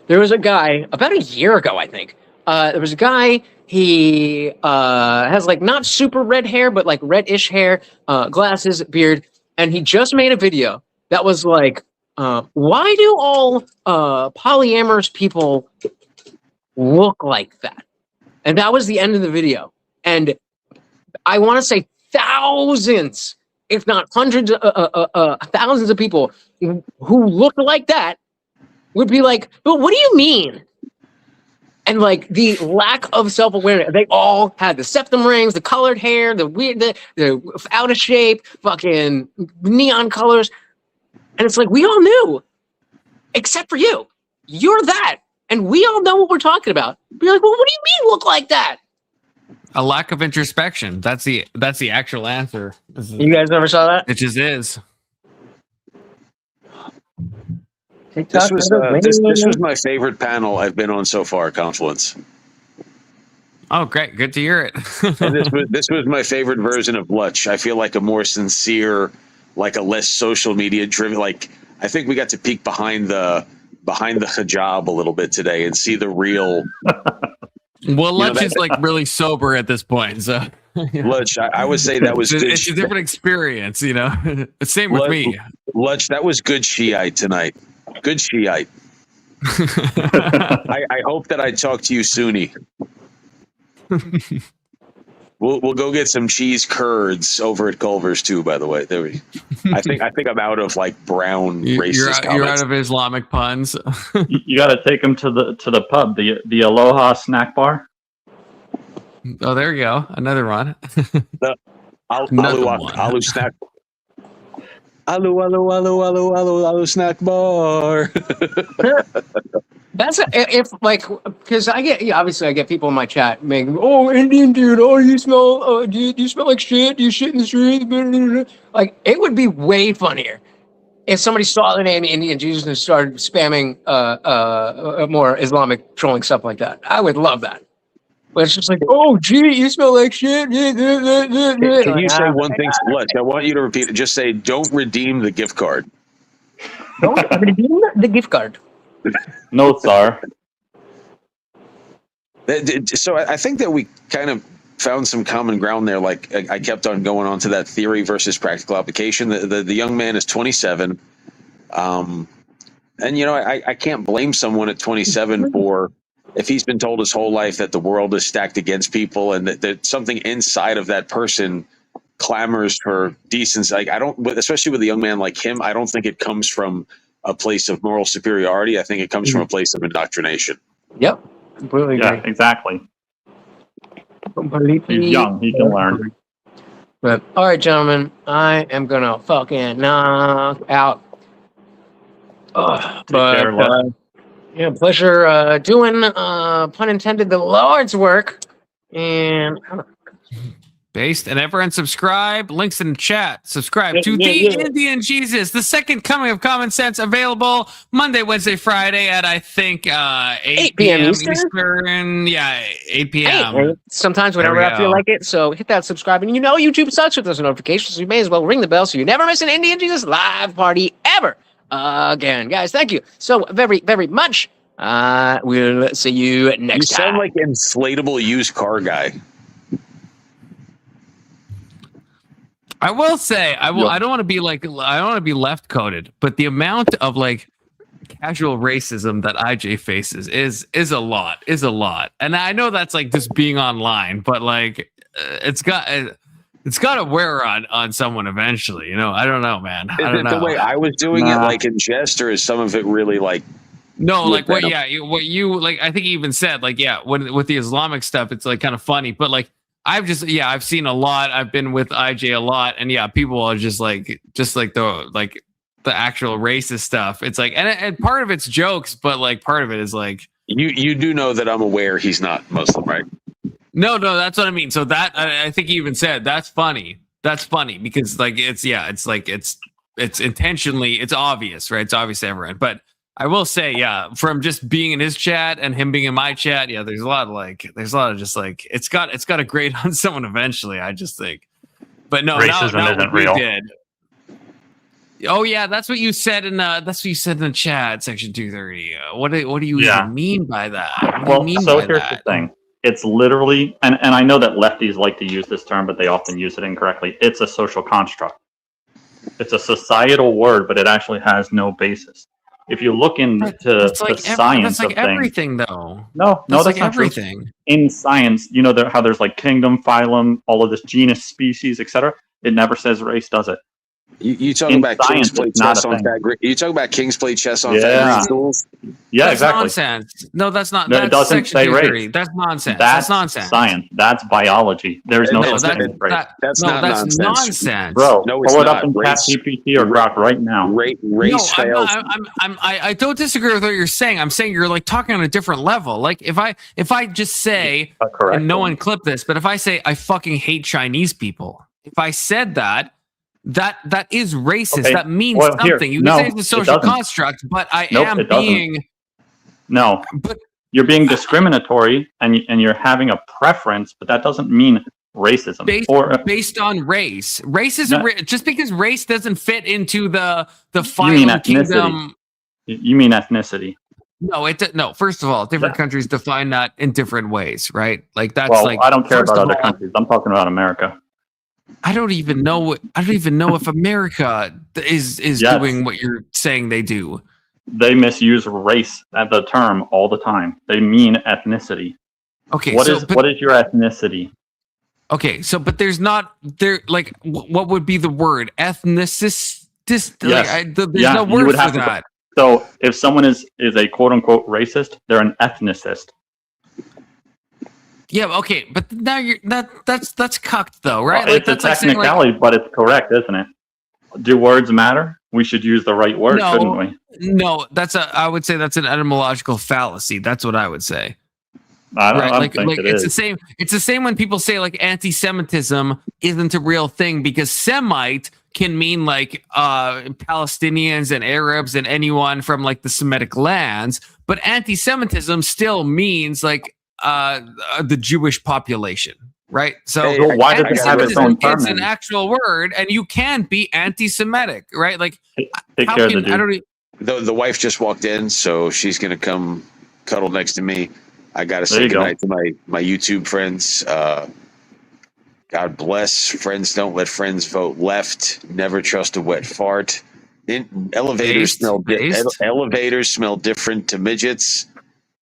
[SPEAKER 4] There was a guy about a year ago, I think. There was a guy. He has like not super red hair, but like reddish hair, glasses, beard, and he just made a video that was like, why do all polyamorous people look like that? And that was the end of the video. And I want to say thousands, if not hundreds, thousands of people who look like that would be like, but what do you mean? And like the lack of self-awareness, they all had the septum rings, the colored hair, the weird, the out of shape, fucking neon colors. And it's like, we all knew, except for you. You're that. And we all know what we're talking about. You're like, well, what do you mean look like that?
[SPEAKER 6] A lack of introspection. That's the actual answer.
[SPEAKER 4] You guys never saw that?
[SPEAKER 6] It just is.
[SPEAKER 22] This was my favorite panel I've been on so far, Confluence.
[SPEAKER 6] Oh, great. Good to hear it.
[SPEAKER 22] And this was my favorite version of Lutch. I feel like a more sincere, like a less social media driven, like I think we got to peek behind the
[SPEAKER 3] behind the hijab a little bit today and see the real.
[SPEAKER 6] Well, Lutch is like really sober at this point, so.
[SPEAKER 3] Lutch, I would say that was good.
[SPEAKER 6] It's a different experience, you know. Same with me.
[SPEAKER 3] Lutch, that was good Shiite tonight. Good Shiite. I hope that I talk to you Sunni. We'll go get some cheese curds over at Culver's too. By the way, I think I'm out of like brown racist comments.
[SPEAKER 6] You're out of Islamic puns.
[SPEAKER 9] You got to take him to the pub, the Aloha snack bar.
[SPEAKER 6] Oh, there you go, another one.
[SPEAKER 3] Alu snack. Alu snack bar.
[SPEAKER 4] That's because obviously I get people in my chat making, oh, Indian dude, oh, you smell, do you smell like shit? Do you shit in the street? Like, it would be way funnier if somebody saw the name Indian Jesus and started spamming more Islamic trolling stuff like that. I would love that. But it's just like, oh, gee, you smell like shit.
[SPEAKER 3] Can you say one thing? Look, I want you to repeat it. Just say, don't redeem the gift card.
[SPEAKER 4] Don't redeem the gift card.
[SPEAKER 9] No, sir.
[SPEAKER 3] So I think that we kind of found some common ground there. Like I kept on going on to that theory versus practical application. The young man is 27. And, you know, I can't blame someone at 27 for if he's been told his whole life that the world is stacked against people and that something inside of that person clamors for decency. Like especially with a young man like him, I don't think it comes from a place of moral superiority. I think it comes from a place of indoctrination.
[SPEAKER 4] Yep. Completely agree.
[SPEAKER 9] Yeah, exactly.
[SPEAKER 4] Completely.
[SPEAKER 9] He's young. He can learn.
[SPEAKER 4] But, all right, gentlemen, I am going to fucking knock out. Yeah, pleasure doing, pun intended, the Lord's work. And
[SPEAKER 6] Based and everyone subscribe. Links in the chat. Subscribe to the Indian Jesus, the second coming of common sense, available Monday, Wednesday, Friday at I think 8 p.m. Eastern. Yeah, 8 p.m.
[SPEAKER 4] Hey, sometimes whenever I feel like it. So hit that subscribe, and you know YouTube sucks with those notifications. So you may as well ring the bell so you never miss an Indian Jesus live party ever again, guys. Thank you so very, very much. We'll see you next time.
[SPEAKER 3] You sound like inflatable used car guy.
[SPEAKER 6] I will say, I don't want to be like, I don't want to be left coded, but the amount of like casual racism that IJ faces is a lot. And I know that's like just being online, but like it's got to wear on someone eventually. You know, I don't know, man. I don't know.
[SPEAKER 3] The way I was doing it, like in jest, or is some of it really like?
[SPEAKER 6] No, like what? Yeah, what you like? I think you even said like, yeah, with the Islamic stuff, it's like kind of funny, but like. I've seen a lot. I've been with IJ a lot, and yeah, people are just like the actual racist stuff. It's like, and part of it's jokes, but like part of it is like
[SPEAKER 3] you do know that I'm aware he's not Muslim, right?
[SPEAKER 6] No, that's what I mean. So that I think you even said that's funny. That's funny because like it's intentionally, it's obvious, right? It's obvious to everyone, but. I will say, yeah, from just being in his chat and him being in my chat, yeah, there's a lot of just like it's got to grate on someone eventually. I just think, but no,
[SPEAKER 9] racism isn't real.
[SPEAKER 6] Did. Oh yeah, that's what you said in the chat, section 230. What do you even mean by that?
[SPEAKER 9] Here's the thing. It's literally, and I know that lefties like to use this term, but they often use it incorrectly. It's a social construct. It's a societal word, but it actually has no basis. If you look into the science
[SPEAKER 6] that's like
[SPEAKER 9] of
[SPEAKER 6] everything, though.
[SPEAKER 9] No, that's
[SPEAKER 6] like
[SPEAKER 9] not
[SPEAKER 6] everything.
[SPEAKER 9] True. In science, you know how there's like kingdom, phylum, all of this genus, species, etc. It never says race, does it?
[SPEAKER 3] You talking about King's play chess on fat? You talking about King's play chess on fat stools?
[SPEAKER 9] Yeah,
[SPEAKER 6] that's
[SPEAKER 9] exactly.
[SPEAKER 6] Nonsense. No, that's not.
[SPEAKER 9] No,
[SPEAKER 6] that's
[SPEAKER 9] it doesn't say race.
[SPEAKER 6] That's nonsense.
[SPEAKER 9] That's
[SPEAKER 6] nonsense.
[SPEAKER 9] Science. That's biology. There's no such thing as race.
[SPEAKER 3] That's nonsense.
[SPEAKER 9] Bro,
[SPEAKER 3] no,
[SPEAKER 9] pull it up in ChatGPT or Grok right now.
[SPEAKER 3] Race fails.
[SPEAKER 6] I don't disagree with what you're saying. I'm saying you're like talking on a different level. Like if I just say, and no one clip this, but if I say I fucking hate Chinese people, if I said that is racist.
[SPEAKER 9] Okay.
[SPEAKER 6] That means something. You can say it's a social construct, but I am being.
[SPEAKER 9] No, but you're being discriminatory, and you're having a preference, but that doesn't mean racism.
[SPEAKER 6] Based on race, race is just because race doesn't fit into the final kingdom.
[SPEAKER 9] You mean ethnicity?
[SPEAKER 6] No, no. First of all, different countries define that in different ways, right? Like that's
[SPEAKER 9] Well,
[SPEAKER 6] like.
[SPEAKER 9] I don't care
[SPEAKER 6] first
[SPEAKER 9] about
[SPEAKER 6] of
[SPEAKER 9] other
[SPEAKER 6] all,
[SPEAKER 9] countries. I'm talking about America.
[SPEAKER 6] I don't even know if America is
[SPEAKER 9] Yes.
[SPEAKER 6] doing what you're saying they do.
[SPEAKER 9] They misuse race as the term all the time. They mean ethnicity.
[SPEAKER 6] Okay,
[SPEAKER 9] What is your ethnicity?
[SPEAKER 6] Okay, so but there's not there like what would be the word ethnicist?
[SPEAKER 9] Yes.
[SPEAKER 6] There's no
[SPEAKER 9] you
[SPEAKER 6] word
[SPEAKER 9] would
[SPEAKER 6] for
[SPEAKER 9] have to-
[SPEAKER 6] that.
[SPEAKER 9] So if someone is a quote unquote racist, they're an ethnicist.
[SPEAKER 6] Yeah, okay, but now that's cucked though, right?
[SPEAKER 9] Well, it's a technicality, but it's correct, isn't it? Do words matter? We should use the right word, shouldn't we?
[SPEAKER 6] No, I would say that's an etymological fallacy. That's what I would say.
[SPEAKER 9] I don't think it
[SPEAKER 6] it's
[SPEAKER 9] is.
[SPEAKER 6] the same. It's the same when people say like anti-Semitism isn't a real thing because Semite can mean like Palestinians and Arabs and anyone from like the Semitic lands, but anti-Semitism still means like the Jewish population, right? So
[SPEAKER 9] why does it have its own term?
[SPEAKER 6] It's an actual word, and you can be anti-Semitic, right? Like,
[SPEAKER 3] Take
[SPEAKER 6] how
[SPEAKER 3] care of
[SPEAKER 6] can-
[SPEAKER 3] the
[SPEAKER 6] I
[SPEAKER 3] dude.
[SPEAKER 6] don't e-
[SPEAKER 3] The wife just walked in, so she's gonna come cuddle next to me. I gotta
[SPEAKER 9] There
[SPEAKER 3] say
[SPEAKER 9] you go.
[SPEAKER 3] goodnight to my YouTube friends. God bless. Friends don't let friends vote left. Never trust a wet fart. Elevators smell different to midgets.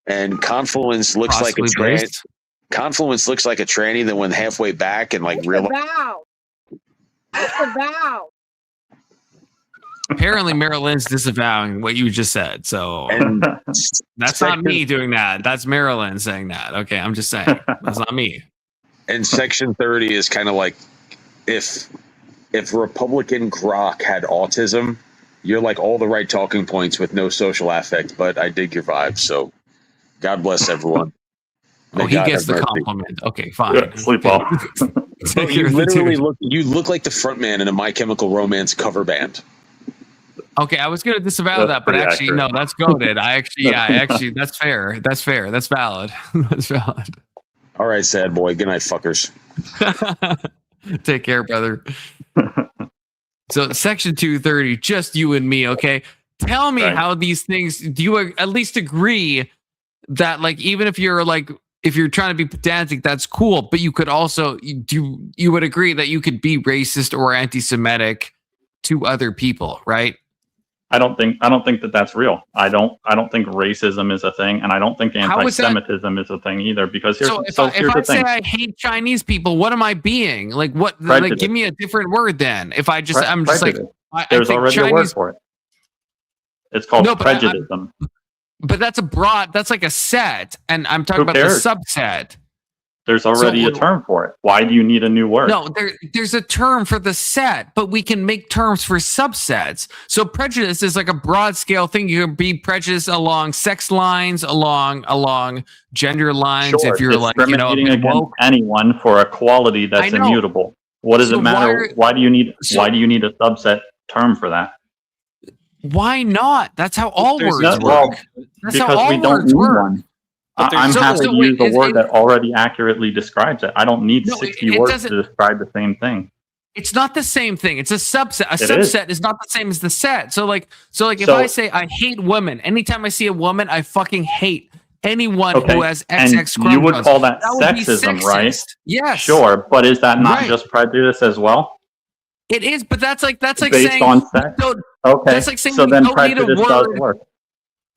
[SPEAKER 3] And Confluence looks like a
[SPEAKER 6] Possibly
[SPEAKER 3] tranny.
[SPEAKER 6] based.
[SPEAKER 3] Confluence looks like a tranny that went halfway back and like realized.
[SPEAKER 7] Vow. What's the vow?
[SPEAKER 6] Apparently, Marilyn's disavowing what you just said. So that's not me doing that. That's Marilyn saying that. Okay, I'm just saying that's not me.
[SPEAKER 3] And Section 30 is kind of like if Republican Grok had autism, you're like all the right talking points with no social affect. But I dig your vibe. So God bless everyone. May
[SPEAKER 6] Oh, he
[SPEAKER 3] God
[SPEAKER 6] gets
[SPEAKER 3] have
[SPEAKER 6] the
[SPEAKER 3] mercy.
[SPEAKER 6] compliment. Okay, fine.
[SPEAKER 9] Yeah, sleep well.
[SPEAKER 3] Bro, you literally look like the frontman in a My Chemical Romance cover band.
[SPEAKER 6] Okay, I was going to disavow
[SPEAKER 3] That's
[SPEAKER 6] that, but
[SPEAKER 3] pretty
[SPEAKER 6] actually,
[SPEAKER 3] accurate.
[SPEAKER 6] no, that's goaded. That's fair. That's fair. That's valid. That's valid.
[SPEAKER 3] All right, sad boy. Good night, fuckers.
[SPEAKER 6] Take care, brother. So, Section 230, just you and me, okay? Tell me how these things, do you at least agree that, like, even if you're trying to be pedantic, that's cool, but you could also, you would agree that you could be racist or anti-Semitic to other people, right?
[SPEAKER 9] I don't think that that's real. I don't think racism is a thing, and I don't think
[SPEAKER 6] How is that-
[SPEAKER 9] anti-Semitism is a thing either. Because here's
[SPEAKER 6] So if
[SPEAKER 9] the
[SPEAKER 6] I say
[SPEAKER 9] thing.
[SPEAKER 6] I hate Chinese people, what am I being? Like what? Like,
[SPEAKER 9] Prejudice.
[SPEAKER 6] give me a different word then. If I just, I'm just like,
[SPEAKER 9] Prejudice.
[SPEAKER 6] I
[SPEAKER 9] There's
[SPEAKER 6] think
[SPEAKER 9] already
[SPEAKER 6] Chinese,
[SPEAKER 9] a word for it. It's called
[SPEAKER 6] No, but
[SPEAKER 9] prejudice.
[SPEAKER 6] but that's a broad. That's like a set, and I'm talking
[SPEAKER 9] Who
[SPEAKER 6] about
[SPEAKER 9] cares?
[SPEAKER 6] the subset.
[SPEAKER 9] There's already a term for it. Why do you need a new word?
[SPEAKER 6] No, there's a term for the set, but we can make terms for subsets. So prejudice is like a broad scale thing. You can be prejudiced along sex lines, along gender lines.
[SPEAKER 9] Sure,
[SPEAKER 6] If you're like,
[SPEAKER 9] discriminating
[SPEAKER 6] being
[SPEAKER 9] against
[SPEAKER 6] woke.
[SPEAKER 9] anyone for a quality
[SPEAKER 6] I
[SPEAKER 9] that's
[SPEAKER 6] know.
[SPEAKER 9] immutable. What does
[SPEAKER 6] So
[SPEAKER 9] it matter? Why do you need a subset term for that?
[SPEAKER 6] Why not? That's how all
[SPEAKER 9] There's
[SPEAKER 6] words
[SPEAKER 9] no-
[SPEAKER 6] work.
[SPEAKER 9] well,
[SPEAKER 6] That's how
[SPEAKER 9] because
[SPEAKER 6] all
[SPEAKER 9] we don't
[SPEAKER 6] words
[SPEAKER 9] need
[SPEAKER 6] work.
[SPEAKER 9] one.
[SPEAKER 6] But
[SPEAKER 9] I'm
[SPEAKER 6] there's-
[SPEAKER 9] happy
[SPEAKER 6] so
[SPEAKER 9] to
[SPEAKER 6] wait,
[SPEAKER 9] use a
[SPEAKER 6] is
[SPEAKER 9] word
[SPEAKER 6] it-
[SPEAKER 9] that already accurately describes it. I don't need
[SPEAKER 6] No,
[SPEAKER 9] 60
[SPEAKER 6] it
[SPEAKER 9] words
[SPEAKER 6] doesn't-
[SPEAKER 9] to describe the same thing.
[SPEAKER 6] It's not the same thing. It's a subset. A
[SPEAKER 9] It
[SPEAKER 6] subset is not the same as the set. So if
[SPEAKER 9] So-
[SPEAKER 6] I say I hate women, anytime I see a woman, I fucking hate anyone
[SPEAKER 9] Okay,
[SPEAKER 6] who has
[SPEAKER 9] and
[SPEAKER 6] XX chromosomes.
[SPEAKER 9] you would call that
[SPEAKER 6] would be
[SPEAKER 9] sexism,
[SPEAKER 6] sexist.
[SPEAKER 9] right?
[SPEAKER 6] Yes.
[SPEAKER 9] Sure, but is that not
[SPEAKER 6] Right.
[SPEAKER 9] just prejudice as well?
[SPEAKER 6] It is, but that's like
[SPEAKER 9] Based
[SPEAKER 6] saying
[SPEAKER 9] on sex?
[SPEAKER 6] don't-
[SPEAKER 9] Okay,
[SPEAKER 6] That's like saying
[SPEAKER 9] so
[SPEAKER 6] we
[SPEAKER 9] then
[SPEAKER 6] don't need a
[SPEAKER 9] prejudice does
[SPEAKER 6] word.
[SPEAKER 9] work.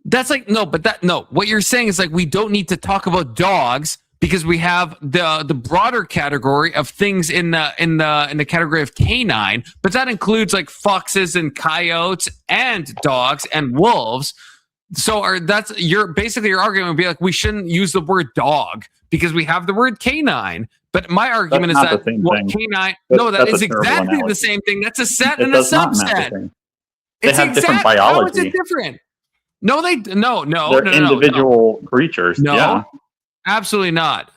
[SPEAKER 6] That's like no. What you're saying is like we don't need to talk about dogs because we have the broader category of things in the category of canine, but that includes like foxes and coyotes and dogs and wolves. So your argument would be like we shouldn't use the word dog because we have the word canine. But my argument
[SPEAKER 9] That's
[SPEAKER 6] is
[SPEAKER 9] not
[SPEAKER 6] that
[SPEAKER 9] the same thing.
[SPEAKER 6] canine.
[SPEAKER 9] That's-
[SPEAKER 6] No, that
[SPEAKER 9] that's
[SPEAKER 6] is
[SPEAKER 9] a terrible
[SPEAKER 6] exactly the
[SPEAKER 9] analogy.
[SPEAKER 6] same thing. That's a set
[SPEAKER 9] It
[SPEAKER 6] and a
[SPEAKER 9] does not match the
[SPEAKER 6] subset.
[SPEAKER 9] same. They
[SPEAKER 6] It's
[SPEAKER 9] have different
[SPEAKER 6] exact- How is
[SPEAKER 9] biology.
[SPEAKER 6] it different? No, no,
[SPEAKER 9] They're
[SPEAKER 6] no,
[SPEAKER 9] individual creatures.
[SPEAKER 6] No,
[SPEAKER 9] Yeah.
[SPEAKER 6] absolutely not.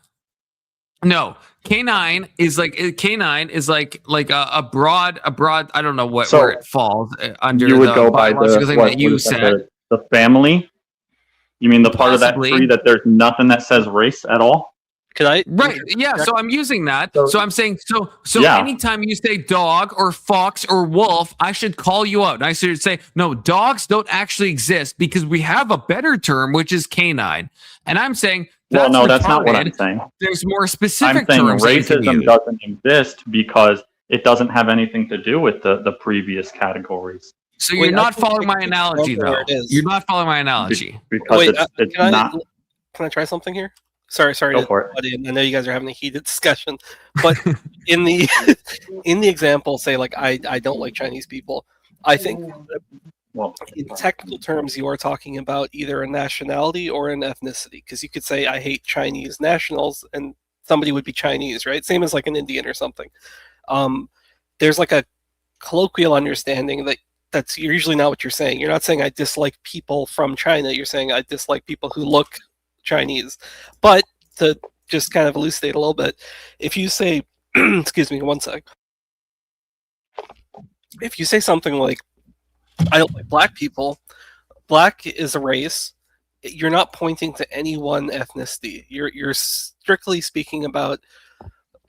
[SPEAKER 6] No, canine is like a broad. I don't know where it falls under.
[SPEAKER 9] You would
[SPEAKER 6] the
[SPEAKER 9] go by
[SPEAKER 6] biological thing that you
[SPEAKER 9] is that,
[SPEAKER 6] said.
[SPEAKER 9] the family. You mean the part of that
[SPEAKER 6] Possibly.
[SPEAKER 9] tree that there's nothing that says race at all?
[SPEAKER 14] Can I?
[SPEAKER 6] Right. Yeah. So I'm using that. So I'm saying so
[SPEAKER 9] Yeah.
[SPEAKER 6] anytime you say dog or fox or wolf, I should call you out. And I should say, no, dogs don't actually exist because we have a better term, which is canine. And I'm saying
[SPEAKER 9] Well, no, that's not what I'm
[SPEAKER 6] retarded.
[SPEAKER 9] saying.
[SPEAKER 6] There's more specific
[SPEAKER 9] I'm saying
[SPEAKER 6] terms that you can
[SPEAKER 9] racism
[SPEAKER 6] use.
[SPEAKER 9] doesn't exist because it doesn't have anything to do with the previous categories.
[SPEAKER 6] So you're not following my analogy, though. You're not following my analogy.
[SPEAKER 9] Because it's
[SPEAKER 14] can
[SPEAKER 9] not.
[SPEAKER 14] Can I try something here? Sorry
[SPEAKER 9] Go
[SPEAKER 14] to
[SPEAKER 9] for it.
[SPEAKER 14] butt in. I know you guys are having a heated discussion, but in the in the example, say like I don't like Chinese people. I think in technical terms, you are talking about either a nationality or an ethnicity, because you could say I hate Chinese nationals, and somebody would be Chinese, right? Same as like an Indian or something. There's like a colloquial understanding that's usually not what you're saying. You're not saying I dislike people from China. You're saying I dislike people who look Chinese. But to just kind of elucidate a little bit, if you say, excuse me, one sec. If you say something like, I don't like black people, black is a race, you're not pointing to any one ethnicity. You're strictly speaking about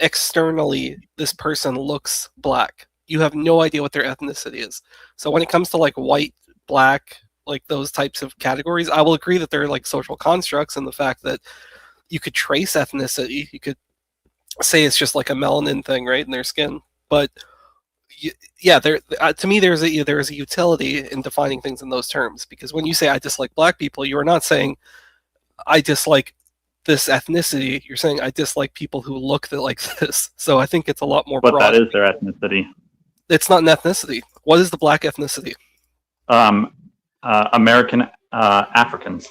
[SPEAKER 14] externally, this person looks black. You have no idea what their ethnicity is. So when it comes to like white, black, like those types of categories, I will agree that they're like social constructs, and the fact that you could trace ethnicity, you could say it's just like a melanin thing, right, in their skin. But yeah, there to me there's a utility in defining things in those terms, because when you say I dislike black people, you are not saying I dislike this ethnicity. You're saying I dislike people who look like this. So I think it's a lot more
[SPEAKER 9] But
[SPEAKER 14] broad.
[SPEAKER 9] that is their ethnicity.
[SPEAKER 14] It's not an ethnicity. What is the black ethnicity?
[SPEAKER 9] American Africans.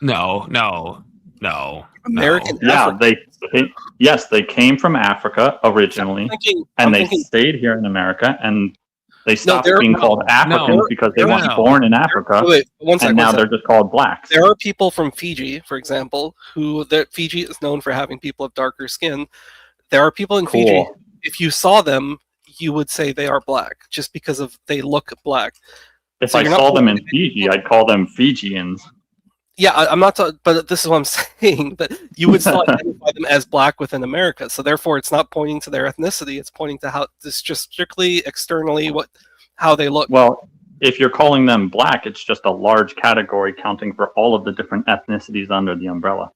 [SPEAKER 6] No.
[SPEAKER 14] American
[SPEAKER 9] Yeah, they came from Africa originally,
[SPEAKER 14] I'm
[SPEAKER 9] they
[SPEAKER 14] thinking-
[SPEAKER 9] stayed here in America, and they stopped
[SPEAKER 14] there-
[SPEAKER 9] being
[SPEAKER 14] no,
[SPEAKER 9] called Africans
[SPEAKER 14] no,
[SPEAKER 9] because they
[SPEAKER 14] there-
[SPEAKER 9] weren't
[SPEAKER 14] no.
[SPEAKER 9] born in Africa,
[SPEAKER 14] Wait, one sec,
[SPEAKER 9] and
[SPEAKER 14] one
[SPEAKER 9] now
[SPEAKER 14] sec.
[SPEAKER 9] they're just called blacks.
[SPEAKER 14] There are people from Fiji, for example, Fiji is known for having people of darker skin. There are people in Fiji,
[SPEAKER 9] Cool.
[SPEAKER 14] if you saw them, you would say they are black, just because of they look black.
[SPEAKER 9] If
[SPEAKER 14] So
[SPEAKER 9] I
[SPEAKER 14] you're not
[SPEAKER 9] saw them in
[SPEAKER 14] pointing-
[SPEAKER 9] Fiji, I'd call them Fijians.
[SPEAKER 14] Yeah, I'm not, but this is what I'm saying, that you would still identify them as black within America. So therefore, it's not pointing to their ethnicity; it's pointing to how this just strictly externally how they look.
[SPEAKER 9] Well, if you're calling them black, it's just a large category counting for all of the different ethnicities under the umbrella.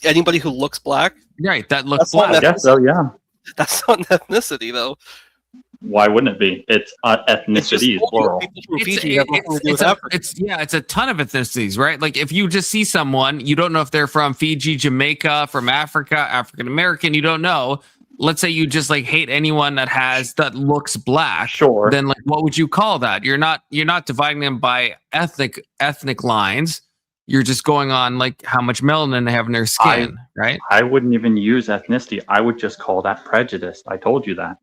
[SPEAKER 14] Anybody who looks black,
[SPEAKER 6] right? That looks
[SPEAKER 14] that's not
[SPEAKER 6] black.
[SPEAKER 9] I guess so, yeah.
[SPEAKER 14] That's not an ethnicity, though.
[SPEAKER 9] Why wouldn't it be? It's ethnicities, plural.
[SPEAKER 6] It's a ton of ethnicities, right? Like if you just see someone, you don't know if they're from Fiji, Jamaica, from Africa, African American, you don't know. Let's say you just like hate anyone that looks black.
[SPEAKER 9] Sure.
[SPEAKER 6] Then like what would you call that? You're not dividing them by ethnic lines. You're just going on like how much melanin they have in their skin, right?
[SPEAKER 9] I wouldn't even use ethnicity. I would just call that prejudice. I told you that.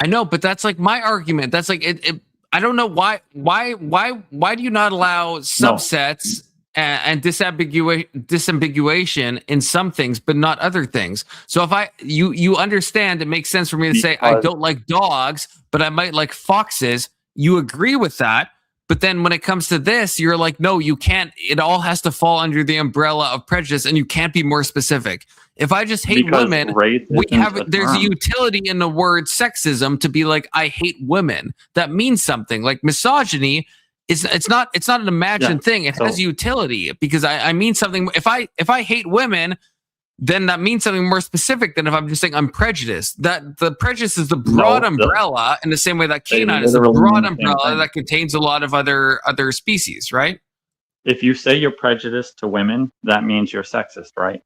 [SPEAKER 6] I know, but that's like my argument. That's like it I don't know why do you not allow subsets and disambiguation in some things, but not other things? So if you understand, it makes sense for me to say I don't like dogs, but I might like foxes. You agree with that. But then when it comes to this, you're like, no, you can't. It all has to fall under the umbrella of prejudice, and you can't be more specific. If I just hate women, there's a utility in the word sexism to be like, I hate women. That means something. Like misogyny it's not an imagined thing. It has utility because I mean something. If I hate women, then that means something more specific than if I'm just saying I'm prejudiced. That the prejudice is the broad umbrella in the same way that canine is the broad umbrella that contains a lot of other species, right?
[SPEAKER 9] If you say you're prejudiced to women, that means you're sexist, right?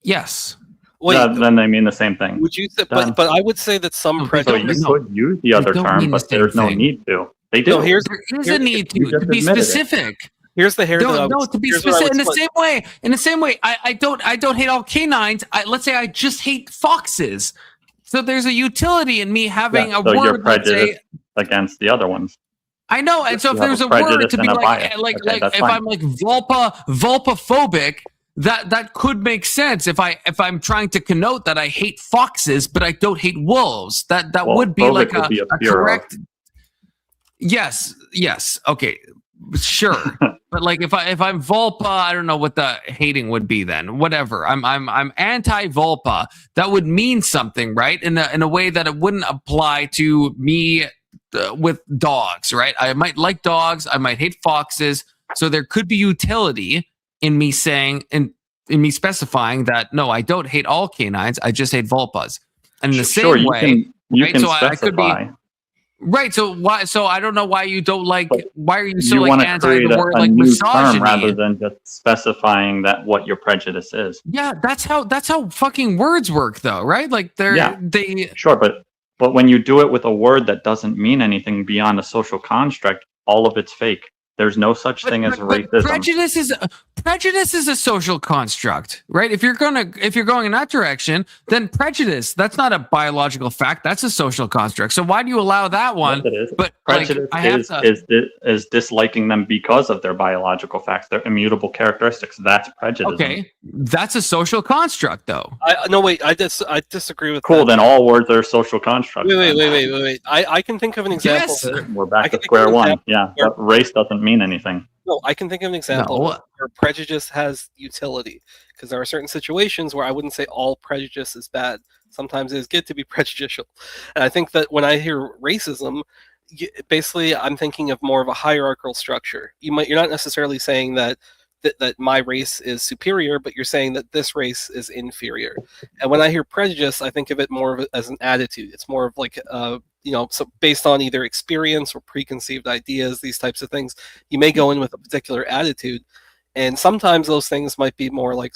[SPEAKER 6] Yes.
[SPEAKER 9] Then they mean the same thing.
[SPEAKER 14] Would you? But I would say that some prejudice.
[SPEAKER 9] So you could use the other term, but there's no need to. They do.
[SPEAKER 14] No,
[SPEAKER 6] There's a need to be specific.
[SPEAKER 14] Here's the hair.
[SPEAKER 6] No, to be specific. In the same way, I don't hate all canines. Let's say I just hate foxes. So there's a utility in me having a
[SPEAKER 9] so
[SPEAKER 6] word.
[SPEAKER 9] You're prejudiced against the other ones.
[SPEAKER 6] I know, and so if
[SPEAKER 9] You have
[SPEAKER 6] there's
[SPEAKER 9] a
[SPEAKER 6] a word
[SPEAKER 9] prejudice
[SPEAKER 6] to be
[SPEAKER 9] and a
[SPEAKER 6] like
[SPEAKER 9] bias. Okay,
[SPEAKER 6] if
[SPEAKER 9] that's fine.
[SPEAKER 6] I'm like vulpophobic, that could make sense if I'm trying to connote that I hate foxes, but I don't hate wolves. That would be like a correct. Yes. Okay. Sure. But like if I'm Volpa, I don't know what the hating would be then. Whatever. I'm anti-Volpa. That would mean something, right? In a way that it wouldn't apply to me with dogs, right? I might like dogs. I might hate foxes. So there could be utility in me saying in me specifying that no, I don't hate all canines. I just hate Volpas. And in the
[SPEAKER 9] Sure,
[SPEAKER 6] same
[SPEAKER 9] you
[SPEAKER 6] way,
[SPEAKER 9] you
[SPEAKER 6] right?
[SPEAKER 9] can
[SPEAKER 6] So I could be.
[SPEAKER 9] specify.
[SPEAKER 6] Right. So why? So I don't know why you don't like. Why are you so
[SPEAKER 9] You
[SPEAKER 6] like
[SPEAKER 9] want to
[SPEAKER 6] anti
[SPEAKER 9] create
[SPEAKER 6] the word
[SPEAKER 9] a
[SPEAKER 6] like
[SPEAKER 9] new term
[SPEAKER 6] misogyny?
[SPEAKER 9] rather than just specifying that what your prejudice is.
[SPEAKER 6] Yeah, that's how fucking words work, though, right? Like
[SPEAKER 9] Yeah.
[SPEAKER 6] they.
[SPEAKER 9] Sure, but when you do it with a word that doesn't mean anything beyond a social construct, all of it's fake. There's no such thing as racism.
[SPEAKER 6] Prejudice is a social construct, right? If you're going in that direction, then prejudice, that's not a biological fact, that's a social construct. So why do you allow that one?
[SPEAKER 9] Yes, it is.
[SPEAKER 6] But
[SPEAKER 9] Prejudice
[SPEAKER 6] like, I have
[SPEAKER 9] is disliking them because of their biological facts, their immutable characteristics. That's prejudice.
[SPEAKER 6] Okay, that's a social construct, though.
[SPEAKER 14] No, wait. I disagree with
[SPEAKER 9] Cool.
[SPEAKER 14] that.
[SPEAKER 9] Then all words are social constructs.
[SPEAKER 14] Wait. I can think of an example.
[SPEAKER 6] Yes.
[SPEAKER 9] We're back to square one. Yeah, but race doesn't mean anything.
[SPEAKER 14] No, I can think of an example
[SPEAKER 6] No.
[SPEAKER 14] where prejudice has utility, because there are certain situations where I wouldn't say all prejudice is bad. Sometimes it is good to be prejudicial, and I think that when I hear racism, basically I'm thinking of more of a hierarchical structure. You're not necessarily saying that my race is superior, but you're saying that this race is inferior. And when I hear prejudice, I think of it more of as an attitude. It's more of like so based on either experience or preconceived ideas, these types of things. You may go in with a particular attitude, and sometimes those things might be more like,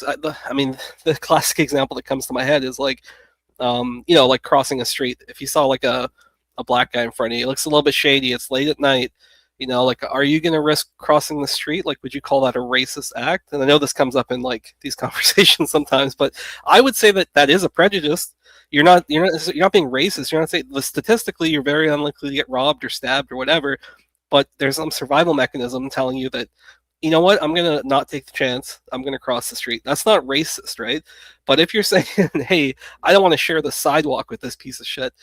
[SPEAKER 14] I mean, the classic example that comes to my head is like, like crossing a street. If you saw like a black guy in front of you, it looks a little bit shady, it's late at night, like, are you going to risk crossing the street? Like, would you call that a racist act? And I know this comes up in like these conversations sometimes, but I would say that is a prejudice. You're not being racist. You're not saying, statistically, you're very unlikely to get robbed or stabbed or whatever, but there's some survival mechanism telling you that, you know what, I'm going to not take the chance. I'm going to cross the street. That's not racist, right? But if you're saying, hey, I don't want to share the sidewalk with this piece of shit,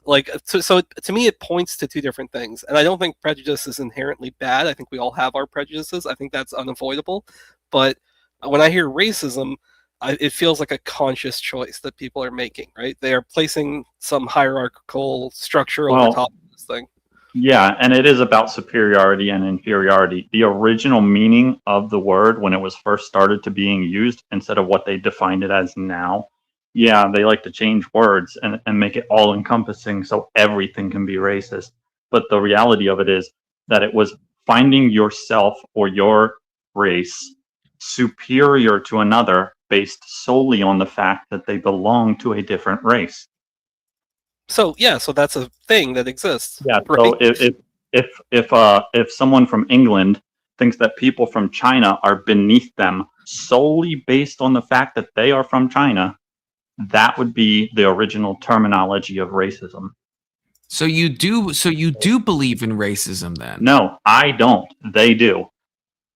[SPEAKER 14] like, so to me, it points to two different things. And I don't think prejudice is inherently bad. I think we all have our prejudices. I think that's unavoidable. But when I hear racism, it feels like a conscious choice that people are making, right? They are placing some hierarchical structure over top of this thing.
[SPEAKER 9] Yeah, and it is about superiority and inferiority. The original meaning of the word when it was first started to being used, instead of what they defined it as now, yeah, they like to change words and make it all encompassing so everything can be racist. But the reality of it is that it was finding yourself or your race superior to another based solely on the fact that they belong to a different race.
[SPEAKER 14] So yeah, so that's a thing that exists.
[SPEAKER 9] Yeah.
[SPEAKER 14] Right?
[SPEAKER 9] So if someone from England thinks that people from China are beneath them solely based on the fact that they are from China, that would be the original terminology of racism.
[SPEAKER 6] So you do believe in racism then?
[SPEAKER 9] No, I don't. They do.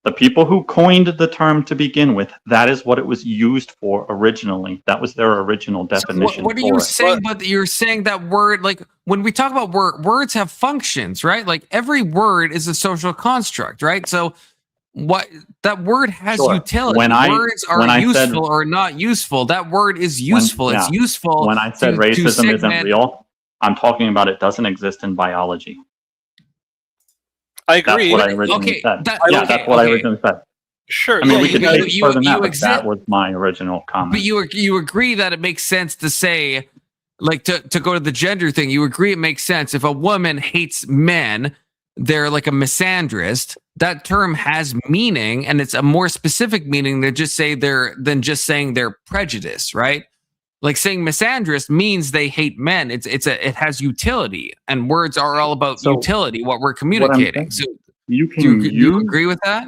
[SPEAKER 9] The people who coined the term to begin with, that is what it was used for originally. That was their original definition.
[SPEAKER 6] So what are you saying? But you're saying that word, like when we talk about words have functions, right? Like every word is a social construct, right? So what that word has utility. Words are useful or not useful. That word is useful. It's useful.
[SPEAKER 9] When I said racism isn't real, I'm talking about it doesn't exist in biology.
[SPEAKER 14] I agree.
[SPEAKER 9] That's what I originally said. That's what I originally said.
[SPEAKER 14] Sure.
[SPEAKER 9] I mean, we could take it further than that, but that was my original comment.
[SPEAKER 6] But you agree that it makes sense to say, like, to go to the gender thing, you agree it makes sense. If a woman hates men, they're like a misandrist. That term has meaning, and it's a more specific meaning than just saying they're prejudiced, right? Like saying misandrist means they hate men. It has utility, and words are all about utility, what we're communicating. So
[SPEAKER 9] you
[SPEAKER 6] agree with that?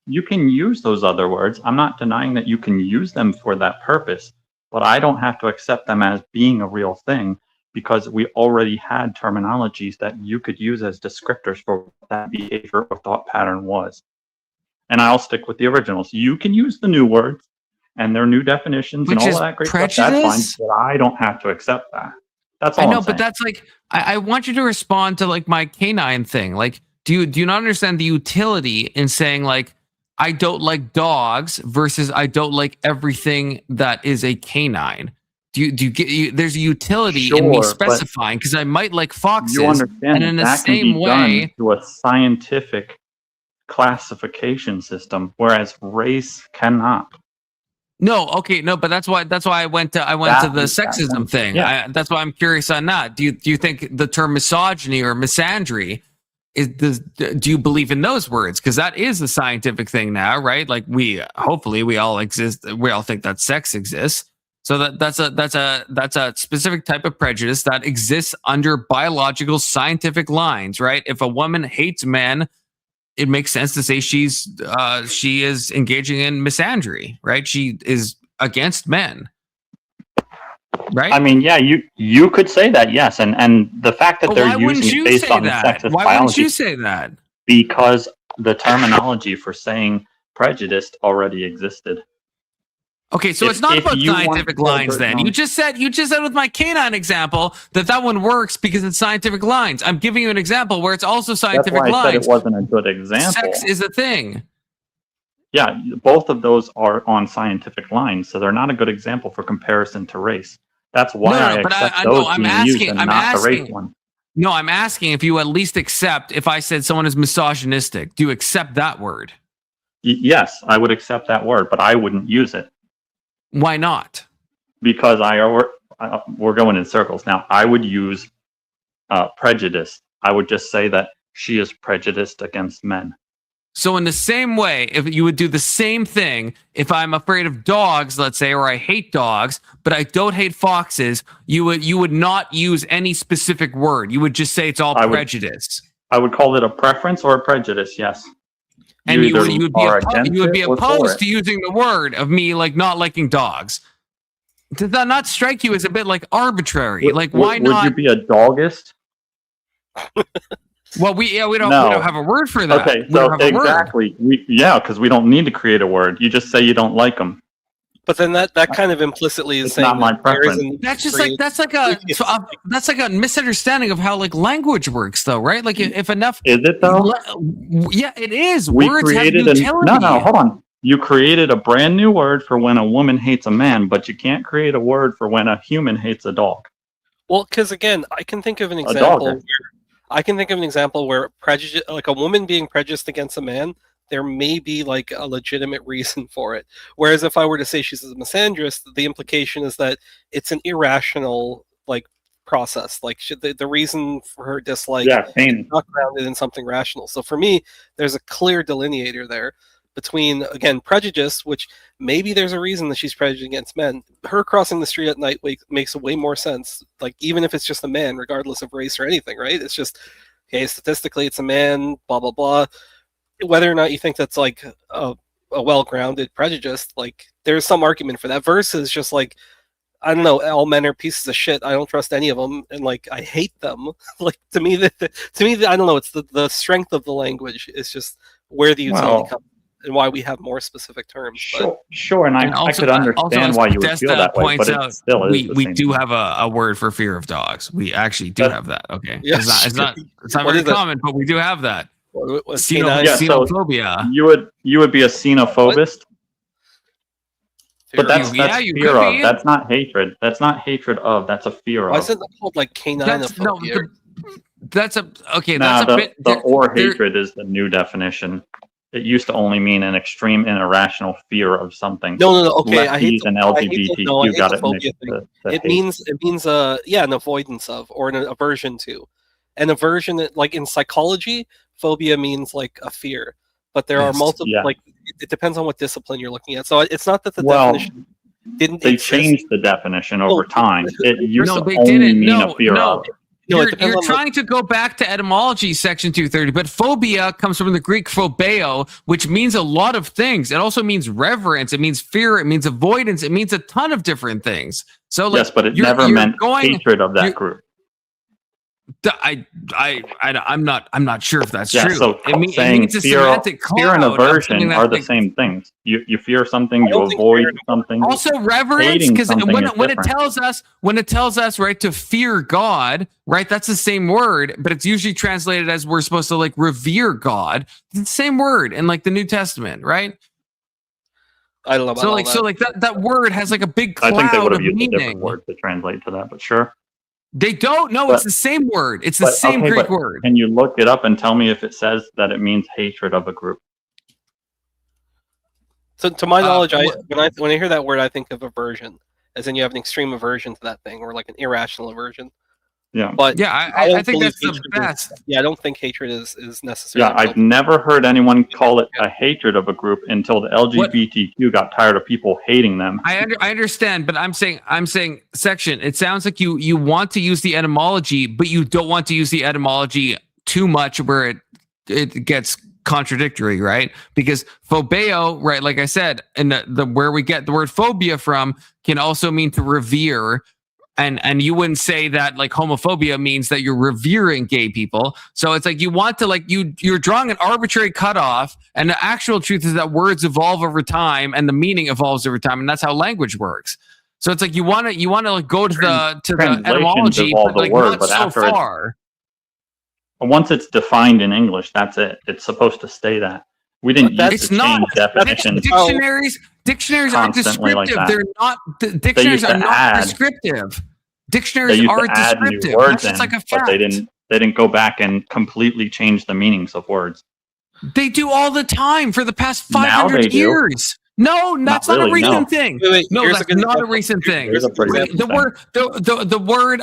[SPEAKER 9] You can use those other words. I'm not denying that you can use them for that purpose, but I don't have to accept them as being a real thing because we already had terminologies that you could use as descriptors for what that behavior or thought pattern was. And I'll stick with the originals. You can use the new words and their new definitions and all of that great stuff. That's fine, but I don't have to accept that. That's all
[SPEAKER 6] I know,
[SPEAKER 9] I'm saying.
[SPEAKER 6] but that's like I want you to respond to like my canine thing. Like, do you not understand the utility in saying like I don't like dogs versus I don't like everything that is a canine. Do you get? There's a utility in me
[SPEAKER 9] Sure, but
[SPEAKER 6] specifying because I might like foxes,
[SPEAKER 9] you understand
[SPEAKER 6] and
[SPEAKER 9] that
[SPEAKER 6] in the
[SPEAKER 9] that can
[SPEAKER 6] same
[SPEAKER 9] be
[SPEAKER 6] way,
[SPEAKER 9] done through a scientific classification system, whereas race cannot.
[SPEAKER 6] no, okay, no, but that's why I went to the sexism thing.
[SPEAKER 9] Yeah.
[SPEAKER 6] That's why I'm curious on that. Do you think the term misogyny or misandry do you believe in those words? Because that is a scientific thing now, right? Like hopefully we all think that sex exists. So that's a specific type of prejudice that exists under biological scientific lines, right? If a woman hates men, it makes sense to say she is engaging in misandry, right? She is against men, right?
[SPEAKER 9] I mean, yeah, you could say that, yes, and the fact that they're using it based on sexist
[SPEAKER 6] Why
[SPEAKER 9] biology.
[SPEAKER 6] wouldn't you say that?
[SPEAKER 9] Because the terminology for saying prejudiced already existed.
[SPEAKER 6] Okay, so it's not about scientific lines then. You just said with my canine example that one works because it's scientific lines. I'm giving you an example where it's also scientific
[SPEAKER 9] That's why I said
[SPEAKER 6] lines.
[SPEAKER 9] it wasn't a good example.
[SPEAKER 6] Sex is a thing.
[SPEAKER 9] Yeah, both of those are on scientific lines, so they're not a good example for comparison to race. That's why I accept those being used and not the race one.
[SPEAKER 6] No, I'm asking if you at least accept if I said someone is misogynistic. Do you accept that word?
[SPEAKER 9] Yes, I would accept that word, but I wouldn't use it.
[SPEAKER 6] Why not?
[SPEAKER 9] Because we're going in circles now. I would use prejudice. I would just say that she is prejudiced against men.
[SPEAKER 6] So in the same way, if you would do the same thing, if I'm afraid of dogs, let's say, or I hate dogs, but I don't hate foxes, you would not use any specific word. You would just say it's all prejudice.
[SPEAKER 9] I would call it a preference or a prejudice, yes.
[SPEAKER 6] And you would be opposed to using the word of me like not liking dogs. Does that not strike you as a bit like arbitrary? Why not?
[SPEAKER 9] Would you be a dogist?
[SPEAKER 6] Well, we don't have a word for that.
[SPEAKER 9] Okay, so exactly, because we don't need to create a word. You just say you don't like them.
[SPEAKER 14] But then that kind of implicitly is saying
[SPEAKER 9] not my preference.
[SPEAKER 6] That's like a misunderstanding of how like language works, though, right? Like if enough
[SPEAKER 9] is it though?
[SPEAKER 6] Yeah, it is.
[SPEAKER 9] We
[SPEAKER 6] Words
[SPEAKER 9] created
[SPEAKER 6] have utility.
[SPEAKER 9] No, hold on. You created a brand new word for when a woman hates a man, but you can't create a word for when a human hates a dog.
[SPEAKER 14] Well, because again, I can think of an example. Where prejudice, like a woman being prejudiced against a man, there may be like a legitimate reason for it. Whereas if I were to say she's a misandrist, the implication is that it's an irrational like process. Like the reason for her dislike is not grounded in something rational. So for me, there's a clear delineator there between, again, prejudice, which maybe there's a reason that she's prejudiced against men. Her crossing the street at night makes way more sense. Like even if it's just a man, regardless of race or anything, right? It's just, okay, statistically it's a man, blah, blah, blah. Whether or not you think that's like a well-grounded prejudice, like there's some argument for that versus just like, I don't know, all men are pieces of shit. I don't trust any of them, and like I hate them. Like to me, I don't know. It's the strength of the language is just where the utility comes and why we have more specific terms.
[SPEAKER 9] Sure, and I could understand why you would feel that way, but it still is.
[SPEAKER 6] We do have a word for fear of dogs. We actually do have that. Okay, it's not very common, but we do have that. Xenophobia.
[SPEAKER 9] You would be a xenophobist. But that's fear of. That's not hatred. That's not hatred of. That's a fear of.
[SPEAKER 14] Why isn't it called like caninophobia?
[SPEAKER 9] Hatred is the new definition. It used to only mean an extreme and irrational fear of something.
[SPEAKER 14] No. Okay, I hate
[SPEAKER 9] an LGBTQ got it mixed.
[SPEAKER 14] It means an avoidance of or an aversion to. An aversion, like in psychology, phobia means like a fear. But there are multiple. Yeah. Like it depends on what discipline you're looking at. So it's not that the definition didn't.
[SPEAKER 9] They changed the definition over time. It used to only mean a fear of.
[SPEAKER 6] You're trying to go back to etymology, section 230, but phobia comes from the Greek phobeo, which means a lot of things. It also means reverence. It means fear. It means avoidance. It means a ton of different things. So
[SPEAKER 9] yes, but it never meant hatred of that group.
[SPEAKER 6] I'm not sure if that's
[SPEAKER 9] Yeah,
[SPEAKER 6] true.
[SPEAKER 9] so
[SPEAKER 6] it
[SPEAKER 9] saying
[SPEAKER 6] means a
[SPEAKER 9] fear,
[SPEAKER 6] semantic
[SPEAKER 9] fear and
[SPEAKER 6] cloud of
[SPEAKER 9] aversion
[SPEAKER 6] something
[SPEAKER 9] are
[SPEAKER 6] that's
[SPEAKER 9] the
[SPEAKER 6] like,
[SPEAKER 9] same things. You fear something, you avoid something.
[SPEAKER 6] also reverence,
[SPEAKER 9] Hating
[SPEAKER 6] because
[SPEAKER 9] something
[SPEAKER 6] when
[SPEAKER 9] is
[SPEAKER 6] it
[SPEAKER 9] different.
[SPEAKER 6] tells us right to fear God, right, that's the same word, but it's usually translated as we're supposed to like revere God. It's the same word in like the New Testament, right?
[SPEAKER 14] I don't know about all
[SPEAKER 6] So that word has like a big
[SPEAKER 9] I think they would
[SPEAKER 6] cloud
[SPEAKER 9] have
[SPEAKER 6] of
[SPEAKER 9] used a different
[SPEAKER 6] meaning.
[SPEAKER 9] word to translate to that, but sure.
[SPEAKER 6] They don't. No,
[SPEAKER 9] But-
[SPEAKER 6] it's the same word. It's the
[SPEAKER 9] But,
[SPEAKER 6] same
[SPEAKER 9] okay,
[SPEAKER 6] Greek
[SPEAKER 9] but
[SPEAKER 6] word.
[SPEAKER 9] Can you look it up and tell me if it says that it means hatred of a group?
[SPEAKER 14] So, to my knowledge, when I hear that word, I think of aversion, as in you have an extreme aversion to that thing, or like an irrational aversion.
[SPEAKER 9] Yeah.
[SPEAKER 14] But
[SPEAKER 6] yeah,
[SPEAKER 14] I
[SPEAKER 6] I think
[SPEAKER 14] believe
[SPEAKER 6] that's the
[SPEAKER 14] hatred
[SPEAKER 6] best.
[SPEAKER 14] I don't think hatred is necessarily.
[SPEAKER 9] Yeah, I've never heard anyone call it a hatred of a group until the LGBTQ got tired of people hating them.
[SPEAKER 6] I understand, but I'm saying section. It sounds like you want to use the etymology, but you don't want to use the etymology too much where it gets contradictory, right? Because phobeo, right, like I said, and the where we get the word phobia from can also mean to revere. And you wouldn't say that like homophobia means that you're revering gay people. So it's like you want to like you're drawing an arbitrary cutoff, and the actual truth is that words evolve over time and the meaning evolves over time, and that's how language works. So it's like you want to like go to the
[SPEAKER 9] Translations
[SPEAKER 6] etymology,
[SPEAKER 9] evolve
[SPEAKER 6] but like
[SPEAKER 9] the word,
[SPEAKER 6] not
[SPEAKER 9] but
[SPEAKER 6] so
[SPEAKER 9] after it's-
[SPEAKER 6] far.
[SPEAKER 9] Once it's defined in English, that's it. It's supposed to stay that. We didn't use
[SPEAKER 6] It's
[SPEAKER 9] to
[SPEAKER 6] not
[SPEAKER 9] change definitions.
[SPEAKER 6] Dictionaries aren't
[SPEAKER 9] Constantly like
[SPEAKER 6] descriptive.
[SPEAKER 9] that.
[SPEAKER 6] They're not.
[SPEAKER 9] They
[SPEAKER 6] Dictionaries
[SPEAKER 9] used to
[SPEAKER 6] are not
[SPEAKER 9] add-
[SPEAKER 6] descriptive.
[SPEAKER 9] They
[SPEAKER 6] Dictionaries
[SPEAKER 9] used
[SPEAKER 6] are
[SPEAKER 9] to add new
[SPEAKER 6] descriptive.
[SPEAKER 9] words
[SPEAKER 6] That's just
[SPEAKER 9] in,
[SPEAKER 6] like a
[SPEAKER 9] but
[SPEAKER 6] fact.
[SPEAKER 9] they didn't go back and completely change the meanings of words.
[SPEAKER 6] They do all the time for the past
[SPEAKER 9] Now
[SPEAKER 6] 500
[SPEAKER 9] they do.
[SPEAKER 6] years. No, that's not,
[SPEAKER 9] really,
[SPEAKER 6] a recent
[SPEAKER 9] no.
[SPEAKER 6] thing.
[SPEAKER 14] Wait,
[SPEAKER 6] No,
[SPEAKER 14] here's a
[SPEAKER 6] that's
[SPEAKER 14] good
[SPEAKER 6] not a
[SPEAKER 14] example.
[SPEAKER 6] recent thing.
[SPEAKER 9] Here's a pretty
[SPEAKER 6] Wait,
[SPEAKER 9] recent
[SPEAKER 6] the
[SPEAKER 9] thing.
[SPEAKER 6] word, the word,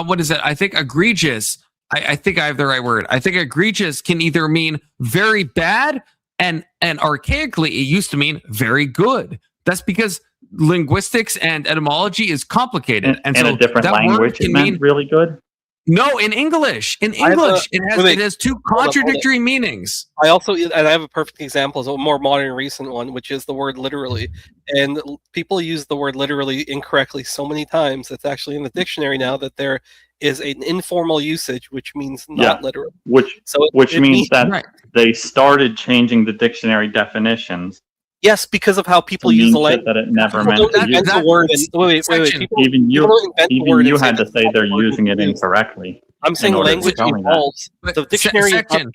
[SPEAKER 6] what is it? I think egregious. I think I have the right word. I think egregious can either mean very bad and archaically it used to mean very good. That's because linguistics and etymology is complicated. And
[SPEAKER 9] in
[SPEAKER 6] so
[SPEAKER 9] a different
[SPEAKER 6] that word
[SPEAKER 9] language, it
[SPEAKER 6] can
[SPEAKER 9] meant
[SPEAKER 6] mean
[SPEAKER 9] really good.
[SPEAKER 6] no, in English. In
[SPEAKER 14] I have
[SPEAKER 6] English,
[SPEAKER 14] a-
[SPEAKER 6] it
[SPEAKER 14] wait,
[SPEAKER 6] has two
[SPEAKER 14] hold up.
[SPEAKER 6] contradictory meanings.
[SPEAKER 14] I also, and I have a perfect example, is a more modern, recent one, which is the word literally. And people use the word literally incorrectly so many times. It's actually in the dictionary now that there is an informal usage, which means not literal.
[SPEAKER 9] Which
[SPEAKER 14] it
[SPEAKER 9] means that
[SPEAKER 14] right.
[SPEAKER 9] they started changing the dictionary definitions.
[SPEAKER 14] Yes, because of how people
[SPEAKER 9] to
[SPEAKER 14] use the
[SPEAKER 9] mean shit
[SPEAKER 14] language.
[SPEAKER 9] that it never
[SPEAKER 14] People
[SPEAKER 9] meant
[SPEAKER 14] don't
[SPEAKER 9] to
[SPEAKER 14] invent
[SPEAKER 9] use.
[SPEAKER 14] the word. And, wait. People,
[SPEAKER 9] Even
[SPEAKER 14] people don't invent the word
[SPEAKER 9] you
[SPEAKER 14] and say
[SPEAKER 9] had to
[SPEAKER 14] that's
[SPEAKER 9] say
[SPEAKER 14] not
[SPEAKER 9] they're
[SPEAKER 14] the word
[SPEAKER 9] using it
[SPEAKER 14] used.
[SPEAKER 9] incorrectly.
[SPEAKER 14] I'm saying
[SPEAKER 9] in order to
[SPEAKER 14] language
[SPEAKER 9] tell me that.
[SPEAKER 14] evolves. The dictionary is not
[SPEAKER 6] section.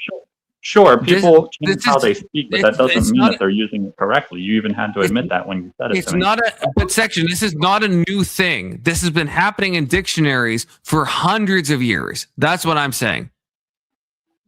[SPEAKER 9] Sure, people change
[SPEAKER 6] this
[SPEAKER 9] how
[SPEAKER 6] is-
[SPEAKER 9] they speak, but
[SPEAKER 6] it's-
[SPEAKER 9] that doesn't
[SPEAKER 6] it's
[SPEAKER 9] mean
[SPEAKER 6] not
[SPEAKER 9] that they're using it correctly. You even had to admit that when you said it
[SPEAKER 6] It's
[SPEAKER 9] to me.
[SPEAKER 6] not but section, this is not a new thing. This has been happening in dictionaries for hundreds of years. That's what I'm saying.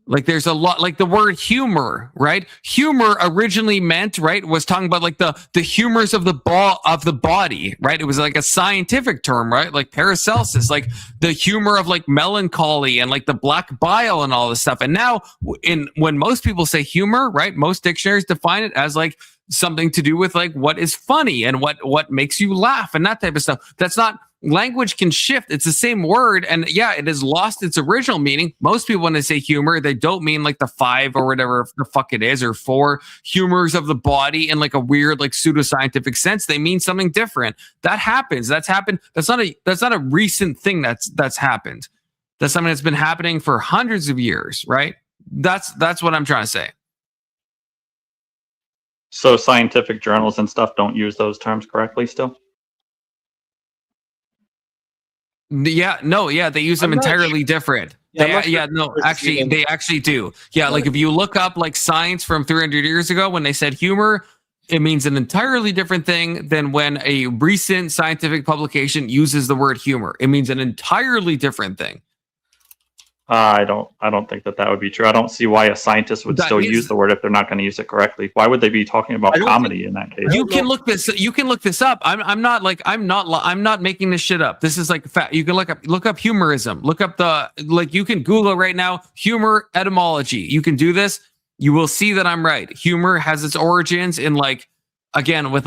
[SPEAKER 6] Like there's a lot, like the word humor, right? Humor originally meant, right, was talking about like the humors of the body, right? It was like a scientific term, right? Like Paracelsus, like the humor of like melancholy and like the black bile and all this stuff. And now when most people say humor, right, most dictionaries define it as like something to do with like what is funny and what makes you laugh and that type of stuff. That's not, language can shift. It's the same word, and yeah, it has lost its original meaning. Most people, when they say humor, they don't mean like the 5 or whatever the fuck it is, or 4 humors of the body in like a weird like pseudoscientific sense. They mean something different. That happens. That's happened. That's not a recent thing that's happened. That's something that's been happening for hundreds of years, right? That's what I'm trying to say.
[SPEAKER 9] So scientific journals and stuff don't use those terms correctly still?
[SPEAKER 6] Yeah, no, yeah, they use them
[SPEAKER 14] I'm not
[SPEAKER 6] entirely different.
[SPEAKER 14] Yeah, I'm not sure
[SPEAKER 6] No,
[SPEAKER 14] if
[SPEAKER 6] actually,
[SPEAKER 14] even-
[SPEAKER 6] they actually do. Yeah, like if you look up like science from 300 years ago, when they said humor, it means an entirely different thing than when a recent scientific publication uses the word humor. It means an entirely different thing.
[SPEAKER 9] I don't think that would be true. I don't see why a scientist would
[SPEAKER 6] That
[SPEAKER 9] still
[SPEAKER 6] is-
[SPEAKER 9] use the word if they're not going to use it correctly. Why would they be talking about comedy in that case?
[SPEAKER 6] You can look this up. I'm not making this shit up. This is like fact. You can look up humorism. Look up you can Google right now humor etymology. You can do this. You will see that I'm right. Humor has its origins in like, again, with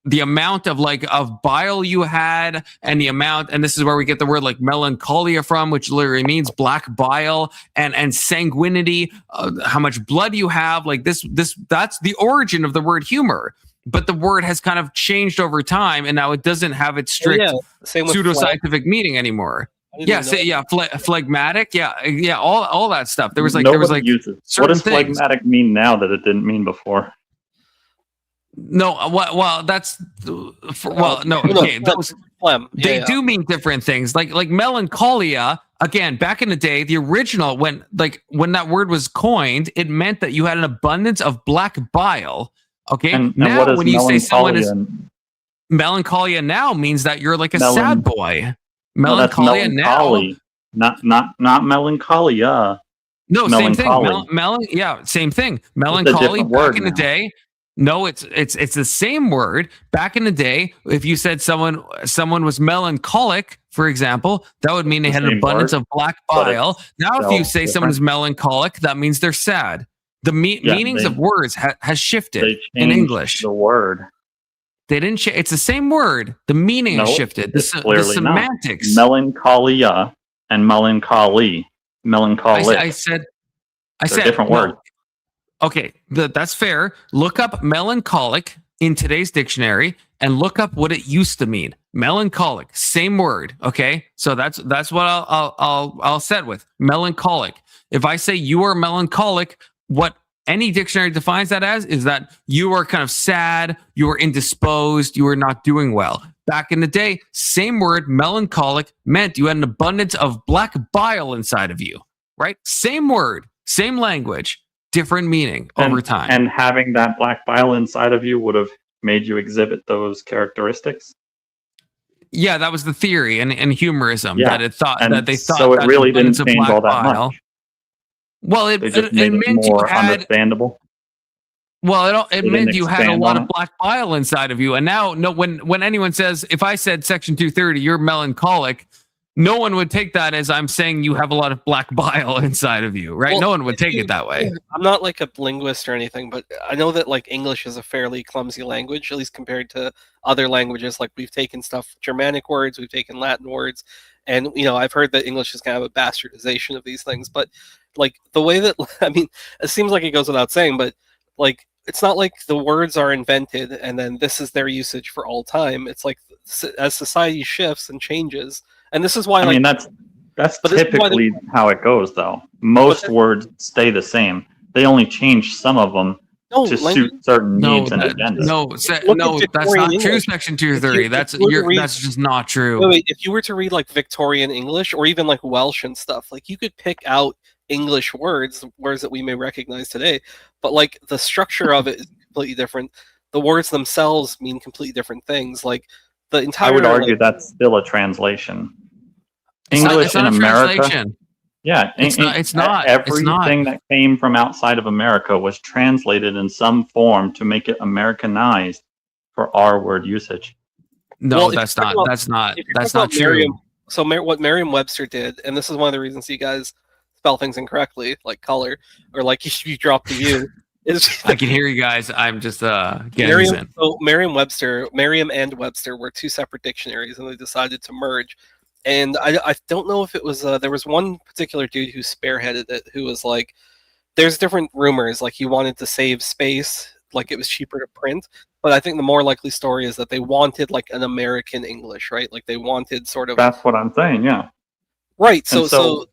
[SPEAKER 6] the amount of bile you had and the amount, and this is where we get the word like melancholia from, which literally means black bile, and sanguinity, how much blood you have. Like that's the origin of the word humor. But the word has kind of changed over time, and now it doesn't have its strict
[SPEAKER 14] Same with
[SPEAKER 6] pseudoscientific meaning anymore. Yeah, phlegmatic. Yeah, all that stuff. There was
[SPEAKER 9] Nobody uses. What
[SPEAKER 6] certain
[SPEAKER 9] does
[SPEAKER 6] things.
[SPEAKER 9] phlegmatic mean now that it didn't mean before?
[SPEAKER 6] No, well, that's well, no, okay. Those they do mean different things. Like melancholia. Again, back in the day, the original when that word was coined, it meant that you had an abundance of black bile. Okay,
[SPEAKER 9] And
[SPEAKER 6] now
[SPEAKER 9] what is
[SPEAKER 6] when you say someone is
[SPEAKER 9] melancholia?
[SPEAKER 6] now means that you're like a sad boy.
[SPEAKER 9] No, that's
[SPEAKER 6] Melancholia
[SPEAKER 9] melancholy, not melancholia.
[SPEAKER 6] No, same thing.
[SPEAKER 9] Melancholy.
[SPEAKER 6] Yeah, same thing.
[SPEAKER 9] a
[SPEAKER 6] Melancholy
[SPEAKER 9] different
[SPEAKER 6] back
[SPEAKER 9] word
[SPEAKER 6] in the
[SPEAKER 9] now.
[SPEAKER 6] day. No, it's the same word. Back in the day, if you said someone was melancholic, for example, that would mean they had an
[SPEAKER 9] same
[SPEAKER 6] abundance
[SPEAKER 9] word,
[SPEAKER 6] of black
[SPEAKER 9] but
[SPEAKER 6] bile.
[SPEAKER 9] it's
[SPEAKER 6] Now, if you
[SPEAKER 9] spelled
[SPEAKER 6] say someone is
[SPEAKER 9] different.
[SPEAKER 6] melancholic, that means they're sad. The meanings of words has shifted
[SPEAKER 9] They
[SPEAKER 6] in
[SPEAKER 9] changed
[SPEAKER 6] English.
[SPEAKER 9] the word.
[SPEAKER 6] They didn't. It's the same word. The meaning has
[SPEAKER 9] No,
[SPEAKER 6] shifted.
[SPEAKER 9] it's
[SPEAKER 6] The
[SPEAKER 9] clearly not.
[SPEAKER 6] semantics.
[SPEAKER 9] Melancholia and melancholy. Melancholic.
[SPEAKER 6] I said
[SPEAKER 9] different
[SPEAKER 6] no.
[SPEAKER 9] words.
[SPEAKER 6] Okay, that's fair. Look up melancholic in today's dictionary and look up what it used to mean. Melancholic, same word. Okay, so that's what I'll set with melancholic. If I say you are melancholic, what any dictionary defines that as is that you are kind of sad, you are indisposed, you are not doing well. Back in the day, same word, melancholic, meant you had an abundance of black bile inside of you. Right? Same word, same language. Different meaning over time.
[SPEAKER 9] And having that black bile inside of you would have made you exhibit those characteristics.
[SPEAKER 6] Yeah, that was the theory and humorism that it thought
[SPEAKER 9] and
[SPEAKER 6] that they thought
[SPEAKER 9] so it
[SPEAKER 6] that
[SPEAKER 9] really didn't
[SPEAKER 6] abundance of
[SPEAKER 9] change
[SPEAKER 6] black
[SPEAKER 9] all that
[SPEAKER 6] bile.
[SPEAKER 9] much.
[SPEAKER 6] Well,
[SPEAKER 9] They just made it
[SPEAKER 6] meant you
[SPEAKER 9] more
[SPEAKER 6] had.
[SPEAKER 9] understandable.
[SPEAKER 6] Well, it
[SPEAKER 9] They
[SPEAKER 6] meant
[SPEAKER 9] didn't
[SPEAKER 6] you had a
[SPEAKER 9] expand
[SPEAKER 6] lot
[SPEAKER 9] on
[SPEAKER 6] of
[SPEAKER 9] it.
[SPEAKER 6] black bile inside of you, and now when anyone says, if I said Section 230, you're melancholic, no one would take that as I'm saying you have a lot of black bile inside of you, right?
[SPEAKER 14] Well,
[SPEAKER 6] No one would take it that way.
[SPEAKER 14] I'm not like a linguist or anything, but I know that like English is a fairly clumsy language, at least compared to other languages. Like we've taken Germanic words, we've taken Latin words, and I've heard that English is kind of a bastardization of these things. But like the way that it seems like it goes without saying, but like it's not like the words are invented and then this is their usage for all time. It's like as society shifts and changes. And this is why
[SPEAKER 9] that's typically how it goes, though. Most words stay the same. They only change some of them to suit certain needs and agendas.
[SPEAKER 6] That's not true. Section 230. That's just not true.
[SPEAKER 14] Wait, if you were to read like Victorian English or even like Welsh and stuff, like you could pick out English words that we may recognize today, but like the structure of it is completely different. The words themselves mean completely different things. Like the entire.
[SPEAKER 9] I would argue that's still a translation. English in America. Yeah,
[SPEAKER 6] it's not.
[SPEAKER 9] Everything that came from outside of America was translated in some form to make it Americanized for our word usage.
[SPEAKER 6] No, that's not true.
[SPEAKER 14] So what Merriam-Webster did, and this is one of the reasons you guys spell things incorrectly, like color, or like you drop the U.
[SPEAKER 6] I can hear you guys. I'm just getting in.
[SPEAKER 14] So Merriam and Webster were two separate dictionaries, and they decided to merge. And I don't know if it was there was one particular dude who spearheaded it, who was like, there's different rumors, like he wanted to save space, like it was cheaper to print. But I think the more likely story is that they wanted like an American English, right? Like they wanted sort of.
[SPEAKER 9] That's what I'm saying. Yeah.
[SPEAKER 14] Right. So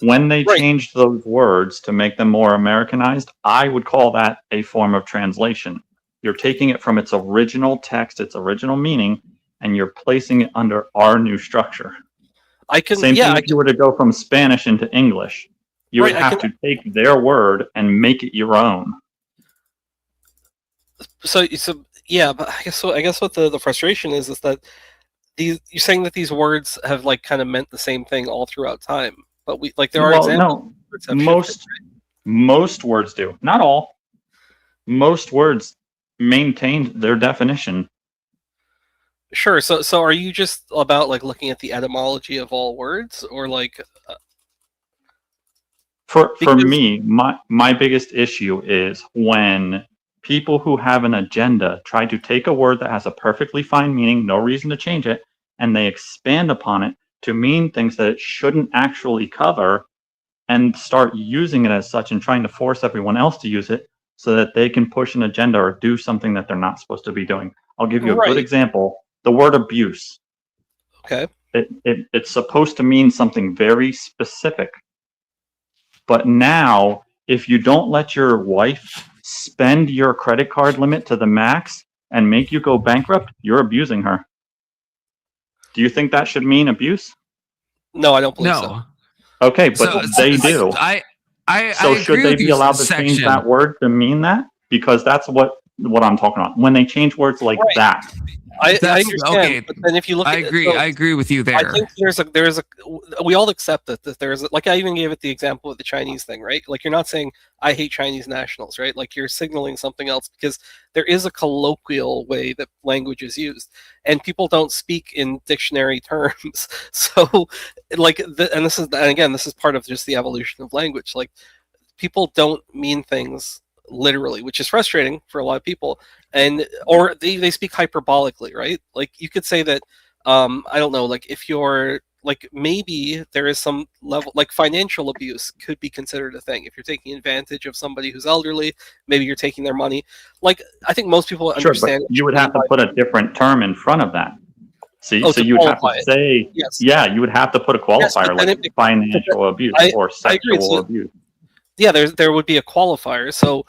[SPEAKER 9] when they changed those words to make them more Americanized, I would call that a form of translation. You're taking it from its original text, its original meaning, and you're placing it under our new structure. Same thing if you were to go from Spanish into English. You would have to take their word and make it your own.
[SPEAKER 14] So yeah, but I guess what the frustration is that you're saying that these words have like kind of meant the same thing all throughout time. But there are examples.
[SPEAKER 9] No, most words do. Not all. Most words maintained their definition.
[SPEAKER 14] Sure. So are you just about like looking at the etymology of all words, or like?
[SPEAKER 9] For me, my biggest issue is when people who have an agenda try to take a word that has a perfectly fine meaning, no reason to change it, and they expand upon it to mean things that it shouldn't actually cover, and start using it as such and trying to force everyone else to use it so that they can push an agenda or do something that they're not supposed to be doing. I'll give you a good example. The word abuse.
[SPEAKER 14] Okay.
[SPEAKER 9] it's supposed to mean something very specific. But now, if you don't let your wife spend your credit card limit to the max and make you go bankrupt, you're abusing her. Do you think that should mean abuse?
[SPEAKER 14] No, I don't believe so.
[SPEAKER 9] Okay, but they do. So should they be allowed to change that word to mean that? Because that's what I'm talking about. When they change words like that.
[SPEAKER 14] I understand,
[SPEAKER 6] okay.
[SPEAKER 14] but then if you look,
[SPEAKER 6] I agree. I agree with you there.
[SPEAKER 14] I think there's a. We all accept that there's like I even gave it the example of the Chinese thing, right? Like you're not saying I hate Chinese nationals, right? Like you're signaling something else because there is a colloquial way that language is used, and people don't speak in dictionary terms. So, like, and this is part of just the evolution of language. Like, people don't mean things literally, which is frustrating for a lot of people, or they speak hyperbolically, right? Like you could say that I don't know, like if you're like, maybe there is some level, like financial abuse could be considered a thing. If you're taking advantage of somebody who's elderly, maybe you're taking their money. Like I think most people understand.
[SPEAKER 9] But you would have to put a different term in front of that. So you would have to say, yeah, you would have to put a qualifier like financial abuse or sexual abuse.
[SPEAKER 14] Yeah, there would be a qualifier. So,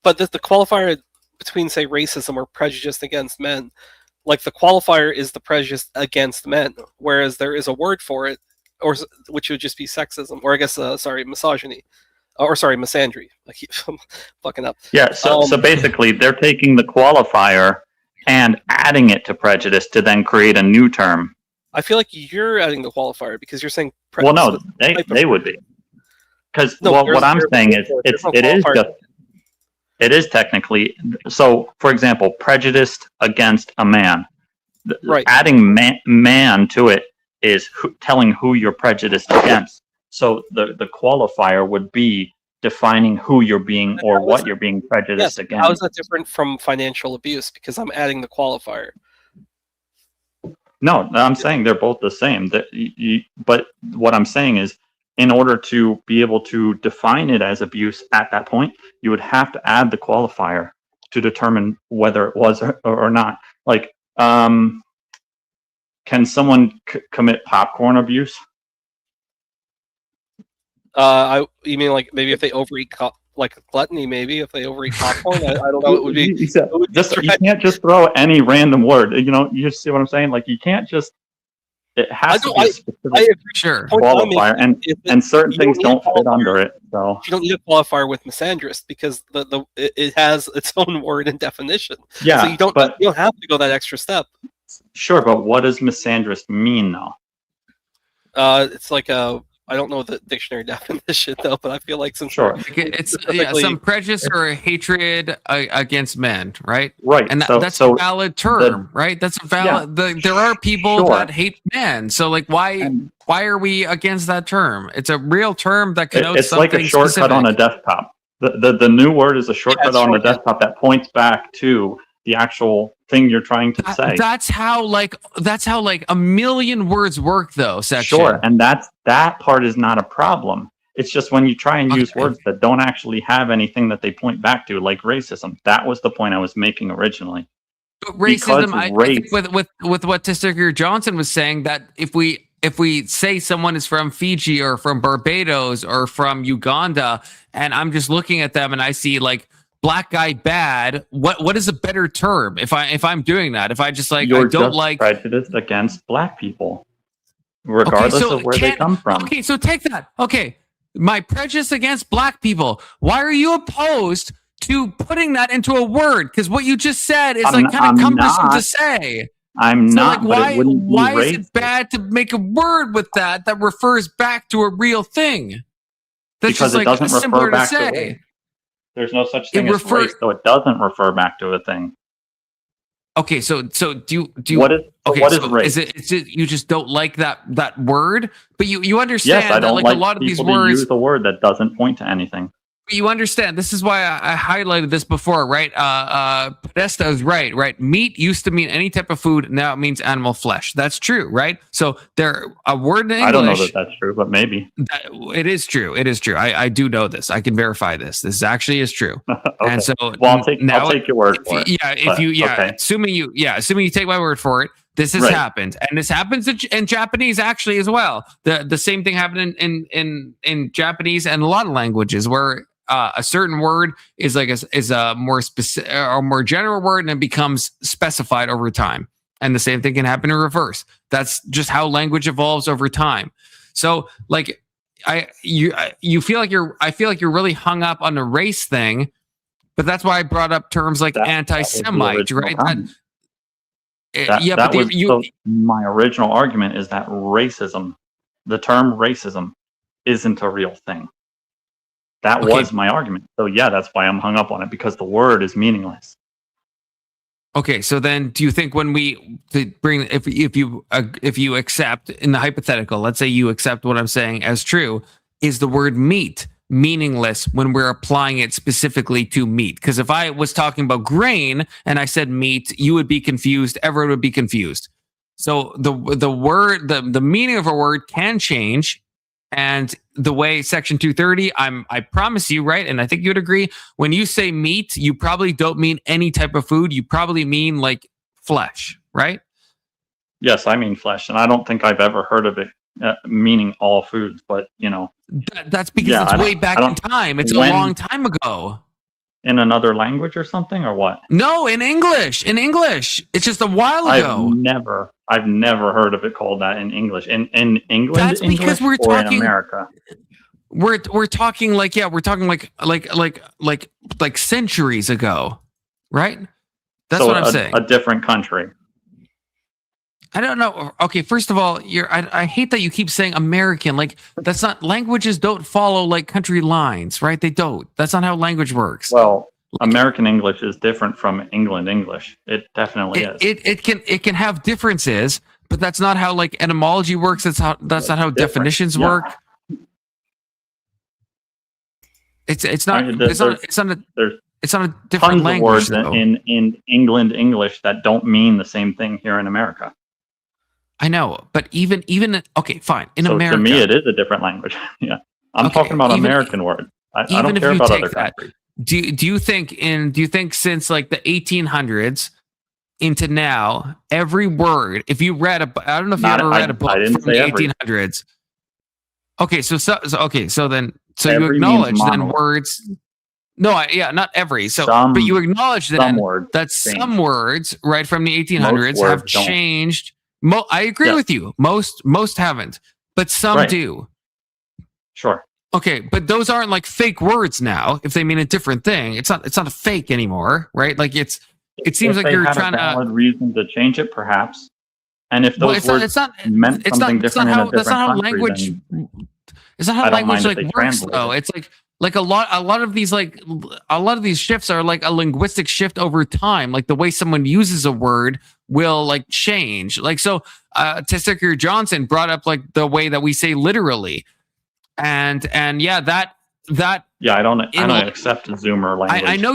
[SPEAKER 14] but the qualifier between, say, racism or prejudice against men, like the qualifier is the prejudice against men, whereas there is a word for it, or which would just be sexism, or I guess misogyny, or misandry. I keep fucking up.
[SPEAKER 9] Yeah. So basically, they're taking the qualifier and adding it to prejudice to then create a new term.
[SPEAKER 14] I feel like you're adding the qualifier because you're saying.
[SPEAKER 9] Well, no, they would be. Because what I'm saying is it is technically, so for example, prejudiced against a man. Right. Adding man to it is telling who you're prejudiced against. So the qualifier would be defining who you're being or what you're being prejudiced against.
[SPEAKER 14] How is that different from financial abuse? Because I'm adding the qualifier.
[SPEAKER 9] No, I'm saying they're both the same. But what I'm saying is, in order to be able to define it as abuse at that point, you would have to add the qualifier to determine whether it was or not. Like, can someone commit popcorn abuse?
[SPEAKER 14] You mean like maybe if they overeat like gluttony? Maybe if they overeat popcorn, I don't know. It would be.
[SPEAKER 9] You can't just throw any random word. You see what I'm saying? Like you can't just. It has to be a specific qualifier, and certain things don't fit under it. So
[SPEAKER 14] you don't need a qualifier with misandrist because it has its own word and definition.
[SPEAKER 9] Yeah,
[SPEAKER 14] so you don't have to go that extra step.
[SPEAKER 9] Sure, but what does misandrist mean, though?
[SPEAKER 14] It's like I don't know the dictionary definition though, but I feel like some
[SPEAKER 6] it's some prejudice or a hatred against men, right?
[SPEAKER 9] Right,
[SPEAKER 6] and that's a valid term, right? That's a valid. There are people that hate men, so like why are we against that term? It's a real term that connotes something
[SPEAKER 9] like a shortcut
[SPEAKER 6] specific.
[SPEAKER 9] on a desktop. The new word is a shortcut on the desktop that points back to the actual thing you're trying to say.
[SPEAKER 6] That's how a million words work, though. Section.
[SPEAKER 9] Sure, and that part is not a problem. It's just when you try and use words that don't actually have anything that they point back to, like racism. That was the point I was making originally.
[SPEAKER 6] But racism, I think with what Testiger Johnson was saying, that if we say someone is from Fiji or from Barbados or from Uganda, and I'm just looking at them and I see like black guy bad, what is a better term if I'm doing that? If I just like
[SPEAKER 9] you're
[SPEAKER 6] I don't
[SPEAKER 9] just
[SPEAKER 6] like
[SPEAKER 9] prejudiced against black people, regardless of where they come from.
[SPEAKER 6] Okay, so take that. Okay, my prejudice against black people. Why are you opposed to putting that into a word? Because what you just said is kind of cumbersome to say.
[SPEAKER 9] I'm not.
[SPEAKER 6] Like, why is it bad to make a word with that refers back to a real thing? That's
[SPEAKER 9] because
[SPEAKER 6] just like
[SPEAKER 9] it doesn't
[SPEAKER 6] simpler
[SPEAKER 9] refer back
[SPEAKER 6] to say.
[SPEAKER 9] race. There's no such thing as race, so it doesn't refer back to a thing.
[SPEAKER 6] Okay, so do you?
[SPEAKER 9] What is race?
[SPEAKER 6] Is it you just don't like that word? But you understand
[SPEAKER 9] yes, I don't
[SPEAKER 6] that
[SPEAKER 9] like
[SPEAKER 6] a lot of these
[SPEAKER 9] people
[SPEAKER 6] words
[SPEAKER 9] to use a word that doesn't point to anything.
[SPEAKER 6] You understand. This is why I highlighted this before, right? Podesta is right. Meat used to mean any type of food. Now it means animal flesh. That's true, right? So a word in English.
[SPEAKER 9] I don't know that that's true, but maybe.
[SPEAKER 6] It is true. It is true. I do know this. I can verify this. This actually is true.
[SPEAKER 9] Okay.
[SPEAKER 6] And so
[SPEAKER 9] I'll take your word for it.
[SPEAKER 6] Assuming you take my word for it. This has
[SPEAKER 9] Right.
[SPEAKER 6] happened, and this happens in Japanese actually as well. The same thing happened in Japanese and a lot of languages where a certain word is like a more specific or more general word, and it becomes specified over time. And the same thing can happen in reverse. That's just how language evolves over time. So like I feel like you're really hung up on the race thing, but that's why I brought up terms like anti-Semite, right?
[SPEAKER 9] My original argument is that racism, the term racism, isn't a real thing. That was my argument. So yeah, that's why I'm hung up on it, because the word is meaningless.
[SPEAKER 6] Okay, so then do you think when if you accept in the hypothetical, let's say you accept what I'm saying as true, is the word meat meaningless when we're applying it specifically to meat? Because if I was talking about grain and I said meat, you would be confused, everyone would be confused. So the word, the meaning of a word can change. And the way Section 230, I promise you, right? And I think you'd agree, when you say meat, you probably don't mean any type of food. You probably mean like flesh, right?
[SPEAKER 9] Yes, I mean flesh, and I don't think I've ever heard of it meaning all foods. But
[SPEAKER 6] that's because it's way back in time. It's a long time ago.
[SPEAKER 9] In another language or something, or what?
[SPEAKER 6] No, in English. In English, it's just a while ago.
[SPEAKER 9] I've never heard of it called that in English. In England,
[SPEAKER 6] that's because we're
[SPEAKER 9] or
[SPEAKER 6] talking
[SPEAKER 9] in America.
[SPEAKER 6] We're talking like centuries ago, right? That's what I'm saying.
[SPEAKER 9] A different country.
[SPEAKER 6] I don't know. Okay, first of all, I hate that you keep saying American. Like, that's not, languages don't follow like country lines, right? They don't. That's not how language works.
[SPEAKER 9] Well, American English is different from England English. It definitely is.
[SPEAKER 6] It can have differences, but that's not how like etymology works. That's not how definitions work. It's not a different
[SPEAKER 9] tons
[SPEAKER 6] language.
[SPEAKER 9] Of words in England English that don't mean the same thing here in America.
[SPEAKER 6] I know, but even okay, fine. In America,
[SPEAKER 9] to me, it is a different language. Yeah, I'm talking about American words. I don't care about other countries.
[SPEAKER 6] Do you think since like the 1800s into now, every word, if you read I don't know if you ever read a book from the 1800s. Okay, so then you acknowledge then words. No, not every. So, but you acknowledge then that some words right from the 1800s have changed. I agree with you. Most haven't, but some do.
[SPEAKER 9] Sure.
[SPEAKER 6] Okay, but those aren't like fake words now. If they mean a different thing, it's not a fake anymore, right? Like it seems like you're trying
[SPEAKER 9] to. If they had a valid reason to change it, perhaps. And if those words meant something different in a different country,
[SPEAKER 6] it's not how language like works though. It's like a lot of these shifts are like a linguistic shift over time. Like the way someone uses a word will like change. Like so, Testicular Johnson brought up like the way that we say literally, and yeah, that.
[SPEAKER 9] Yeah, I don't accept Zoomer language.
[SPEAKER 6] I know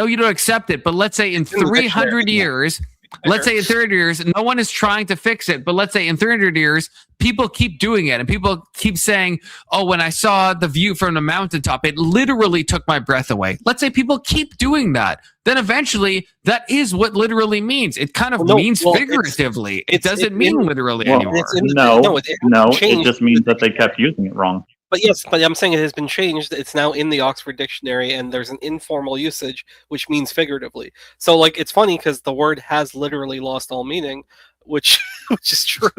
[SPEAKER 6] you don't accept it, but let's say in 300 years. Let's say in 30 years, no one is trying to fix it, but let's say in 300 years, people keep doing it and people keep saying, oh, when I saw the view from the mountaintop, it literally took my breath away. Let's say people keep doing that. Then eventually, that is what literally means. It kind of means figuratively. It doesn't mean literally anymore.
[SPEAKER 9] It just means that they kept using it wrong.
[SPEAKER 14] But yes, but I'm saying it has been changed. It's now in the Oxford Dictionary, and there's an informal usage, which means figuratively. So, like, it's funny because the word has literally lost all meaning, which is true.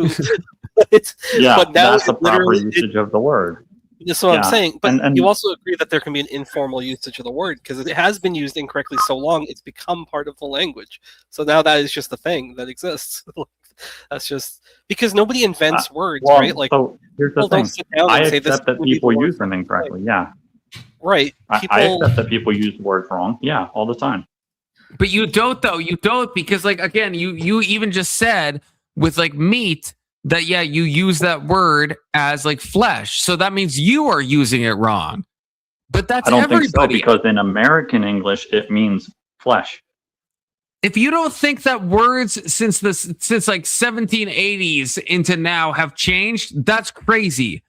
[SPEAKER 9] But now that's the proper usage of the word.
[SPEAKER 14] That's what I'm saying. But and you also agree that there can be an informal usage of the word because it has been used incorrectly so long, it's become part of the language. So now that is just a thing that exists. That's just because nobody invents words, right? Like,
[SPEAKER 9] so here's the thing. I accept that people use them incorrectly. Yeah.
[SPEAKER 14] Right.
[SPEAKER 9] I accept that people use words wrong. Yeah, all the time.
[SPEAKER 6] But you don't, though. You don't because, like, again, you even just said with like meat that you use that word as like flesh, so that means you are using it wrong. But that's everybody.
[SPEAKER 9] Think so, because in American English it means flesh.
[SPEAKER 6] If you don't think that words since like 1780s into now have changed, that's crazy.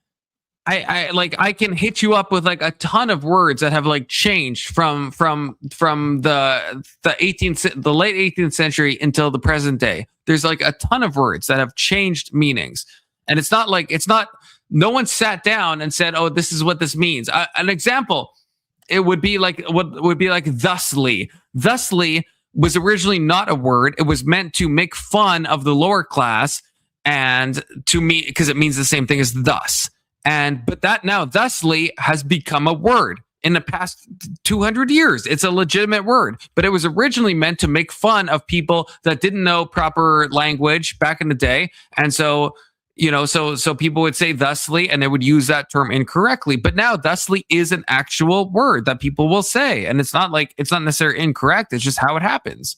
[SPEAKER 6] I can hit you up with like a ton of words that have like changed from the late 18th century until the present day. There's like a ton of words that have changed meanings, and it's not no one sat down and said, "Oh, this is what this means." An example, it would be like thusly. Thusly was originally not a word. It was meant to make fun of the lower class, and to me, because it means the same thing as thus. But that now thusly has become a word in the past 200 years. It's a legitimate word, but it was originally meant to make fun of people that didn't know proper language back in the day. And so, so people would say thusly and they would use that term incorrectly. But now thusly is an actual word that people will say. And it's not necessarily incorrect. It's just how it happens.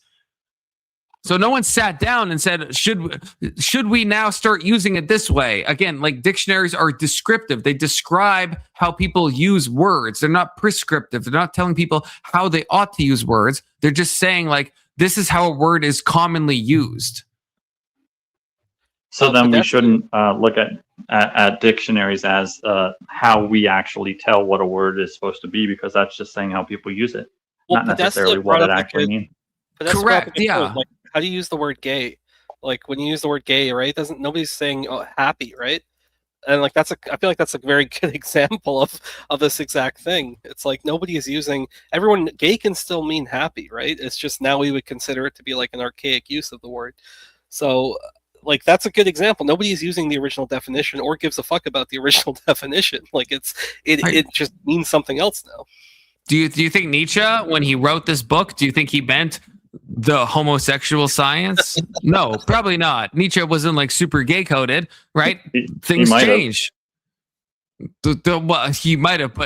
[SPEAKER 6] So no one sat down and said, should we now start using it this way? Again, like dictionaries are descriptive. They describe how people use words. They're not prescriptive. They're not telling people how they ought to use words. They're just saying like, this is how a word is commonly used.
[SPEAKER 9] So then we shouldn't look at dictionaries as how we actually tell what a word is supposed to be, because that's just saying how people use it, not necessarily what it actually means.
[SPEAKER 6] Correct. Yeah.
[SPEAKER 14] Like, how do you use the word gay? Like when you use the word gay, right? Nobody's saying happy, right? And like I feel like that's a very good example of this exact thing. It's like nobody is using gay can still mean happy, right? It's just now we would consider it to be like an archaic use of the word. So like that's a good example. Nobody is using the original definition or gives a fuck about the original definition. Like it just means something else now.
[SPEAKER 6] Do you think Nietzsche, when he wrote this book, do you think he meant the homosexual science? No, probably not. Nietzsche wasn't like super gay coded, right? Things change. Well, he might have, but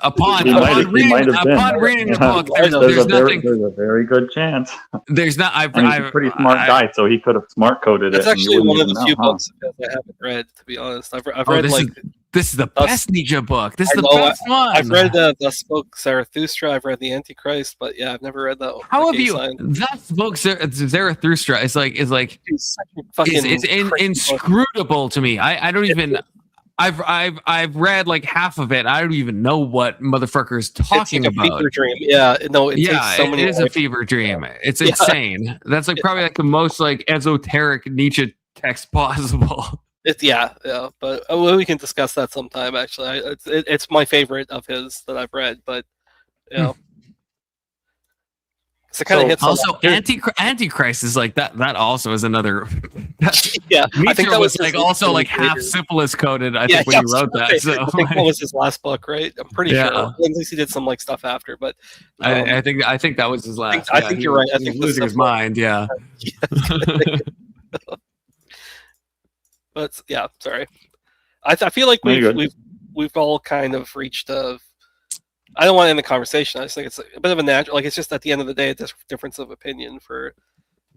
[SPEAKER 6] upon reading the book,
[SPEAKER 9] there's a very good chance.
[SPEAKER 6] There's not.
[SPEAKER 9] He's a pretty smart guy, so he could have smart coded it.
[SPEAKER 14] It's actually one of the few books I haven't read, to be honest. I've read
[SPEAKER 6] this is the best Nietzsche book. This is the best one.
[SPEAKER 14] I've read the Spoke Zarathustra. I've read the Antichrist, but yeah, I've never read that one.
[SPEAKER 6] How have you? That book Zarathustra is inscrutable to me. I don't even. I've read like half of it. I don't even know what motherfucker is talking
[SPEAKER 14] it's like
[SPEAKER 6] about.
[SPEAKER 14] A fever dream. Yeah, no, it takes so many.
[SPEAKER 6] It is a fever dream. It's insane. That's like probably like the most like esoteric Nietzsche text possible.
[SPEAKER 14] But we can discuss that sometime. Actually, it's my favorite of his that I've read. But so it kind of hits.
[SPEAKER 6] Also, Antichrist is like that. That also is another.
[SPEAKER 14] Yeah,
[SPEAKER 6] Nietzsche
[SPEAKER 14] I think that was
[SPEAKER 6] like also like half syphilis coded. I think when he wrote that. So
[SPEAKER 14] I think that was his last book, right? I'm pretty sure. At least he did some like stuff after, but
[SPEAKER 6] I think that was his last.
[SPEAKER 14] I think you're right. I think
[SPEAKER 6] he's losing his mind. Yeah.
[SPEAKER 14] But yeah, sorry. I feel like we've all kind of reached a. I don't want to end the conversation. I just think it's a bit of a natural. Like it's just at the end of the day, a difference of opinion for.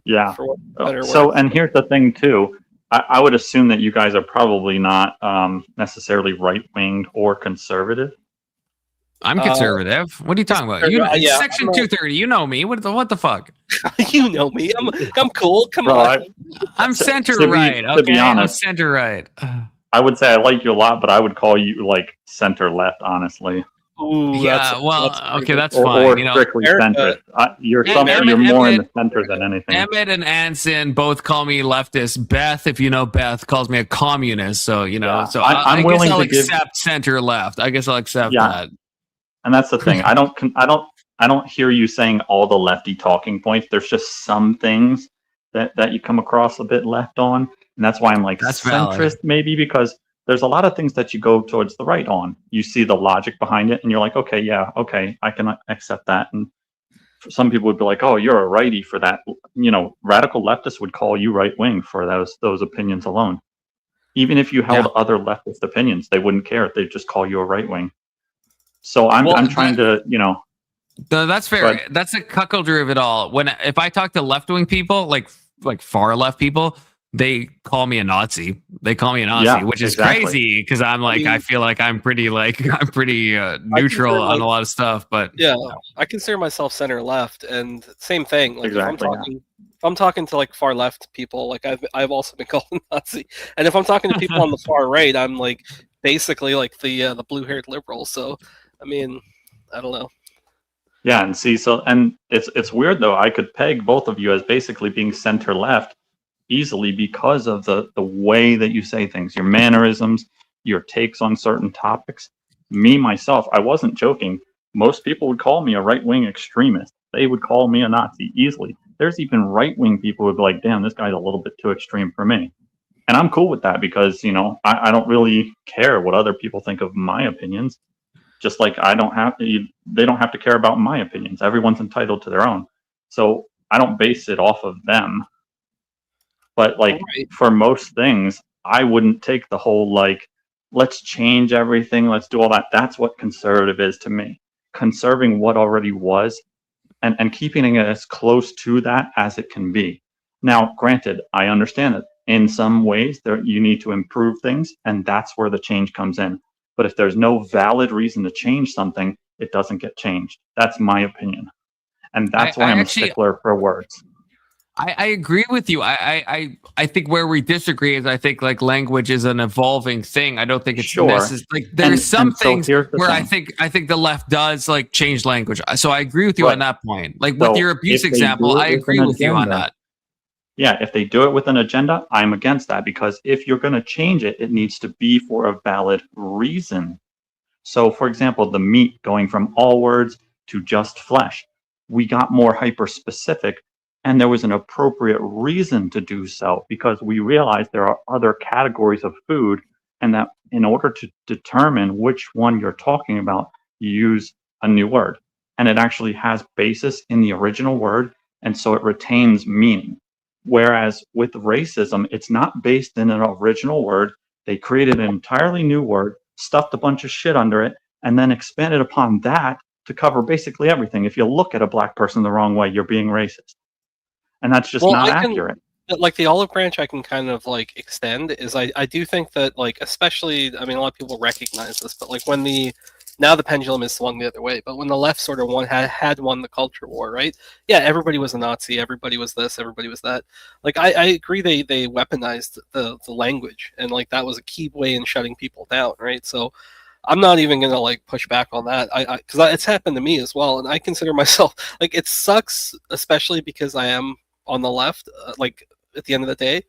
[SPEAKER 9] Yeah.
[SPEAKER 14] For better
[SPEAKER 9] so,
[SPEAKER 14] words.
[SPEAKER 9] and here's the thing too. I would assume that you guys are probably not necessarily right-winged or conservative.
[SPEAKER 6] I'm conservative. What are you talking about? Section 230. You know me. What the fuck?
[SPEAKER 14] You know me. I'm cool. Come on.
[SPEAKER 6] I'm center right.
[SPEAKER 9] To be honest,
[SPEAKER 6] I'm center right.
[SPEAKER 9] I would say I like you a lot, but I would call you like center left, honestly.
[SPEAKER 14] Ooh,
[SPEAKER 6] that's
[SPEAKER 9] or,
[SPEAKER 6] fine.
[SPEAKER 9] Or strictly center. You're more in the center than anything.
[SPEAKER 6] Emmett and Anson both call me leftist. Beth, if you know Beth, calls me a communist. So So
[SPEAKER 9] I'm willing
[SPEAKER 6] guess I'll
[SPEAKER 9] to
[SPEAKER 6] accept center left. I guess I'll accept that.
[SPEAKER 9] And that's the thing. I don't hear you saying all the lefty talking points. There's just some things that you come across a bit left on, and that's why I'm like
[SPEAKER 6] that's
[SPEAKER 9] centrist,
[SPEAKER 6] valid.
[SPEAKER 9] maybe, because there's a lot of things that you go towards the right on. You see the logic behind it, and you're like, okay, I can accept that. And some people would be like, oh, you're a righty for that. Radical leftists would call you right wing for those opinions alone. Even if you held other leftist opinions, they wouldn't care. They'd just call you a right wing. So I'm trying to.
[SPEAKER 6] No, that's fair. That's a cuckoldry of it all. If I talk to left wing people, like far left people, they call me a Nazi. They call me a Nazi, which is crazy because I'm like, I feel like I'm pretty neutral on a lot of stuff. But
[SPEAKER 14] I consider myself center left, and same thing. Like
[SPEAKER 9] exactly.
[SPEAKER 14] If I'm talking to like far left people, like I've also been called a Nazi, and if I'm talking to people on the far right, I'm like, basically like the blue-haired liberal. So, I mean, I don't know.
[SPEAKER 9] Yeah, and see, so and it's weird though. I could peg both of you as basically being center left easily because of the way that you say things, your mannerisms, your takes on certain topics. Me myself, I wasn't joking. Most people would call me a right-wing extremist. They would call me a Nazi easily. There's even right-wing people who would be like, "Damn, this guy's a little bit too extreme for me." And I'm cool with that because, you know, I don't really care what other people think of my opinions. Just like I don't have to, they don't have to care about my opinions. Everyone's entitled to their own. So I don't base it off of them. But like for most things, I wouldn't take the whole like, let's change everything, let's do all that. That's what conservative is to me. Conserving what already was and keeping it as close to that as it can be. Now, granted, I understand it. In some ways, you need to improve things, and that's where the change comes in. But if there's no valid reason to change something, it doesn't get changed. That's my opinion. And that's why I'm a stickler for words.
[SPEAKER 6] I agree with you. I think where we disagree is I think like language is an evolving thing. I don't think it's necessary. Like there's some things where I think the left does like change language. So I agree with you on that point. Like with your abuse example, I agree with you on that.
[SPEAKER 9] Yeah, if they do it with an agenda, I'm against that because if you're going to change it, it needs to be for a valid reason. So, for example, the meat going from all words to just flesh, we got more hyper specific, and there was an appropriate reason to do so because we realized there are other categories of food, and that in order to determine which one you're talking about, you use a new word, and it actually has basis in the original word, and so it retains meaning. Whereas with racism, it's not based in an original word. They created an entirely new word, stuffed a bunch of shit under it, and then expanded upon that to cover basically everything. If you look at a black person the wrong way, you're being racist. And that's just not accurate.
[SPEAKER 14] Like the olive branch I can kind of like extend is I do think that like, especially, I mean, a lot of people recognize this, but like when now the pendulum is swung the other way, but when the left sort of had won the culture war, right? Yeah, everybody was a Nazi, everybody was this, everybody was that. Like I agree they weaponized the language, and like that was a key way in shutting people down, right? So I'm not even gonna like push back on that. Because it's happened to me as well, and I consider myself like, it sucks, especially because I am on the left, like at the end of the day.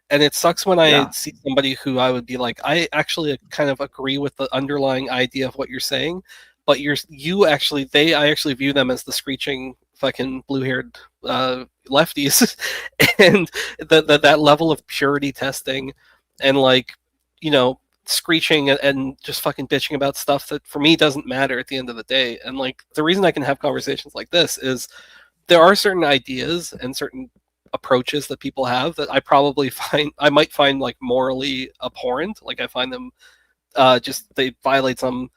[SPEAKER 14] And it sucks when I see somebody who I would be like, I actually kind of agree with the underlying idea of what you're saying, but I actually view them as the screeching fucking blue-haired lefties, and that level of purity testing, and like, you know, screeching and just fucking bitching about stuff that for me doesn't matter at the end of the day. And like the reason I can have conversations like this is there are certain ideas and certain approaches that people have that I might find like morally abhorrent. Like I find them they violate some,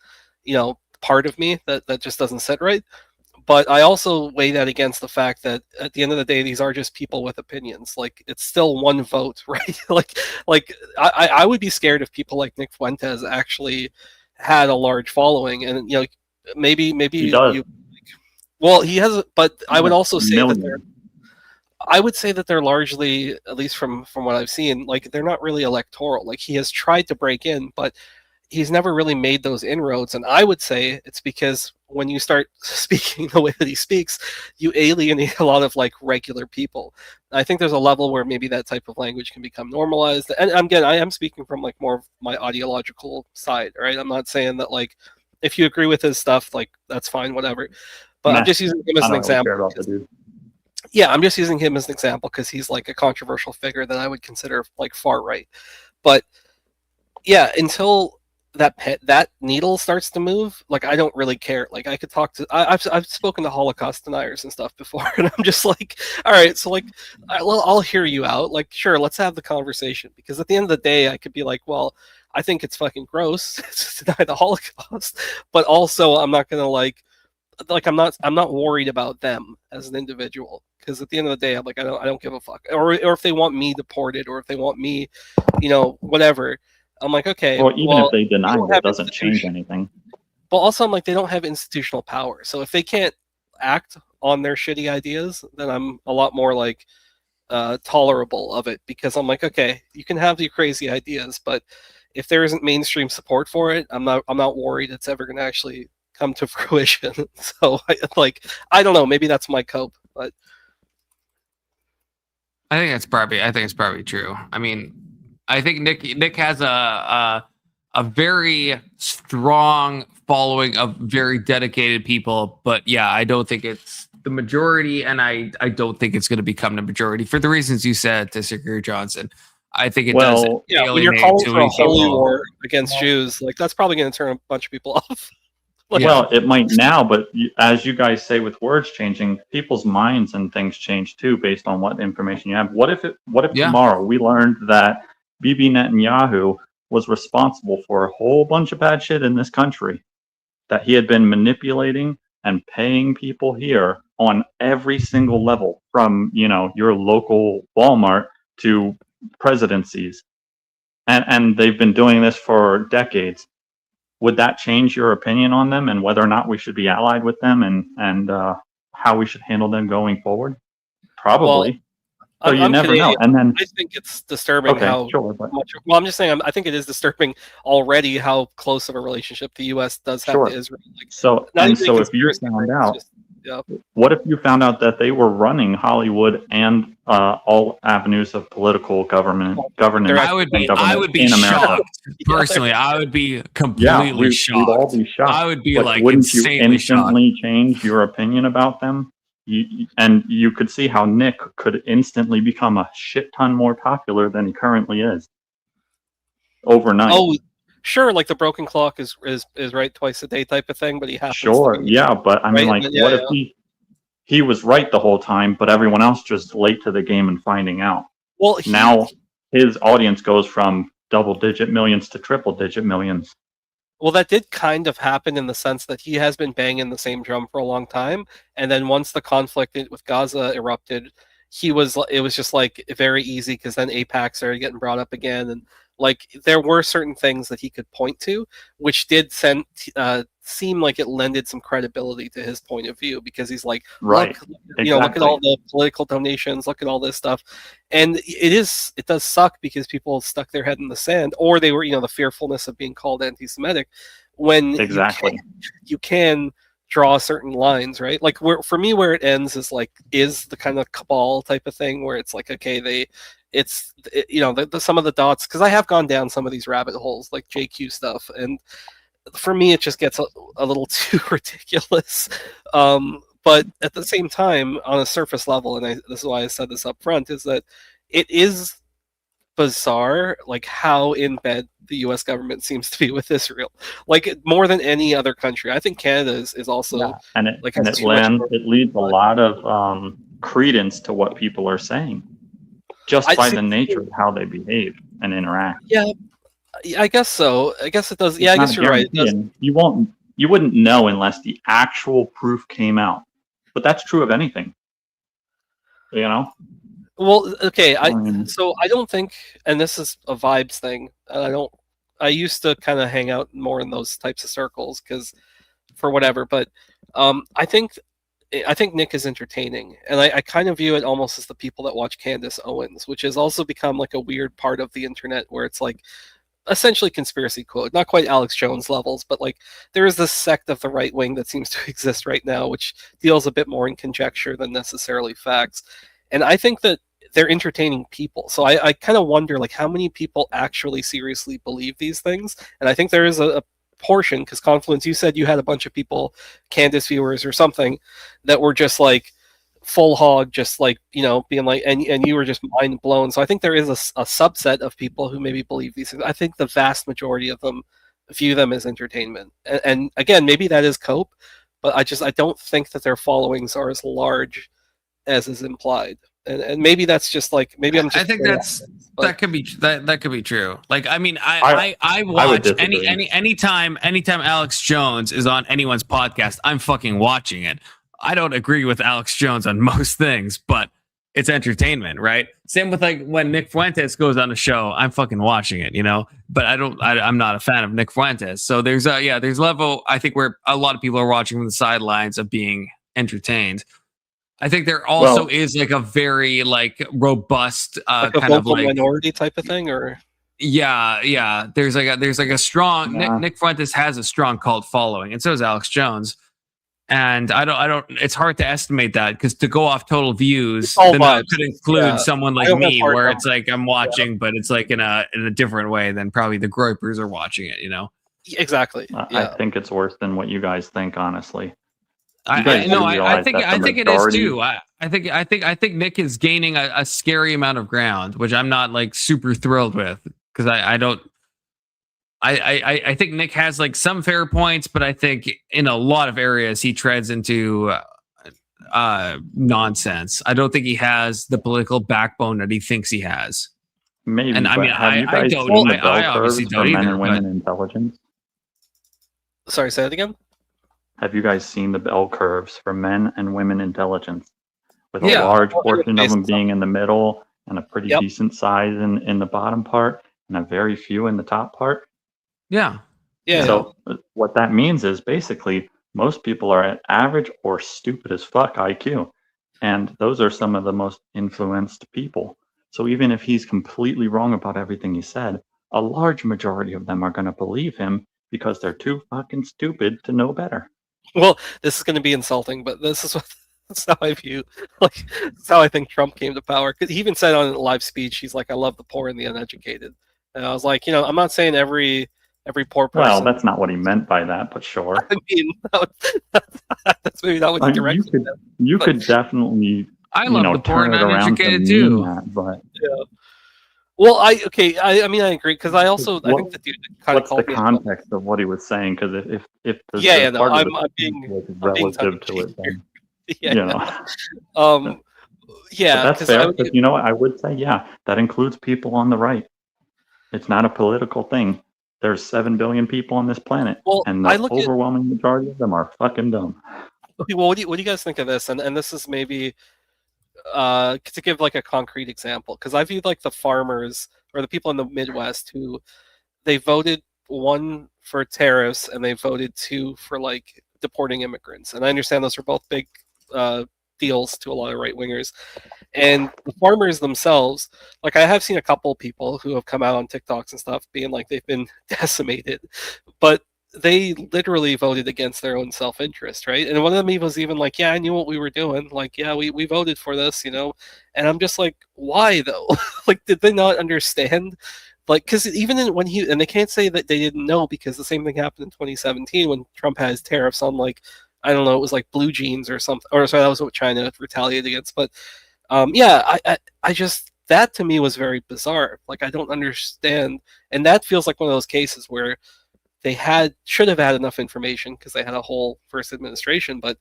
[SPEAKER 14] you know, part of me that just doesn't sit right. But I also weigh that against the fact that at the end of the day, these are just people with opinions. Like it's still one vote, right? like I would be scared if people like Nick Fuentes actually had a large following, and you know, maybe
[SPEAKER 9] he does.
[SPEAKER 14] Well, he has, but I would also say that they're largely, at least from what I've seen, like they're not really electoral. Like he has tried to break in, but he's never really made those inroads. And I would say it's because when you start speaking the way that he speaks, you alienate a lot of like regular people. I think there's a level where maybe that type of language can become normalized. And again, I am speaking from like more of my ideological side, right? I'm not saying that like if you agree with his stuff, like that's fine, whatever. But I'm just using him as an example. Yeah, I'm just using him as an example because he's like a controversial figure that I would consider like far right. But yeah, until that needle starts to move, like I don't really care. Like I could talk to I've spoken to Holocaust deniers and stuff before, and I'm just like, all right, so like I'll hear you out. Like sure, let's have the conversation, because at the end of the day, I could be like, well, I think it's fucking gross to deny the Holocaust, but also I'm not gonna like I'm not worried about them as an individual, because at the end of the day, I'm like I don't give a fuck. Or if they want me deported, or if they want me, you know, whatever. I'm like, okay.
[SPEAKER 9] Or even if they deny it, it doesn't change anything.
[SPEAKER 14] But also, I'm like, they don't have institutional power. So if they can't act on their shitty ideas, then I'm a lot more like tolerable of it, because I'm like, okay, you can have your crazy ideas, but if there isn't mainstream support for it, I'm not worried it's ever going to actually come to fruition. So I don't know, maybe that's my cope, but
[SPEAKER 6] I think it's probably true. I mean, I think Nick has a very strong following of very dedicated people, but yeah, I don't think it's the majority, and I don't think it's going to become the majority for the reasons you said, to Secretary Johnson. I think it does.
[SPEAKER 14] Yeah, when you're calling for a holy war against Jews, like that's probably going to turn a bunch of people off.
[SPEAKER 9] Well, it might now, but as you guys say, with words changing, people's minds and things change too, based on what information you have. What if tomorrow we learned that Bibi Netanyahu was responsible for a whole bunch of bad shit in this country, that he had been manipulating and paying people here on every single level, from your local Walmart to presidencies, and they've been doing this for decades? Would that change your opinion on them and whether or not we should be allied with them and how we should handle them going forward? Probably. So you never know. And then
[SPEAKER 14] I think it's disturbing how much. Well, I'm just saying, I think it is disturbing already how close of a relationship the U.S. does have to Israel.
[SPEAKER 9] So if you found out, what if you found out that they were running Hollywood and all avenues of political governance?
[SPEAKER 6] I would be
[SPEAKER 9] in America.
[SPEAKER 6] shocked. Personally, I would be completely shocked.
[SPEAKER 9] We'd all be shocked.
[SPEAKER 6] I would be
[SPEAKER 9] but
[SPEAKER 6] like
[SPEAKER 9] wouldn't you
[SPEAKER 6] insanely
[SPEAKER 9] instantly change your opinion about them? You could see how Nick could instantly become a shit ton more popular than he currently is overnight.
[SPEAKER 14] Oh, sure, like the broken clock is right twice a day type of thing, but he happens.
[SPEAKER 9] Sure, yeah, but I mean,
[SPEAKER 14] right?
[SPEAKER 9] what if he was right the whole time, but everyone else just late to the game and finding out?
[SPEAKER 14] Well,
[SPEAKER 9] now his audience goes from double-digit millions to triple-digit millions.
[SPEAKER 14] Well, that did kind of happen in the sense that he has been banging the same drum for a long time, and then once the conflict with Gaza erupted, it was just like very easy, because then AIPAC started getting brought up again, and like there were certain things that he could point to, which did seem like it lended some credibility to his point of view, because he's like,
[SPEAKER 9] right,
[SPEAKER 14] look at all the political donations, look at all this stuff, and it does suck because people stuck their head in the sand, or they were the fearfulness of being called anti-Semitic, when you can draw certain lines, right? Like for me, where it ends is the kind of cabal type of thing where it's like, okay, some of the dots, because I have gone down some of these rabbit holes, like JQ stuff, and for me it just gets a little too ridiculous. But at the same time, on a surface level, and this is why I said this up front, is that it is bizarre, like how in bed the U.S. government seems to be with Israel, like more than any other country. I think Canada is also,
[SPEAKER 9] and it leads a lot of credence to what people are saying, just by the nature of how they behave and interact.
[SPEAKER 14] Yeah, I guess so. I guess it does. Yeah, I guess you're right.
[SPEAKER 9] You wouldn't know unless the actual proof came out. But that's true of anything.
[SPEAKER 14] Well, okay. So I don't think, and this is a vibes thing. I used to kind of hang out more in those types of circles because, for whatever. But I think Nick is entertaining, and I kind of view it almost as the people that watch Candace Owens, which has also become like a weird part of the internet where it's like essentially conspiracy quote, not quite Alex Jones levels, but like there is this sect of the right wing that seems to exist right now, which deals a bit more in conjecture than necessarily facts. And I think that they're entertaining people. So I kind of wonder like how many people actually seriously believe these things. And I think there is a portion, because Confluence, you said you had a bunch of people, Candace viewers or something, that were just like full hog, just like, being like, and you were just mind blown. So I think there is a subset of people who maybe believe these things. I think the vast majority of them view them as entertainment. And again, maybe that is cope, but I don't think that their followings are as large as is implied. And maybe that's just like, maybe I'm just,
[SPEAKER 6] I think that could be true. Like, I mean, I watch anytime Alex Jones is on anyone's podcast, I'm fucking watching it. I don't agree with Alex Jones on most things, but it's entertainment, right? Same with like when Nick Fuentes goes on a show, I'm fucking watching it, but I'm not a fan of Nick Fuentes. So there's level, I think, where a lot of people are watching from the sidelines of being entertained. I think there also is like a very like robust
[SPEAKER 14] like a
[SPEAKER 6] kind of
[SPEAKER 14] vocal
[SPEAKER 6] like
[SPEAKER 14] minority type of thing, or
[SPEAKER 6] Yeah. There's like a strong
[SPEAKER 9] Yeah.
[SPEAKER 6] Nick Fuentes has a strong cult following, and so does Alex Jones. And I don't. It's hard to estimate that because to go off total views,
[SPEAKER 14] all
[SPEAKER 6] then that
[SPEAKER 14] vibes.
[SPEAKER 6] could include
[SPEAKER 14] Yeah.
[SPEAKER 6] someone
[SPEAKER 14] I
[SPEAKER 6] like
[SPEAKER 14] don't have
[SPEAKER 6] me,
[SPEAKER 14] hard
[SPEAKER 6] where
[SPEAKER 14] numbers.
[SPEAKER 6] it's like I'm watching, but it's like in a different way than probably the Groypers are watching it. You know.
[SPEAKER 14] Exactly.
[SPEAKER 9] I think it's worse than what you guys think, honestly. You
[SPEAKER 6] I
[SPEAKER 9] guys do realize
[SPEAKER 6] think
[SPEAKER 9] that the
[SPEAKER 6] it is
[SPEAKER 9] majority-
[SPEAKER 6] too. I think Nick is gaining a scary amount of ground, which I'm not like super thrilled with because I don't. I think Nick has like some fair points, but I think in a lot of areas he treads into nonsense. I don't think he has the political backbone that he thinks he has.
[SPEAKER 9] Maybe,
[SPEAKER 6] And I
[SPEAKER 9] but
[SPEAKER 6] mean,
[SPEAKER 9] have you guys
[SPEAKER 6] don't.
[SPEAKER 9] seen the bell
[SPEAKER 6] I obviously
[SPEAKER 9] curves
[SPEAKER 6] don't
[SPEAKER 9] for men
[SPEAKER 6] either.
[SPEAKER 9] and
[SPEAKER 6] But
[SPEAKER 9] women intelligence?
[SPEAKER 14] Sorry, say that again.
[SPEAKER 9] Have you guys seen the bell curves for men and women intelligence? With a
[SPEAKER 14] Yeah.
[SPEAKER 9] large
[SPEAKER 14] Well,
[SPEAKER 9] portion of
[SPEAKER 14] based
[SPEAKER 9] them
[SPEAKER 14] on-
[SPEAKER 9] being in the middle and a pretty
[SPEAKER 14] Yep.
[SPEAKER 9] decent size in the bottom part and a very few in the top part.
[SPEAKER 6] yeah.
[SPEAKER 9] So what that means is basically most people are at average or stupid as fuck IQ. And those are some of the most influenced people. So even if he's completely wrong about everything he said, a large majority of them are going to believe him because they're too fucking stupid to know better.
[SPEAKER 14] Well, this is going to be insulting, but this is what that's how I view. Like, that's how I think Trump came to power. Because he even said on a live speech, he's like, "I love the poor and the uneducated." And I was like, I'm not saying every poor person.
[SPEAKER 9] Well, that's not what he meant by that, but sure.
[SPEAKER 14] I mean, that's maybe not what he directly meant.
[SPEAKER 9] You could definitely,
[SPEAKER 6] I love the poor
[SPEAKER 9] turn
[SPEAKER 6] and
[SPEAKER 9] it around to
[SPEAKER 6] uneducated
[SPEAKER 9] mean
[SPEAKER 6] too.
[SPEAKER 9] that, but
[SPEAKER 14] Yeah. Well, I mean, I agree because I also I think the dude kind of
[SPEAKER 9] what's the
[SPEAKER 14] called me.
[SPEAKER 9] context of what he was saying? Because if the,
[SPEAKER 14] Yeah,
[SPEAKER 9] the
[SPEAKER 14] no,
[SPEAKER 9] part of
[SPEAKER 14] I'm
[SPEAKER 9] the
[SPEAKER 14] being-
[SPEAKER 9] speech was
[SPEAKER 14] I'm being
[SPEAKER 9] relative to it, then
[SPEAKER 14] Yeah.
[SPEAKER 9] you know.
[SPEAKER 14] Yeah,
[SPEAKER 9] But that's
[SPEAKER 14] 'cause
[SPEAKER 9] fair.
[SPEAKER 14] I would-
[SPEAKER 9] But you know what? I would say, yeah, that includes people on the right. It's not a political thing. There's 7 billion people on this planet,
[SPEAKER 14] Well,
[SPEAKER 9] and
[SPEAKER 14] I
[SPEAKER 9] the
[SPEAKER 14] look at-
[SPEAKER 9] overwhelming majority of them are fucking dumb.
[SPEAKER 14] Okay, well, what do you guys think of this? And this is maybe to give like a concrete example, because I viewed like the farmers or the people in the Midwest who they voted 1 for tariffs and they voted 2 for like deporting immigrants. And I understand those are both big deals to a lot of right wingers. And the farmers themselves, like I have seen a couple people who have come out on TikToks and stuff being like they've been decimated, but they literally voted against their own self-interest, right? And one of them was even like, yeah, I knew what we were doing. Like, yeah, we voted for this, And I'm just like, why though? Like, did they not understand? Like, because even when and they can't say that they didn't know because the same thing happened in 2017 when Trump had his tariffs on like, I don't know, it was like blue jeans or something, or sorry, that was what China retaliated against. But I just, that to me was very bizarre. Like, I don't understand. And that feels like one of those cases where they should have had enough information because they had a whole first administration, but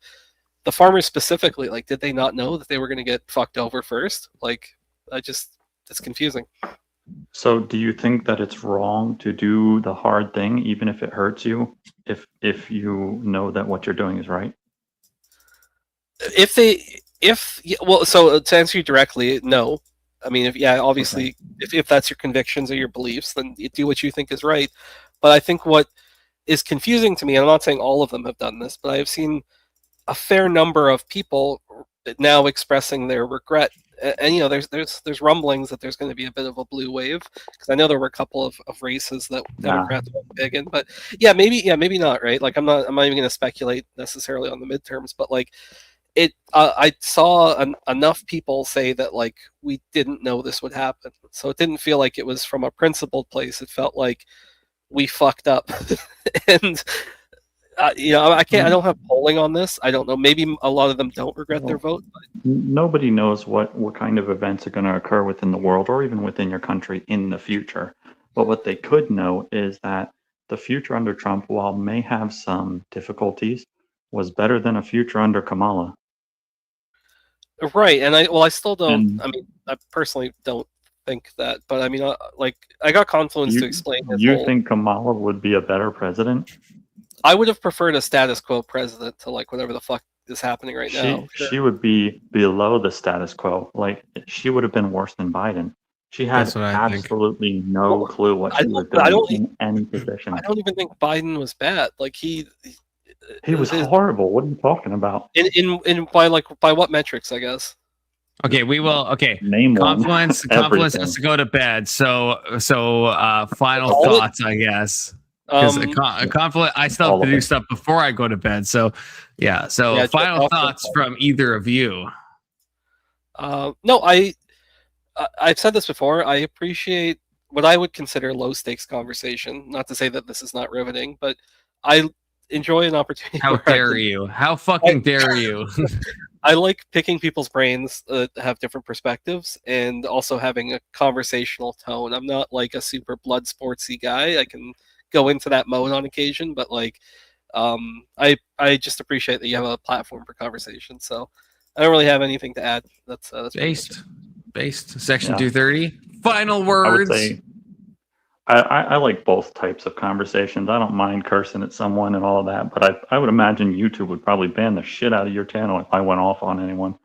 [SPEAKER 14] the farmers specifically, like, did they not know that they were going to get fucked over first? Like, it's confusing.
[SPEAKER 9] So, do you think that it's wrong to do the hard thing, even if it hurts you, if you know that what you're doing is right?
[SPEAKER 14] Well, so to answer you directly, no. I mean, obviously, if that's your convictions or your beliefs, then you do what you think is right. But I think what is confusing to me, and I'm not saying all of them have done this, but I've seen a fair number of people now expressing their regret. And there's rumblings that there's going to be a bit of a blue wave, because I know there were a couple of races that Democrats were big in, but maybe not, right? Like I'm not even going to speculate necessarily on the midterms, but like I saw enough people say that like we didn't know this would happen, so it didn't feel like it was from a principled place. It felt like we fucked up, and I don't have polling on this. I don't know. Maybe a lot of them don't regret their vote. But
[SPEAKER 9] Nobody knows what kind of events are going to occur within the world or even within your country in the future. But what they could know is that the future under Trump, while may have some difficulties, was better than a future under Kamala.
[SPEAKER 14] Right, and I still don't. I mean, I personally don't think that, but I mean, I got Confluence to explain.
[SPEAKER 9] You think Kamala would be a better president?
[SPEAKER 14] I would have preferred a status quo president to like whatever the fuck is happening right now.
[SPEAKER 9] She would be below the status quo. Like, she would have been worse than Biden. She had absolutely no clue what she was doing in any position.
[SPEAKER 14] I don't even think Biden was bad. Like
[SPEAKER 9] he was horrible. What are you talking about?
[SPEAKER 14] In by what metrics, I guess?
[SPEAKER 6] Okay, we will. Okay,
[SPEAKER 9] Name one.
[SPEAKER 6] Confluence
[SPEAKER 9] Everything.
[SPEAKER 6] has to go to bed. So final
[SPEAKER 14] All it-
[SPEAKER 6] thoughts, I guess. Because Confluence, I still have
[SPEAKER 9] all
[SPEAKER 6] to
[SPEAKER 9] of
[SPEAKER 6] do
[SPEAKER 9] it.
[SPEAKER 6] stuff before I go to bed. So yeah. So
[SPEAKER 14] Yeah,
[SPEAKER 6] final
[SPEAKER 14] just
[SPEAKER 6] thoughts from either of you.
[SPEAKER 14] No, I've said this before. I appreciate what I would consider low stakes conversation. Not to say that this is not riveting, but I enjoy an opportunity.
[SPEAKER 6] How
[SPEAKER 14] where I
[SPEAKER 6] dare
[SPEAKER 14] can-
[SPEAKER 6] you? How fucking dare you?
[SPEAKER 14] I like picking people's brains that have different perspectives and also having a conversational tone. I'm not like a super blood sportsy guy. I can go into that mode on occasion, but like I just appreciate that you have a platform for conversation. So I don't really have anything to add. That's
[SPEAKER 6] based section
[SPEAKER 9] Yeah.
[SPEAKER 6] 230. Final words.
[SPEAKER 9] I would say I like both types of conversations. I don't mind cursing at someone and all of that, but I would imagine YouTube would probably ban the shit out of your channel if I went off on anyone.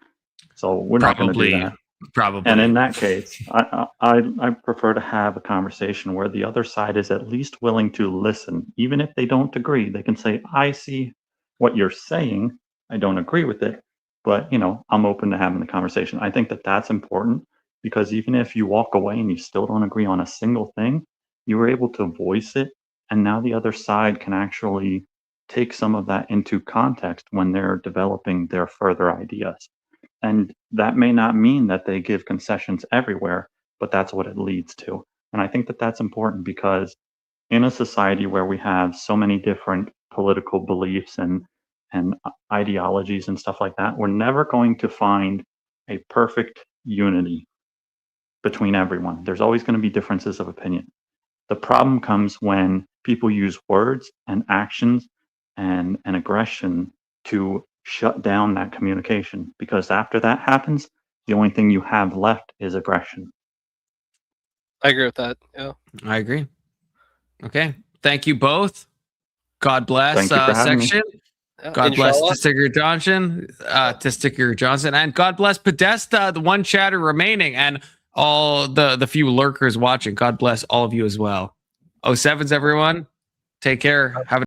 [SPEAKER 9] So we're not going to do that.
[SPEAKER 6] Probably.
[SPEAKER 9] And in that case, I prefer to have a conversation where the other side is at least willing to listen, even if they don't agree. They can say, "I see what you're saying. I don't agree with it, but I'm open to having the conversation." I think that that's important because even if you walk away and you still don't agree on a single thing, you were able to voice it, and now the other side can actually take some of that into context when they're developing their further ideas. And that may not mean that they give concessions everywhere, but that's what it leads to. And I think that that's important because in a society where we have so many different political beliefs and ideologies and stuff like that, we're never going to find a perfect unity between everyone. There's always going to be differences of opinion. The problem comes when people use words and actions and aggression to shut down that communication, because after that happens, the only thing you have left is aggression.
[SPEAKER 14] I agree with that. Yeah.
[SPEAKER 6] I agree. Okay. Thank you both. God bless
[SPEAKER 9] Thank you for having me.
[SPEAKER 6] section. God bless
[SPEAKER 14] Inshallah.
[SPEAKER 6] Testicular Johnson, and God bless Podesta, the one chatter remaining, and all the few lurkers watching. God bless all of you as well. 07s, everyone. Take care. Have a